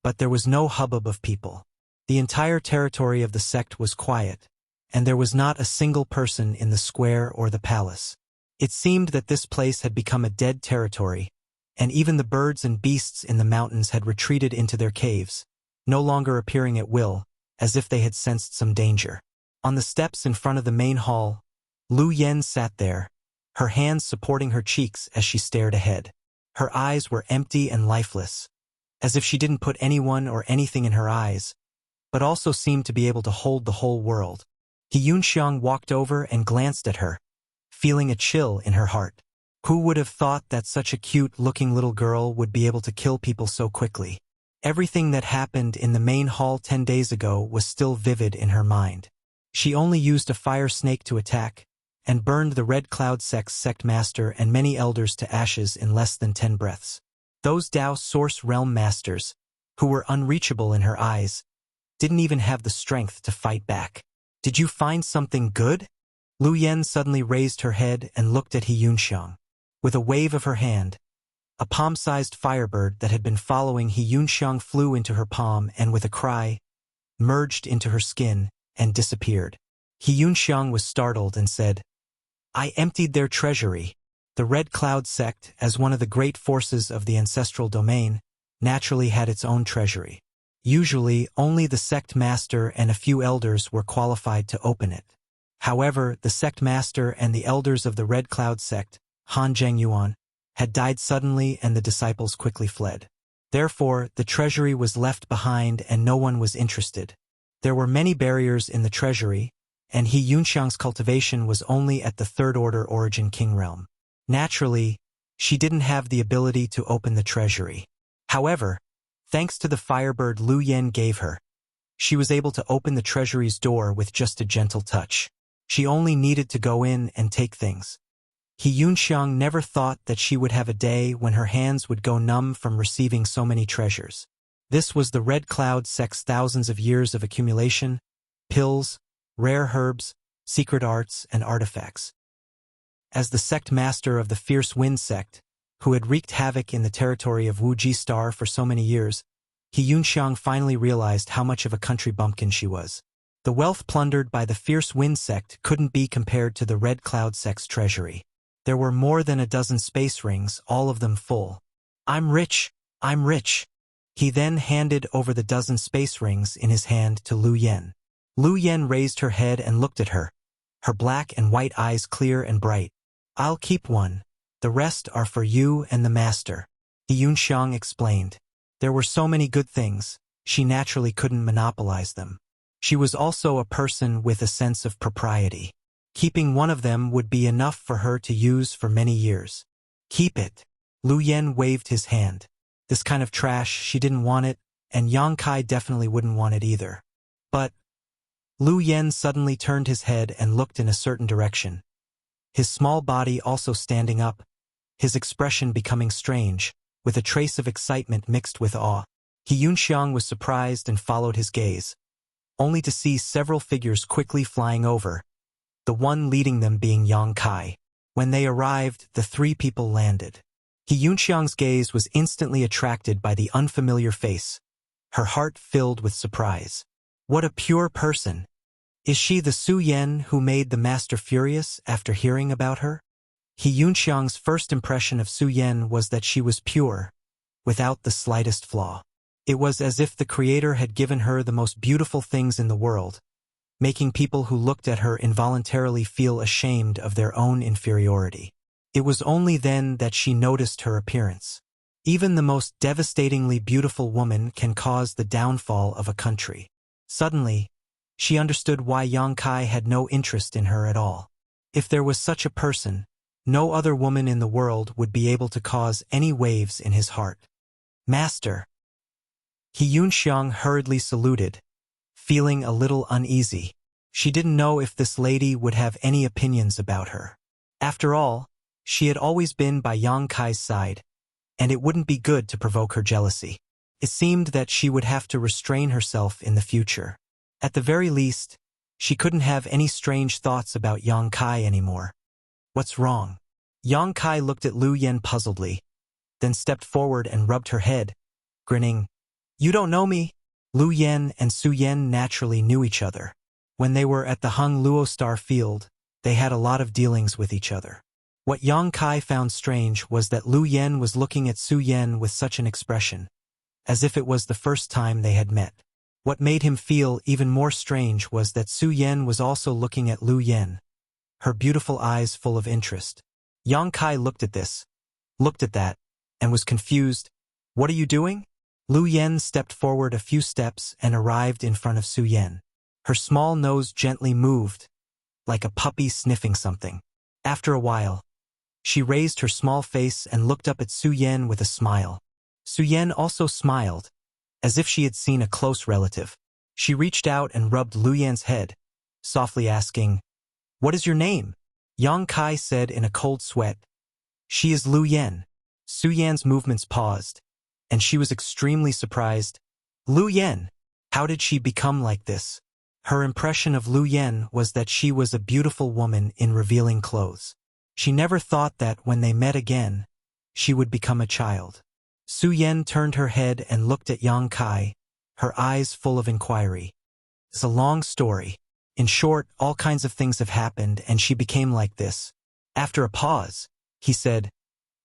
but there was no hubbub of people. The entire territory of the sect was quiet, and there was not a single person in the square or the palace. It seemed that this place had become a dead territory, and even the birds and beasts in the mountains had retreated into their caves, no longer appearing at will, as if they had sensed some danger. On the steps in front of the main hall, Lu Yen sat there, her hands supporting her cheeks as she stared ahead. Her eyes were empty and lifeless, as if she didn't put anyone or anything in her eyes, but also seemed to be able to hold the whole world. He Yunxiang walked over and glanced at her, feeling a chill in her heart. Who would have thought that such a cute-looking little girl would be able to kill people so quickly? Everything that happened in the main hall 10 days ago was still vivid in her mind. She only used a fire snake to attack, and burned the Red Cloud Sect's sect master and many elders to ashes in less than 10 breaths. Those Tao Source Realm masters, who were unreachable in her eyes, didn't even have the strength to fight back. Did you find something good? Lu Yen suddenly raised her head and looked at He Yunxiang. With a wave of her hand, a palm-sized firebird that had been following He Yunxiang flew into her palm and with a cry, merged into her skin and disappeared. He Yunxiang was startled and said, I emptied their treasury. The Red Cloud Sect, as one of the great forces of the ancestral domain, naturally had its own treasury. Usually, only the sect master and a few elders were qualified to open it. However, the sect master and the elders of the Red Cloud Sect, Han Zhengyuan, had died suddenly and the disciples quickly fled. Therefore, the treasury was left behind and no one was interested. There were many barriers in the treasury, and He Yunxiang's cultivation was only at the Third Order Origin King Realm. Naturally, she didn't have the ability to open the treasury. However, thanks to the firebird Lu Yen gave her, she was able to open the treasury's door with just a gentle touch. She only needed to go in and take things. Yunxiang never thought that she would have a day when her hands would go numb from receiving so many treasures. This was the Red Cloud sect's thousands of years of accumulation, pills, rare herbs, secret arts, and artifacts. As the sect master of the Fierce Wind sect, who had wreaked havoc in the territory of Wuxia Star for so many years, Yunxiang finally realized how much of a country bumpkin she was. The wealth plundered by the Fierce Wind sect couldn't be compared to the Red Cloud sect's treasury. There were more than a dozen space rings, all of them full. "I'm rich, I'm rich." He then handed over the dozen space rings in his hand to Lu Yen. Lu Yen raised her head and looked at her, her black and white eyes clear and bright. "I'll keep one. The rest are for you and the master," Yunxiang explained. There were so many good things, she naturally couldn't monopolize them. She was also a person with a sense of propriety. Keeping one of them would be enough for her to use for many years. "Keep it." Lu Yen waved his hand. This kind of trash, she didn't want it, and Yang Kai definitely wouldn't want it either. But Lu Yen suddenly turned his head and looked in a certain direction. His small body also standing up, his expression becoming strange, with a trace of excitement mixed with awe. Yunxiang was surprised and followed his gaze, only to see several figures quickly flying over, the one leading them being Yang Kai. When they arrived, the three people landed. Yunxiang's gaze was instantly attracted by the unfamiliar face, her heart filled with surprise. What a pure person! Is she the Su Yen who made the master furious after hearing about her? Yunxiang's first impression of Su Yen was that she was pure, without the slightest flaw. It was as if the Creator had given her the most beautiful things in the world, making people who looked at her involuntarily feel ashamed of their own inferiority. It was only then that she noticed her appearance. Even the most devastatingly beautiful woman can cause the downfall of a country. Suddenly, she understood why Yang Kai had no interest in her at all. If there was such a person, no other woman in the world would be able to cause any waves in his heart. "Master." Yunxiang hurriedly saluted, feeling a little uneasy. She didn't know if this lady would have any opinions about her. After all, she had always been by Yang Kai's side, and it wouldn't be good to provoke her jealousy. It seemed that she would have to restrain herself in the future. At the very least, she couldn't have any strange thoughts about Yang Kai anymore. "What's wrong?" Yang Kai looked at Lu Yen puzzledly, then stepped forward and rubbed her head, grinning. "You don't know me?" Lu Yen and Su Yen naturally knew each other. When they were at the Hung Luo Star field, they had a lot of dealings with each other. What Yang Kai found strange was that Lu Yen was looking at Su Yen with such an expression, as if it was the first time they had met. What made him feel even more strange was that Su Yen was also looking at Lu Yen, her beautiful eyes full of interest. Yang Kai looked at this, looked at that, and was confused. "What are you doing?" Lu Yen stepped forward a few steps and arrived in front of Su Yen. Her small nose gently moved, like a puppy sniffing something. After a while, she raised her small face and looked up at Su Yen with a smile. Su Yen also smiled, as if she had seen a close relative. She reached out and rubbed Lu Yen's head, softly asking, "What is your name?" Yang Kai said in a cold sweat, "She is Lu Yen." Su Yen's movements paused, and she was extremely surprised. "Lu Yen, how did she become like this?" Her impression of Lu Yen was that she was a beautiful woman in revealing clothes. She never thought that when they met again, she would become a child. Su Yen turned her head and looked at Yang Kai, her eyes full of inquiry. "It's a long story. In short, all kinds of things have happened and she became like this." After a pause, he said,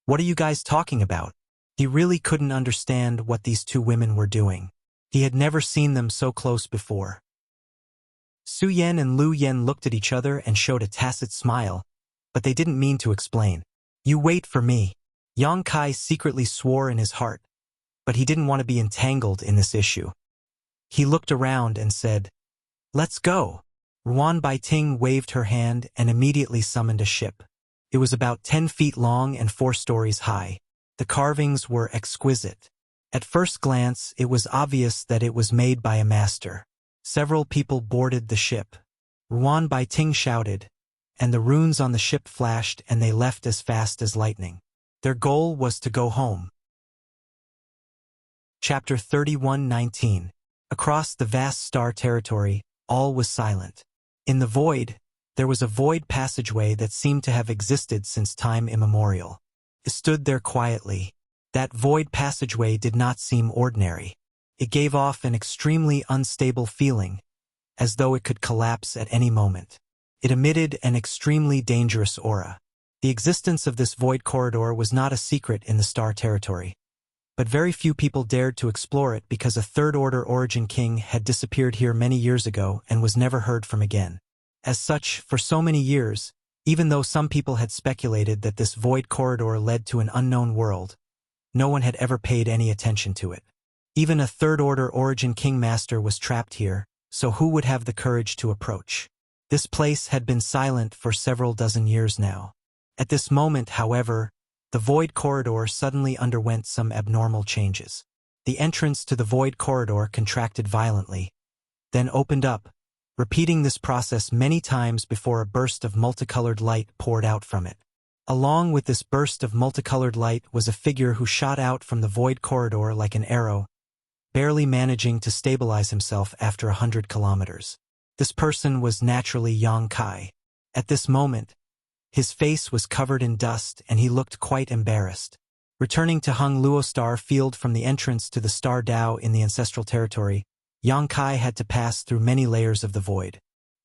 "What are you guys talking about?" He really couldn't understand what these two women were doing. He had never seen them so close before. Su Yen and Lu Yen looked at each other and showed a tacit smile, but they didn't mean to explain. "You wait for me." Yang Kai secretly swore in his heart, but he didn't want to be entangled in this issue. He looked around and said, "Let's go." Ruan Baiting waved her hand and immediately summoned a ship. It was about 10 feet long and 4 stories high. The carvings were exquisite. At first glance, it was obvious that it was made by a master. Several people boarded the ship. Ruan Baiting shouted, and the runes on the ship flashed and they left as fast as lightning. Their goal was to go home. Chapter 31:19. Across the vast star territory, all was silent. In the void, there was a void passageway that seemed to have existed since time immemorial. It stood there quietly. That void passageway did not seem ordinary. It gave off an extremely unstable feeling, as though it could collapse at any moment. It emitted an extremely dangerous aura. The existence of this void corridor was not a secret in the star territory, but very few people dared to explore it because a third-order origin king had disappeared here many years ago and was never heard from again. As such, for so many years, even though some people had speculated that this void corridor led to an unknown world, no one had ever paid any attention to it. Even a third-order origin king master was trapped here, so who would have the courage to approach? This place had been silent for several dozen years now. At this moment, however, the void corridor suddenly underwent some abnormal changes. The entrance to the void corridor contracted violently, then opened up, repeating this process many times before a burst of multicolored light poured out from it. Along with this burst of multicolored light was a figure who shot out from the void corridor like an arrow, barely managing to stabilize himself after 100 kilometers. This person was naturally Yang Kai. At this moment, his face was covered in dust and he looked quite embarrassed. Returning to Hung Luo Star Field from the entrance to the Star Dao in the ancestral territory, Yang Kai had to pass through many layers of the void.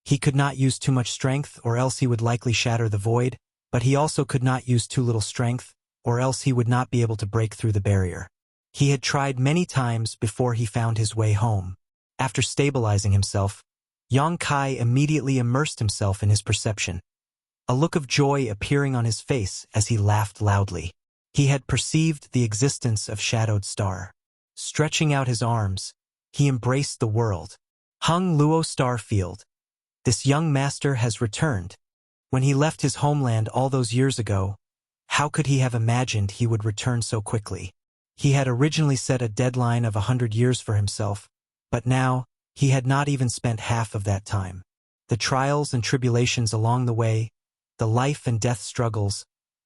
He could not use too much strength or else he would likely shatter the void, but he also could not use too little strength or else he would not be able to break through the barrier. He had tried many times before he found his way home. After stabilizing himself, Yang Kai immediately immersed himself in his perception, a look of joy appearing on his face as he laughed loudly. He had perceived the existence of Shadowed Star. Stretching out his arms, he embraced the world. Hung Luo Star Field. This young master has returned. When he left his homeland all those years ago, how could he have imagined he would return so quickly? He had originally set a deadline of 100 years for himself, but now, he had not even spent half of that time. The trials and tribulations along the way, the life and death struggles,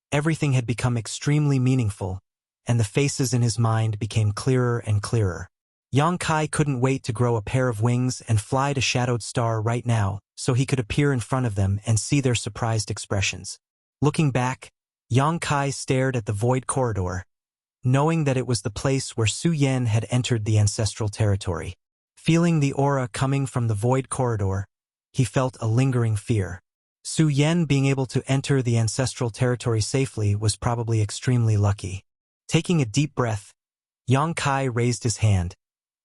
everything had become extremely meaningful, and the faces in his mind became clearer and clearer. Yang Kai couldn't wait to grow a pair of wings and fly to Shadowed Star right now, so he could appear in front of them and see their surprised expressions. Looking back, Yang Kai stared at the void corridor, knowing that it was the place where Su Yan had entered the ancestral territory. Feeling the aura coming from the void corridor, he felt a lingering fear. Su Yan being able to enter the ancestral territory safely was probably extremely lucky. Taking a deep breath, Yang Kai raised his hand,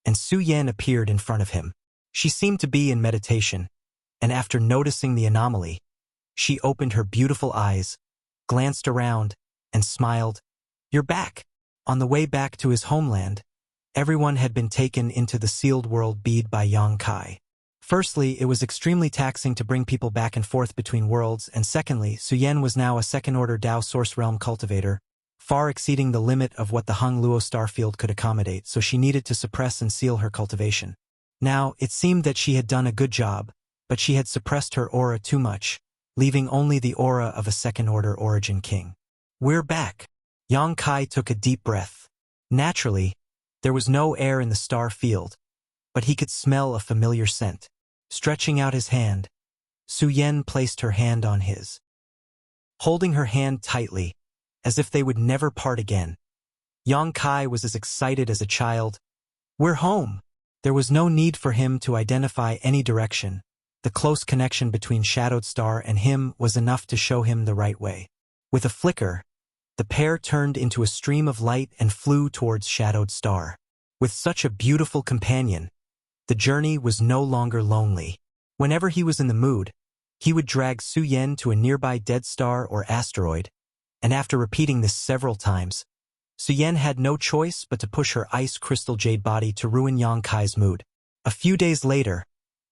and Su Yan appeared in front of him. She seemed to be in meditation, and after noticing the anomaly, she opened her beautiful eyes, glanced around, and smiled. "You're back." On the way back to his homeland, everyone had been taken into the sealed world bead by Yang Kai. Firstly, it was extremely taxing to bring people back and forth between worlds, and secondly, Su Yan was now a second-order Dao Source Realm cultivator, far exceeding the limit of what the Hung Luo Starfield could accommodate, so she needed to suppress and seal her cultivation. Now, it seemed that she had done a good job, but she had suppressed her aura too much, leaving only the aura of a second-order origin king. "We're back." Yang Kai took a deep breath. Naturally, there was no air in the star field, but he could smell a familiar scent. Stretching out his hand, Su Yan placed her hand on his. Holding her hand tightly, as if they would never part again, Yang Kai was as excited as a child. "We're home." There was no need for him to identify any direction. The close connection between Shadowed Star and him was enough to show him the right way. With a flicker, the pair turned into a stream of light and flew towards Shadowed Star. With such a beautiful companion, the journey was no longer lonely. Whenever he was in the mood, he would drag Su Yan to a nearby dead star or asteroid, and after repeating this several times, Su Yan had no choice but to push her ice crystal jade body to ruin Yang Kai's mood. A few days later,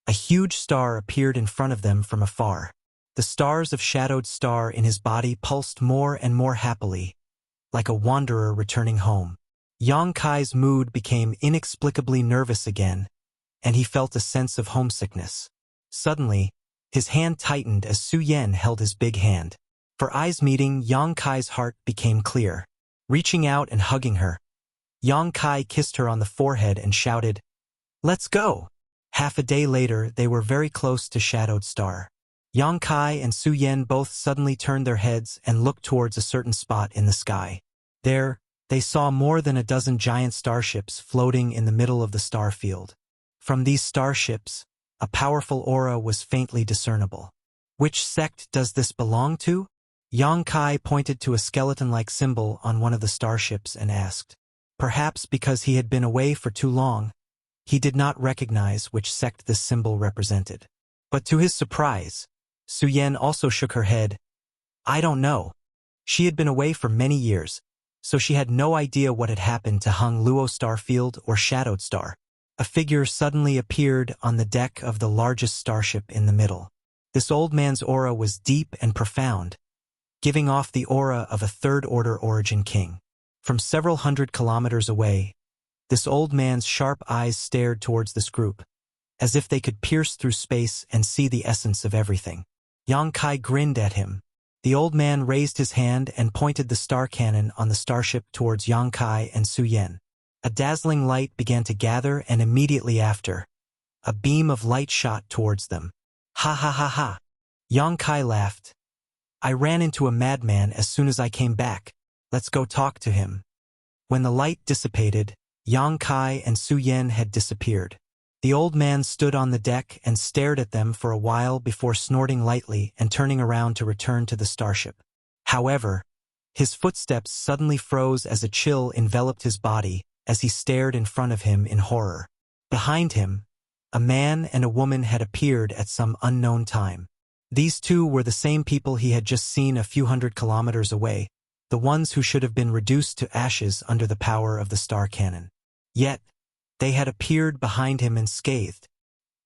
a huge star appeared in front of them from afar. The stars of Shadowed Star in his body pulsed more and more happily, like a wanderer returning home. Yang Kai's mood became inexplicably nervous again, and he felt a sense of homesickness. Suddenly, his hand tightened as Su Yan held his big hand. For eyes meeting, Yang Kai's heart became clear. Reaching out and hugging her, Yang Kai kissed her on the forehead and shouted, "Let's go!" Half a day later, they were very close to Shadowed Star. Yang Kai and Su Yan both suddenly turned their heads and looked towards a certain spot in the sky. There, they saw more than a dozen giant starships floating in the middle of the star field. From these starships, a powerful aura was faintly discernible. Which sect does this belong to? Yang Kai pointed to a skeleton-like symbol on one of the starships and asked. Perhaps because he had been away for too long, he did not recognize which sect this symbol represented. But to his surprise, Su Yan also shook her head. I don't know. She had been away for many years, so she had no idea what had happened to Hung Luo Starfield or Shadowed Star. A figure suddenly appeared on the deck of the largest starship in the middle. This old man's aura was deep and profound, giving off the aura of a third-order origin king. From several hundred kilometers away, this old man's sharp eyes stared towards this group, as if they could pierce through space and see the essence of everything. Yang Kai grinned at him. The old man raised his hand and pointed the star cannon on the starship towards Yang Kai and Su Yan. A dazzling light began to gather, and immediately after, a beam of light shot towards them. Ha ha ha ha! Yang Kai laughed. I ran into a madman as soon as I came back. Let's go talk to him. When the light dissipated, Yang Kai and Su Yan had disappeared. The old man stood on the deck and stared at them for a while before snorting lightly and turning around to return to the starship. However, his footsteps suddenly froze as a chill enveloped his body as he stared in front of him in horror. Behind him, a man and a woman had appeared at some unknown time. These two were the same people he had just seen a few hundred kilometers away, the ones who should have been reduced to ashes under the power of the star cannon. Yet, they had appeared behind him unscathed.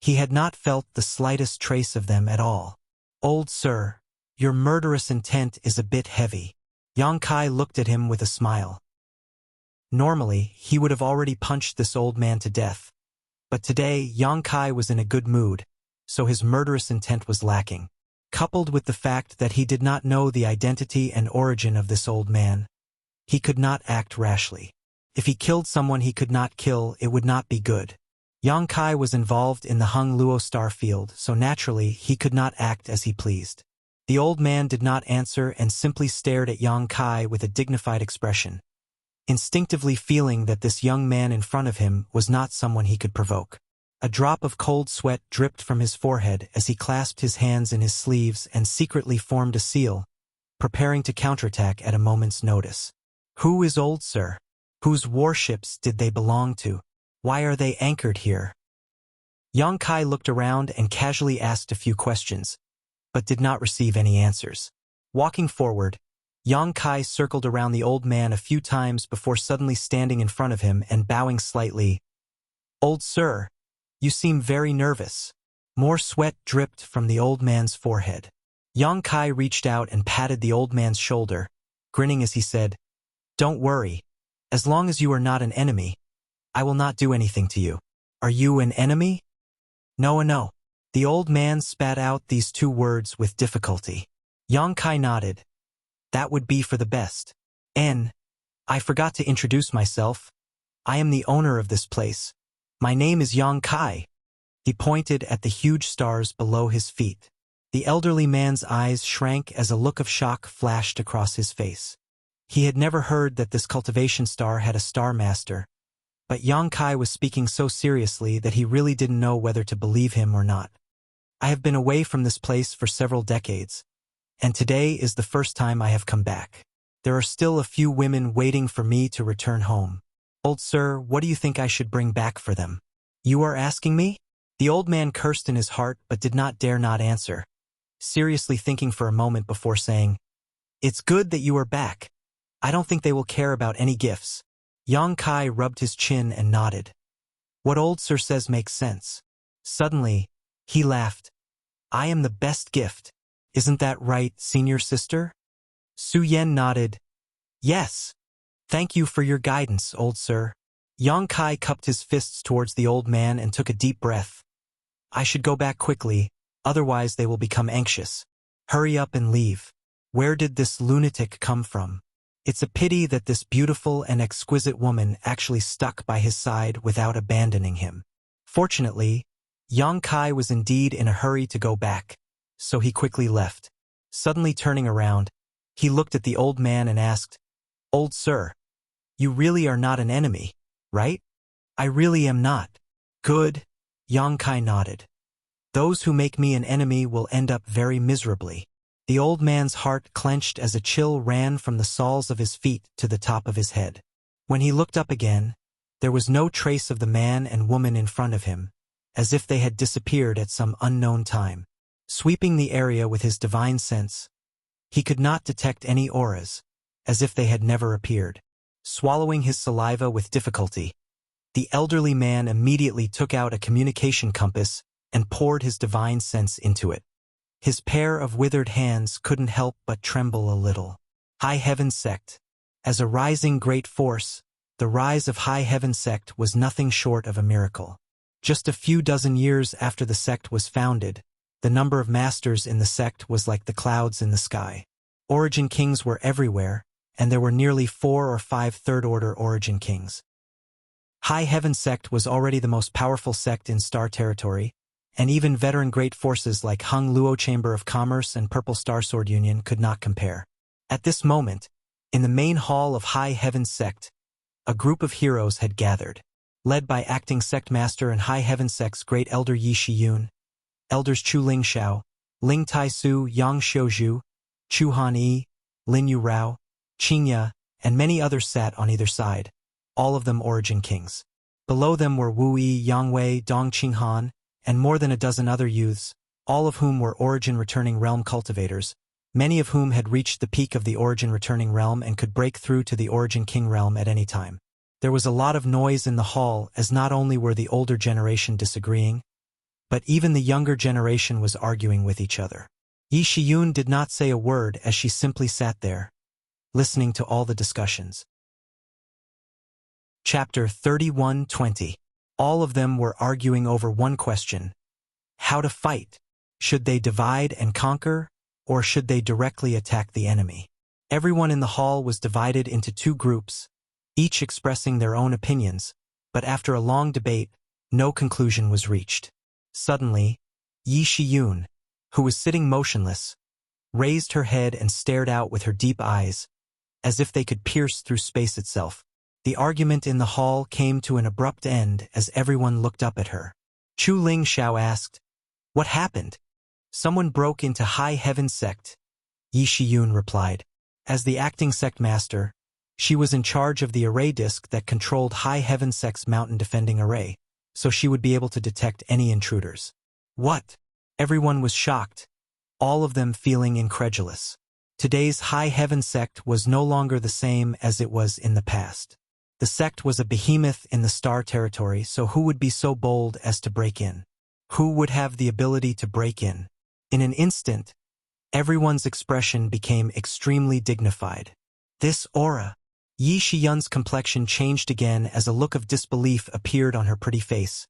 He had not felt the slightest trace of them at all. Old sir, your murderous intent is a bit heavy. Yang Kai looked at him with a smile. Normally, he would have already punched this old man to death. But today, Yang Kai was in a good mood, so his murderous intent was lacking. Coupled with the fact that he did not know the identity and origin of this old man, he could not act rashly. If he killed someone he could not kill, it would not be good. Yang Kai was involved in the Hung Luo star field, so naturally he could not act as he pleased. The old man did not answer and simply stared at Yang Kai with a dignified expression, instinctively feeling that this young man in front of him was not someone he could provoke. A drop of cold sweat dripped from his forehead as he clasped his hands in his sleeves and secretly formed a seal, preparing to counterattack at a moment's notice. Who is old sir? Whose warships did they belong to? Why are they anchored here? Yang Kai looked around and casually asked a few questions, but did not receive any answers. Walking forward, Yang Kai circled around the old man a few times before suddenly standing in front of him and bowing slightly. Old sir, you seem very nervous. More sweat dripped from the old man's forehead. Yang Kai reached out and patted the old man's shoulder, grinning as he said, Don't worry. As long as you are not an enemy, I will not do anything to you. Are you an enemy? No. The old man spat out these two words with difficulty. Yang Kai nodded. That would be for the best. I forgot to introduce myself. I am the owner of this place. My name is Yang Kai. He pointed at the huge stars below his feet. The elderly man's eyes shrank as a look of shock flashed across his face. He had never heard that this cultivation star had a star master, but Yang Kai was speaking so seriously that he really didn't know whether to believe him or not. I have been away from this place for several decades, and today is the first time I have come back. There are still a few women waiting for me to return home. Old sir, what do you think I should bring back for them? You are asking me? The old man cursed in his heart but did not dare not answer, seriously thinking for a moment before saying, It's good that you are back. I don't think they will care about any gifts. Yang Kai rubbed his chin and nodded. What old sir says makes sense. Suddenly, he laughed. I am the best gift. Isn't that right, senior sister? Su Yan nodded. Yes. Thank you for your guidance, old sir. Yang Kai cupped his fists towards the old man and took a deep breath. I should go back quickly, otherwise they will become anxious. Hurry up and leave. Where did this lunatic come from? It's a pity that this beautiful and exquisite woman actually stuck by his side without abandoning him. Fortunately, Yang Kai was indeed in a hurry to go back, so he quickly left. Suddenly turning around, he looked at the old man and asked, Old sir, you really are not an enemy, right? I really am not. Good. Yang Kai nodded. Those who make me an enemy will end up very miserably. The old man's heart clenched as a chill ran from the soles of his feet to the top of his head. When he looked up again, there was no trace of the man and woman in front of him, as if they had disappeared at some unknown time. Sweeping the area with his divine sense, he could not detect any auras, as if they had never appeared. Swallowing his saliva with difficulty, the elderly man immediately took out a communication compass and poured his divine sense into it. His pair of withered hands couldn't help but tremble a little. High Heaven Sect. As a rising great force, the rise of High Heaven Sect was nothing short of a miracle. Just a few dozen years after the sect was founded, the number of masters in the sect was like the clouds in the sky. Origin kings were everywhere, and there were nearly 4 or 5 third-order origin kings. High Heaven Sect was already the most powerful sect in Star Territory, and even veteran great forces like Hung Luo Chamber of Commerce and Purple Star Sword Union could not compare. At this moment, in the main hall of High Heaven Sect, a group of heroes had gathered. Led by acting sect master and High Heaven Sect's great elder Yi Shiyun, elders Chu Ling Xiao, Ling Tai Su, Yang Xiuzhu, Chu Han Yi, Lin Yu Rao, Qingya, and many others sat on either side, all of them origin kings. Below them were Wu Yi, Yang Wei, Dong Qinghan, and more than a dozen other youths, all of whom were origin returning realm cultivators, many of whom had reached the peak of the origin returning realm and could break through to the origin king realm at any time. There was a lot of noise in the hall, as not only were the older generation disagreeing, but even the younger generation was arguing with each other. Yi Shiyun did not say a word as she simply sat there, listening to all the discussions. Chapter 31:20. All of them were arguing over one question: how to fight. Should they divide and conquer, or should they directly attack the enemy? Everyone in the hall was divided into 2 groups, each expressing their own opinions, but after a long debate, no conclusion was reached. Suddenly, Yi Shiyun, who was sitting motionless, raised her head and stared out with her deep eyes, as if they could pierce through space itself. The argument in the hall came to an abrupt end as everyone looked up at her. Chu Ling Xiao asked, "What happened?" "Someone broke into High Heaven Sect," Yi Shiyun replied. As the acting sect master, she was in charge of the array disk that controlled High Heaven Sect's mountain defending array, so she would be able to detect any intruders. What? Everyone was shocked, all of them feeling incredulous. Today's High Heaven Sect was no longer the same as it was in the past. The sect was a behemoth in the Star Territory, so who would be so bold as to break in? Who would have the ability to break in? In an instant, everyone's expression became extremely dignified. This aura. Yi Shiyun's complexion changed again as a look of disbelief appeared on her pretty face,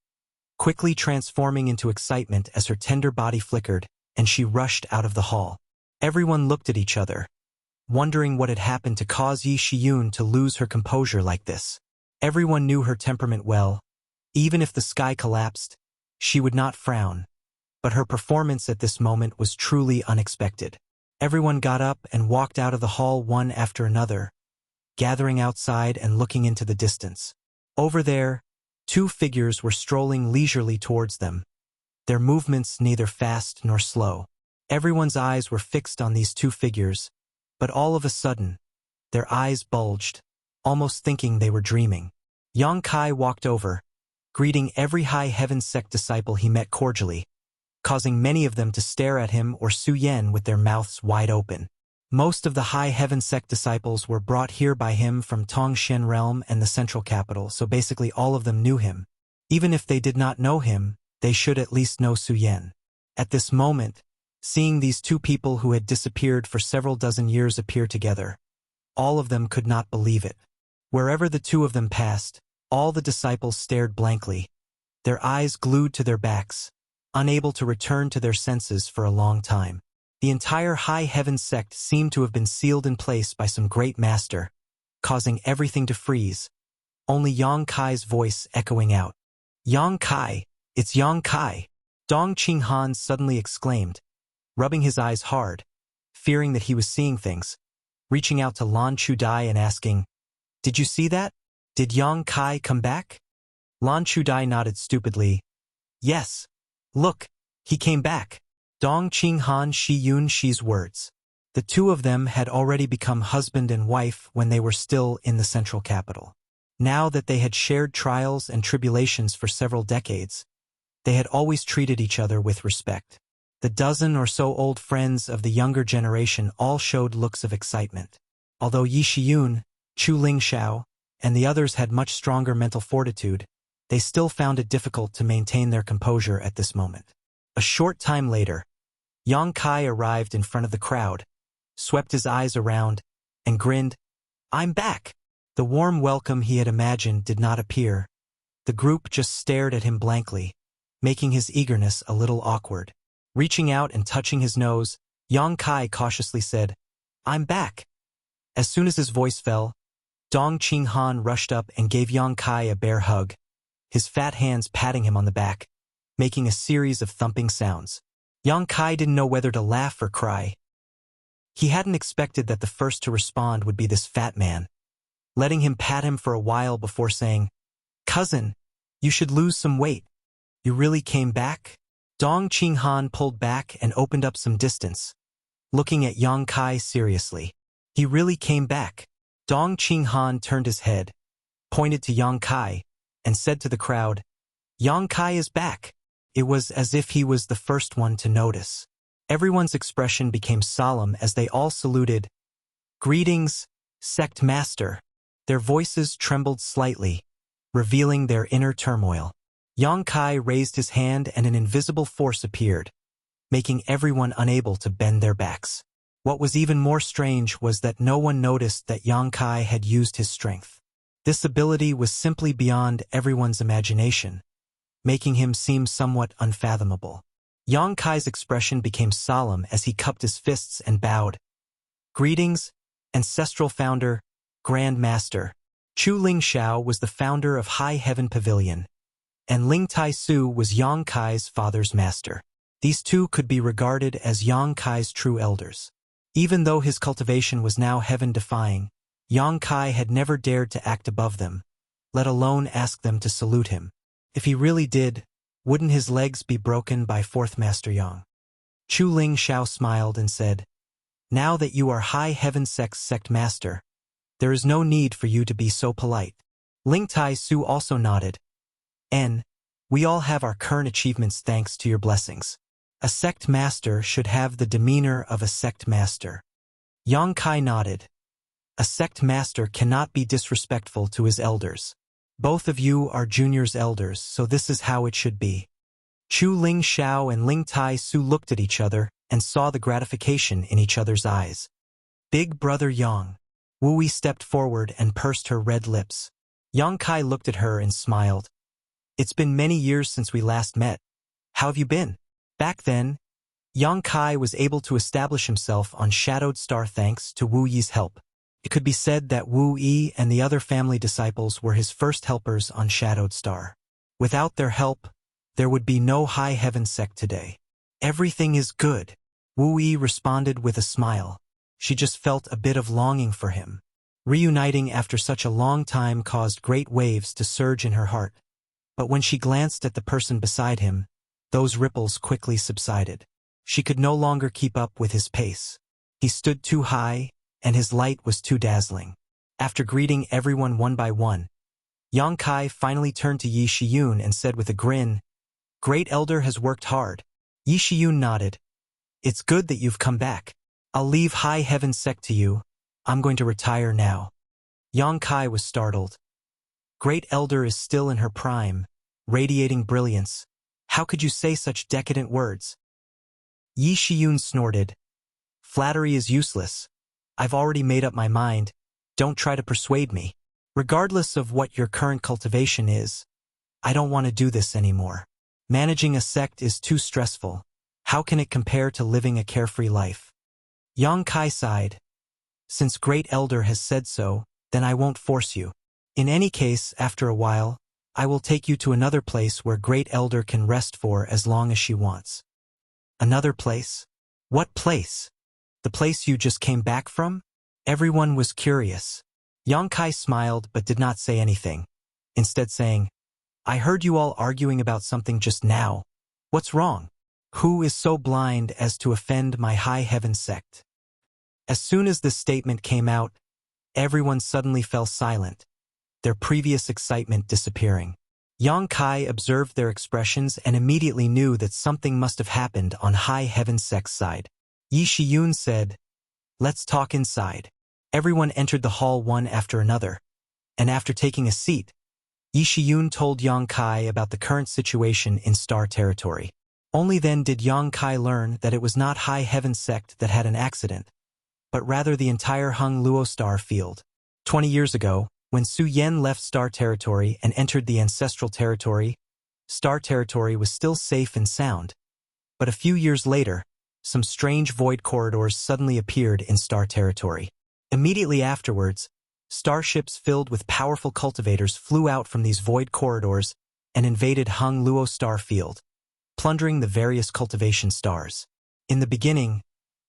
quickly transforming into excitement as her tender body flickered, and she rushed out of the hall. Everyone looked at each other, wondering what had happened to cause Yi Shiyun to lose her composure like this. Everyone knew her temperament well. Even if the sky collapsed, she would not frown, but her performance at this moment was truly unexpected. Everyone got up and walked out of the hall one after another, gathering outside and looking into the distance. Over there, 2 figures were strolling leisurely towards them, their movements neither fast nor slow. Everyone's eyes were fixed on these 2 figures, but all of a sudden, their eyes bulged, almost thinking they were dreaming. Yang Kai walked over, greeting every High Heaven Sect disciple he met cordially, causing many of them to stare at him or Su Yen with their mouths wide open. Most of the High Heaven Sect disciples were brought here by him from Tongshen Realm and the central capital, so basically all of them knew him. Even if they did not know him, they should at least know Su Yen. At this moment, seeing these 2 people who had disappeared for several dozen years appear together, all of them could not believe it. Wherever the 2 of them passed, All the disciples stared blankly, their eyes glued to their backs, unable to return to their senses for a long time. The entire High Heaven sect seemed to have been sealed in place by some great master, causing everything to freeze, only Yang Kai's voice echoing out. "Yang Kai, it's Yang Kai!" Dong Qinghan suddenly exclaimed, rubbing his eyes hard, fearing that he was seeing things, reaching out to Lan Chudai and asking, "Did you see that? Did Yang Kai come back?" Lan Chudai nodded stupidly. "Yes. Look, he came back." Dong Qinghan Shi Yun Shi's words. The two of them had already become husband and wife when they were still in the central capital. Now that they had shared trials and tribulations for several decades, they had always treated each other with respect. The dozen or so old friends of the younger generation all showed looks of excitement. Although Yi Shiyun, Chu Lingxiao, and the others had much stronger mental fortitude, they still found it difficult to maintain their composure at this moment. A short time later, Yang Kai arrived in front of the crowd, swept his eyes around, and grinned, "I'm back!" The warm welcome he had imagined did not appear. The group just stared at him blankly, making his eagerness a little awkward. Reaching out and touching his nose, Yang Kai cautiously said, "I'm back." As soon as his voice fell, Dong Qinghan rushed up and gave Yang Kai a bear hug, his fat hands patting him on the back, making a series of thumping sounds. Yang Kai didn't know whether to laugh or cry. He hadn't expected that the first to respond would be this fat man, letting him pat him for a while before saying, "Cousin, you should lose some weight. You really came back?" Dong Qinghan pulled back and opened up some distance, looking at Yang Kai seriously. "He really came back." Dong Qinghan turned his head, pointed to Yang Kai, and said to the crowd, "Yang Kai is back." It was as if he was the first one to notice. Everyone's expression became solemn as they all saluted, "Greetings, sect master." Their voices trembled slightly, revealing their inner turmoil. Yang Kai raised his hand and an invisible force appeared, making everyone unable to bend their backs. What was even more strange was that no one noticed that Yang Kai had used his strength. This ability was simply beyond everyone's imagination, making him seem somewhat unfathomable. Yang Kai's expression became solemn as he cupped his fists and bowed. "Greetings, ancestral founder, Grand Master." Chu Lingxiao was the founder of High Heaven Pavilion, and Ling Tai Su was Yang Kai's father's master. These two could be regarded as Yang Kai's true elders. Even though his cultivation was now heaven-defying, Yang Kai had never dared to act above them, let alone ask them to salute him. If he really did, wouldn't his legs be broken by Fourth Master Yang? Chu Lingxiao smiled and said, "Now that you are High Heaven sect master, there is no need for you to be so polite." Ling Tai Su also nodded. We all have our current achievements thanks to your blessings. A sect master should have the demeanor of a sect master." Yang Kai nodded. "A sect master cannot be disrespectful to his elders. Both of you are juniors elders, so this is how it should be." Chu Lingxiao and Ling Tai Su looked at each other and saw the gratification in each other's eyes. "Big brother Yang." Wu Yi stepped forward and pursed her red lips. Yang Kai looked at her and smiled. "It's been many years since we last met. How have you been?" Back then, Yang Kai was able to establish himself on Shadowed Star thanks to Wu Yi's help. It could be said that Wu Yi and the other family disciples were his first helpers on Shadowed Star. Without their help, there would be no High Heaven sect today. "Everything is good," Wu Yi responded with a smile. She just felt a bit of longing for him. Reuniting after such a long time caused great waves to surge in her heart. But when she glanced at the person beside him, those ripples quickly subsided. She could no longer keep up with his pace. He stood too high, and his light was too dazzling. After greeting everyone one by one, Yang Kai finally turned to Yi Shiyun and said with a grin, "Great Elder has worked hard." Yi Shiyun nodded. "It's good that you've come back. I'll leave High Heaven sect to you. I'm going to retire now." Yang Kai was startled. Great Elder is still in her prime, radiating brilliance. How could you say such decadent words? Yi Shiyun snorted. "Flattery is useless. I've already made up my mind. Don't try to persuade me." Regardless of what your current cultivation is, I don't want to do this anymore. Managing a sect is too stressful. How can it compare to living a carefree life? Yang Kai sighed. Since Great Elder has said so, then I won't force you. In any case, after a while, I will take you to another place where Great Elder can rest for as long as she wants. Another place? What place? The place you just came back from? Everyone was curious. Yang Kai smiled but did not say anything, instead saying, I heard you all arguing about something just now. What's wrong? Who is so blind as to offend my high heaven sect? As soon as this statement came out, everyone suddenly fell silent, their previous excitement disappearing. Yang Kai observed their expressions and immediately knew that something must have happened on high heaven sect's side. Yi Shiyun said, Let's talk inside. Everyone entered the hall one after another, and after taking a seat, Yi Shiyun told Yang Kai about the current situation in Star Territory. Only then did Yang Kai learn that it was not High Heaven Sect that had an accident, but rather the entire Hung Luo Star field. 20 years ago, when Su Yen left Star Territory and entered the Ancestral Territory, Star Territory was still safe and sound. But a few years later, some strange void corridors suddenly appeared in Star Territory. Immediately afterwards, starships filled with powerful cultivators flew out from these void corridors and invaded Hung Luo Star Field, plundering the various cultivation stars. In the beginning,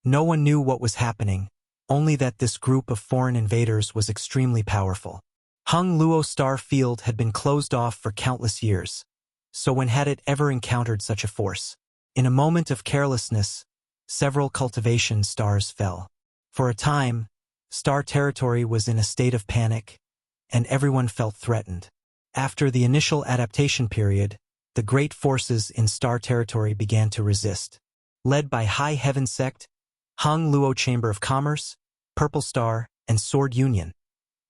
no one knew what was happening, only that this group of foreign invaders was extremely powerful. Hung Luo Star Field had been closed off for countless years, so when had it ever encountered such a force? In a moment of carelessness, several cultivation stars fell. For a time, Star Territory was in a state of panic, and everyone felt threatened. After the initial adaptation period, the great forces in Star Territory began to resist. Led by High Heaven Sect, Hung Luo Chamber of Commerce, Purple Star, and Sword Union,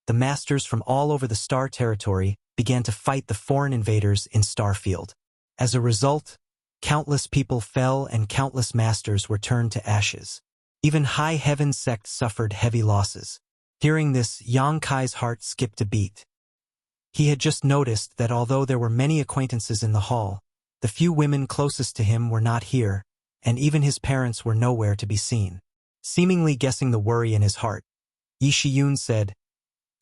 the masters from all over the Star Territory began to fight the foreign invaders in Starfield. As a result, countless people fell and countless masters were turned to ashes. Even High Heaven Sect suffered heavy losses. Hearing this, Yang Kai's heart skipped a beat. He had just noticed that although there were many acquaintances in the hall, the few women closest to him were not here, and even his parents were nowhere to be seen. Seemingly guessing the worry in his heart, Yi Shiyun said,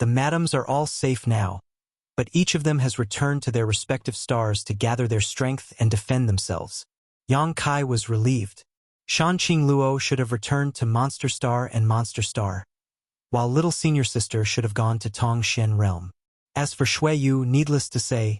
The madams are all safe now, but each of them has returned to their respective stars to gather their strength and defend themselves. Yang Kai was relieved. Shanqing Luo should have returned to Monster Star and Monster Star, while little senior sister should have gone to Tong Shen Realm. As for Shui Yu, needless to say,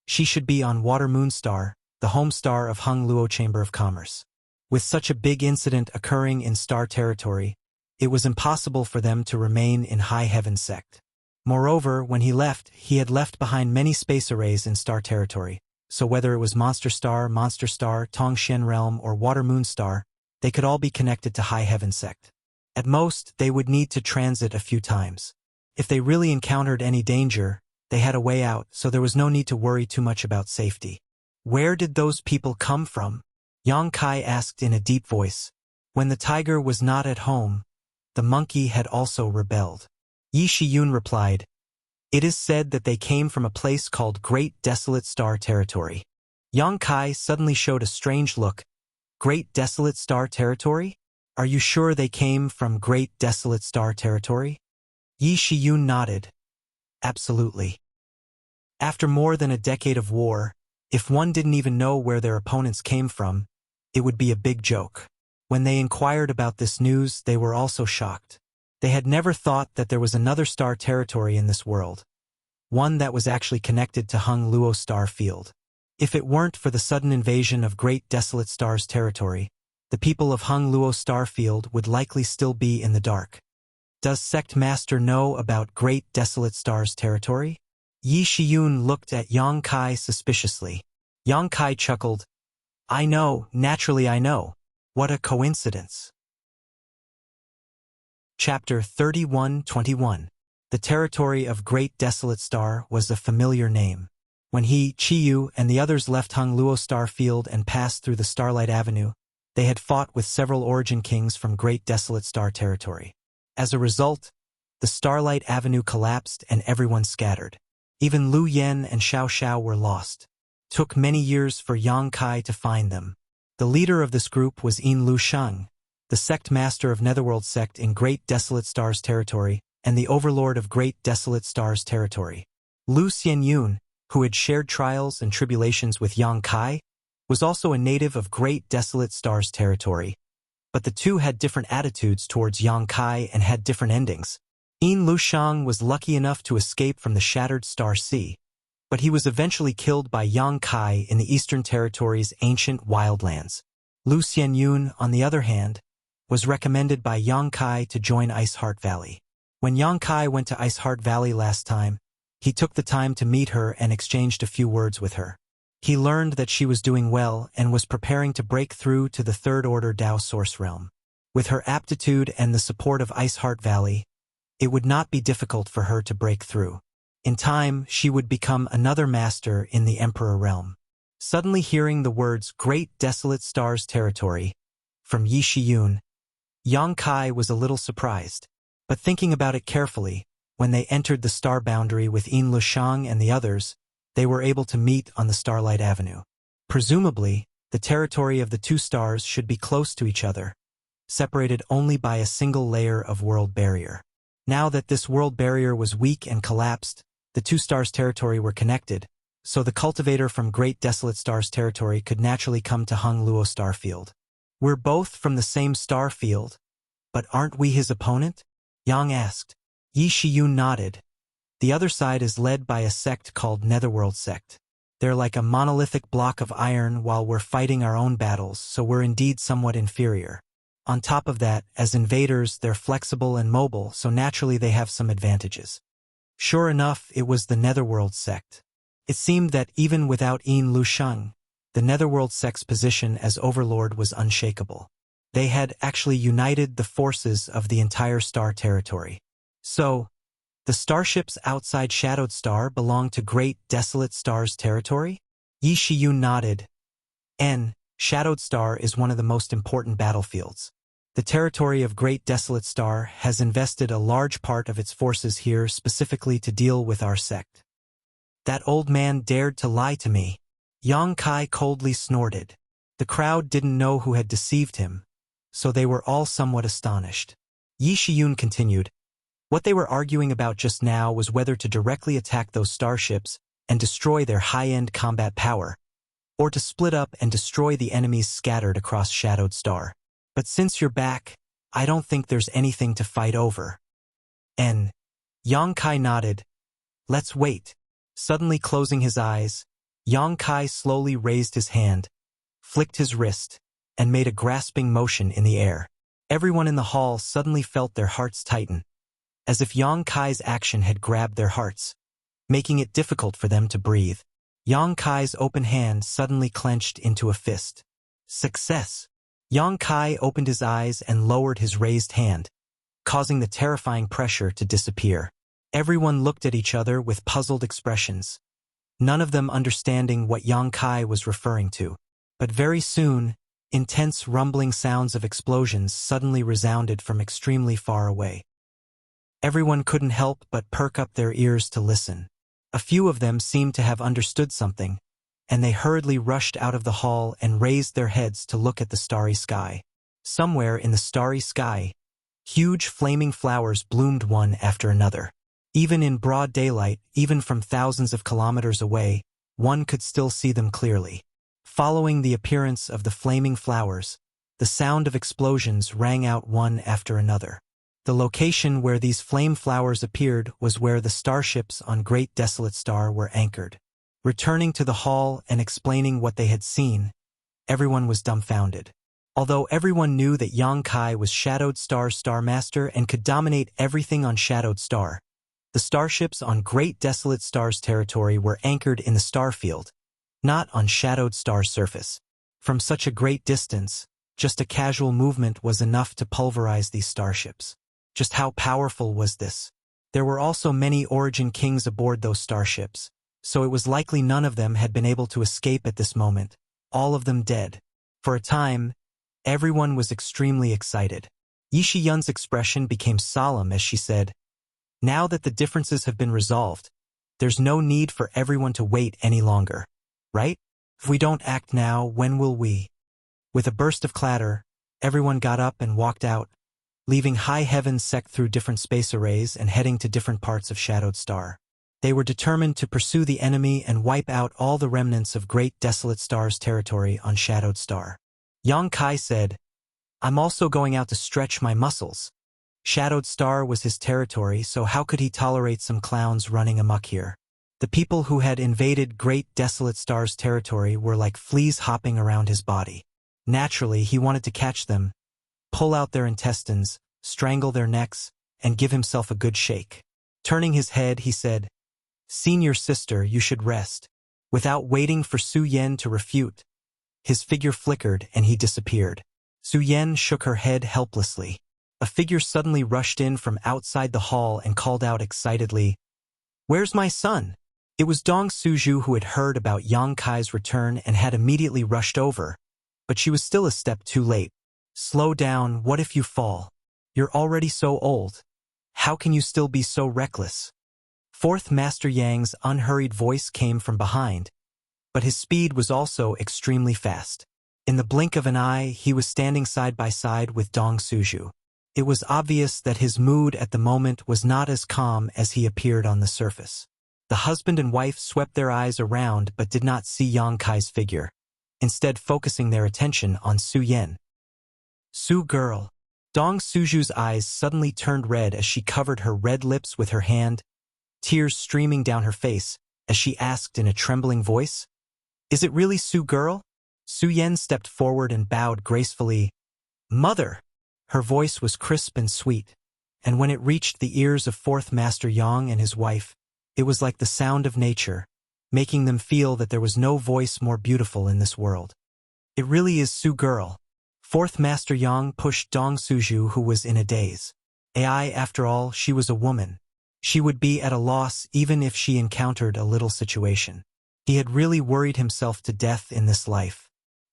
she should be on Water Moon Star, the home star of Hung Luo Chamber of Commerce. With such a big incident occurring in Star Territory, it was impossible for them to remain in High Heaven Sect. Moreover, when he left, he had left behind many space arrays in Star Territory, so whether it was Monster Star, Tong Shen Realm, or Water Moon Star, they could all be connected to High Heaven Sect. At most, they would need to transit a few times. If they really encountered any danger, they had a way out, so there was no need to worry too much about safety. Where did those people come from? Yang Kai asked in a deep voice. When the tiger was not at home, the monkey had also rebelled. Yi Shiyun replied, It is said that they came from a place called Great Desolate Star Territory. Yang Kai suddenly showed a strange look. Great Desolate Star Territory? Are you sure they came from Great Desolate Star Territory? Yi Shiyun nodded. Absolutely. After more than a decade of war, if one didn't even know where their opponents came from, it would be a big joke. When they inquired about this news, they were also shocked. They had never thought that there was another star territory in this world, one that was actually connected to Hung Luo Star Field. If it weren't for the sudden invasion of Great Desolate Star's territory, the people of Hung Luo Star Field would likely still be in the dark. Does Sect Master know about Great Desolate Star's territory? Yi Shiyun looked at Yang Kai suspiciously. Yang Kai chuckled. I know, naturally I know. What a coincidence. Chapter 31-21. The territory of Great Desolate Star was a familiar name. When he, Chiyu, and the others left Hung Luo Star Field and passed through the Starlight Avenue, they had fought with several origin kings from Great Desolate Star Territory. As a result, the Starlight Avenue collapsed and everyone scattered. Even Lu Yen and Xiao Xiao were lost. Took many years for Yang Kai to find them. The leader of this group was Yin Lu Sheng, the sect master of Netherworld sect in Great Desolate Stars territory and the overlord of Great Desolate Stars territory. Lu Xianyun, who had shared trials and tribulations with Yang Kai, was also a native of Great Desolate Stars territory, but the two had different attitudes towards Yang Kai and had different endings. Yin Lu Sheng was lucky enough to escape from the Shattered Star Sea, but he was eventually killed by Yang Kai in the Eastern Territory's ancient wildlands. Lu Xianyun, on the other hand, was recommended by Yang Kai to join Iceheart Valley. When Yang Kai went to Iceheart Valley last time, he took the time to meet her and exchanged a few words with her. He learned that she was doing well and was preparing to break through to the Third Order Dao Source Realm. With her aptitude and the support of Iceheart Valley, it would not be difficult for her to break through. In time, she would become another master in the Emperor Realm. Suddenly hearing the words Great Desolate Stars Territory from Yi Shiyun, Yang Kai was a little surprised, but thinking about it carefully, when they entered the star boundary with Yin Lu Sheng and the others, they were able to meet on the Starlight Avenue. Presumably, the territory of the two stars should be close to each other, separated only by a single layer of world barrier. Now that this world barrier was weak and collapsed, the two stars' territory were connected, so the cultivator from Great Desolate Stars territory could naturally come to Hung Luo Starfield. We're both from the same star field, but aren't we his opponent? Yang asked. Yi Shiyun nodded. The other side is led by a sect called Netherworld Sect. They're like a monolithic block of iron while we're fighting our own battles, so we're indeed somewhat inferior. On top of that, as invaders, they're flexible and mobile, so naturally they have some advantages. Sure enough, it was the Netherworld Sect. It seemed that even without Yin Lu Sheng, the Netherworld Sect's position as overlord was unshakable. They had actually united the forces of the entire star territory. So, the starships outside Shadowed Star belong to Great Desolate Stars territory? Yi Shiyun nodded. Shadowed Star is one of the most important battlefields. The territory of Great Desolate Star has invested a large part of its forces here specifically to deal with our sect. That old man dared to lie to me. Yang Kai coldly snorted. The crowd didn't know who had deceived him, so they were all somewhat astonished. Yi Shiyun continued. What they were arguing about just now was whether to directly attack those starships and destroy their high-end combat power, or to split up and destroy the enemies scattered across Shadowed Star. But since you're back, I don't think there's anything to fight over. Yang Kai nodded. Let's wait. Suddenly closing his eyes, Yang Kai slowly raised his hand, flicked his wrist, and made a grasping motion in the air. Everyone in the hall suddenly felt their hearts tighten, as if Yang Kai's action had grabbed their hearts, making it difficult for them to breathe. Yang Kai's open hand suddenly clenched into a fist. Success! Yang Kai opened his eyes and lowered his raised hand, causing the terrifying pressure to disappear. Everyone looked at each other with puzzled expressions, none of them understanding what Yang Kai was referring to. But very soon, intense rumbling sounds of explosions suddenly resounded from extremely far away. Everyone couldn't help but perk up their ears to listen. A few of them seemed to have understood something, and they hurriedly rushed out of the hall and raised their heads to look at the starry sky. Somewhere in the starry sky, huge flaming flowers bloomed one after another. Even in broad daylight, even from thousands of kilometers away, one could still see them clearly. Following the appearance of the flaming flowers, the sound of explosions rang out one after another. The location where these flame flowers appeared was where the starships on Great Desolate Star were anchored. Returning to the hall and explaining what they had seen, everyone was dumbfounded. Although everyone knew that Yang Kai was Shadowed Star's Star Master and could dominate everything on Shadowed Star, the starships on Great Desolate Star's territory were anchored in the starfield, not on Shadowed Star's surface. From such a great distance, just a casual movement was enough to pulverize these starships. Just how powerful was this? There were also many Origin Kings aboard those starships, so it was likely none of them had been able to escape at this moment, all of them dead. For a time, everyone was extremely excited. Yi Shiyun's expression became solemn as she said, Now that the differences have been resolved, there's no need for everyone to wait any longer, right? If we don't act now, when will we? With a burst of clatter, everyone got up and walked out, leaving high heavens sected through different space arrays and heading to different parts of Shadowed Star. They were determined to pursue the enemy and wipe out all the remnants of Great Desolate Star's territory on Shadowed Star. Yang Kai said, "I'm also going out to stretch my muscles." Shadowed Star was his territory, so how could he tolerate some clowns running amok here? The people who had invaded Great Desolate Star's territory were like fleas hopping around his body. Naturally, he wanted to catch them, pull out their intestines, strangle their necks, and give himself a good shake. Turning his head, he said, "Senior sister, you should rest." Without waiting for Su Yen to refute, his figure flickered and he disappeared. Su Yen shook her head helplessly. A figure suddenly rushed in from outside the hall and called out excitedly, "Where's my son?" It was Dong Suju, who had heard about Yang Kai's return and had immediately rushed over, but she was still a step too late. "Slow down, what if you fall? You're already so old. How can you still be so reckless?" Fourth Master Yang's unhurried voice came from behind, but his speed was also extremely fast. In the blink of an eye, he was standing side by side with Dong Suju. It was obvious that his mood at the moment was not as calm as he appeared on the surface. The husband and wife swept their eyes around but did not see Yang Kai's figure, instead focusing their attention on Su Yen. "Su girl." Dong Suju's eyes suddenly turned red as she covered her red lips with her hand, tears streaming down her face, as she asked in a trembling voice, "Is it really Su girl?" Su Yen stepped forward and bowed gracefully. "Mother!" Her voice was crisp and sweet, and when it reached the ears of Fourth Master Yang and his wife, it was like the sound of nature, making them feel that there was no voice more beautiful in this world. "It really is Su girl." Fourth Master Yang pushed Dong Suju, who was in a daze. After all, she was a woman. She would be at a loss even if she encountered a little situation. He had really worried himself to death in this life.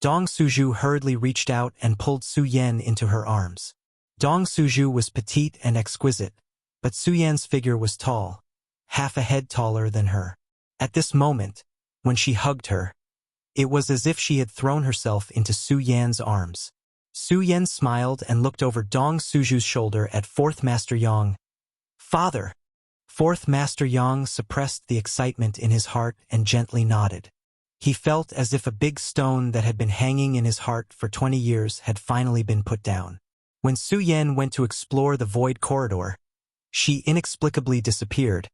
Dong Suju hurriedly reached out and pulled Su Yen into her arms. Dong Suju was petite and exquisite, but Su Yen's figure was tall, half a head taller than her. At this moment, when she hugged her, it was as if she had thrown herself into Su Yen's arms. Su Yen smiled and looked over Dong Suju's shoulder at Fourth Master Yang. "Father!" Fourth Master Yang suppressed the excitement in his heart and gently nodded. He felt as if a big stone that had been hanging in his heart for 20 years had finally been put down. When Su Yen went to explore the void corridor, she inexplicably disappeared,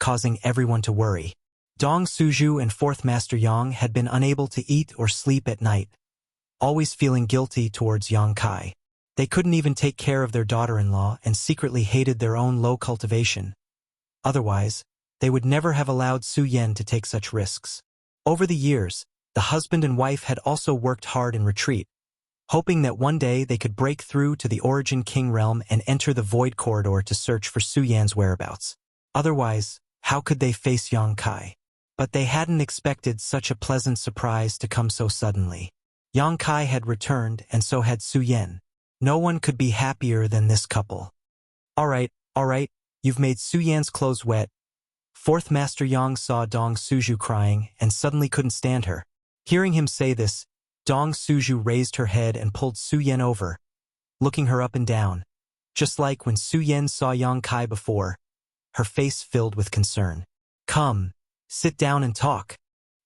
causing everyone to worry. Dong Suju and Fourth Master Yang had been unable to eat or sleep at night, always feeling guilty towards Yang Kai. They couldn't even take care of their daughter-in-law and secretly hated their own low cultivation. Otherwise, they would never have allowed Su Yen to take such risks. Over the years, the husband and wife had also worked hard in retreat, hoping that one day they could break through to the Origin King realm and enter the Void Corridor to search for Su Yan's whereabouts. Otherwise, how could they face Yang Kai? But they hadn't expected such a pleasant surprise to come so suddenly. Yang Kai had returned and so had Su Yen. No one could be happier than this couple. All right, you've made Su Yan's clothes wet." Fourth Master Yang saw Dong Suju crying and suddenly couldn't stand her. Hearing him say this, Dong Suju raised her head and pulled Su Yen over, looking her up and down. Just like when Su Yen saw Yang Kai before, her face filled with concern. "Come, sit down and talk."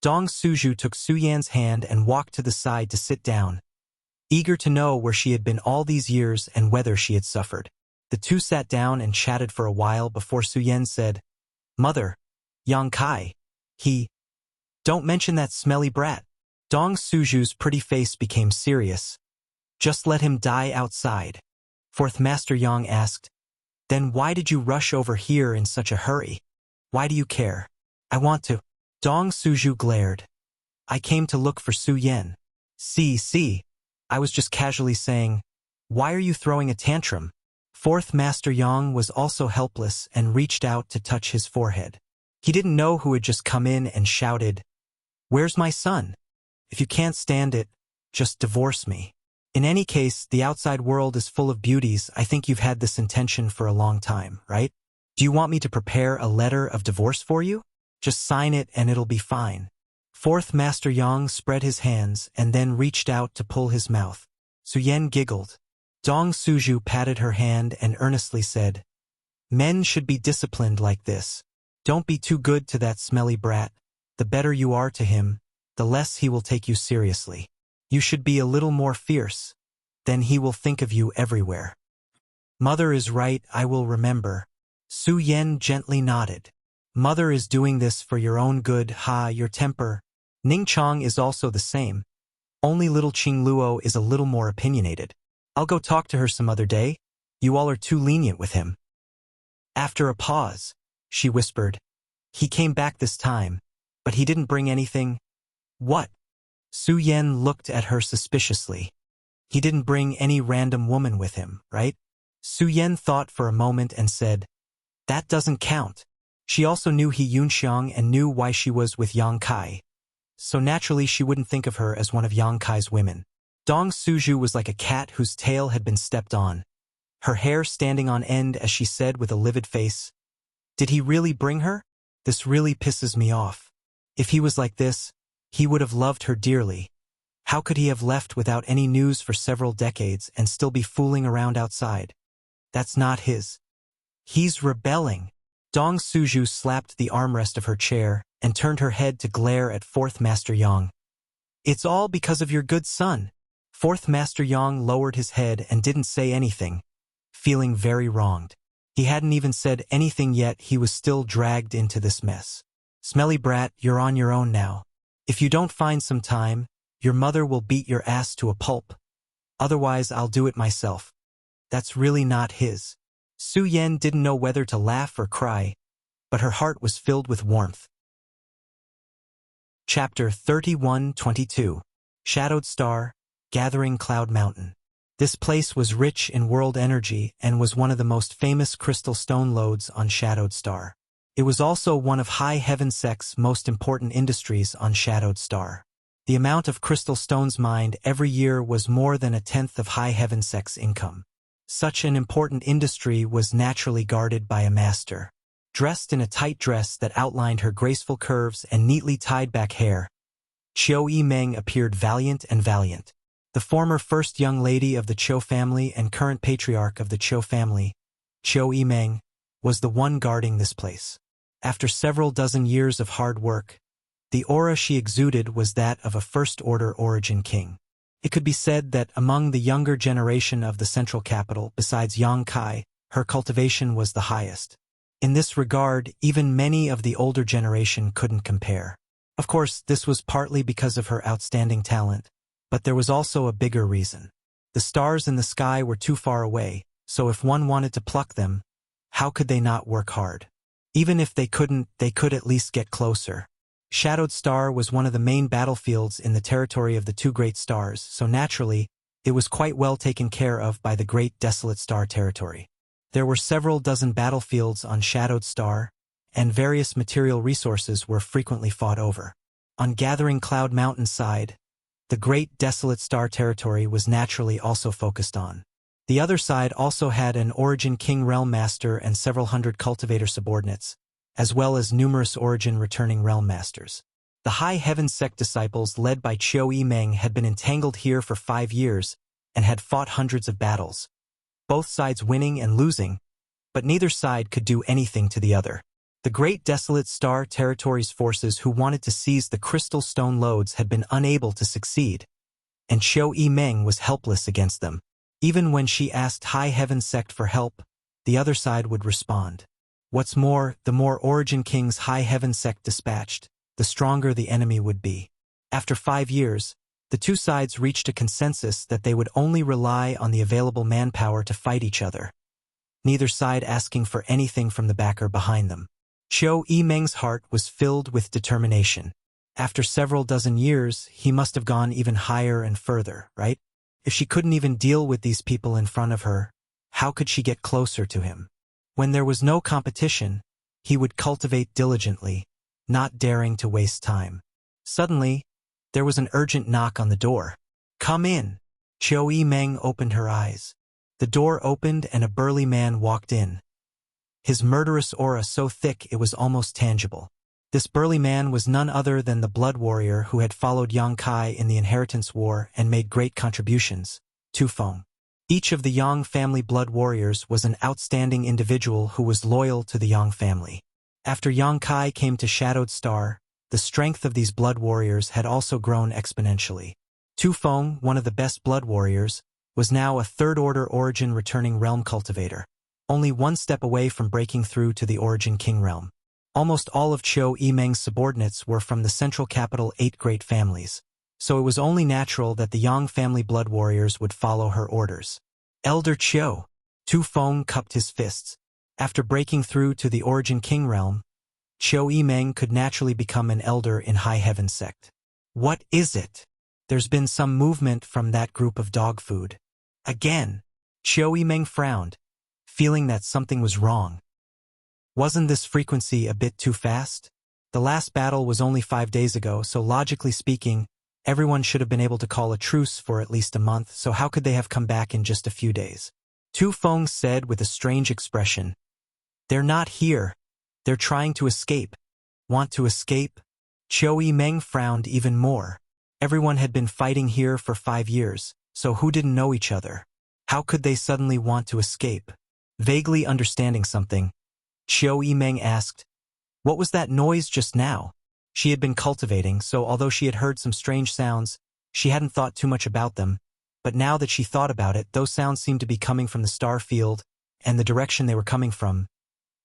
Dong Suju took Su Yan's hand and walked to the side to sit down, eager to know where she had been all these years and whether she had suffered. The two sat down and chatted for a while before Su Yen said, "Mother, Yang Kai, don't mention that smelly brat." Dong Suju's pretty face became serious. "Just let him die outside." Fourth Master Yang asked, "Then why did you rush over here in such a hurry? Why do you care?" "I want to." Dong Suju glared. "I came to look for Su Yen." See, I was just casually saying, why are you throwing a tantrum?" Fourth Master Yang was also helpless and reached out to touch his forehead. He didn't know who had just come in and shouted, "Where's my son? If you can't stand it, just divorce me." In any case, the outside world is full of beauties. I think you've had this intention for a long time, right? Do you want me to prepare a letter of divorce for you? Just sign it and it'll be fine. Fourth Master Yang spread his hands and then reached out to pull his mouth. Su Yen giggled. Dong Suju patted her hand and earnestly said, "Men should be disciplined like this. Don't be too good to that smelly brat. The better you are to him, the less he will take you seriously. You should be a little more fierce. Then he will think of you everywhere." "Mother is right, I will remember." Su Yen gently nodded. "Mother is doing this for your own good, your temper. Ning Chong is also the same. Only little Qing Luo is a little more opinionated. I'll go talk to her some other day. You all are too lenient with him." After a pause, she whispered, "He came back this time, but he didn't bring anything." "What?" Su Yen looked at her suspiciously. "He didn't bring any random woman with him, right?" Su Yen thought for a moment and said, "That doesn't count." She also knew He Yunxiang and knew why she was with Yang Kai. So naturally she wouldn't think of her as one of Yang Kai's women. Dong Suju was like a cat whose tail had been stepped on, her hair standing on end as she said with a livid face, "Did he really bring her? This really pisses me off. If he was like this, he would have loved her dearly. How could he have left without any news for several decades and still be fooling around outside? That's not his. He's rebelling." Dong Suju slapped the armrest of her chair and turned her head to glare at Fourth Master Yang. "It's all because of your good son." Fourth Master Yang lowered his head and didn't say anything, feeling very wronged. He hadn't even said anything yet, he was still dragged into this mess. "Smelly brat, you're on your own now. If you don't find some time, your mother will beat your ass to a pulp. Otherwise, I'll do it myself. That's really not his." Su Yen didn't know whether to laugh or cry, but her heart was filled with warmth. Chapter 31-22. Shadowed Star, Gathering Cloud Mountain. This place was rich in world energy and was one of the most famous crystal stone lodes on Shadowed Star. It was also one of High Heaven Sect's most important industries on Shadowed Star. The amount of crystal stones mined every year was more than a tenth of High Heaven Sect's income. Such an important industry was naturally guarded by a master. Dressed in a tight dress that outlined her graceful curves and neatly tied back hair, Qiu Yimeng appeared valiant and valiant. The former first young lady of the Qiu family and current patriarch of the Qiu family, Qiu Yimeng, was the one guarding this place. After several dozen years of hard work, the aura she exuded was that of a first-order origin king. It could be said that among the younger generation of the central capital, besides Yang Kai, her cultivation was the highest. In this regard, even many of the older generation couldn't compare. Of course, this was partly because of her outstanding talent, but there was also a bigger reason. The stars in the sky were too far away, so if one wanted to pluck them, how could they not work hard? Even if they couldn't, they could at least get closer. Shadowed Star was one of the main battlefields in the territory of the two great stars, so naturally, it was quite well taken care of by the Great Desolate Star territory. There were several dozen battlefields on Shadowed Star, and various material resources were frequently fought over. On Gathering Cloud Mountain side, the Great Desolate Star territory was naturally also focused on. The other side also had an Origin King Realm Master and several hundred cultivator subordinates, as well as numerous Origin returning Realm Masters. The High Heaven Sect disciples led by Qiu Yimeng had been entangled here for 5 years and had fought hundreds of battles, both sides winning and losing, but neither side could do anything to the other. The Great Desolate Star Territory's forces who wanted to seize the crystal stone lodes had been unable to succeed, and Qiu Yimeng was helpless against them. Even when she asked High Heaven Sect for help, the other side would respond. What's more, the more Origin King's High Heaven Sect dispatched, the stronger the enemy would be. After 5 years, the two sides reached a consensus that they would only rely on the available manpower to fight each other, neither side asking for anything from the backer behind them. Qiu Yimeng's heart was filled with determination. After several dozen years, he must have gone even higher and further, right? If she couldn't even deal with these people in front of her, how could she get closer to him? When there was no competition, he would cultivate diligently, not daring to waste time. Suddenly, there was an urgent knock on the door. "Come in." Qiu Yimeng opened her eyes. The door opened and a burly man walked in. his murderous aura so thick it was almost tangible. This burly man was none other than the blood warrior who had followed Yang Kai in the Inheritance War and made great contributions, Tu Feng. Each of the Yang family blood warriors was an outstanding individual who was loyal to the Yang family. After Yang Kai came to Shadowed Star, the strength of these blood warriors had also grown exponentially. Tu Feng, one of the best blood warriors, was now a third-order Origin returning realm cultivator, only one step away from breaking through to the Origin King realm. Almost all of Qiu Yimeng's subordinates were from the central capital 8 great families, so it was only natural that the Yang family blood warriors would follow her orders. Elder Qiu. Tu Feng cupped his fists. After breaking through to the Origin King realm, Qiu Yimeng could naturally become an elder in High Heaven sect. What is it? There's been some movement from that group of dog food. Again. Qiu Yimeng frowned, feeling that something was wrong. Wasn't this frequency a bit too fast? The last battle was only 5 days ago, so logically speaking, everyone should have been able to call a truce for at least a month, so how could they have come back in just a few days? Tu Feng said with a strange expression. They're not here. They're trying to escape. Want to escape? Qiu Yimeng frowned even more. Everyone had been fighting here for 5 years, so who didn't know each other? How could they suddenly want to escape? Vaguely understanding something, Qiu Yimeng asked, "What was that noise just now?" She had been cultivating, so although she had heard some strange sounds, she hadn't thought too much about them, but now that she thought about it, those sounds seemed to be coming from the star field, and the direction they were coming from.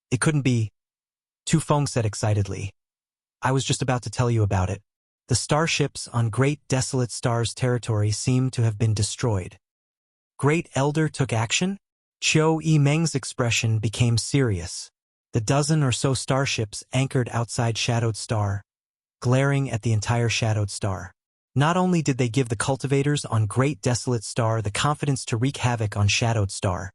It couldn't be. Tu Feng said excitedly. I was just about to tell you about it. The starships on Great Desolate Star's territory seem to have been destroyed. Great Elder took action? Qiu Yimeng's expression became serious. The dozen or so starships anchored outside Shadowed Star, glaring at the entire Shadowed Star. Not only did they give the cultivators on Great Desolate Star the confidence to wreak havoc on Shadowed Star,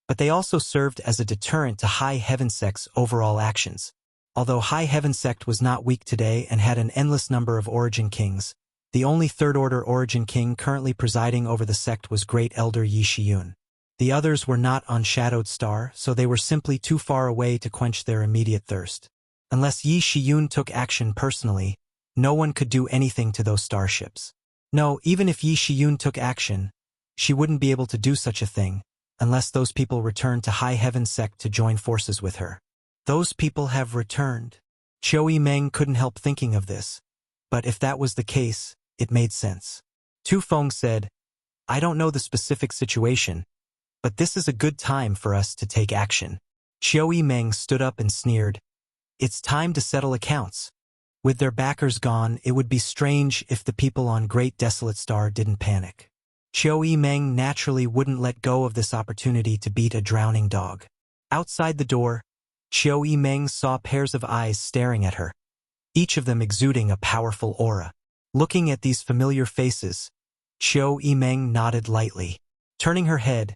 but they also served as a deterrent to High Heaven Sect's overall actions. Although High Heaven Sect was not weak today and had an endless number of Origin Kings, the only third-order Origin King currently presiding over the sect was Great Elder Yi Shiyun. The others were not on Shadowed Star, so they were simply too far away to quench their immediate thirst. Unless Yi Shiyun took action personally, no one could do anything to those starships. No, even if Yi Shiyun took action, she wouldn't be able to do such a thing, unless those people returned to High Heaven Sect to join forces with her. Those people have returned. Qiu Yimeng couldn't help thinking of this, but if that was the case, it made sense. Tu Feng said, I don't know the specific situation, but this is a good time for us to take action. Qiu Yimeng stood up and sneered. It's time to settle accounts. With their backers gone, it would be strange if the people on Great Desolate Star didn't panic. Qiu Yimeng naturally wouldn't let go of this opportunity to beat a drowning dog. Outside the door, Qiu Yimeng saw pairs of eyes staring at her, each of them exuding a powerful aura. Looking at these familiar faces, Qiu Yimeng nodded lightly. Turning her head,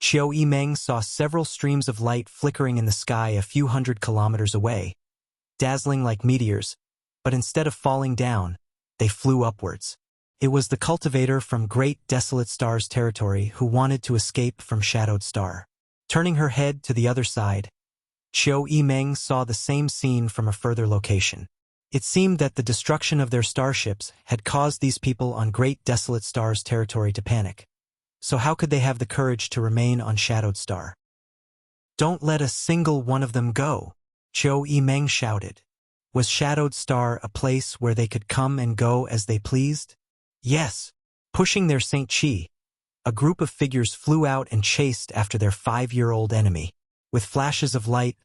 Qiu Yimeng saw several streams of light flickering in the sky a few hundred kilometers away, dazzling like meteors, but instead of falling down, they flew upwards. It was the cultivator from Great Desolate Star's territory who wanted to escape from Shadowed Star. Turning her head to the other side, Qiu Yimeng saw the same scene from a further location. It seemed that the destruction of their starships had caused these people on Great Desolate Star's territory to panic. So how could they have the courage to remain on Shadowed Star? Don't let a single one of them go, Qiu Yimeng shouted. Was Shadowed Star a place where they could come and go as they pleased? Yes. Pushing their Saint Chi, a group of figures flew out and chased after their 5-year-old enemy. With flashes of light,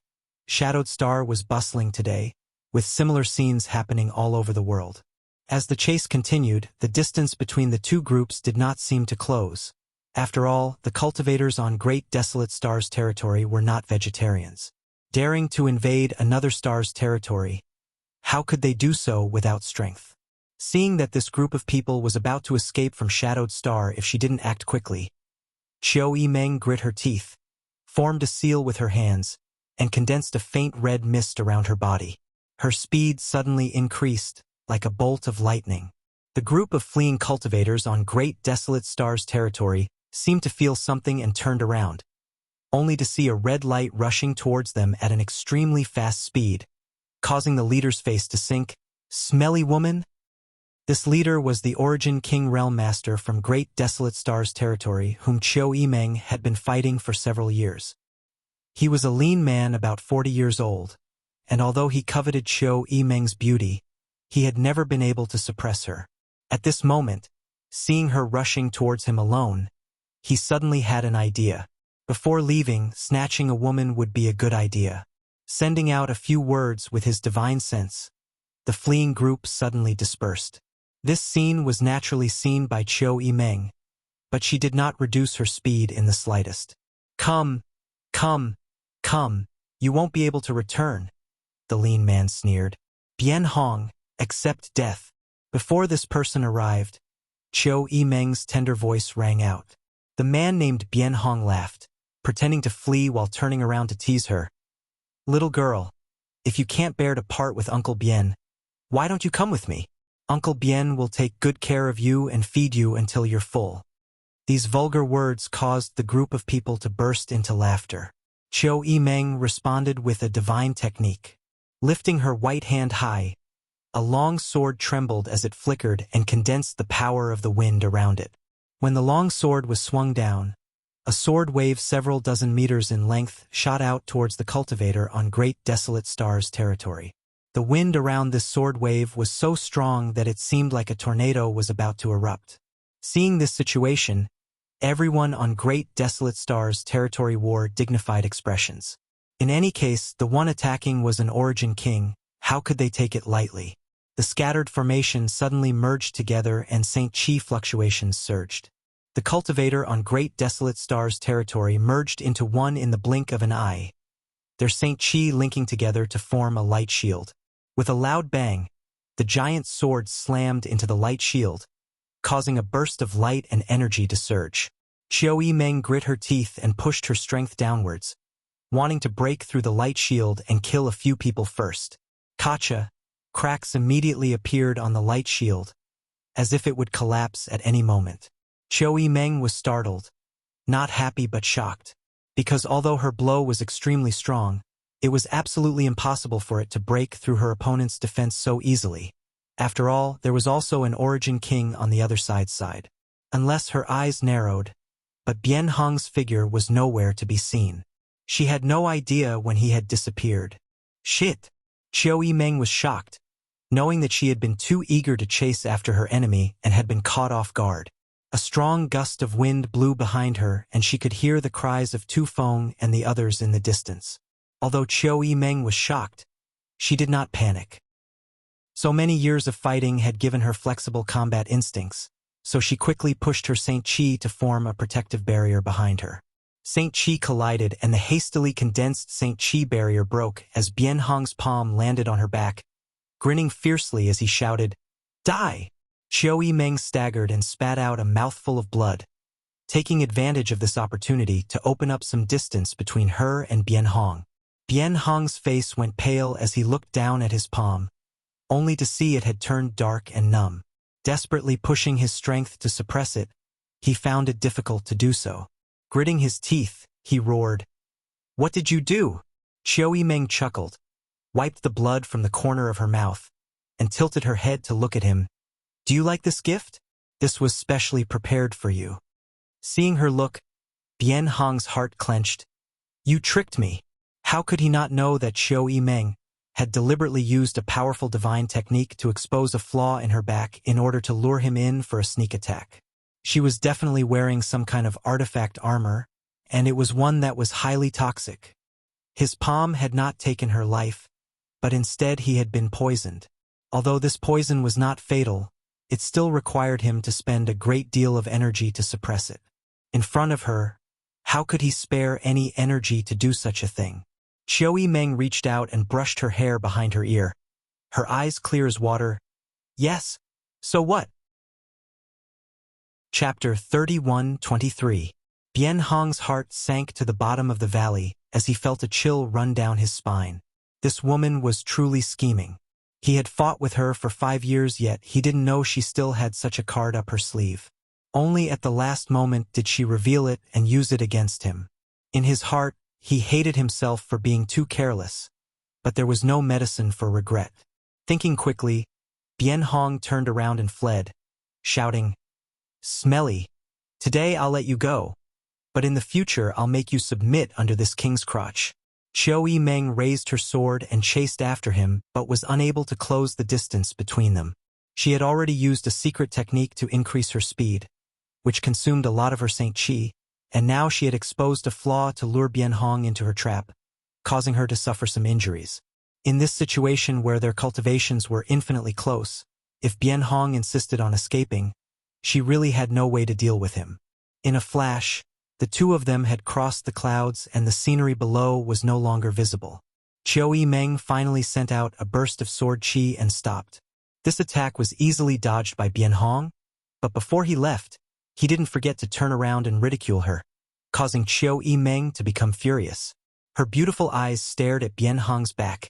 Shadowed Star was bustling today, with similar scenes happening all over the world. As the chase continued, the distance between the two groups did not seem to close. After all, the cultivators on Great Desolate Star's territory were not vegetarians. Daring to invade another star's territory, how could they do so without strength? Seeing that this group of people was about to escape from Shadowed Star if she didn't act quickly, Qiu Yimeng grit her teeth, formed a seal with her hands, and condensed a faint red mist around her body. Her speed suddenly increased, like a bolt of lightning. The group of fleeing cultivators on Great Desolate Star's territory seemed to feel something and turned around, only to see a red light rushing towards them at an extremely fast speed, causing the leader's face to sink. Smelly woman? This leader was the Origin King Realm Master from Great Desolate Stars territory whom Qiu Yimeng had been fighting for several years. He was a lean man about 40 years old, and although he coveted Qiu Yimeng's beauty, he had never been able to suppress her. At this moment, seeing her rushing towards him alone, he suddenly had an idea. Before leaving, snatching a woman would be a good idea. Sending out a few words with his divine sense, the fleeing group suddenly dispersed. This scene was naturally seen by Qiu Yimeng, but she did not reduce her speed in the slightest. Come, come, come, you won't be able to return, the lean man sneered. Bien Hong, accept death. Before this person arrived, Qiu Yimeng's tender voice rang out. The man named Bien Hong laughed, pretending to flee while turning around to tease her. Little girl, if you can't bear to part with Uncle Bien, why don't you come with me? Uncle Bien will take good care of you and feed you until you're full. These vulgar words caused the group of people to burst into laughter. Qiu Yimeng responded with a divine technique. Lifting her white hand high, a long sword trembled as it flickered and condensed the power of the wind around it. When the long sword was swung down, a sword wave several dozen meters in length shot out towards the cultivator on Great Desolate Stars territory. The wind around this sword wave was so strong that it seemed like a tornado was about to erupt. Seeing this situation, everyone on Great Desolate Stars territory wore dignified expressions. In any case, the one attacking was an Origin King. How could they take it lightly? The scattered formation suddenly merged together and St. Chi fluctuations surged. The cultivator on Great Desolate Stars territory merged into one in the blink of an eye, their St. Chi linking together to form a light shield. With a loud bang, the giant sword slammed into the light shield, causing a burst of light and energy to surge. Qiu Yimeng grit her teeth and pushed her strength downwards, wanting to break through the light shield and kill a few people first. Gotcha! Cracks immediately appeared on the light shield, as if it would collapse at any moment. Qiu Yimeng was startled, not happy but shocked, because although her blow was extremely strong, it was absolutely impossible for it to break through her opponent's defense so easily. After all, there was also an Origin King on the other side. Unless her eyes narrowed, but Bien Hong's figure was nowhere to be seen. She had no idea when he had disappeared. Shit! Qiu Yimeng was shocked, knowing that she had been too eager to chase after her enemy and had been caught off guard. A strong gust of wind blew behind her and she could hear the cries of Tu Feng and the others in the distance. Although Qiu Yimeng was shocked, she did not panic. So many years of fighting had given her flexible combat instincts, so she quickly pushed her St. Chi to form a protective barrier behind her. St. Chi collided and the hastily condensed St. Chi barrier broke as Bien Hong's palm landed on her back, grinning fiercely as he shouted, "Die!" Qiu Yimeng staggered and spat out a mouthful of blood, taking advantage of this opportunity to open up some distance between her and Bien Hong. Bien Hong's face went pale as he looked down at his palm, only to see it had turned dark and numb. Desperately pushing his strength to suppress it, he found it difficult to do so. Gritting his teeth, he roared, "What did you do?" Qiu Yimeng chuckled, wiped the blood from the corner of her mouth, and tilted her head to look at him. "Do you like this gift? This was specially prepared for you." Seeing her look, Bien Hong's heart clenched. "You tricked me." How could he not know that Qiu Yimeng had deliberately used a powerful divine technique to expose a flaw in her back in order to lure him in for a sneak attack? She was definitely wearing some kind of artifact armor, and it was one that was highly toxic. His palm had not taken her life, but instead he had been poisoned. Although this poison was not fatal, it still required him to spend a great deal of energy to suppress it. In front of her, how could he spare any energy to do such a thing? Qiu Yimeng reached out and brushed her hair behind her ear, her eyes clear as water. "Yes, so what?" Chapter 31-23. Bien Hong's heart sank to the bottom of the valley as he felt a chill run down his spine. This woman was truly scheming. He had fought with her for 5 years, yet he didn't know she still had such a card up her sleeve. Only at the last moment did she reveal it and use it against him. In his heart, he hated himself for being too careless, but there was no medicine for regret. Thinking quickly, Bien Hong turned around and fled, shouting, "Smelly, today I'll let you go, but in the future I'll make you submit under this king's crotch." Qiu Yimeng raised her sword and chased after him but was unable to close the distance between them. She had already used a secret technique to increase her speed, which consumed a lot of her Saint Qi, and now she had exposed a flaw to lure Bien Hong into her trap, causing her to suffer some injuries. In this situation where their cultivations were infinitely close, if Bien Hong insisted on escaping, she really had no way to deal with him. In a flash, the two of them had crossed the clouds and the scenery below was no longer visible. Qiu Yimeng finally sent out a burst of sword qi and stopped. This attack was easily dodged by Bien Hong, but before he left, he didn't forget to turn around and ridicule her, causing Qiu Yimeng to become furious. Her beautiful eyes stared at Bien Hong's back,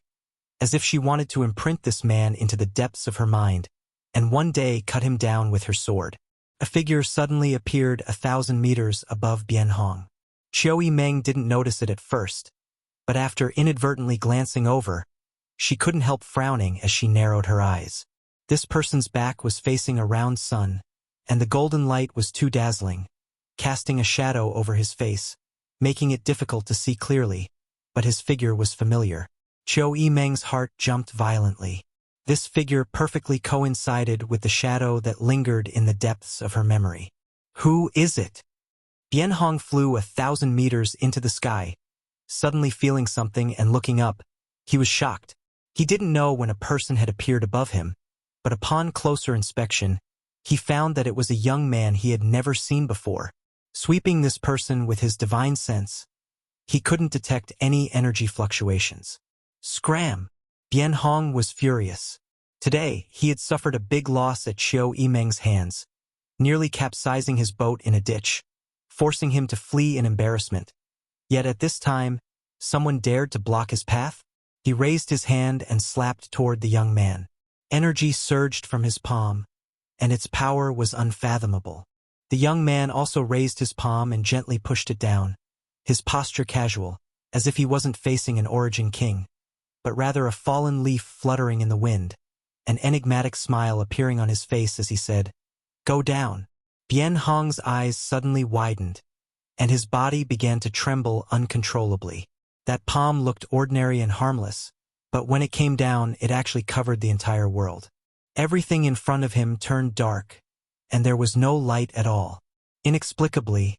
as if she wanted to imprint this man into the depths of her mind, and one day cut him down with her sword. A figure suddenly appeared 1,000 meters above Bien Hong. Qiu Yimeng didn't notice it at first, but after inadvertently glancing over, she couldn't help frowning as she narrowed her eyes. This person's back was facing a round sun, and the golden light was too dazzling, casting a shadow over his face, making it difficult to see clearly, but his figure was familiar. Qiu Yimeng's heart jumped violently. This figure perfectly coincided with the shadow that lingered in the depths of her memory. Who is it? Bien Hong flew 1,000 meters into the sky. Suddenly feeling something and looking up, he was shocked. He didn't know when a person had appeared above him, but upon closer inspection, he found that it was a young man he had never seen before. Sweeping this person with his divine sense, he couldn't detect any energy fluctuations. Scram! Bien Hong was furious. Today, he had suffered a big loss at Qiu Yimeng's hands, nearly capsizing his boat in a ditch, forcing him to flee in embarrassment. Yet at this time, someone dared to block his path? He raised his hand and slapped toward the young man. Energy surged from his palm, and its power was unfathomable. The young man also raised his palm and gently pushed it down, his posture casual, as if he wasn't facing an origin king, but rather a fallen leaf fluttering in the wind, an enigmatic smile appearing on his face as he said, "Go down." Bien Hong's eyes suddenly widened, and his body began to tremble uncontrollably. That palm looked ordinary and harmless, but when it came down, it actually covered the entire world. Everything in front of him turned dark, and there was no light at all. Inexplicably,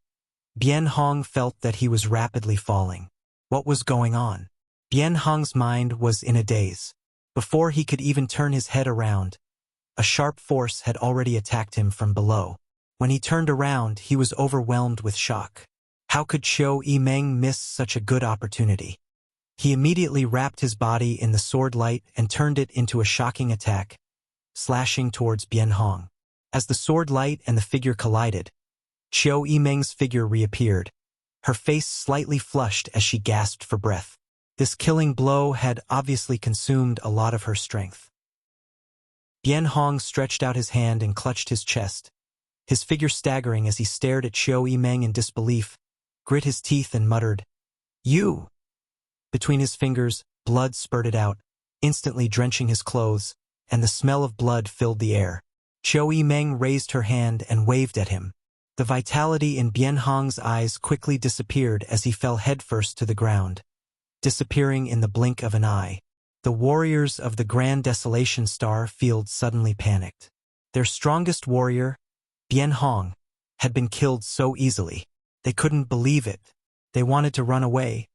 Bien Hong felt that he was rapidly falling. What was going on? Bien Hong's mind was in a daze. Before he could even turn his head around, a sharp force had already attacked him from below. When he turned around, he was overwhelmed with shock. How could Qiu Yimeng miss such a good opportunity? He immediately wrapped his body in the sword light and turned it into a shocking attack, slashing towards Bien Hong. As the sword light and the figure collided, Qiu Yimeng's figure reappeared, her face slightly flushed as she gasped for breath. This killing blow had obviously consumed a lot of her strength. Bien Hong stretched out his hand and clutched his chest, his figure staggering as he stared at Qiu Yimeng in disbelief, grit his teeth and muttered, "You!" Between his fingers, blood spurted out, instantly drenching his clothes, and the smell of blood filled the air. Qiu Yimeng raised her hand and waved at him. The vitality in Bien Hong's eyes quickly disappeared as he fell headfirst to the ground, disappearing in the blink of an eye. The warriors of the Grand Desolation Star Field suddenly panicked. Their strongest warrior, Bien Hong, had been killed so easily. They couldn't believe it. They wanted to run away,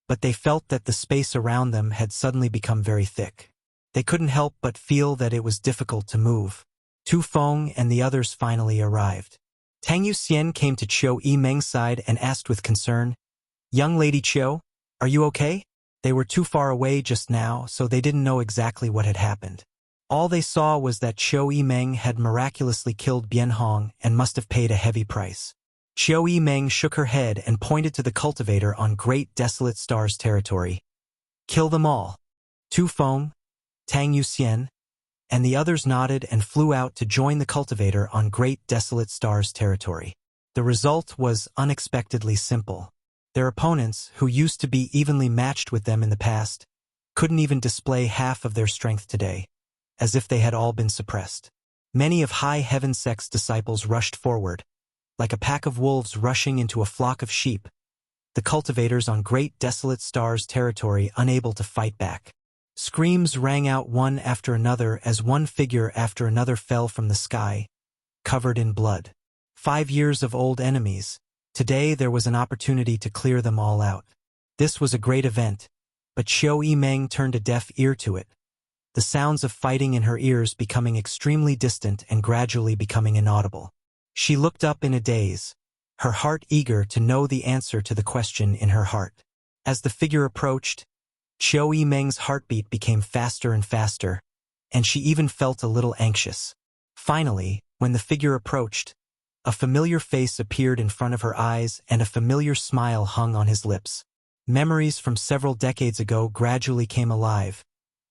but they felt that the space around them had suddenly become very thick. They couldn't help but feel that it was difficult to move. Tu Feng and the others finally arrived. Tang Yuxian came to Qiu Yimeng's side and asked with concern, "Young Lady Qiu, are you okay?" They were too far away just now, so they didn't know exactly what had happened. All they saw was that Qiu Yimeng had miraculously killed Bien Hong and must have paid a heavy price. Qiu Yimeng shook her head and pointed to the cultivator on Great Desolate Stars territory. "Kill them all." Tu Feng, Tang Yuxian, and the others nodded and flew out to join the cultivator on Great Desolate Stars territory. The result was unexpectedly simple. Their opponents, who used to be evenly matched with them in the past, couldn't even display half of their strength today, as if they had all been suppressed. Many of High Heaven Sect's disciples rushed forward, like a pack of wolves rushing into a flock of sheep, the cultivators on Great Desolate Star's territory unable to fight back. Screams rang out one after another as one figure after another fell from the sky, covered in blood. 5 years of old enemies. Today there was an opportunity to clear them all out. This was a great event, but Xiao Yimeng turned a deaf ear to it, the sounds of fighting in her ears becoming extremely distant and gradually becoming inaudible. She looked up in a daze, her heart eager to know the answer to the question in her heart. As the figure approached, Xiao Yimeng's heartbeat became faster and faster, and she even felt a little anxious. Finally, when the figure approached, a familiar face appeared in front of her eyes and a familiar smile hung on his lips. Memories from several decades ago gradually came alive,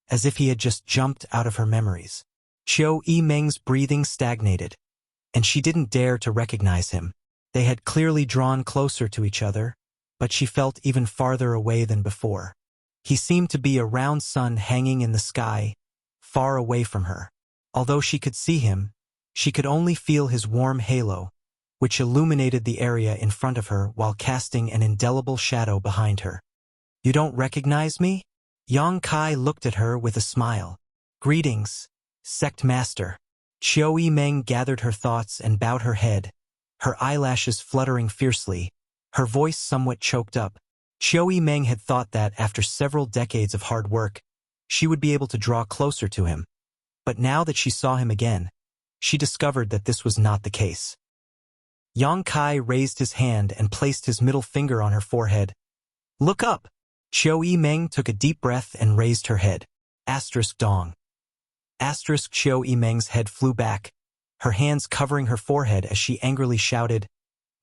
as if he had just jumped out of her memories. Xiao Yimeng's breathing stagnated, and she didn't dare to recognize him. They had clearly drawn closer to each other, but she felt even farther away than before. He seemed to be a round sun hanging in the sky, far away from her. Although she could see him, she could only feel his warm halo, which illuminated the area in front of her while casting an indelible shadow behind her. "You don't recognize me?" Yang Kai looked at her with a smile. "Greetings, Sect Master." Xiao Yimeng gathered her thoughts and bowed her head, her eyelashes fluttering fiercely, her voice somewhat choked up. Xiao Yimeng had thought that after several decades of hard work, she would be able to draw closer to him. But now that she saw him again, she discovered that this was not the case. Yang Kai raised his hand and placed his middle finger on her forehead. "Look up!" Xiao Yimeng took a deep breath and raised her head. Asterisk dong. Asterisk Xiao Yimeng's head flew back, her hands covering her forehead as she angrily shouted,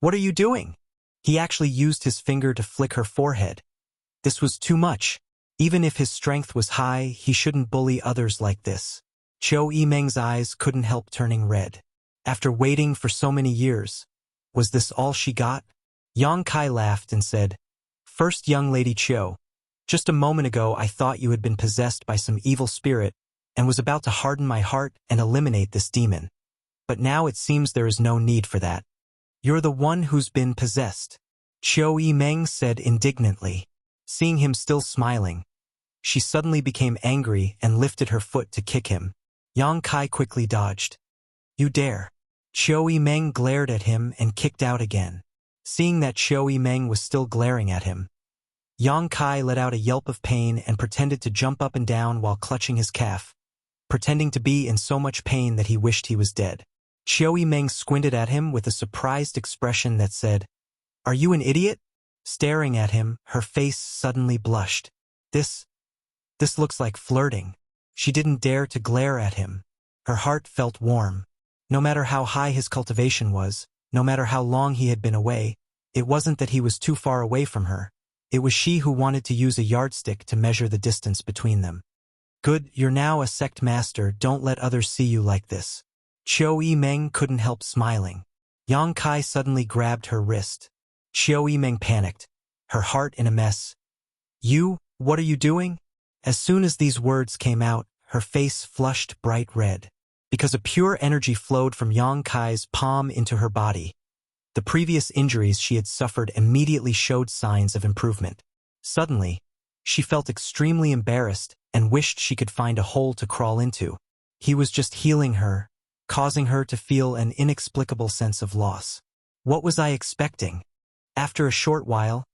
"What are you doing?" He actually used his finger to flick her forehead. This was too much. Even if his strength was high, he shouldn't bully others like this. Xiao Yimeng's eyes couldn't help turning red. After waiting for so many years, was this all she got? Yang Kai laughed and said, "First, young lady Qiu, just a moment ago I thought you had been possessed by some evil spirit and was about to harden my heart and eliminate this demon. But now it seems there is no need for that. You're the one who's been possessed," Xiao Yimeng said indignantly. Seeing him still smiling, she suddenly became angry and lifted her foot to kick him. Yang Kai quickly dodged. "You dare." Xiao Yimeng glared at him and kicked out again. Seeing that Xiao Yimeng was still glaring at him, Yang Kai let out a yelp of pain and pretended to jump up and down while clutching his calf, pretending to be in so much pain that he wished he was dead. Xiao Yimeng squinted at him with a surprised expression that said, "Are you an idiot?" Staring at him, her face suddenly blushed. This looks like flirting." She didn't dare to glare at him. Her heart felt warm. No matter how high his cultivation was, no matter how long he had been away, it wasn't that he was too far away from her. It was she who wanted to use a yardstick to measure the distance between them. "Good, you're now a sect master, don't let others see you like this." Xiao Yimeng couldn't help smiling. Yang Kai suddenly grabbed her wrist. Xiao Yimeng panicked, her heart in a mess. "You, what are you doing?" As soon as these words came out, her face flushed bright red, because a pure energy flowed from Yang Kai's palm into her body. The previous injuries she had suffered immediately showed signs of improvement. Suddenly, she felt extremely embarrassed and wished she could find a hole to crawl into. He was just healing her, causing her to feel an inexplicable sense of loss. What was I expecting? After a short while,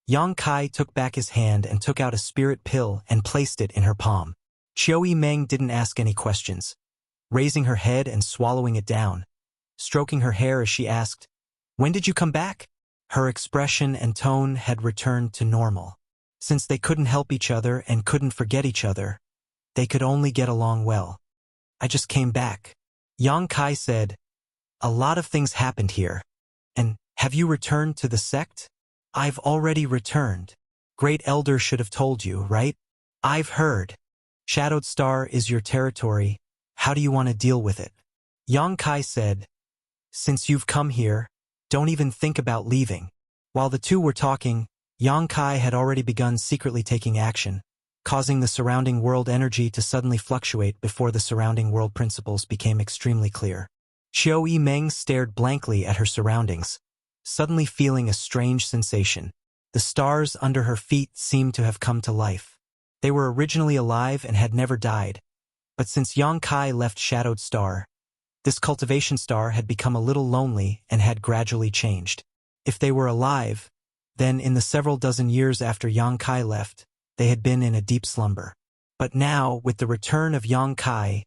Yang Kai took back his hand and took out a spirit pill and placed it in her palm. Xiao Yimeng didn't ask any questions, raising her head and swallowing it down, stroking her hair as she asked, "When did you come back?" Her expression and tone had returned to normal. Since they couldn't help each other and couldn't forget each other, they could only get along well. "I just came back." Yang Kai said, "A lot of things happened here. And have you returned to the sect?" "I've already returned. Great Elder should have told you, right?" "I've heard. Shadowed Star is your territory. How do you want to deal with it?" Yang Kai said, "Since you've come here, don't even think about leaving." While the two were talking, Yang Kai had already begun secretly taking action, causing the surrounding world energy to suddenly fluctuate before the surrounding world principles became extremely clear. Qiu Yimeng stared blankly at her surroundings, suddenly feeling a strange sensation. The stars under her feet seemed to have come to life. They were originally alive and had never died, but since Yang Kai left Shadowed Star, this cultivation star had become a little lonely and had gradually changed. If they were alive, then in the several dozen years after Yang Kai left, they had been in a deep slumber. But now, with the return of Yang Kai,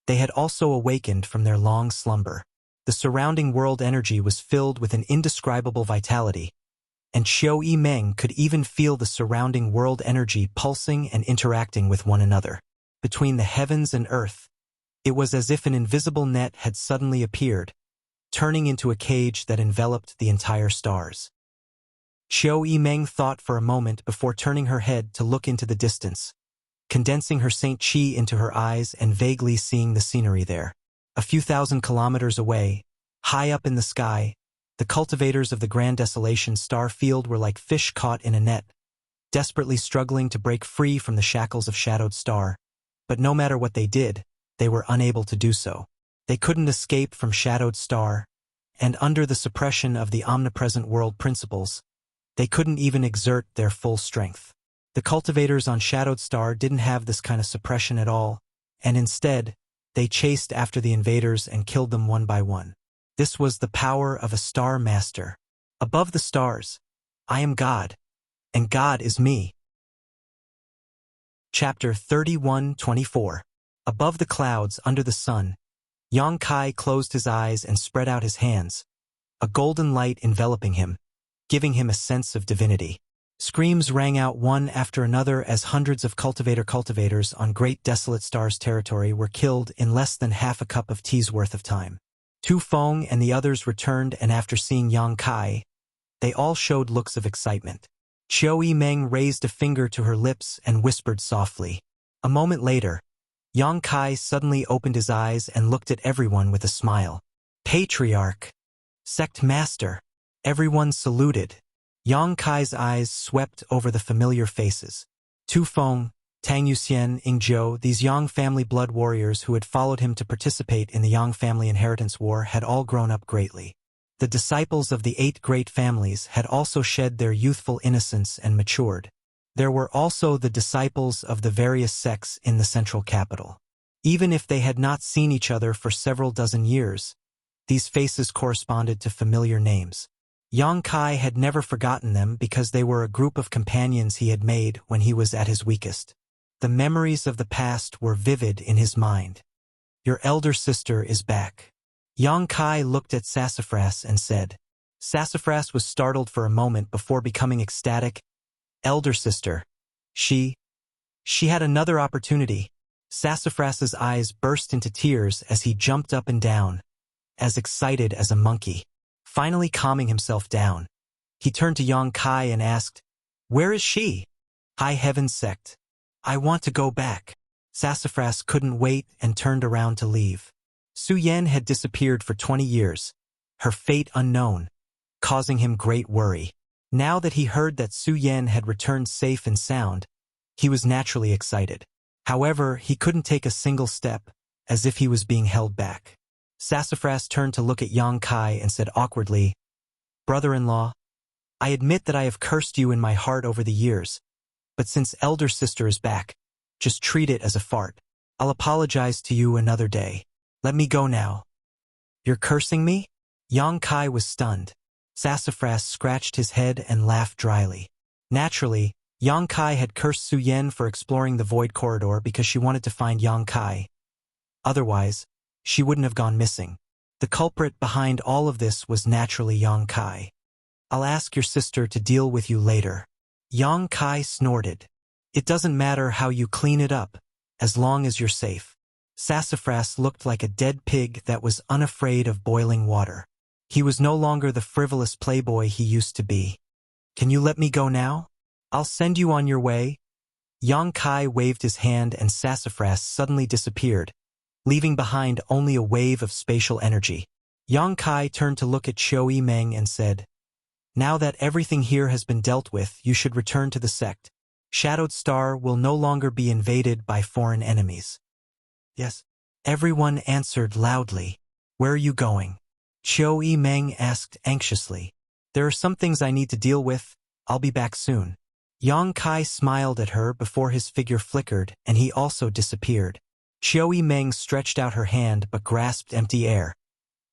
they had also awakened from their long slumber. The surrounding world energy was filled with an indescribable vitality, and Qiu Yimeng could even feel the surrounding world energy pulsing and interacting with one another. Between the heavens and earth, it was as if an invisible net had suddenly appeared, turning into a cage that enveloped the entire stars. Qiu Yimeng thought for a moment before turning her head to look into the distance, condensing her Saint Qi into her eyes and vaguely seeing the scenery there. A few thousand kilometers away, high up in the sky, the cultivators of the Grand Desolation star field were like fish caught in a net, desperately struggling to break free from the shackles of Shadowed Star. But no matter what they did, they were unable to do so. They couldn't escape from Shadowed Star, and under the suppression of the omnipresent world principles, they couldn't even exert their full strength. The cultivators on Shadowed Star didn't have this kind of suppression at all, and instead, they chased after the invaders and killed them one by one. This was the power of a star master. Above the stars, I am God, and God is me. Chapter 31-24. Above the clouds under the sun, Yang Kai closed his eyes and spread out his hands, a golden light enveloping him, giving him a sense of divinity. Screams rang out one after another as hundreds of cultivators on Great Desolate Star's territory were killed in less than half a cup of tea's worth of time. Tu Feng and the others returned, and after seeing Yang Kai, they all showed looks of excitement. Qiu Yimeng raised a finger to her lips and whispered softly. A moment later, Yang Kai suddenly opened his eyes and looked at everyone with a smile. Patriarch! Sect Master! Everyone saluted. Yang Kai's eyes swept over the familiar faces. Tu Feng, Tang Yuxian, Ing Zhou, these Yang family blood warriors who had followed him to participate in the Yang family inheritance war had all grown up greatly. The disciples of the 8 great families had also shed their youthful innocence and matured. There were also the disciples of the various sects in the central capital. Even if they had not seen each other for several dozen years, these faces corresponded to familiar names. Yang Kai had never forgotten them because they were a group of companions he had made when he was at his weakest. The memories of the past were vivid in his mind. Your elder sister is back. Yang Kai looked at Sassafras and said. Sassafras was startled for a moment before becoming ecstatic. Elder sister. She had another opportunity. Sassafras's eyes burst into tears as he jumped up and down, as excited as a monkey. Finally calming himself down, he turned to Yang Kai and asked, Where is she? High Heaven Sect. I want to go back. Sassafras couldn't wait and turned around to leave. Su Yan had disappeared for 20 years, her fate unknown, causing him great worry. Now that he heard that Su Yan had returned safe and sound, he was naturally excited. However, he couldn't take a single step, as if he was being held back. Sassafras turned to look at Yang Kai and said awkwardly, Brother-in-law, I admit that I have cursed you in my heart over the years, but since elder sister is back, just treat it as a fart. I'll apologize to you another day. Let me go now. You're cursing me? Yang Kai was stunned. Sassafras scratched his head and laughed dryly. Naturally, Yang Kai had cursed Su Yan for exploring the Void Corridor because she wanted to find Yang Kai. Otherwise, she wouldn't have gone missing. The culprit behind all of this was naturally Yang Kai. I'll ask your sister to deal with you later. Yang Kai snorted. It doesn't matter how you clean it up, as long as you're safe. Sassafras looked like a dead pig that was unafraid of boiling water. He was no longer the frivolous playboy he used to be. Can you let me go now? I'll send you on your way. Yang Kai waved his hand and Sassafras suddenly disappeared, leaving behind only a wave of spatial energy. Yang Kai turned to look at Qiu Yimeng and said, Now that everything here has been dealt with, you should return to the sect. Shadowed Star will no longer be invaded by foreign enemies. Yes. Everyone answered loudly. Where are you going? Qiu Yimeng asked anxiously. There are some things I need to deal with. I'll be back soon. Yang Kai smiled at her before his figure flickered, and he also disappeared. Qiu Yimeng stretched out her hand but grasped empty air,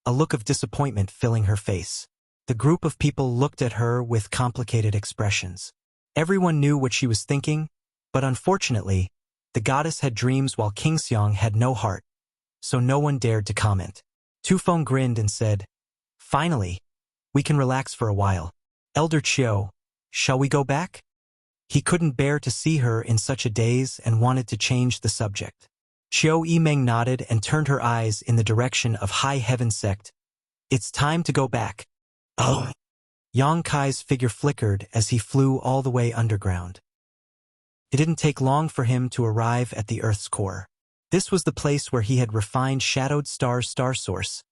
a look of disappointment filling her face. The group of people looked at her with complicated expressions. Everyone knew what she was thinking, but unfortunately, the goddess had dreams while King Xiang had no heart, so no one dared to comment. Tufeng grinned and said, Finally, we can relax for a while. Elder Qiu, shall we go back? He couldn't bear to see her in such a daze and wanted to change the subject. Qiu Yimeng nodded and turned her eyes in the direction of High Heaven Sect. It's time to go back. Oh! Yang Kai's figure flickered as he flew all the way underground. It didn't take long for him to arrive at the Earth's core. This was the place where he had refined Shadowed Star's star source,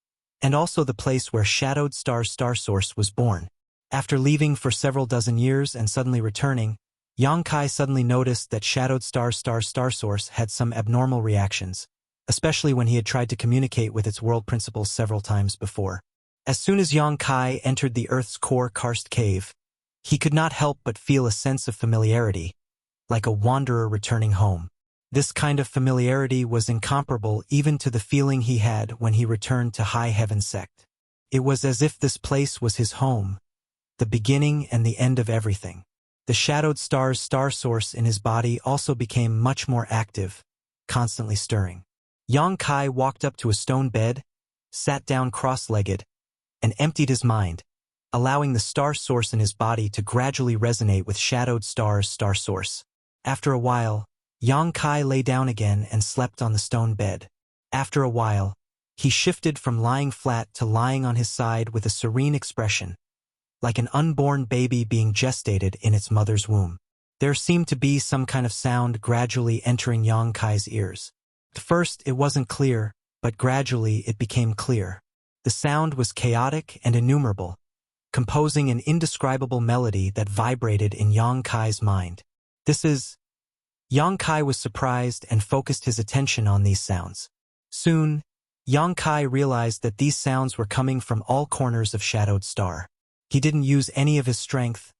and also the place where Shadowed Star's star source was born. After leaving for several dozen years and suddenly returning, Yang Kai suddenly noticed that Shadowed Star's star source had some abnormal reactions, especially when he had tried to communicate with its world principles several times before. As soon as Yang Kai entered the Earth's core karst cave, he could not help but feel a sense of familiarity, like a wanderer returning home. This kind of familiarity was incomparable even to the feeling he had when he returned to High Heaven Sect. It was as if this place was his home, the beginning and the end of everything. The Shadowed Star's star source in his body also became much more active, constantly stirring. Yang Kai walked up to a stone bed, sat down cross-legged, and emptied his mind, allowing the star source in his body to gradually resonate with Shadowed Star's star source. After a while, Yang Kai lay down again and slept on the stone bed. After a while, he shifted from lying flat to lying on his side with a serene expression, like an unborn baby being gestated in its mother's womb. There seemed to be some kind of sound gradually entering Yang Kai's ears. At first it wasn't clear, but gradually it became clear. The sound was chaotic and innumerable, composing an indescribable melody that vibrated in Yang Kai's mind. Yang Kai was surprised and focused his attention on these sounds. Soon, Yang Kai realized that these sounds were coming from all corners of Shadowed Star. He didn't use any of his strength,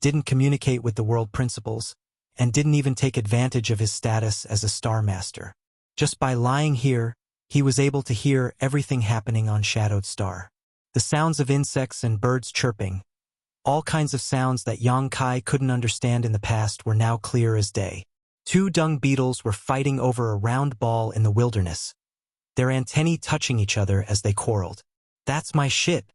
didn't communicate with the world principles, and didn't even take advantage of his status as a Star Master. Just by lying here, he was able to hear everything happening on Shadowed Star. The sounds of insects and birds chirping, all kinds of sounds that Yang Kai couldn't understand in the past were now clear as day. Two dung beetles were fighting over a round ball in the wilderness, their antennae touching each other as they quarreled. That's my shit.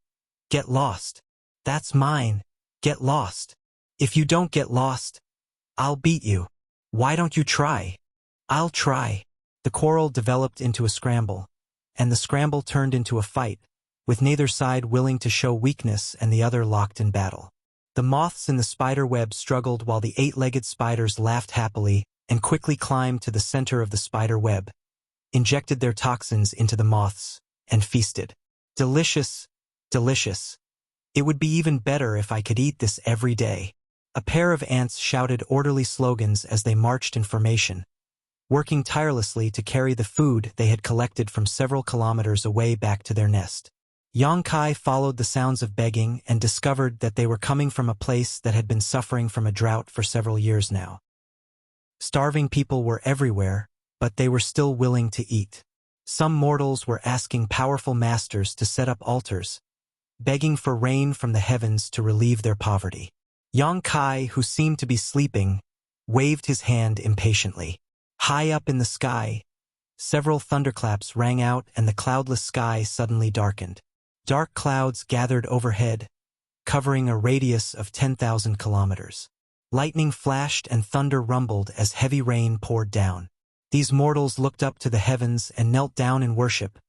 Get lost. That's mine. Get lost. If you don't get lost, I'll beat you. Why don't you try? I'll try. The quarrel developed into a scramble, and the scramble turned into a fight, with neither side willing to show weakness and the other locked in battle. The moths in the spider web struggled while the eight-legged spiders laughed happily and quickly climbed to the center of the spider web, injected their toxins into the moths, and feasted. Delicious, delicious. It would be even better if I could eat this every day. A pair of ants shouted orderly slogans as they marched in formation, working tirelessly to carry the food they had collected from several kilometers away back to their nest. Yang Kai followed the sounds of begging and discovered that they were coming from a place that had been suffering from a drought for several years now. Starving people were everywhere, but they were still willing to eat. Some mortals were asking powerful masters to set up altars, begging for rain from the heavens to relieve their poverty. Yang Kai, who seemed to be sleeping, waved his hand impatiently. High up in the sky, several thunderclaps rang out and the cloudless sky suddenly darkened. Dark clouds gathered overhead, covering a radius of 10,000 kilometers. Lightning flashed and thunder rumbled as heavy rain poured down. These mortals looked up to the heavens and knelt down in worship,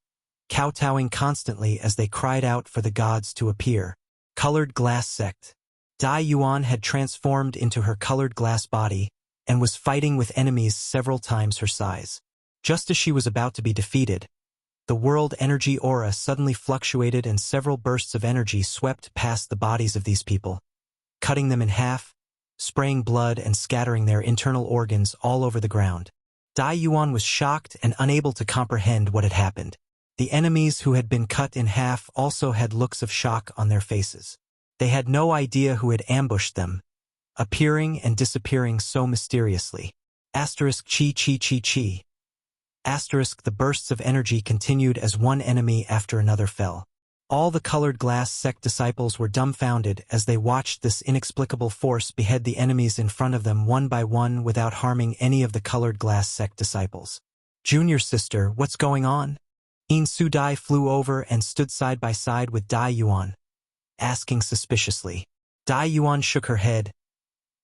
kowtowing constantly as they cried out for the gods to appear. Colored Glass Sect. Dai Yuan had transformed into her colored glass body and was fighting with enemies several times her size. Just as she was about to be defeated, the world energy aura suddenly fluctuated and several bursts of energy swept past the bodies of these people, cutting them in half, spraying blood and scattering their internal organs all over the ground. Dai Yuan was shocked and unable to comprehend what had happened. The enemies who had been cut in half also had looks of shock on their faces. They had no idea who had ambushed them, appearing and disappearing so mysteriously. Asterisk chi chi chi chi. Asterisk the bursts of energy continued as one enemy after another fell. All the colored glass sect disciples were dumbfounded as they watched this inexplicable force behead the enemies in front of them one by one without harming any of the colored glass sect disciples. Junior sister, what's going on? In Su Dai flew over and stood side by side with Dai Yuan, asking suspiciously. Dai Yuan shook her head.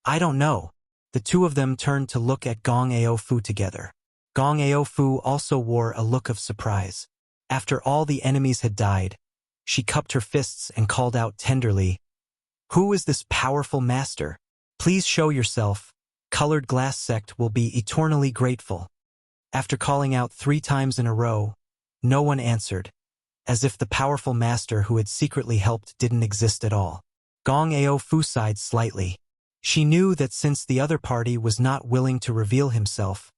I don't know. The two of them turned to look at Gong Ao Fu together. Gong Ao Fu also wore a look of surprise. After all the enemies had died, she cupped her fists and called out tenderly, Who is this powerful master? Please show yourself. Colored glass sect will be eternally grateful. After calling out 3 times in a row, no one answered, as if the powerful master who had secretly helped didn't exist at all. Gong Ao Fu sighed slightly. She knew that since the other party was not willing to reveal himself,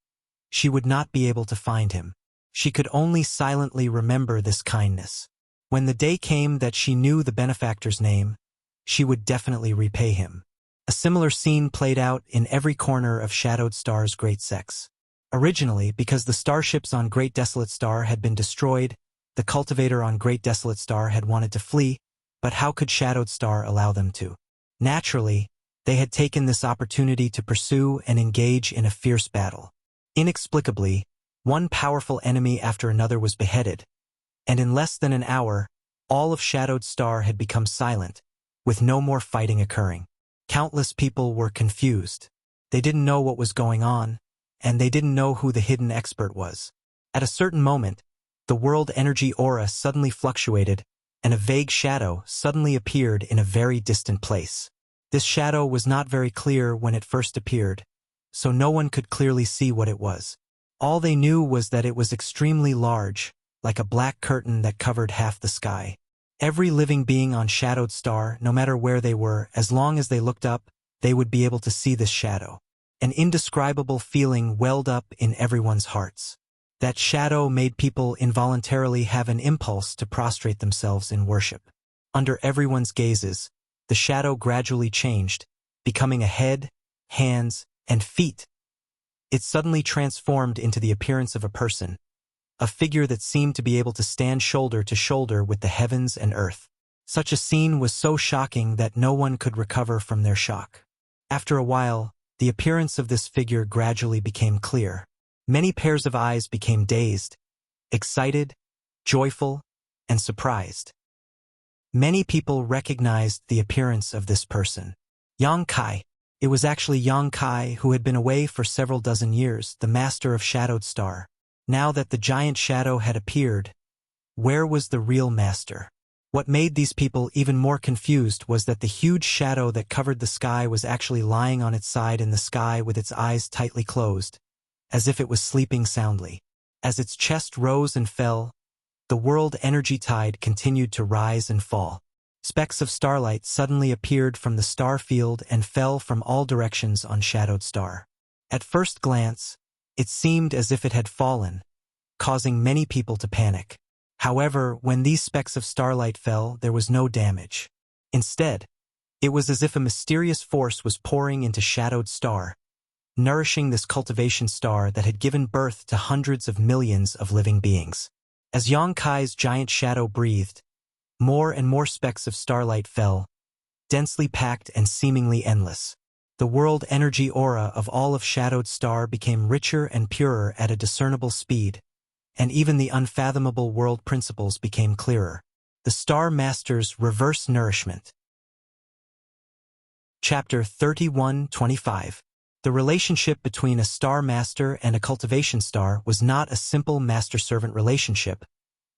she would not be able to find him. She could only silently remember this kindness. When the day came that she knew the benefactor's name, she would definitely repay him. A similar scene played out in every corner of Shadowed Star's Great Sex. Originally, because the starships on Great Desolate Star had been destroyed, the cultivator on Great Desolate Star had wanted to flee, but how could Shadowed Star allow them to? Naturally, they had taken this opportunity to pursue and engage in a fierce battle. Inexplicably, one powerful enemy after another was beheaded, and in less than an hour, all of Shadowed Star had become silent, with no more fighting occurring. Countless people were confused. They didn't know what was going on, and they didn't know who the hidden expert was. At a certain moment, the world energy aura suddenly fluctuated, and a vague shadow suddenly appeared in a very distant place. This shadow was not very clear when it first appeared, so no one could clearly see what it was. All they knew was that it was extremely large, like a black curtain that covered half the sky. Every living being on Shadowed Star, no matter where they were, as long as they looked up, they would be able to see this shadow. An indescribable feeling welled up in everyone's hearts. That shadow made people involuntarily have an impulse to prostrate themselves in worship. Under everyone's gazes, the shadow gradually changed, becoming a head, hands, and feet. It suddenly transformed into the appearance of a person, a figure that seemed to be able to stand shoulder to shoulder with the heavens and earth. Such a scene was so shocking that no one could recover from their shock. After a while, the appearance of this figure gradually became clear. Many pairs of eyes became dazed, excited, joyful, and surprised. Many people recognized the appearance of this person. Yang Kai. It was actually Yang Kai who had been away for several dozen years, the master of Shadowed Star. Now that the giant shadow had appeared, where was the real master? What made these people even more confused was that the huge shadow that covered the sky was actually lying on its side in the sky with its eyes tightly closed, as if it was sleeping soundly. As its chest rose and fell, the world energy tide continued to rise and fall. Specks of starlight suddenly appeared from the star field and fell from all directions on Shadowed Star. At first glance, it seemed as if it had fallen, causing many people to panic. However, when these specks of starlight fell, there was no damage. Instead, it was as if a mysterious force was pouring into Shadowed Star, nourishing this cultivation star that had given birth to hundreds of millions of living beings. As Yang Kai's giant shadow breathed, more and more specks of starlight fell, densely packed and seemingly endless. The world energy aura of all of Shadowed Star became richer and purer at a discernible speed, and even the unfathomable world principles became clearer. The Star Master's Reverse Nourishment. Chapter 31-25. The relationship between a Star Master and a cultivation star was not a simple master-servant relationship,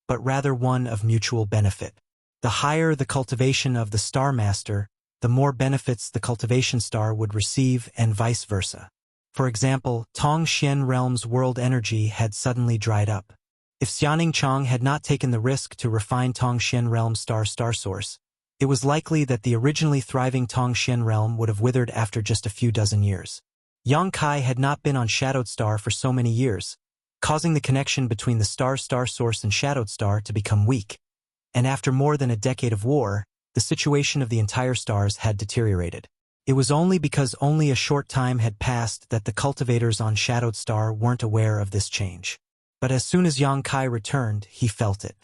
but rather one of mutual benefit. The higher the cultivation of the Star Master, the more benefits the cultivation star would receive and vice versa. For example, Tong Xian Realm's world energy had suddenly dried up. If Xiaoning Chong had not taken the risk to refine Tongxian Realm's star source, it was likely that the originally thriving Tongxian Realm would have withered after just a few dozen years. Yang Kai had not been on Shadowed Star for so many years, causing the connection between the star source and Shadowed Star to become weak. And after more than a decade of war, the situation of the entire stars had deteriorated. It was only because only a short time had passed that the cultivators on Shadowed Star weren't aware of this change. But as soon as Yang Kai returned, he felt it.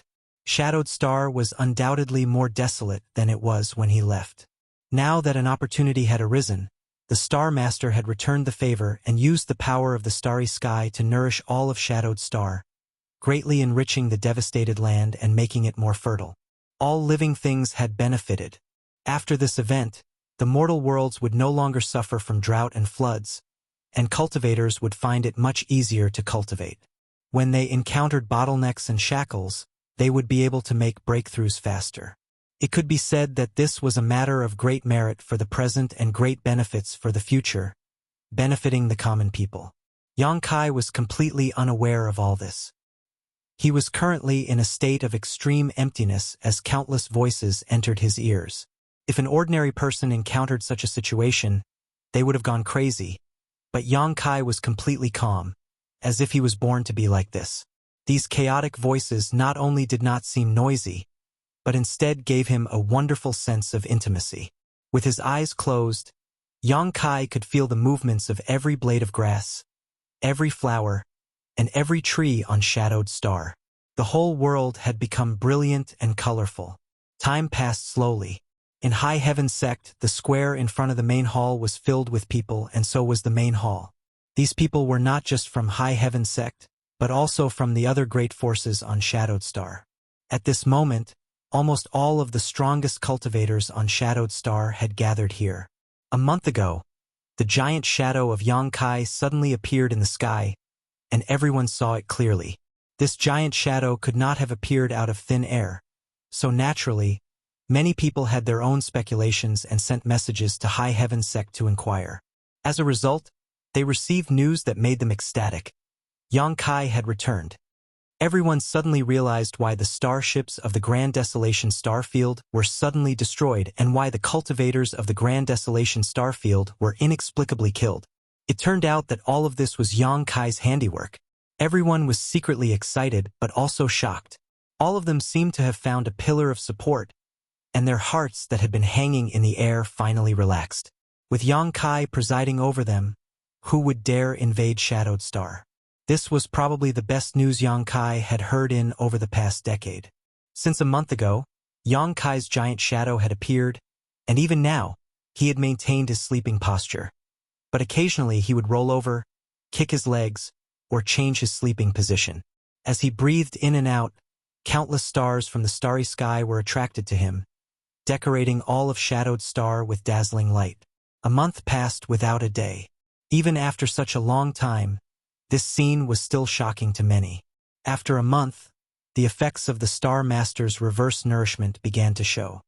Shadowed Star was undoubtedly more desolate than it was when he left. Now that an opportunity had arisen, the Star Master had returned the favor and used the power of the starry sky to nourish all of Shadowed Star, greatly enriching the devastated land and making it more fertile. All living things had benefited. After this event, the mortal worlds would no longer suffer from drought and floods, and cultivators would find it much easier to cultivate. When they encountered bottlenecks and shackles, they would be able to make breakthroughs faster. It could be said that this was a matter of great merit for the present and great benefits for the future, benefiting the common people. Yang Kai was completely unaware of all this. He was currently in a state of extreme emptiness as countless voices entered his ears. If an ordinary person encountered such a situation, they would have gone crazy, but Yang Kai was completely calm, as if he was born to be like this. These chaotic voices not only did not seem noisy, but instead gave him a wonderful sense of intimacy. With his eyes closed, Yang Kai could feel the movements of every blade of grass, every flower, and every tree on Shadowed Star. The whole world had become brilliant and colorful. Time passed slowly. In High Heaven Sect, the square in front of the main hall was filled with people, and so was the main hall. These people were not just from High Heaven Sect, but also from the other great forces on Shadowed Star. At this moment, almost all of the strongest cultivators on Shadowed Star had gathered here. A month ago, the giant shadow of Yang Kai suddenly appeared in the sky, and everyone saw it clearly. This giant shadow could not have appeared out of thin air, so naturally, many people had their own speculations and sent messages to High Heaven Sect to inquire. As a result, they received news that made them ecstatic. Yang Kai had returned. Everyone suddenly realized why the starships of the Grand Desolation Starfield were suddenly destroyed and why the cultivators of the Grand Desolation Starfield were inexplicably killed. It turned out that all of this was Yang Kai's handiwork. Everyone was secretly excited but also shocked. All of them seemed to have found a pillar of support, and their hearts that had been hanging in the air finally relaxed. With Yang Kai presiding over them, who would dare invade Shadowed Star? This was probably the best news Yang Kai had heard in over the past decade. Since a month ago, Yang Kai's giant shadow had appeared, and even now, he had maintained his sleeping posture. But occasionally he would roll over, kick his legs, or change his sleeping position. As he breathed in and out, countless stars from the starry sky were attracted to him, decorating all of Shadowed Star with dazzling light. A month passed without a day. Even after such a long time, this scene was still shocking to many. After a month, the effects of the Star Master's reverse nourishment began to show.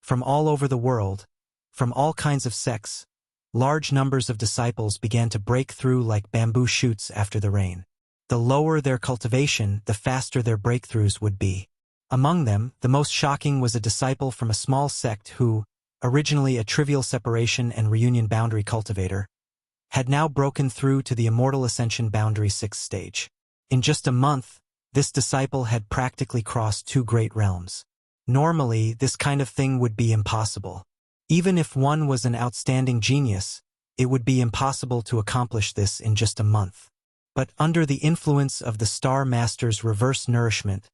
From all over the world, from all kinds of sects, large numbers of disciples began to break through like bamboo shoots after the rain. The lower their cultivation, the faster their breakthroughs would be. Among them, the most shocking was a disciple from a small sect who, originally a trivial separation and reunion boundary cultivator, had now broken through to the Immortal Ascension Boundary 6th stage. In just a month, this disciple had practically crossed two great realms. Normally, this kind of thing would be impossible. Even if one was an outstanding genius, it would be impossible to accomplish this in just a month. But under the influence of the Star Master's reverse nourishment,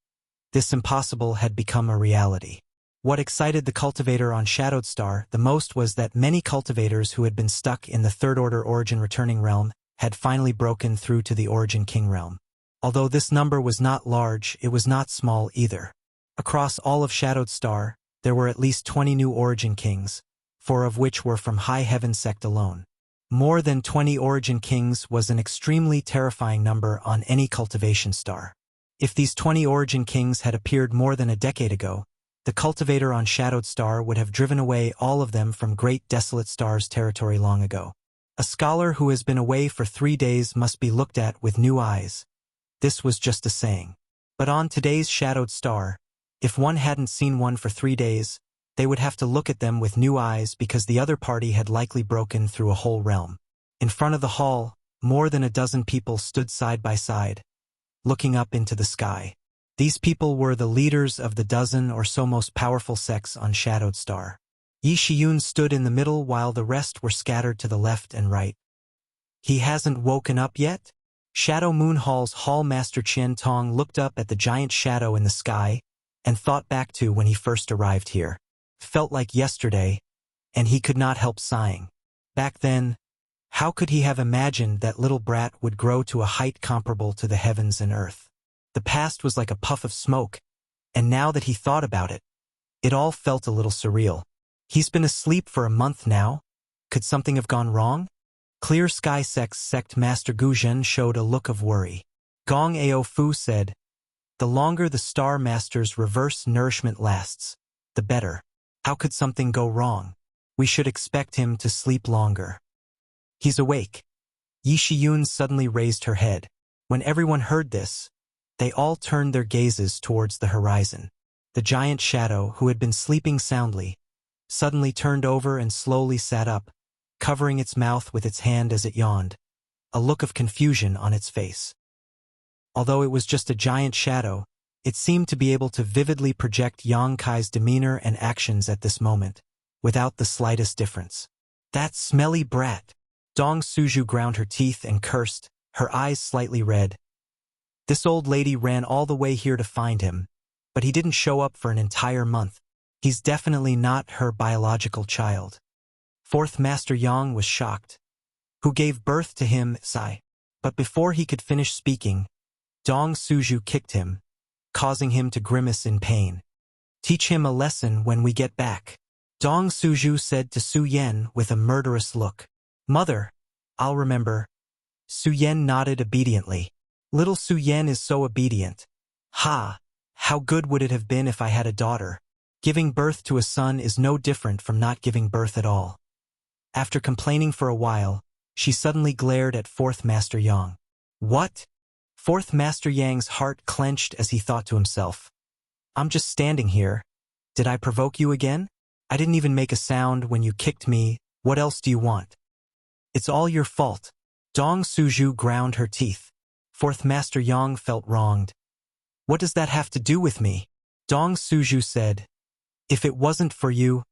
this impossible had become a reality. What excited the cultivator on Shadowed Star the most was that many cultivators who had been stuck in the Third Order Origin Returning Realm had finally broken through to the Origin King Realm. Although this number was not large, it was not small either. Across all of Shadowed Star, there were at least 20 new Origin Kings, 4 of which were from High Heaven Sect alone. More than 20 Origin Kings was an extremely terrifying number on any cultivation star. If these 20 Origin Kings had appeared more than a decade ago, the cultivator on Shadowed Star would have driven away all of them from Great Desolate Star's territory long ago. A scholar who has been away for 3 days must be looked at with new eyes, This was just a saying. But on today's shadowed star, if one hadn't seen one for 3 days, they would have to look at them with new eyes because the other party had likely broken through a whole realm. In front of the hall, more than a dozen people stood side by side, looking up into the sky. These people were the leaders of the dozen or so most powerful sects on Shadowed Star. Yi Shiyun stood in the middle while the rest were scattered to the left and right. He hasn't woken up yet? Shadow Moon Hall's Hall Master Qian Tong looked up at the giant shadow in the sky and thought back to when he first arrived here. Felt like yesterday, and he could not help sighing. Back then, how could he have imagined that little brat would grow to a height comparable to the heavens and earth? The past was like a puff of smoke, and now that he thought about it, it all felt a little surreal. He's been asleep for a month now. Could something have gone wrong? Clear Sky Sect Master Gu Zhen showed a look of worry. Gong Ao Fu said, "The longer the Star Master's reverse nourishment lasts, the better. How could something go wrong? We should expect him to sleep longer." "He's awake." Yi Shiyun suddenly raised her head. When everyone heard this, they all turned their gazes towards the horizon. The giant shadow, who had been sleeping soundly, suddenly turned over and slowly sat up, covering its mouth with its hand as it yawned, a look of confusion on its face. Although it was just a giant shadow, it seemed to be able to vividly project Yang Kai's demeanor and actions at this moment, without the slightest difference. "That smelly brat!" Dong Suju ground her teeth and cursed, her eyes slightly red. This old lady ran all the way here to find him, but he didn't show up for an entire month. He's definitely not her biological child. Fourth Master Yang was shocked. "Who gave birth to him, Sai?" But before he could finish speaking, Dong Suju kicked him, causing him to grimace in pain. "Teach him a lesson when we get back," Dong Suju said to Su Yen with a murderous look. "Mother, I'll remember." Su Yen nodded obediently. Little Su Yen is so obedient. Ha! How good would it have been if I had a daughter? Giving birth to a son is no different from not giving birth at all. After complaining for a while, she suddenly glared at Fourth Master Yang. "What?" Fourth Master Yang's heart clenched as he thought to himself. "I'm just standing here. Did I provoke you again? I didn't even make a sound when you kicked me. What else do you want?" "It's all your fault." Dong Suju ground her teeth. Fourth Master Yang felt wronged. "What does that have to do with me?" Dong Suju said, if it wasn't for you,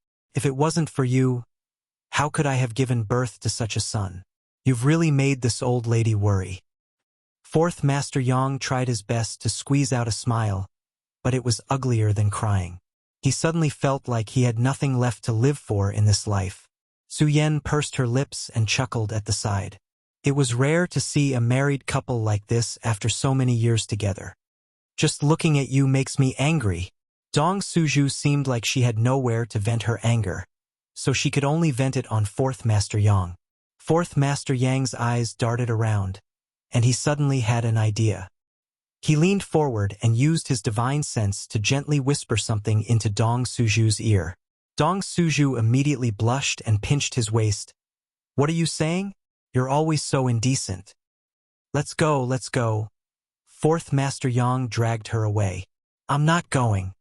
how could I have given birth to such a son? You've really made this old lady worry." Fourth Master Yang tried his best to squeeze out a smile, but it was uglier than crying. He suddenly felt like he had nothing left to live for in this life. Su Yen pursed her lips and chuckled at the side. It was rare to see a married couple like this after so many years together. "Just looking at you makes me angry." Dong Suju seemed like she had nowhere to vent her anger, so she could only vent it on Fourth Master Yang. Fourth Master Yang's eyes darted around, and he suddenly had an idea. He leaned forward and used his divine sense to gently whisper something into Dong Suju's ear. Dong Suju immediately blushed and pinched his waist. "What are you saying? You're always so indecent." Let's go." Fourth Master Yang dragged her away. "I'm not going.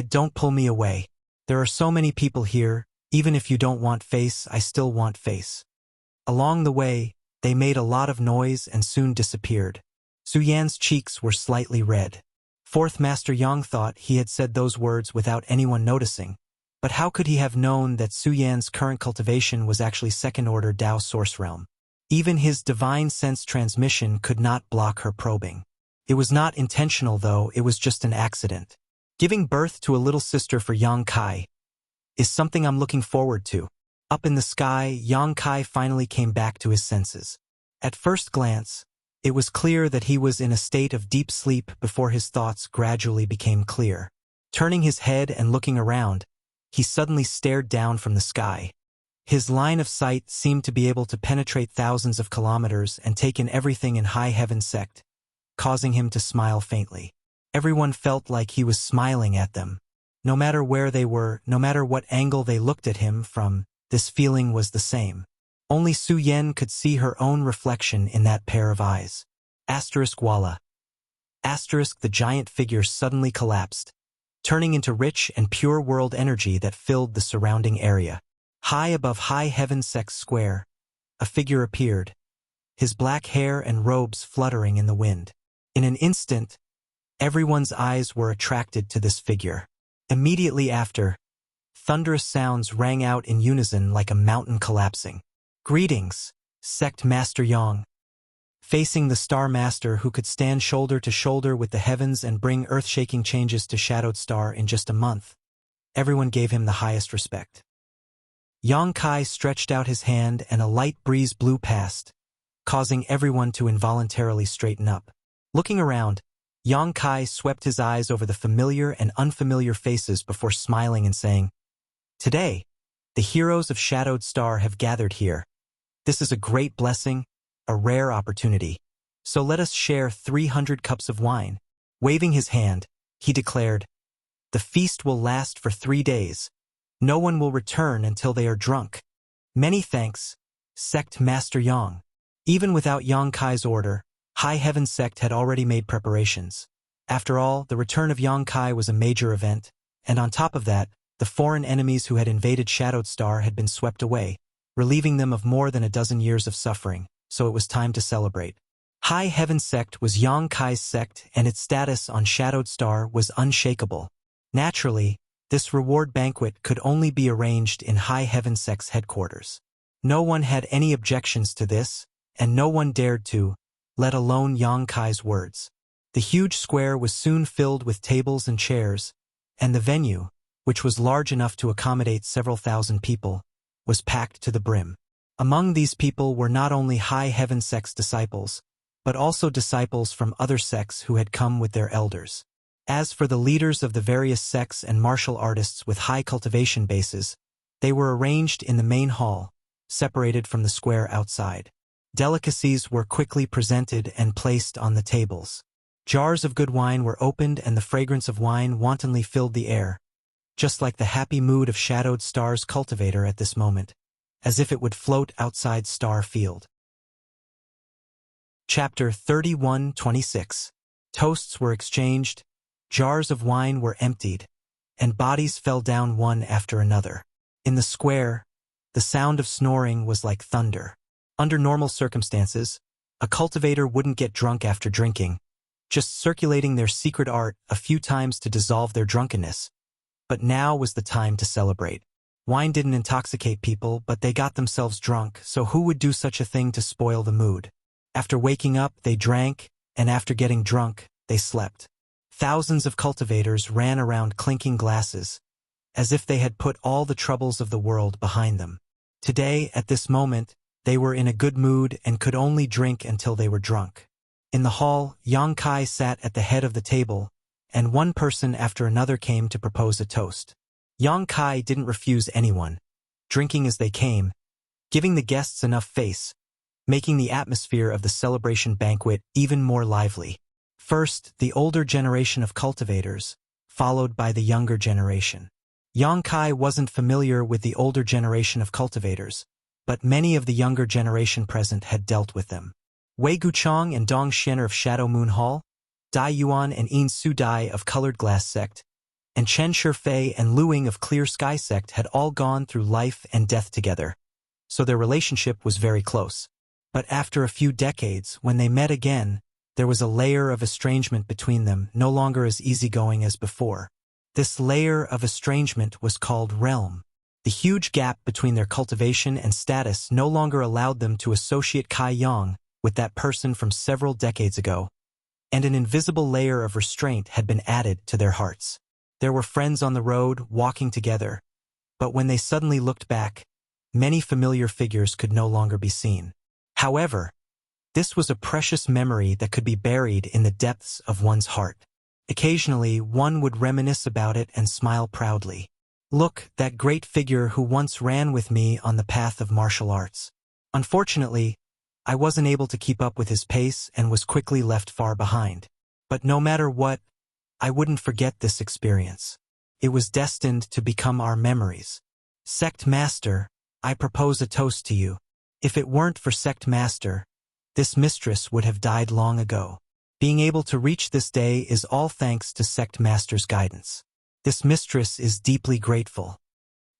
Don't pull me away. There are so many people here. Even if you don't want face, I still want face." Along the way, they made a lot of noise and soon disappeared. Su Yan's cheeks were slightly red. Fourth Master Yang thought he had said those words without anyone noticing, but how could he have known that Su Yan's current cultivation was actually second-order Dao Source Realm? Even his divine sense transmission could not block her probing. It was not intentional though, it was just an accident. Giving birth to a little sister for Yang Kai is something I'm looking forward to. Up in the sky, Yang Kai finally came back to his senses. At first glance, it was clear that he was in a state of deep sleep before his thoughts gradually became clear. Turning his head and looking around, he suddenly stared down from the sky. His line of sight seemed to be able to penetrate thousands of kilometers and take in everything in High Heaven Sect, causing him to smile faintly. Everyone felt like he was smiling at them. No matter where they were, no matter what angle they looked at him from, this feeling was the same. Only Su Yen could see her own reflection in that pair of eyes. *Walla. The giant figure suddenly collapsed, turning into rich and pure world energy that filled the surrounding area. High above High Heaven Sect's square, a figure appeared, his black hair and robes fluttering in the wind. In an instant, everyone's eyes were attracted to this figure. Immediately after, thunderous sounds rang out in unison like a mountain collapsing. Greetings, Sect Master Yang. Facing the Star Master who could stand shoulder to shoulder with the heavens and bring earth-shaking changes to Shadowed Star in just a month, everyone gave him the highest respect. Yang Kai stretched out his hand and a light breeze blew past, causing everyone to involuntarily straighten up. Looking around, Yang Kai swept his eyes over the familiar and unfamiliar faces before smiling and saying, "Today, the heroes of Shadowed Star have gathered here. This is a great blessing, a rare opportunity. So let us share 300 cups of wine." Waving his hand, he declared, "The feast will last for 3 days. No one will return until they are drunk. Many thanks, Sect Master Yang." Even without Yang Kai's order, High Heaven Sect had already made preparations. After all, the return of Yang Kai was a major event, and on top of that, the foreign enemies who had invaded Shadowed Star had been swept away, relieving them of more than a dozen years of suffering, so it was time to celebrate. High Heaven Sect was Yang Kai's sect, and its status on Shadowed Star was unshakable. Naturally, this reward banquet could only be arranged in High Heaven Sect's headquarters. No one had any objections to this, and no one dared to, let alone Yang Kai's words. The huge square was soon filled with tables and chairs, and the venue, which was large enough to accommodate several thousand people, was packed to the brim. Among these people were not only High Heaven Sect's disciples, but also disciples from other sects who had come with their elders. As for the leaders of the various sects and martial artists with high cultivation bases, they were arranged in the main hall, separated from the square outside. Delicacies were quickly presented and placed on the tables. Jars of good wine were opened and the fragrance of wine wantonly filled the air, just like the happy mood of Shadowed Star's cultivator at this moment, as if it would float outside Star Field. Chapter 31-26. Toasts were exchanged, jars of wine were emptied, and bodies fell down one after another. In the square, the sound of snoring was like thunder. Under normal circumstances, a cultivator wouldn't get drunk after drinking, just circulating their secret art a few times to dissolve their drunkenness. But now was the time to celebrate. Wine didn't intoxicate people, but they got themselves drunk, so who would do such a thing to spoil the mood? After waking up, they drank, and after getting drunk, they slept. Thousands of cultivators ran around clinking glasses, as if they had put all the troubles of the world behind them. Today, at this moment, they were in a good mood and could only drink until they were drunk. In the hall, Yang Kai sat at the head of the table, and one person after another came to propose a toast. Yang Kai didn't refuse anyone, drinking as they came, giving the guests enough face, making the atmosphere of the celebration banquet even more lively. First, the older generation of cultivators, followed by the younger generation. Yang Kai wasn't familiar with the older generation of cultivators, but many of the younger generation present had dealt with them. Wei Guchong and Dong Xianer of Shadow Moon Hall, Dai Yuan and Yin Su Dai of Colored Glass Sect, and Chen Shifei and Luing of Clear Sky Sect had all gone through life and death together, so their relationship was very close. But after a few decades, when they met again, there was a layer of estrangement between them, no longer as easygoing as before. This layer of estrangement was called realm. The huge gap between their cultivation and status no longer allowed them to associate Kai Yang with that person from several decades ago, and an invisible layer of restraint had been added to their hearts. There were friends on the road, walking together, but when they suddenly looked back, many familiar figures could no longer be seen. However, this was a precious memory that could be buried in the depths of one's heart. Occasionally, one would reminisce about it and smile proudly. Look, that great figure who once ran with me on the path of martial arts. Unfortunately, I wasn't able to keep up with his pace and was quickly left far behind. But no matter what, I wouldn't forget this experience. It was destined to become our memories. Sect Master, I propose a toast to you. If it weren't for Sect Master, this mistress would have died long ago. Being able to reach this day is all thanks to sect master's guidance. This mistress is deeply grateful.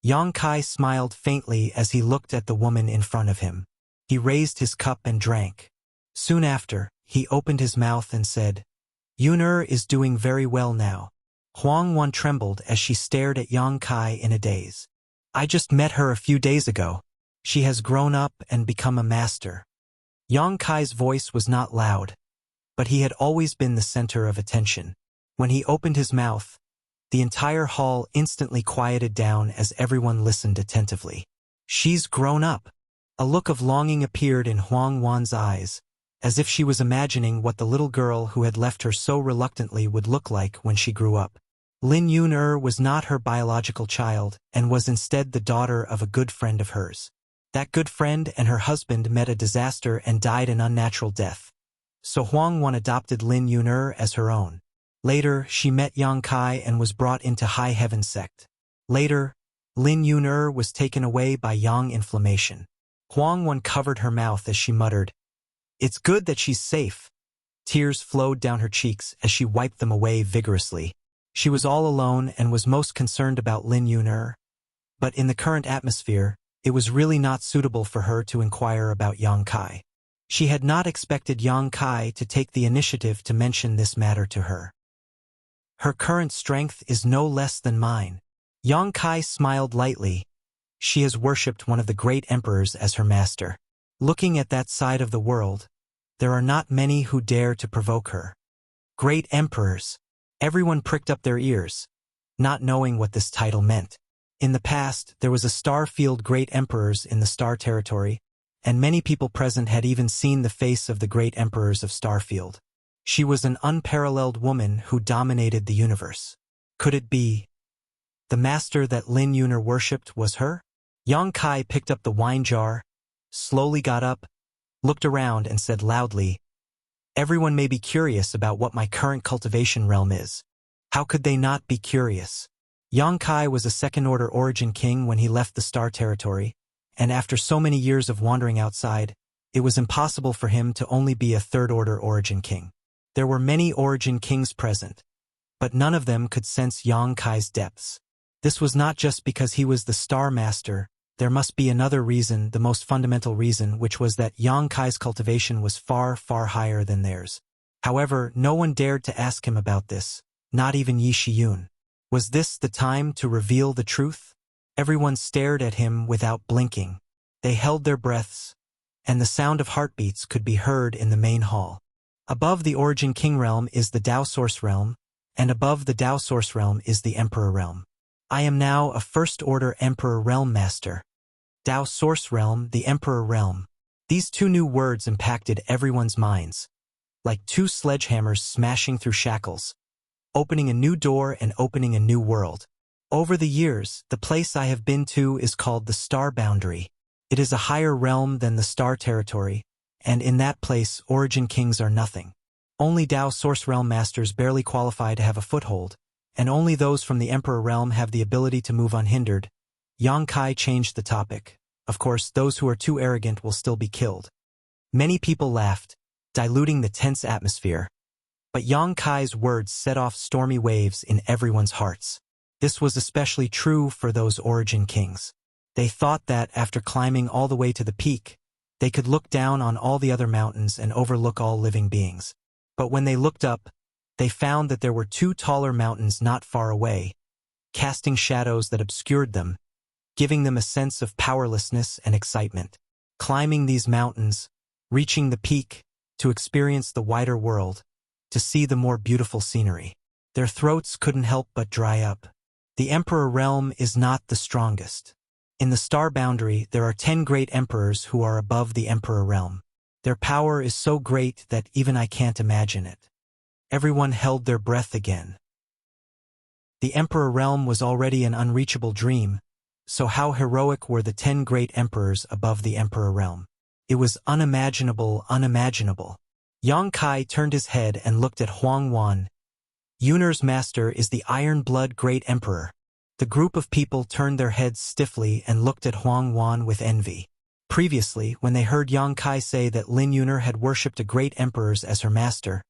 Yang Kai smiled faintly as he looked at the woman in front of him. He raised his cup and drank. Soon after, he opened his mouth and said, "Yuner is doing very well now." Huang Wan trembled as she stared at Yang Kai in a daze. "I just met her a few days ago. She has grown up and become a master." Yang Kai's voice was not loud, but he had always been the center of attention. When he opened his mouth, the entire hall instantly quieted down as everyone listened attentively. "She's grown up." A look of longing appeared in Huang Wan's eyes, as if she was imagining what the little girl who had left her so reluctantly would look like when she grew up. Lin Yuner was not her biological child and was instead the daughter of a good friend of hers. That good friend and her husband met a disaster and died an unnatural death. So Huang Wan adopted Lin Yuner as her own. Later, she met Yang Kai and was brought into High Heaven sect. Later, Lin Yuner was taken away by Yang inflammation. Huang Wan covered her mouth as she muttered, "It's good that she's safe." Tears flowed down her cheeks as she wiped them away vigorously. She was all alone and was most concerned about Lin Yuner. But in the current atmosphere, it was really not suitable for her to inquire about Yang Kai. She had not expected Yang Kai to take the initiative to mention this matter to her. "Her current strength is no less than mine." Yang Kai smiled lightly. She has worshipped one of the great emperors as her master. Looking at that side of the world, there are not many who dare to provoke her. Great emperors. Everyone pricked up their ears, not knowing what this title meant. In the past, there was a star-field great emperors in the Star Territory, and many people present had even seen the face of the great emperors of Starfield. She was an unparalleled woman who dominated the universe. Could it be the master that Lin Yuner worshipped was her? Yang Kai picked up the wine jar, slowly got up, looked around and said loudly, "Everyone may be curious about what my current cultivation realm is. How could they not be curious?" Yang Kai was a second-order origin king when he left the Star Territory, and after so many years of wandering outside, it was impossible for him to only be a third-order origin king. There were many origin kings present, but none of them could sense Yang Kai's depths. This was not just because he was the Star Master. There must be another reason, the most fundamental reason, which was that Yang Kai's cultivation was far, far higher than theirs. However, no one dared to ask him about this, not even Yi Shiyun. Was this the time to reveal the truth? Everyone stared at him without blinking. They held their breaths, and the sound of heartbeats could be heard in the main hall. Above the Origin King realm is the Dao Source realm, and above the Dao Source realm is the Emperor realm. I am now a first-order Emperor realm master. Dao Source realm, the Emperor realm. These two new words impacted everyone's minds, like two sledgehammers smashing through shackles, opening a new door and opening a new world. Over the years, the place I have been to is called the Star Boundary. It is a higher realm than the Star Territory, and in that place, Origin Kings are nothing. Only Dao Source realm masters barely qualify to have a foothold, and only those from the Emperor realm have the ability to move unhindered. Yang Kai changed the topic. Of course, those who are too arrogant will still be killed. Many people laughed, diluting the tense atmosphere. But Yang Kai's words set off stormy waves in everyone's hearts. This was especially true for those Origin Kings. They thought that, after climbing all the way to the peak, they could look down on all the other mountains and overlook all living beings. But when they looked up, they found that there were two taller mountains not far away, casting shadows that obscured them, giving them a sense of powerlessness and excitement. Climbing these mountains, reaching the peak, to experience the wider world, to see the more beautiful scenery. Their throats couldn't help but dry up. The Emperor realm is not the strongest. In the Star Boundary, there are 10 great emperors who are above the Emperor realm. Their power is so great that even I can't imagine it. Everyone held their breath again. The Emperor realm was already an unreachable dream, so how heroic were the 10 great emperors above the Emperor realm? It was unimaginable, unimaginable. Yang Kai turned his head and looked at Huang Wan. Yuner's master is the Iron-Blood Great Emperor. The group of people turned their heads stiffly and looked at Huang Wan with envy. Previously, when they heard Yang Kai say that Lin Yuner had worshipped a great emperor as her master,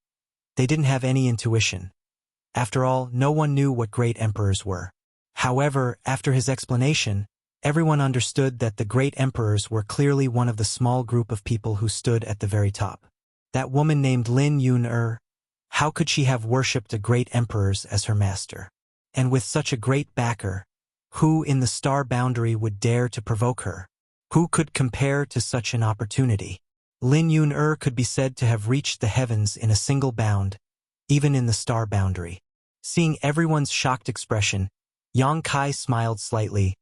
They didn't have any intuition. After all, no one knew what great emperors were. However, after his explanation, everyone understood that the great emperors were clearly one of the small group of people who stood at the very top. That woman named Lin Yun-er, how could she have worshipped a great emperors as her master? And with such a great backer, who in the star boundary would dare to provoke her? Who could compare to such an opportunity? Lin Yun-er could be said to have reached the heavens in a single bound, even in the star boundary. Seeing everyone's shocked expression, Yang Kai smiled slightly.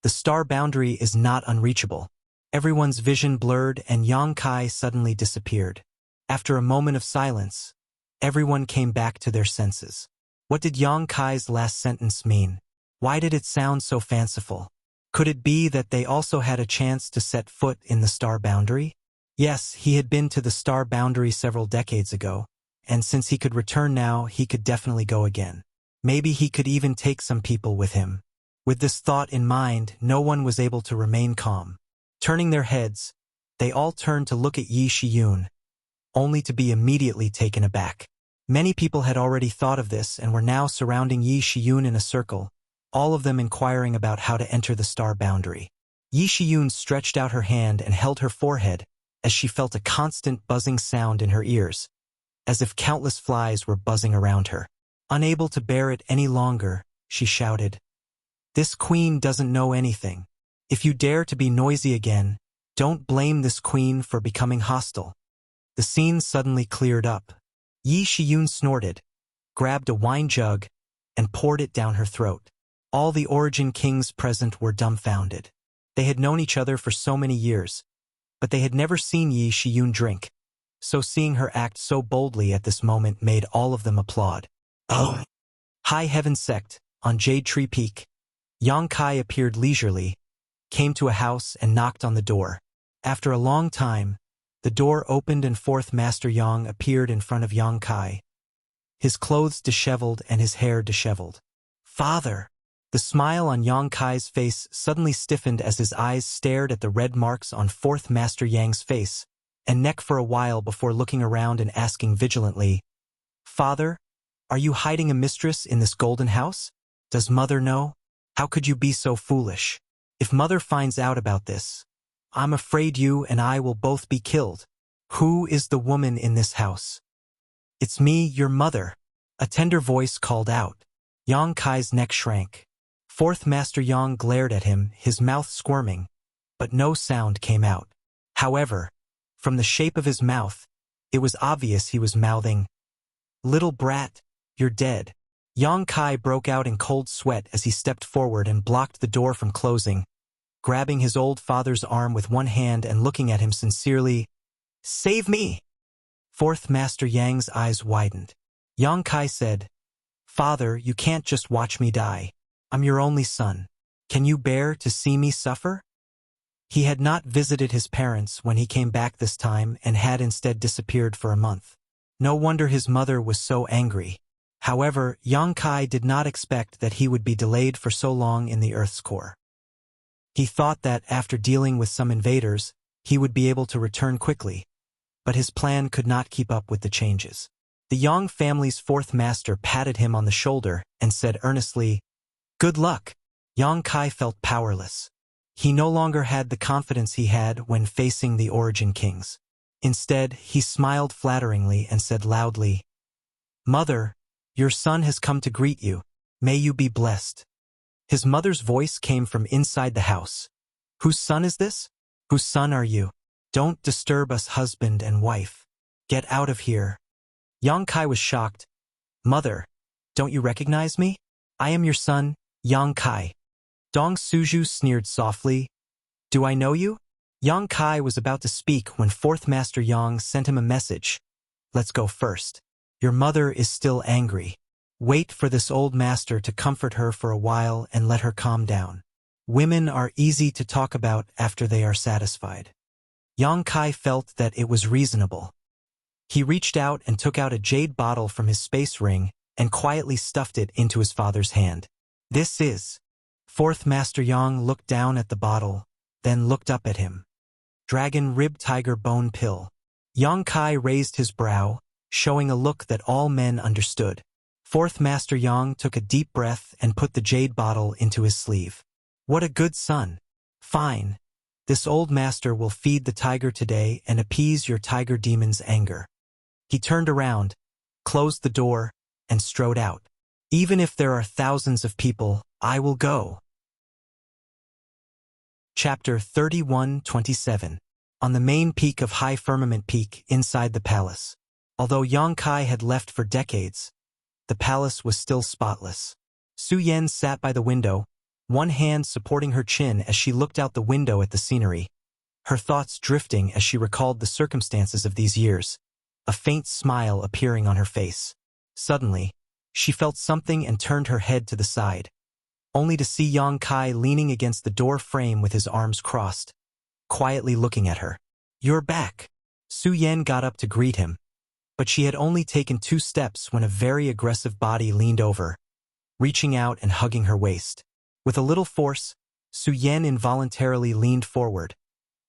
The star boundary is not unreachable. Everyone's vision blurred and Yang Kai suddenly disappeared. After a moment of silence, everyone came back to their senses. What did Yang Kai's last sentence mean? Why did it sound so fanciful? Could it be that they also had a chance to set foot in the star boundary? Yes, he had been to the star boundary several decades ago, and since he could return now, he could definitely go again. Maybe he could even take some people with him. With this thought in mind, no one was able to remain calm. Turning their heads, they all turned to look at Yi Shiyun, only to be immediately taken aback. Many people had already thought of this and were now surrounding Yi Shiyun in a circle, all of them inquiring about how to enter the star boundary. Yi Shiyun stretched out her hand and held her forehead as she felt a constant buzzing sound in her ears, as if countless flies were buzzing around her. Unable to bear it any longer, she shouted, "This queen doesn't know anything. If you dare to be noisy again, don't blame this queen for becoming hostile." The scene suddenly cleared up. Yi Shiyun snorted, grabbed a wine jug, and poured it down her throat. All the Origin Kings present were dumbfounded. They had known each other for so many years, but they had never seen Yi Shiyun drink, so seeing her act so boldly at this moment made all of them applaud. Oh! High Heaven Sect, on Jade Tree Peak. Yang Kai appeared leisurely, came to a house and knocked on the door. After a long time, the door opened and fourth Master Yang appeared in front of Yang Kai. His clothes disheveled and his hair disheveled. "Father!" The smile on Yang Kai's face suddenly stiffened as his eyes stared at the red marks on fourth Master Yang's face and neck for a while before looking around and asking vigilantly, "Father, are you hiding a mistress in this golden house? Does Mother know? How could you be so foolish? If Mother finds out about this, I'm afraid you and I will both be killed. Who is the woman in this house?" "It's me, your mother," a tender voice called out. Yang Kai's neck shrank. Fourth Master Yang glared at him, his mouth squirming, but no sound came out. However, from the shape of his mouth, it was obvious he was mouthing, "Little brat, you're dead." Yang Kai broke out in cold sweat as he stepped forward and blocked the door from closing, grabbing his old father's arm with one hand and looking at him sincerely. "Save me!" Fourth Master Yang's eyes widened. Yang Kai said, "Father, you can't just watch me die. I'm your only son. Can you bear to see me suffer?" He had not visited his parents when he came back this time and had instead disappeared for a month. No wonder his mother was so angry. However, Yang Kai did not expect that he would be delayed for so long in the Earth's core. He thought that after dealing with some invaders, he would be able to return quickly, but his plan could not keep up with the changes. The Yang family's fourth master patted him on the shoulder and said earnestly, "Good luck." Yang Kai felt powerless. He no longer had the confidence he had when facing the Origin Kings. Instead, he smiled flatteringly and said loudly, "Mother, your son has come to greet you. May you be blessed." His mother's voice came from inside the house. "Whose son is this? Whose son are you? Don't disturb us, husband and wife. Get out of here." Yang Kai was shocked. "Mother, don't you recognize me? I am your son, Yang Kai." Dong Suju sneered softly. "Do I know you?" Yang Kai was about to speak when fourth Master Yang sent him a message. "Let's go first. Your mother is still angry. Wait for this old master to comfort her for a while and let her calm down. Women are easy to talk about after they are satisfied." Yang Kai felt that it was reasonable. He reached out and took out a jade bottle from his space ring and quietly stuffed it into his father's hand. "This is..." Fourth Master Yang looked down at the bottle, then looked up at him. "Dragon Rib Tiger Bone Pill." Yang Kai raised his brow, showing a look that all men understood. Fourth Master Yang took a deep breath and put the jade bottle into his sleeve. What a good son. Fine. This old master will feed the tiger today and appease your tiger demon's anger. He turned around, closed the door, and strode out. Even if there are thousands of people, I will go. Chapter 31:27. On the main peak of High Firmament Peak inside the palace. Although Yang Kai had left for decades, the palace was still spotless. Su Yan sat by the window, one hand supporting her chin as she looked out the window at the scenery, her thoughts drifting as she recalled the circumstances of these years, a faint smile appearing on her face. Suddenly, she felt something and turned her head to the side, only to see Yang Kai leaning against the door frame with his arms crossed, quietly looking at her. You're back. Su Yan got up to greet him, but she had only taken 2 steps when a very aggressive body leaned over, reaching out and hugging her waist. With a little force, Su Yan involuntarily leaned forward,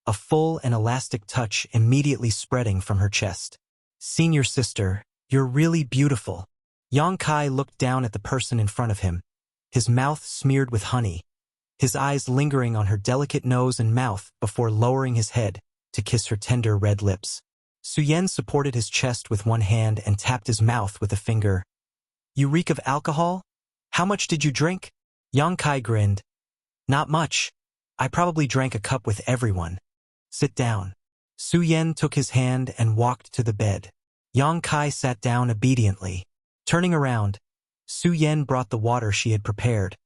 a full and elastic touch immediately spreading from her chest. Senior sister, you're really beautiful. Yang Kai looked down at the person in front of him, his mouth smeared with honey, his eyes lingering on her delicate nose and mouth before lowering his head to kiss her tender red lips. Su Yan supported his chest with one hand and tapped his mouth with a finger. You reek of alcohol? How much did you drink? Yang Kai grinned. Not much. I probably drank a cup with everyone. Sit down. Su Yan took his hand and walked to the bed. Yang Kai sat down obediently. Turning around, Su Yan brought the water she had prepared,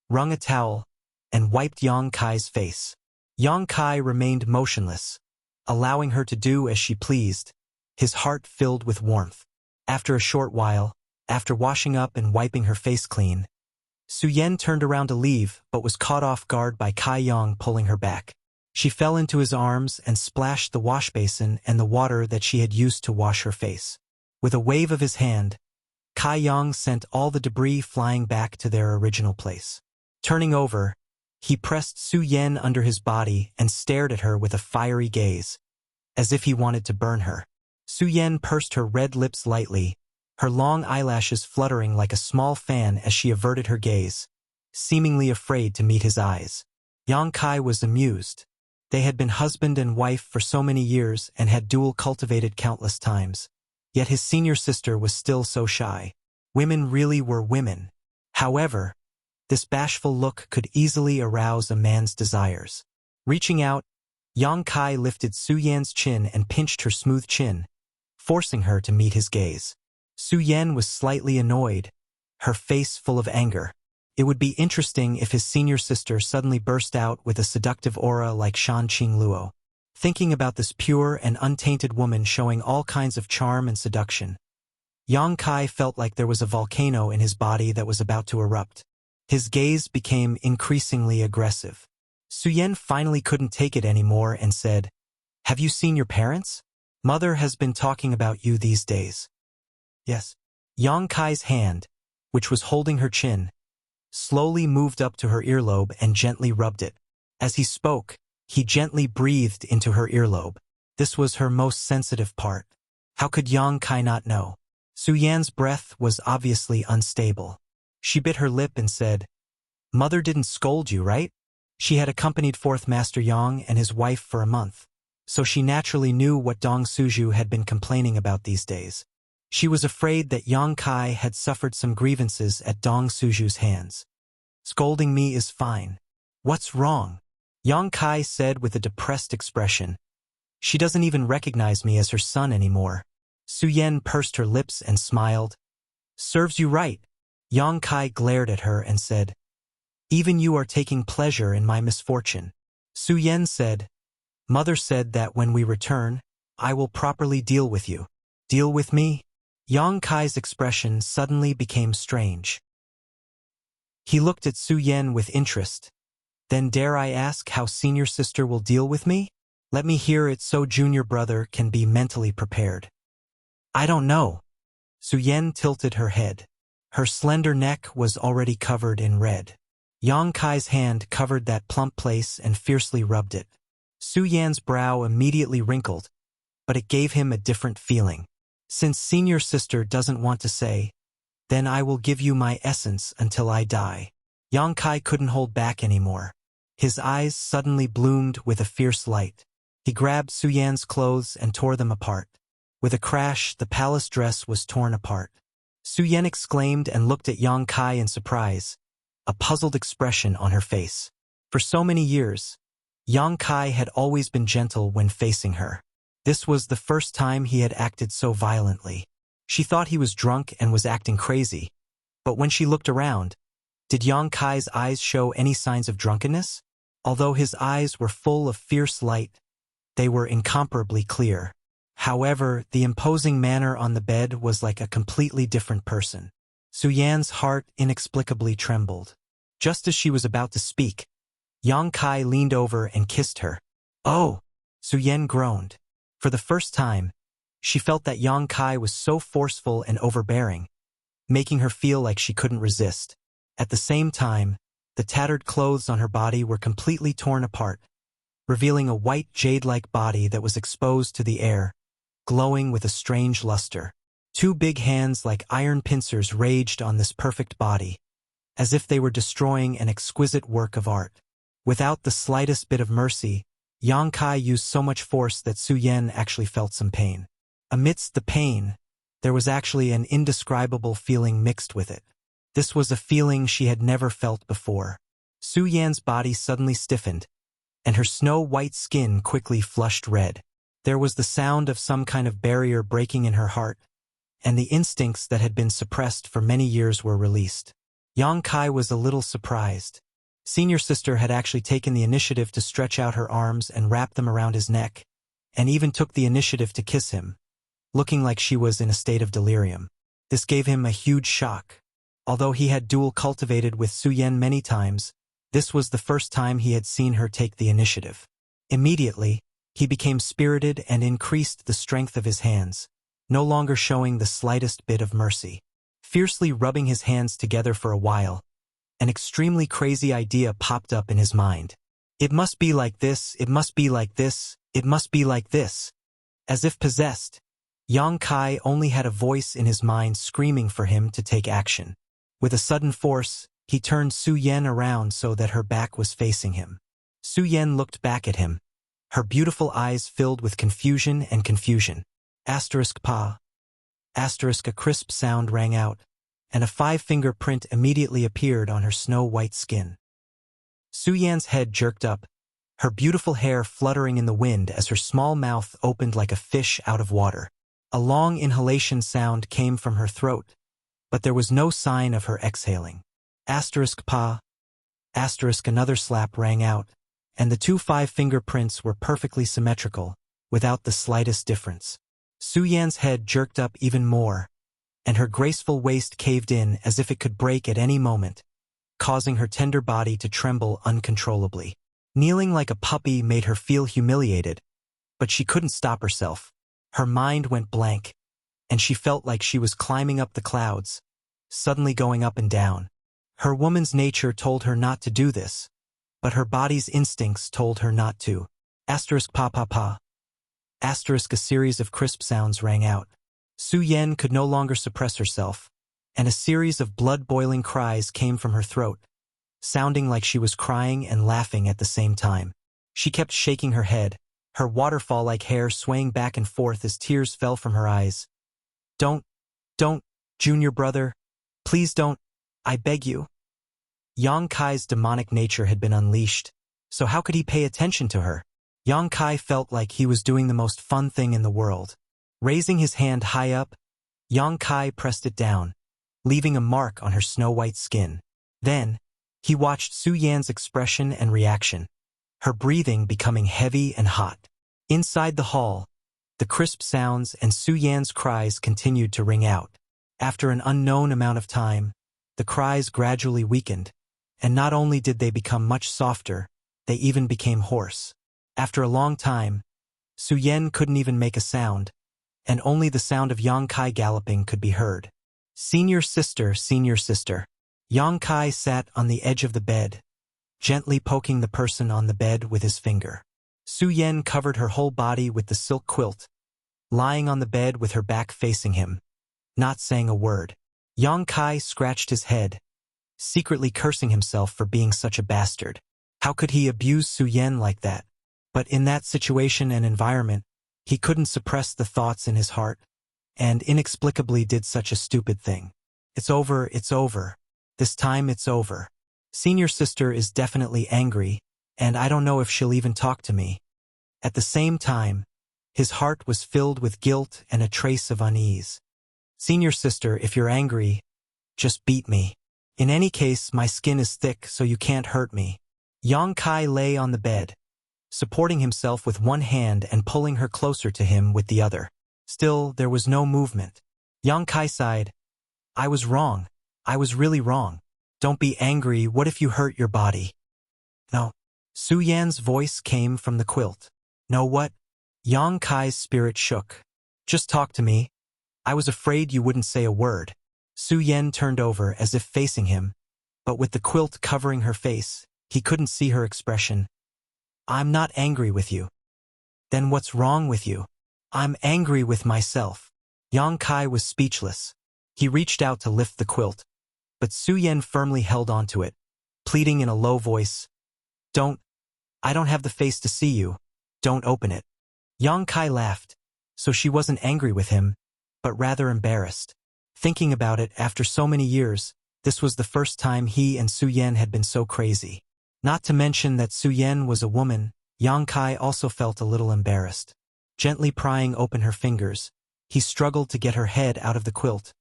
wrung a towel, and wiped Yang Kai's face. Yang Kai remained motionless, allowing her to do as she pleased, his heart filled with warmth. After a short while, after washing up and wiping her face clean, Su Yan turned around to leave but was caught off guard by Kai Yang pulling her back. She fell into his arms and splashed the wash basin and the water that she had used to wash her face. With a wave of his hand, Kai Yang sent all the debris flying back to their original place. Turning over, he pressed Su Yan under his body and stared at her with a fiery gaze, as if he wanted to burn her. Su Yan pursed her red lips lightly, her long eyelashes fluttering like a small fan as she averted her gaze, seemingly afraid to meet his eyes. Yang Kai was amused. They had been husband and wife for so many years and had dual cultivated countless times. Yet his senior sister was still so shy. Women really were women. However, this bashful look could easily arouse a man's desires. Reaching out, Yang Kai lifted Su Yan's chin and pinched her smooth chin, forcing her to meet his gaze. Su Yan was slightly annoyed, her face full of anger. It would be interesting if his senior sister suddenly burst out with a seductive aura like Shan Qing Luo. Thinking about this pure and untainted woman showing all kinds of charm and seduction, Yang Kai felt like there was a volcano in his body that was about to erupt. His gaze became increasingly aggressive. Su Yan finally couldn't take it anymore and said, Have you seen your parents? Mother has been talking about you these days. Yes. Yang Kai's hand, which was holding her chin, slowly moved up to her earlobe and gently rubbed it. As he spoke, he gently breathed into her earlobe. This was her most sensitive part. How could Yang Kai not know? Su Yan's breath was obviously unstable. She bit her lip and said, Mother didn't scold you, right? She had accompanied Fourth Master Yang and his wife for a month, so she naturally knew what Dong Suju had been complaining about these days. She was afraid that Yang Kai had suffered some grievances at Dong Suju's hands. Scolding me is fine. What's wrong? Yang Kai said with a depressed expression. She doesn't even recognize me as her son anymore. Su Yan pursed her lips and smiled. Serves you right. Yang Kai glared at her and said, Even you are taking pleasure in my misfortune. Su Yan said, Mother said that when we return, I will properly deal with you. Deal with me? Yang Kai's expression suddenly became strange. He looked at Su Yan with interest. Then dare I ask how senior sister will deal with me? Let me hear it so junior brother can be mentally prepared. I don't know. Su Yan tilted her head. Her slender neck was already covered in red. Yang Kai's hand covered that plump place and fiercely rubbed it. Su Yan's brow immediately wrinkled, but it gave him a different feeling. Since senior sister doesn't want to say, then I will give you my essence until I die. Yang Kai couldn't hold back anymore. His eyes suddenly bloomed with a fierce light. He grabbed Su Yan's clothes and tore them apart. With a crash, the palace dress was torn apart. Su Yan exclaimed and looked at Yang Kai in surprise, a puzzled expression on her face. For so many years, Yang Kai had always been gentle when facing her. This was the first time he had acted so violently. She thought he was drunk and was acting crazy. But when she looked around, did Yang Kai's eyes show any signs of drunkenness? Although his eyes were full of fierce light, they were incomparably clear. However, the imposing manner on the bed was like a completely different person. Su Yan's heart inexplicably trembled. Just as she was about to speak, Yang Kai leaned over and kissed her. "Oh!" Su Yan groaned. For the first time, she felt that Yang Kai was so forceful and overbearing, making her feel like she couldn't resist. At the same time, the tattered clothes on her body were completely torn apart, revealing a white jade-like body that was exposed to the air, glowing with a strange luster. Two big hands like iron pincers raged on this perfect body, as if they were destroying an exquisite work of art. Without the slightest bit of mercy, Yang Kai used so much force that Su Yan actually felt some pain. Amidst the pain, there was actually an indescribable feeling mixed with it. This was a feeling she had never felt before. Su Yan's body suddenly stiffened, and her snow-white skin quickly flushed red. There was the sound of some kind of barrier breaking in her heart, and the instincts that had been suppressed for many years were released. Yang Kai was a little surprised. Senior sister had actually taken the initiative to stretch out her arms and wrap them around his neck, and even took the initiative to kiss him, looking like she was in a state of delirium. This gave him a huge shock. Although he had dual cultivated with Su Yan many times, this was the first time he had seen her take the initiative. Immediately, he became spirited and increased the strength of his hands, no longer showing the slightest bit of mercy. Fiercely rubbing his hands together for a while, an extremely crazy idea popped up in his mind. It must be like this, it must be like this, it must be like this. As if possessed, Yang Kai only had a voice in his mind screaming for him to take action. With a sudden force, he turned Su Yan around so that her back was facing him. Su Yan looked back at him, her beautiful eyes filled with confusion and confusion. Pa. A crisp sound rang out, and a 5-finger print immediately appeared on her snow-white skin. Su Yan's head jerked up, her beautiful hair fluttering in the wind as her small mouth opened like a fish out of water. A long inhalation sound came from her throat, but there was no sign of her exhaling. Pa. Another slap rang out, and the two 5-finger prints were perfectly symmetrical, without the slightest difference. Su Yan's head jerked up even more, and her graceful waist caved in as if it could break at any moment, causing her tender body to tremble uncontrollably. Kneeling like a puppy made her feel humiliated, but she couldn't stop herself. Her mind went blank, and she felt like she was climbing up the clouds, suddenly going up and down. Her woman's nature told her not to do this, but her body's instincts told her not to. Pa. A series of crisp sounds rang out. Su Yan could no longer suppress herself, and a series of blood-boiling cries came from her throat, sounding like she was crying and laughing at the same time. She kept shaking her head, her waterfall-like hair swaying back and forth as tears fell from her eyes. Don't, junior brother, please don't, I beg you. Yang Kai's demonic nature had been unleashed, so how could he pay attention to her? Yang Kai felt like he was doing the most fun thing in the world. Raising his hand high up, Yang Kai pressed it down, leaving a mark on her snow-white skin. Then, he watched Su Yan's expression and reaction, her breathing becoming heavy and hot. Inside the hall, the crisp sounds and Su Yan's cries continued to ring out. After an unknown amount of time, the cries gradually weakened, and not only did they become much softer, they even became hoarse. After a long time, Su Yan couldn't even make a sound, and only the sound of Yang Kai galloping could be heard. Senior sister. Yang Kai sat on the edge of the bed, gently poking the person on the bed with his finger. Su Yan covered her whole body with the silk quilt, lying on the bed with her back facing him, not saying a word. Yang Kai scratched his head, secretly cursing himself for being such a bastard. How could he abuse Su Yan like that? But in that situation and environment, he couldn't suppress the thoughts in his heart, and inexplicably did such a stupid thing. It's over, it's over. This time it's over. Senior sister is definitely angry, and I don't know if she'll even talk to me. At the same time, his heart was filled with guilt and a trace of unease. Senior sister, if you're angry, just beat me. In any case, my skin is thick, so you can't hurt me. Yang Kai lay on the bed, supporting himself with one hand and pulling her closer to him with the other. Still, there was no movement. Yang Kai sighed. I was wrong. I was really wrong. Don't be angry. What if you hurt your body? No. Su Yan's voice came from the quilt. No what? Yang Kai's spirit shook. Just talk to me. I was afraid you wouldn't say a word. Su Yan turned over as if facing him, but with the quilt covering her face, he couldn't see her expression. I'm not angry with you. Then what's wrong with you? I'm angry with myself. Yang Kai was speechless. He reached out to lift the quilt, but Su Yan firmly held onto it, pleading in a low voice, I don't have the face to see you. Don't open it. Yang Kai laughed, so she wasn't angry with him, but rather embarrassed. Thinking about it, after so many years, this was the first time he and Su Yan had been so crazy. Not to mention that Su Yan was a woman, Yang Kai also felt a little embarrassed. Gently prying open her fingers, he struggled to get her head out of the quilt,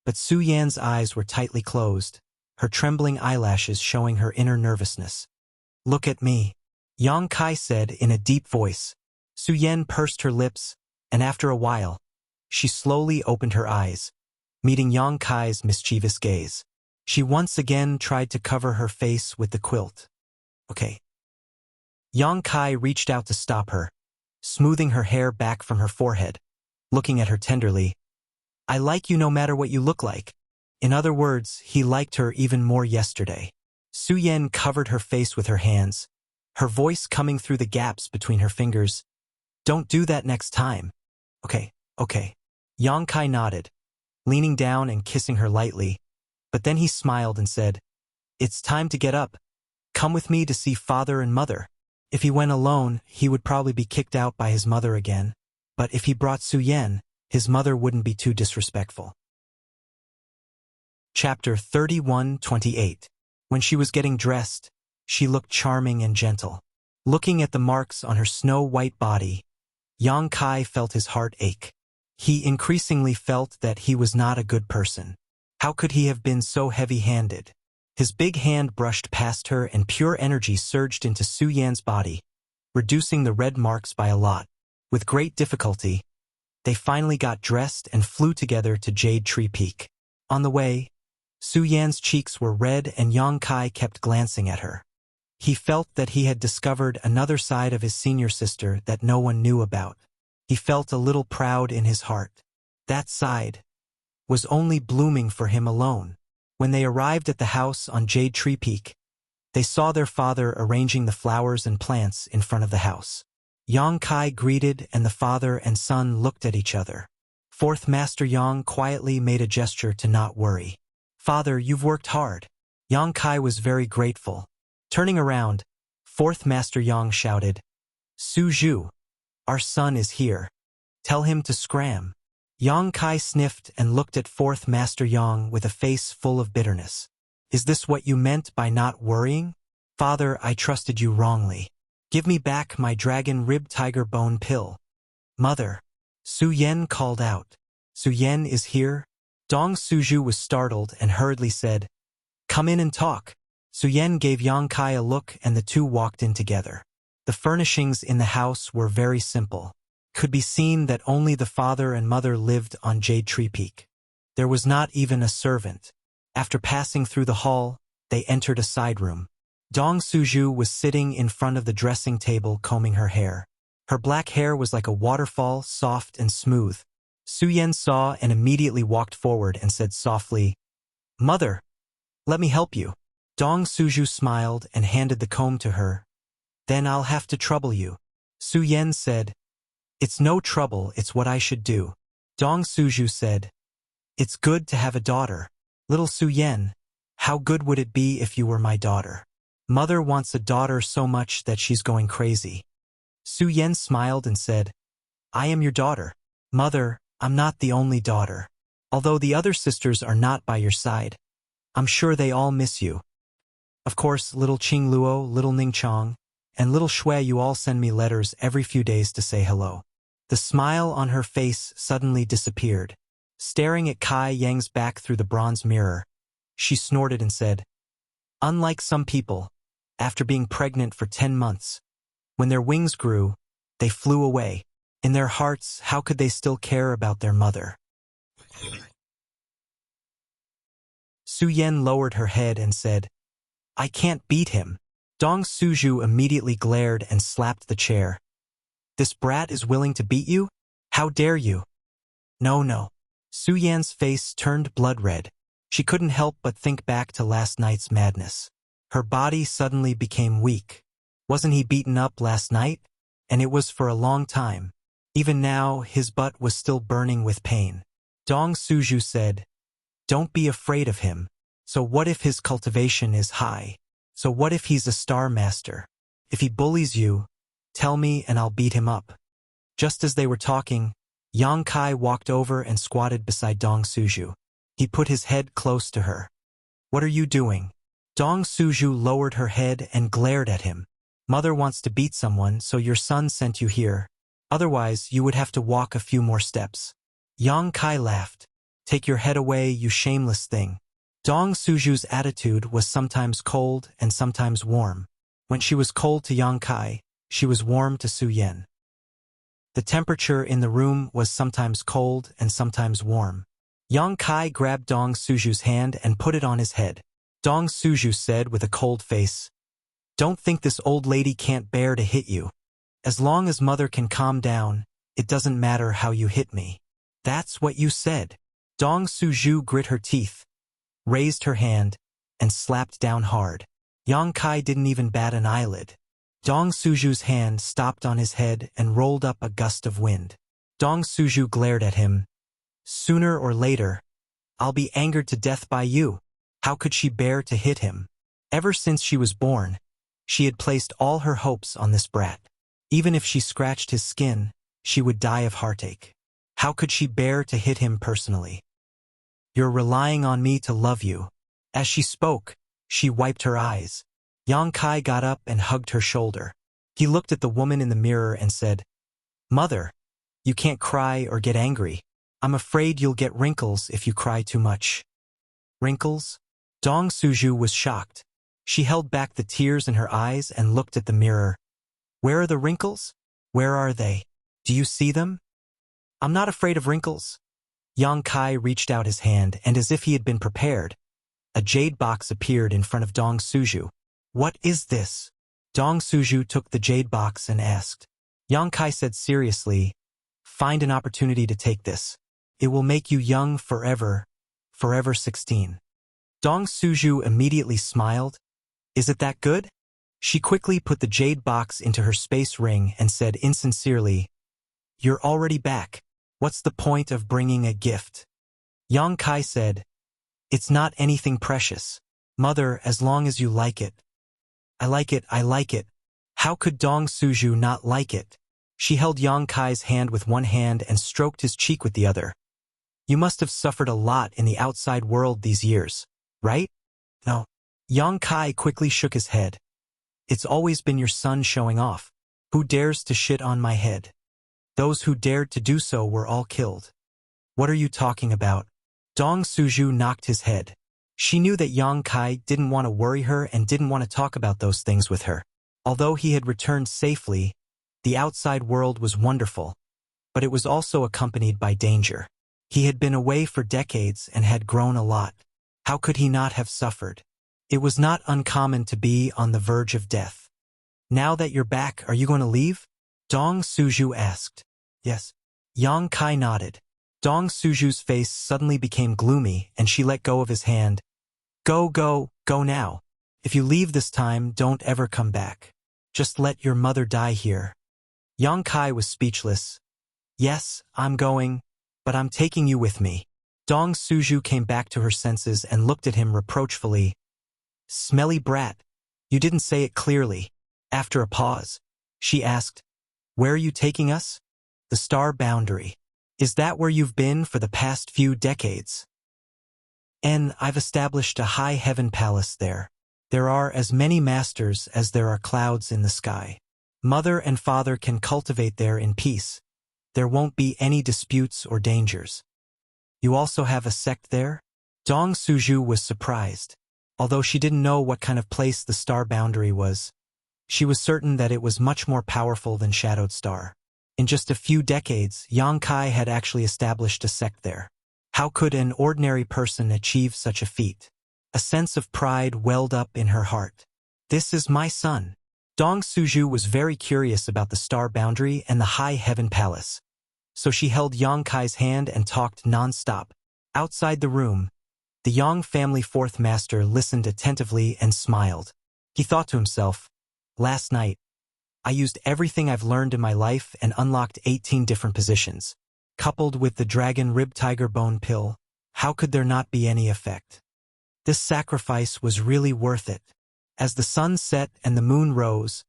but Su Yan's eyes were tightly closed, her trembling eyelashes showing her inner nervousness. Look at me, Yang Kai said in a deep voice. Su Yan pursed her lips, and after a while, she slowly opened her eyes, meeting Yang Kai's mischievous gaze. She once again tried to cover her face with the quilt. Okay. Yang Kai reached out to stop her, smoothing her hair back from her forehead, looking at her tenderly. I like you no matter what you look like. In other words, he liked her even more yesterday. Su Yan covered her face with her hands, her voice coming through the gaps between her fingers. Don't do that next time. Okay. Yang Kai nodded, leaning down and kissing her lightly, but then he smiled and said, It's time to get up. Come with me to see father and mother. If he went alone, he would probably be kicked out by his mother again, but if he brought Su Yan, his mother wouldn't be too disrespectful. Chapter 31:28. When she was getting dressed, she looked charming and gentle. Looking at the marks on her snow-white body, Yang Kai felt his heart ache. He increasingly felt that he was not a good person. How could he have been so heavy-handed? His big hand brushed past her and pure energy surged into Su Yan's body, reducing the red marks by a lot. With great difficulty, they finally got dressed and flew together to Jade Tree Peak. On the way, Su Yan's cheeks were red and Yang Kai kept glancing at her. He felt that he had discovered another side of his senior sister that no one knew about. He felt a little proud in his heart. That side was only blooming for him alone. When they arrived at the house on Jade Tree Peak, they saw their father arranging the flowers and plants in front of the house. Yang Kai greeted and the father and son looked at each other. Fourth Master Yang quietly made a gesture to not worry. Father, you've worked hard. Yang Kai was very grateful. Turning around, Fourth Master Yang shouted, Su Zhu, our son is here. Tell him to scram. Yang Kai sniffed and looked at Fourth Master Yang with a face full of bitterness. Is this what you meant by not worrying? Father, I trusted you wrongly. Give me back my dragon rib tiger bone pill. Mother, Su Yan called out. Su Yan is here? Dong Suju was startled and hurriedly said, Come in and talk. Su Yan gave Yang Kai a look and the two walked in together. The furnishings in the house were very simple. Could be seen that only the father and mother lived on Jade Tree Peak. There was not even a servant. After passing through the hall, they entered a side room. Dong Suju was sitting in front of the dressing table combing her hair. Her black hair was like a waterfall, soft and smooth. Su Yan saw and immediately walked forward and said softly, Mother, let me help you. Dong Suju smiled and handed the comb to her. Then I'll have to trouble you. Su Yan said, It's no trouble, it's what I should do. Dong Suju said, It's good to have a daughter. Little Su Yen, how good would it be if you were my daughter? Mother wants a daughter so much that she's going crazy. Su Yen smiled and said, I am your daughter. Mother, I'm not the only daughter. Although the other sisters are not by your side, I'm sure they all miss you. Of course, little Qing Luo, little Ning Chong, and little Shui, you all send me letters every few days to say hello. The smile on her face suddenly disappeared. Staring at Kai Yang's back through the bronze mirror, she snorted and said, Unlike some people, after being pregnant for 10 months, when their wings grew, they flew away. In their hearts, how could they still care about their mother? Su Yen lowered her head and said, I can't beat him. Dong Suju immediately glared and slapped the chair. This brat is willing to beat you? How dare you? No. Su Yan's face turned blood red. She couldn't help but think back to last night's madness. Her body suddenly became weak. Wasn't he beaten up last night? And it was for a long time. Even now, his butt was still burning with pain. Dong Suju said, Don't be afraid of him. So what if his cultivation is high? So what if he's a star master? If he bullies you, tell me and I'll beat him up. Just as they were talking, Yang Kai walked over and squatted beside Dong Suju. He put his head close to her. What are you doing? Dong Suju lowered her head and glared at him. Mother wants to beat someone, so your son sent you here. Otherwise, you would have to walk a few more steps. Yang Kai laughed. Take your head away, you shameless thing. Dong Suju's attitude was sometimes cold and sometimes warm. When she was cold to Yang Kai, she was warm to Su Yen. The temperature in the room was sometimes cold and sometimes warm. Yang Kai grabbed Dong Suju's hand and put it on his head. Dong Suju said with a cold face, Don't think this old lady can't bear to hit you. As long as mother can calm down, it doesn't matter how you hit me. That's what you said. Dong Suju grit her teeth, raised her hand, and slapped down hard. Yang Kai didn't even bat an eyelid. Dong Suju's hand stopped on his head and rolled up a gust of wind. Dong Suju glared at him. Sooner or later, I'll be angered to death by you. How could she bear to hit him? Ever since she was born, she had placed all her hopes on this brat. Even if she scratched his skin, she would die of heartache. How could she bear to hit him personally? You're relying on me to love you. As she spoke, she wiped her eyes. Yang Kai got up and hugged her shoulder. He looked at the woman in the mirror and said, Mother, you can't cry or get angry. I'm afraid you'll get wrinkles if you cry too much. Wrinkles? Dong Suju was shocked. She held back the tears in her eyes and looked at the mirror. Where are the wrinkles? Where are they? Do you see them? I'm not afraid of wrinkles. Yang Kai reached out his hand, and as if he had been prepared, a jade box appeared in front of Dong Suju. What is this? Dong Suju took the jade box and asked. Yang Kai said seriously, Find an opportunity to take this. It will make you young forever, forever 16. Dong Suju immediately smiled. Is it that good? She quickly put the jade box into her space ring and said insincerely, You're already back. What's the point of bringing a gift? Yang Kai said, It's not anything precious. Mother, as long as you like it. I like it. How could Dong Suju not like it? She held Yang Kai's hand with one hand and stroked his cheek with the other. You must have suffered a lot in the outside world these years, right? No. Yang Kai quickly shook his head. It's always been your son showing off. Who dares to shit on my head? Those who dared to do so were all killed. What are you talking about? Dong Suju knocked his head. She knew that Yang Kai didn't want to worry her and didn't want to talk about those things with her. Although he had returned safely, the outside world was wonderful, but it was also accompanied by danger. He had been away for decades and had grown a lot. How could he not have suffered? It was not uncommon to be on the verge of death. Now that you're back, are you going to leave? Dong Suju asked. Yes. Yang Kai nodded. Dong Suju's face suddenly became gloomy and she let go of his hand. Go now. If you leave this time, don't ever come back. Just let your mother die here. Yang Kai was speechless. Yes, I'm going, but I'm taking you with me. Dong Suju came back to her senses and looked at him reproachfully. Smelly brat. You didn't say it clearly. After a pause, she asked, Where are you taking us? The star boundary. Is that where you've been for the past few decades? And I've established a high heaven palace there. There are as many masters as there are clouds in the sky. Mother and father can cultivate there in peace. There won't be any disputes or dangers. You also have a sect there? Dong Suju was surprised. Although she didn't know what kind of place the star boundary was, she was certain that it was much more powerful than Shadowed Star. In just a few decades, Yang Kai had actually established a sect there. How could an ordinary person achieve such a feat? A sense of pride welled up in her heart. This is my son. Dong Suju was very curious about the star boundary and the high heaven palace. So she held Yang Kai's hand and talked non-stop. Outside the room, the Yang family fourth master listened attentively and smiled. He thought to himself, Last night, I used everything I've learned in my life and unlocked 18 different positions. Coupled with the dragon rib tiger bone pill, how could there not be any effect? This sacrifice was really worth it. As the sun set and the moon rose,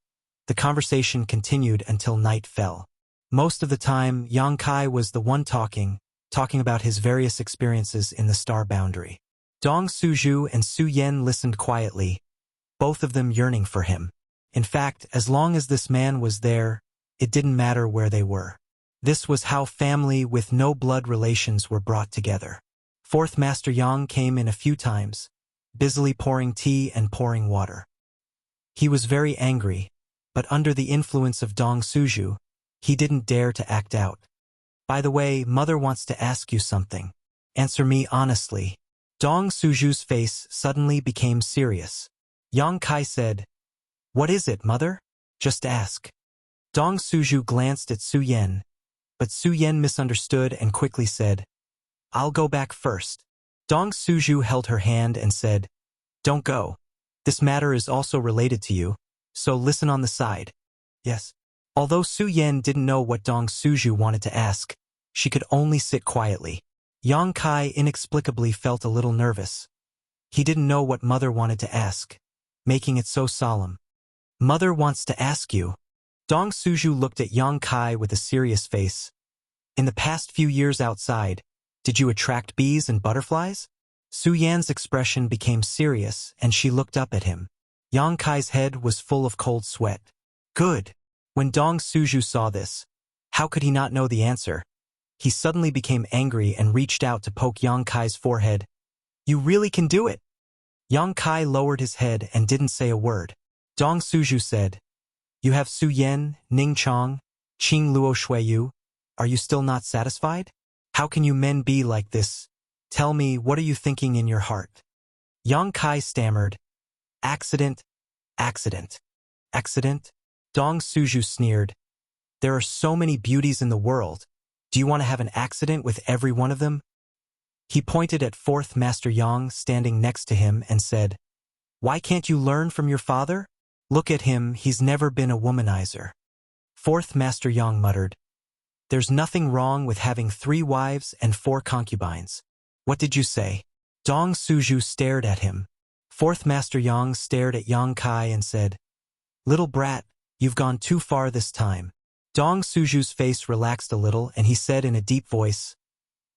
the conversation continued until night fell. Most of the time, Yang Kai was the one talking about his various experiences in the star boundary. Dong Suju and Su Yen listened quietly, both of them yearning for him. In fact, as long as this man was there, it didn't matter where they were. This was how family with no blood relations were brought together. Fourth Master Yang came in a few times, busily pouring tea and pouring water. He was very angry, but under the influence of Dong Suju, he didn't dare to act out. By the way, Mother wants to ask you something. Answer me honestly. Dong Suju's face suddenly became serious. Yang Kai said, What is it, Mother? Just ask. Dong Suju glanced at Su Yen, but Su Yen misunderstood and quickly said, I'll go back first. Dong Suju held her hand and said, Don't go. This matter is also related to you, so listen on the side. Yes. Although Su Yen didn't know what Dong Suju wanted to ask, she could only sit quietly. Yang Kai inexplicably felt a little nervous. He didn't know what Mother wanted to ask, making it so solemn. Mother wants to ask you. Dong Suju looked at Yang Kai with a serious face. In the past few years outside, did you attract bees and butterflies? Su Yan's expression became serious and she looked up at him. Yang Kai's head was full of cold sweat. Good. When Dong Suju saw this, how could he not know the answer? He suddenly became angry and reached out to poke Yang Kai's forehead. You really can do it. Yang Kai lowered his head and didn't say a word. Dong Suju said, You have Su Yen, Ning Chong, Qing Luo Shuiyu. Are you still not satisfied? How can you men be like this? Tell me, what are you thinking in your heart? Yang Kai stammered, Accident, accident, accident. Dong Suju sneered, There are so many beauties in the world. Do you want to have an accident with every one of them? He pointed at Fourth Master Yang standing next to him and said, Why can't you learn from your father? Look at him, he's never been a womanizer. Fourth Master Yang muttered, There's nothing wrong with having 3 wives and 4 concubines. What did you say? Dong Suju stared at him. Fourth Master Yang stared at Yang Kai and said, Little brat, you've gone too far this time. Dong Suju's face relaxed a little and he said in a deep voice,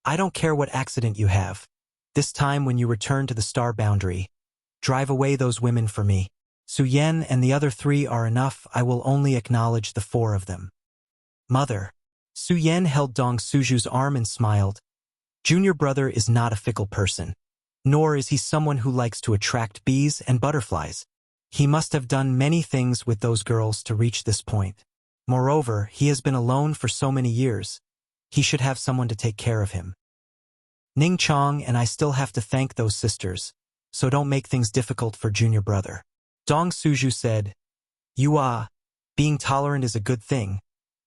I don't care what accident you have. This time when you return to the star boundary, drive away those women for me. Su Yen and the other 3 are enough, I will only acknowledge the 4 of them. Mother. Su Yen held Dong Suju's arm and smiled. Junior brother is not a fickle person. Nor is he someone who likes to attract bees and butterflies. He must have done many things with those girls to reach this point. Moreover, he has been alone for so many years. He should have someone to take care of him. Ning Chong and I still have to thank those sisters, so don't make things difficult for junior brother. Dong Suju said, Being tolerant is a good thing,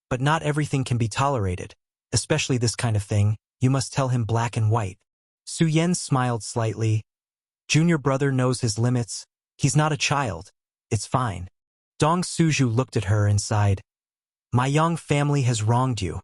but not everything can be tolerated, especially this kind of thing. You must tell him black and white. Su Yen smiled slightly. Junior brother knows his limits. He's not a child. It's fine. Dong Suju looked at her and sighed. My Yang family has wronged you.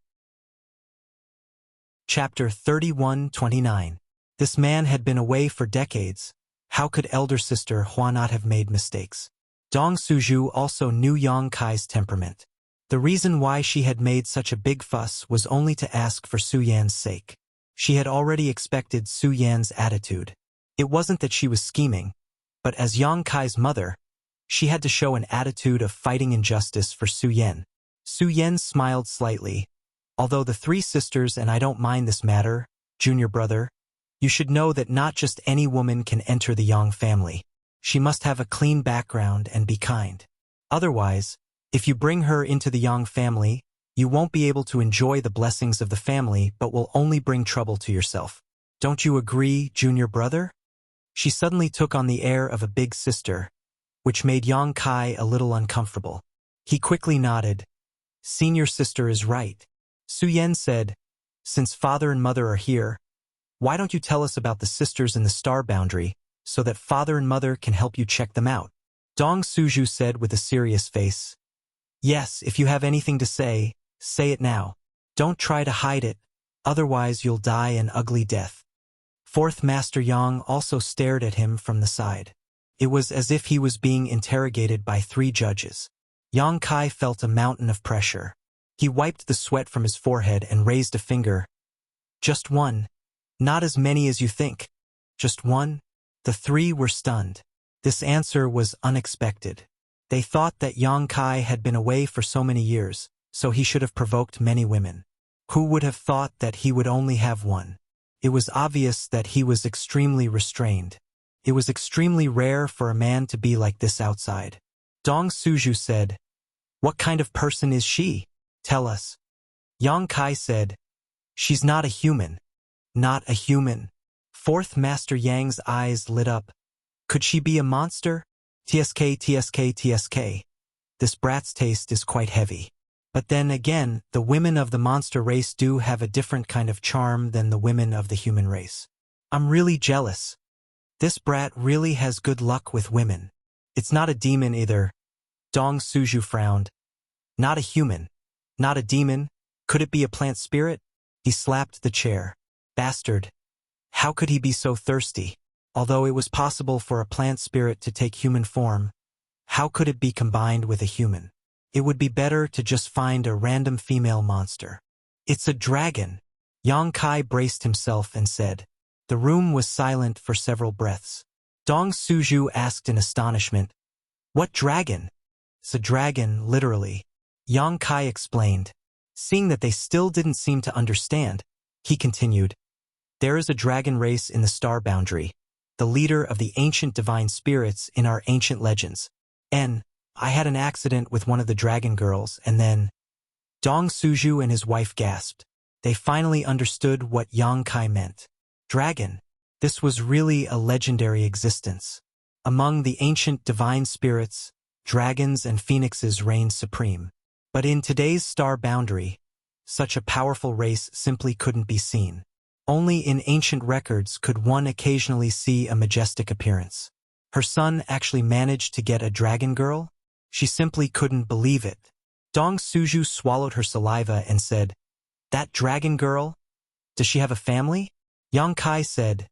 Chapter 31-29. This man had been away for decades. How could elder sister Hua not have made mistakes? Dong Suju also knew Yang Kai's temperament. The reason why she had made such a big fuss was only to ask for Su Yan's sake. She had already expected Su Yan's attitude. It wasn't that she was scheming, but as Yang Kai's mother, she had to show an attitude of fighting injustice for Su Yan. Su Yan smiled slightly. Although the three sisters and I don't mind this matter, junior brother, you should know that not just any woman can enter the Yang family. She must have a clean background and be kind. Otherwise, if you bring her into the Yang family, you won't be able to enjoy the blessings of the family but will only bring trouble to yourself. Don't you agree, junior brother? She suddenly took on the air of a big sister, which made Yang Kai a little uncomfortable. He quickly nodded. Senior sister is right. Su Yan said, since father and mother are here, why don't you tell us about the sisters in the star boundary, so that father and mother can help you check them out? Dong Suju said with a serious face. Yes, if you have anything to say it now. Don't try to hide it, otherwise you'll die an ugly death. Fourth Master Yang also stared at him from the side. It was as if he was being interrogated by three judges. Yang Kai felt a mountain of pressure. He wiped the sweat from his forehead and raised a finger. Just one. Not as many as you think. Just one? The three were stunned. This answer was unexpected. They thought that Yang Kai had been away for so many years, so he should have provoked many women. Who would have thought that he would only have one? It was obvious that he was extremely restrained. It was extremely rare for a man to be like this outside. Dong Suju said, what kind of person is she? Tell us. Yang Kai said, she's not a human. Not a human. Fourth Master Yang's eyes lit up. Could she be a monster? TSK. This brat's taste is quite heavy. But then again, the women of the monster race do have a different kind of charm than the women of the human race. I'm really jealous. This brat really has good luck with women. It's not a demon either. Dong Suju frowned. Not a human. Not a demon. Could it be a plant spirit? He slapped the chair. Bastard. How could he be so thirsty? Although it was possible for a plant spirit to take human form, how could it be combined with a human? It would be better to just find a random female monster. It's a dragon. Yang Kai braced himself and said. The room was silent for several breaths. Dong Suju asked in astonishment, what dragon? It's a dragon, literally. Yang Kai explained. Seeing that they still didn't seem to understand, he continued. There is a dragon race in the star boundary, the leader of the ancient divine spirits in our ancient legends. I had an accident with one of the dragon girls, and then... Dong Suju and his wife gasped. They finally understood what Yang Kai meant. Dragon. This was really a legendary existence. Among the ancient divine spirits, dragons and phoenixes reigned supreme. But in today's star boundary, such a powerful race simply couldn't be seen. Only in ancient records could one occasionally see a majestic appearance. Her son actually managed to get a dragon girl? She simply couldn't believe it. Dong Suju swallowed her saliva and said, that dragon girl? Does she have a family? Yang Kai said,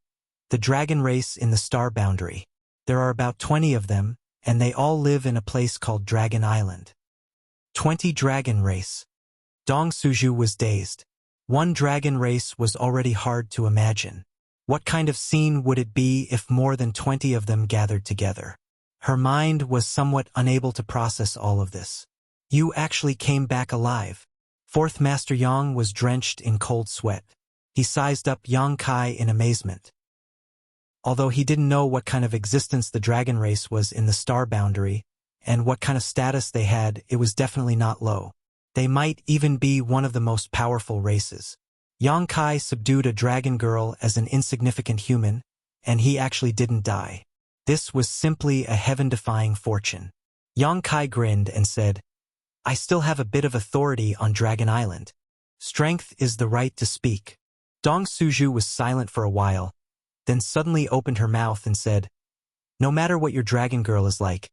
the dragon race in the star boundary. There are about 20 of them, and they all live in a place called Dragon Island. 20 dragon race. Dong Suju was dazed. One dragon race was already hard to imagine. What kind of scene would it be if more than 20 of them gathered together? Her mind was somewhat unable to process all of this. You actually came back alive. Fourth Master Yang was drenched in cold sweat. He sized up Yang Kai in amazement. Although he didn't know what kind of existence the dragon race was in the star boundary, and what kind of status they had, it was definitely not low. They might even be one of the most powerful races. Yang Kai subdued a dragon girl as an insignificant human, and he actually didn't die. This was simply a heaven-defying fortune. Yang Kai grinned and said, I still have a bit of authority on Dragon Island. Strength is the right to speak. Dong Suju was silent for a while, then suddenly opened her mouth and said, no matter what your dragon girl is like,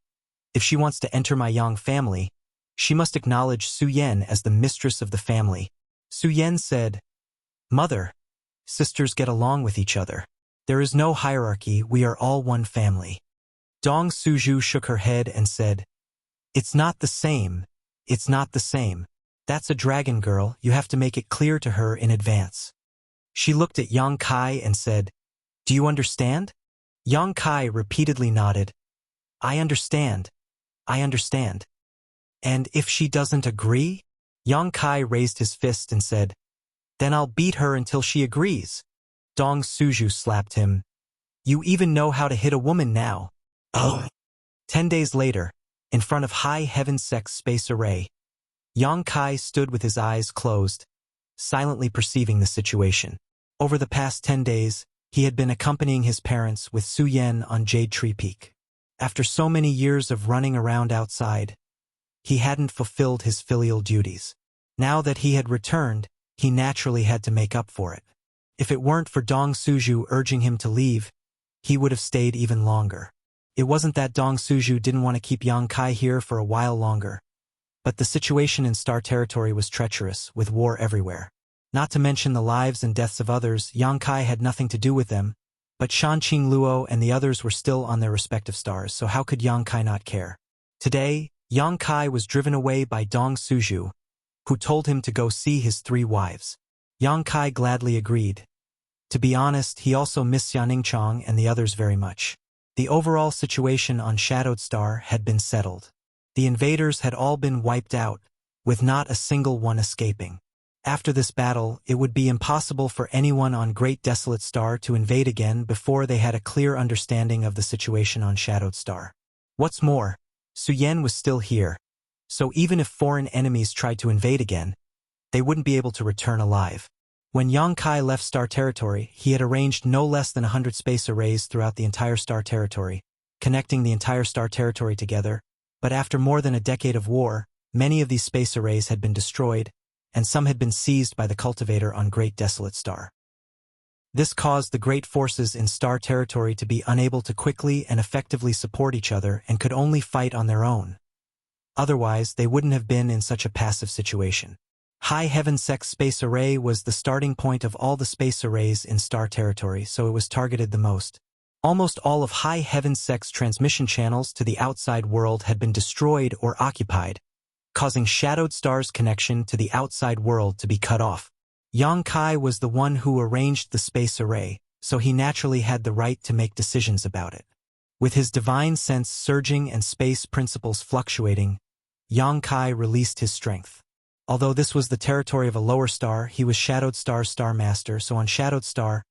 if she wants to enter my Yang family, she must acknowledge Su Yan as the mistress of the family. Su Yan said, Mother, sisters get along with each other. There is no hierarchy, we are all one family. Dong Suju shook her head and said, It's not the same. It's not the same. That's a dragon girl, you have to make it clear to her in advance. She looked at Yang Kai and said, Do you understand? Yang Kai repeatedly nodded. I understand. I understand. And if she doesn't agree? Yang Kai raised his fist and said, Then I'll beat her until she agrees. Dong Suju slapped him. You even know how to hit a woman now. Oh. 10 days later, in front of High Heaven Sex Space Array, Yang Kai stood with his eyes closed, silently perceiving the situation. Over the past 10 days, he had been accompanying his parents with Su Yen on Jade Tree Peak. After so many years of running around outside, he hadn't fulfilled his filial duties. Now that he had returned, he naturally had to make up for it. If it weren't for Dong Suju urging him to leave, he would have stayed even longer. It wasn't that Dong Suju didn't want to keep Yang Kai here for a while longer, but the situation in Star Territory was treacherous, with war everywhere. Not to mention the lives and deaths of others, Yang Kai had nothing to do with them, but Shan Qing Luo and the others were still on their respective stars, so how could Yang Kai not care? Today, Yang Kai was driven away by Dong Suju, who told him to go see his 3 wives. Yang Kai gladly agreed. To be honest, he also missed Xianing Chong and the others very much. The overall situation on Shadowed Star had been settled. The invaders had all been wiped out, with not a single one escaping. After this battle, it would be impossible for anyone on Great Desolate Star to invade again before they had a clear understanding of the situation on Shadowed Star. What's more, Su Yen was still here, so even if foreign enemies tried to invade again, they wouldn't be able to return alive. When Yang Kai left Star Territory, he had arranged no less than 100 space arrays throughout the entire Star Territory, connecting the entire Star Territory together, but after more than a decade of war, many of these space arrays had been destroyed, and some had been seized by the cultivator on Great Desolate Star. This caused the great forces in Star Territory to be unable to quickly and effectively support each other and could only fight on their own. Otherwise, they wouldn't have been in such a passive situation. High Heaven Sex Space Array was the starting point of all the space arrays in Star Territory, so it was targeted the most. Almost all of High Heaven Sex transmission channels to the outside world had been destroyed or occupied, causing Shadowed Star's connection to the outside world to be cut off. Yang Kai was the one who arranged the space array, so he naturally had the right to make decisions about it. With his divine sense surging and space principles fluctuating, Yang Kai released his strength. Although this was the territory of a lower star, he was Shadowed Star's Star Master, so on Shadowed Star,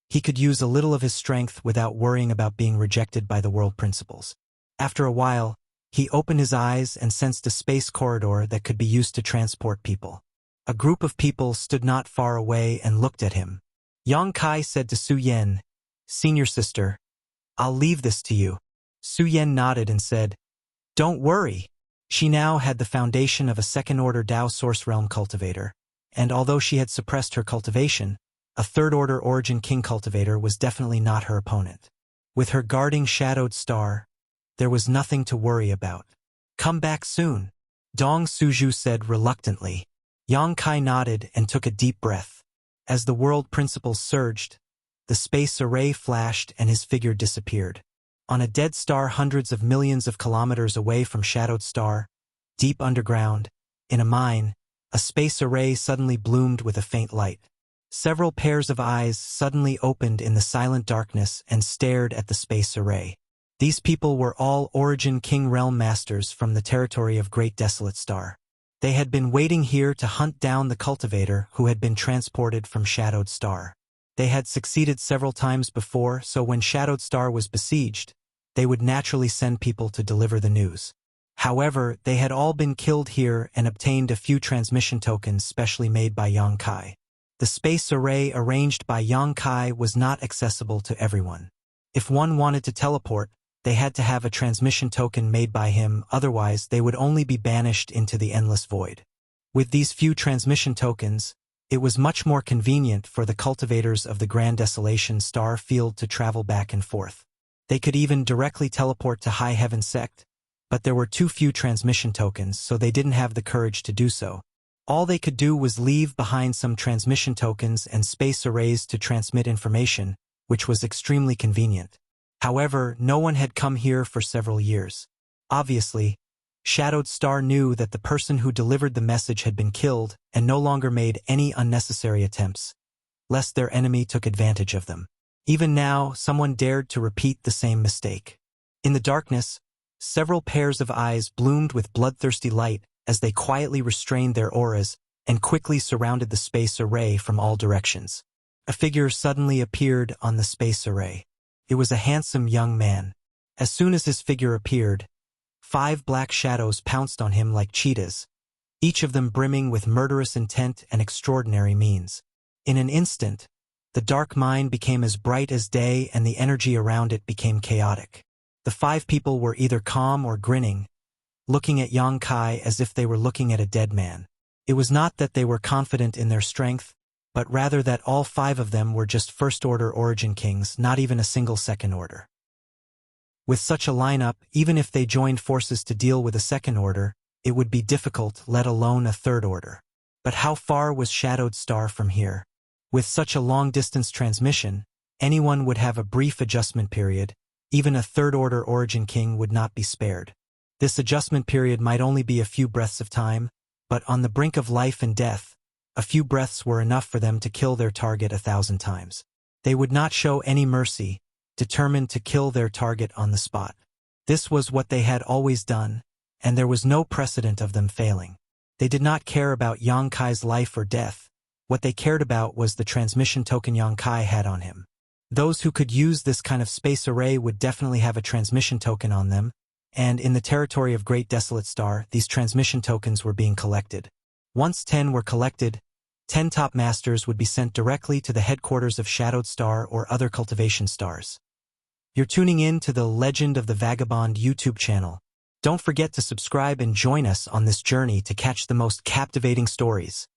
he could use a little of his strength without worrying about being rejected by the world principles. After a while, he opened his eyes and sensed a space corridor that could be used to transport people. A group of people stood not far away and looked at him. Yang Kai said to Su Yen, Senior sister, I'll leave this to you. Su Yen nodded and said, Don't worry. She now had the foundation of a second-order Dao Source Realm cultivator, and although she had suppressed her cultivation, a third-order Origin King cultivator was definitely not her opponent. With her guarding Shadowed Star, there was nothing to worry about. Come back soon, Dong Suju said reluctantly. Yang Kai nodded and took a deep breath. As the world principles surged, the space array flashed and his figure disappeared. On a dead star hundreds of millions of kilometers away from Shadowed Star, deep underground, in a mine, a space array suddenly bloomed with a faint light. Several pairs of eyes suddenly opened in the silent darkness and stared at the space array. These people were all Origin King Realm Masters from the territory of Great Desolate Star. They had been waiting here to hunt down the cultivator who had been transported from Shadowed Star. They had succeeded several times before, so when Shadowed Star was besieged, they would naturally send people to deliver the news. However, they had all been killed here and obtained a few transmission tokens specially made by Yang Kai. The space array arranged by Yang Kai was not accessible to everyone. If one wanted to teleport, they had to have a transmission token made by him, otherwise they would only be banished into the endless void. With these few transmission tokens, it was much more convenient for the cultivators of the Grand Desolation Star Field to travel back and forth. They could even directly teleport to High Heaven Sect, but there were too few transmission tokens, so they didn't have the courage to do so. All they could do was leave behind some transmission tokens and space arrays to transmit information, which was extremely convenient. However, no one had come here for several years. Obviously, Shadowed Star knew that the person who delivered the message had been killed and no longer made any unnecessary attempts, lest their enemy took advantage of them. Even now, someone dared to repeat the same mistake. In the darkness, several pairs of eyes bloomed with bloodthirsty light as they quietly restrained their auras and quickly surrounded the space array from all directions. A figure suddenly appeared on the space array. It was a handsome young man. As soon as his figure appeared, 5 black shadows pounced on him like cheetahs, each of them brimming with murderous intent and extraordinary means. In an instant, the dark mind became as bright as day and the energy around it became chaotic. The 5 people were either calm or grinning, looking at Yang Kai as if they were looking at a dead man. It was not that they were confident in their strength, but rather that all 5 of them were just first-order origin kings, not even a single second order. With such a lineup, even if they joined forces to deal with a second order, it would be difficult, let alone a third order. But how far was Shadowed Star from here? With such a long-distance transmission, anyone would have a brief adjustment period. Even a third-order origin king would not be spared. This adjustment period might only be a few breaths of time, but on the brink of life and death, a few breaths were enough for them to kill their target 1,000 times. They would not show any mercy, determined to kill their target on the spot. This was what they had always done, and there was no precedent of them failing. They did not care about Yang Kai's life or death. What they cared about was the transmission token Yang Kai had on him. Those who could use this kind of space array would definitely have a transmission token on them, and in the territory of Great Desolate Star, these transmission tokens were being collected. Once 10 were collected, 10 top masters would be sent directly to the headquarters of Shadowed Star or other cultivation stars. You're tuning in to the Legend of the Vagabond YouTube channel. Don't forget to subscribe and join us on this journey to catch the most captivating stories.